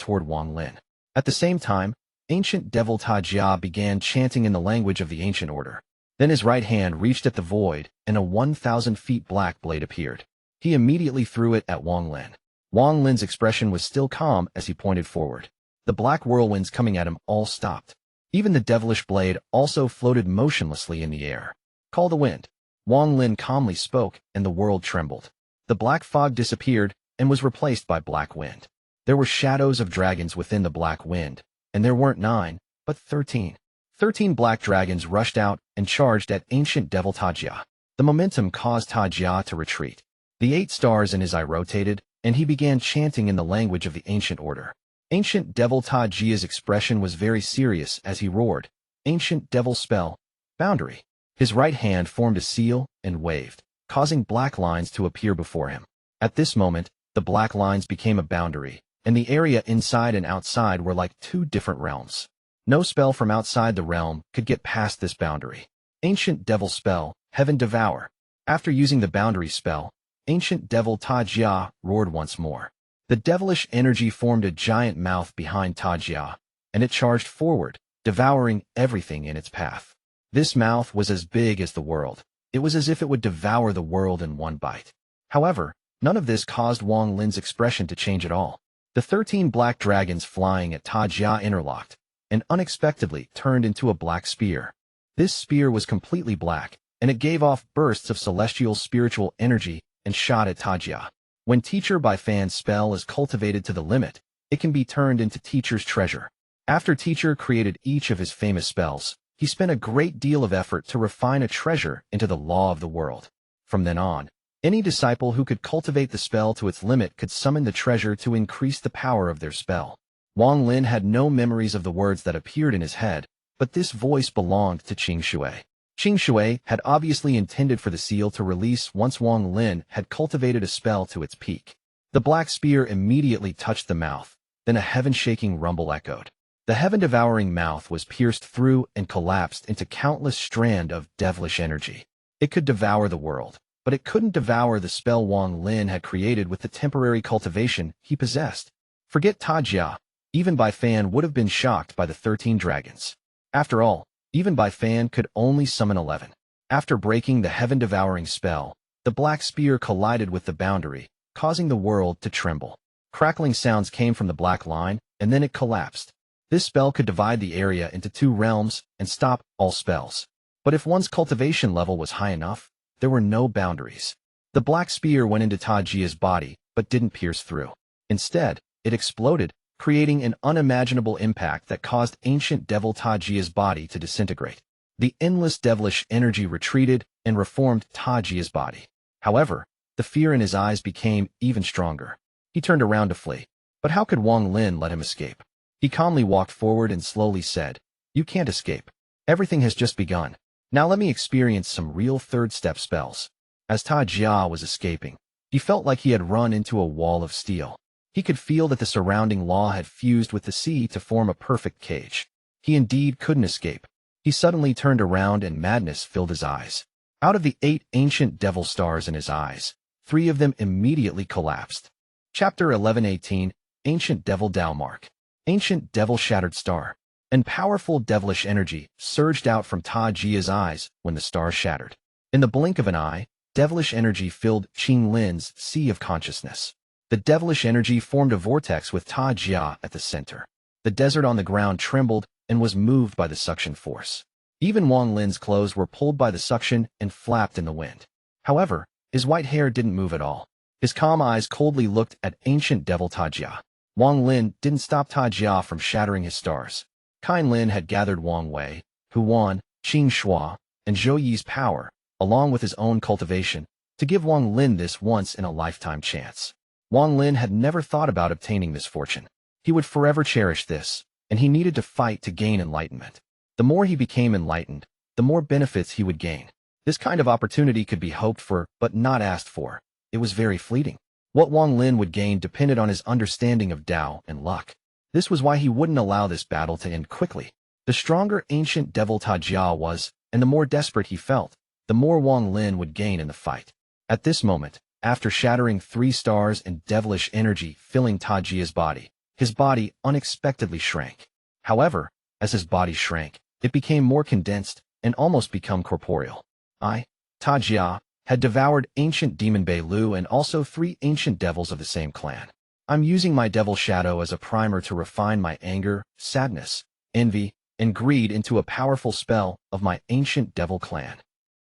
toward Wang Lin. At the same time, Ancient Devil Ta Jia began chanting in the language of the ancient order. Then his right hand reached at the void, and a 1,000 feet black blade appeared. He immediately threw it at Wang Lin. Wang Lin's expression was still calm as he pointed forward. The black whirlwinds coming at him all stopped. Even the devilish blade also floated motionlessly in the air. "Call the wind." Wang Lin calmly spoke, and the world trembled. The black fog disappeared and was replaced by black wind. There were shadows of dragons within the black wind, and there weren't 9, but 13. 13 black dragons rushed out and charged at ancient Devil Ta Jia. The momentum caused Ta Jia to retreat. The 8 stars in his eye rotated, and he began chanting in the language of the ancient order. Ancient Devil Ta Jia's expression was very serious as he roared, "Ancient Devil Spell, Boundary." His right hand formed a seal and waved, causing black lines to appear before him. At this moment, the black lines became a boundary, and the area inside and outside were like 2 different realms. No spell from outside the realm could get past this boundary. Ancient Devil Spell, Heaven Devour. After using the boundary spell, Ancient Devil Ta Jia roared once more. The devilish energy formed a giant mouth behind Ta Jia, and it charged forward, devouring everything in its path. This mouth was as big as the world. It was as if it would devour the world in one bite. However, none of this caused Wang Lin's expression to change at all. The 13 black dragons flying at Ta Jia interlocked, and unexpectedly turned into a black spear. This spear was completely black, and it gave off bursts of celestial spiritual energy and shot at Ta Jia. When Teacher by Fan's spell is cultivated to the limit, it can be turned into Teacher's treasure. After Teacher created each of his famous spells, he spent a great deal of effort to refine a treasure into the law of the world. From then on, any disciple who could cultivate the spell to its limit could summon the treasure to increase the power of their spell. Wang Lin had no memories of the words that appeared in his head, but this voice belonged to Qing Shui. Qing Shui had obviously intended for the seal to release once Wang Lin had cultivated a spell to its peak. The black spear immediately touched the mouth, then a heaven-shaking rumble echoed. The heaven-devouring mouth was pierced through and collapsed into countless strands of devilish energy. It could devour the world, but it couldn't devour the spell Wang Lin had created with the temporary cultivation he possessed. Forget Ta Jia. Even Bai Fan would have been shocked by the 13 dragons. After all, even Bai Fan could only summon 11. After breaking the heaven-devouring spell, the black spear collided with the boundary, causing the world to tremble. Crackling sounds came from the black line, and then it collapsed. This spell could divide the area into 2 realms and stop all spells. But if one's cultivation level was high enough, there were no boundaries. The black spear went into Ta Jia's body, but didn't pierce through. Instead, it exploded, creating an unimaginable impact that caused ancient Devil Ta Jia's body to disintegrate. The endless devilish energy retreated and reformed Ta Jia's body. However, the fear in his eyes became even stronger. He turned around to flee. But how could Wang Lin let him escape? He calmly walked forward and slowly said, "You can't escape. Everything has just begun. Now let me experience some real third-step spells." As Ta Jia was escaping, he felt like he had run into a wall of steel. He could feel that the surrounding law had fused with the sea to form a perfect cage. He indeed couldn't escape. He suddenly turned around and madness filled his eyes. Out of the 8 ancient devil stars in his eyes, 3 of them immediately collapsed. Chapter 11:18, Ancient Devil Dao. Ancient Devil Shattered Star. And powerful devilish energy surged out from Ta Jia's eyes when the star shattered. In the blink of an eye, devilish energy filled Qing Lin's sea of consciousness. The devilish energy formed a vortex with Ta Jia at the center. The desert on the ground trembled and was moved by the suction force. Even Wang Lin's clothes were pulled by the suction and flapped in the wind. However, his white hair didn't move at all. His calm eyes coldly looked at ancient Devil Ta Jia. Wang Lin didn't stop Ta Jia from shattering his stars. Kind Lin had gathered Wang Wei, Huan, Qing Shua, and Zhou Yi's power, along with his own cultivation, to give Wang Lin this once-in-a-lifetime chance. Wang Lin had never thought about obtaining this fortune. He would forever cherish this, and he needed to fight to gain enlightenment. The more he became enlightened, the more benefits he would gain. This kind of opportunity could be hoped for, but not asked for. It was very fleeting. What Wang Lin would gain depended on his understanding of Tao and luck. This was why he wouldn't allow this battle to end quickly. The stronger ancient Devil Ta Jia was, and the more desperate he felt, the more Wang Lin would gain in the fight. At this moment, after shattering 3 stars and devilish energy filling Ta Jia's body, his body unexpectedly shrank. However, As his body shrank, it became more condensed and almost become corporeal. Ta Jia, had devoured ancient demon Bei Lu and also 3 ancient devils of the same clan. I'm using my devil shadow as a primer to refine my anger, sadness, envy, and greed into a powerful spell of my ancient devil clan.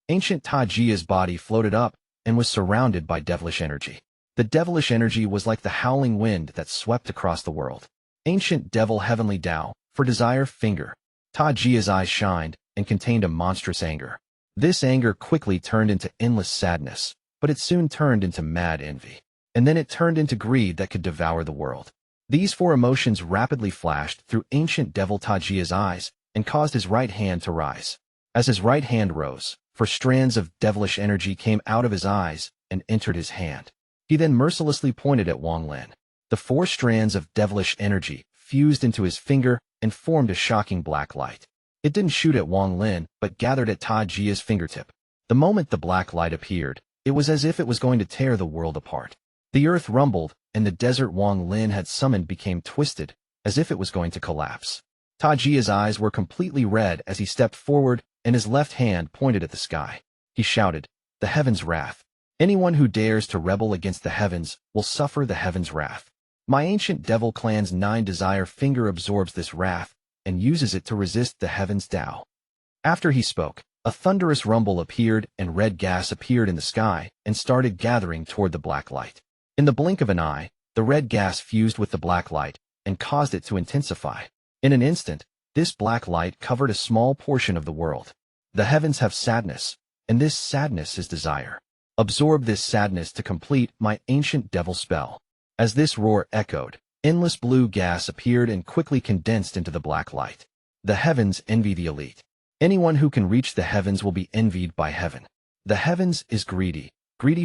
Ancient Ta Jia's body floated up and was surrounded by devilish energy. The devilish energy was like the howling wind that swept across the world. Ancient devil heavenly Tao, for desire finger. Ta Jia's eyes shined and contained a monstrous anger. This anger quickly turned into endless sadness, but it soon turned into mad envy. And then it turned into greed that could devour the world. These 4 emotions rapidly flashed through ancient devil Ta Jia's eyes and caused his right hand to rise. As his right hand rose, 4 strands of devilish energy came out of his eyes and entered his hand. He then mercilessly pointed at Wang Lin. The 4 strands of devilish energy fused into his finger and formed a shocking black light. It didn't shoot at Wang Lin, but gathered at Ta Jia's fingertip. The moment the black light appeared, it was as if it was going to tear the world apart. The earth rumbled, and the desert Wang Lin had summoned became twisted, as if it was going to collapse. Ta Jia's eyes were completely red as he stepped forward, and his left hand pointed at the sky. He shouted, "The heavens' wrath. Anyone who dares to rebel against the heavens will suffer the heavens' wrath. My ancient devil clan's 9 desire finger absorbs this wrath and uses it to resist the heavens' Tao." After he spoke, a thunderous rumble appeared and red gas appeared in the sky and started gathering toward the black light. In the blink of an eye, the red gas fused with the black light and caused it to intensify. In an instant, this black light covered a small portion of the world. The heavens have sadness, and this sadness is desire. Absorb this sadness to complete my ancient devil spell. As this roar echoed, endless blue gas appeared and quickly condensed into the black light. The heavens envy the elite. Anyone who can reach the heavens will be envied by heaven. The heavens is greedy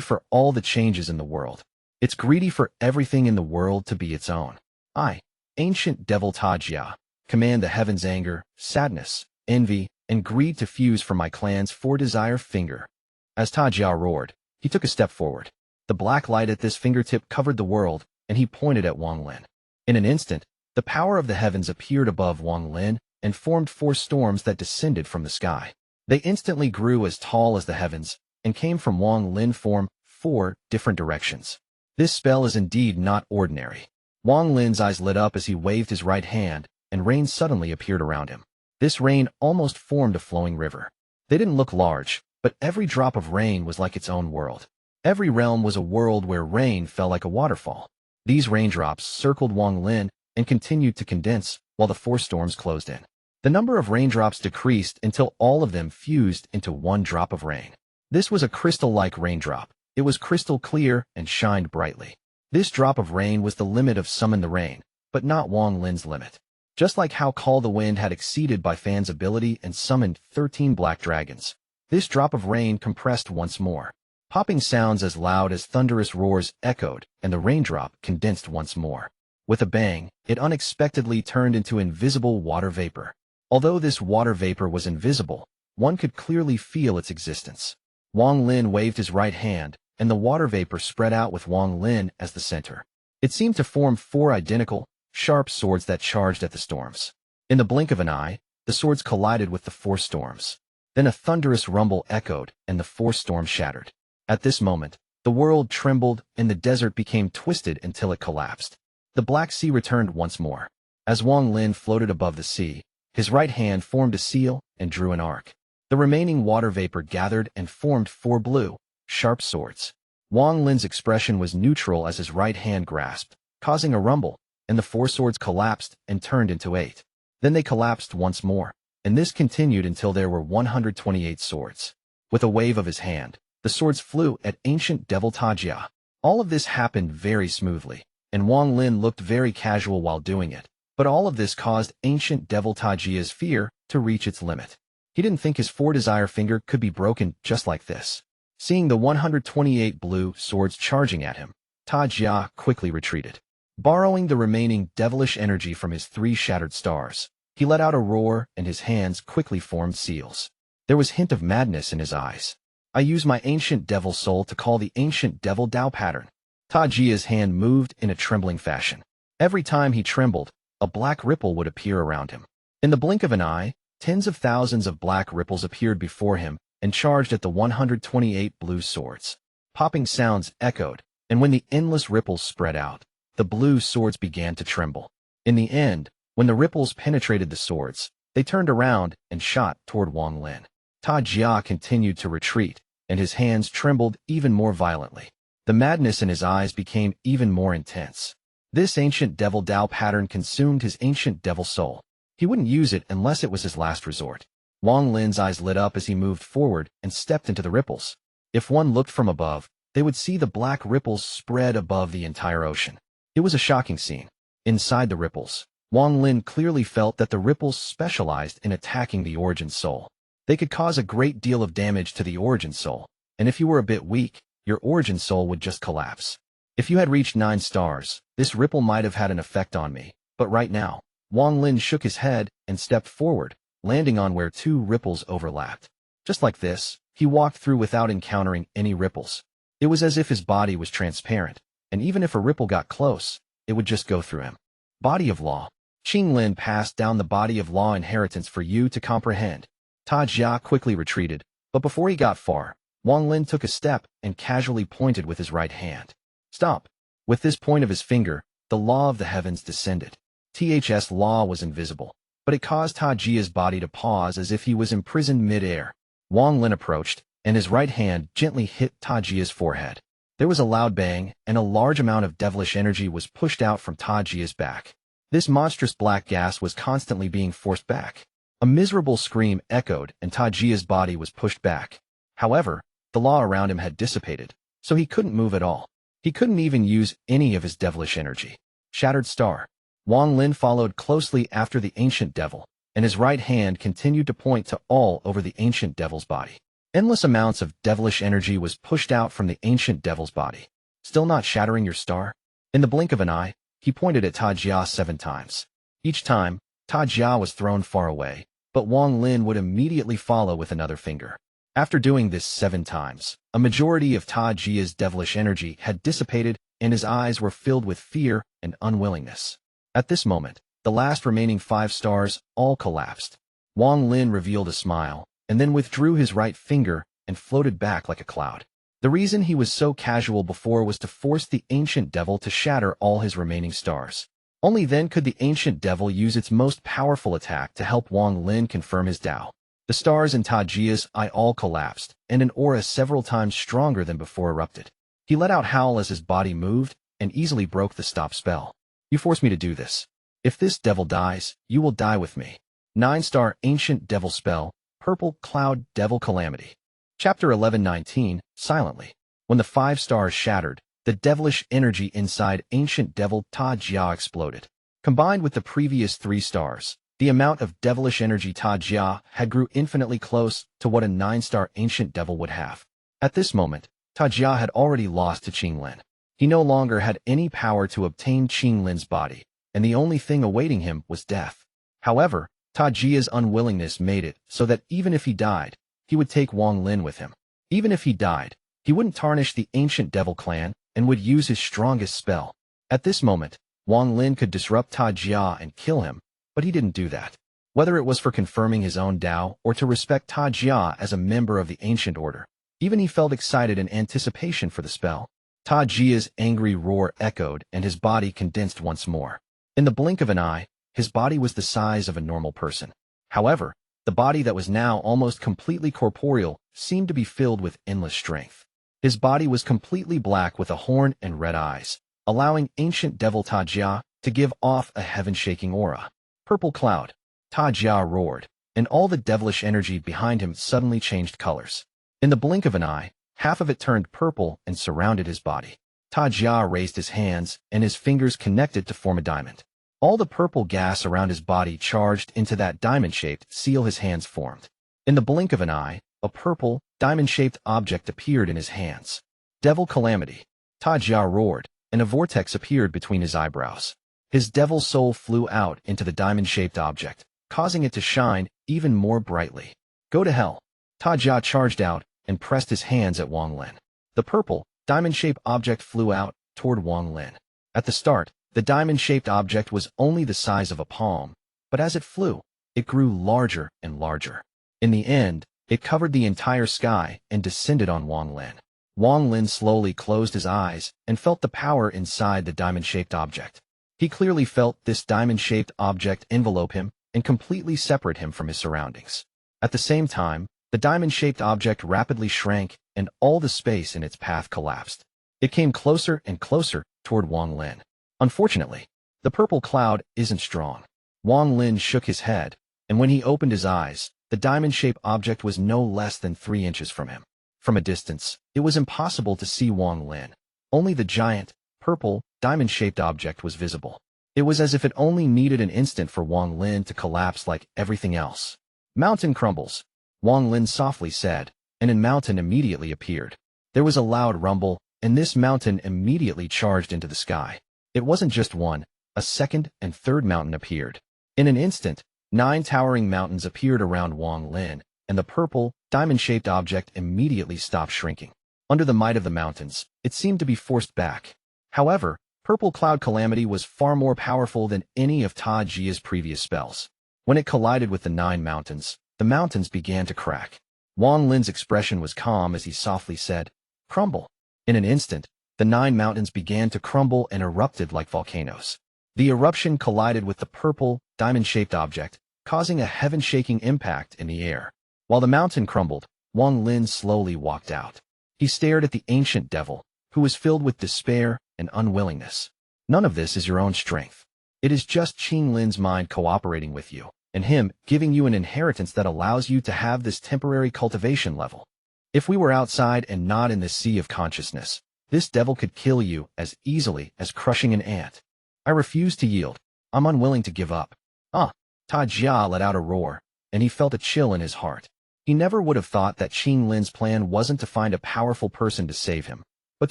for all the changes in the world. It's greedy for everything in the world to be its own. I, ancient devil Ta Jia, command the heavens' anger, sadness, envy, and greed to fuse from my clan's 4 desire finger. As Ta Jia roared, he took a step forward. The black light at this fingertip covered the world, and he pointed at Wang Lin. In an instant, the power of the heavens appeared above Wang Lin and formed 4 storms that descended from the sky. They instantly grew as tall as the heavens and came from Wang Lin from 4 different directions. This spell is indeed not ordinary. Wang Lin's eyes lit up as he waved his right hand, and rain suddenly appeared around him. This rain almost formed a flowing river. They didn't look large, but every drop of rain was like its own world. Every realm was a world where rain fell like a waterfall. These raindrops circled Wang Lin and continued to condense while the 4 storms closed in. The number of raindrops decreased until all of them fused into 1 drop of rain. This was a crystal-like raindrop. It was crystal clear and shined brightly. This drop of rain was the limit of Summon the Rain, but not Wang Lin's limit. Just like how Call the Wind had exceeded by Fan's ability and summoned 13 black dragons, this drop of rain compressed once more. Popping sounds as loud as thunderous roars echoed, and the raindrop condensed once more. With a bang, it unexpectedly turned into invisible water vapor. Although this water vapor was invisible, one could clearly feel its existence. Wang Lin waved his right hand, and the water vapor spread out with Wang Lin as the center. It seemed to form 4 identical, sharp swords that charged at the storms. In the blink of an eye, the swords collided with the 4 storms. Then a thunderous rumble echoed, and the 4 storms shattered. At this moment, the world trembled, and the desert became twisted until it collapsed. The Black Sea returned once more. As Wang Lin floated above the sea, his right hand formed a seal and drew an arc. The remaining water vapor gathered and formed 4 blue, sharp swords. Wang Lin's expression was neutral as his right hand grasped, causing a rumble, and the 4 swords collapsed and turned into 8. Then they collapsed once more, and this continued until there were 128 swords. With a wave of his hand, the swords flew at ancient devil Ta Jia. All of this happened very smoothly, and Wang Lin looked very casual while doing it, but all of this caused ancient devil Ta Jia's fear to reach its limit. He didn't think his 4 desire finger could be broken just like this. Seeing the 128 blue swords charging at him, Ta Jia quickly retreated. Borrowing the remaining devilish energy from his 3 shattered stars, he let out a roar and his hands quickly formed seals. There was hint of madness in his eyes. I use my ancient devil soul to call the ancient devil Tao pattern. Ta Jia's hand moved in a trembling fashion. Every time he trembled, a black ripple would appear around him. In the blink of an eye, tens of thousands of black ripples appeared before him and charged at the 128 blue swords. Popping sounds echoed, and when the endless ripples spread out, the blue swords began to tremble. In the end, when the ripples penetrated the swords, they turned around and shot toward Wang Lin. Ta Jia continued to retreat, and his hands trembled even more violently. The madness in his eyes became even more intense. This ancient devil Dao pattern consumed his ancient devil soul. He wouldn't use it unless it was his last resort. Wang Lin's eyes lit up as he moved forward and stepped into the ripples. If one looked from above, they would see the black ripples spread above the entire ocean. It was a shocking scene. Inside the ripples, Wang Lin clearly felt that the ripples specialized in attacking the origin soul. They could cause a great deal of damage to the origin soul, and if you were a bit weak, your origin soul would just collapse. If you had reached 9 stars, this ripple might have had an effect on me, but right now, Wang Lin shook his head and stepped forward, landing on where 2 ripples overlapped. Just like this, he walked through without encountering any ripples. It was as if his body was transparent, and even if a ripple got close, it would just go through him. Body of Law. Qing Lin passed down the body of law inheritance for you to comprehend. Ta Jia quickly retreated, but before he got far, Wang Lin took a step and casually pointed with his right hand. Stop. With this point of his finger, the law of the heavens descended. THS law was invisible, but it caused Ta Jia's body to pause as if he was imprisoned mid-air. Wang Lin approached, and his right hand gently hit Ta Jia's forehead. There was a loud bang, and a large amount of devilish energy was pushed out from Ta Jia's back. This monstrous black gas was constantly being forced back. A miserable scream echoed, and Ta Jia's body was pushed back. However, the law around him had dissipated, so he couldn't move at all. He couldn't even use any of his devilish energy. Shattered Star. Wang Lin followed closely after the ancient devil, and his right hand continued to point to all over the ancient devil's body. Endless amounts of devilish energy was pushed out from the ancient devil's body. Still not shattering your star? In the blink of an eye, he pointed at Ta Jia 7 times. Each time, Ta Jia was thrown far away, but Wang Lin would immediately follow with another finger. After doing this 7 times, a majority of Ta Jia's devilish energy had dissipated, and his eyes were filled with fear and unwillingness. At this moment, the last remaining 5 stars all collapsed. Wang Lin revealed a smile, and then withdrew his right finger and floated back like a cloud. The reason he was so casual before was to force the ancient devil to shatter all his remaining stars. Only then could the ancient devil use its most powerful attack to help Wang Lin confirm his Tao. The stars in Ta Jia's eye all collapsed, and an aura several times stronger than before erupted. He let out a howl as his body moved, and easily broke the stop spell. You forced me to do this. If this devil dies, you will die with me. 9-star Ancient Devil Spell, Purple Cloud Devil Calamity. Chapter 11:19, Silently. When the 5 stars shattered, the devilish energy inside Ancient Devil Ta Jia exploded. Combined with the previous 3 stars, the amount of devilish energy Ta Jia had grew infinitely close to what a 9-star Ancient Devil would have. At this moment, Ta Jia had already lost to Qing Lin. He no longer had any power to obtain Qing Lin's body, and the only thing awaiting him was death. However, Ta Jia's unwillingness made it so that even if he died, he would take Wang Lin with him. Even if he died, he wouldn't tarnish the Ancient Devil clan and would use his strongest spell. At this moment, Wang Lin could disrupt Ta Jia and kill him, but he didn't do that. Whether it was for confirming his own Tao or to respect Ta Jia as a member of the Ancient Order, even he felt excited in anticipation for the spell. Ta Jia's angry roar echoed and his body condensed once more. In the blink of an eye, his body was the size of a normal person. However, the body that was now almost completely corporeal seemed to be filled with endless strength. His body was completely black with a horn and red eyes, allowing Ancient Devil Ta Jia to give off a heaven-shaking aura. Purple Cloud. Ta Jia roared, and all the devilish energy behind him suddenly changed colors. In the blink of an eye, half of it turned purple and surrounded his body. Ta Jia raised his hands, and his fingers connected to form a diamond. All the purple gas around his body charged into that diamond-shaped seal his hands formed. In the blink of an eye, a purple, diamond-shaped object appeared in his hands. Devil Calamity. Ta Jia roared, and a vortex appeared between his eyebrows. His devil soul flew out into the diamond-shaped object, causing it to shine even more brightly. Go to hell. Ta Jia charged out and pressed his hands at Wang Lin. The purple, diamond-shaped object flew out toward Wang Lin. At the start, the diamond-shaped object was only the size of a palm, but as it flew, it grew larger and larger. In the end, it covered the entire sky and descended on Wang Lin. Wang Lin slowly closed his eyes and felt the power inside the diamond-shaped object. He clearly felt this diamond-shaped object envelope him and completely separate him from his surroundings. At the same time, the diamond-shaped object rapidly shrank and all the space in its path collapsed. It came closer and closer toward Wang Lin. Unfortunately, the purple cloud isn't strong. Wang Lin shook his head, and when he opened his eyes, the diamond-shaped object was no less than 3 inches from him. From a distance, it was impossible to see Wang Lin. Only the giant, purple, diamond-shaped object was visible. It was as if it only needed an instant for Wang Lin to collapse like everything else. "Mountain crumbles," Wang Lin softly said, and a mountain immediately appeared. There was a loud rumble, and this mountain immediately charged into the sky. It wasn't just one, a second and third mountain appeared. In an instant, 9 towering mountains appeared around Wang Lin, and the purple, diamond-shaped object immediately stopped shrinking. Under the might of the mountains, it seemed to be forced back. However, Purple Cloud Calamity was far more powerful than any of Ta Jia's previous spells. When it collided with the 9 mountains, the mountains began to crack. Wang Lin's expression was calm as he softly said, "Crumble." In an instant, the 9 mountains began to crumble and erupted like volcanoes. The eruption collided with the purple, diamond-shaped object, causing a heaven-shaking impact in the air. While the mountain crumbled, Wang Lin slowly walked out. He stared at the ancient devil, who was filled with despair and unwillingness. "None of this is your own strength. It is just Qing Lin's mind cooperating with you, and him giving you an inheritance that allows you to have this temporary cultivation level. If we were outside and not in the sea of consciousness, this devil could kill you as easily as crushing an ant. I refuse to yield. I'm unwilling to give up." "Ah!" Ta Jia let out a roar, and he felt a chill in his heart. He never would have thought that Qing Lin's plan wasn't to find a powerful person to save him, but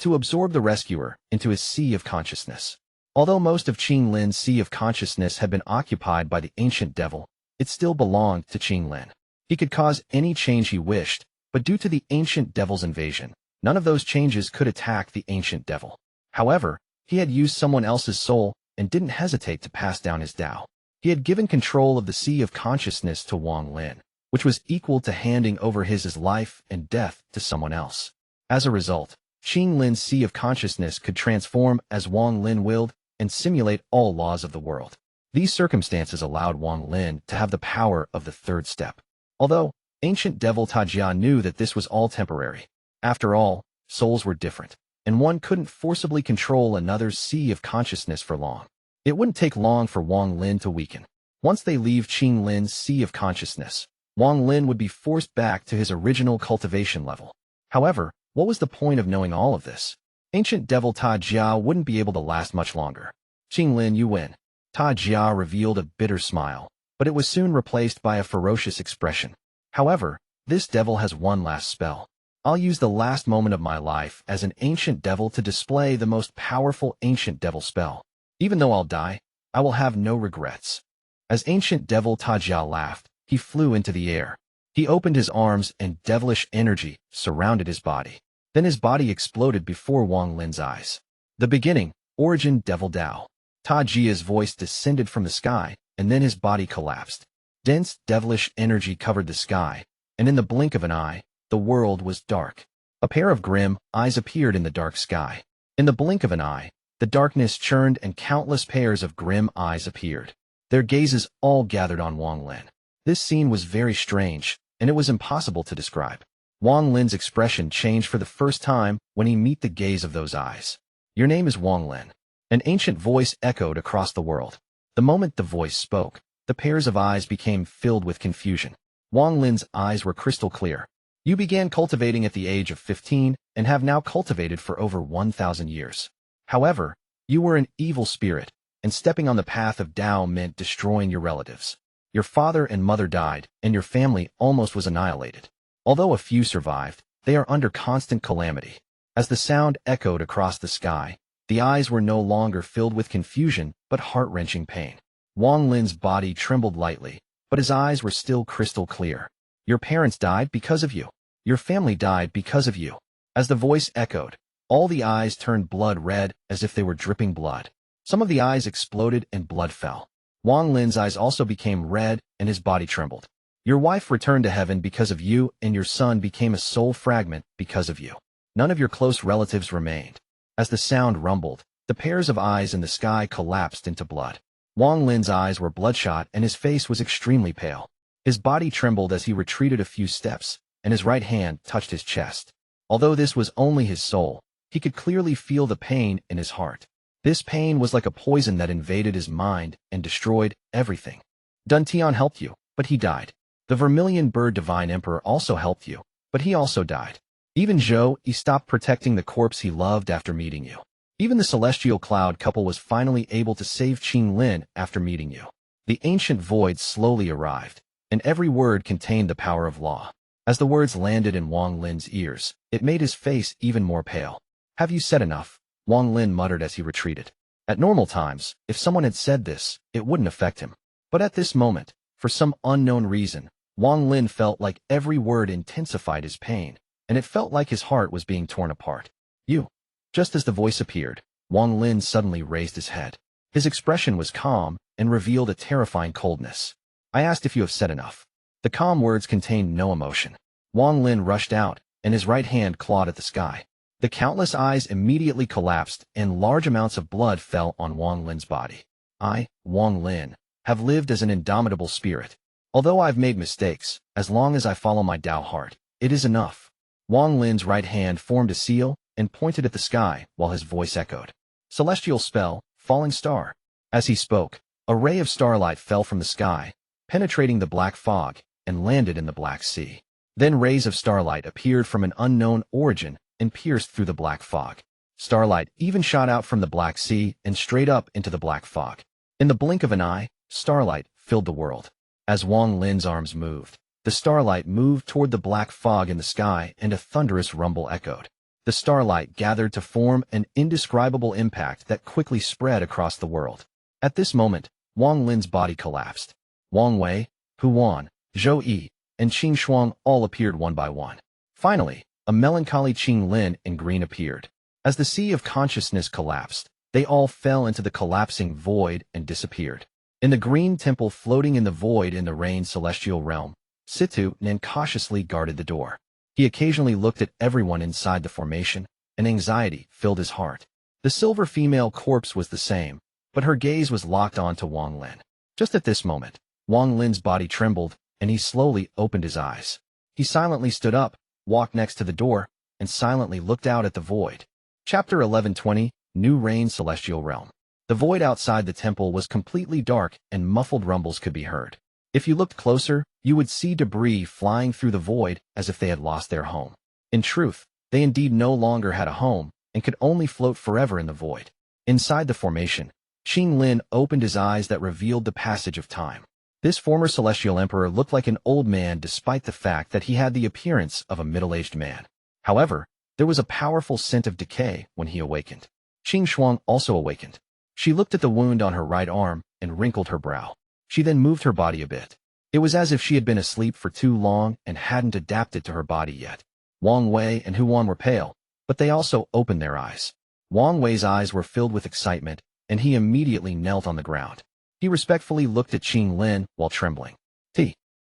to absorb the rescuer into his sea of consciousness. Although most of Qing Lin's sea of consciousness had been occupied by the ancient devil, it still belonged to Qing Lin. He could cause any change he wished, but due to the ancient devil's invasion, none of those changes could attack the ancient devil. However, he had used someone else's soul and didn't hesitate to pass down his Dao. He had given control of the sea of consciousness to Wang Lin, which was equal to handing over his life and death to someone else. As a result, Qing Lin's sea of consciousness could transform as Wang Lin willed and simulate all laws of the world. These circumstances allowed Wang Lin to have the power of the third step. Although ancient devil Ta Jia knew that this was all temporary. After all, souls were different, and one couldn't forcibly control another's sea of consciousness for long. It wouldn't take long for Wang Lin to weaken. Once they leave Qing Lin's sea of consciousness, Wang Lin would be forced back to his original cultivation level. However, what was the point of knowing all of this? Ancient devil Ta Jia wouldn't be able to last much longer. "Qing Lin, you win." Ta Jia revealed a bitter smile, but it was soon replaced by a ferocious expression. "However, this devil has one last spell. I'll use the last moment of my life as an ancient devil to display the most powerful ancient devil spell. Even though I'll die, I will have no regrets." As ancient devil Ta Jia laughed, he flew into the air. He opened his arms and devilish energy surrounded his body. Then his body exploded before Wang Lin's eyes. The beginning, origin devil Dao. Ta Jia's voice descended from the sky, and then his body collapsed. Dense devilish energy covered the sky, and in the blink of an eye, the world was dark. A pair of grim eyes appeared in the dark sky. In the blink of an eye, the darkness churned and countless pairs of grim eyes appeared. Their gazes all gathered on Wang Lin. This scene was very strange, and it was impossible to describe. Wang Lin's expression changed for the first time when he met the gaze of those eyes. "Your name is Wang Lin." An ancient voice echoed across the world. The moment the voice spoke, the pairs of eyes became filled with confusion. Wang Lin's eyes were crystal clear. "You began cultivating at the age of 15 and have now cultivated for over 1,000 years. However, you were an evil spirit, and stepping on the path of Dao meant destroying your relatives. Your father and mother died, and your family almost was annihilated. Although a few survived, they are under constant calamity." As the sound echoed across the sky, the eyes were no longer filled with confusion, but heart-wrenching pain. Wang Lin's body trembled lightly, but his eyes were still crystal clear. "Your parents died because of you. Your family died because of you." As the voice echoed, all the eyes turned blood red as if they were dripping blood. Some of the eyes exploded and blood fell. Wang Lin's eyes also became red and his body trembled. Your wife returned to heaven because of you, and your son became a soul fragment because of you. None of your close relatives remained. As the sound rumbled, the pairs of eyes in the sky collapsed into blood. Wang Lin's eyes were bloodshot and his face was extremely pale. His body trembled as he retreated a few steps, and his right hand touched his chest. Although this was only his soul, he could clearly feel the pain in his heart. This pain was like a poison that invaded his mind and destroyed everything. Dun Tian helped you, but he died. The Vermilion Bird Divine Emperor also helped you, but he also died. Even Zhou Ru stopped protecting the corpse he loved after meeting you. Even the Celestial Cloud couple was finally able to save Qing Lin after meeting you. The ancient void slowly arrived, and every word contained the power of law. As the words landed in Wang Lin's ears, it made his face even more pale. Have you said enough? Wang Lin muttered as he retreated. At normal times, if someone had said this, it wouldn't affect him. But at this moment, for some unknown reason, Wang Lin felt like every word intensified his pain, and it felt like his heart was being torn apart. You. Just as the voice appeared, Wang Lin suddenly raised his head. His expression was calm and revealed a terrifying coldness. I asked if you have said enough. The calm words contained no emotion. Wang Lin rushed out, and his right hand clawed at the sky. The countless eyes immediately collapsed, and large amounts of blood fell on Wang Lin's body. I, Wang Lin, have lived as an indomitable spirit. Although I've made mistakes, as long as I follow my Tao heart, it is enough. Wang Lin's right hand formed a seal and pointed at the sky while his voice echoed. Celestial spell, falling star. As he spoke, a ray of starlight fell from the sky, penetrating the black fog, and landed in the Black Sea. Then rays of starlight appeared from an unknown origin and pierced through the black fog. Starlight even shot out from the Black Sea and straight up into the black fog. In the blink of an eye, starlight filled the world. As Wang Lin's arms moved, the starlight moved toward the black fog in the sky and a thunderous rumble echoed. The starlight gathered to form an indescribable impact that quickly spread across the world. At this moment, Wang Lin's body collapsed. Wang Wei, Hu Wan, Zhou Ru, and Qing Shuang all appeared one by one. Finally, a melancholy Qing Lin in green appeared. As the sea of consciousness collapsed, they all fell into the collapsing void and disappeared. In the green temple floating in the void in the rain celestial realm, Situ Nen cautiously guarded the door. He occasionally looked at everyone inside the formation, and anxiety filled his heart. The silver female corpse was the same, but her gaze was locked on to Wang Lin. Just at this moment, Wang Lin's body trembled, and he slowly opened his eyes. He silently stood up, walked next to the door, and silently looked out at the void. Chapter 1120, New Reign Celestial Realm. The void outside the temple was completely dark and muffled rumbles could be heard. If you looked closer, you would see debris flying through the void as if they had lost their home. In truth, they indeed no longer had a home and could only float forever in the void. Inside the formation, Qing Lin opened his eyes that revealed the passage of time. This former celestial emperor looked like an old man despite the fact that he had the appearance of a middle-aged man. However, there was a powerful scent of decay when he awakened. Qing Shuang also awakened. She looked at the wound on her right arm and wrinkled her brow. She then moved her body a bit. It was as if she had been asleep for too long and hadn't adapted to her body yet. Wang Wei and Hu Wan were pale, but they also opened their eyes. Wang Wei's eyes were filled with excitement, and he immediately knelt on the ground. He respectfully looked at Qing Lin while trembling.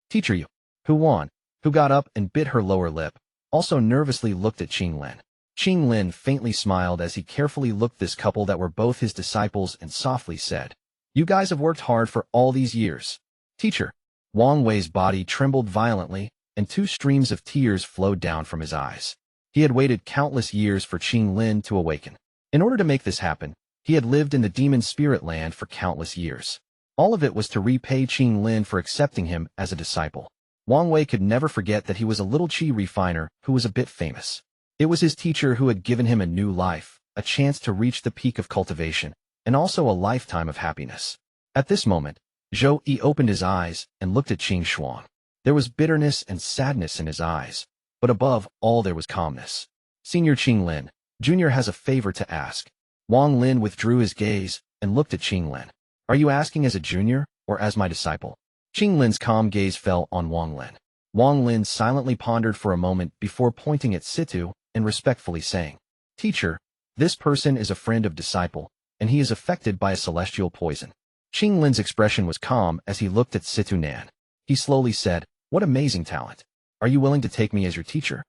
Teacher you. Hu Wan, who got up and bit her lower lip, also nervously looked at Qing Lin. Qing Lin faintly smiled as he carefully looked at this couple that were both his disciples and softly said, "You guys have worked hard for all these years." Teacher. Wang Wei's body trembled violently, and 2 streams of tears flowed down from his eyes. He had waited countless years for Qing Lin to awaken. In order to make this happen, he had lived in the demon spirit land for countless years. All of it was to repay Qing Lin for accepting him as a disciple. Wang Wei could never forget that he was a little qi refiner who was a bit famous. It was his teacher who had given him a new life, a chance to reach the peak of cultivation, and also a lifetime of happiness. At this moment, Zhou Ru opened his eyes and looked at Qing Shuang. There was bitterness and sadness in his eyes, but above all there was calmness. Senior Qing Lin, Junior has a favor to ask. Wang Lin withdrew his gaze and looked at Qing Lin. Are you asking as a junior or as my disciple? Qing Lin's calm gaze fell on Wang Lin. Wang Lin silently pondered for a moment before pointing at Situ and respectfully saying, Teacher, this person is a friend of disciple, and he is affected by a celestial poison. Qing Lin's expression was calm as he looked at Situ Nan. He slowly said, "What amazing talent. Are you willing to take me as your teacher?"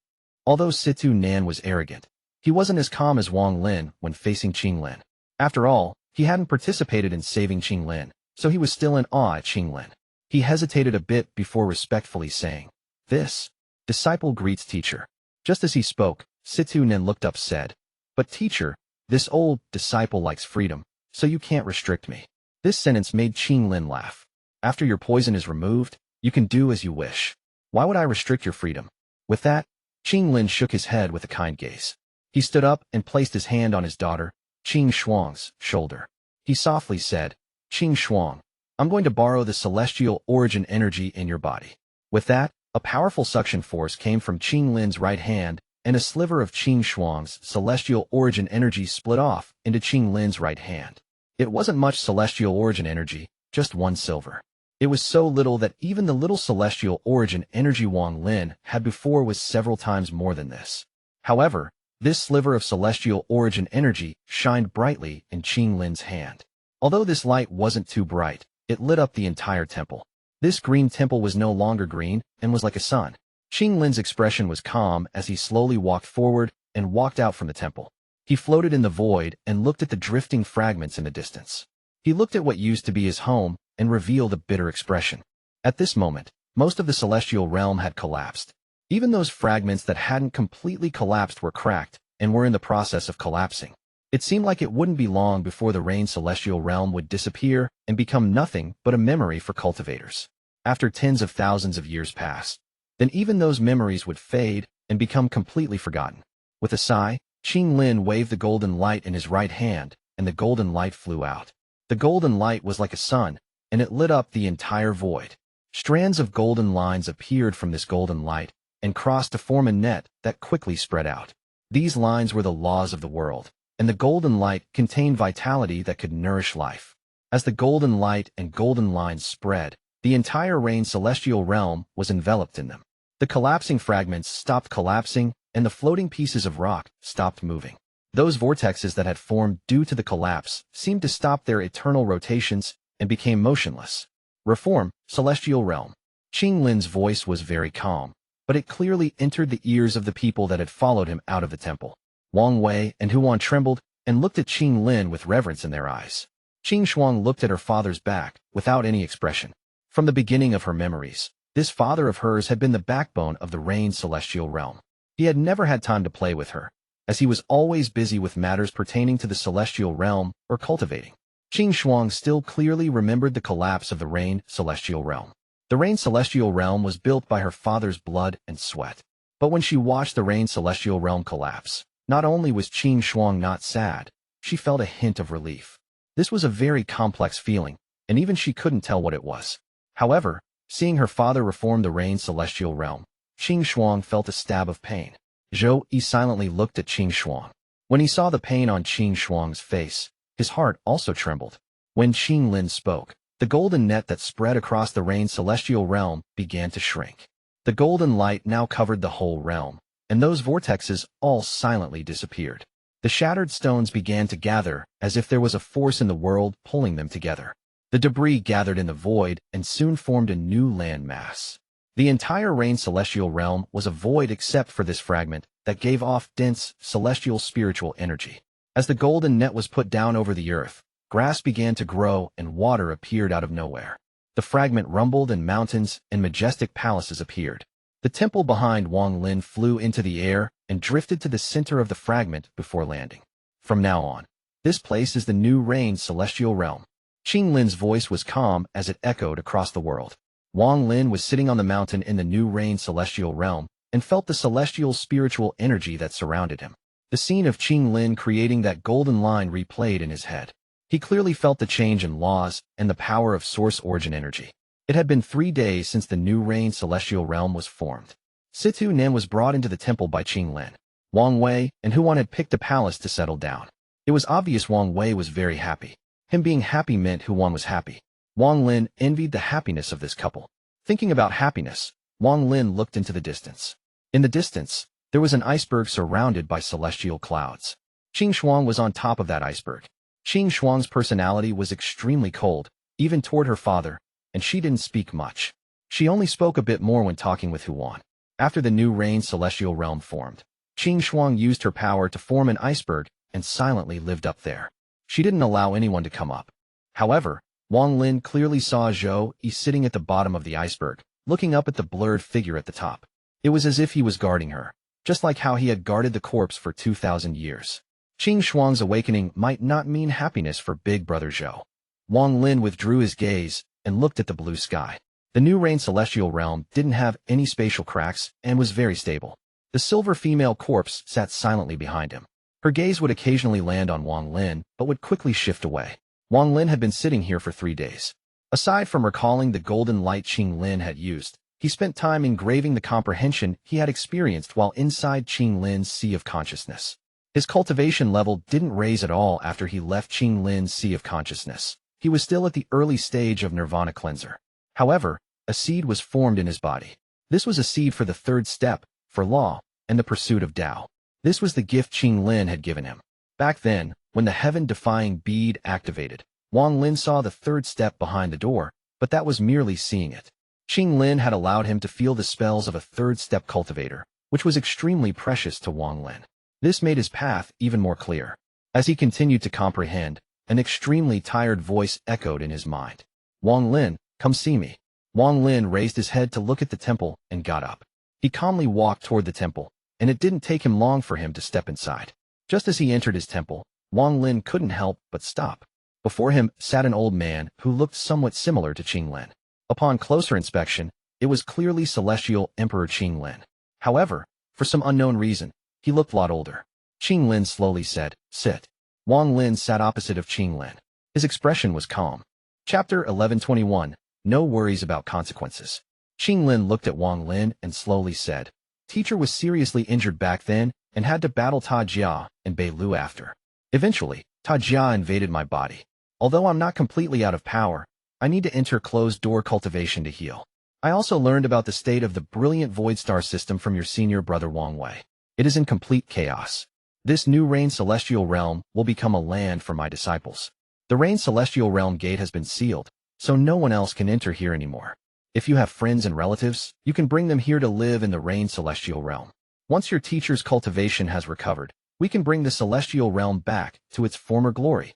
Although Situ Nan was arrogant, he wasn't as calm as Wang Lin when facing Qing Lin. After all, he hadn't participated in saving Qing Lin, so he was still in awe at Qing Lin. He hesitated a bit before respectfully saying, "This disciple greets teacher." Just as he spoke, Situ Nan looked up said, "But teacher, this old disciple likes freedom, so you can't restrict me." This sentence made Qing Lin laugh. "After your poison is removed, you can do as you wish. Why would I restrict your freedom?" With that, Qing Lin shook his head with a kind gaze. He stood up and placed his hand on his daughter, Qing Shuang's, shoulder. He softly said, "Qing Shuang, I'm going to borrow the celestial origin energy in your body." With that, a powerful suction force came from Qing Lin's right hand, and a sliver of Qing Shuang's celestial origin energy split off into Qing Lin's right hand. It wasn't much celestial origin energy, just 1 silver. It was so little that even the little celestial origin energy Wang Lin had before was several times more than this. However, this sliver of celestial origin energy shined brightly in Qing Lin's hand. Although this light wasn't too bright, it lit up the entire temple. This green temple was no longer green and was like a sun. Qing Lin's expression was calm as he slowly walked forward and walked out from the temple. He floated in the void and looked at the drifting fragments in the distance. He looked at what used to be his home and revealed a bitter expression. At this moment, most of the celestial realm had collapsed. Even those fragments that hadn't completely collapsed were cracked and were in the process of collapsing. It seemed like it wouldn't be long before the Rain celestial realm would disappear and become nothing but a memory for cultivators. After tens of thousands of years passed, then even those memories would fade and become completely forgotten. With a sigh, Qing Lin waved the golden light in his right hand, and the golden light flew out. The golden light was like a sun, and it lit up the entire void. Strands of golden lines appeared from this golden light and crossed to form a net that quickly spread out. These lines were the laws of the world, and the golden light contained vitality that could nourish life. As the golden light and golden lines spread, the entire Rain celestial realm was enveloped in them. The collapsing fragments stopped collapsing, and the floating pieces of rock stopped moving. Those vortexes that had formed due to the collapse seemed to stop their eternal rotations and became motionless. Reform, celestial realm. Qing Lin's voice was very calm, but it clearly entered the ears of the people that had followed him out of the temple. Wang Wei and Huan trembled and looked at Qing Lin with reverence in their eyes. Qing Shuang looked at her father's back without any expression. From the beginning of her memories, this father of hers had been the backbone of the Rain celestial realm. He had never had time to play with her, as he was always busy with matters pertaining to the celestial realm or cultivating. Qing Shuang still clearly remembered the collapse of the Rain celestial realm. The Rain celestial realm was built by her father's blood and sweat. But when she watched the Rain celestial realm collapse, not only was Qing Shuang not sad, she felt a hint of relief. This was a very complex feeling, and even she couldn't tell what it was. However, seeing her father reform the Rain celestial realm, Qing Shuang felt a stab of pain. Zhou Ru silently looked at Qing Shuang. When he saw the pain on Qing Shuang's face, his heart also trembled. When Qing Lin spoke, the golden net that spread across the Rain celestial realm began to shrink. The golden light now covered the whole realm, and those vortexes all silently disappeared. The shattered stones began to gather as if there was a force in the world pulling them together. The debris gathered in the void and soon formed a new land mass. The entire Rain celestial realm was a void except for this fragment that gave off dense, celestial spiritual energy. As the golden net was put down over the earth, grass began to grow and water appeared out of nowhere. The fragment rumbled and mountains and majestic palaces appeared. The temple behind Wang Lin flew into the air and drifted to the center of the fragment before landing. From now on, this place is the new Rain celestial realm. Qing Lin's voice was calm as it echoed across the world. Wang Lin was sitting on the mountain in the new Rain celestial realm and felt the celestial spiritual energy that surrounded him. The scene of Qing Lin creating that golden line replayed in his head. He clearly felt the change in laws and the power of source origin energy. It had been 3 days since the new Rain celestial realm was formed. Situ Nan was brought into the temple by Qing Lin. Wang Wei and Huan had picked a palace to settle down. It was obvious Wang Wei was very happy. Him being happy meant Huan was happy. Wang Lin envied the happiness of this couple. Thinking about happiness, Wang Lin looked into the distance. In the distance, there was an iceberg surrounded by celestial clouds. Qing Shuang was on top of that iceberg. Qing Shuang's personality was extremely cold, even toward her father, and she didn't speak much. She only spoke a bit more when talking with Huan. After the new Rain Celestial Realm formed, Qing Shuang used her power to form an iceberg and silently lived up there. She didn't allow anyone to come up. However, Wang Lin clearly saw Zhou Ru sitting at the bottom of the iceberg, looking up at the blurred figure at the top. It was as if he was guarding her, just like how he had guarded the corpse for 2,000 years. Qing Shuang's awakening might not mean happiness for big brother Zhou. Wang Lin withdrew his gaze and looked at the blue sky. The new Rain Celestial Realm didn't have any spatial cracks and was very stable. The silver female corpse sat silently behind him. Her gaze would occasionally land on Wang Lin, but would quickly shift away. Wang Lin had been sitting here for 3 days. Aside from recalling the golden light Qing Lin had used, he spent time engraving the comprehension he had experienced while inside Qing Lin's sea of consciousness. His cultivation level didn't raise at all after he left Qing Lin's sea of consciousness. He was still at the early stage of Nirvana Cleanser. However, a seed was formed in his body. This was a seed for the third step, for law, and the pursuit of Tao. This was the gift Qing Lin had given him. Back then, when the heaven-defying bead activated, Wang Lin saw the third step behind the door, but that was merely seeing it. Qing Lin had allowed him to feel the spells of a third-step cultivator, which was extremely precious to Wang Lin. This made his path even more clear. As he continued to comprehend, an extremely tired voice echoed in his mind. Wang Lin, come see me. Wang Lin raised his head to look at the temple and got up. He calmly walked toward the temple, and it didn't take him long for him to step inside. Just as he entered his temple, Wang Lin couldn't help but stop. Before him sat an old man who looked somewhat similar to Qing Lin. Upon closer inspection, it was clearly Celestial Emperor Qing Lin. However, for some unknown reason, he looked a lot older. Qing Lin slowly said, "Sit." Wang Lin sat opposite of Qing Lin. His expression was calm. Chapter 1121, No Worries About Consequences. Qing Lin looked at Wang Lin and slowly said, "Teacher was seriously injured back then and had to battle Ta Jia and Bei Lu after. Eventually, Ta Jia invaded my body. Although I'm not completely out of power, I need to enter closed-door cultivation to heal. I also learned about the state of the brilliant Void Star system from your senior brother Wang Wei. It is in complete chaos. This new Rain Celestial Realm will become a land for my disciples. The Rain Celestial Realm gate has been sealed, so no one else can enter here anymore. If you have friends and relatives, you can bring them here to live in the Rain Celestial Realm. Once your teacher's cultivation has recovered, we can bring the Celestial Realm back to its former glory."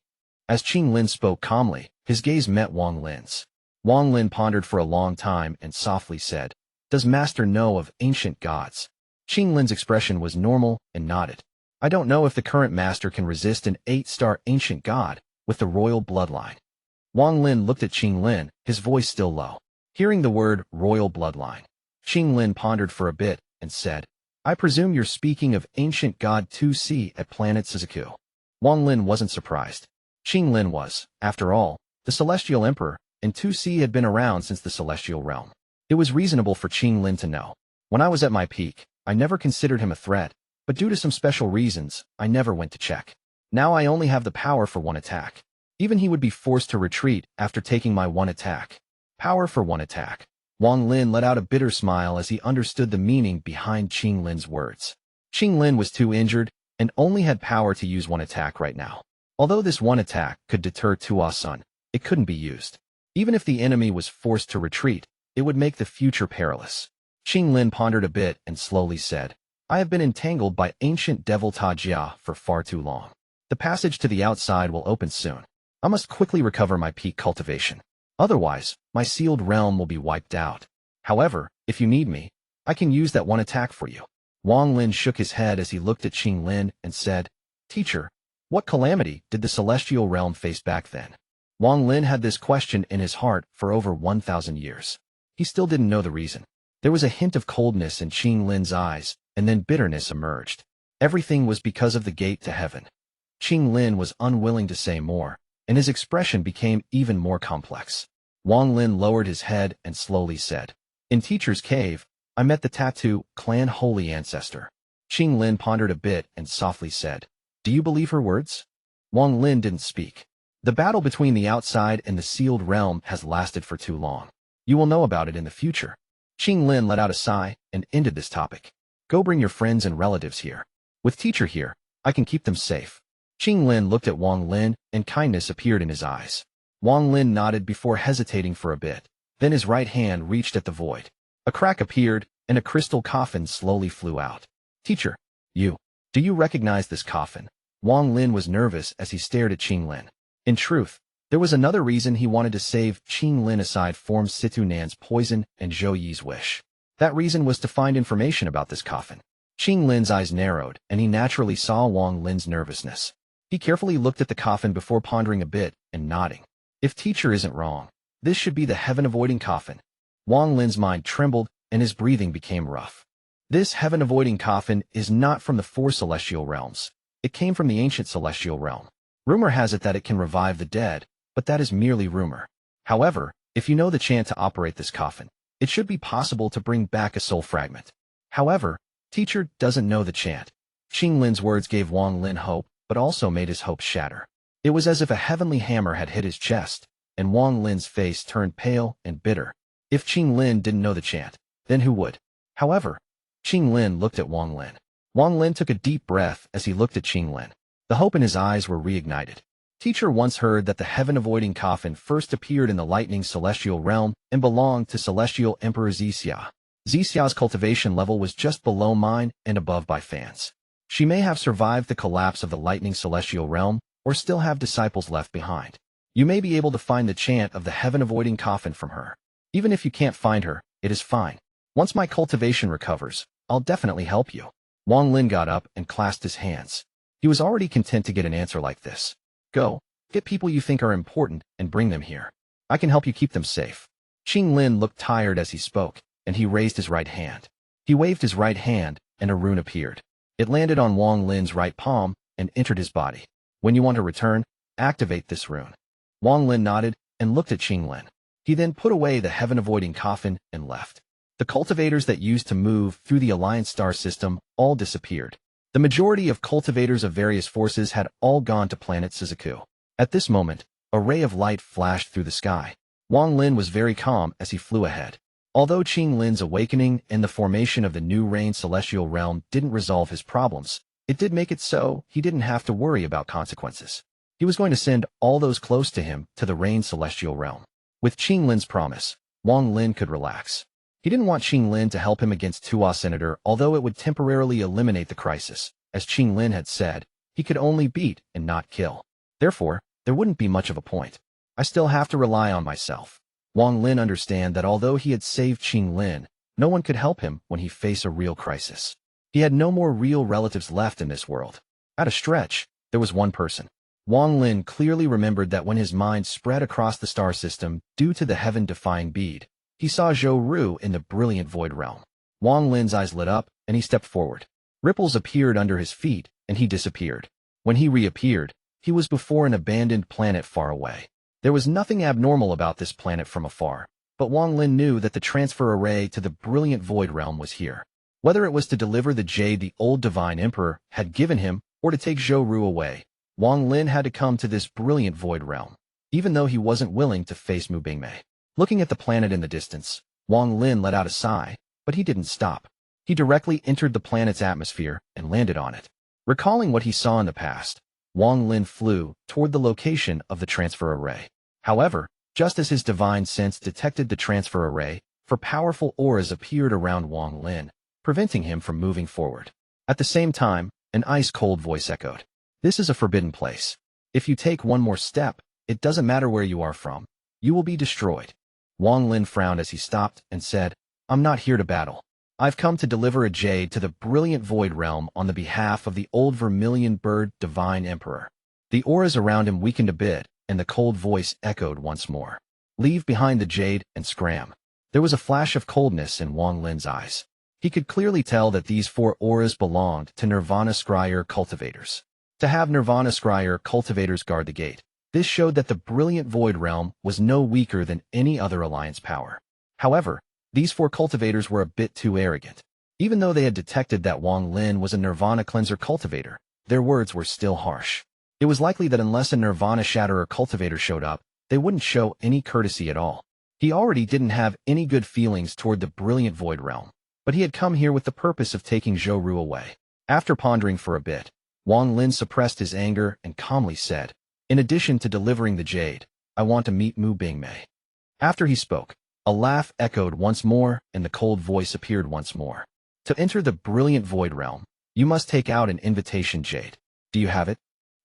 As Qing Lin spoke calmly, his gaze met Wang Lin's. Wang Lin pondered for a long time and softly said, "Does Master know of ancient gods?" Qing Lin's expression was normal and nodded. "I don't know if the current master can resist an 8-star ancient god with the royal bloodline." Wang Lin looked at Qing Lin, his voice still low. Hearing the word royal bloodline, Qing Lin pondered for a bit and said, "I presume you're speaking of ancient god Tuo Sen at planet Suzaku." Wang Lin wasn't surprised. Qing Lin was, after all, the Celestial Emperor, and Tuo Sen had been around since the Celestial Realm. It was reasonable for Qing Lin to know. When I was at my peak, I never considered him a threat, but due to some special reasons, I never went to check. Now I only have the power for one attack. Even he would be forced to retreat after taking my one attack. Power for one attack. Wang Lin let out a bitter smile as he understood the meaning behind Qing Lin's words. Qing Lin was too injured and only had power to use one attack right now. Although this one attack could deter Tuo Sen, it couldn't be used. Even if the enemy was forced to retreat, it would make the future perilous. Qing Lin pondered a bit and slowly said, "I have been entangled by ancient devil Ta Jia for far too long. The passage to the outside will open soon. I must quickly recover my peak cultivation. Otherwise, my sealed realm will be wiped out. However, if you need me, I can use that one attack for you." Wang Lin shook his head as he looked at Qing Lin and said, "Teacher, what calamity did the Celestial Realm face back then?" Wang Lin had this question in his heart for over 1,000 years. He still didn't know the reason. There was a hint of coldness in Qing Lin's eyes, and then bitterness emerged. Everything was because of the gate to heaven. Qing Lin was unwilling to say more, and his expression became even more complex. Wang Lin lowered his head and slowly said, "In Teacher's Cave, I met the Tattoo Clan Holy Ancestor." Qing Lin pondered a bit and softly said, "Do you believe her words?" Wang Lin didn't speak. The battle between the outside and the sealed realm has lasted for too long. You will know about it in the future. Qing Lin let out a sigh and ended this topic. "Go bring your friends and relatives here. With Teacher here, I can keep them safe." Qing Lin looked at Wang Lin and kindness appeared in his eyes. Wang Lin nodded before hesitating for a bit. Then his right hand reached at the void. A crack appeared, and a crystal coffin slowly flew out. Teacher, do you recognize this coffin? Wang Lin was nervous as he stared at Qing Lin. In truth, there was another reason he wanted to save Qing Lin aside from Situ Nan's poison and Zhou Yi's wish. That reason was to find information about this coffin. Qing Lin's eyes narrowed, and he naturally saw Wang Lin's nervousness. He carefully looked at the coffin before pondering a bit and nodding. If teacher isn't wrong, this should be the heaven-avoiding coffin. Wang Lin's mind trembled, and his breathing became rough. This heaven-avoiding coffin is not from the four celestial realms. It came from the ancient celestial realm. Rumor has it that it can revive the dead, but that is merely rumor. However, if you know the chant to operate this coffin, it should be possible to bring back a soul fragment. However, teacher doesn't know the chant. Qing Lin's words gave Wang Lin hope, but also made his hopes shatter. It was as if a heavenly hammer had hit his chest, and Wang Lin's face turned pale and bitter. If Qing Lin didn't know the chant, then who would? However, Qing Lin looked at Wang Lin. Wang Lin took a deep breath as he looked at Qing Lin. The hope in his eyes were reignited. Teacher once heard that the heaven-avoiding coffin first appeared in the lightning celestial realm and belonged to Celestial Emperor Zixia. Zixia's cultivation level was just below mine and above by fans. She may have survived the collapse of the lightning celestial realm, or still have disciples left behind. You may be able to find the chant of the heaven-avoiding coffin from her. Even if you can't find her, it is fine. Once my cultivation recovers, I'll definitely help you. Wang Lin got up and clasped his hands. He was already content to get an answer like this. Go, get people you think are important and bring them here. I can help you keep them safe. Qing Lin looked tired as he spoke, and he raised his right hand. He waved his right hand, and a rune appeared. It landed on Wang Lin's right palm and entered his body. When you want to return, activate this rune. Wang Lin nodded and looked at Qing Lin. He then put away the heaven-avoiding coffin and left. The cultivators that used to move through the Alliance star system all disappeared. The majority of cultivators of various forces had all gone to planet Suzaku. At this moment, a ray of light flashed through the sky. Wang Lin was very calm as he flew ahead. Although Qing Lin's awakening and the formation of the new Rain Celestial Realm didn't resolve his problems, it did make it so he didn't have to worry about consequences. He was going to send all those close to him to the Rain Celestial Realm. With Qing Lin's promise, Wang Lin could relax. He didn't want Qing Lin to help him against Tuo Senator, although it would temporarily eliminate the crisis. As Qing Lin had said, he could only beat and not kill. Therefore, there wouldn't be much of a point. I still have to rely on myself. Wang Lin understood that although he had saved Qing Lin, no one could help him when he faced a real crisis. He had no more real relatives left in this world. At a stretch, there was one person. Wang Lin clearly remembered that when his mind spread across the star system due to the heaven-defying bead, he saw Zhou Ru in the brilliant void realm. Wang Lin's eyes lit up, and he stepped forward. Ripples appeared under his feet, and he disappeared. When he reappeared, he was before an abandoned planet far away. There was nothing abnormal about this planet from afar, but Wang Lin knew that the transfer array to the brilliant void realm was here. Whether it was to deliver the jade the old divine emperor had given him, or to take Zhou Ru away, Wang Lin had to come to this brilliant void realm, even though he wasn't willing to face Mu Bingmei. Looking at the planet in the distance, Wang Lin let out a sigh, but he didn't stop. He directly entered the planet's atmosphere and landed on it. Recalling what he saw in the past, Wang Lin flew toward the location of the transfer array. However, just as his divine sense detected the transfer array, four powerful auras appeared around Wang Lin, preventing him from moving forward. At the same time, an ice-cold voice echoed. This is a forbidden place. If you take one more step, it doesn't matter where you are from. You will be destroyed. Wang Lin frowned as he stopped and said, I'm not here to battle. I've come to deliver a jade to the brilliant void realm on the behalf of the old vermilion bird divine emperor. The auras around him weakened a bit, and the cold voice echoed once more. Leave behind the jade and scram. There was a flash of coldness in Wang Lin's eyes. He could clearly tell that these four auras belonged to Nirvana Scryer cultivators. To have Nirvana Scryer cultivators guard the gate, this showed that the brilliant void realm was no weaker than any other alliance power. However, these four cultivators were a bit too arrogant. Even though they had detected that Wang Lin was a Nirvana Cleanser cultivator, their words were still harsh. It was likely that unless a Nirvana Shatterer cultivator showed up, they wouldn't show any courtesy at all. He already didn't have any good feelings toward the brilliant void realm, but he had come here with the purpose of taking Zhou Ru away. After pondering for a bit, Wang Lin suppressed his anger and calmly said, in addition to delivering the jade, I want to meet Mu Bingmei. After he spoke, a laugh echoed once more, and the cold voice appeared once more. To enter the brilliant void realm, you must take out an invitation jade. Do you have it?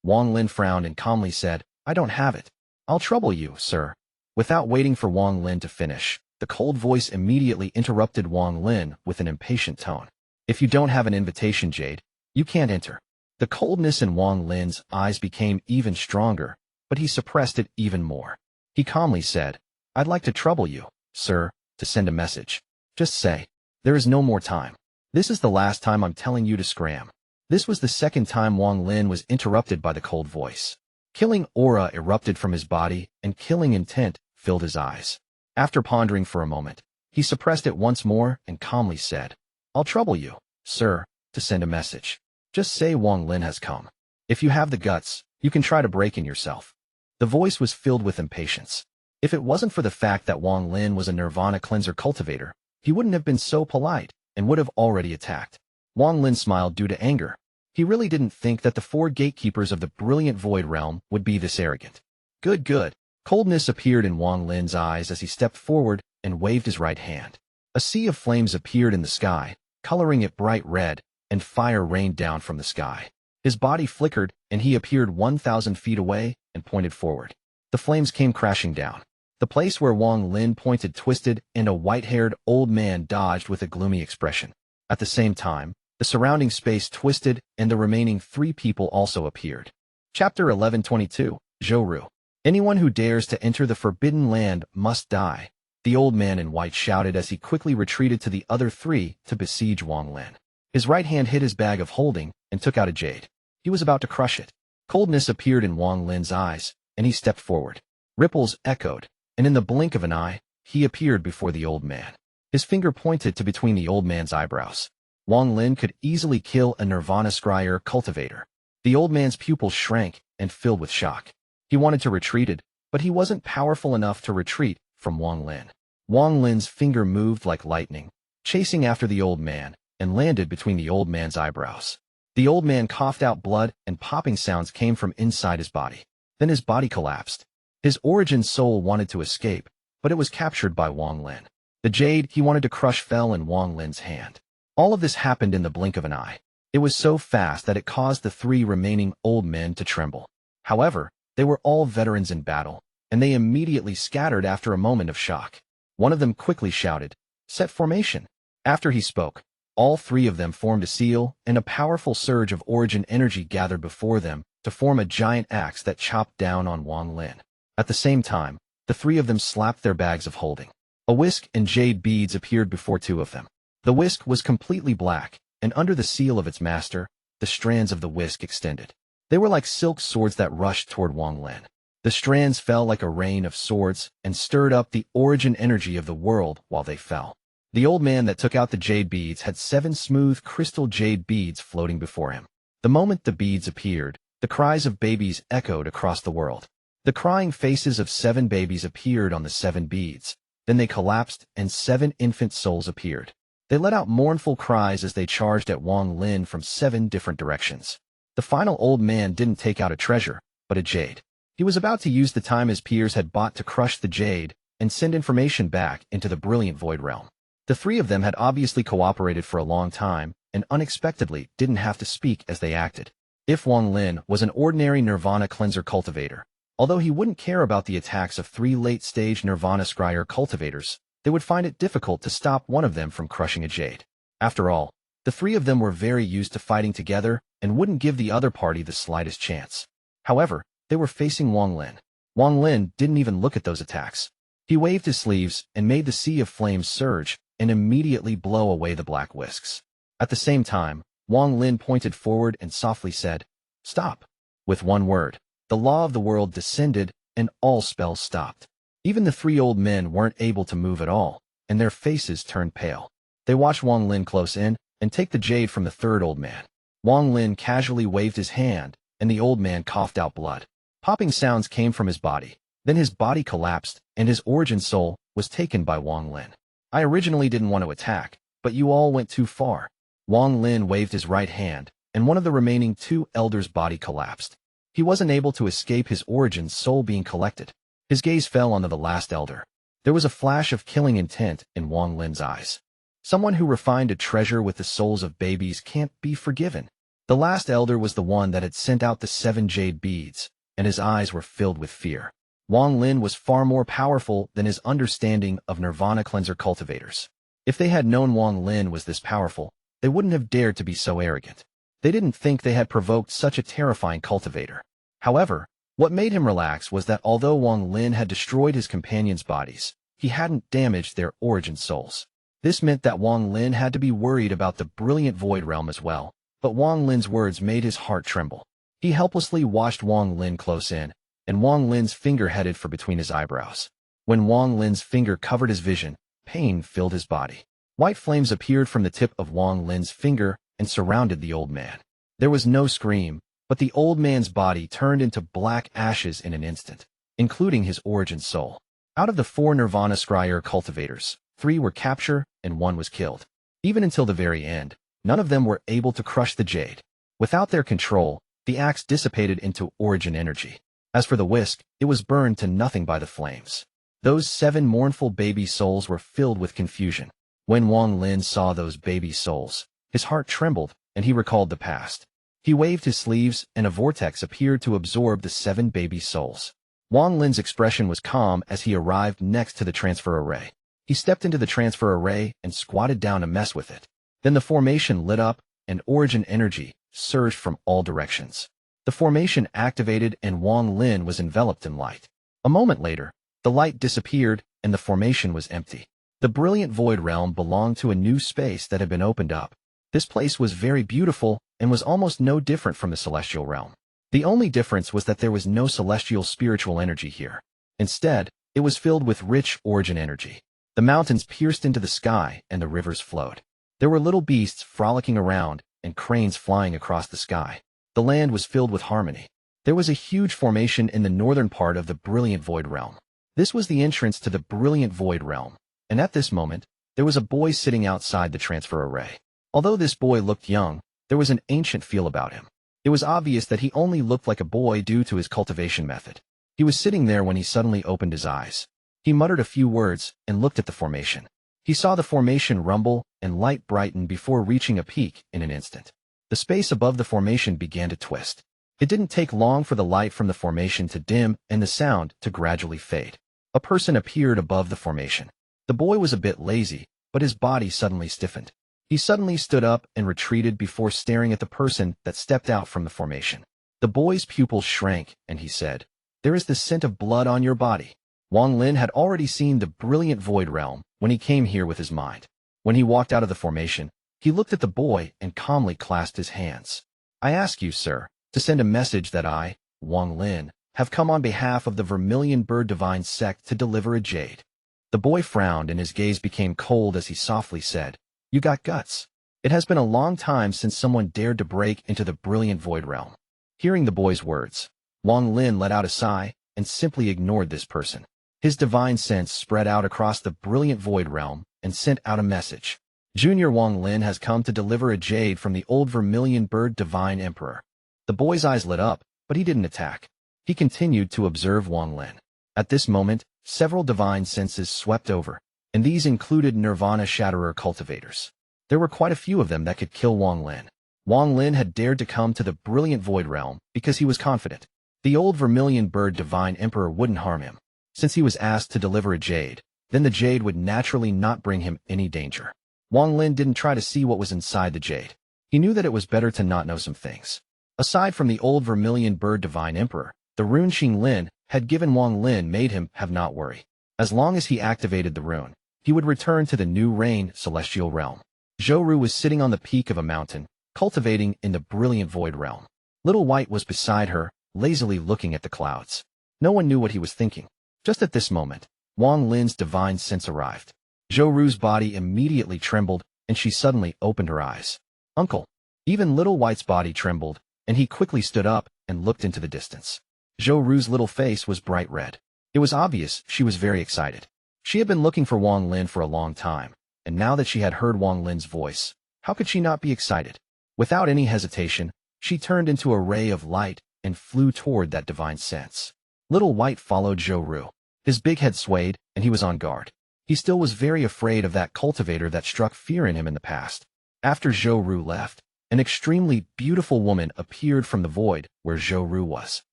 Wang Lin frowned and calmly said, I don't have it. I'll trouble you, sir. Without waiting for Wang Lin to finish, the cold voice immediately interrupted Wang Lin with an impatient tone. If you don't have an invitation jade, you can't enter. The coldness in Wang Lin's eyes became even stronger, but he suppressed it even more. He calmly said, I'd like to trouble you, sir, to send a message. Just say, there is no more time. This is the last time I'm telling you to scram. This was the second time Wang Lin was interrupted by the cold voice. Killing aura erupted from his body, and killing intent filled his eyes. After pondering for a moment, he suppressed it once more and calmly said, I'll trouble you, sir, to send a message. Just say Wang Lin has come. If you have the guts, you can try to break in yourself. The voice was filled with impatience. If it wasn't for the fact that Wang Lin was a Nirvana cleanser cultivator, he wouldn't have been so polite and would have already attacked. Wang Lin smiled due to anger. He really didn't think that the 4 gatekeepers of the brilliant void realm would be this arrogant. Good. Coldness appeared in Wang Lin's eyes as he stepped forward and waved his right hand. A sea of flames appeared in the sky, coloring it bright red, and fire rained down from the sky. His body flickered, and he appeared 1,000 feet away and pointed forward. The flames came crashing down. The place where Wang Lin pointed twisted, and a white-haired old man dodged with a gloomy expression. At the same time, the surrounding space twisted, and the remaining 3 people also appeared. Chapter 1122, Zhou Ru. Anyone who dares to enter the Forbidden Land must die, the old man in white shouted as he quickly retreated to the other 3 to besiege Wang Lin. His right hand hit his bag of holding and took out a jade. He was about to crush it. Coldness appeared in Wang Lin's eyes, and he stepped forward. Ripples echoed, and in the blink of an eye, he appeared before the old man. His finger pointed to between the old man's eyebrows. Wang Lin could easily kill a Nirvana scryer cultivator. The old man's pupils shrank and filled with shock. He wanted to retreat, but he wasn't powerful enough to retreat from Wang Lin. Wang Lin's finger moved like lightning, chasing after the old man, and landed between the old man's eyebrows. The old man coughed out blood, and popping sounds came from inside his body. Then his body collapsed. His origin soul wanted to escape, but it was captured by Wang Lin. The jade he wanted to crush fell in Wang Lin's hand. All of this happened in the blink of an eye. It was so fast that it caused the 3 remaining old men to tremble. However, they were all veterans in battle, and they immediately scattered after a moment of shock. One of them quickly shouted, Set formation. After he spoke, all 3 of them formed a seal, and a powerful surge of origin energy gathered before them to form a giant axe that chopped down on Wang Lin. At the same time, the 3 of them slapped their bags of holding. A whisk and jade beads appeared before 2 of them. The whisk was completely black, and under the seal of its master, the strands of the whisk extended. They were like silk swords that rushed toward Wang Lin. The strands fell like a rain of swords and stirred up the origin energy of the world while they fell. The old man that took out the jade beads had 7 smooth crystal jade beads floating before him. The moment the beads appeared, the cries of babies echoed across the world. The crying faces of 7 babies appeared on the 7 beads. Then they collapsed, and 7 infant souls appeared. They let out mournful cries as they charged at Wang Lin from 7 different directions. The final old man didn't take out a treasure, but a jade. He was about to use the time his peers had bought to crush the jade and send information back into the brilliant void realm. The 3 of them had obviously cooperated for a long time and unexpectedly didn't have to speak as they acted. If Wang Lin was an ordinary Nirvana cleanser cultivator, although he wouldn't care about the attacks of 3 late-stage Nirvana scryer cultivators, they would find it difficult to stop one of them from crushing a jade. After all, the 3 of them were very used to fighting together and wouldn't give the other party the slightest chance. However, they were facing Wang Lin. Wang Lin didn't even look at those attacks. He waved his sleeves and made the sea of flames surge and immediately blow away the black whisks. At the same time, Wang Lin pointed forward and softly said, Stop. With one word, the law of the world descended and all spells stopped. Even the 3 old men weren't able to move at all, and their faces turned pale. They watched Wang Lin close in and take the jade from the 3rd old man. Wang Lin casually waved his hand, and the old man coughed out blood. Popping sounds came from his body. Then his body collapsed, and his origin soul was taken by Wang Lin. I originally didn't want to attack, but you all went too far. Wang Lin waved his right hand, and one of the remaining 2 elders' body collapsed. He wasn't able to escape his origin soul being collected. His gaze fell onto the last elder. There was a flash of killing intent in Wang Lin's eyes. Someone who refined a treasure with the souls of babies can't be forgiven. The last elder was the one that had sent out the 7 jade beads, and his eyes were filled with fear. Wang Lin was far more powerful than his understanding of Nirvana Cleanser cultivators. If they had known Wang Lin was this powerful, they wouldn't have dared to be so arrogant. They didn't think they had provoked such a terrifying cultivator. However, what made him relax was that although Wang Lin had destroyed his companions' bodies, he hadn't damaged their origin souls. This meant that Wang Lin had to be worried about the brilliant Void Realm as well, but Wang Lin's words made his heart tremble. He helplessly watched Wang Lin close in, and Wang Lin's finger headed for between his eyebrows. When Wang Lin's finger covered his vision, pain filled his body. White flames appeared from the tip of Wang Lin's finger and surrounded the old man. There was no scream, but the old man's body turned into black ashes in an instant, including his origin soul. Out of the 4 Nirvana Scryer cultivators, 3 were captured and 1 was killed. Even until the very end, none of them were able to crush the jade. Without their control, the axe dissipated into origin energy. As for the whisk, it was burned to nothing by the flames. Those 7 mournful baby souls were filled with confusion. When Wang Lin saw those baby souls, his heart trembled, and he recalled the past. He waved his sleeves, and a vortex appeared to absorb the 7 baby souls. Wang Lin's expression was calm as he arrived next to the transfer array. He stepped into the transfer array and squatted down to mess with it. Then the formation lit up, and origin energy surged from all directions. The formation activated and Wang Lin was enveloped in light. A moment later, the light disappeared and the formation was empty. The brilliant Void Realm belonged to a new space that had been opened up. This place was very beautiful and was almost no different from the Celestial Realm. The only difference was that there was no celestial spiritual energy here. Instead, it was filled with rich origin energy. The mountains pierced into the sky and the rivers flowed. There were little beasts frolicking around and cranes flying across the sky. The land was filled with harmony. There was a huge formation in the northern part of the brilliant Void Realm. This was the entrance to the brilliant Void Realm, and at this moment, there was a boy sitting outside the transfer array. Although this boy looked young, there was an ancient feel about him. It was obvious that he only looked like a boy due to his cultivation method. He was sitting there when he suddenly opened his eyes. He muttered a few words and looked at the formation. He saw the formation rumble and light brighten before reaching a peak in an instant. The space above the formation began to twist. It didn't take long for the light from the formation to dim and the sound to gradually fade. A person appeared above the formation. The boy was a bit lazy, but his body suddenly stiffened. He suddenly stood up and retreated before staring at the person that stepped out from the formation. The boy's pupils shrank, and he said, "There is the scent of blood on your body." Wang Lin had already seen the brilliant Void Realm when he came here with his mind. When he walked out of the formation, he looked at the boy and calmly clasped his hands. "I ask you, sir, to send a message that I, Wang Lin, have come on behalf of the Vermilion Bird Divine Sect to deliver a jade." The boy frowned and his gaze became cold as he softly said, "You got guts. It has been a long time since someone dared to break into the brilliant Void Realm." Hearing the boy's words, Wang Lin let out a sigh and simply ignored this person. His divine sense spread out across the brilliant Void Realm and sent out a message. "Junior Wang Lin has come to deliver a jade from the old Vermilion Bird Divine Emperor." The boy's eyes lit up, but he didn't attack. He continued to observe Wang Lin. At this moment, several divine senses swept over, and these included Nirvana Shatterer cultivators. There were quite a few of them that could kill Wang Lin. Wang Lin had dared to come to the brilliant Void Realm because he was confident. The old Vermilion Bird Divine Emperor wouldn't harm him. Since he was asked to deliver a jade, then the jade would naturally not bring him any danger. Wang Lin didn't try to see what was inside the jade. He knew that it was better to not know some things. Aside from the old Vermilion Bird Divine Emperor, the rune Qing Lin had given Wang Lin made him have not worry. As long as he activated the rune, he would return to the new reign Celestial Realm. Zhou Ru was sitting on the peak of a mountain, cultivating in the brilliant Void Realm. Little White was beside her, lazily looking at the clouds. No one knew what he was thinking. Just at this moment, Wang Lin's divine sense arrived. Zhou Ru's body immediately trembled, and she suddenly opened her eyes. "Uncle." Even Little White's body trembled, and he quickly stood up and looked into the distance. Zhou Ru's little face was bright red. It was obvious she was very excited. She had been looking for Wang Lin for a long time, and now that she had heard Wang Lin's voice, how could she not be excited? Without any hesitation, she turned into a ray of light and flew toward that divine sense. Little White followed Zhou Ru. His big head swayed, and he was on guard. He still was very afraid of that cultivator that struck fear in him in the past. After Zhou Ru left, an extremely beautiful woman appeared from the void where Zhou Ru was.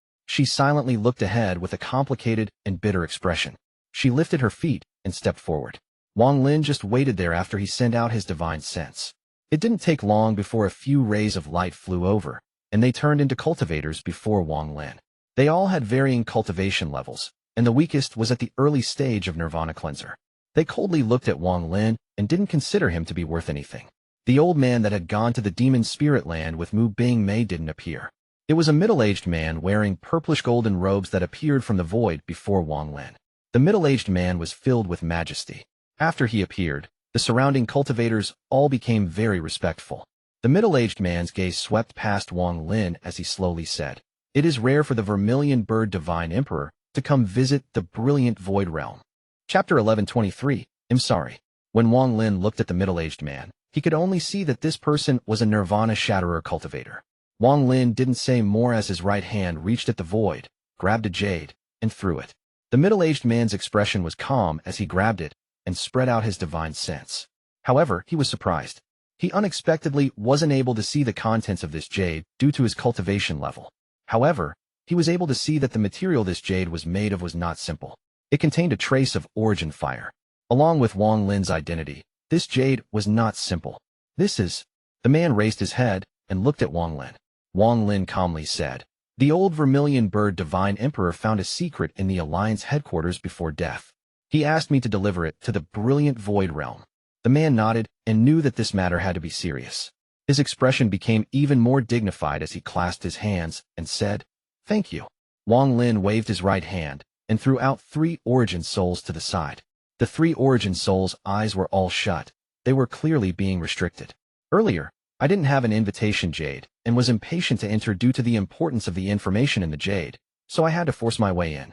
She silently looked ahead with a complicated and bitter expression. She lifted her feet and stepped forward. Wang Lin just waited there after he sent out his divine sense. It didn't take long before a few rays of light flew over, and they turned into cultivators before Wang Lin. They all had varying cultivation levels, and the weakest was at the early stage of Nirvana Cleanser. They coldly looked at Wang Lin and didn't consider him to be worth anything. The old man that had gone to the demon spirit land with Bingmei didn't appear. It was a middle-aged man wearing purplish golden robes that appeared from the void before Wang Lin. The middle-aged man was filled with majesty. After he appeared, the surrounding cultivators all became very respectful. The middle-aged man's gaze swept past Wang Lin as he slowly said, "It is rare for the Vermilion Bird Divine Emperor to come visit the brilliant Void Realm." Chapter 11:23. I'm sorry. When Wang Lin looked at the middle-aged man, he could only see that this person was a Nirvana Shatterer cultivator. Wang Lin didn't say more as his right hand reached at the void, grabbed a jade, and threw it. The middle-aged man's expression was calm as he grabbed it and spread out his divine sense. However, he was surprised. He unexpectedly wasn't able to see the contents of this jade due to his cultivation level. However, he was able to see that the material this jade was made of was not simple. It contained a trace of origin fire. Along with Wang Lin's identity, this jade was not simple. This is... The man raised his head and looked at Wang Lin. Wang Lin calmly said, "The old Vermilion Bird Divine Emperor found a secret in the Alliance headquarters before death. He asked me to deliver it to the brilliant Void Realm." The man nodded and knew that this matter had to be serious. His expression became even more dignified as he clasped his hands and said, "Thank you." Wang Lin waved his right hand and threw out 3 Origin Souls to the side. The 3 Origin Souls' eyes were all shut. They were clearly being restricted. Earlier, I didn't have an invitation jade and was impatient to enter due to the importance of the information in the jade, so I had to force my way in.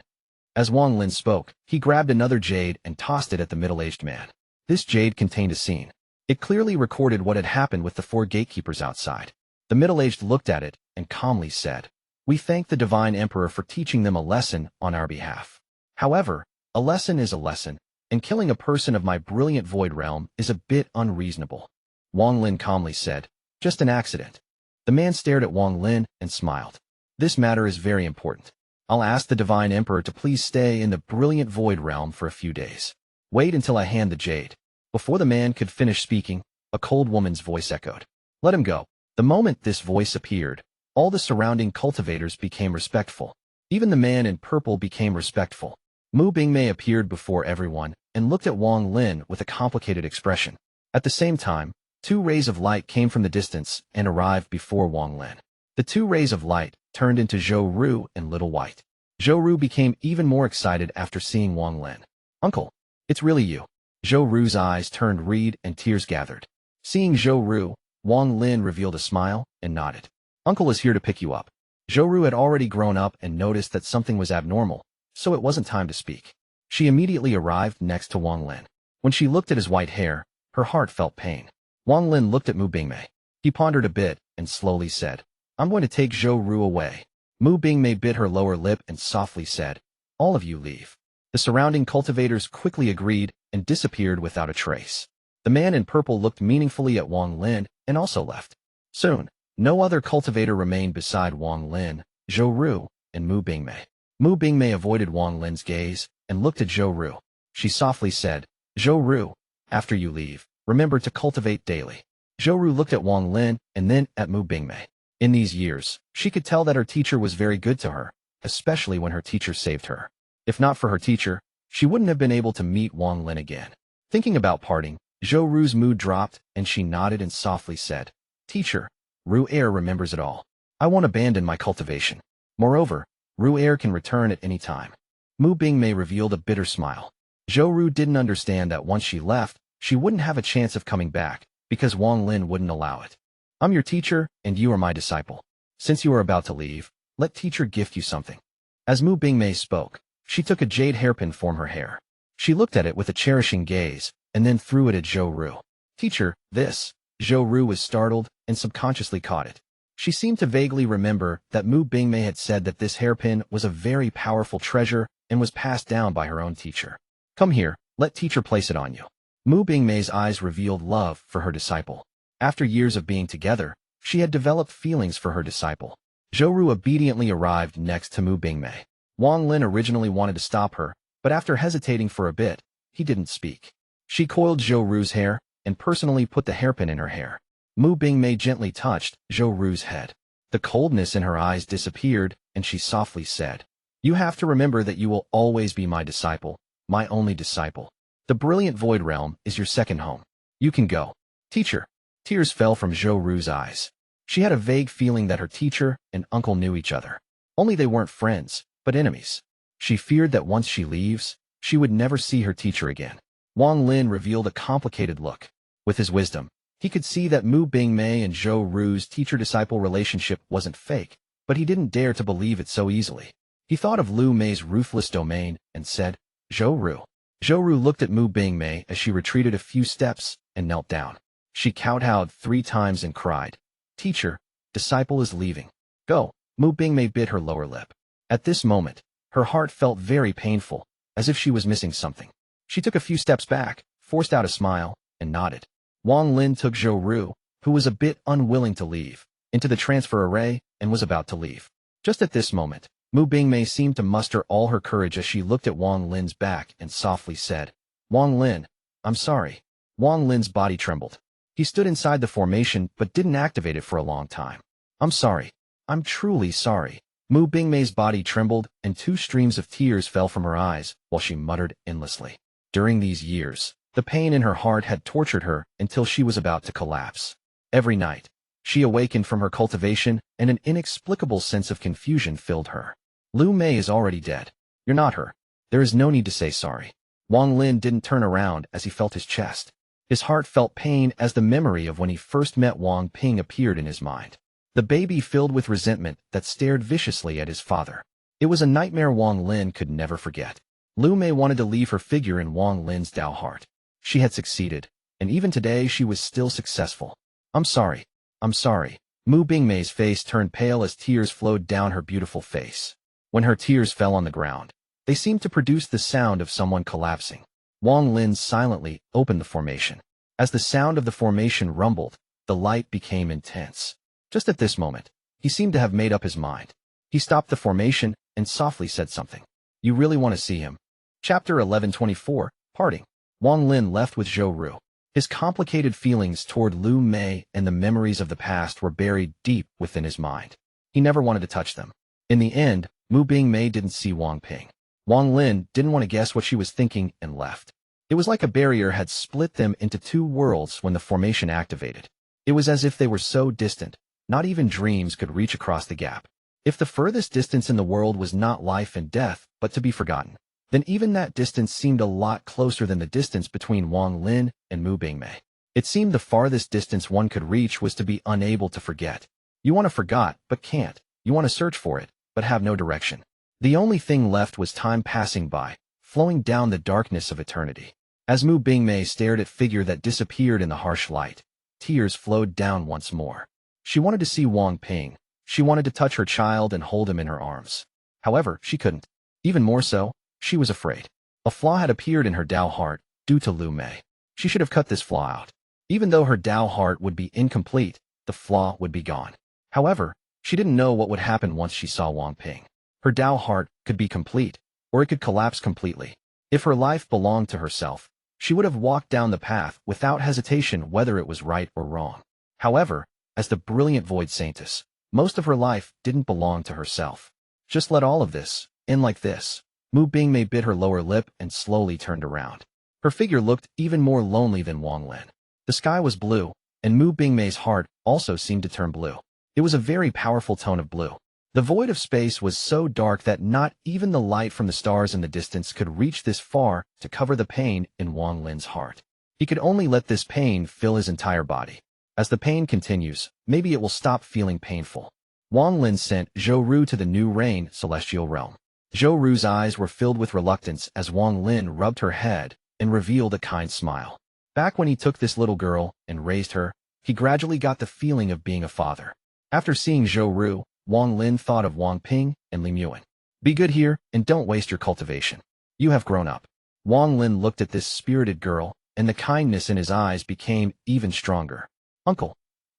As Wang Lin spoke, he grabbed another jade and tossed it at the middle-aged man. This jade contained a scene. It clearly recorded what had happened with the 4 gatekeepers outside. The middle-aged looked at it and calmly said, "We thank the Divine Emperor for teaching them a lesson on our behalf. However, a lesson is a lesson, and killing a person of my brilliant Void Realm is a bit unreasonable." Wang Lin calmly said, "Just an accident." The man stared at Wang Lin and smiled. "This matter is very important. I'll ask the Divine Emperor to please stay in the brilliant Void Realm for a few days. Wait until I hand the jade." Before the man could finish speaking, a cold woman's voice echoed, "Let him go." The moment this voice appeared, all the surrounding cultivators became respectful. Even the man in purple became respectful. Bingmei appeared before everyone and looked at Wang Lin with a complicated expression. At the same time, 2 rays of light came from the distance and arrived before Wang Lin. The 2 rays of light turned into Zhou Ru and Little White. Zhou Ru became even more excited after seeing Wang Lin. "Uncle, it's really you." Zhou Ru's eyes turned red and tears gathered. Seeing Zhou Ru, Wang Lin revealed a smile and nodded. "Uncle is here to pick you up." Zhou Ru had already grown up and noticed that something was abnormal, so it wasn't time to speak. She immediately arrived next to Wang Lin. When she looked at his white hair, her heart felt pain. Wang Lin looked at Bingmei. He pondered a bit and slowly said, "I'm going to take Zhou Ru away." Bingmei bit her lower lip and softly said, "All of you leave." The surrounding cultivators quickly agreed and disappeared without a trace. The man in purple looked meaningfully at Wang Lin and also left. Soon, no other cultivator remained beside Wang Lin, Zhou Ru, and Bingmei. Bingmei avoided Wang Lin's gaze and looked at Zhou Ru. She softly said, "Zhou Ru, after you leave, remember to cultivate daily." Zhou Ru looked at Wang Lin and then at Bingmei. In these years, she could tell that her teacher was very good to her, especially when her teacher saved her. If not for her teacher, she wouldn't have been able to meet Wang Lin again. Thinking about parting, Zhou Ru's mood dropped and she nodded and softly said, "Teacher, Ru remembers it all. I won't abandon my cultivation. Moreover, Ru can return at any time." Bingmei revealed a bitter smile. Zhou Ru didn't understand that once she left, she wouldn't have a chance of coming back, because Wang Lin wouldn't allow it. "I'm your teacher, and you are my disciple. Since you are about to leave, let teacher gift you something." As Bingmei spoke, she took a jade hairpin from her hair. She looked at it with a cherishing gaze, and then threw it at Zhou Ru. "Teacher, this." Zhou Ru was startled and subconsciously caught it. She seemed to vaguely remember that Bingmei had said that this hairpin was a very powerful treasure and was passed down by her own teacher. Come here, let teacher place it on you. Mu Bingmei's eyes revealed love for her disciple. After years of being together, she had developed feelings for her disciple. Zhou Ru obediently arrived next to Mu Bingmei. Wang Lin originally wanted to stop her, but after hesitating for a bit, he didn't speak. She coiled Zhou Ru's hair and personally put the hairpin in her hair. Mu Bingmei gently touched Zhou Ru's head. The coldness in her eyes disappeared, and she softly said, "You have to remember that you will always be my disciple, my only disciple. The brilliant Void Realm is your second home. You can go." Teacher. Tears fell from Zhou Ru's eyes. She had a vague feeling that her teacher and uncle knew each other. Only they weren't friends, but enemies. She feared that once she leaves, she would never see her teacher again. Wang Lin revealed a complicated look. With his wisdom, he could see that Mu Bingmei and Zhou Ru's teacher-disciple relationship wasn't fake, but he didn't dare to believe it so easily. He thought of Lu Mei's ruthless domain and said, "Zhou Ru." Zhou Ru looked at Mu Bingmei as she retreated a few steps and knelt down. She kowtowed 3 times and cried, "Teacher, disciple is leaving. Go." Mu Bingmei bit her lower lip. At this moment, her heart felt very painful, as if she was missing something. She took a few steps back, forced out a smile, and nodded. Wang Lin took Zhou Ru, who was a bit unwilling to leave, into the transfer array and was about to leave. Just at this moment, Mu Bingmei seemed to muster all her courage as she looked at Wang Lin's back and softly said, "Wang Lin, I'm sorry." Wang Lin's body trembled. He stood inside the formation but didn't activate it for a long time. "I'm sorry. I'm truly sorry." Mu Bingmei's body trembled and 2 streams of tears fell from her eyes while she muttered endlessly. During these years, the pain in her heart had tortured her until she was about to collapse. Every night, she awakened from her cultivation and an inexplicable sense of confusion filled her. Lu Mei is already dead. You're not her. There is no need to say sorry. Wang Lin didn't turn around as he felt his chest. His heart felt pain as the memory of when he first met Wang Ping appeared in his mind. The baby filled with resentment that stared viciously at his father. It was a nightmare Wang Lin could never forget. Lu Mei wanted to leave her figure in Wang Lin's Dao heart. She had succeeded, and even today she was still successful. "I'm sorry. I'm sorry." Mu Bingmei's face turned pale as tears flowed down her beautiful face. When her tears fell on the ground, they seemed to produce the sound of someone collapsing. Wang Lin silently opened the formation. As the sound of the formation rumbled, the light became intense. Just at this moment, he seemed to have made up his mind. He stopped the formation and softly said something. "You really want to see him?" Chapter 1124, Parting. Wang Lin left with Zhou Ru. His complicated feelings toward Lu Mei and the memories of the past were buried deep within his mind. He never wanted to touch them. In the end, Mu Bingmei didn't see Wang Ping. Wang Lin didn't want to guess what she was thinking and left. It was like a barrier had split them into 2 worlds when the formation activated. It was as if they were so distant, not even dreams could reach across the gap. If the furthest distance in the world was not life and death, but to be forgotten, then even that distance seemed a lot closer than the distance between Wang Lin and Mu Bingmei. It seemed the farthest distance one could reach was to be unable to forget. You want to forget, but can't. You want to search for it, but have no direction. The only thing left was time passing by, flowing down the darkness of eternity. As Mu Bingmei stared at figure that disappeared in the harsh light, tears flowed down once more. She wanted to see Wang Ping. She wanted to touch her child and hold him in her arms. However, she couldn't. Even more so, she was afraid. A flaw had appeared in her Dao heart, due to Lu Mei. She should have cut this flaw out. Even though her Dao heart would be incomplete, the flaw would be gone. However, she didn't know what would happen once she saw Wang Ping. Her Dao heart could be complete, or it could collapse completely. If her life belonged to herself, she would have walked down the path without hesitation whether it was right or wrong. However, as the brilliant Void Saintess, most of her life didn't belong to herself. Just let all of this end like this. Mu Bingmei bit her lower lip and slowly turned around. Her figure looked even more lonely than Wang Lin. The sky was blue, and Mu Bingmei's heart also seemed to turn blue. It was a very powerful tone of blue. The void of space was so dark that not even the light from the stars in the distance could reach this far to cover the pain in Wang Lin's heart. He could only let this pain fill his entire body. As the pain continues, maybe it will stop feeling painful. Wang Lin sent Zhou Ru to the new Rain Celestial Realm. Zhou Ru's eyes were filled with reluctance as Wang Lin rubbed her head and revealed a kind smile. Back when he took this little girl and raised her, he gradually got the feeling of being a father. After seeing Zhou Ru, Wang Lin thought of Wang Ping and Li Muan. Be good here, and don't waste your cultivation. You have grown up. Wang Lin looked at this spirited girl, and the kindness in his eyes became even stronger. Uncle.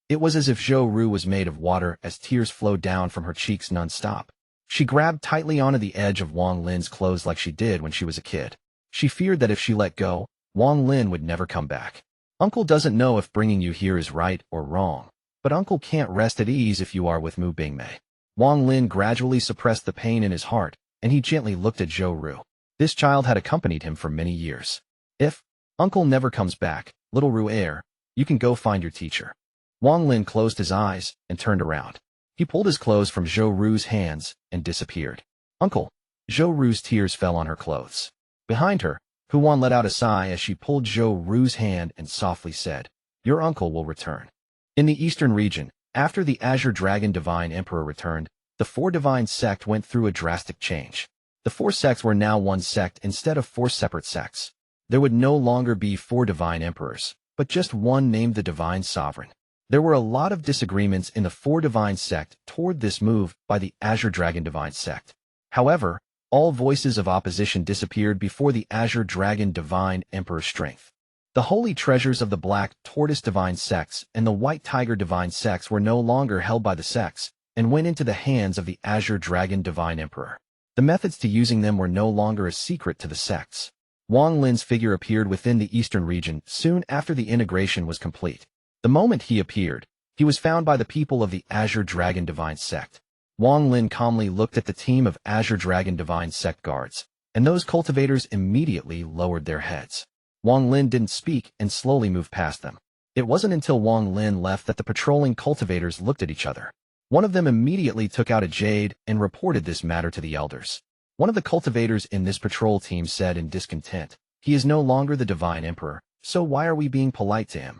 It was as if Zhou Ru was made of water as tears flowed down from her cheeks non-stop. She grabbed tightly onto the edge of Wang Lin's clothes like she did when she was a kid. She feared that if she let go, Wang Lin would never come back. Uncle doesn't know if bringing you here is right or wrong, but Uncle can't rest at ease if you are with Mu Bingmei. Wang Lin gradually suppressed the pain in his heart, and he gently looked at Zhou Ru. This child had accompanied him for many years. If Uncle never comes back, little Ru heir, you can go find your teacher. Wang Lin closed his eyes and turned around. He pulled his clothes from Zhou Ru's hands and disappeared. Uncle. Zhou Ru's tears fell on her clothes. Behind her, Huan let out a sigh as she pulled Zhou Ru's hand and softly said, Your uncle will return. In the eastern region, after the Azure Dragon Divine Emperor returned, the four divine sect went through a drastic change. The four sects were now one sect instead of four separate sects. There would no longer be four divine emperors, but just one named the Divine Sovereign. There were a lot of disagreements in the four divine sect toward this move by the Azure Dragon Divine sect. However, all voices of opposition disappeared before the Azure Dragon Divine Emperor's strength. The holy treasures of the Black Tortoise Divine Sects and the White Tiger Divine Sects were no longer held by the sects and went into the hands of the Azure Dragon Divine Emperor. The methods to using them were no longer a secret to the sects. Wang Lin's figure appeared within the eastern region soon after the integration was complete. The moment he appeared, he was found by the people of the Azure Dragon Divine Sect. Wang Lin calmly looked at the team of Azure Dragon Divine Sect guards, and those cultivators immediately lowered their heads. Wang Lin didn't speak and slowly moved past them. It wasn't until Wang Lin left that the patrolling cultivators looked at each other. One of them immediately took out a jade and reported this matter to the elders. One of the cultivators in this patrol team said in discontent, He is no longer the Divine Emperor, so why are we being polite to him?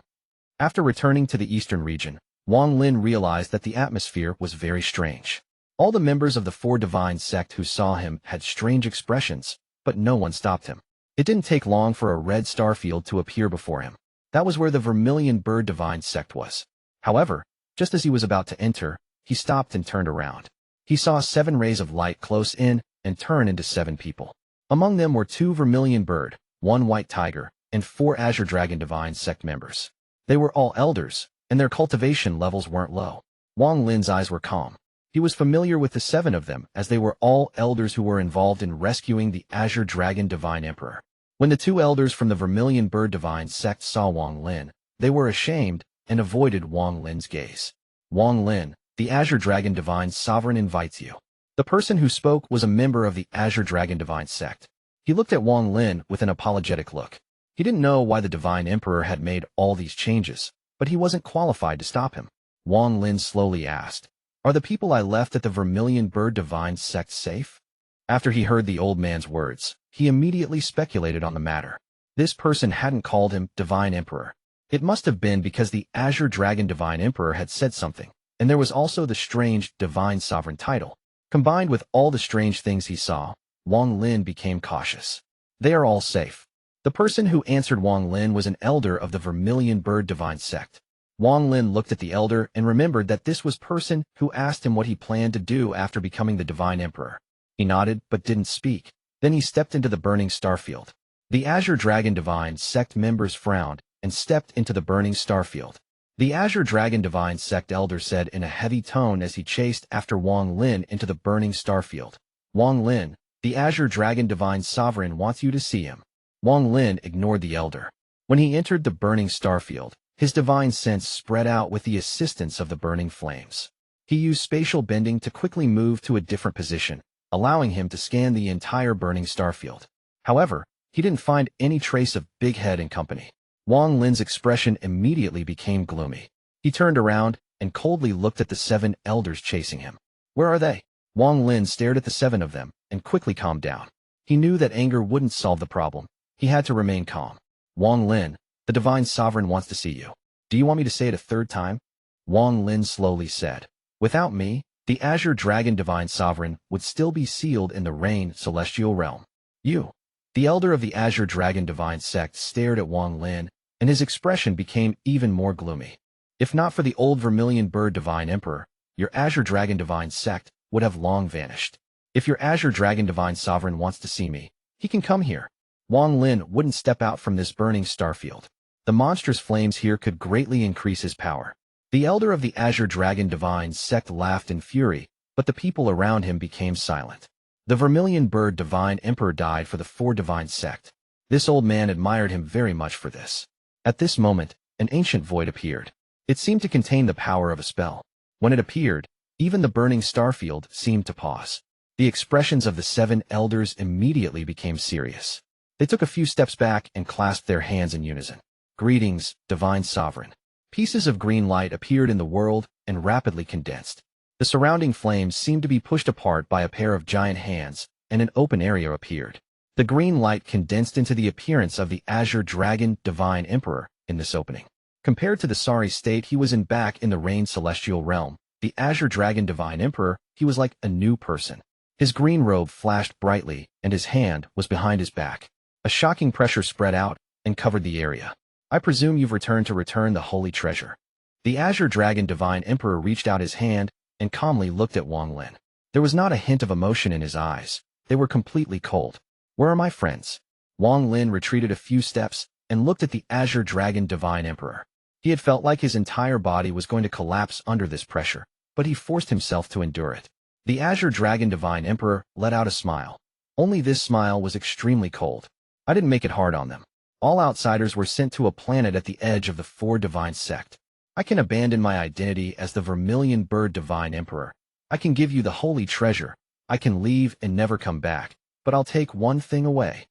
After returning to the eastern region, Wang Lin realized that the atmosphere was very strange. All the members of the four divine sect who saw him had strange expressions, but no one stopped him. It didn't take long for a red star field to appear before him. That was where the Vermilion Bird Divine Sect was. However, just as he was about to enter, he stopped and turned around. He saw 7 rays of light close in and turn into 7 people. Among them were 2 Vermilion Bird, 1 White Tiger, and 4 Azure Dragon Divine Sect members. They were all elders, and their cultivation levels weren't low. Wang Lin's eyes were calm. He was familiar with the 7 of them, as they were all elders who were involved in rescuing the Azure Dragon Divine Emperor. When the 2 elders from the Vermilion Bird Divine Sect saw Wang Lin, they were ashamed and avoided Wang Lin's gaze. Wang Lin, the Azure Dragon Divine Sovereign invites you. The person who spoke was a member of the Azure Dragon Divine Sect. He looked at Wang Lin with an apologetic look. He didn't know why the Divine Emperor had made all these changes, but he wasn't qualified to stop him. Wang Lin slowly asked, Are the people I left at the Vermilion Bird Divine Sect safe? After he heard the old man's words, he immediately speculated on the matter. This person hadn't called him Divine Emperor. It must have been because the Azure Dragon Divine Emperor had said something, and there was also the strange Divine Sovereign title. Combined with all the strange things he saw, Wang Lin became cautious. They are all safe. The person who answered Wang Lin was an elder of the Vermilion Bird Divine Sect. Wang Lin looked at the elder and remembered that this was person who asked him what he planned to do after becoming the Divine Emperor. He nodded but didn't speak. Then he stepped into the burning starfield. The Azure Dragon Divine Sect members frowned and stepped into the burning starfield. The Azure Dragon Divine Sect elder said in a heavy tone as he chased after Wang Lin into the burning starfield. Wang Lin, the Azure Dragon Divine Sovereign wants you to see him. Wang Lin ignored the elder. When he entered the burning starfield, his divine sense spread out with the assistance of the burning flames. He used spatial bending to quickly move to a different position, allowing him to scan the entire burning starfield. However, he didn't find any trace of Big Head and company. Wang Lin's expression immediately became gloomy. He turned around and coldly looked at the 7 elders chasing him. Where are they? Wang Lin stared at the 7 of them and quickly calmed down. He knew that anger wouldn't solve the problem. He had to remain calm. Wang Lin, the Divine Sovereign wants to see you. Do you want me to say it a 3rd time? Wang Lin slowly said. Without me, the Azure Dragon Divine Sovereign would still be sealed in the Rain Celestial Realm. You. The elder of the Azure Dragon Divine Sect stared at Wang Lin, and his expression became even more gloomy. If not for the old Vermilion Bird Divine Emperor, your Azure Dragon Divine Sect would have long vanished. If your Azure Dragon Divine Sovereign wants to see me, he can come here. Wang Lin wouldn't step out from this burning starfield. The monstrous flames here could greatly increase his power. The elder of the Azure Dragon Divine sect laughed in fury, but the people around him became silent. The Vermilion Bird Divine Emperor died for the Four Divine Sect. This old man admired him very much for this. At this moment, an ancient void appeared. It seemed to contain the power of a spell. When it appeared, even the burning starfield seemed to pause. The expressions of the seven elders immediately became serious. They took a few steps back and clasped their hands in unison. Greetings, Divine Sovereign. Pieces of green light appeared in the world and rapidly condensed. The surrounding flames seemed to be pushed apart by a pair of giant hands, and an open area appeared. The green light condensed into the appearance of the Azure Dragon Divine Emperor in this opening. Compared to the sorry state he was in back in the Rain Celestial Realm, the Azure Dragon Divine Emperor, he was like a new person. His green robe flashed brightly, and his hand was behind his back. A shocking pressure spread out and covered the area. I presume you've returned to return the holy treasure. The Azure Dragon Divine Emperor reached out his hand and calmly looked at Wang Lin. There was not a hint of emotion in his eyes. They were completely cold. Where are my friends? Wang Lin retreated a few steps and looked at the Azure Dragon Divine Emperor. He had felt like his entire body was going to collapse under this pressure, but he forced himself to endure it. The Azure Dragon Divine Emperor let out a smile. Only this smile was extremely cold. I didn't make it hard on them. All outsiders were sent to a planet at the edge of the Four Divine Sect. I can abandon my identity as the Vermilion Bird Divine Emperor. I can give you the holy treasure. I can leave and never come back, but I'll take one thing away.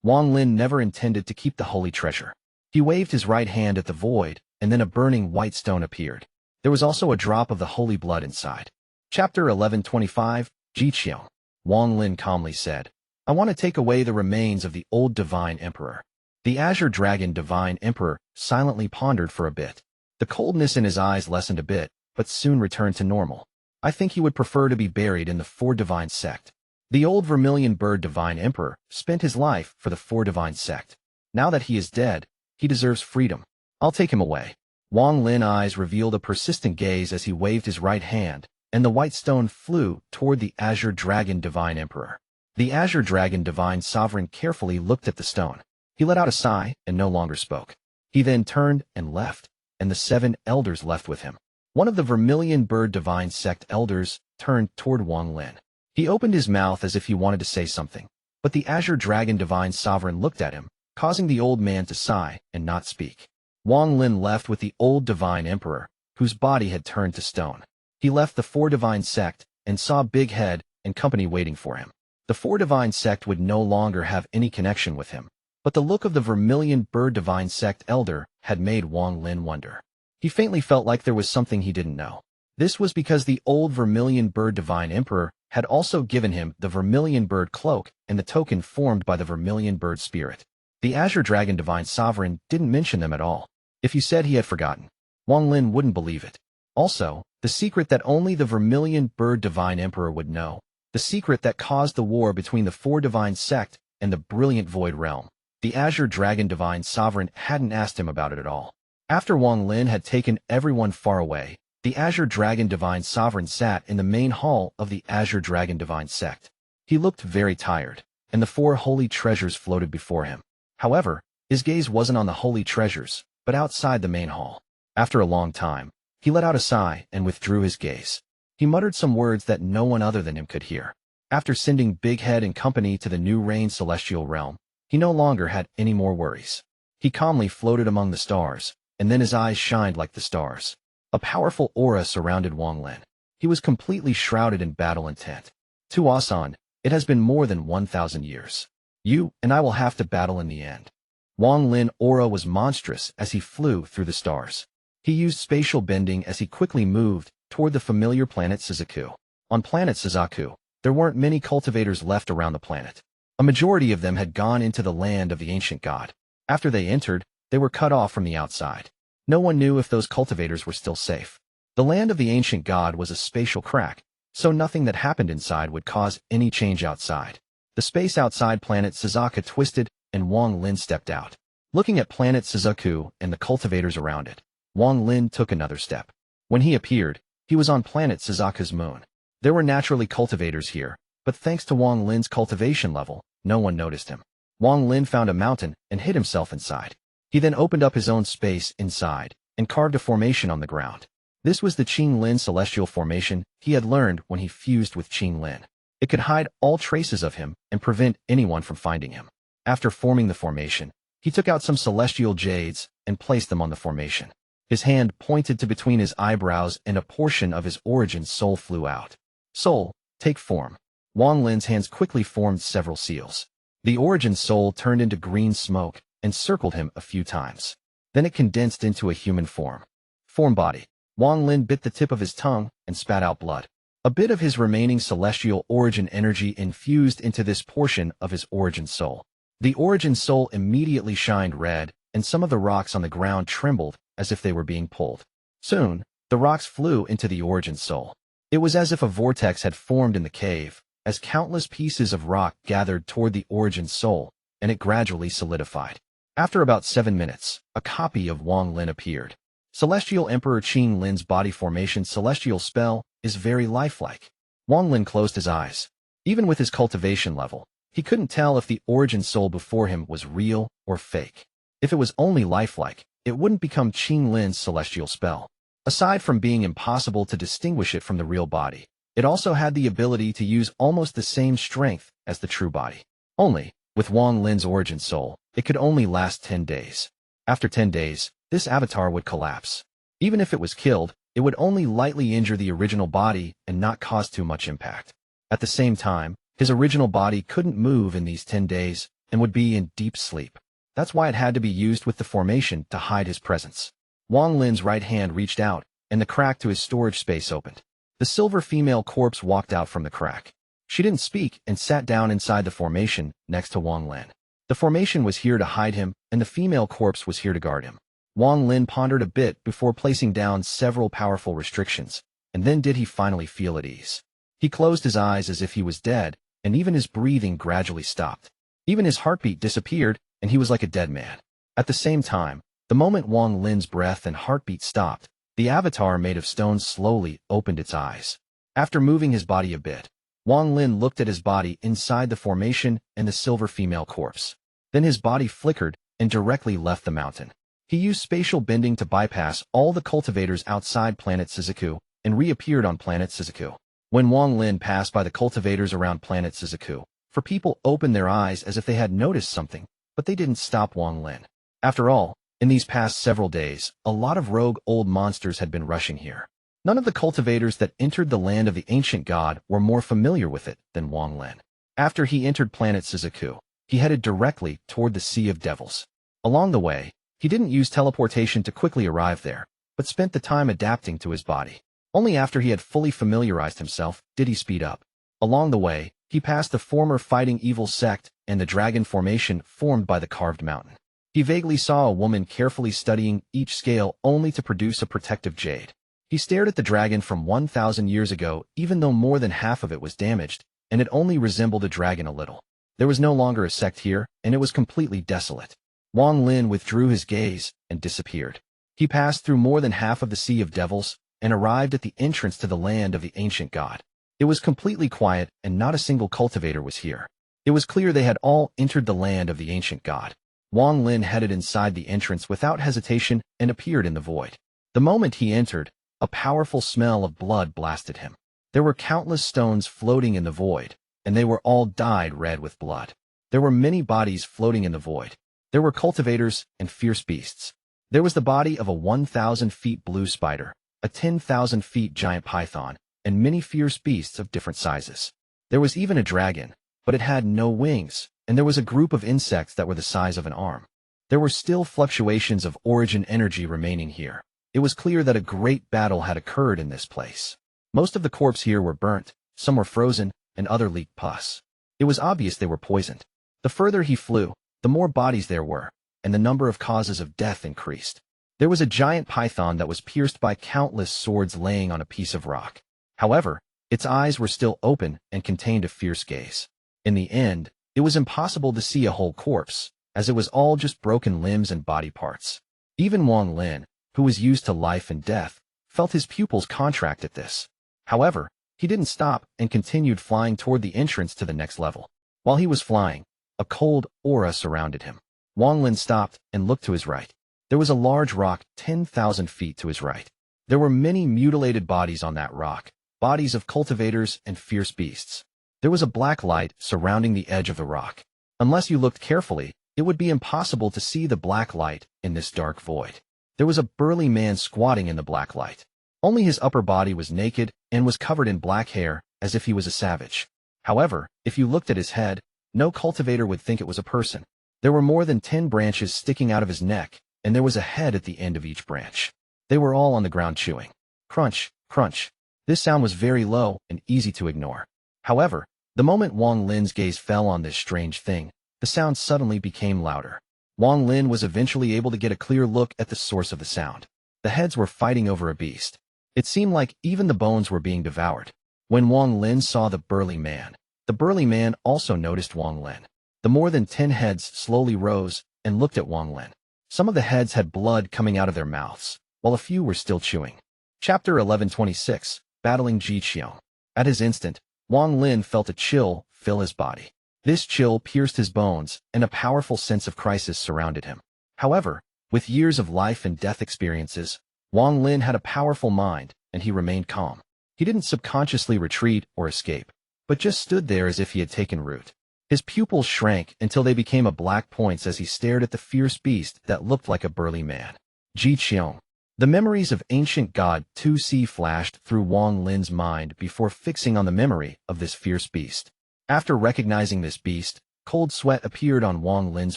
Wang Lin never intended to keep the holy treasure. He waved his right hand at the void, and then a burning white stone appeared. There was also a drop of the holy blood inside. Chapter 1125, Qiong. Wang Lin calmly said, I want to take away the remains of the old Divine Emperor. The Azure Dragon Divine Emperor silently pondered for a bit. The coldness in his eyes lessened a bit, but soon returned to normal. I think he would prefer to be buried in the Four Divine Sect. The old Vermilion Bird Divine Emperor spent his life for the Four Divine Sect. Now that he is dead, he deserves freedom. I'll take him away. Wang Lin's eyes revealed a persistent gaze as he waved his right hand, and the white stone flew toward the Azure Dragon Divine Emperor. The Azure Dragon Divine Sovereign carefully looked at the stone. He let out a sigh and no longer spoke. He then turned and left, and the seven elders left with him. One of the Vermilion Bird Divine Sect elders turned toward Wang Lin. He opened his mouth as if he wanted to say something, but the Azure Dragon Divine Sovereign looked at him, causing the old man to sigh and not speak. Wang Lin left with the old Divine Emperor, whose body had turned to stone. He left the Four Divine Sect and saw Big Head and company waiting for him. The Four Divine Sect would no longer have any connection with him, but the look of the Vermilion Bird Divine Sect elder had made Wang Lin wonder. He faintly felt like there was something he didn't know. This was because the old Vermilion Bird Divine Emperor had also given him the Vermilion Bird Cloak and the token formed by the Vermilion Bird Spirit. The Azure Dragon Divine Sovereign didn't mention them at all. If he said he had forgotten, Wang Lin wouldn't believe it. Also, the secret that only the Vermilion Bird Divine Emperor would know, the secret that caused the war between the Four Divine Sect and the Brilliant Void Realm. The Azure Dragon Divine Sovereign hadn't asked him about it at all. After Wang Lin had taken everyone far away, the Azure Dragon Divine Sovereign sat in the main hall of the Azure Dragon Divine Sect. He looked very tired, and the four holy treasures floated before him. However, his gaze wasn't on the holy treasures, but outside the main hall. After a long time, he let out a sigh and withdrew his gaze. He muttered some words that no one other than him could hear. After sending Big Head and company to the new Rain Celestial Realm, he no longer had any more worries. He calmly floated among the stars, and then his eyes shined like the stars. A powerful aura surrounded Wang Lin. He was completely shrouded in battle intent. Tuo Sen, it has been more than 1,000 years. You and I will have to battle in the end. Wang Lin's aura was monstrous as he flew through the stars. He used spatial bending as he quickly moved toward the familiar planet Suzaku. On planet Suzaku, there weren't many cultivators left around the planet. A majority of them had gone into the land of the ancient god. After they entered, they were cut off from the outside. No one knew if those cultivators were still safe. The land of the ancient god was a spatial crack, so nothing that happened inside would cause any change outside. The space outside planet Suzaku twisted, and Wang Lin stepped out. Looking at planet Suzaku and the cultivators around it, Wang Lin took another step. When he appeared, he was on planet Suzaku's moon. There were naturally cultivators here, but thanks to Wang Lin's cultivation level, no one noticed him. Wang Lin found a mountain and hid himself inside. He then opened up his own space inside and carved a formation on the ground. This was the Qing Lin celestial formation he had learned when he fused with Qing Lin. It could hide all traces of him and prevent anyone from finding him. After forming the formation, he took out some celestial jades and placed them on the formation. His hand pointed to between his eyebrows and a portion of his origin soul flew out. Soul, take form. Wang Lin's hands quickly formed several seals. The origin soul turned into green smoke and circled him a few times. Then it condensed into a human form. Form body. Wang Lin bit the tip of his tongue and spat out blood. A bit of his remaining celestial origin energy infused into this portion of his origin soul. The origin soul immediately shined red, and some of the rocks on the ground trembled as if they were being pulled. Soon, the rocks flew into the origin soul. It was as if a vortex had formed in the cave, as countless pieces of rock gathered toward the origin soul, and it gradually solidified. After about 7 minutes, a copy of Wang Lin appeared. Celestial Emperor Qing Lin's body formation celestial spell is very lifelike. Wang Lin closed his eyes. Even with his cultivation level, he couldn't tell if the origin soul before him was real or fake. If it was only lifelike, it wouldn't become Qing Lin's celestial spell. Aside from being impossible to distinguish it from the real body, it also had the ability to use almost the same strength as the true body. Only, with Wang Lin's origin soul, it could only last 10 days. After 10 days, this avatar would collapse. Even if it was killed, it would only lightly injure the original body and not cause too much impact. At the same time, his original body couldn't move in these 10 days and would be in deep sleep. That's why it had to be used with the formation to hide his presence. Wang Lin's right hand reached out, and the crack to his storage space opened. The silver female corpse walked out from the crack. She didn't speak and sat down inside the formation next to Wang Lin. The formation was here to hide him, and the female corpse was here to guard him. Wang Lin pondered a bit before placing down several powerful restrictions, and then did he finally feel at ease. He closed his eyes as if he was dead, and even his breathing gradually stopped. Even his heartbeat disappeared, and he was like a dead man. At the same time, the moment Wang Lin's breath and heartbeat stopped, the avatar made of stone slowly opened its eyes. After moving his body a bit, Wang Lin looked at his body inside the formation and the silver female corpse. Then his body flickered and directly left the mountain. He used spatial bending to bypass all the cultivators outside planet Suzaku and reappeared on planet Suzaku. When Wang Lin passed by the cultivators around planet Suzaku, people opened their eyes as if they had noticed something, but they didn't stop Wang Lin. After all, in these past several days, a lot of rogue old monsters had been rushing here. None of the cultivators that entered the land of the ancient god were more familiar with it than Wang Lin. After he entered planet Suzaku, he headed directly toward the Sea of Devils. Along the way, he didn't use teleportation to quickly arrive there, but spent the time adapting to his body. Only after he had fully familiarized himself did he speed up. Along the way, he passed the former fighting evil sect and the dragon formation formed by the carved mountain. He vaguely saw a woman carefully studying each scale only to produce a protective jade. He stared at the dragon from 1,000 years ago, even though more than half of it was damaged, and it only resembled a dragon a little. There was no longer a sect here, and it was completely desolate. Wang Lin withdrew his gaze and disappeared. He passed through more than half of the Sea of Devils and arrived at the entrance to the land of the ancient god. It was completely quiet, and not a single cultivator was here. It was clear they had all entered the land of the ancient god. Wang Lin headed inside the entrance without hesitation and appeared in the void. The moment he entered, a powerful smell of blood blasted him. There were countless stones floating in the void, and they were all dyed red with blood. There were many bodies floating in the void. There were cultivators and fierce beasts. There was the body of a 1,000 feet blue spider, a 10,000 feet giant python, and many fierce beasts of different sizes. There was even a dragon, but it had no wings, and there was a group of insects that were the size of an arm. There were still fluctuations of origin energy remaining here. It was clear that a great battle had occurred in this place. Most of the corpses here were burnt, some were frozen, and other leaked pus. It was obvious they were poisoned. The further he flew, the more bodies there were, and the number of causes of death increased. There was a giant python that was pierced by countless swords laying on a piece of rock. However, its eyes were still open and contained a fierce gaze. In the end, it was impossible to see a whole corpse, as it was all just broken limbs and body parts. Even Wang Lin, who was used to life and death, felt his pupils contract at this. However, He didn't stop and continued flying toward the entrance to the next level. While he was flying, a cold aura surrounded him. Wang Lin stopped and looked to his right. There was a large rock 10,000 feet to his right. There were many mutilated bodies on that rock, bodies of cultivators and fierce beasts. There was a black light surrounding the edge of the rock. Unless you looked carefully, it would be impossible to see the black light in this dark void. There was a burly man squatting in the black light. Only his upper body was naked and was covered in black hair, as if he was a savage. However, if you looked at his head, no cultivator would think it was a person. There were more than 10 branches sticking out of his neck, and there was a head at the end of each branch. They were all on the ground chewing. Crunch, crunch. This sound was very low and easy to ignore. However, the moment Wang Lin's gaze fell on this strange thing, the sound suddenly became louder. Wang Lin was eventually able to get a clear look at the source of the sound. The heads were fighting over a beast. It seemed like even the bones were being devoured. When Wang Lin saw the burly man also noticed Wang Lin. The more than 10 heads slowly rose and looked at Wang Lin. Some of the heads had blood coming out of their mouths, while a few were still chewing. Chapter 1126, Battling Qiong. At his instant, Wang Lin felt a chill fill his body. This chill pierced his bones, and a powerful sense of crisis surrounded him. However, with years of life and death experiences, Wang Lin had a powerful mind, and he remained calm. He didn't subconsciously retreat or escape, but just stood there as if he had taken root. His pupils shrank until they became a black points as he stared at the fierce beast that looked like a burly man. Qiong. The memories of ancient god Tuo Sen flashed through Wang Lin's mind before fixing on the memory of this fierce beast. After recognizing this beast, cold sweat appeared on Wang Lin's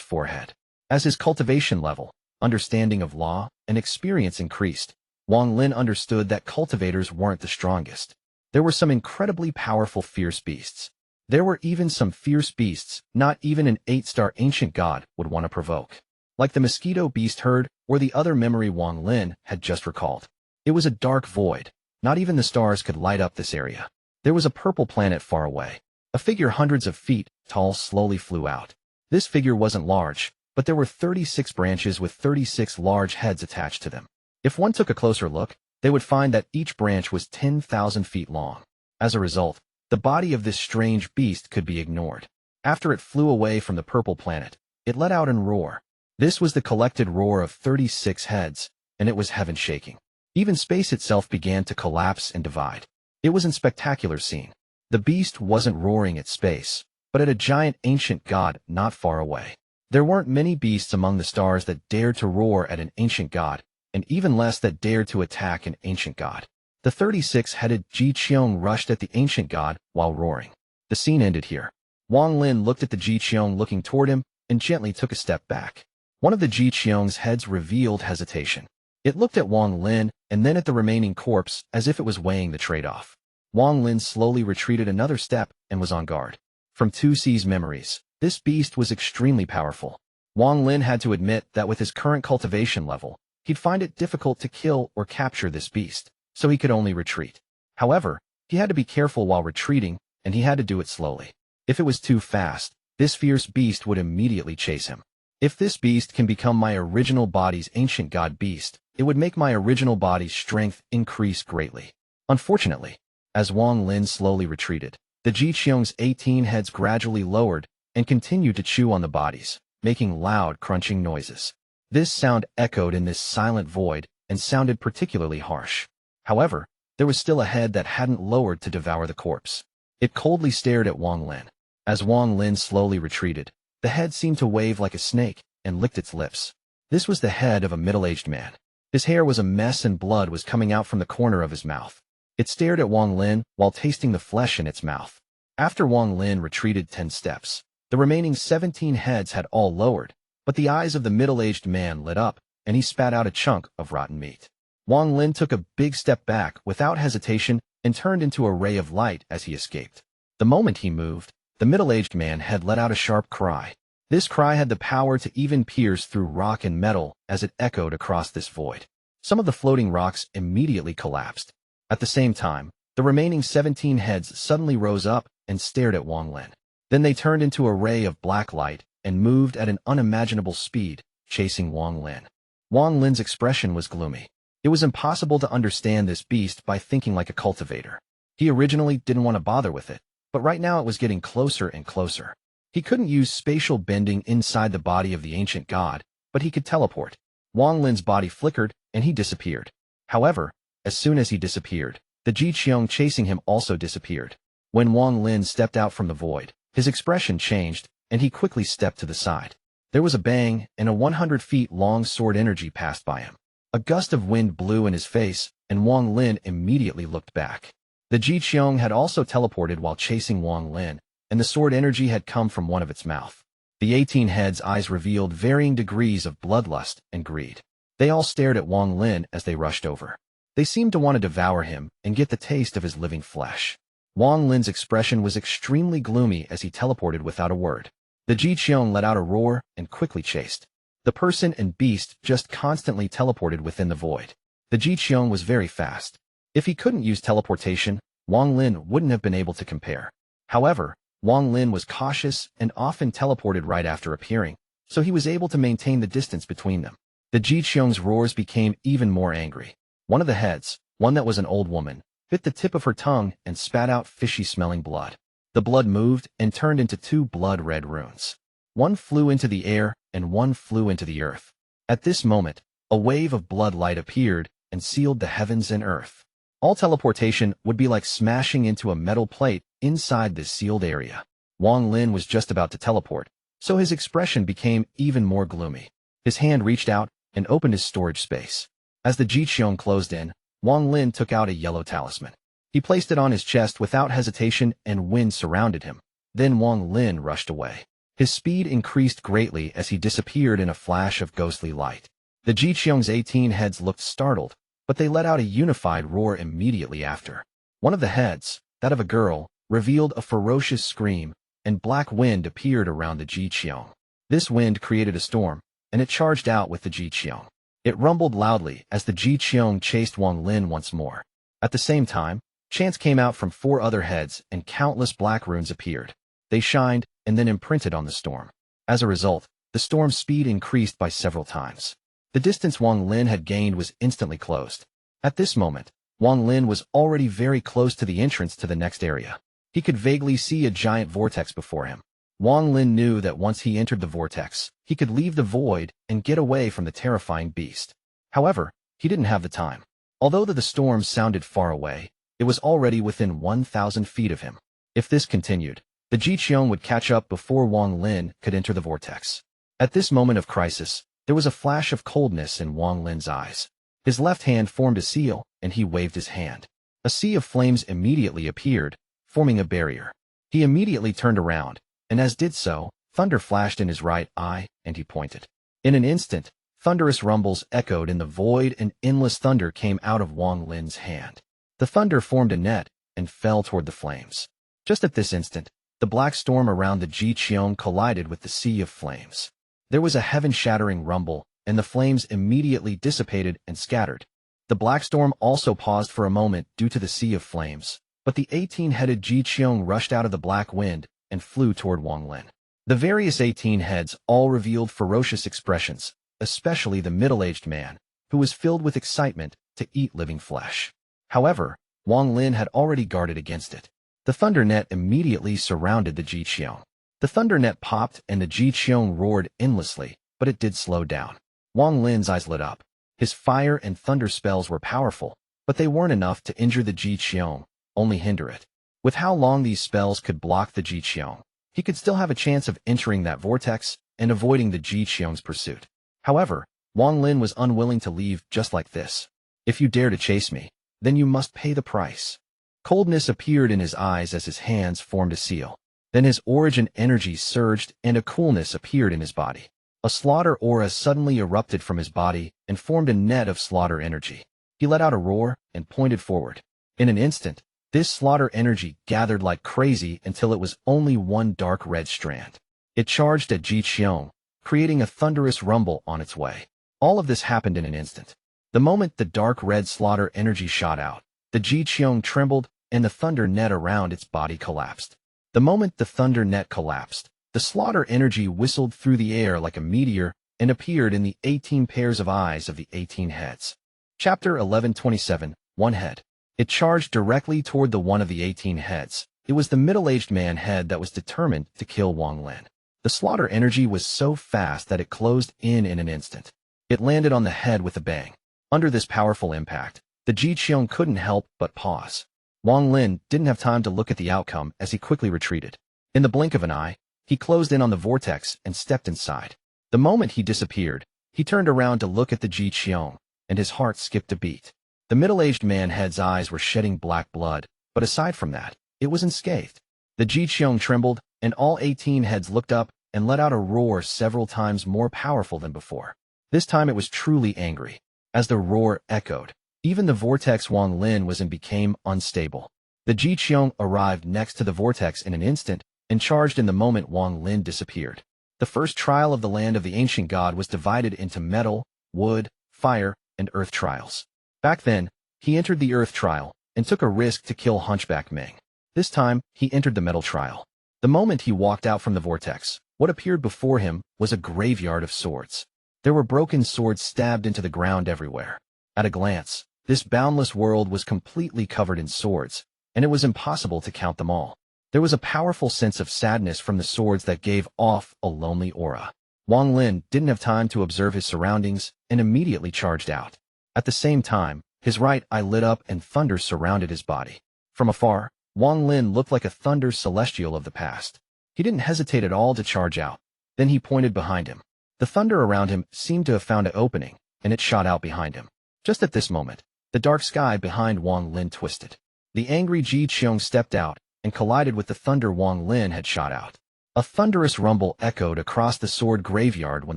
forehead. As his cultivation level, understanding of law, and experience increased, Wang Lin understood that cultivators weren't the strongest. There were some incredibly powerful fierce beasts. There were even some fierce beasts not even an 8-star ancient god would want to provoke. Like the mosquito beast herd or the other memory Wang Lin had just recalled. It was a dark void. Not even the stars could light up this area. There was a purple planet far away. A figure hundreds of feet tall slowly flew out. This figure wasn't large, but there were 36 branches with 36 large heads attached to them. If one took a closer look, they would find that each branch was 10,000 feet long. As a result, the body of this strange beast could be ignored. After it flew away from the purple planet, it let out a roar. This was the collected roar of 36 heads, and it was heaven-shaking. Even space itself began to collapse and divide. It was a spectacular scene. The beast wasn't roaring at space, but at a giant ancient god not far away. There weren't many beasts among the stars that dared to roar at an ancient god, and even less that dared to attack an ancient god. The 36-headed Qiong rushed at the ancient god while roaring. The scene ended here. Wang Lin looked at the Qiong looking toward him and gently took a step back. One of the Qiong's heads revealed hesitation. It looked at Wang Lin and then at the remaining corpse as if it was weighing the trade-off. Wang Lin slowly retreated another step and was on guard. From Tuo Sen's memories, this beast was extremely powerful. Wang Lin had to admit that with his current cultivation level, he'd find it difficult to kill or capture this beast, so he could only retreat. However, he had to be careful while retreating, and he had to do it slowly. If it was too fast, this fierce beast would immediately chase him. If this beast can become my original body's ancient god beast, it would make my original body's strength increase greatly. Unfortunately, as Wang Lin slowly retreated, the Qiong's 18 heads gradually lowered and continued to chew on the bodies, making loud crunching noises. This sound echoed in this silent void and sounded particularly harsh. However, there was still a head that hadn't lowered to devour the corpse. It coldly stared at Wang Lin. As Wang Lin slowly retreated, the head seemed to wave like a snake and licked its lips. This was the head of a middle-aged man. His hair was a mess and blood was coming out from the corner of his mouth. It stared at Wang Lin while tasting the flesh in its mouth. After Wang Lin retreated 10 steps, the remaining 17 heads had all lowered, but the eyes of the middle-aged man lit up, and he spat out a chunk of rotten meat. Wang Lin took a big step back without hesitation and turned into a ray of light as he escaped. The moment he moved, the middle-aged man had let out a sharp cry. This cry had the power to even pierce through rock and metal as it echoed across this void. Some of the floating rocks immediately collapsed. At the same time, the remaining 17 heads suddenly rose up and stared at Wang Lin. Then they turned into a ray of black light and moved at an unimaginable speed, chasing Wang Lin. Wang Lin's expression was gloomy. It was impossible to understand this beast by thinking like a cultivator. He originally didn't want to bother with it, but right now it was getting closer and closer. He couldn't use spatial bending inside the body of the ancient god, but he could teleport. Wang Lin's body flickered, and he disappeared. However, as soon as he disappeared, the Qiong chasing him also disappeared. When Wang Lin stepped out from the void, his expression changed, and he quickly stepped to the side. There was a bang, and a 100 feet long sword energy passed by him. A gust of wind blew in his face, and Wang Lin immediately looked back. The Qiong had also teleported while chasing Wang Lin, and the sword energy had come from one of its mouth. The 18 heads' eyes revealed varying degrees of bloodlust and greed. They all stared at Wang Lin as they rushed over. They seemed to want to devour him and get the taste of his living flesh. Wang Lin's expression was extremely gloomy as he teleported without a word. The Qiong let out a roar and quickly chased. The person and beast just constantly teleported within the void. The Qiong was very fast. If he couldn't use teleportation, Wang Lin wouldn't have been able to compare. However, Wang Lin was cautious and often teleported right after appearing, so he was able to maintain the distance between them. The Qiong's roars became even more angry. One of the heads, one that was an old woman, bit the tip of her tongue and spat out fishy-smelling blood. The blood moved and turned into 2 blood-red runes. One flew into the air and one flew into the earth. At this moment, a wave of blood light appeared and sealed the heavens and earth. All teleportation would be like smashing into a metal plate inside this sealed area. Wang Lin was just about to teleport, so his expression became even more gloomy. His hand reached out and opened his storage space. As the Qiong closed in, Wang Lin took out a yellow talisman. He placed it on his chest without hesitation, and wind surrounded him. Then Wang Lin rushed away. His speed increased greatly as he disappeared in a flash of ghostly light. The Qiong's 18 heads looked startled, but they let out a unified roar immediately after. One of the heads, that of a girl, revealed a ferocious scream, and black wind appeared around the Qiong. This wind created a storm, and it charged out with the Qiong. It rumbled loudly as the Qiong chased Wang Lin once more. At the same time, chants came out from 4 other heads and countless black runes appeared. They shined and then imprinted on the storm. As a result, the storm's speed increased by several times. The distance Wang Lin had gained was instantly closed. At this moment, Wang Lin was already very close to the entrance to the next area. He could vaguely see a giant vortex before him. Wang Lin knew that once he entered the vortex, he could leave the void and get away from the terrifying beast. However, he didn't have the time. Although the storm sounded far away, it was already within 1,000 feet of him. If this continued, the Qiong would catch up before Wang Lin could enter the vortex. At this moment of crisis, there was a flash of coldness in Wang Lin's eyes. His left hand formed a seal, and he waved his hand. A sea of flames immediately appeared, forming a barrier. He immediately turned around, and as did so, thunder flashed in his right eye, and he pointed. In an instant, thunderous rumbles echoed in the void and endless thunder came out of Wang Lin's hand. The thunder formed a net and fell toward the flames. Just at this instant, the black storm around the Qiong collided with the sea of flames. There was a heaven-shattering rumble, and the flames immediately dissipated and scattered. The black storm also paused for a moment due to the sea of flames, but the 18-headed Qiong rushed out of the black wind and flew toward Wang Lin. The various 18 heads all revealed ferocious expressions, especially the middle-aged man, who was filled with excitement to eat living flesh. However, Wang Lin had already guarded against it. The thunder net immediately surrounded the Qiong. The thunder net popped and the Qiong roared endlessly, but it did slow down. Wang Lin's eyes lit up. His fire and thunder spells were powerful, but they weren't enough to injure the Qiong, only hinder it. With how long these spells could block the Qiong, he could still have a chance of entering that vortex and avoiding the Qiong's pursuit. However, Wang Lin was unwilling to leave just like this. If you dare to chase me, then you must pay the price. Coldness appeared in his eyes as his hands formed a seal. Then his origin energy surged and a coolness appeared in his body. A slaughter aura suddenly erupted from his body and formed a net of slaughter energy. He let out a roar and pointed forward. In an instant, this slaughter energy gathered like crazy until it was only one dark red strand. It charged at Qiong, creating a thunderous rumble on its way. All of this happened in an instant. The moment the dark red slaughter energy shot out, the Qiong trembled and the thunder net around its body collapsed. The moment the thunder net collapsed, the slaughter energy whistled through the air like a meteor and appeared in the 18 pairs of eyes of the 18 heads. Chapter 1127, One Head. It charged directly toward the one of the 18 heads. It was the middle-aged man head that was determined to kill Wang Lin. The slaughter energy was so fast that it closed in an instant. It landed on the head with a bang. Under this powerful impact, the Qiong couldn't help but pause. Wang Lin didn't have time to look at the outcome as he quickly retreated. In the blink of an eye, he closed in on the vortex and stepped inside. The moment he disappeared, he turned around to look at the Qiong, and his heart skipped a beat. The middle-aged man head's eyes were shedding black blood, but aside from that, it was unscathed. The Qiong trembled, and all 18 heads looked up and let out a roar several times more powerful than before. This time it was truly angry. As the roar echoed, even the vortex Wang Lin was in became unstable. The Qiong arrived next to the vortex in an instant and charged in the moment Wang Lin disappeared. The first trial of the land of the ancient god was divided into metal, wood, fire, and earth trials. Back then, he entered the earth trial and took a risk to kill Hunchback Ming. This time, he entered the metal trial. The moment he walked out from the vortex, what appeared before him was a graveyard of swords. There were broken swords stabbed into the ground everywhere. At a glance, this boundless world was completely covered in swords, and it was impossible to count them all. There was a powerful sense of sadness from the swords that gave off a lonely aura. Wang Lin didn't have time to observe his surroundings and immediately charged out. At the same time, his right eye lit up and thunder surrounded his body. From afar, Wang Lin looked like a thunder celestial of the past. He didn't hesitate at all to charge out. Then he pointed behind him. The thunder around him seemed to have found an opening, and it shot out behind him. Just at this moment, the dark sky behind Wang Lin twisted. The angry Qiong stepped out and collided with the thunder Wang Lin had shot out. A thunderous rumble echoed across the sword graveyard when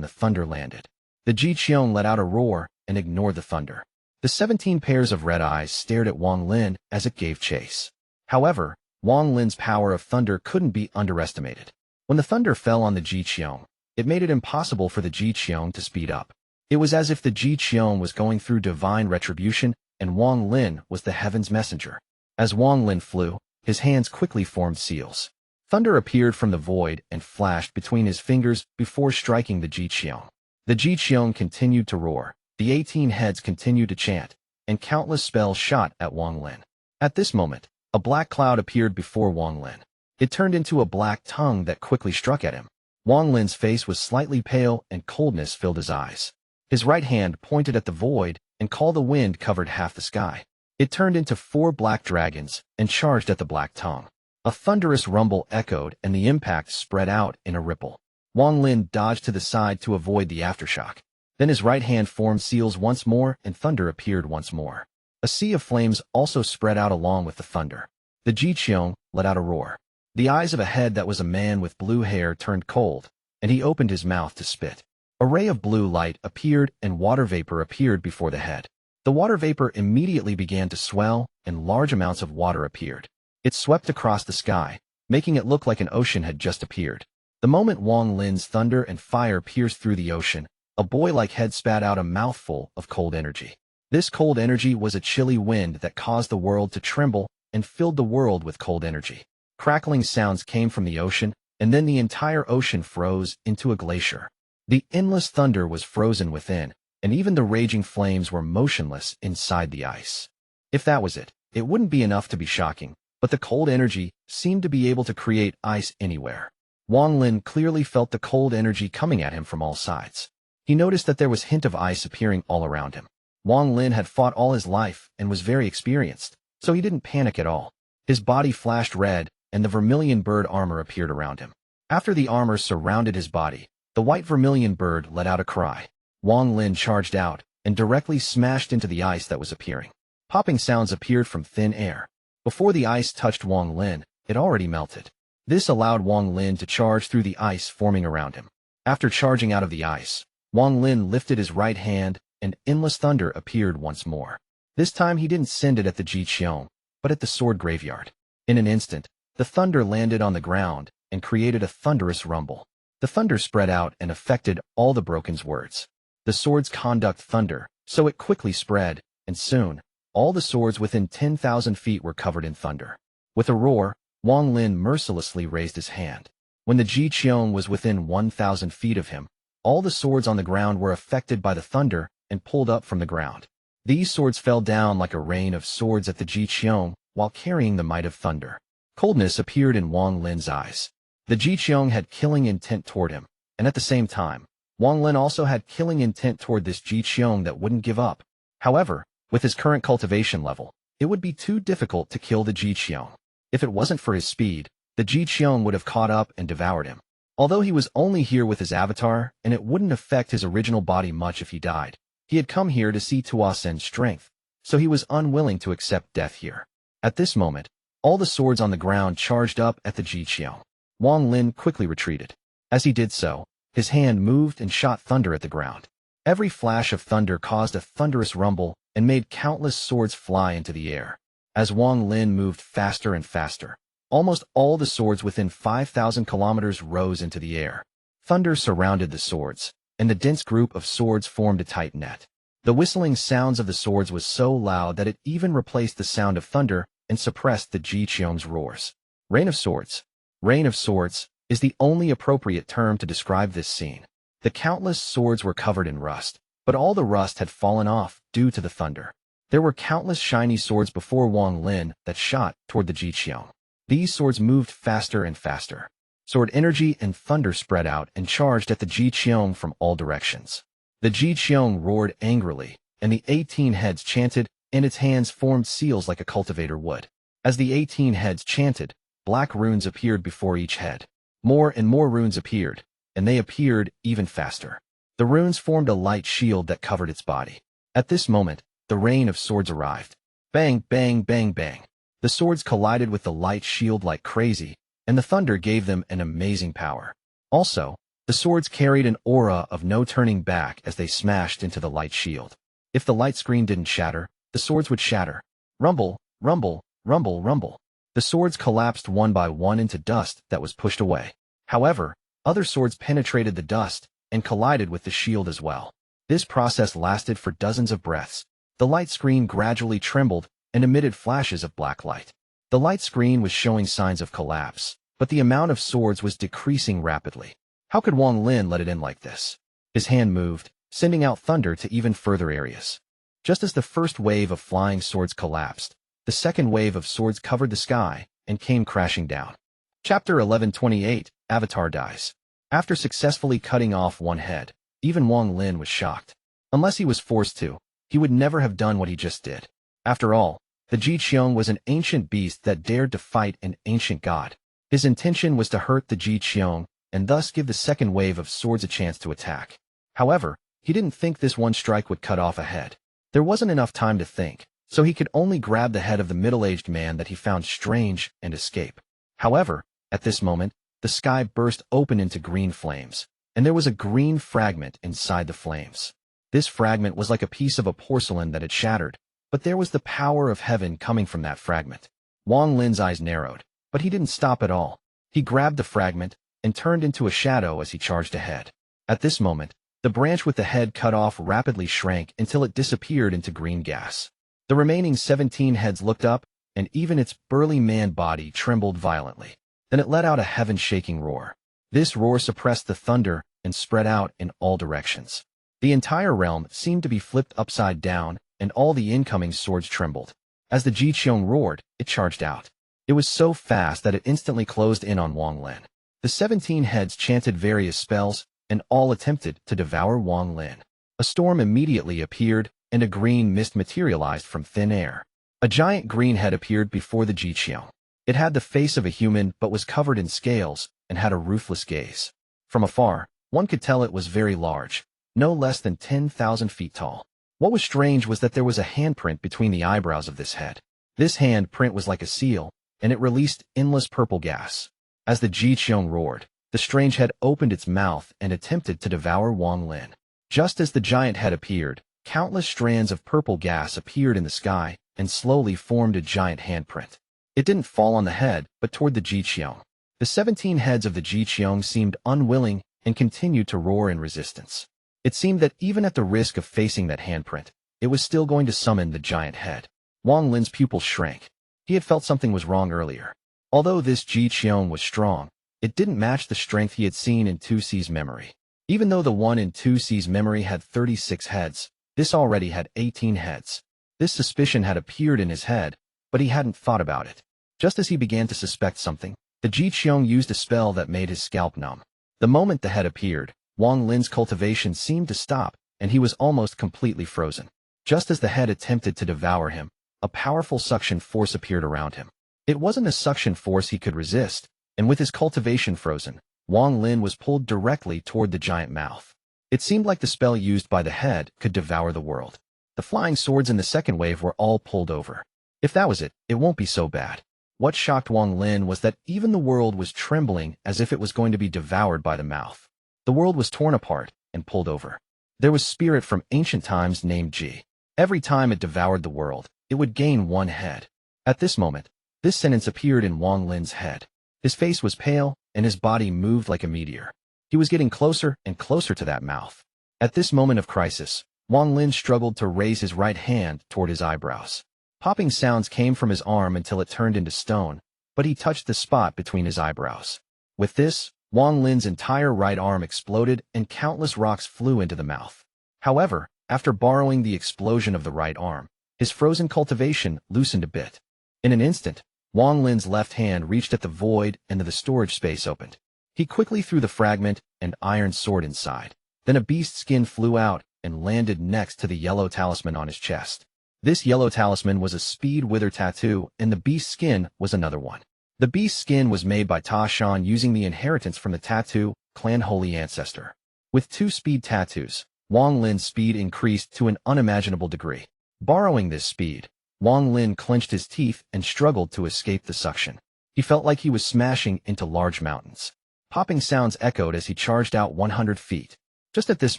the thunder landed. The Qiong let out a roar and ignored the thunder. The 17 pairs of red eyes stared at Wang Lin as it gave chase. However, Wang Lin's power of thunder couldn't be underestimated. When the thunder fell on the Qiong, it made it impossible for the Qiong to speed up. It was as if the Qiong was going through divine retribution and Wang Lin was the heaven's messenger. As Wang Lin flew, his hands quickly formed seals. Thunder appeared from the void and flashed between his fingers before striking the Qiong. The Qiong continued to roar, the 18 heads continued to chant, and countless spells shot at Wang Lin. At this moment, a black cloud appeared before Wang Lin. It turned into a black tongue that quickly struck at him. Wang Lin's face was slightly pale and coldness filled his eyes. His right hand pointed at the void and call the wind covered half the sky. It turned into 4 black dragons and charged at the black tongue. A thunderous rumble echoed and the impact spread out in a ripple. Wang Lin dodged to the side to avoid the aftershock. Then his right hand formed seals once more and thunder appeared once more. A sea of flames also spread out along with the thunder. The Qiong let out a roar. The eyes of a head that was a man with blue hair turned cold, and he opened his mouth to spit. A ray of blue light appeared and water vapor appeared before the head. The water vapor immediately began to swell, and large amounts of water appeared. It swept across the sky, making it look like an ocean had just appeared. The moment Wang Lin's thunder and fire pierced through the ocean, a boy-like head spat out a mouthful of cold energy. This cold energy was a chilly wind that caused the world to tremble and filled the world with cold energy. Crackling sounds came from the ocean, and then the entire ocean froze into a glacier. The endless thunder was frozen within, and even the raging flames were motionless inside the ice. If that was it, it wouldn't be enough to be shocking, but the cold energy seemed to be able to create ice anywhere. Wang Lin clearly felt the cold energy coming at him from all sides. He noticed that there was hint of ice appearing all around him. Wang Lin had fought all his life and was very experienced, so he didn't panic at all. His body flashed red, and the vermilion bird armor appeared around him. After the armor surrounded his body, the white vermilion bird let out a cry. Wang Lin charged out and directly smashed into the ice that was appearing. Popping sounds appeared from thin air. Before the ice touched Wang Lin, it already melted. This allowed Wang Lin to charge through the ice forming around him. After charging out of the ice, Wang Lin lifted his right hand and endless thunder appeared once more. This time he didn't send it at the Qiong, but at the sword graveyard. In an instant, the thunder landed on the ground and created a thunderous rumble. The thunder spread out and affected all the broken swords. The swords conduct thunder, so it quickly spread, and soon, all the swords within 10,000 feet were covered in thunder. With a roar, Wang Lin mercilessly raised his hand. When the Qiong was within 1,000 feet of him, all the swords on the ground were affected by the thunder and pulled up from the ground. These swords fell down like a rain of swords at the Qiong while carrying the might of thunder. Coldness appeared in Wang Lin's eyes. The Qiong had killing intent toward him, and at the same time, Wang Lin also had killing intent toward this Qiong that wouldn't give up. However, with his current cultivation level, it would be too difficult to kill the Qiong. If it wasn't for his speed, the Qiong would have caught up and devoured him. Although he was only here with his avatar, and it wouldn't affect his original body much if he died, he had come here to see Tuo Sen's strength, so he was unwilling to accept death here. At this moment, all the swords on the ground charged up at the Qiong. Wang Lin quickly retreated. As he did so, his hand moved and shot thunder at the ground. Every flash of thunder caused a thunderous rumble and made countless swords fly into the air. As Wang Lin moved faster and faster, almost all the swords within 5,000 kilometers rose into the air. Thunder surrounded the swords, and the dense group of swords formed a tight net. The whistling sounds of the swords was so loud that it even replaced the sound of thunder and suppressed the Qiong's roars. Rain of Swords. Rain of Swords is the only appropriate term to describe this scene. The countless swords were covered in rust, but all the rust had fallen off due to the thunder. There were countless shiny swords before Wang Lin that shot toward the Qiong. These swords moved faster and faster. Sword energy and thunder spread out and charged at the Qiong from all directions. The Qiong roared angrily, and the 18 heads chanted, and its hands formed seals like a cultivator would. As the 18 heads chanted, black runes appeared before each head. More and more runes appeared, and they appeared even faster. The runes formed a light shield that covered its body. At this moment, the rain of swords arrived. Bang, bang, bang, bang. The swords collided with the light shield like crazy, and the thunder gave them an amazing power. Also, the swords carried an aura of no turning back as they smashed into the light shield. If the light screen didn't shatter, the swords would shatter. Rumble, rumble, rumble, rumble. The swords collapsed one by one into dust that was pushed away. However, other swords penetrated the dust and collided with the shield as well. This process lasted for dozens of breaths. The light screen gradually trembled and emitted flashes of black light. The light screen was showing signs of collapse, but the amount of swords was decreasing rapidly. How could Wang Lin let it in like this? His hand moved, sending out thunder to even further areas. Just as the first wave of flying swords collapsed, the second wave of swords covered the sky and came crashing down. Chapter 1128, Avatar Dies. After successfully cutting off one head, even Wang Lin was shocked. Unless he was forced to, he would never have done what he just did. After all, the Qiong was an ancient beast that dared to fight an ancient god. His intention was to hurt the Qiong and thus give the second wave of swords a chance to attack. However, he didn't think this one strike would cut off a head. There wasn't enough time to think, so he could only grab the head of the middle-aged man that he found strange and escape. However, at this moment, the sky burst open into green flames, and there was a green fragment inside the flames. This fragment was like a piece of a porcelain that had shattered, but there was the power of heaven coming from that fragment. Wang Lin's eyes narrowed, but he didn't stop at all. He grabbed the fragment and turned into a shadow as he charged ahead. At this moment, the branch with the head cut off rapidly shrank until it disappeared into green gas. The remaining 17 heads looked up, and even its burly man body trembled violently. Then it let out a heaven-shaking roar. This roar suppressed the thunder and spread out in all directions. The entire realm seemed to be flipped upside down, and all the incoming swords trembled. As the Qiong roared, it charged out. It was so fast that it instantly closed in on Wang Lin. The 17 heads chanted various spells, and all attempted to devour Wang Lin. A storm immediately appeared, and a green mist materialized from thin air. A giant green head appeared before the Qiong. It had the face of a human but was covered in scales and had a ruthless gaze. From afar, one could tell it was very large, no less than 10,000 feet tall. What was strange was that there was a handprint between the eyebrows of this head. This handprint was like a seal, and it released endless purple gas. As the Qiong roared, the strange head opened its mouth and attempted to devour Wang Lin. Just as the giant head appeared, countless strands of purple gas appeared in the sky and slowly formed a giant handprint. It didn't fall on the head, but toward the Qiong. The 17 heads of the Qiong seemed unwilling and continued to roar in resistance. It seemed that even at the risk of facing that handprint, it was still going to summon the giant head. Wang Lin's pupils shrank. He had felt something was wrong earlier. Although this Qiong was strong, it didn't match the strength he had seen in Tuo Sen's memory. Even though the one in Tuo Sen's memory had 36 heads, This already had 18 heads. This suspicion had appeared in his head, but he hadn't thought about it. Just as he began to suspect something, the Qiong used a spell that made his scalp numb. The moment the head appeared, Wang Lin's cultivation seemed to stop, and he was almost completely frozen. Just as the head attempted to devour him, a powerful suction force appeared around him. It wasn't a suction force he could resist, and with his cultivation frozen, Wang Lin was pulled directly toward the giant mouth. It seemed like the spell used by the head could devour the world. The flying swords in the second wave were all pulled over. If that was it, it won't be so bad. What shocked Wang Lin was that even the world was trembling as if it was going to be devoured by the mouth. The world was torn apart and pulled over. There was spirit from ancient times named Ji. Every time it devoured the world, it would gain one head. At this moment, this sentence appeared in Wang Lin's head. His face was pale, and his body moved like a meteor. He was getting closer and closer to that mouth. At this moment of crisis, Wang Lin struggled to raise his right hand toward his eyebrows. Popping sounds came from his arm until it turned into stone, but he touched the spot between his eyebrows. With this, Wang Lin's entire right arm exploded and countless rocks flew into the mouth. However, after borrowing the explosion of the right arm, his frozen cultivation loosened a bit. In an instant, Wang Lin's left hand reached at the void and the storage space opened. He quickly threw the fragment and iron sword inside. Then a beast skin flew out and landed next to the yellow talisman on his chest. This yellow talisman was a speed wither tattoo, and the beast skin was another one. The beast skin was made by Shan using the inheritance from the tattoo clan holy ancestor. With 2 speed tattoos, Wang Lin's speed increased to an unimaginable degree. Borrowing this speed, Wang Lin clenched his teeth and struggled to escape the suction. He felt like he was smashing into large mountains. Popping sounds echoed as he charged out 100 feet. Just at this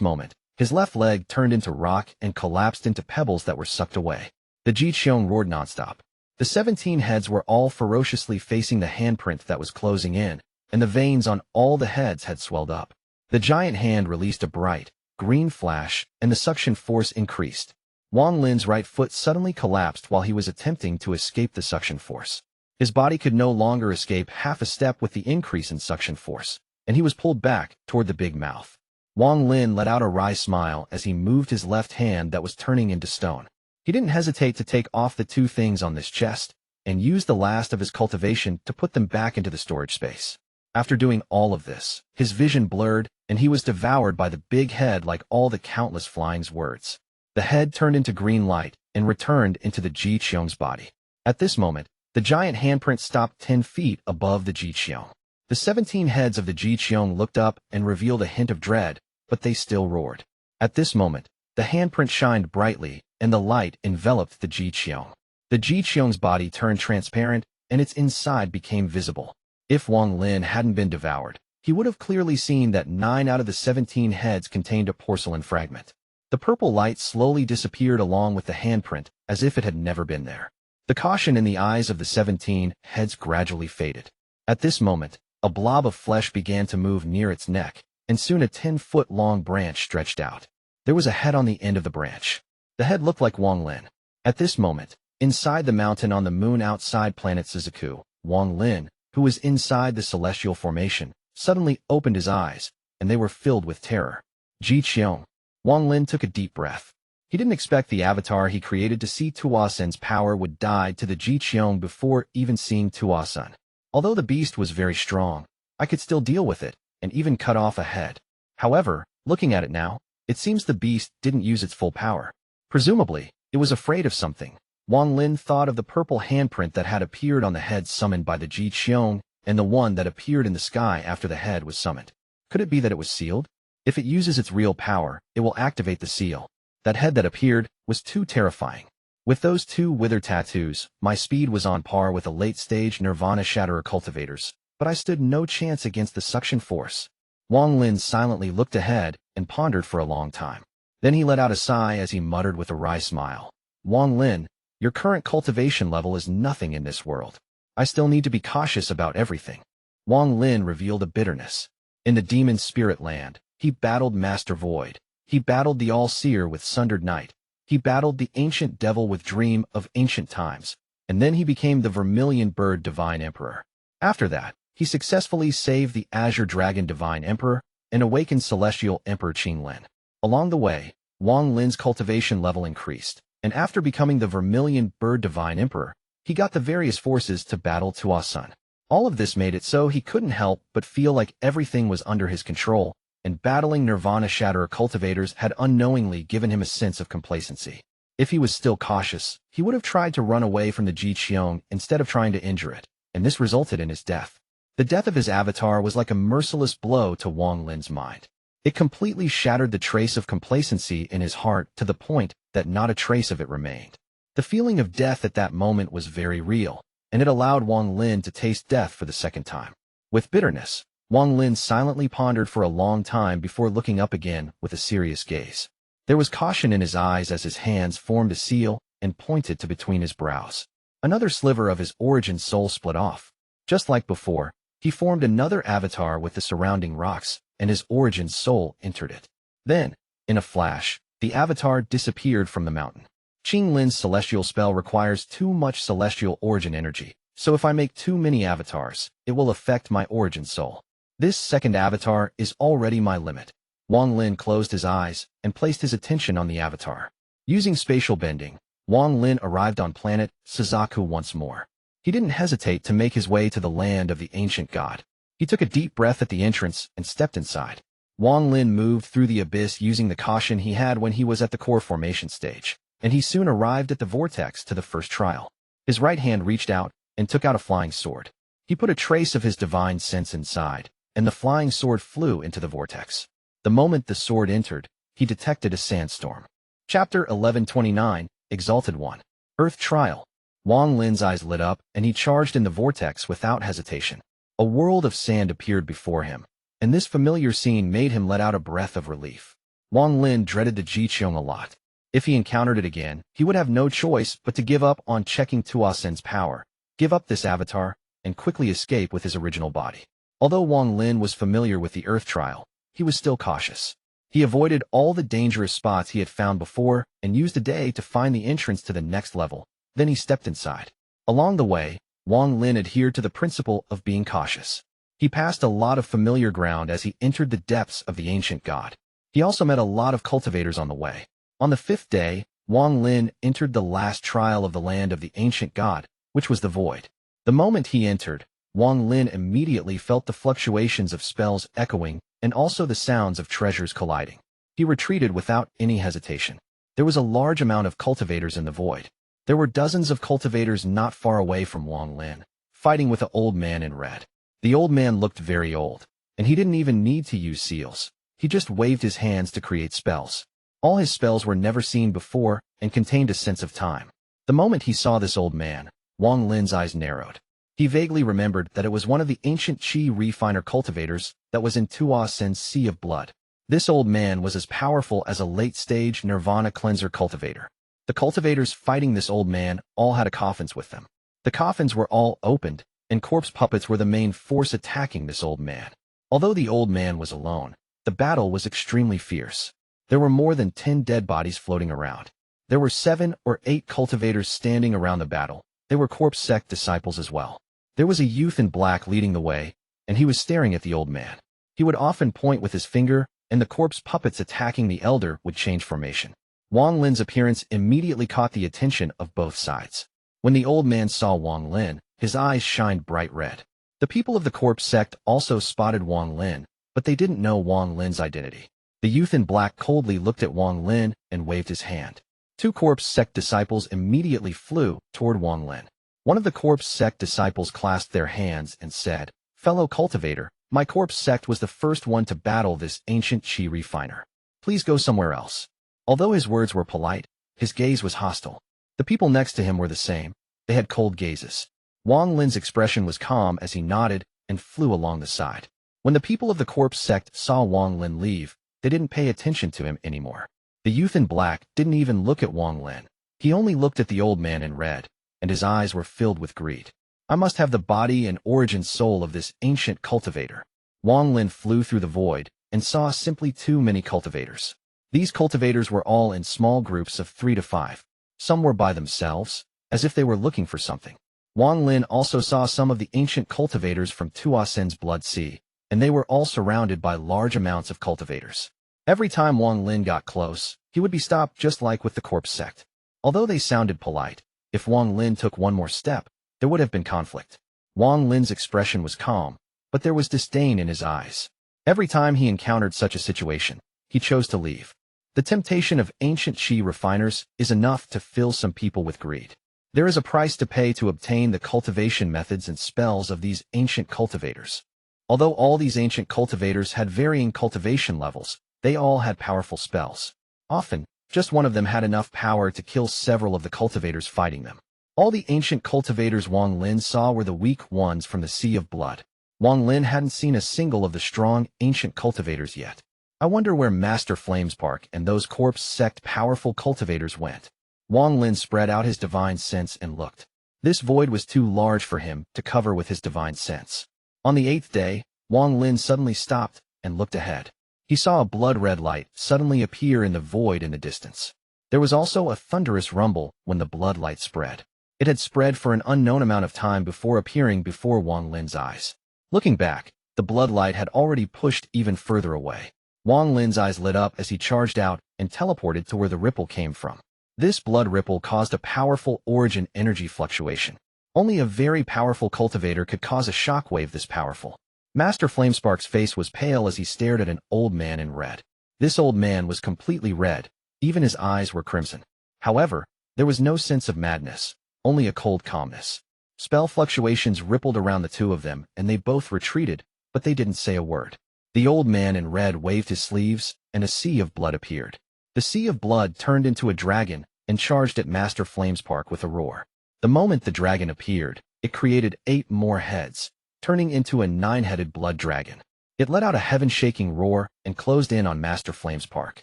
moment, his left leg turned into rock and collapsed into pebbles that were sucked away. The Qiong roared nonstop. The 17 heads were all ferociously facing the handprint that was closing in, and the veins on all the heads had swelled up. The giant hand released a bright, green flash, and the suction force increased. Wang Lin's right foot suddenly collapsed while he was attempting to escape the suction force. His body could no longer escape half a step with the increase in suction force, and he was pulled back toward the big mouth. Wang Lin let out a wry smile as he moved his left hand that was turning into stone. He didn't hesitate to take off the 2 things on this chest, and use the last of his cultivation to put them back into the storage space. After doing all of this, his vision blurred, and he was devoured by the big head like all the countless flying words. The head turned into green light and returned into the Qiong's body. At this moment, the giant handprint stopped 10 feet above the Qiong. The 17 heads of the Qiong looked up and revealed a hint of dread, but they still roared. At this moment, the handprint shined brightly, and the light enveloped the Qiong. The Qiong's body turned transparent, and its inside became visible. If Wang Lin hadn't been devoured, he would have clearly seen that 9 out of the 17 heads contained a porcelain fragment. The purple light slowly disappeared along with the handprint, as if it had never been there. The caution in the eyes of the 17 heads gradually faded. At this moment, a blob of flesh began to move near its neck, and soon a 10-foot-long branch stretched out. There was a head on the end of the branch. The head looked like Wang Lin. At this moment, inside the mountain on the moon outside planet Suzaku, Wang Lin, who was inside the celestial formation, suddenly opened his eyes, and they were filled with terror. Qiong. Wang Lin took a deep breath. He didn't expect the avatar he created to see Tuo Sen's power would die to the Qiong before even seeing Tuo Sen. Although the beast was very strong, I could still deal with it, and even cut off a head. However, looking at it now, it seems the beast didn't use its full power. Presumably, it was afraid of something. Wang Lin thought of the purple handprint that had appeared on the head summoned by the Qiong, and the one that appeared in the sky after the head was summoned. Could it be that it was sealed? If it uses its real power, it will activate the seal. That head that appeared was too terrifying. With those 2 wither tattoos, my speed was on par with a late-stage Nirvana Shatterer cultivators, but I stood no chance against the suction force. Wang Lin silently looked ahead and pondered for a long time. Then he let out a sigh as he muttered with a wry smile. Wang Lin, your current cultivation level is nothing in this world. I still need to be cautious about everything. Wang Lin revealed a bitterness. In the demon spirit land, he battled Master Void. He battled the All-Seer with Sundered Night. He battled the Ancient Devil with Dream of Ancient Times. And then he became the Vermilion Bird Divine Emperor. After that, he successfully saved the Azure Dragon Divine Emperor and awakened Celestial Emperor Qing. Along the way, Wang Lin's cultivation level increased, and after becoming the Vermilion Bird Divine Emperor, he got the various forces to battle Tuo Sen. All of this made it so he couldn't help but feel like everything was under his control, and battling Nirvana Shatterer cultivators had unknowingly given him a sense of complacency. If he was still cautious, he would have tried to run away from the Qiong instead of trying to injure it, and this resulted in his death. The death of his avatar was like a merciless blow to Wang Lin's mind. It completely shattered the trace of complacency in his heart to the point that not a trace of it remained. The feeling of death at that moment was very real, and it allowed Wang Lin to taste death for the second time. With bitterness, Wang Lin silently pondered for a long time before looking up again with a serious gaze. There was caution in his eyes as his hands formed a seal and pointed to between his brows. Another sliver of his origin soul split off. Just like before, he formed another avatar with the surrounding rocks, and his origin soul entered it. Then, in a flash, the avatar disappeared from the mountain. Qing Lin's celestial spell requires too much celestial origin energy, so if I make too many avatars, it will affect my origin soul. This second avatar is already my limit. Wang Lin closed his eyes and placed his attention on the avatar. Using spatial bending, Wang Lin arrived on planet Suzaku once more. He didn't hesitate to make his way to the land of the ancient god. He took a deep breath at the entrance and stepped inside. Wang Lin moved through the abyss using the caution he had when he was at the core formation stage, and he soon arrived at the vortex to the first trial. His right hand reached out and took out a flying sword. He put a trace of his divine sense inside, and the flying sword flew into the vortex. The moment the sword entered, he detected a sandstorm. Chapter 1129, Exalted One. Earth Trial. Wang Lin's eyes lit up, and he charged in the vortex without hesitation. A world of sand appeared before him, and this familiar scene made him let out a breath of relief. Wang Lin dreaded the Qiong a lot. If he encountered it again, he would have no choice but to give up on checking Tuo Sen's power, give up this avatar, and quickly escape with his original body. Although Wang Lin was familiar with the Earth Trial, he was still cautious. He avoided all the dangerous spots he had found before and used a day to find the entrance to the next level. Then he stepped inside. Along the way, Wang Lin adhered to the principle of being cautious. He passed a lot of familiar ground as he entered the depths of the ancient god. He also met a lot of cultivators on the way. On the fifth day, Wang Lin entered the last trial of the land of the ancient god, which was the void. The moment he entered, Wang Lin immediately felt the fluctuations of spells echoing and also the sounds of treasures colliding. He retreated without any hesitation. There was a large amount of cultivators in the void. There were dozens of cultivators not far away from Wang Lin, fighting with an old man in red. The old man looked very old, and he didn't even need to use seals. He just waved his hands to create spells. All his spells were never seen before and contained a sense of time. The moment he saw this old man, Wang Lin's eyes narrowed. He vaguely remembered that it was one of the ancient Qi refiner cultivators that was in Tuo Sen's Sea of Blood. This old man was as powerful as a late-stage Nirvana cleanser cultivator. The cultivators fighting this old man all had coffins with them. The coffins were all opened, and corpse puppets were the main force attacking this old man. Although the old man was alone, the battle was extremely fierce. There were more than 10 dead bodies floating around. There were 7 or 8 cultivators standing around the battle. They were corpse sect disciples as well. There was a youth in black leading the way, and he was staring at the old man. He would often point with his finger, and the corpse puppets attacking the elder would change formation. Wang Lin's appearance immediately caught the attention of both sides. When the old man saw Wang Lin, his eyes shined bright red. The people of the corpse sect also spotted Wang Lin, but they didn't know Wang Lin's identity. The youth in black coldly looked at Wang Lin and waved his hand. 2 corpse sect disciples immediately flew toward Wang Lin. One of the corpse sect disciples clasped their hands and said, "Fellow cultivator, my corpse sect was the first one to battle this ancient Qi refiner. Please go somewhere else." Although his words were polite, his gaze was hostile. The people next to him were the same. They had cold gazes. Wang Lin's expression was calm as he nodded and flew along the side. When the people of the corpse sect saw Wang Lin leave, they didn't pay attention to him anymore. The youth in black didn't even look at Wang Lin. He only looked at the old man in red, and his eyes were filled with greed. I must have the body and origin soul of this ancient cultivator. Wang Lin flew through the void and saw simply too many cultivators. These cultivators were all in small groups of 3 to 5. Some were by themselves, as if they were looking for something. Wang Lin also saw some of the ancient cultivators from Tuo Sen's Blood Sea, and they were all surrounded by large amounts of cultivators. Every time Wang Lin got close, he would be stopped just like with the corpse sect. Although they sounded polite, if Wang Lin took one more step, there would have been conflict. Wang Lin's expression was calm, but there was disdain in his eyes. Every time he encountered such a situation, he chose to leave. The temptation of ancient Qi refiners is enough to fill some people with greed. There is a price to pay to obtain the cultivation methods and spells of these ancient cultivators. Although all these ancient cultivators had varying cultivation levels, they all had powerful spells. Often, just one of them had enough power to kill several of the cultivators fighting them. All the ancient cultivators Wang Lin saw were the weak ones from the Sea of Blood. Wang Lin hadn't seen a single of the strong, ancient cultivators yet. I wonder where Master Flamespark and those corpse sect powerful cultivators went. Wang Lin spread out his divine sense and looked. This void was too large for him to cover with his divine sense. On the 8th day, Wang Lin suddenly stopped and looked ahead. He saw a blood-red light suddenly appear in the void in the distance. There was also a thunderous rumble when the blood light spread. It had spread for an unknown amount of time before appearing before Wang Lin's eyes. Looking back, the blood light had already pushed even further away. Wang Lin's eyes lit up as he charged out and teleported to where the ripple came from. This blood ripple caused a powerful origin energy fluctuation. Only a very powerful cultivator could cause a shockwave this powerful. Master Flamespark's face was pale as he stared at an old man in red. This old man was completely red, even his eyes were crimson. However, there was no sense of madness, only a cold calmness. Spell fluctuations rippled around the two of them, and they both retreated, but they didn't say a word. The old man in red waved his sleeves, and a sea of blood appeared. The sea of blood turned into a dragon and charged at Master Flamespark with a roar. The moment the dragon appeared, it created 8 more heads, turning into a 9-headed blood dragon. It let out a heaven-shaking roar and closed in on Master Flamespark.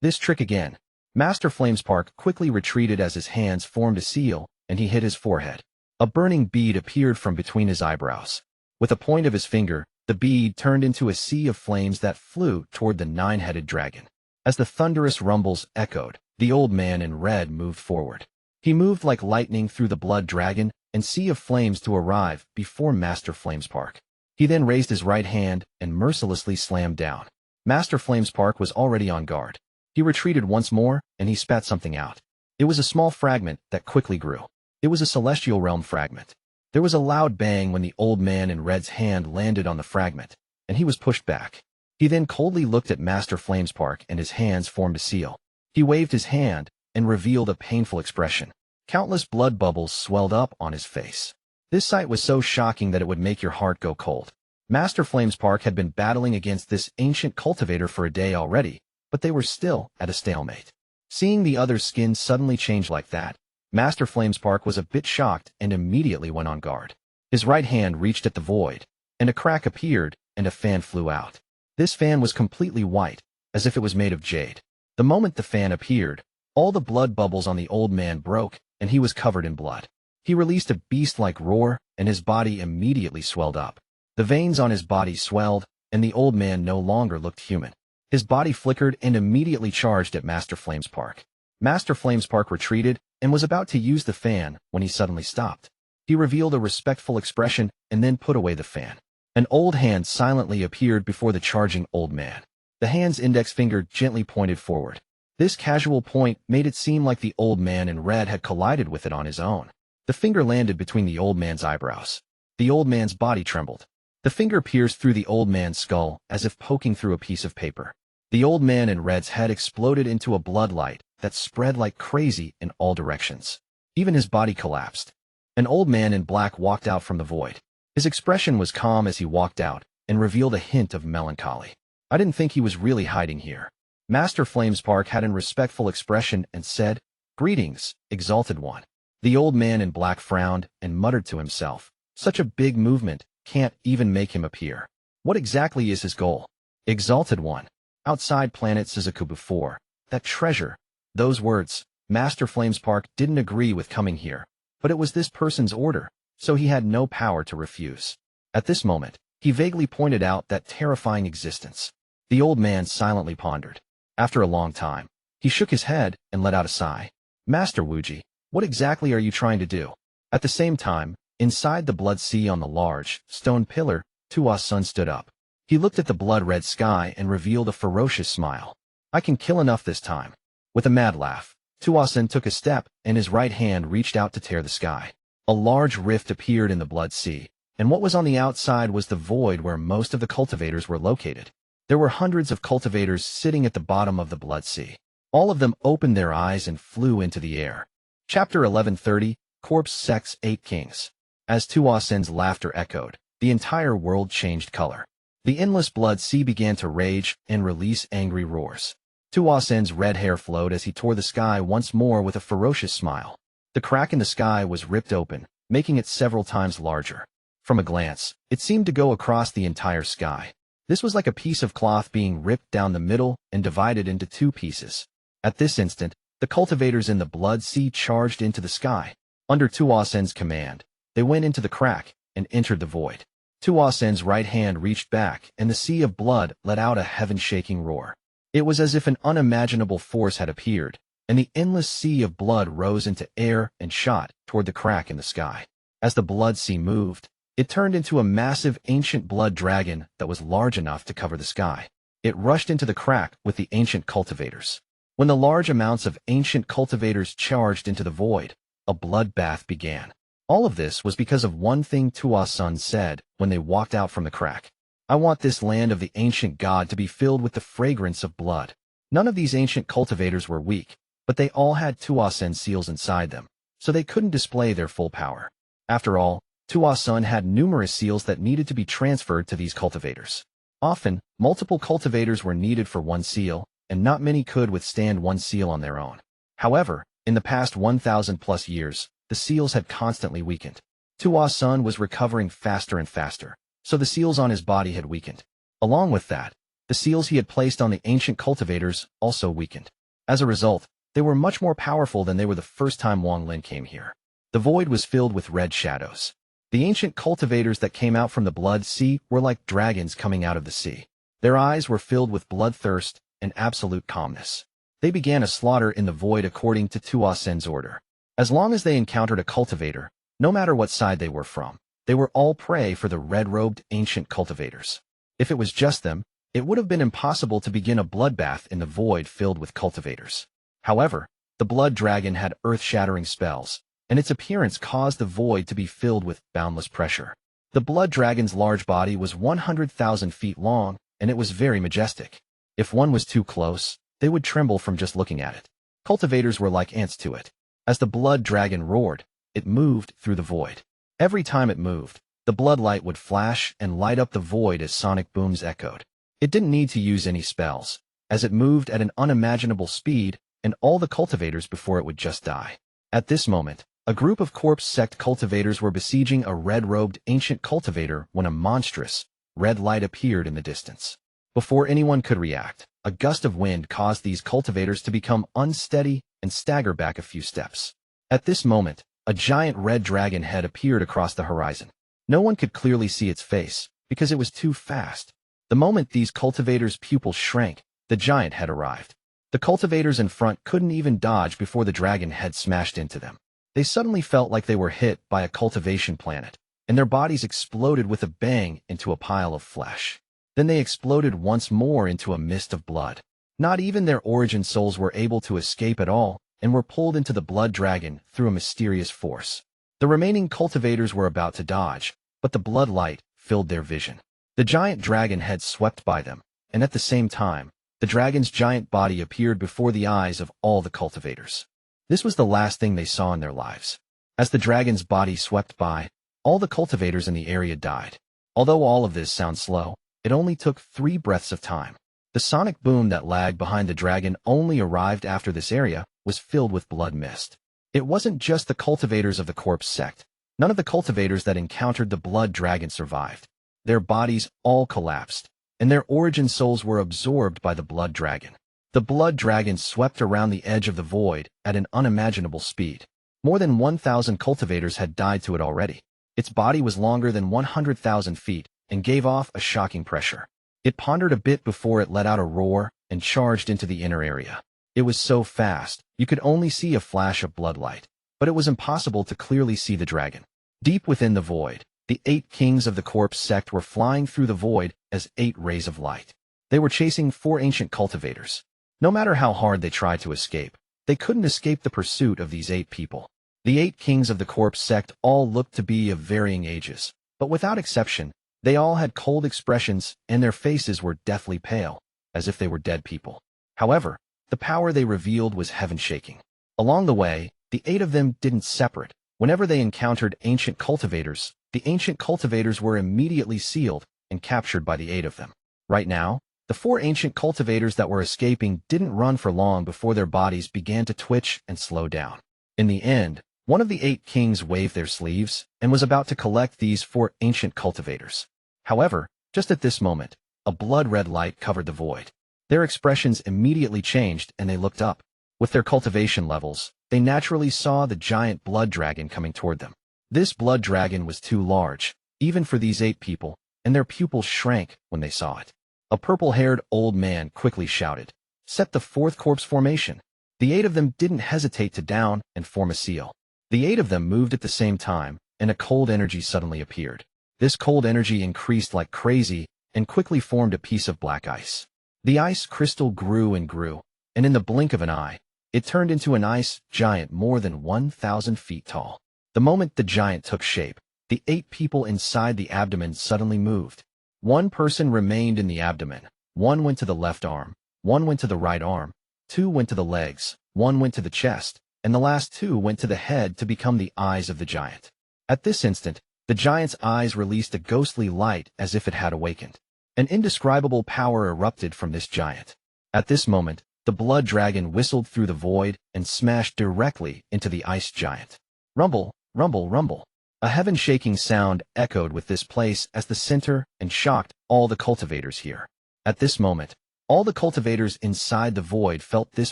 This trick again. Master Flamespark quickly retreated as his hands formed a seal, and he hit his forehead. A burning bead appeared from between his eyebrows. With a point of his finger, the bead turned into a sea of flames that flew toward the 9-headed dragon. As the thunderous rumbles echoed, the old man in red moved forward. He moved like lightning through the blood dragon and sea of flames to arrive before Master Flamespark. He then raised his right hand and mercilessly slammed down. Master Flamespark was already on guard. He retreated once more, and he spat something out. It was a small fragment that quickly grew. It was a celestial realm fragment. There was a loud bang when the old man in red's hand landed on the fragment, and he was pushed back. He then coldly looked at Master Flamespark, and his hands formed a seal. He waved his hand and revealed a painful expression. Countless blood bubbles swelled up on his face. This sight was so shocking that it would make your heart go cold. Master Flamespark had been battling against this ancient cultivator for a day already, but they were still at a stalemate. Seeing the other's skin suddenly change like that, Master Flamespark was a bit shocked and immediately went on guard. His right hand reached at the void, and a crack appeared, and a fan flew out. This fan was completely white, as if it was made of jade. The moment the fan appeared, all the blood bubbles on the old man broke, and he was covered in blood. He released a beast-like roar, and his body immediately swelled up. The veins on his body swelled, and the old man no longer looked human. His body flickered and immediately charged at Master Flamespark. Master Flamespark retreated and was about to use the fan when he suddenly stopped. He revealed a respectful expression and then put away the fan. An old hand silently appeared before the charging old man. The hand's index finger gently pointed forward. This casual point made it seem like the old man in red had collided with it on his own. The finger landed between the old man's eyebrows. The old man's body trembled. The finger pierced through the old man's skull as if poking through a piece of paper. The old man in red's head exploded into a blood light that spread like crazy in all directions. Even his body collapsed. An old man in black walked out from the void. His expression was calm as he walked out and revealed a hint of melancholy. I didn't think he was really hiding here. Master Flamespark had a respectful expression and said, "Greetings, Exalted One." The old man in black frowned and muttered to himself, "Such a big movement can't even make him appear. What exactly is his goal?" Exalted One. Outside planet Suzaku before. That treasure. Those words. Master Flamespark didn't agree with coming here, but it was this person's order, so he had no power to refuse. At this moment, he vaguely pointed out that terrifying existence. The old man silently pondered. After a long time, he shook his head and let out a sigh. "Master Wuji, what exactly are you trying to do?" At the same time, inside the blood sea on the large, stone pillar, Tuo Sen stood up. He looked at the blood-red sky and revealed a ferocious smile. "I can kill enough this time." With a mad laugh, Tuo Sen took a step, and his right hand reached out to tear the sky. A large rift appeared in the blood sea, and what was on the outside was the void where most of the cultivators were located. There were hundreds of cultivators sitting at the bottom of the blood sea. All of them opened their eyes and flew into the air. Chapter 1130, Corpse Sects 8 Kings. As Tuo Sen's laughter echoed, the entire world changed color. The endless blood sea began to rage and release angry roars. Tuo Sen's red hair flowed as he tore the sky once more with a ferocious smile. The crack in the sky was ripped open, making it several times larger. From a glance, it seemed to go across the entire sky. This was like a piece of cloth being ripped down the middle and divided into two pieces. At this instant, the cultivators in the blood sea charged into the sky. Under Tuo Sen's command, they went into the crack and entered the void. Tuo Sen's right hand reached back, and the sea of blood let out a heaven-shaking roar. It was as if an unimaginable force had appeared, and the endless sea of blood rose into air and shot toward the crack in the sky. As the blood sea moved, it turned into a massive ancient blood dragon that was large enough to cover the sky. It rushed into the crack with the ancient cultivators. When the large amounts of ancient cultivators charged into the void, a bloodbath began. All of this was because of one thing Tuo Sen said when they walked out from the crack. I want this land of the ancient god to be filled with the fragrance of blood. None of these ancient cultivators were weak, but they all had Tuo Sen seals inside them, so they couldn't display their full power. After all, Tuo Sen had numerous seals that needed to be transferred to these cultivators. Often, multiple cultivators were needed for one seal, and not many could withstand one seal on their own. However, in the past 1,000+ years, the seals had constantly weakened. Tuo Sen was recovering faster and faster, so the seals on his body had weakened. Along with that, the seals he had placed on the ancient cultivators also weakened. As a result, they were much more powerful than they were the first time Wang Lin came here. The void was filled with red shadows. The ancient cultivators that came out from the blood sea were like dragons coming out of the sea. Their eyes were filled with bloodthirst and absolute calmness. They began a slaughter in the void according to Tuo Sen's order. As long as they encountered a cultivator, no matter what side they were from, they were all prey for the red-robed ancient cultivators. If it was just them, it would have been impossible to begin a bloodbath in the void filled with cultivators. However, the blood dragon had earth-shattering spells, and its appearance caused the void to be filled with boundless pressure. The blood dragon's large body was 100,000 feet long, and it was very majestic. If one was too close, they would tremble from just looking at it. Cultivators were like ants to it. As the blood dragon roared, it moved through the void. Every time it moved, the blood light would flash and light up the void as sonic booms echoed. It didn't need to use any spells, as it moved at an unimaginable speed, and all the cultivators before it would just die. At this moment, a group of corpse sect cultivators were besieging a red-robed ancient cultivator when a monstrous, red light appeared in the distance. Before anyone could react, a gust of wind caused these cultivators to become unsteady and stagger back a few steps. At this moment, a giant red dragon head appeared across the horizon. No one could clearly see its face, because it was too fast. The moment these cultivators' pupils shrank, the giant head arrived. The cultivators in front couldn't even dodge before the dragon head smashed into them. They suddenly felt like they were hit by a cultivation planet, and their bodies exploded with a bang into a pile of flesh. Then they exploded once more into a mist of blood. Not even their origin souls were able to escape at all, and were pulled into the blood dragon through a mysterious force. The remaining cultivators were about to dodge, but the blood light filled their vision. The giant dragon head swept by them, and at the same time, the dragon's giant body appeared before the eyes of all the cultivators. This was the last thing they saw in their lives. As the dragon's body swept by, all the cultivators in the area died. Although all of this sounds slow, it only took 3 breaths of time. The sonic boom that lagged behind the dragon only arrived after this area was filled with blood mist. It wasn't just the cultivators of the corpse sect. None of the cultivators that encountered the blood dragon survived. Their bodies all collapsed, and their origin souls were absorbed by the blood dragon. The blood dragon swept around the edge of the void at an unimaginable speed. More than 1,000 cultivators had died to it already. Its body was longer than 100,000 feet and gave off a shocking pressure. It pondered a bit before it let out a roar and charged into the inner area. It was so fast, you could only see a flash of blood light, but it was impossible to clearly see the dragon. Deep within the void, the 8 kings of the corpse sect were flying through the void as 8 rays of light. They were chasing 4 ancient cultivators. No matter how hard they tried to escape, they couldn't escape the pursuit of these 8 people. The 8 kings of the corpse sect all looked to be of varying ages, but without exception, they all had cold expressions and their faces were deathly pale, as if they were dead people. However, the power they revealed was heaven-shaking. Along the way, the 8 of them didn't separate. Whenever they encountered ancient cultivators, the ancient cultivators were immediately sealed and captured by the 8 of them. Right now, the 4 ancient cultivators that were escaping didn't run for long before their bodies began to twitch and slow down. In the end, one of the 8 kings waved their sleeves and was about to collect these 4 ancient cultivators. However, just at this moment, a blood-red light covered the void. Their expressions immediately changed and they looked up. With their cultivation levels, they naturally saw the giant blood dragon coming toward them. This blood dragon was too large, even for these 8 people, and their pupils shrank when they saw it. A purple-haired old man quickly shouted, "Set the 4th corpse formation." The 8 of them didn't hesitate to down and form a seal. The 8 of them moved at the same time, and a cold energy suddenly appeared. This cold energy increased like crazy and quickly formed a piece of black ice. The ice crystal grew and grew, and in the blink of an eye, it turned into an ice giant more than 1,000 feet tall. The moment the giant took shape, the 8 people inside the abdomen suddenly moved. 1 person remained in the abdomen, 1 went to the left arm, 1 went to the right arm, 2 went to the legs, 1 went to the chest, and the last 2 went to the head to become the eyes of the giant. At this instant, the giant's eyes released a ghostly light as if it had awakened. An indescribable power erupted from this giant. At this moment, the blood dragon whistled through the void and smashed directly into the ice giant. Rumble, rumble, rumble. A heaven-shaking sound echoed with this place as the center and shocked all the cultivators here. At this moment, all the cultivators inside the void felt this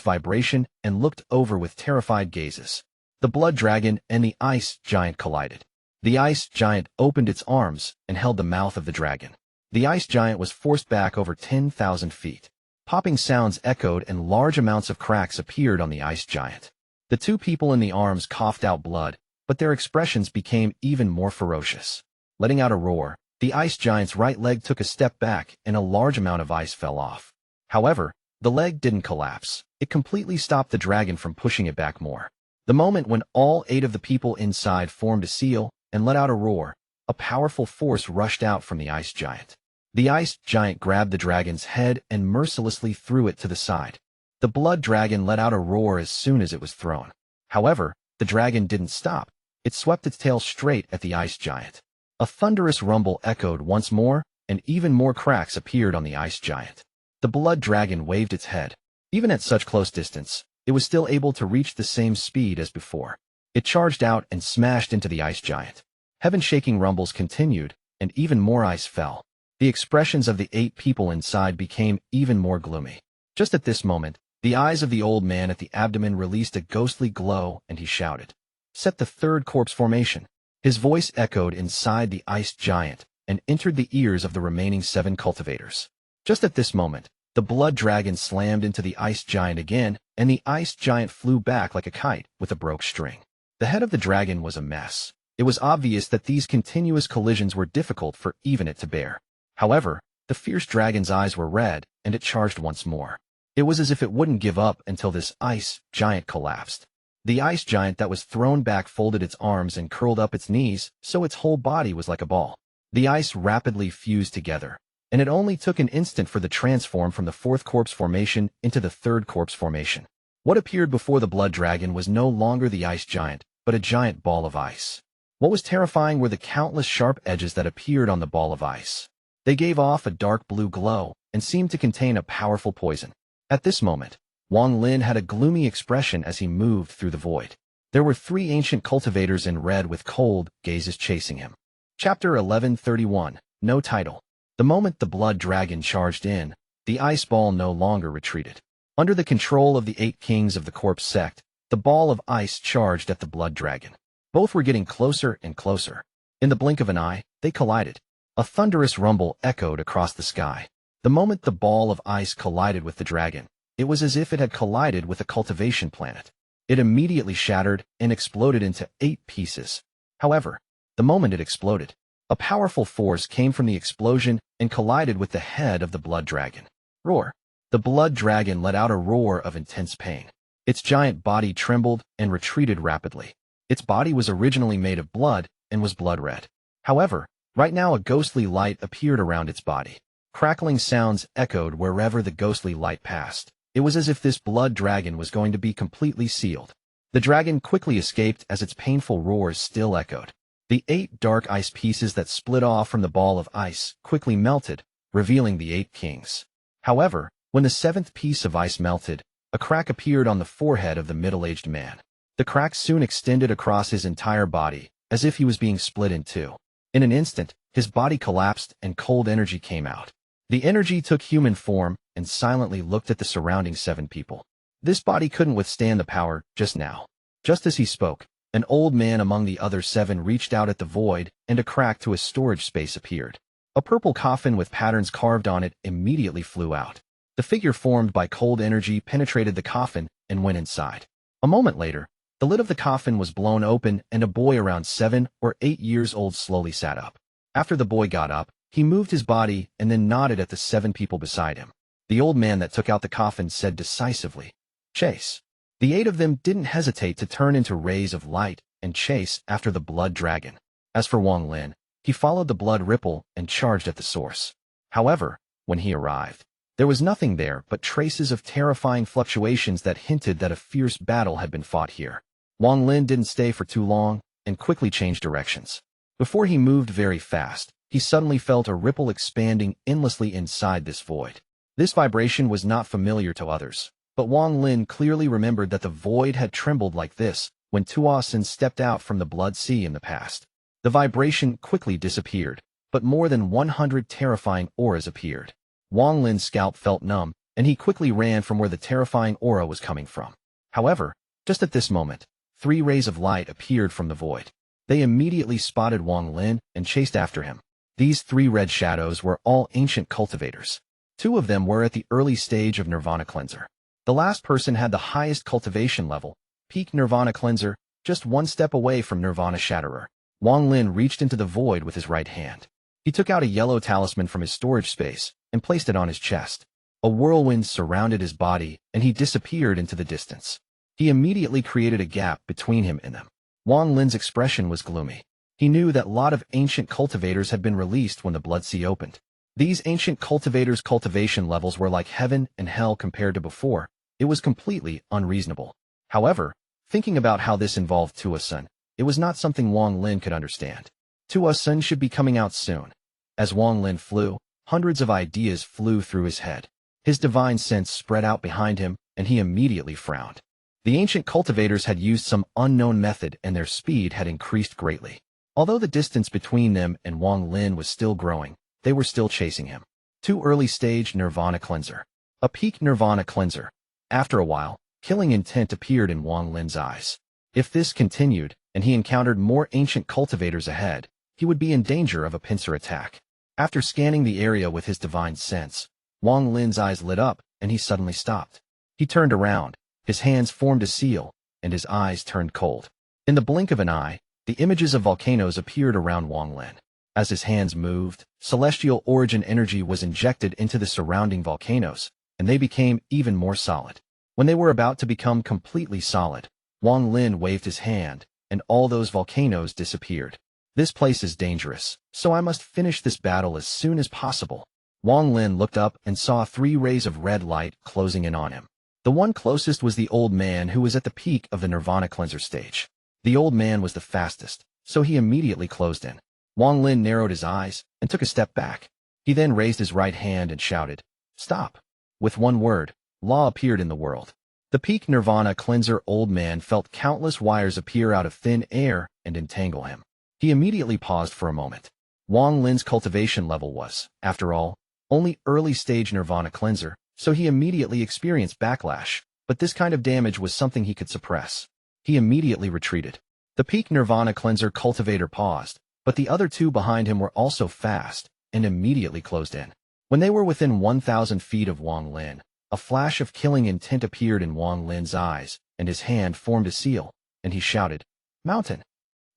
vibration and looked over with terrified gazes. The blood dragon and the ice giant collided. The ice giant opened its arms and held the mouth of the dragon. The ice giant was forced back over 10,000 feet. Popping sounds echoed and large amounts of cracks appeared on the ice giant. The 2 people in the arms coughed out blood, but their expressions became even more ferocious. Letting out a roar, the ice giant's right leg took a step back and a large amount of ice fell off. However, the leg didn't collapse. It completely stopped the dragon from pushing it back more. The moment when all 8 of the people inside formed a seal and let out a roar, a powerful force rushed out from the ice giant. The ice giant grabbed the dragon's head and mercilessly threw it to the side. The blood dragon let out a roar as soon as it was thrown. However, the dragon didn't stop. It swept its tail straight at the ice giant. A thunderous rumble echoed once more, and even more cracks appeared on the ice giant. The blood dragon waved its head. Even at such close distance, it was still able to reach the same speed as before. It charged out and smashed into the ice giant. Heaven-shaking rumbles continued, and even more ice fell. The expressions of the 8 people inside became even more gloomy. Just at this moment, the eyes of the old man at the abdomen released a ghostly glow, and he shouted, "Set the 3rd corpse formation." His voice echoed inside the ice giant and entered the ears of the remaining 7 cultivators. Just at this moment, the blood dragon slammed into the ice giant again, and the ice giant flew back like a kite with a broke string. The head of the dragon was a mess. It was obvious that these continuous collisions were difficult for even it to bear. However, the fierce dragon's eyes were red, and it charged once more. It was as if it wouldn't give up until this ice giant collapsed. The ice giant that was thrown back folded its arms and curled up its knees, so its whole body was like a ball. The ice rapidly fused together, and it only took an instant for the transform from the 4th corpse formation into the 3rd corpse formation. What appeared before the blood dragon was no longer the ice giant, but a giant ball of ice. What was terrifying were the countless sharp edges that appeared on the ball of ice. They gave off a dark blue glow and seemed to contain a powerful poison. At this moment, Wang Lin had a gloomy expression as he moved through the void. There were 3 ancient cultivators in red with cold gazes chasing him. Chapter 1131, No Title. The moment the blood dragon charged in, the ice ball no longer retreated. Under the control of the 8 kings of the corpse sect, the ball of ice charged at the blood dragon. Both were getting closer and closer. In the blink of an eye, they collided. A thunderous rumble echoed across the sky. The moment the ball of ice collided with the dragon, it was as if it had collided with a cultivation planet. It immediately shattered and exploded into 8 pieces. However, the moment it exploded, a powerful force came from the explosion and collided with the head of the blood dragon. Roar! The blood dragon let out a roar of intense pain. Its giant body trembled and retreated rapidly. Its body was originally made of blood and was blood red. However, right now a ghostly light appeared around its body. Crackling sounds echoed wherever the ghostly light passed. It was as if this blood dragon was going to be completely sealed. The dragon quickly escaped as its painful roars still echoed. The 8 dark ice pieces that split off from the ball of ice quickly melted, revealing the 8 kings. However, when the 7th piece of ice melted, a crack appeared on the forehead of the middle-aged man. The crack soon extended across his entire body, as if he was being split in two. In an instant, his body collapsed and cold energy came out. The energy took human form and silently looked at the surrounding 7 people. This body couldn't withstand the power just now. Just as he spoke, an old man among the other 7 reached out at the void, and a crack to his storage space appeared. A purple coffin with patterns carved on it immediately flew out. The figure formed by cold energy penetrated the coffin and went inside. A moment later, the lid of the coffin was blown open and a boy around 7 or 8 years old slowly sat up. After the boy got up, he moved his body and then nodded at the 7 people beside him. The old man that took out the coffin said decisively, "Chase." The 8 of them didn't hesitate to turn into rays of light and chase after the blood dragon. As for Wang Lin, he followed the blood ripple and charged at the source. However, when he arrived, there was nothing there but traces of terrifying fluctuations that hinted that a fierce battle had been fought here. Wang Lin didn't stay for too long and quickly changed directions. Before he moved very fast, he suddenly felt a ripple expanding endlessly inside this void. This vibration was not familiar to others, but Wang Lin clearly remembered that the void had trembled like this when Tuo Sen stepped out from the Blood Sea in the past. The vibration quickly disappeared, but more than 100 terrifying auras appeared. Wang Lin's scalp felt numb, and he quickly ran from where the terrifying aura was coming from. However, just at this moment, 3 rays of light appeared from the void. They immediately spotted Wang Lin and chased after him. These 3 red shadows were all ancient cultivators. 2 of them were at the early stage of Nirvana Cleanser. The last person had the highest cultivation level, peak Nirvana Cleanser, just 1 step away from Nirvana Shatterer. Wang Lin reached into the void with his right hand. He took out a yellow talisman from his storage space and placed it on his chest. A whirlwind surrounded his body, and he disappeared into the distance. He immediately created a gap between him and them. Wang Lin's expression was gloomy. He knew that a lot of ancient cultivators had been released when the Blood Sea opened. These ancient cultivators' cultivation levels were like heaven and hell compared to before. It was completely unreasonable. However, thinking about how this involved Tuo Sen, it was not something Wang Lin could understand. Tuo Sen should be coming out soon. As Wang Lin flew, hundreds of ideas flew through his head. His divine sense spread out behind him, and he immediately frowned. The ancient cultivators had used some unknown method, and their speed had increased greatly. Although the distance between them and Wang Lin was still growing, they were still chasing him. 2 early-stage Nirvana Cleanser. A peak Nirvana Cleanser. After a while, killing intent appeared in Wang Lin's eyes. If this continued, and he encountered more ancient cultivators ahead, he would be in danger of a pincer attack. After scanning the area with his divine sense, Wang Lin's eyes lit up, and he suddenly stopped. He turned around, his hands formed a seal, and his eyes turned cold. In the blink of an eye, the images of volcanoes appeared around Wang Lin. As his hands moved, celestial origin energy was injected into the surrounding volcanoes, and they became even more solid. When they were about to become completely solid, Wang Lin waved his hand, and all those volcanoes disappeared. This place is dangerous, so I must finish this battle as soon as possible. Wang Lin looked up and saw 3 rays of red light closing in on him. The one closest was the old man who was at the peak of the Nirvana Cleanser stage. The old man was the fastest, so he immediately closed in. Wang Lin narrowed his eyes and took a step back. He then raised his right hand and shouted, "Stop!" With one word, law appeared in the world. The peak Nirvana Cleanser old man felt countless wires appear out of thin air and entangle him. He immediately paused for a moment. Wang Lin's cultivation level was, after all, only early-stage Nirvana Cleanser, so he immediately experienced backlash, but this kind of damage was something he could suppress. He immediately retreated. The peak Nirvana Cleanser cultivator paused, but the other 2 behind him were also fast and immediately closed in. When they were within 1,000 feet of Wang Lin, a flash of killing intent appeared in Wang Lin's eyes, and his hand formed a seal, and he shouted, "Mountain!"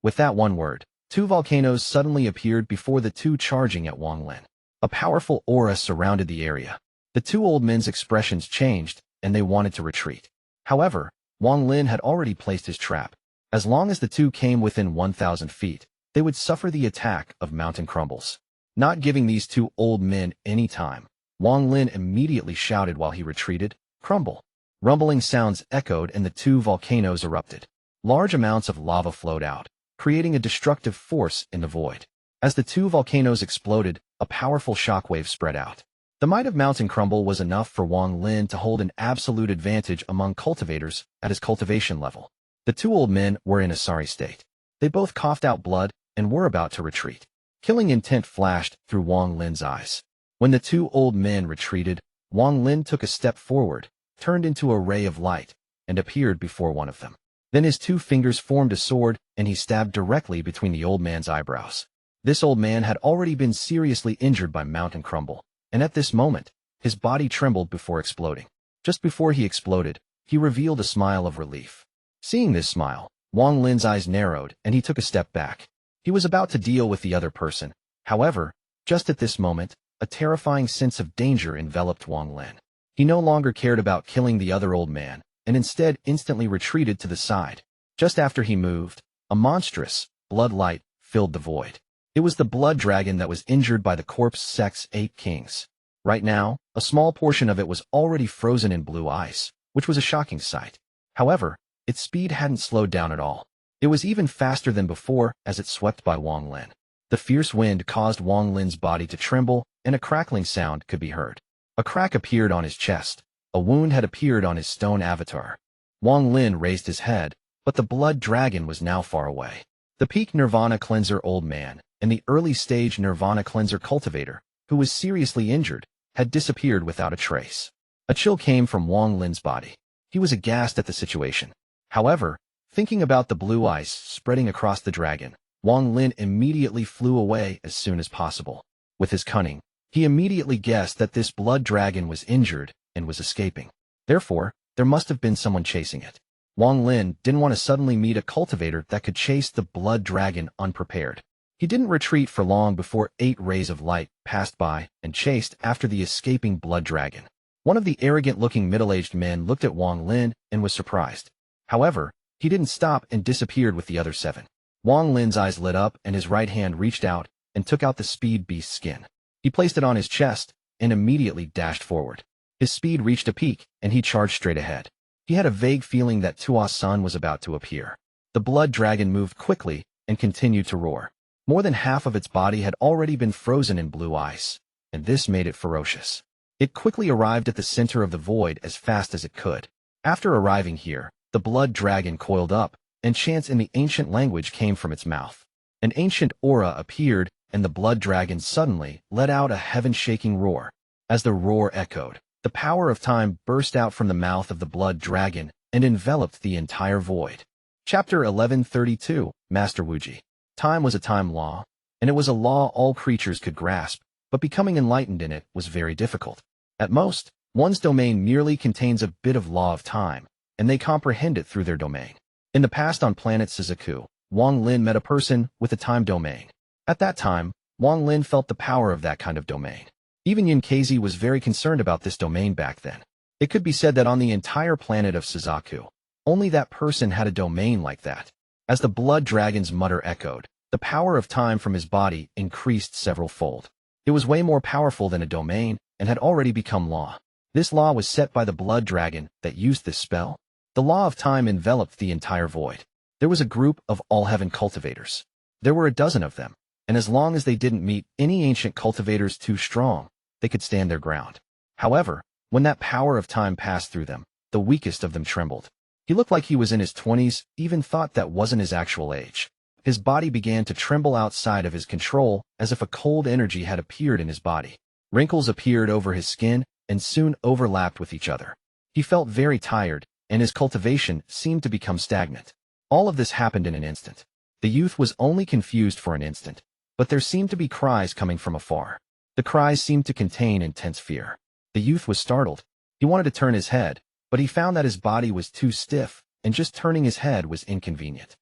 With that one word, 2 volcanoes suddenly appeared before the 2 charging at Wang Lin. A powerful aura surrounded the area. The two old men's expressions changed, and they wanted to retreat. However, Wang Lin had already placed his trap. As long as the two came within 1,000 feet, they would suffer the attack of mountain Crumbles. Not giving these two old men any time, Wang Lin immediately shouted while he retreated, "Crumble!" Rumbling sounds echoed and the two volcanoes erupted. Large amounts of lava flowed out, creating a destructive force in the void. As the two volcanoes exploded, a powerful shockwave spread out. The might of Mountain Crumble was enough for Wang Lin to hold an absolute advantage among cultivators at his cultivation level. The two old men were in a sorry state. They both coughed out blood and were about to retreat. Killing intent flashed through Wang Lin's eyes. When the two old men retreated, Wang Lin took a step forward, turned into a ray of light, and appeared before one of them. Then his two fingers formed a sword, and he stabbed directly between the old man's eyebrows. This old man had already been seriously injured by Mountain Crumble, and at this moment, his body trembled before exploding. Just before he exploded, he revealed a smile of relief. Seeing this smile, Wang Lin's eyes narrowed, and he took a step back. He was about to deal with the other person. However, just at this moment, a terrifying sense of danger enveloped Wang Lin. He no longer cared about killing the other old man, and instead instantly retreated to the side. Just after he moved, a monstrous blood light filled the void. It was the blood dragon that was injured by the corpse Sects 8 kings. Right now, a small portion of it was already frozen in blue ice, which was a shocking sight. However, its speed hadn't slowed down at all. It was even faster than before as it swept by Wang Lin. The fierce wind caused Wang Lin's body to tremble, and a crackling sound could be heard. A crack appeared on his chest. A wound had appeared on his stone avatar. Wang Lin raised his head, but the blood dragon was now far away. The peak Nirvana Cleanser old man and the early-stage Nirvana Cleanser cultivator, who was seriously injured, had disappeared without a trace. A chill came from Wang Lin's body. He was aghast at the situation. However, thinking about the blue ice spreading across the dragon, Wang Lin immediately flew away as soon as possible. With his cunning, he immediately guessed that this blood dragon was injured and was escaping. Therefore, there must have been someone chasing it. Wang Lin didn't want to suddenly meet a cultivator that could chase the blood dragon unprepared. He didn't retreat for long before 8 rays of light passed by and chased after the escaping blood dragon. One of the arrogant-looking middle-aged men looked at Wang Lin and was surprised. However, he didn't stop and disappeared with the other 7. Wang Lin's eyes lit up and his right hand reached out and took out the speed beast skin. He placed it on his chest and immediately dashed forward. His speed reached a peak and he charged straight ahead. He had a vague feeling that Tuo Sen was about to appear. The blood dragon moved quickly and continued to roar. More than half of its body had already been frozen in blue ice, and this made it ferocious. It quickly arrived at the center of the void as fast as it could. After arriving here, the blood dragon coiled up, and chants in the ancient language came from its mouth. An ancient aura appeared, and the blood dragon suddenly let out a heaven-shaking roar. As the roar echoed, the power of time burst out from the mouth of the blood dragon and enveloped the entire void. Chapter 1132, Master Wuji. Time was a time law, and it was a law all creatures could grasp, but becoming enlightened in it was very difficult. At most, one's domain merely contains a bit of law of time, and they comprehend it through their domain. In the past on planet Suzaku, Wang Lin met a person with a time domain. At that time, Wang Lin felt the power of that kind of domain. Even Yinkazi was very concerned about this domain back then. It could be said that on the entire planet of Suzaku, only that person had a domain like that. As the blood dragon's mutter echoed, the power of time from his body increased several-fold. It was way more powerful than a domain and had already become law. This law was set by the blood dragon that used this spell. The law of time enveloped the entire void. There was a group of all-heaven cultivators. There were a dozen of them, and as long as they didn't meet any ancient cultivators too strong, they could stand their ground. However, when that power of time passed through them, the weakest of them trembled. He looked like he was in his 20s, even thought that wasn't his actual age. His body began to tremble outside of his control, as if a cold energy had appeared in his body. Wrinkles appeared over his skin, and soon overlapped with each other. He felt very tired, and his cultivation seemed to become stagnant. All of this happened in an instant. The youth was only confused for an instant, but there seemed to be cries coming from afar. The cries seemed to contain intense fear. The youth was startled. He wanted to turn his head, but he found that his body was too stiff, and just turning his head was inconvenient.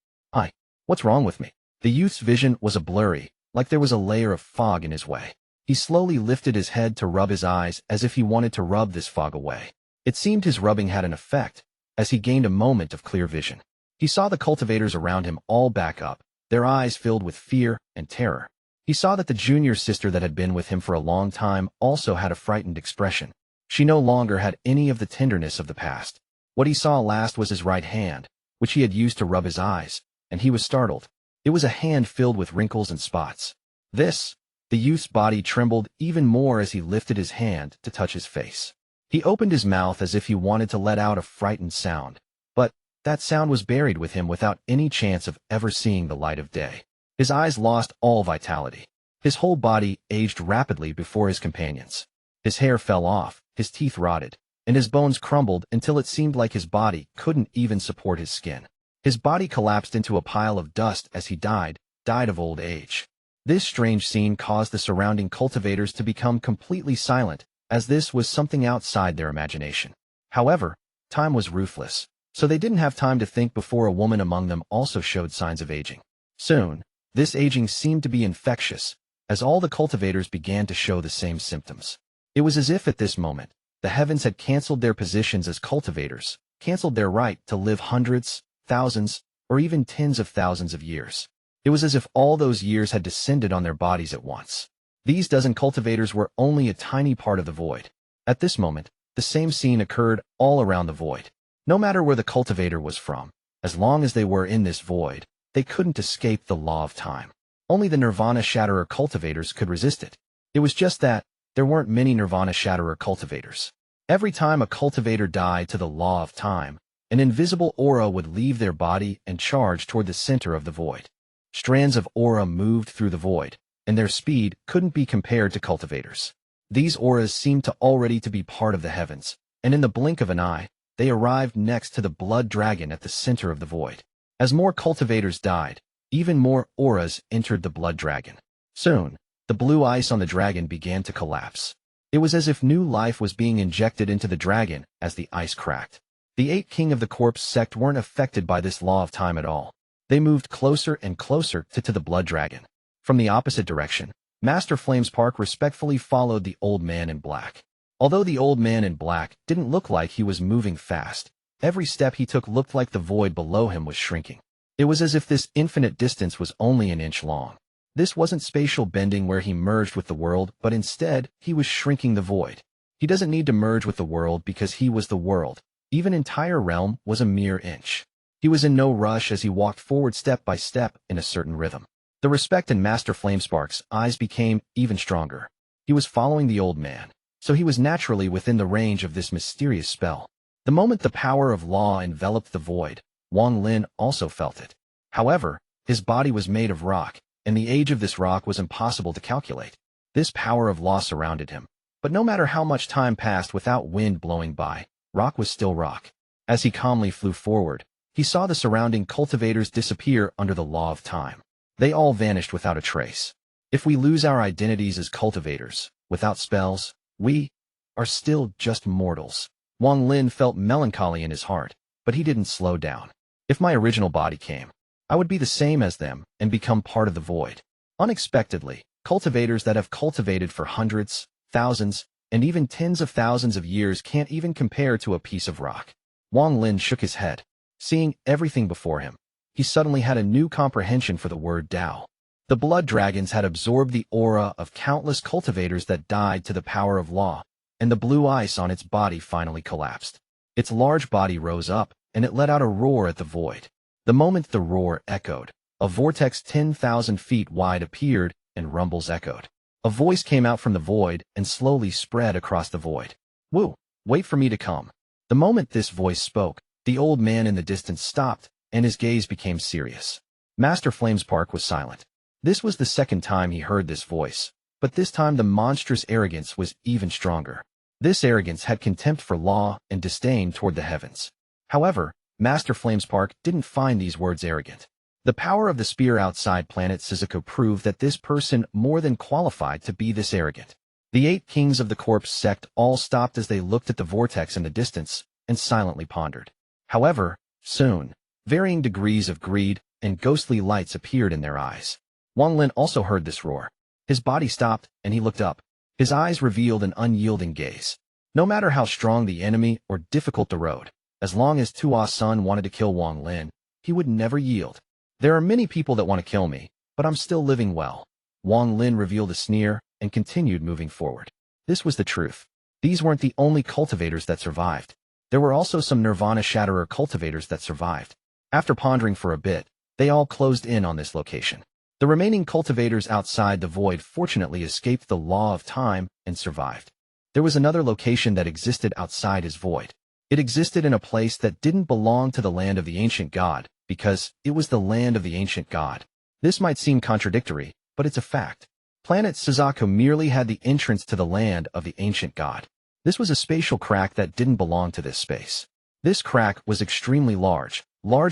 What's wrong with me? The youth's vision was blurry, like there was a layer of fog in his way. He slowly lifted his head to rub his eyes as if he wanted to rub this fog away. It seemed his rubbing had an effect, as he gained a moment of clear vision. He saw the cultivators around him all back up, their eyes filled with fear and terror. He saw that the junior sister that had been with him for a long time also had a frightened expression. She no longer had any of the tenderness of the past. What he saw last was his right hand, which he had used to rub his eyes, and he was startled. It was a hand filled with wrinkles and spots. The youth's body trembled even more as he lifted his hand to touch his face. He opened his mouth as if he wanted to let out a frightened sound, but that sound was buried with him without any chance of ever seeing the light of day. His eyes lost all vitality. His whole body aged rapidly before his companions. His hair fell off, his teeth rotted, and his bones crumbled until it seemed like his body couldn't even support his skin. His body collapsed into a pile of dust as he died of old age. This strange scene caused the surrounding cultivators to become completely silent, as this was something outside their imagination. However, time was ruthless, so they didn't have time to think before a woman among them also showed signs of aging. Soon, this aging seemed to be infectious, as all the cultivators began to show the same symptoms. It was as if at this moment, the heavens had cancelled their positions as cultivators, cancelled their right to live hundreds, thousands, or even tens of thousands of years. It was as if all those years had descended on their bodies at once. These dozen cultivators were only a tiny part of the void. At this moment, the same scene occurred all around the void. No matter where the cultivator was from, as long as they were in this void, they couldn't escape the law of time. Only the Nirvana Shatterer cultivators could resist it. It was just that there weren't many Nirvana Shatterer cultivators. Every time a cultivator died to the law of time, an invisible aura would leave their body and charge toward the center of the void. Strands of aura moved through the void, and their speed couldn't be compared to cultivators. These auras seemed to already to be part of the heavens, and in the blink of an eye, they arrived next to the blood dragon at the center of the void. As more cultivators died, even more auras entered the blood dragon. Soon, the blue ice on the dragon began to collapse. It was as if new life was being injected into the dragon as the ice cracked. The 8 King of the Corpse sect weren't affected by this law of time at all. They moved closer and closer to the blood dragon. From the opposite direction, Master Flamespark respectfully followed the old man in black. Although the old man in black didn't look like he was moving fast, every step he took looked like the void below him was shrinking. It was as if this infinite distance was only an inch long. This wasn't spatial bending where he merged with the world, but instead, he was shrinking the void. He doesn't need to merge with the world because he was the world. Even entire realm was a mere inch. He was in no rush as he walked forward step by step in a certain rhythm. The respect in Master Flamespark's eyes became even stronger. He was following the old man, so he was naturally within the range of this mysterious spell. The moment the power of law enveloped the void, Wang Lin also felt it. However, his body was made of rock, and the age of this rock was impossible to calculate. This power of law surrounded him, but no matter how much time passed without wind blowing by, rock was still rock. As he calmly flew forward, he saw the surrounding cultivators disappear under the law of time. They all vanished without a trace. If we lose our identities as cultivators, without spells, we are still just mortals. Wang Lin felt melancholy in his heart, but he didn't slow down. If my original body came, I would be the same as them and become part of the void. Unexpectedly, cultivators that have cultivated for hundreds, thousands, and even tens of thousands of years can't even compare to a piece of rock. Wang Lin shook his head. Seeing everything before him, he suddenly had a new comprehension for the word Tao. The blood dragons had absorbed the aura of countless cultivators that died to the power of law, and the blue ice on its body finally collapsed. Its large body rose up, and it let out a roar at the void. The moment the roar echoed, a vortex 10,000 feet wide appeared, and rumbles echoed. A voice came out from the void and slowly spread across the void. "Wu, wait for me to come." The moment this voice spoke, the old man in the distance stopped, and his gaze became serious. Master Flamespark was silent. This was the second time he heard this voice, but this time the monstrous arrogance was even stronger. This arrogance had contempt for law and disdain toward the heavens. However, Master Flamespark didn't find these words arrogant. The power of the spear outside planet Suzuko proved that this person more than qualified to be this arrogant. The 8 Kings of the Corpse sect all stopped as they looked at the vortex in the distance and silently pondered. However, soon, varying degrees of greed and ghostly lights appeared in their eyes. Wang Lin also heard this roar. His body stopped, and he looked up. His eyes revealed an unyielding gaze. No matter how strong the enemy or difficult the road, as long as Tuo Sen wanted to kill Wang Lin, he would never yield. There are many people that want to kill me, but I'm still living well. Wang Lin revealed a sneer and continued moving forward. This was the truth. These weren't the only cultivators that survived. There were also some Nirvana Shatterer cultivators that survived. After pondering for a bit, they all closed in on this location. The remaining cultivators outside the void fortunately escaped the law of time and survived. There was another location that existed outside his void. It existed in a place that didn't belong to the land of the ancient god, because it was the land of the ancient god. This might seem contradictory, but it's a fact. Planet Suzaku merely had the entrance to the land of the ancient god. This was a spatial crack that didn't belong to this space. This crack was extremely large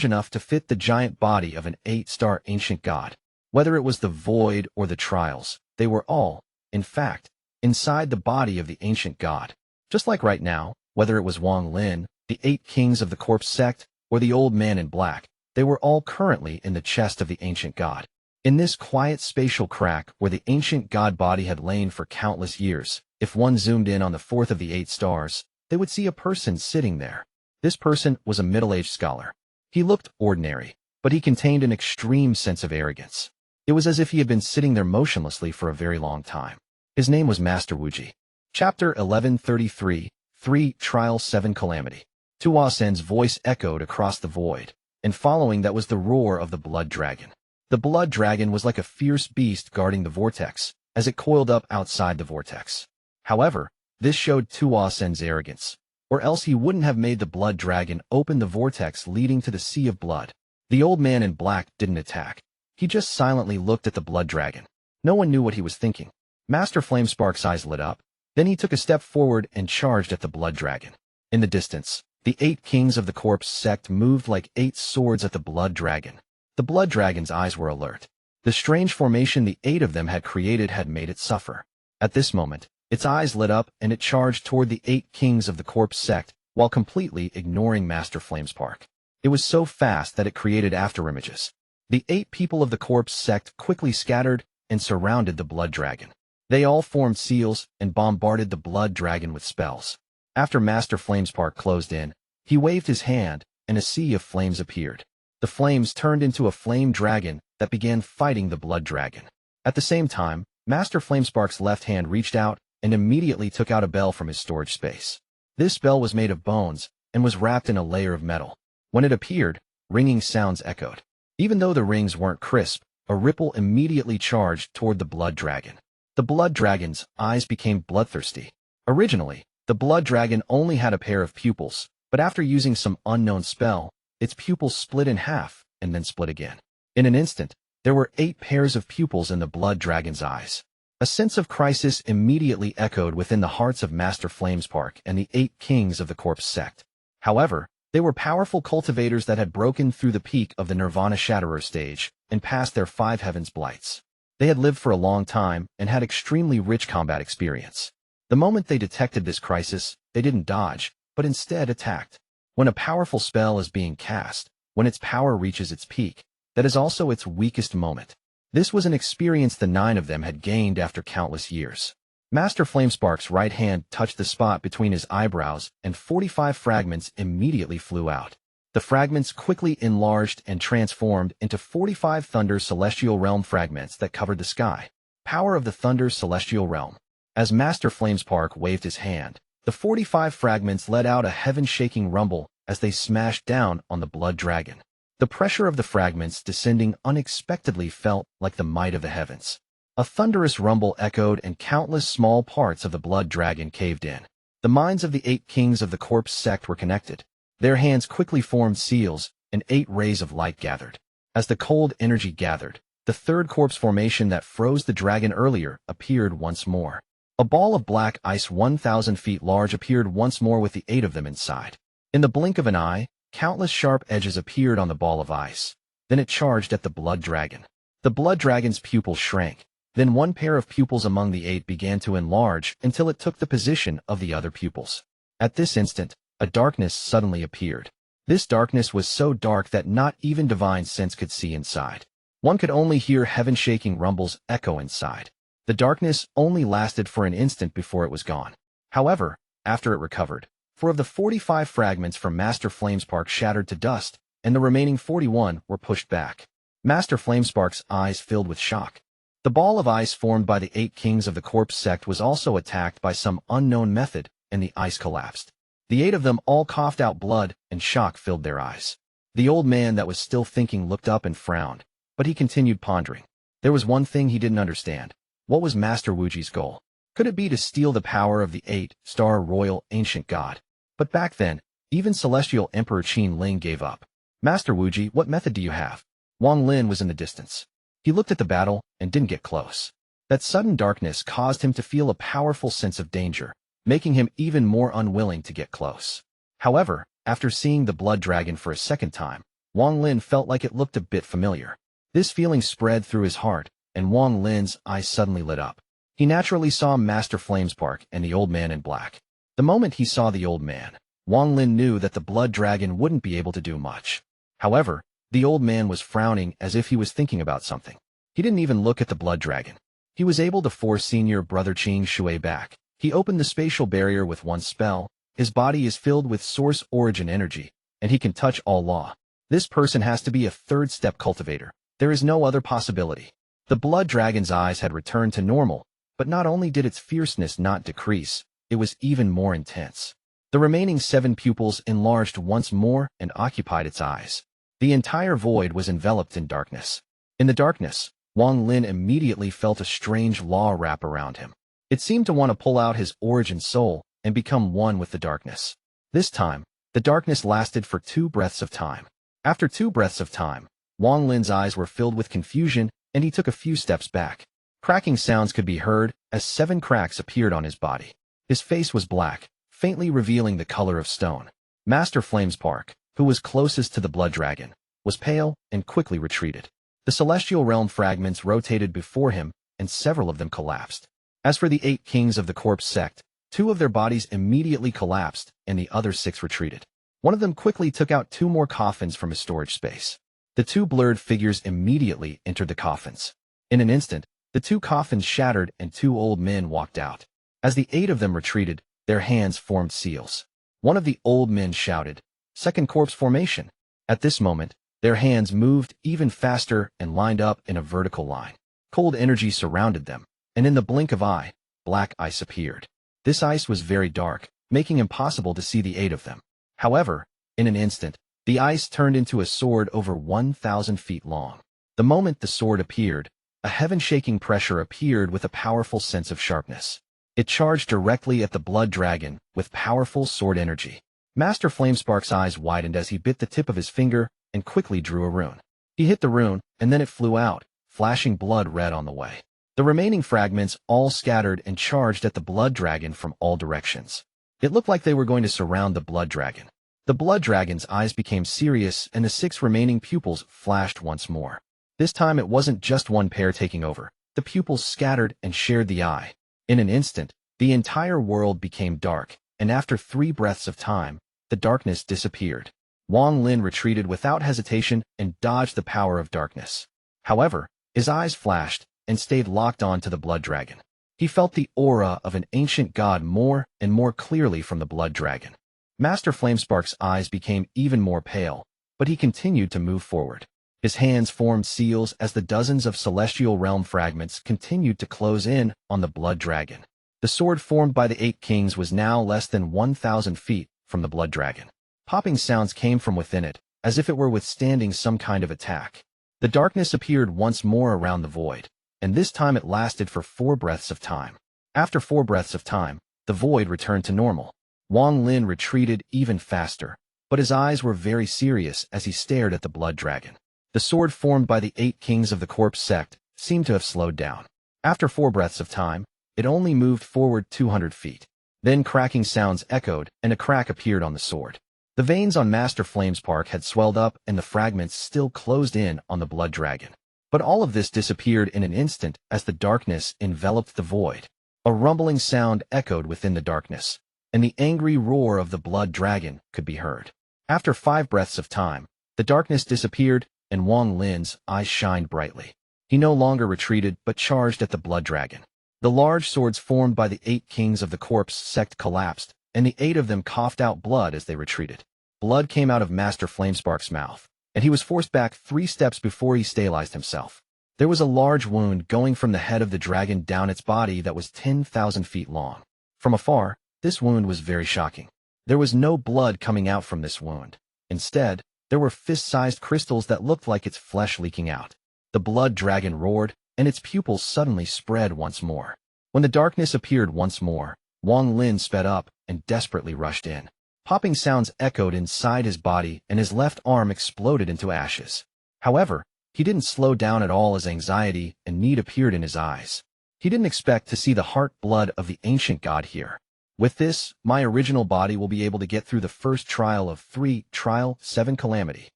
enough to fit the giant body of an 8-star ancient god. Whether it was the void or the trials, they were all, in fact, inside the body of the ancient god. Just like right now, whether it was Wang Lin, the 8 kings of the corpse sect, or the old man in black, they were all currently in the chest of the ancient god. In this quiet spatial crack where the ancient god body had lain for countless years, if one zoomed in on the 4th of the 8 stars, they would see a person sitting there. This person was a middle-aged scholar. He looked ordinary, but he contained an extreme sense of arrogance. It was as if he had been sitting there motionlessly for a very long time. His name was Master Wuji. Chapter 1133, 3 Trial 7 Calamity. Tuo Sen's voice echoed across the void, and following that was the roar of the blood dragon. The blood dragon was like a fierce beast guarding the vortex, as it coiled up outside the vortex. However, this showed Tuo Sen's arrogance, or else he wouldn't have made the blood dragon open the vortex leading to the sea of blood. The old man in black didn't attack. He just silently looked at the blood dragon. No one knew what he was thinking. Master Flamespark's eyes lit up. Then he took a step forward and charged at the blood dragon. In the distance, the 8 kings of the corpse sect moved like 8 swords at the blood dragon. The blood dragon's eyes were alert. The strange formation the 8 of them had created had made it suffer. At this moment, its eyes lit up and it charged toward the 8 kings of the corpse sect while completely ignoring Master Flamespark. It was so fast that it created afterimages. The 8 people of the corpse sect quickly scattered and surrounded the blood dragon. They all formed seals and bombarded the blood dragon with spells. After Master Flamespark closed in, he waved his hand, and a sea of flames appeared. The flames turned into a flame dragon that began fighting the blood dragon. At the same time, Master Flamespark's left hand reached out and immediately took out a bell from his storage space. This bell was made of bones and was wrapped in a layer of metal. When it appeared, ringing sounds echoed. Even though the rings weren't crisp, a ripple immediately charged toward the blood dragon. The blood dragon's eyes became bloodthirsty. Originally, the blood dragon only had a pair of pupils, but after using some unknown spell, its pupils split in half and then split again. In an instant, there were 8 pairs of pupils in the blood dragon's eyes. A sense of crisis immediately echoed within the hearts of Master Flamespark and the 8 kings of the corpse sect. However, they were powerful cultivators that had broken through the peak of the Nirvana Shatterer stage and passed their 5 heavens blights. They had lived for a long time and had extremely rich combat experience. The moment they detected this crisis, they didn't dodge, but instead attacked. When a powerful spell is being cast, when its power reaches its peak, that is also its weakest moment. This was an experience the 9 of them had gained after countless years. Master Flamespark's right hand touched the spot between his eyebrows and 45 fragments immediately flew out. The fragments quickly enlarged and transformed into 45 Thunder Celestial Realm fragments that covered the sky. Power of the Thunder Celestial Realm. As Master Flamespark waved his hand, the 45 fragments let out a heaven-shaking rumble as they smashed down on the blood dragon. The pressure of the fragments descending unexpectedly felt like the might of the heavens. A thunderous rumble echoed and countless small parts of the blood dragon caved in. The minds of the 8 kings of the corpse sect were connected. Their hands quickly formed seals, and 8 rays of light gathered. As the cold energy gathered, the 3rd corpse formation that froze the dragon earlier appeared once more. A ball of black ice 1,000 feet large appeared once more with the 8 of them inside. In the blink of an eye, countless sharp edges appeared on the ball of ice. Then it charged at the blood dragon. The blood dragon's pupils shrank. Then one pair of pupils among the 8 began to enlarge until it took the position of the other pupils. At this instant, a darkness suddenly appeared. This darkness was so dark that not even divine sense could see inside. One could only hear heaven-shaking rumbles echo inside. The darkness only lasted for an instant before it was gone. However, after it recovered, 4 of the 45 fragments from Master Flamespark shattered to dust, and the remaining 41 were pushed back. Master Flamespark's eyes filled with shock. The ball of ice formed by the 8 kings of the corpse sect was also attacked by some unknown method, and the ice collapsed. The 8 of them all coughed out blood, and shock filled their eyes. The old man that was still thinking looked up and frowned, but he continued pondering. There was one thing he didn't understand. What was Master Wuji's goal? Could it be to steal the power of the 8-star royal ancient god? But back then, even Celestial Emperor Qin Ling gave up. Master Wuji, what method do you have? Wang Lin was in the distance. He looked at the battle and didn't get close. That sudden darkness caused him to feel a powerful sense of danger, making him even more unwilling to get close. However, after seeing the blood dragon for a second time, Wang Lin felt like it looked a bit familiar. This feeling spread through his heart, and Wang Lin's eyes suddenly lit up. He naturally saw Master Flamespark and the old man in black. The moment he saw the old man, Wang Lin knew that the blood dragon wouldn't be able to do much. However, the old man was frowning as if he was thinking about something. He didn't even look at the blood dragon. He was able to force senior brother Qing Shui back. He opened the spatial barrier with one spell. His body is filled with source origin energy, and he can touch all law. This person has to be a third-step cultivator. There is no other possibility. The blood dragon's eyes had returned to normal, but not only did its fierceness not decrease, it was even more intense. The remaining 7 pupils enlarged once more and occupied its eyes. The entire void was enveloped in darkness. In the darkness, Wang Lin immediately felt a strange law wrap around him. It seemed to want to pull out his origin soul and become one with the darkness. This time, the darkness lasted for 2 breaths of time. After 2 breaths of time, Wang Lin's eyes were filled with confusion, and he took a few steps back. Cracking sounds could be heard as 7 cracks appeared on his body. His face was black, faintly revealing the color of stone. Master Flamespark, who was closest to the blood dragon, was pale and quickly retreated. The celestial realm fragments rotated before him, and several of them collapsed. As for the 8 kings of the corpse sect, 2 of their bodies immediately collapsed, and the other 6 retreated. One of them quickly took out 2 more coffins from his storage space. The 2 blurred figures immediately entered the coffins. In an instant, the 2 coffins shattered and 2 old men walked out. As the 8 of them retreated, their hands formed seals. One of the old men shouted, "Second corpse formation." At this moment, their hands moved even faster and lined up in a vertical line. Cold energy surrounded them, and in the blink of eye, black ice appeared. This ice was very dark, making it impossible to see the 8 of them. However, in an instant, the ice turned into a sword over 1,000 feet long. The moment the sword appeared, a heaven-shaking pressure appeared with a powerful sense of sharpness. It charged directly at the blood dragon with powerful sword energy. Master Flamespark's eyes widened as he bit the tip of his finger and quickly drew a rune. He hit the rune, and then it flew out, flashing blood red on the way. The remaining fragments all scattered and charged at the blood dragon from all directions. It looked like they were going to surround the blood dragon. The blood dragon's eyes became serious, and the 6 remaining pupils flashed once more. This time it wasn't just one pair taking over. The pupils scattered and shared the eye. In an instant, the entire world became dark, and after 3 breaths of time, the darkness disappeared. Wang Lin retreated without hesitation and dodged the power of darkness. However, his eyes flashed and stayed locked on to the blood dragon. He felt the aura of an ancient god more and more clearly from the blood dragon. Master Flamespark's eyes became even more pale, but he continued to move forward. His hands formed seals as the dozens of celestial realm fragments continued to close in on the blood dragon. The sword formed by the 8 kings was now less than 1,000 feet from the blood dragon. Popping sounds came from within it, as if it were withstanding some kind of attack. The darkness appeared once more around the void, and this time it lasted for 4 breaths of time. After 4 breaths of time, the void returned to normal. Wang Lin retreated even faster, but his eyes were very serious as he stared at the blood dragon. The sword formed by the 8 kings of the corpse sect seemed to have slowed down. After 4 breaths of time, it only moved forward 200 feet. Then cracking sounds echoed, and a crack appeared on the sword. The veins on Master Flamespark had swelled up, and the fragments still closed in on the blood dragon. But all of this disappeared in an instant as the darkness enveloped the void. A rumbling sound echoed within the darkness, and the angry roar of the blood dragon could be heard. After 5 breaths of time, the darkness disappeared, and Wang Lin's eyes shined brightly. He no longer retreated but charged at the blood dragon. The large swords formed by the 8 kings of the corpse sect collapsed, and the 8 of them coughed out blood as they retreated. Blood came out of Master Flamespark's mouth, and he was forced back 3 steps before he stabilized himself. There was a large wound going from the head of the dragon down its body that was 10,000 feet long. From afar, this wound was very shocking. There was no blood coming out from this wound. Instead, there were fist-sized crystals that looked like its flesh leaking out. The blood dragon roared, and its pupils suddenly spread once more. When the darkness appeared once more, Wang Lin sped up and desperately rushed in. Popping sounds echoed inside his body, and his left arm exploded into ashes. However, he didn't slow down at all as anxiety and need appeared in his eyes. He didn't expect to see the heart blood of the ancient god here. With this, my original body will be able to get through the first trial of 3, Trial 7 Calamity.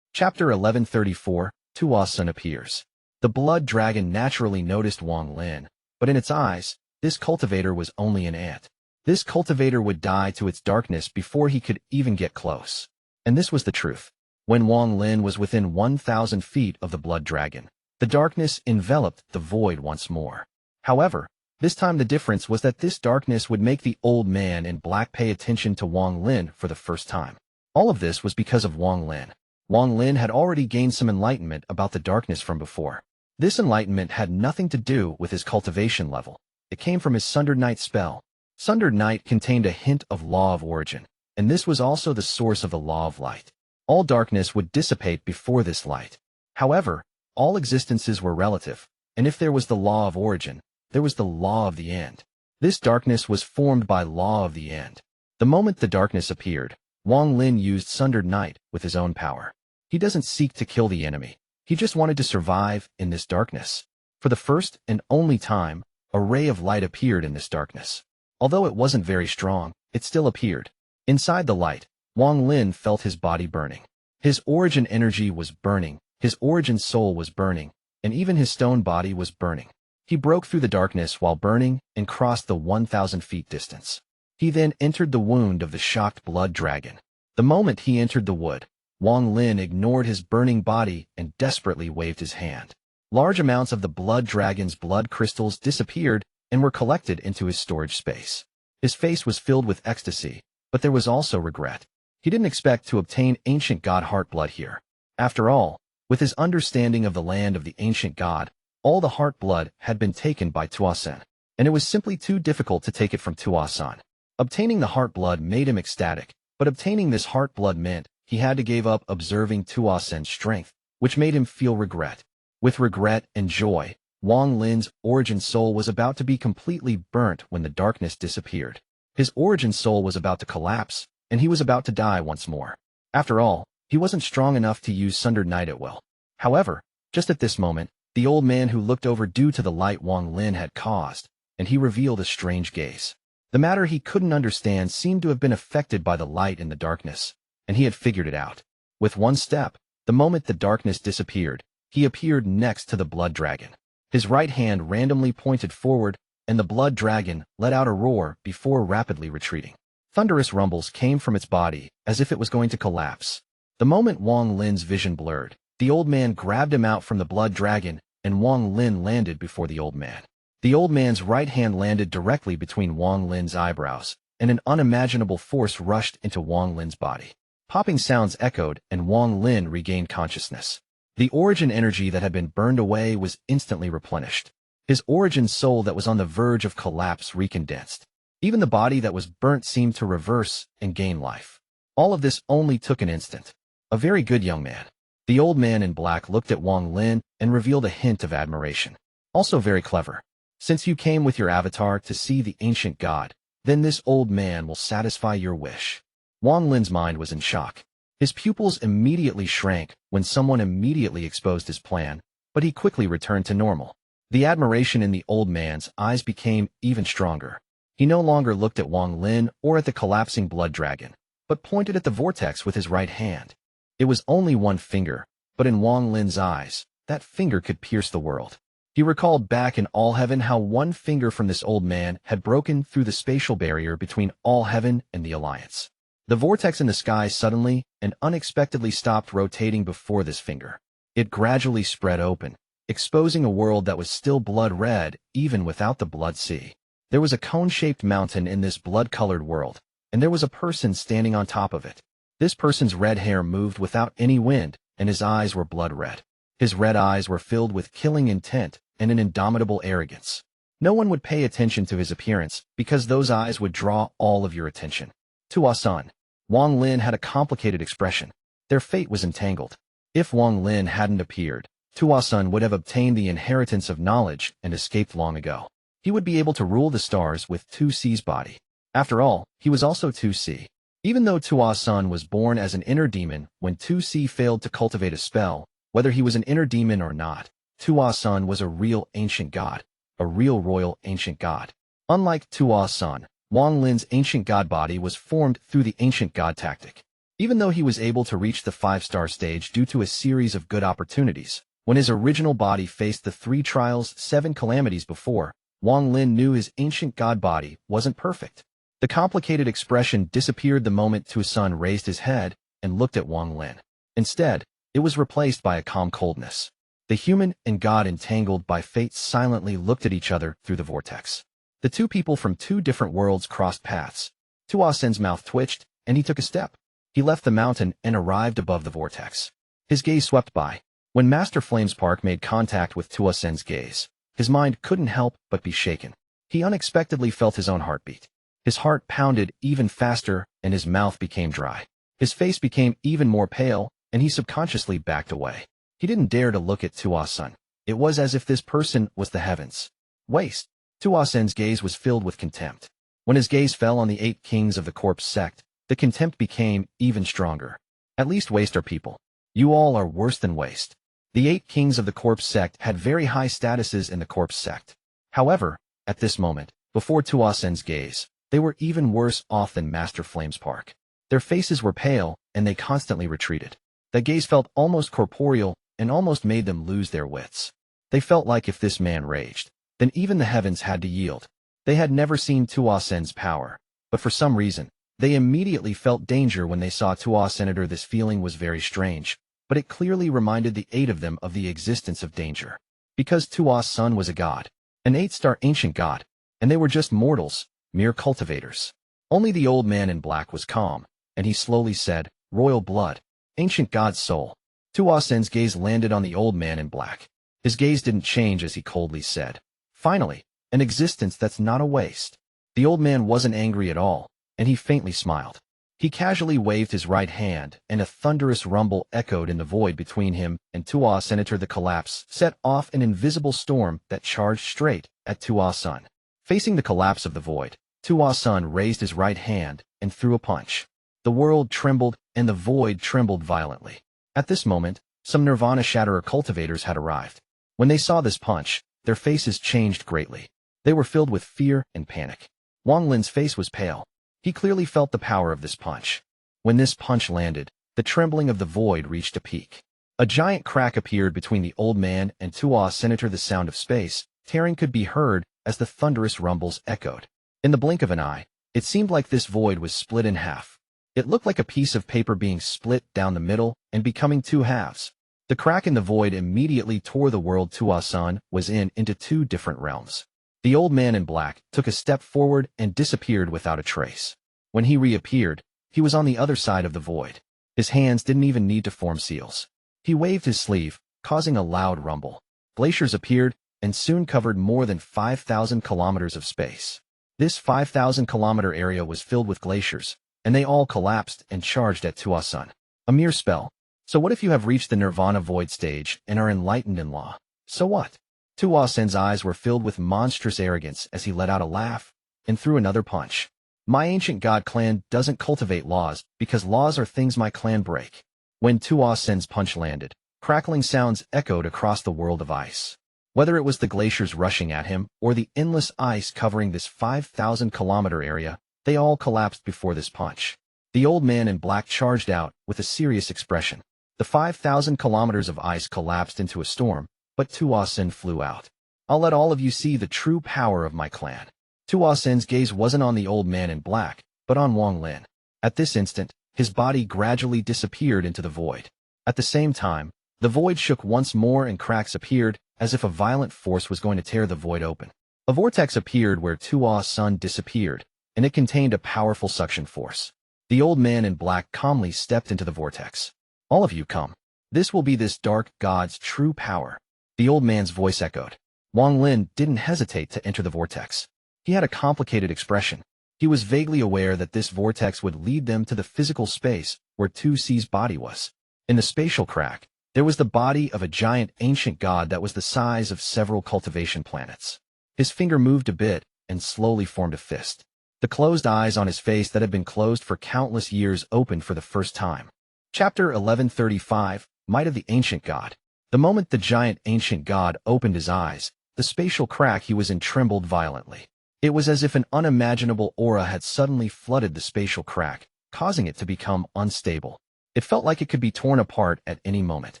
Chapter 1134, Tuo Sen Appears. The blood dragon naturally noticed Wang Lin, but in its eyes, this cultivator was only an ant. This cultivator would die to its darkness before he could even get close. And this was the truth. When Wang Lin was within 1,000 feet of the blood dragon, the darkness enveloped the void once more. However, this time the difference was that this darkness would make the old man in black pay attention to Wang Lin for the first time. All of this was because of Wang Lin. Wang Lin had already gained some enlightenment about the darkness from before. This enlightenment had nothing to do with his cultivation level. It came from his Sundered Night spell. Sundered Night contained a hint of law of origin, and this was also the source of the law of light. All darkness would dissipate before this light. However, all existences were relative, and if there was the law of origin, there was the law of the end. This darkness was formed by law of the end. The moment the darkness appeared, Wang Lin used Sundered Night with his own power. He doesn't seek to kill the enemy. He just wanted to survive in this darkness. For the first and only time, a ray of light appeared in this darkness. Although it wasn't very strong, it still appeared. Inside the light, Wang Lin felt his body burning. His origin energy was burning, his origin soul was burning, and even his stone body was burning. He broke through the darkness while burning and crossed the 1,000 feet distance. He then entered the wound of the shocked blood dragon. The moment he entered the wood, Wang Lin ignored his burning body and desperately waved his hand. Large amounts of the blood dragon's blood crystals disappeared and were collected into his storage space. His face was filled with ecstasy, but there was also regret. He didn't expect to obtain ancient god heart blood here. After all, with his understanding of the land of the ancient god, all the heart blood had been taken by Tuo Sen, and it was simply too difficult to take it from Tuo Sen. Obtaining the heart blood made him ecstatic, but obtaining this heart blood meant he had to give up observing Tuo Sen's strength, which made him feel regret. With regret and joy, Wang Lin's origin soul was about to be completely burnt when the darkness disappeared. His origin soul was about to collapse, and he was about to die once more. After all, he wasn't strong enough to use Sundered Night at will. However, just at this moment, the old man who looked over due to the light Wang Lin had caused, and he revealed a strange gaze. The matter he couldn't understand seemed to have been affected by the light in the darkness, and he had figured it out. With one step, the moment the darkness disappeared, he appeared next to the blood dragon. His right hand randomly pointed forward, and the blood dragon let out a roar before rapidly retreating. Thunderous rumbles came from its body, as if it was going to collapse. The moment Wang Lin's vision blurred, the old man grabbed him out from the blood dragon, and Wang Lin landed before the old man. The old man's right hand landed directly between Wang Lin's eyebrows, and an unimaginable force rushed into Wang Lin's body. Popping sounds echoed, and Wang Lin regained consciousness. The origin energy that had been burned away was instantly replenished. His origin soul that was on the verge of collapse recondensed. Even the body that was burnt seemed to reverse and gain life. All of this only took an instant. A very good young man. The old man in black looked at Wang Lin and revealed a hint of admiration. Also very clever. Since you came with your avatar to see the ancient god, then this old man will satisfy your wish. Wang Lin's mind was in shock. His pupils immediately shrank when someone immediately exposed his plan, but he quickly returned to normal. The admiration in the old man's eyes became even stronger. He no longer looked at Wang Lin or at the collapsing blood dragon, but pointed at the vortex with his right hand. It was only one finger, but in Wang Lin's eyes, that finger could pierce the world. He recalled back in All Heaven how one finger from this old man had broken through the spatial barrier between All Heaven and the Alliance. The vortex in the sky suddenly and unexpectedly stopped rotating before this finger. It gradually spread open, exposing a world that was still blood red even without the blood sea. There was a cone-shaped mountain in this blood-colored world, and there was a person standing on top of it. This person's red hair moved without any wind, and his eyes were blood red. His red eyes were filled with killing intent and an indomitable arrogance. No one would pay attention to his appearance because those eyes would draw all of your attention. Tuo Sen, Wang Lin had a complicated expression. Their fate was entangled. If Wang Lin hadn't appeared, Tuo Sen would have obtained the inheritance of knowledge and escaped long ago. He would be able to rule the stars with Tu Si's body. After all, he was also Tu Si. Even though Tuo Sen was born as an inner demon, when Tu Si failed to cultivate a spell, whether he was an inner demon or not, Tuo Sen was a real ancient god, a real royal ancient god. Unlike Tuo Sen, Wang Lin's ancient god body was formed through the ancient god tactic. Even though he was able to reach the 5-star stage due to a series of good opportunities, when his original body faced the 3 trials, 7 calamities before, Wang Lin knew his ancient god body wasn't perfect. The complicated expression disappeared the moment Tuo Sen raised his head and looked at Wang Lin. Instead, it was replaced by a calm coldness. The human and god entangled by fate silently looked at each other through the vortex. The two people from 2 different worlds crossed paths. Tuo Sen's mouth twitched, and he took a step. He left the mountain and arrived above the vortex. His gaze swept by. When Master Flame's Park made contact with Tuo Sen's gaze, his mind couldn't help but be shaken. He unexpectedly felt his own heartbeat. His heart pounded even faster, and his mouth became dry. His face became even more pale, and he subconsciously backed away. He didn't dare to look at Tuo Sen. It was as if this person was the heavens. Waste. Tuo Sen's gaze was filled with contempt. When his gaze fell on the 8 kings of the corpse sect, the contempt became even stronger. At least waste are people. You all are worse than waste. The 8 kings of the corpse sect had very high statuses in the corpse sect. However, at this moment, before Tuo Sen's gaze, they were even worse off than Master Flame's Park. Their faces were pale, and they constantly retreated. That gaze felt almost corporeal and almost made them lose their wits. They felt like if this man raged, then even the heavens had to yield. They had never seen Tuo Sen's power, but for some reason, they immediately felt danger when they saw Tuo Senator. This feeling was very strange, but it clearly reminded the 8 of them of the existence of danger. Because Tuo Sen was a god, an 8-star ancient god, and they were just mortals, mere cultivators. Only the old man in black was calm, and he slowly said, "Royal blood, ancient god's soul." Tuo Sen's gaze landed on the old man in black. His gaze didn't change as he coldly said, "Finally, an existence that's not a waste." The old man wasn't angry at all, and he faintly smiled. He casually waved his right hand, and a thunderous rumble echoed in the void between him and Tuo Senator. The collapse set off an invisible storm that charged straight at Tuo Sen. Facing the collapse of the void, Tuo Sen raised his right hand and threw a punch. The world trembled, and the void trembled violently. At this moment, some Nirvana Shatterer cultivators had arrived. When they saw this punch, their faces changed greatly. They were filled with fear and panic. Wang Lin's face was pale. He clearly felt the power of this punch. When this punch landed, the trembling of the void reached a peak. A giant crack appeared between the old man and Tuo Senator. The sound of space tearing could be heard as the thunderous rumbles echoed. In the blink of an eye, it seemed like this void was split in half. It looked like a piece of paper being split down the middle and becoming 2 halves. The crack in the void immediately tore the world Tuo Sen was in into 2 different realms. The old man in black took a step forward and disappeared without a trace. When he reappeared, he was on the other side of the void. His hands didn't even need to form seals. He waved his sleeve, causing a loud rumble. Glaciers appeared and soon covered more than 5,000 kilometers of space. This 5,000-kilometer area was filled with glaciers, and they all collapsed and charged at Tuo Sen. A mere spell. So what if you have reached the Nirvana Void stage and are enlightened in law? So what? Tuo Sen's eyes were filled with monstrous arrogance as he let out a laugh and threw another punch. My ancient god clan doesn't cultivate laws because laws are things my clan break. When Tuo Sen's punch landed, crackling sounds echoed across the world of ice. Whether it was the glaciers rushing at him or the endless ice covering this 5,000-kilometer area, they all collapsed before this punch. The old man in black charged out with a serious expression. The 5,000 kilometers of ice collapsed into a storm, but Tuo Sen flew out. I'll let all of you see the true power of my clan. Tuo Sen's gaze wasn't on the old man in black, but on Wang Lin. At this instant, his body gradually disappeared into the void. At the same time, the void shook once more and cracks appeared as if a violent force was going to tear the void open. A vortex appeared where Tuo Sen disappeared, and it contained a powerful suction force. The old man in black calmly stepped into the vortex. "All of you come. This will be this dark god's true power." The old man's voice echoed. Wang Lin didn't hesitate to enter the vortex. He had a complicated expression. He was vaguely aware that this vortex would lead them to the physical space where Tu Si's body was. In the spatial crack, there was the body of a giant ancient god that was the size of several cultivation planets. His finger moved a bit and slowly formed a fist. The closed eyes on his face that had been closed for countless years opened for the first time. Chapter 1135, Might of the Ancient God. The moment the giant ancient god opened his eyes, the spatial crack he was in trembled violently. It was as if an unimaginable aura had suddenly flooded the spatial crack, causing it to become unstable. It felt like it could be torn apart at any moment.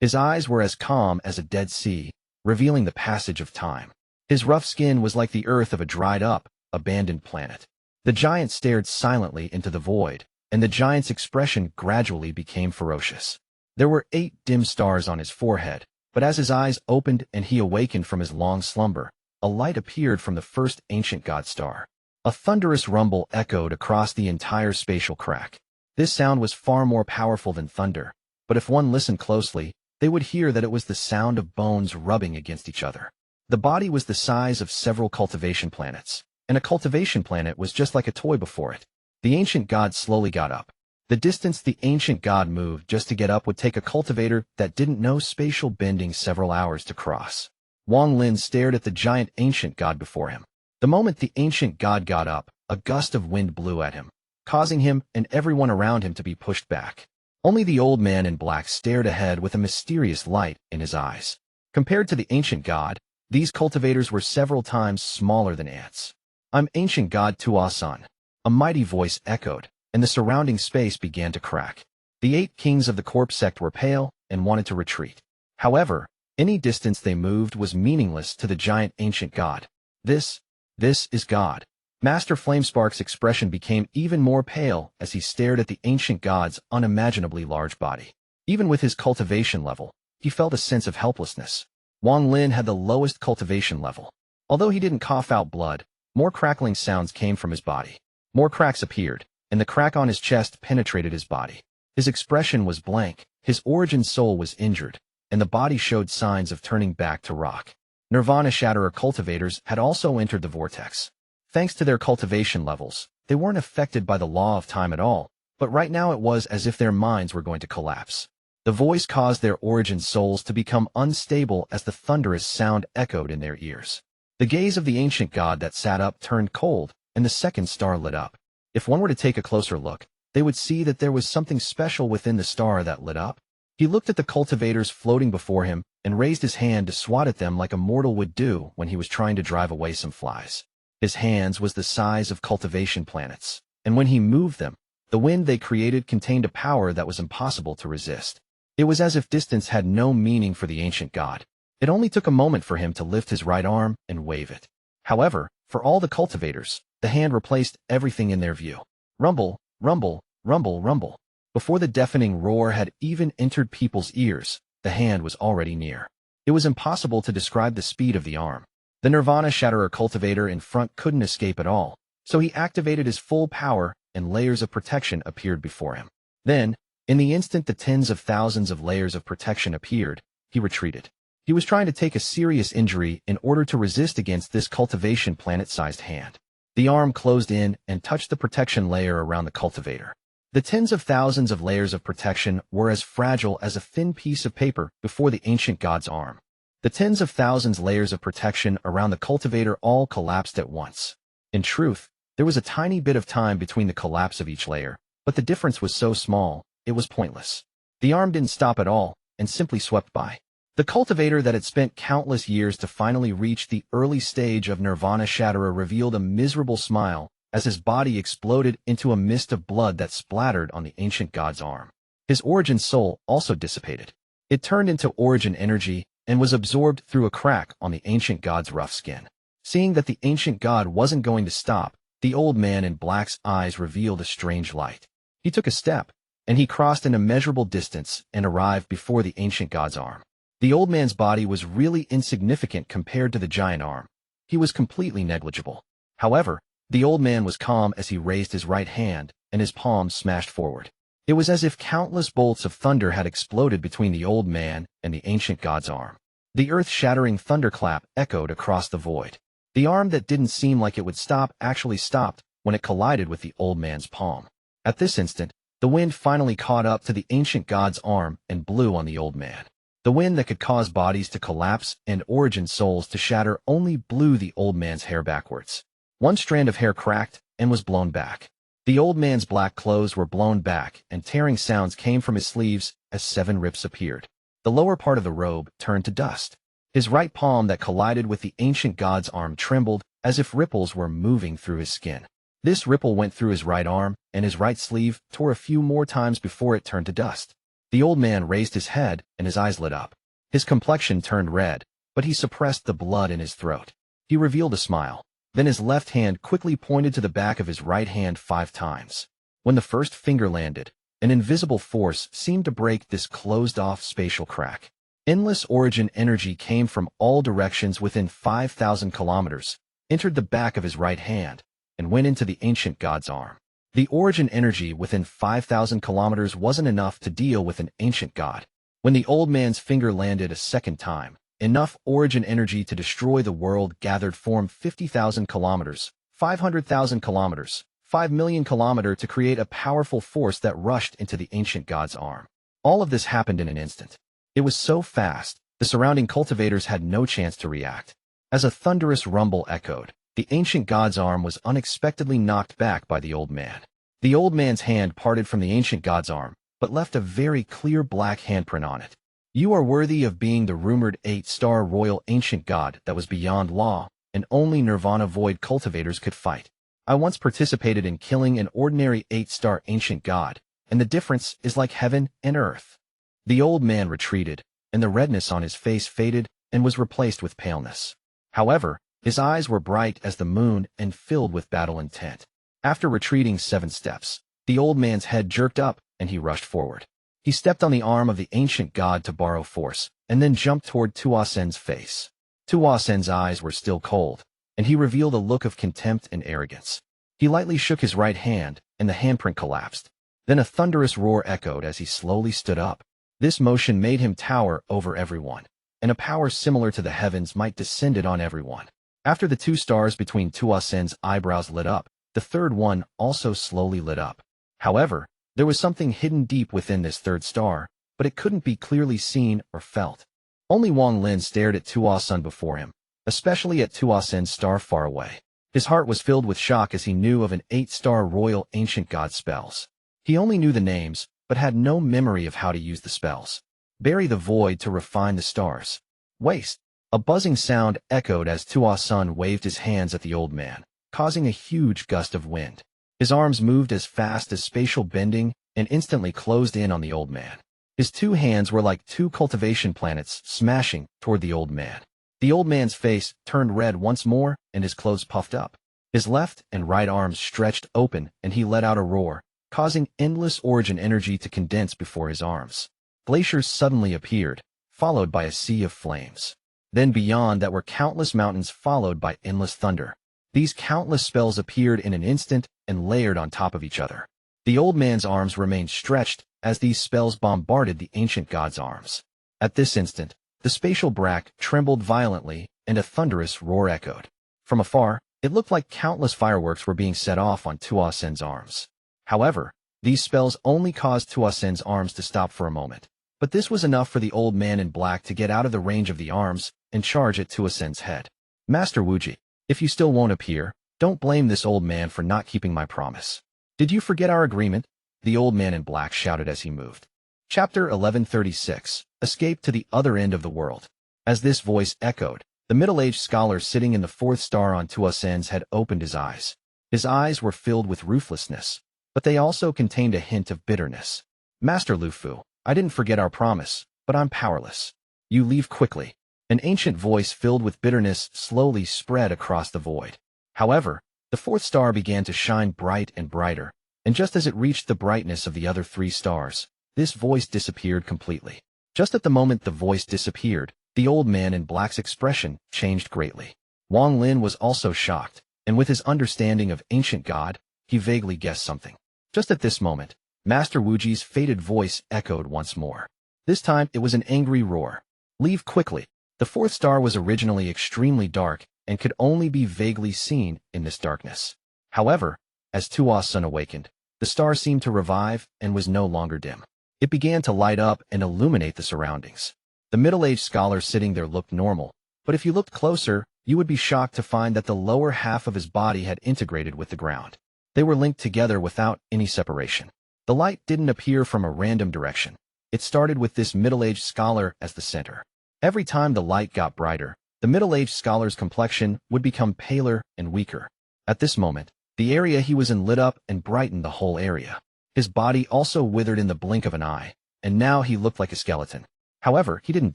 His eyes were as calm as a dead sea, revealing the passage of time. His rough skin was like the earth of a dried-up, abandoned planet. The giant stared silently into the void, and the giant's expression gradually became ferocious. There were 8 dim stars on his forehead, but as his eyes opened and he awakened from his long slumber, a light appeared from the first ancient god star. A thunderous rumble echoed across the entire spatial crack. This sound was far more powerful than thunder, but if one listened closely, they would hear that it was the sound of bones rubbing against each other. The body was the size of several cultivation planets, and a cultivation planet was just like a toy before it. The ancient god slowly got up. The distance the ancient god moved just to get up would take a cultivator that didn't know spatial bending several hours to cross. Wang Lin stared at the giant ancient god before him. The moment the ancient god got up, a gust of wind blew at him, causing him and everyone around him to be pushed back. Only the old man in black stared ahead with a mysterious light in his eyes. Compared to the ancient god, these cultivators were several times smaller than ants. "I'm ancient god Tuo Sen." A mighty voice echoed, and the surrounding space began to crack. The 8 kings of the corpse sect were pale and wanted to retreat. However, any distance they moved was meaningless to the giant ancient god. This is God. Master Flamespark's expression became even more pale as he stared at the ancient god's unimaginably large body. Even with his cultivation level, he felt a sense of helplessness. Wang Lin had the lowest cultivation level. Although he didn't cough out blood, more crackling sounds came from his body. More cracks appeared, and the crack on his chest penetrated his body. His expression was blank, his origin soul was injured, and the body showed signs of turning back to rock. Nirvana Shatterer cultivators had also entered the vortex. Thanks to their cultivation levels, they weren't affected by the law of time at all, but right now it was as if their minds were going to collapse. The voice caused their origin souls to become unstable as the thunderous sound echoed in their ears. The gaze of the ancient god that sat up turned cold, and the second star lit up. If one were to take a closer look, they would see that there was something special within the star that lit up. He looked at the cultivators floating before him and raised his hand to swat at them like a mortal would do when he was trying to drive away some flies. His hands was the size of cultivation planets, and when he moved them, the wind they created contained a power that was impossible to resist. It was as if distance had no meaning for the ancient god. It only took a moment for him to lift his right arm and wave it. However, for all the cultivators, the hand replaced everything in their view. Rumble, rumble, rumble, rumble. Before the deafening roar had even entered people's ears, the hand was already near. It was impossible to describe the speed of the arm. The Nirvana Shatterer cultivator in front couldn't escape at all, so he activated his full power and layers of protection appeared before him. Then, in the instant the tens of thousands of layers of protection appeared, he retreated. He was trying to take a serious injury in order to resist against this cultivation planet-sized hand. The arm closed in and touched the protection layer around the cultivator. The tens of thousands of layers of protection were as fragile as a thin piece of paper before the ancient god's arm. The tens of thousands layers of protection around the cultivator all collapsed at once. In truth, there was a tiny bit of time between the collapse of each layer, but the difference was so small, it was pointless. The arm didn't stop at all, and simply swept by. The cultivator that had spent countless years to finally reach the early stage of Nirvana Shatterer revealed a miserable smile as his body exploded into a mist of blood that splattered on the ancient god's arm. His origin soul also dissipated. It turned into origin energy and was absorbed through a crack on the ancient god's rough skin. Seeing that the ancient god wasn't going to stop, the old man in black's eyes revealed a strange light. He took a step, and he crossed an immeasurable distance and arrived before the ancient god's arm. The old man's body was really insignificant compared to the giant arm. He was completely negligible. However, the old man was calm as he raised his right hand, and his palms smashed forward. It was as if countless bolts of thunder had exploded between the old man and the ancient god's arm. The earth-shattering thunderclap echoed across the void. The arm that didn't seem like it would stop actually stopped when it collided with the old man's palm. At this instant, the wind finally caught up to the ancient god's arm and blew on the old man. The wind that could cause bodies to collapse and origin souls to shatter only blew the old man's hair backwards. One strand of hair cracked and was blown back. The old man's black clothes were blown back, and tearing sounds came from his sleeves as 7 rips appeared. The lower part of the robe turned to dust. His right palm that collided with the ancient god's arm trembled as if ripples were moving through his skin. This ripple went through his right arm, and his right sleeve tore a few more times before it turned to dust. The old man raised his head, and his eyes lit up. His complexion turned red, but he suppressed the blood in his throat. He revealed a smile. Then his left hand quickly pointed to the back of his right hand 5 times. When the first finger landed, an invisible force seemed to break this closed-off spatial crack. Endless origin energy came from all directions within 5,000 kilometers, entered the back of his right hand, and went into the ancient god's arm. The origin energy within 5,000 kilometers wasn't enough to deal with an ancient god. When the old man's finger landed a second time, enough origin energy to destroy the world gathered formed 50,000 kilometers, 500,000 kilometers, 5 million kilometers to create a powerful force that rushed into the ancient god's arm. All of this happened in an instant. It was so fast, the surrounding cultivators had no chance to react. As a thunderous rumble echoed, the ancient god's arm was unexpectedly knocked back by the old man. The old man's hand parted from the ancient god's arm, but left a very clear black handprint on it. You are worthy of being the rumored 8-star royal ancient god that was beyond law, and only Nirvana Void cultivators could fight. I once participated in killing an ordinary 8-star ancient god, and the difference is like heaven and earth. The old man retreated, and the redness on his face faded and was replaced with paleness. However, his eyes were bright as the moon and filled with battle intent. After retreating 7 steps, the old man's head jerked up and he rushed forward. He stepped on the arm of the ancient god to borrow force, and then jumped toward Tuo Sen's face. Tuo Sen's eyes were still cold, and he revealed a look of contempt and arrogance. He lightly shook his right hand, and the handprint collapsed. Then a thunderous roar echoed as he slowly stood up. This motion made him tower over everyone, and a power similar to the heavens might descended on everyone. After the 2 stars between Tuo Sen's eyebrows lit up, the third one also slowly lit up. However, there was something hidden deep within this third star, but it couldn't be clearly seen or felt. Only Wang Lin stared at Tuo Sen before him, especially at Tuo Sen's star far away. His heart was filled with shock as he knew of an 8-star royal ancient god spells. He only knew the names, but had no memory of how to use the spells. Bury the void to refine the stars. Waste. A buzzing sound echoed as Tuo Sen waved his hands at the old man, causing a huge gust of wind. His arms moved as fast as spatial bending and instantly closed in on the old man. His 2 hands were like 2 cultivation planets smashing toward the old man. The old man's face turned red once more and his clothes puffed up. His left and right arms stretched open and he let out a roar, causing endless origin energy to condense before his arms. Glaciers suddenly appeared, followed by a sea of flames. Then beyond that were countless mountains followed by endless thunder. These countless spells appeared in an instant and layered on top of each other. The old man's arms remained stretched as these spells bombarded the ancient god's arms. At this instant, the spatial brack trembled violently and a thunderous roar echoed. From afar, it looked like countless fireworks were being set off on Tuo Sen's arms. However, these spells only caused Tuo Sen's arms to stop for a moment. But this was enough for the old man in black to get out of the range of the arms and charge at Tuo Sen's head. Master Wuji, if you still won't appear, don't blame this old man for not keeping my promise. Did you forget our agreement? The old man in black shouted as he moved. Chapter 1136, Escape to the Other End of the World. As this voice echoed, the middle-aged scholar sitting in the 4th star on Tuo Sen's head opened his eyes. His eyes were filled with ruthlessness, but they also contained a hint of bitterness. Master Lufu, I didn't forget our promise, but I'm powerless. You leave quickly. An ancient voice filled with bitterness slowly spread across the void. However, the 4th star began to shine bright and brighter, and just as it reached the brightness of the other 3 stars, this voice disappeared completely. Just at the moment the voice disappeared, the old man in black's expression changed greatly. Wang Lin was also shocked, and with his understanding of ancient god, he vaguely guessed something. Just at this moment, Master Wuji's faded voice echoed once more. This time it was an angry roar. Leave quickly. The fourth star was originally extremely dark and could only be vaguely seen in this darkness. However, as Tuo Sen awakened, the star seemed to revive and was no longer dim. It began to light up and illuminate the surroundings. The middle-aged scholar sitting there looked normal, but if you looked closer, you would be shocked to find that the lower half of his body had integrated with the ground. They were linked together without any separation. The light didn't appear from a random direction. It started with this middle-aged scholar as the center. Every time the light got brighter, the middle-aged scholar's complexion would become paler and weaker. At this moment, the area he was in lit up and brightened the whole area. His body also withered in the blink of an eye, and now he looked like a skeleton. However, he didn't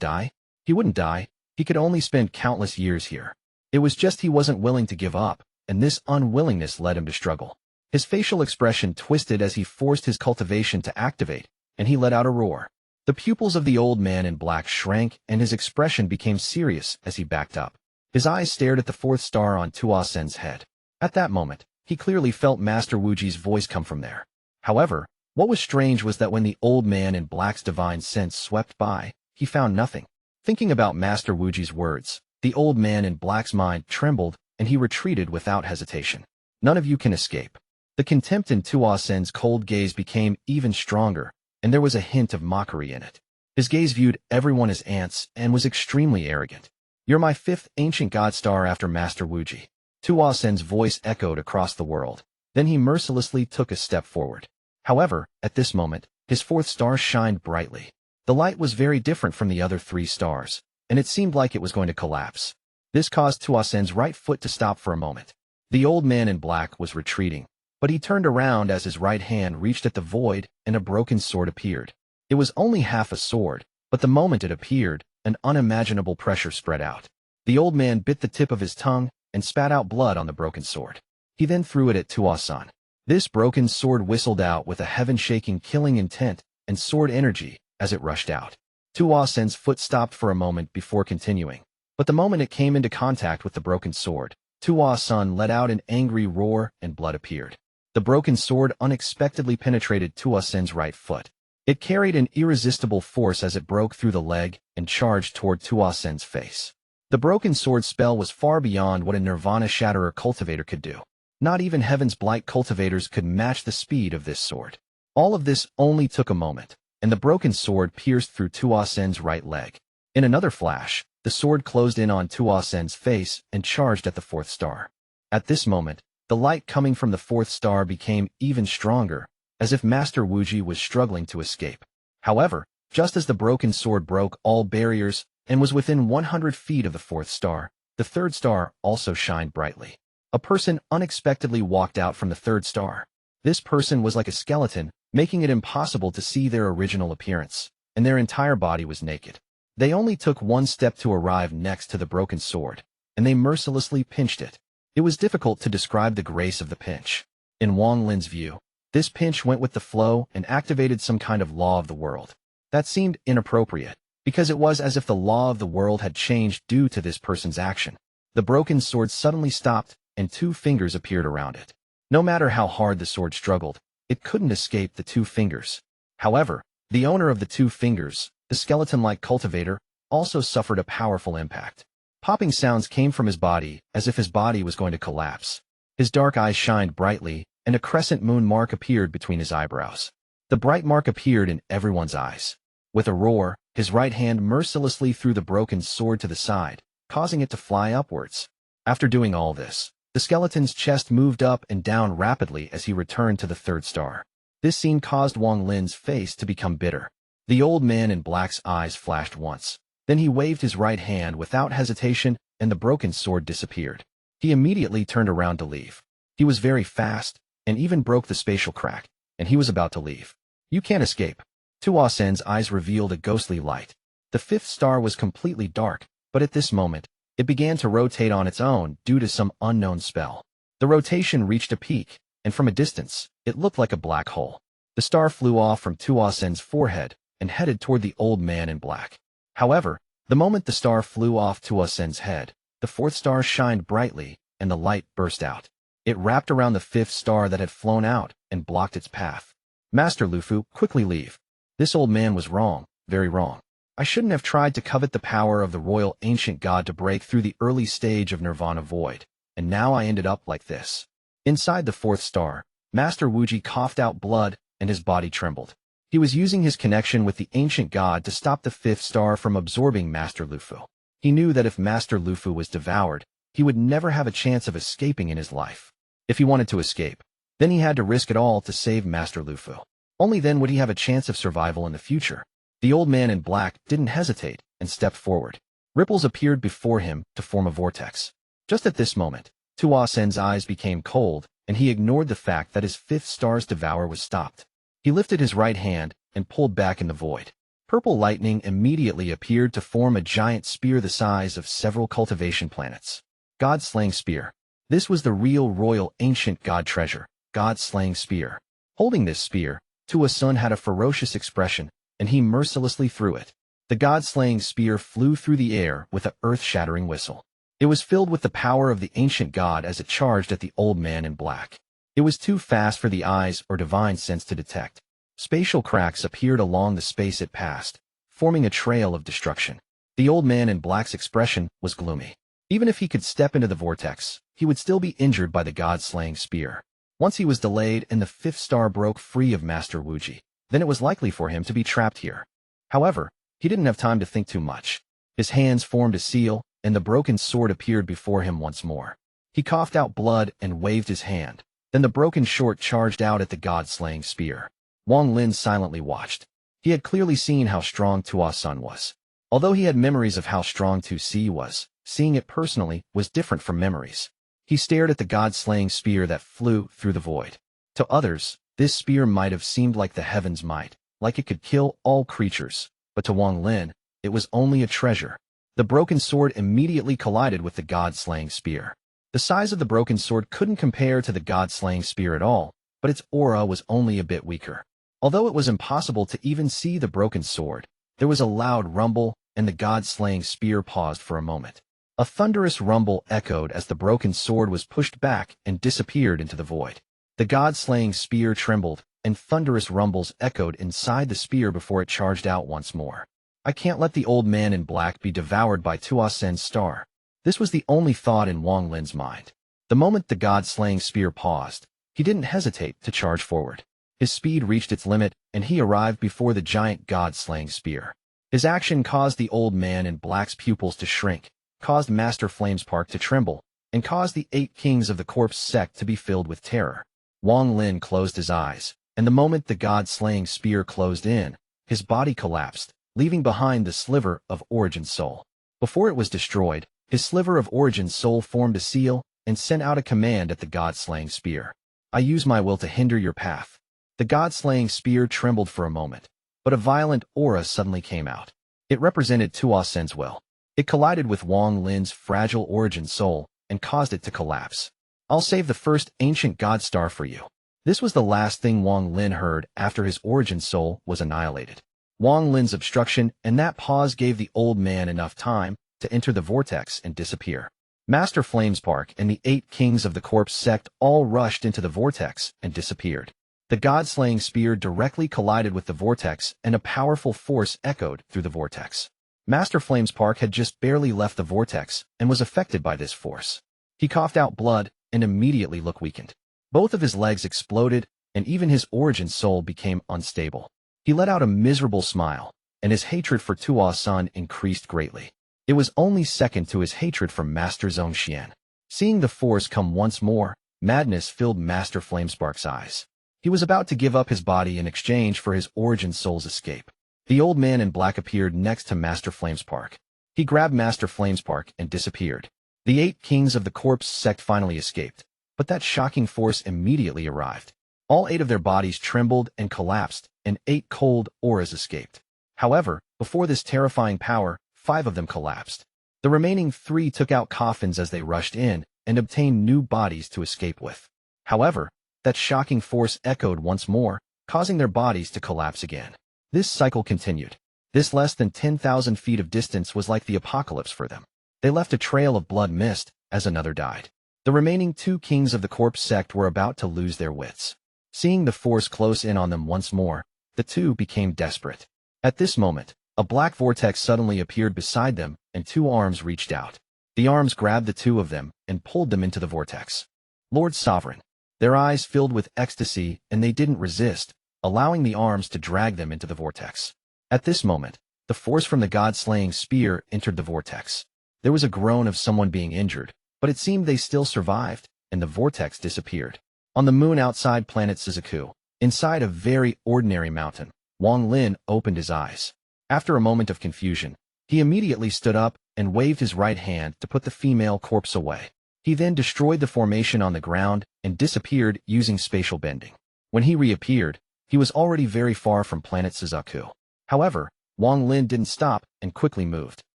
die. He wouldn't die. He could only spend countless years here. It was just he wasn't willing to give up, and this unwillingness led him to struggle. His facial expression twisted as he forced his cultivation to activate, and he let out a roar. The pupils of the old man in black shrank, and his expression became serious as he backed up. His eyes stared at the fourth star on Tuo Sen's head. At that moment, he clearly felt Master Wuji's voice come from there. However, what was strange was that when the old man in black's divine sense swept by, he found nothing. Thinking about Master Wuji's words, the old man in black's mind trembled, and he retreated without hesitation. None of you can escape. The contempt in Tuo Sen's cold gaze became even stronger, and there was a hint of mockery in it. His gaze viewed everyone as ants and was extremely arrogant. You're my fifth ancient god star after Master Wuji. Tuo Sen's voice echoed across the world. Then he mercilessly took a step forward. However, at this moment, his fourth star shined brightly. The light was very different from the other three stars, and it seemed like it was going to collapse. This caused Tuo Sen's right foot to stop for a moment. The old man in black was retreating, but he turned around as his right hand reached at the void and a broken sword appeared. It was only half a sword, but the moment it appeared, an unimaginable pressure spread out. The old man bit the tip of his tongue and spat out blood on the broken sword. He then threw it at Tuo Sen. This broken sword whistled out with a heaven-shaking killing intent and sword energy as it rushed out. Tuo Sen's foot stopped for a moment before continuing, but the moment it came into contact with the broken sword, Tuo Sen let out an angry roar and blood appeared. The broken sword unexpectedly penetrated Tuo Sen's right foot. It carried an irresistible force as it broke through the leg and charged toward Tuo Sen's face. The broken sword spell was far beyond what a Nirvana Shatterer cultivator could do. Not even Heaven's Blight cultivators could match the speed of this sword. All of this only took a moment, and the broken sword pierced through Tuo Sen's right leg. In another flash, the sword closed in on Tuo Sen's face and charged at the fourth star. At this moment, the light coming from the fourth star became even stronger, as if Master Wuji was struggling to escape. However, just as the broken sword broke all barriers and was within 100 feet of the fourth star, the third star also shined brightly. A person unexpectedly walked out from the third star. This person was like a skeleton, making it impossible to see their original appearance, and their entire body was naked. They only took one step to arrive next to the broken sword, and they mercilessly pinched it. It was difficult to describe the grace of the pinch. In Wang Lin's view, this pinch went with the flow and activated some kind of law of the world. That seemed inappropriate, because it was as if the law of the world had changed due to this person's action. The broken sword suddenly stopped, and two fingers appeared around it. No matter how hard the sword struggled, it couldn't escape the two fingers. However, the owner of the two fingers, the skeleton-like cultivator, also suffered a powerful impact. Popping sounds came from his body, as if his body was going to collapse. His dark eyes shined brightly, and a crescent moon mark appeared between his eyebrows. The bright mark appeared in everyone's eyes. With a roar, his right hand mercilessly threw the broken sword to the side, causing it to fly upwards. After doing all this, the skeleton's chest moved up and down rapidly as he returned to the third star. This scene caused Wang Lin's face to become bitter. The old man in black's eyes flashed once. Then he waved his right hand without hesitation, and the broken sword disappeared. He immediately turned around to leave. He was very fast, and even broke the spatial crack, and he was about to leave. You can't escape. Tuo Sen's eyes revealed a ghostly light. The fifth star was completely dark, but at this moment, it began to rotate on its own due to some unknown spell. The rotation reached a peak, and from a distance, it looked like a black hole. The star flew off from Tuo Sen's forehead, and headed toward the old man in black. However, the moment the star flew off Tuo Sen's head, the fourth star shined brightly, and the light burst out. It wrapped around the fifth star that had flown out and blocked its path. Master Lufu, quickly leave. This old man was wrong, very wrong. I shouldn't have tried to covet the power of the royal ancient god to break through the early stage of Nirvana Void, and now I ended up like this. Inside the fourth star, Master Wuji coughed out blood, and his body trembled. He was using his connection with the ancient god to stop the fifth star from absorbing Master Lufu. He knew that if Master Lufu was devoured, he would never have a chance of escaping in his life. If he wanted to escape, then he had to risk it all to save Master Lufu. Only then would he have a chance of survival in the future. The old man in black didn't hesitate and stepped forward. Ripples appeared before him to form a vortex. Just at this moment, Tuo Sen's eyes became cold, and he ignored the fact that his fifth star's devour was stopped. He lifted his right hand and pulled back in the void. Purple lightning immediately appeared to form a giant spear the size of several cultivation planets. God-slaying spear. This was the real royal ancient god treasure, God-slaying spear. Holding this spear, Tuo Sen had a ferocious expression, and he mercilessly threw it. The god-slaying spear flew through the air with an earth-shattering whistle. It was filled with the power of the ancient god as it charged at the old man in black. It was too fast for the eyes or divine sense to detect. Spatial cracks appeared along the space it passed, forming a trail of destruction. The old man in black's expression was gloomy. Even if he could step into the vortex, he would still be injured by the god-slaying spear. Once he was delayed and the fifth star broke free of Master Wuji, then it was likely for him to be trapped here. However, he didn't have time to think too much. His hands formed a seal, and the broken sword appeared before him once more. He coughed out blood and waved his hand. Then the broken sword charged out at the god-slaying spear. Wang Lin silently watched. He had clearly seen how strong Tuo Sen was. Although he had memories of how strong Tu Si was, seeing it personally was different from memories. He stared at the god-slaying spear that flew through the void. To others, this spear might have seemed like the heaven's might, like it could kill all creatures, but to Wang Lin, it was only a treasure. The broken sword immediately collided with the god-slaying spear. The size of the broken sword couldn't compare to the god-slaying spear at all, but its aura was only a bit weaker. Although it was impossible to even see the broken sword, there was a loud rumble, and the god-slaying spear paused for a moment. A thunderous rumble echoed as the broken sword was pushed back and disappeared into the void. The god-slaying spear trembled, and thunderous rumbles echoed inside the spear before it charged out once more. I can't let the old man in black be devoured by Tuo Sen's star. This was the only thought in Wang Lin's mind. The moment the god-slaying spear paused, he didn't hesitate to charge forward. His speed reached its limit, and he arrived before the giant god-slaying spear. His action caused the old man in black's pupils to shrink, caused Master Flame's Park to tremble, and caused the 8 kings of the corpse sect to be filled with terror. Wang Lin closed his eyes, and the moment the god-slaying spear closed in, his body collapsed, leaving behind the sliver of Origin Soul. Before it was destroyed, his sliver of Origin Soul formed a seal and sent out a command at the god-slaying spear. I use my will to hinder your path. The god-slaying spear trembled for a moment, but a violent aura suddenly came out. It represented Tuo Sen's will. It collided with Wang Lin's fragile Origin Soul and caused it to collapse. I'll save the first ancient god star for you. This was the last thing Wang Lin heard after his Origin Soul was annihilated. Wang Lin's obstruction and that pause gave the old man enough time to enter the vortex and disappear. Master Flame's Park and the 8 kings of the corpse sect all rushed into the vortex and disappeared. The god-slaying spear directly collided with the vortex, and a powerful force echoed through the vortex. Master Flame's Park had just barely left the vortex and was affected by this force. He coughed out blood and immediately looked weakened. Both of his legs exploded, and even his Origin Soul became unstable. He let out a miserable smile, and his hatred for Tuo Sen increased greatly. It was only second to his hatred for Master Zhong Xian. Seeing the force come once more, madness filled Master Flamespark's eyes. He was about to give up his body in exchange for his Origin Soul's escape. The old man in black appeared next to Master Flamespark. He grabbed Master Flamespark and disappeared. The 8 kings of the corpse sect finally escaped, but that shocking force immediately arrived. All 8 of their bodies trembled and collapsed, and 8 cold auras escaped. However, before this terrifying power, 5 of them collapsed. The remaining 3 took out coffins as they rushed in and obtained new bodies to escape with. However, that shocking force echoed once more, causing their bodies to collapse again. This cycle continued. This less than 10,000 feet of distance was like the apocalypse for them. They left a trail of blood mist as another died. The remaining 2 kings of the corpse sect were about to lose their wits. Seeing the force close in on them once more, the 2 became desperate. At this moment, a black vortex suddenly appeared beside them, and 2 arms reached out. The arms grabbed the 2 of them and pulled them into the vortex. Lord Sovereign. Their eyes filled with ecstasy, and they didn't resist, allowing the arms to drag them into the vortex. At this moment, the force from the god-slaying spear entered the vortex. There was a groan of someone being injured, but it seemed they still survived, and the vortex disappeared. On the moon outside planet Suzaku, inside a very ordinary mountain, Wang Lin opened his eyes. After a moment of confusion, he immediately stood up and waved his right hand to put the female corpse away. He then destroyed the formation on the ground and disappeared using spatial bending. When he reappeared, he was already very far from planet Suzaku. However, Wang Lin didn't stop and quickly moved.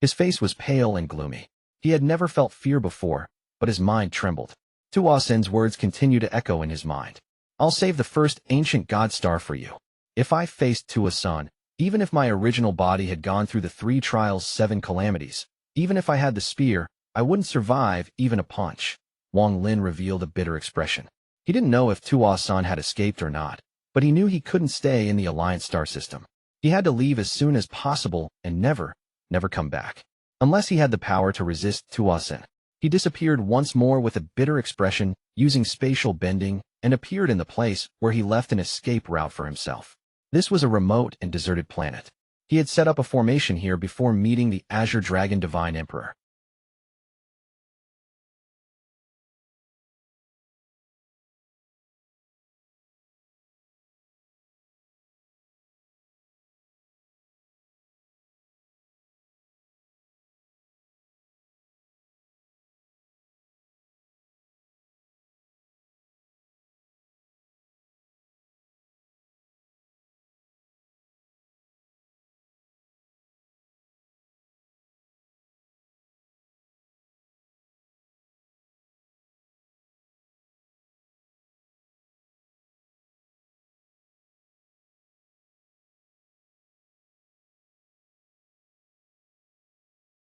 His face was pale and gloomy. He had never felt fear before, but his mind trembled. Tuo Sen's words continued to echo in his mind. I'll save the first ancient god star for you. If I faced Tuo Sen, even if my original body had gone through the 3 trials 7 calamities, even if I had the spear, I wouldn't survive even a punch. Wang Lin revealed a bitter expression. He didn't know if Tuo Sen had escaped or not, but he knew he couldn't stay in the Alliance star system. He had to leave as soon as possible and never come back. Unless he had the power to resist Tuo Sen. He disappeared once more with a bitter expression, using spatial bending, and appeared in the place where he left an escape route for himself. This was a remote and deserted planet. He had set up a formation here before meeting the Azure Dragon Divine Emperor.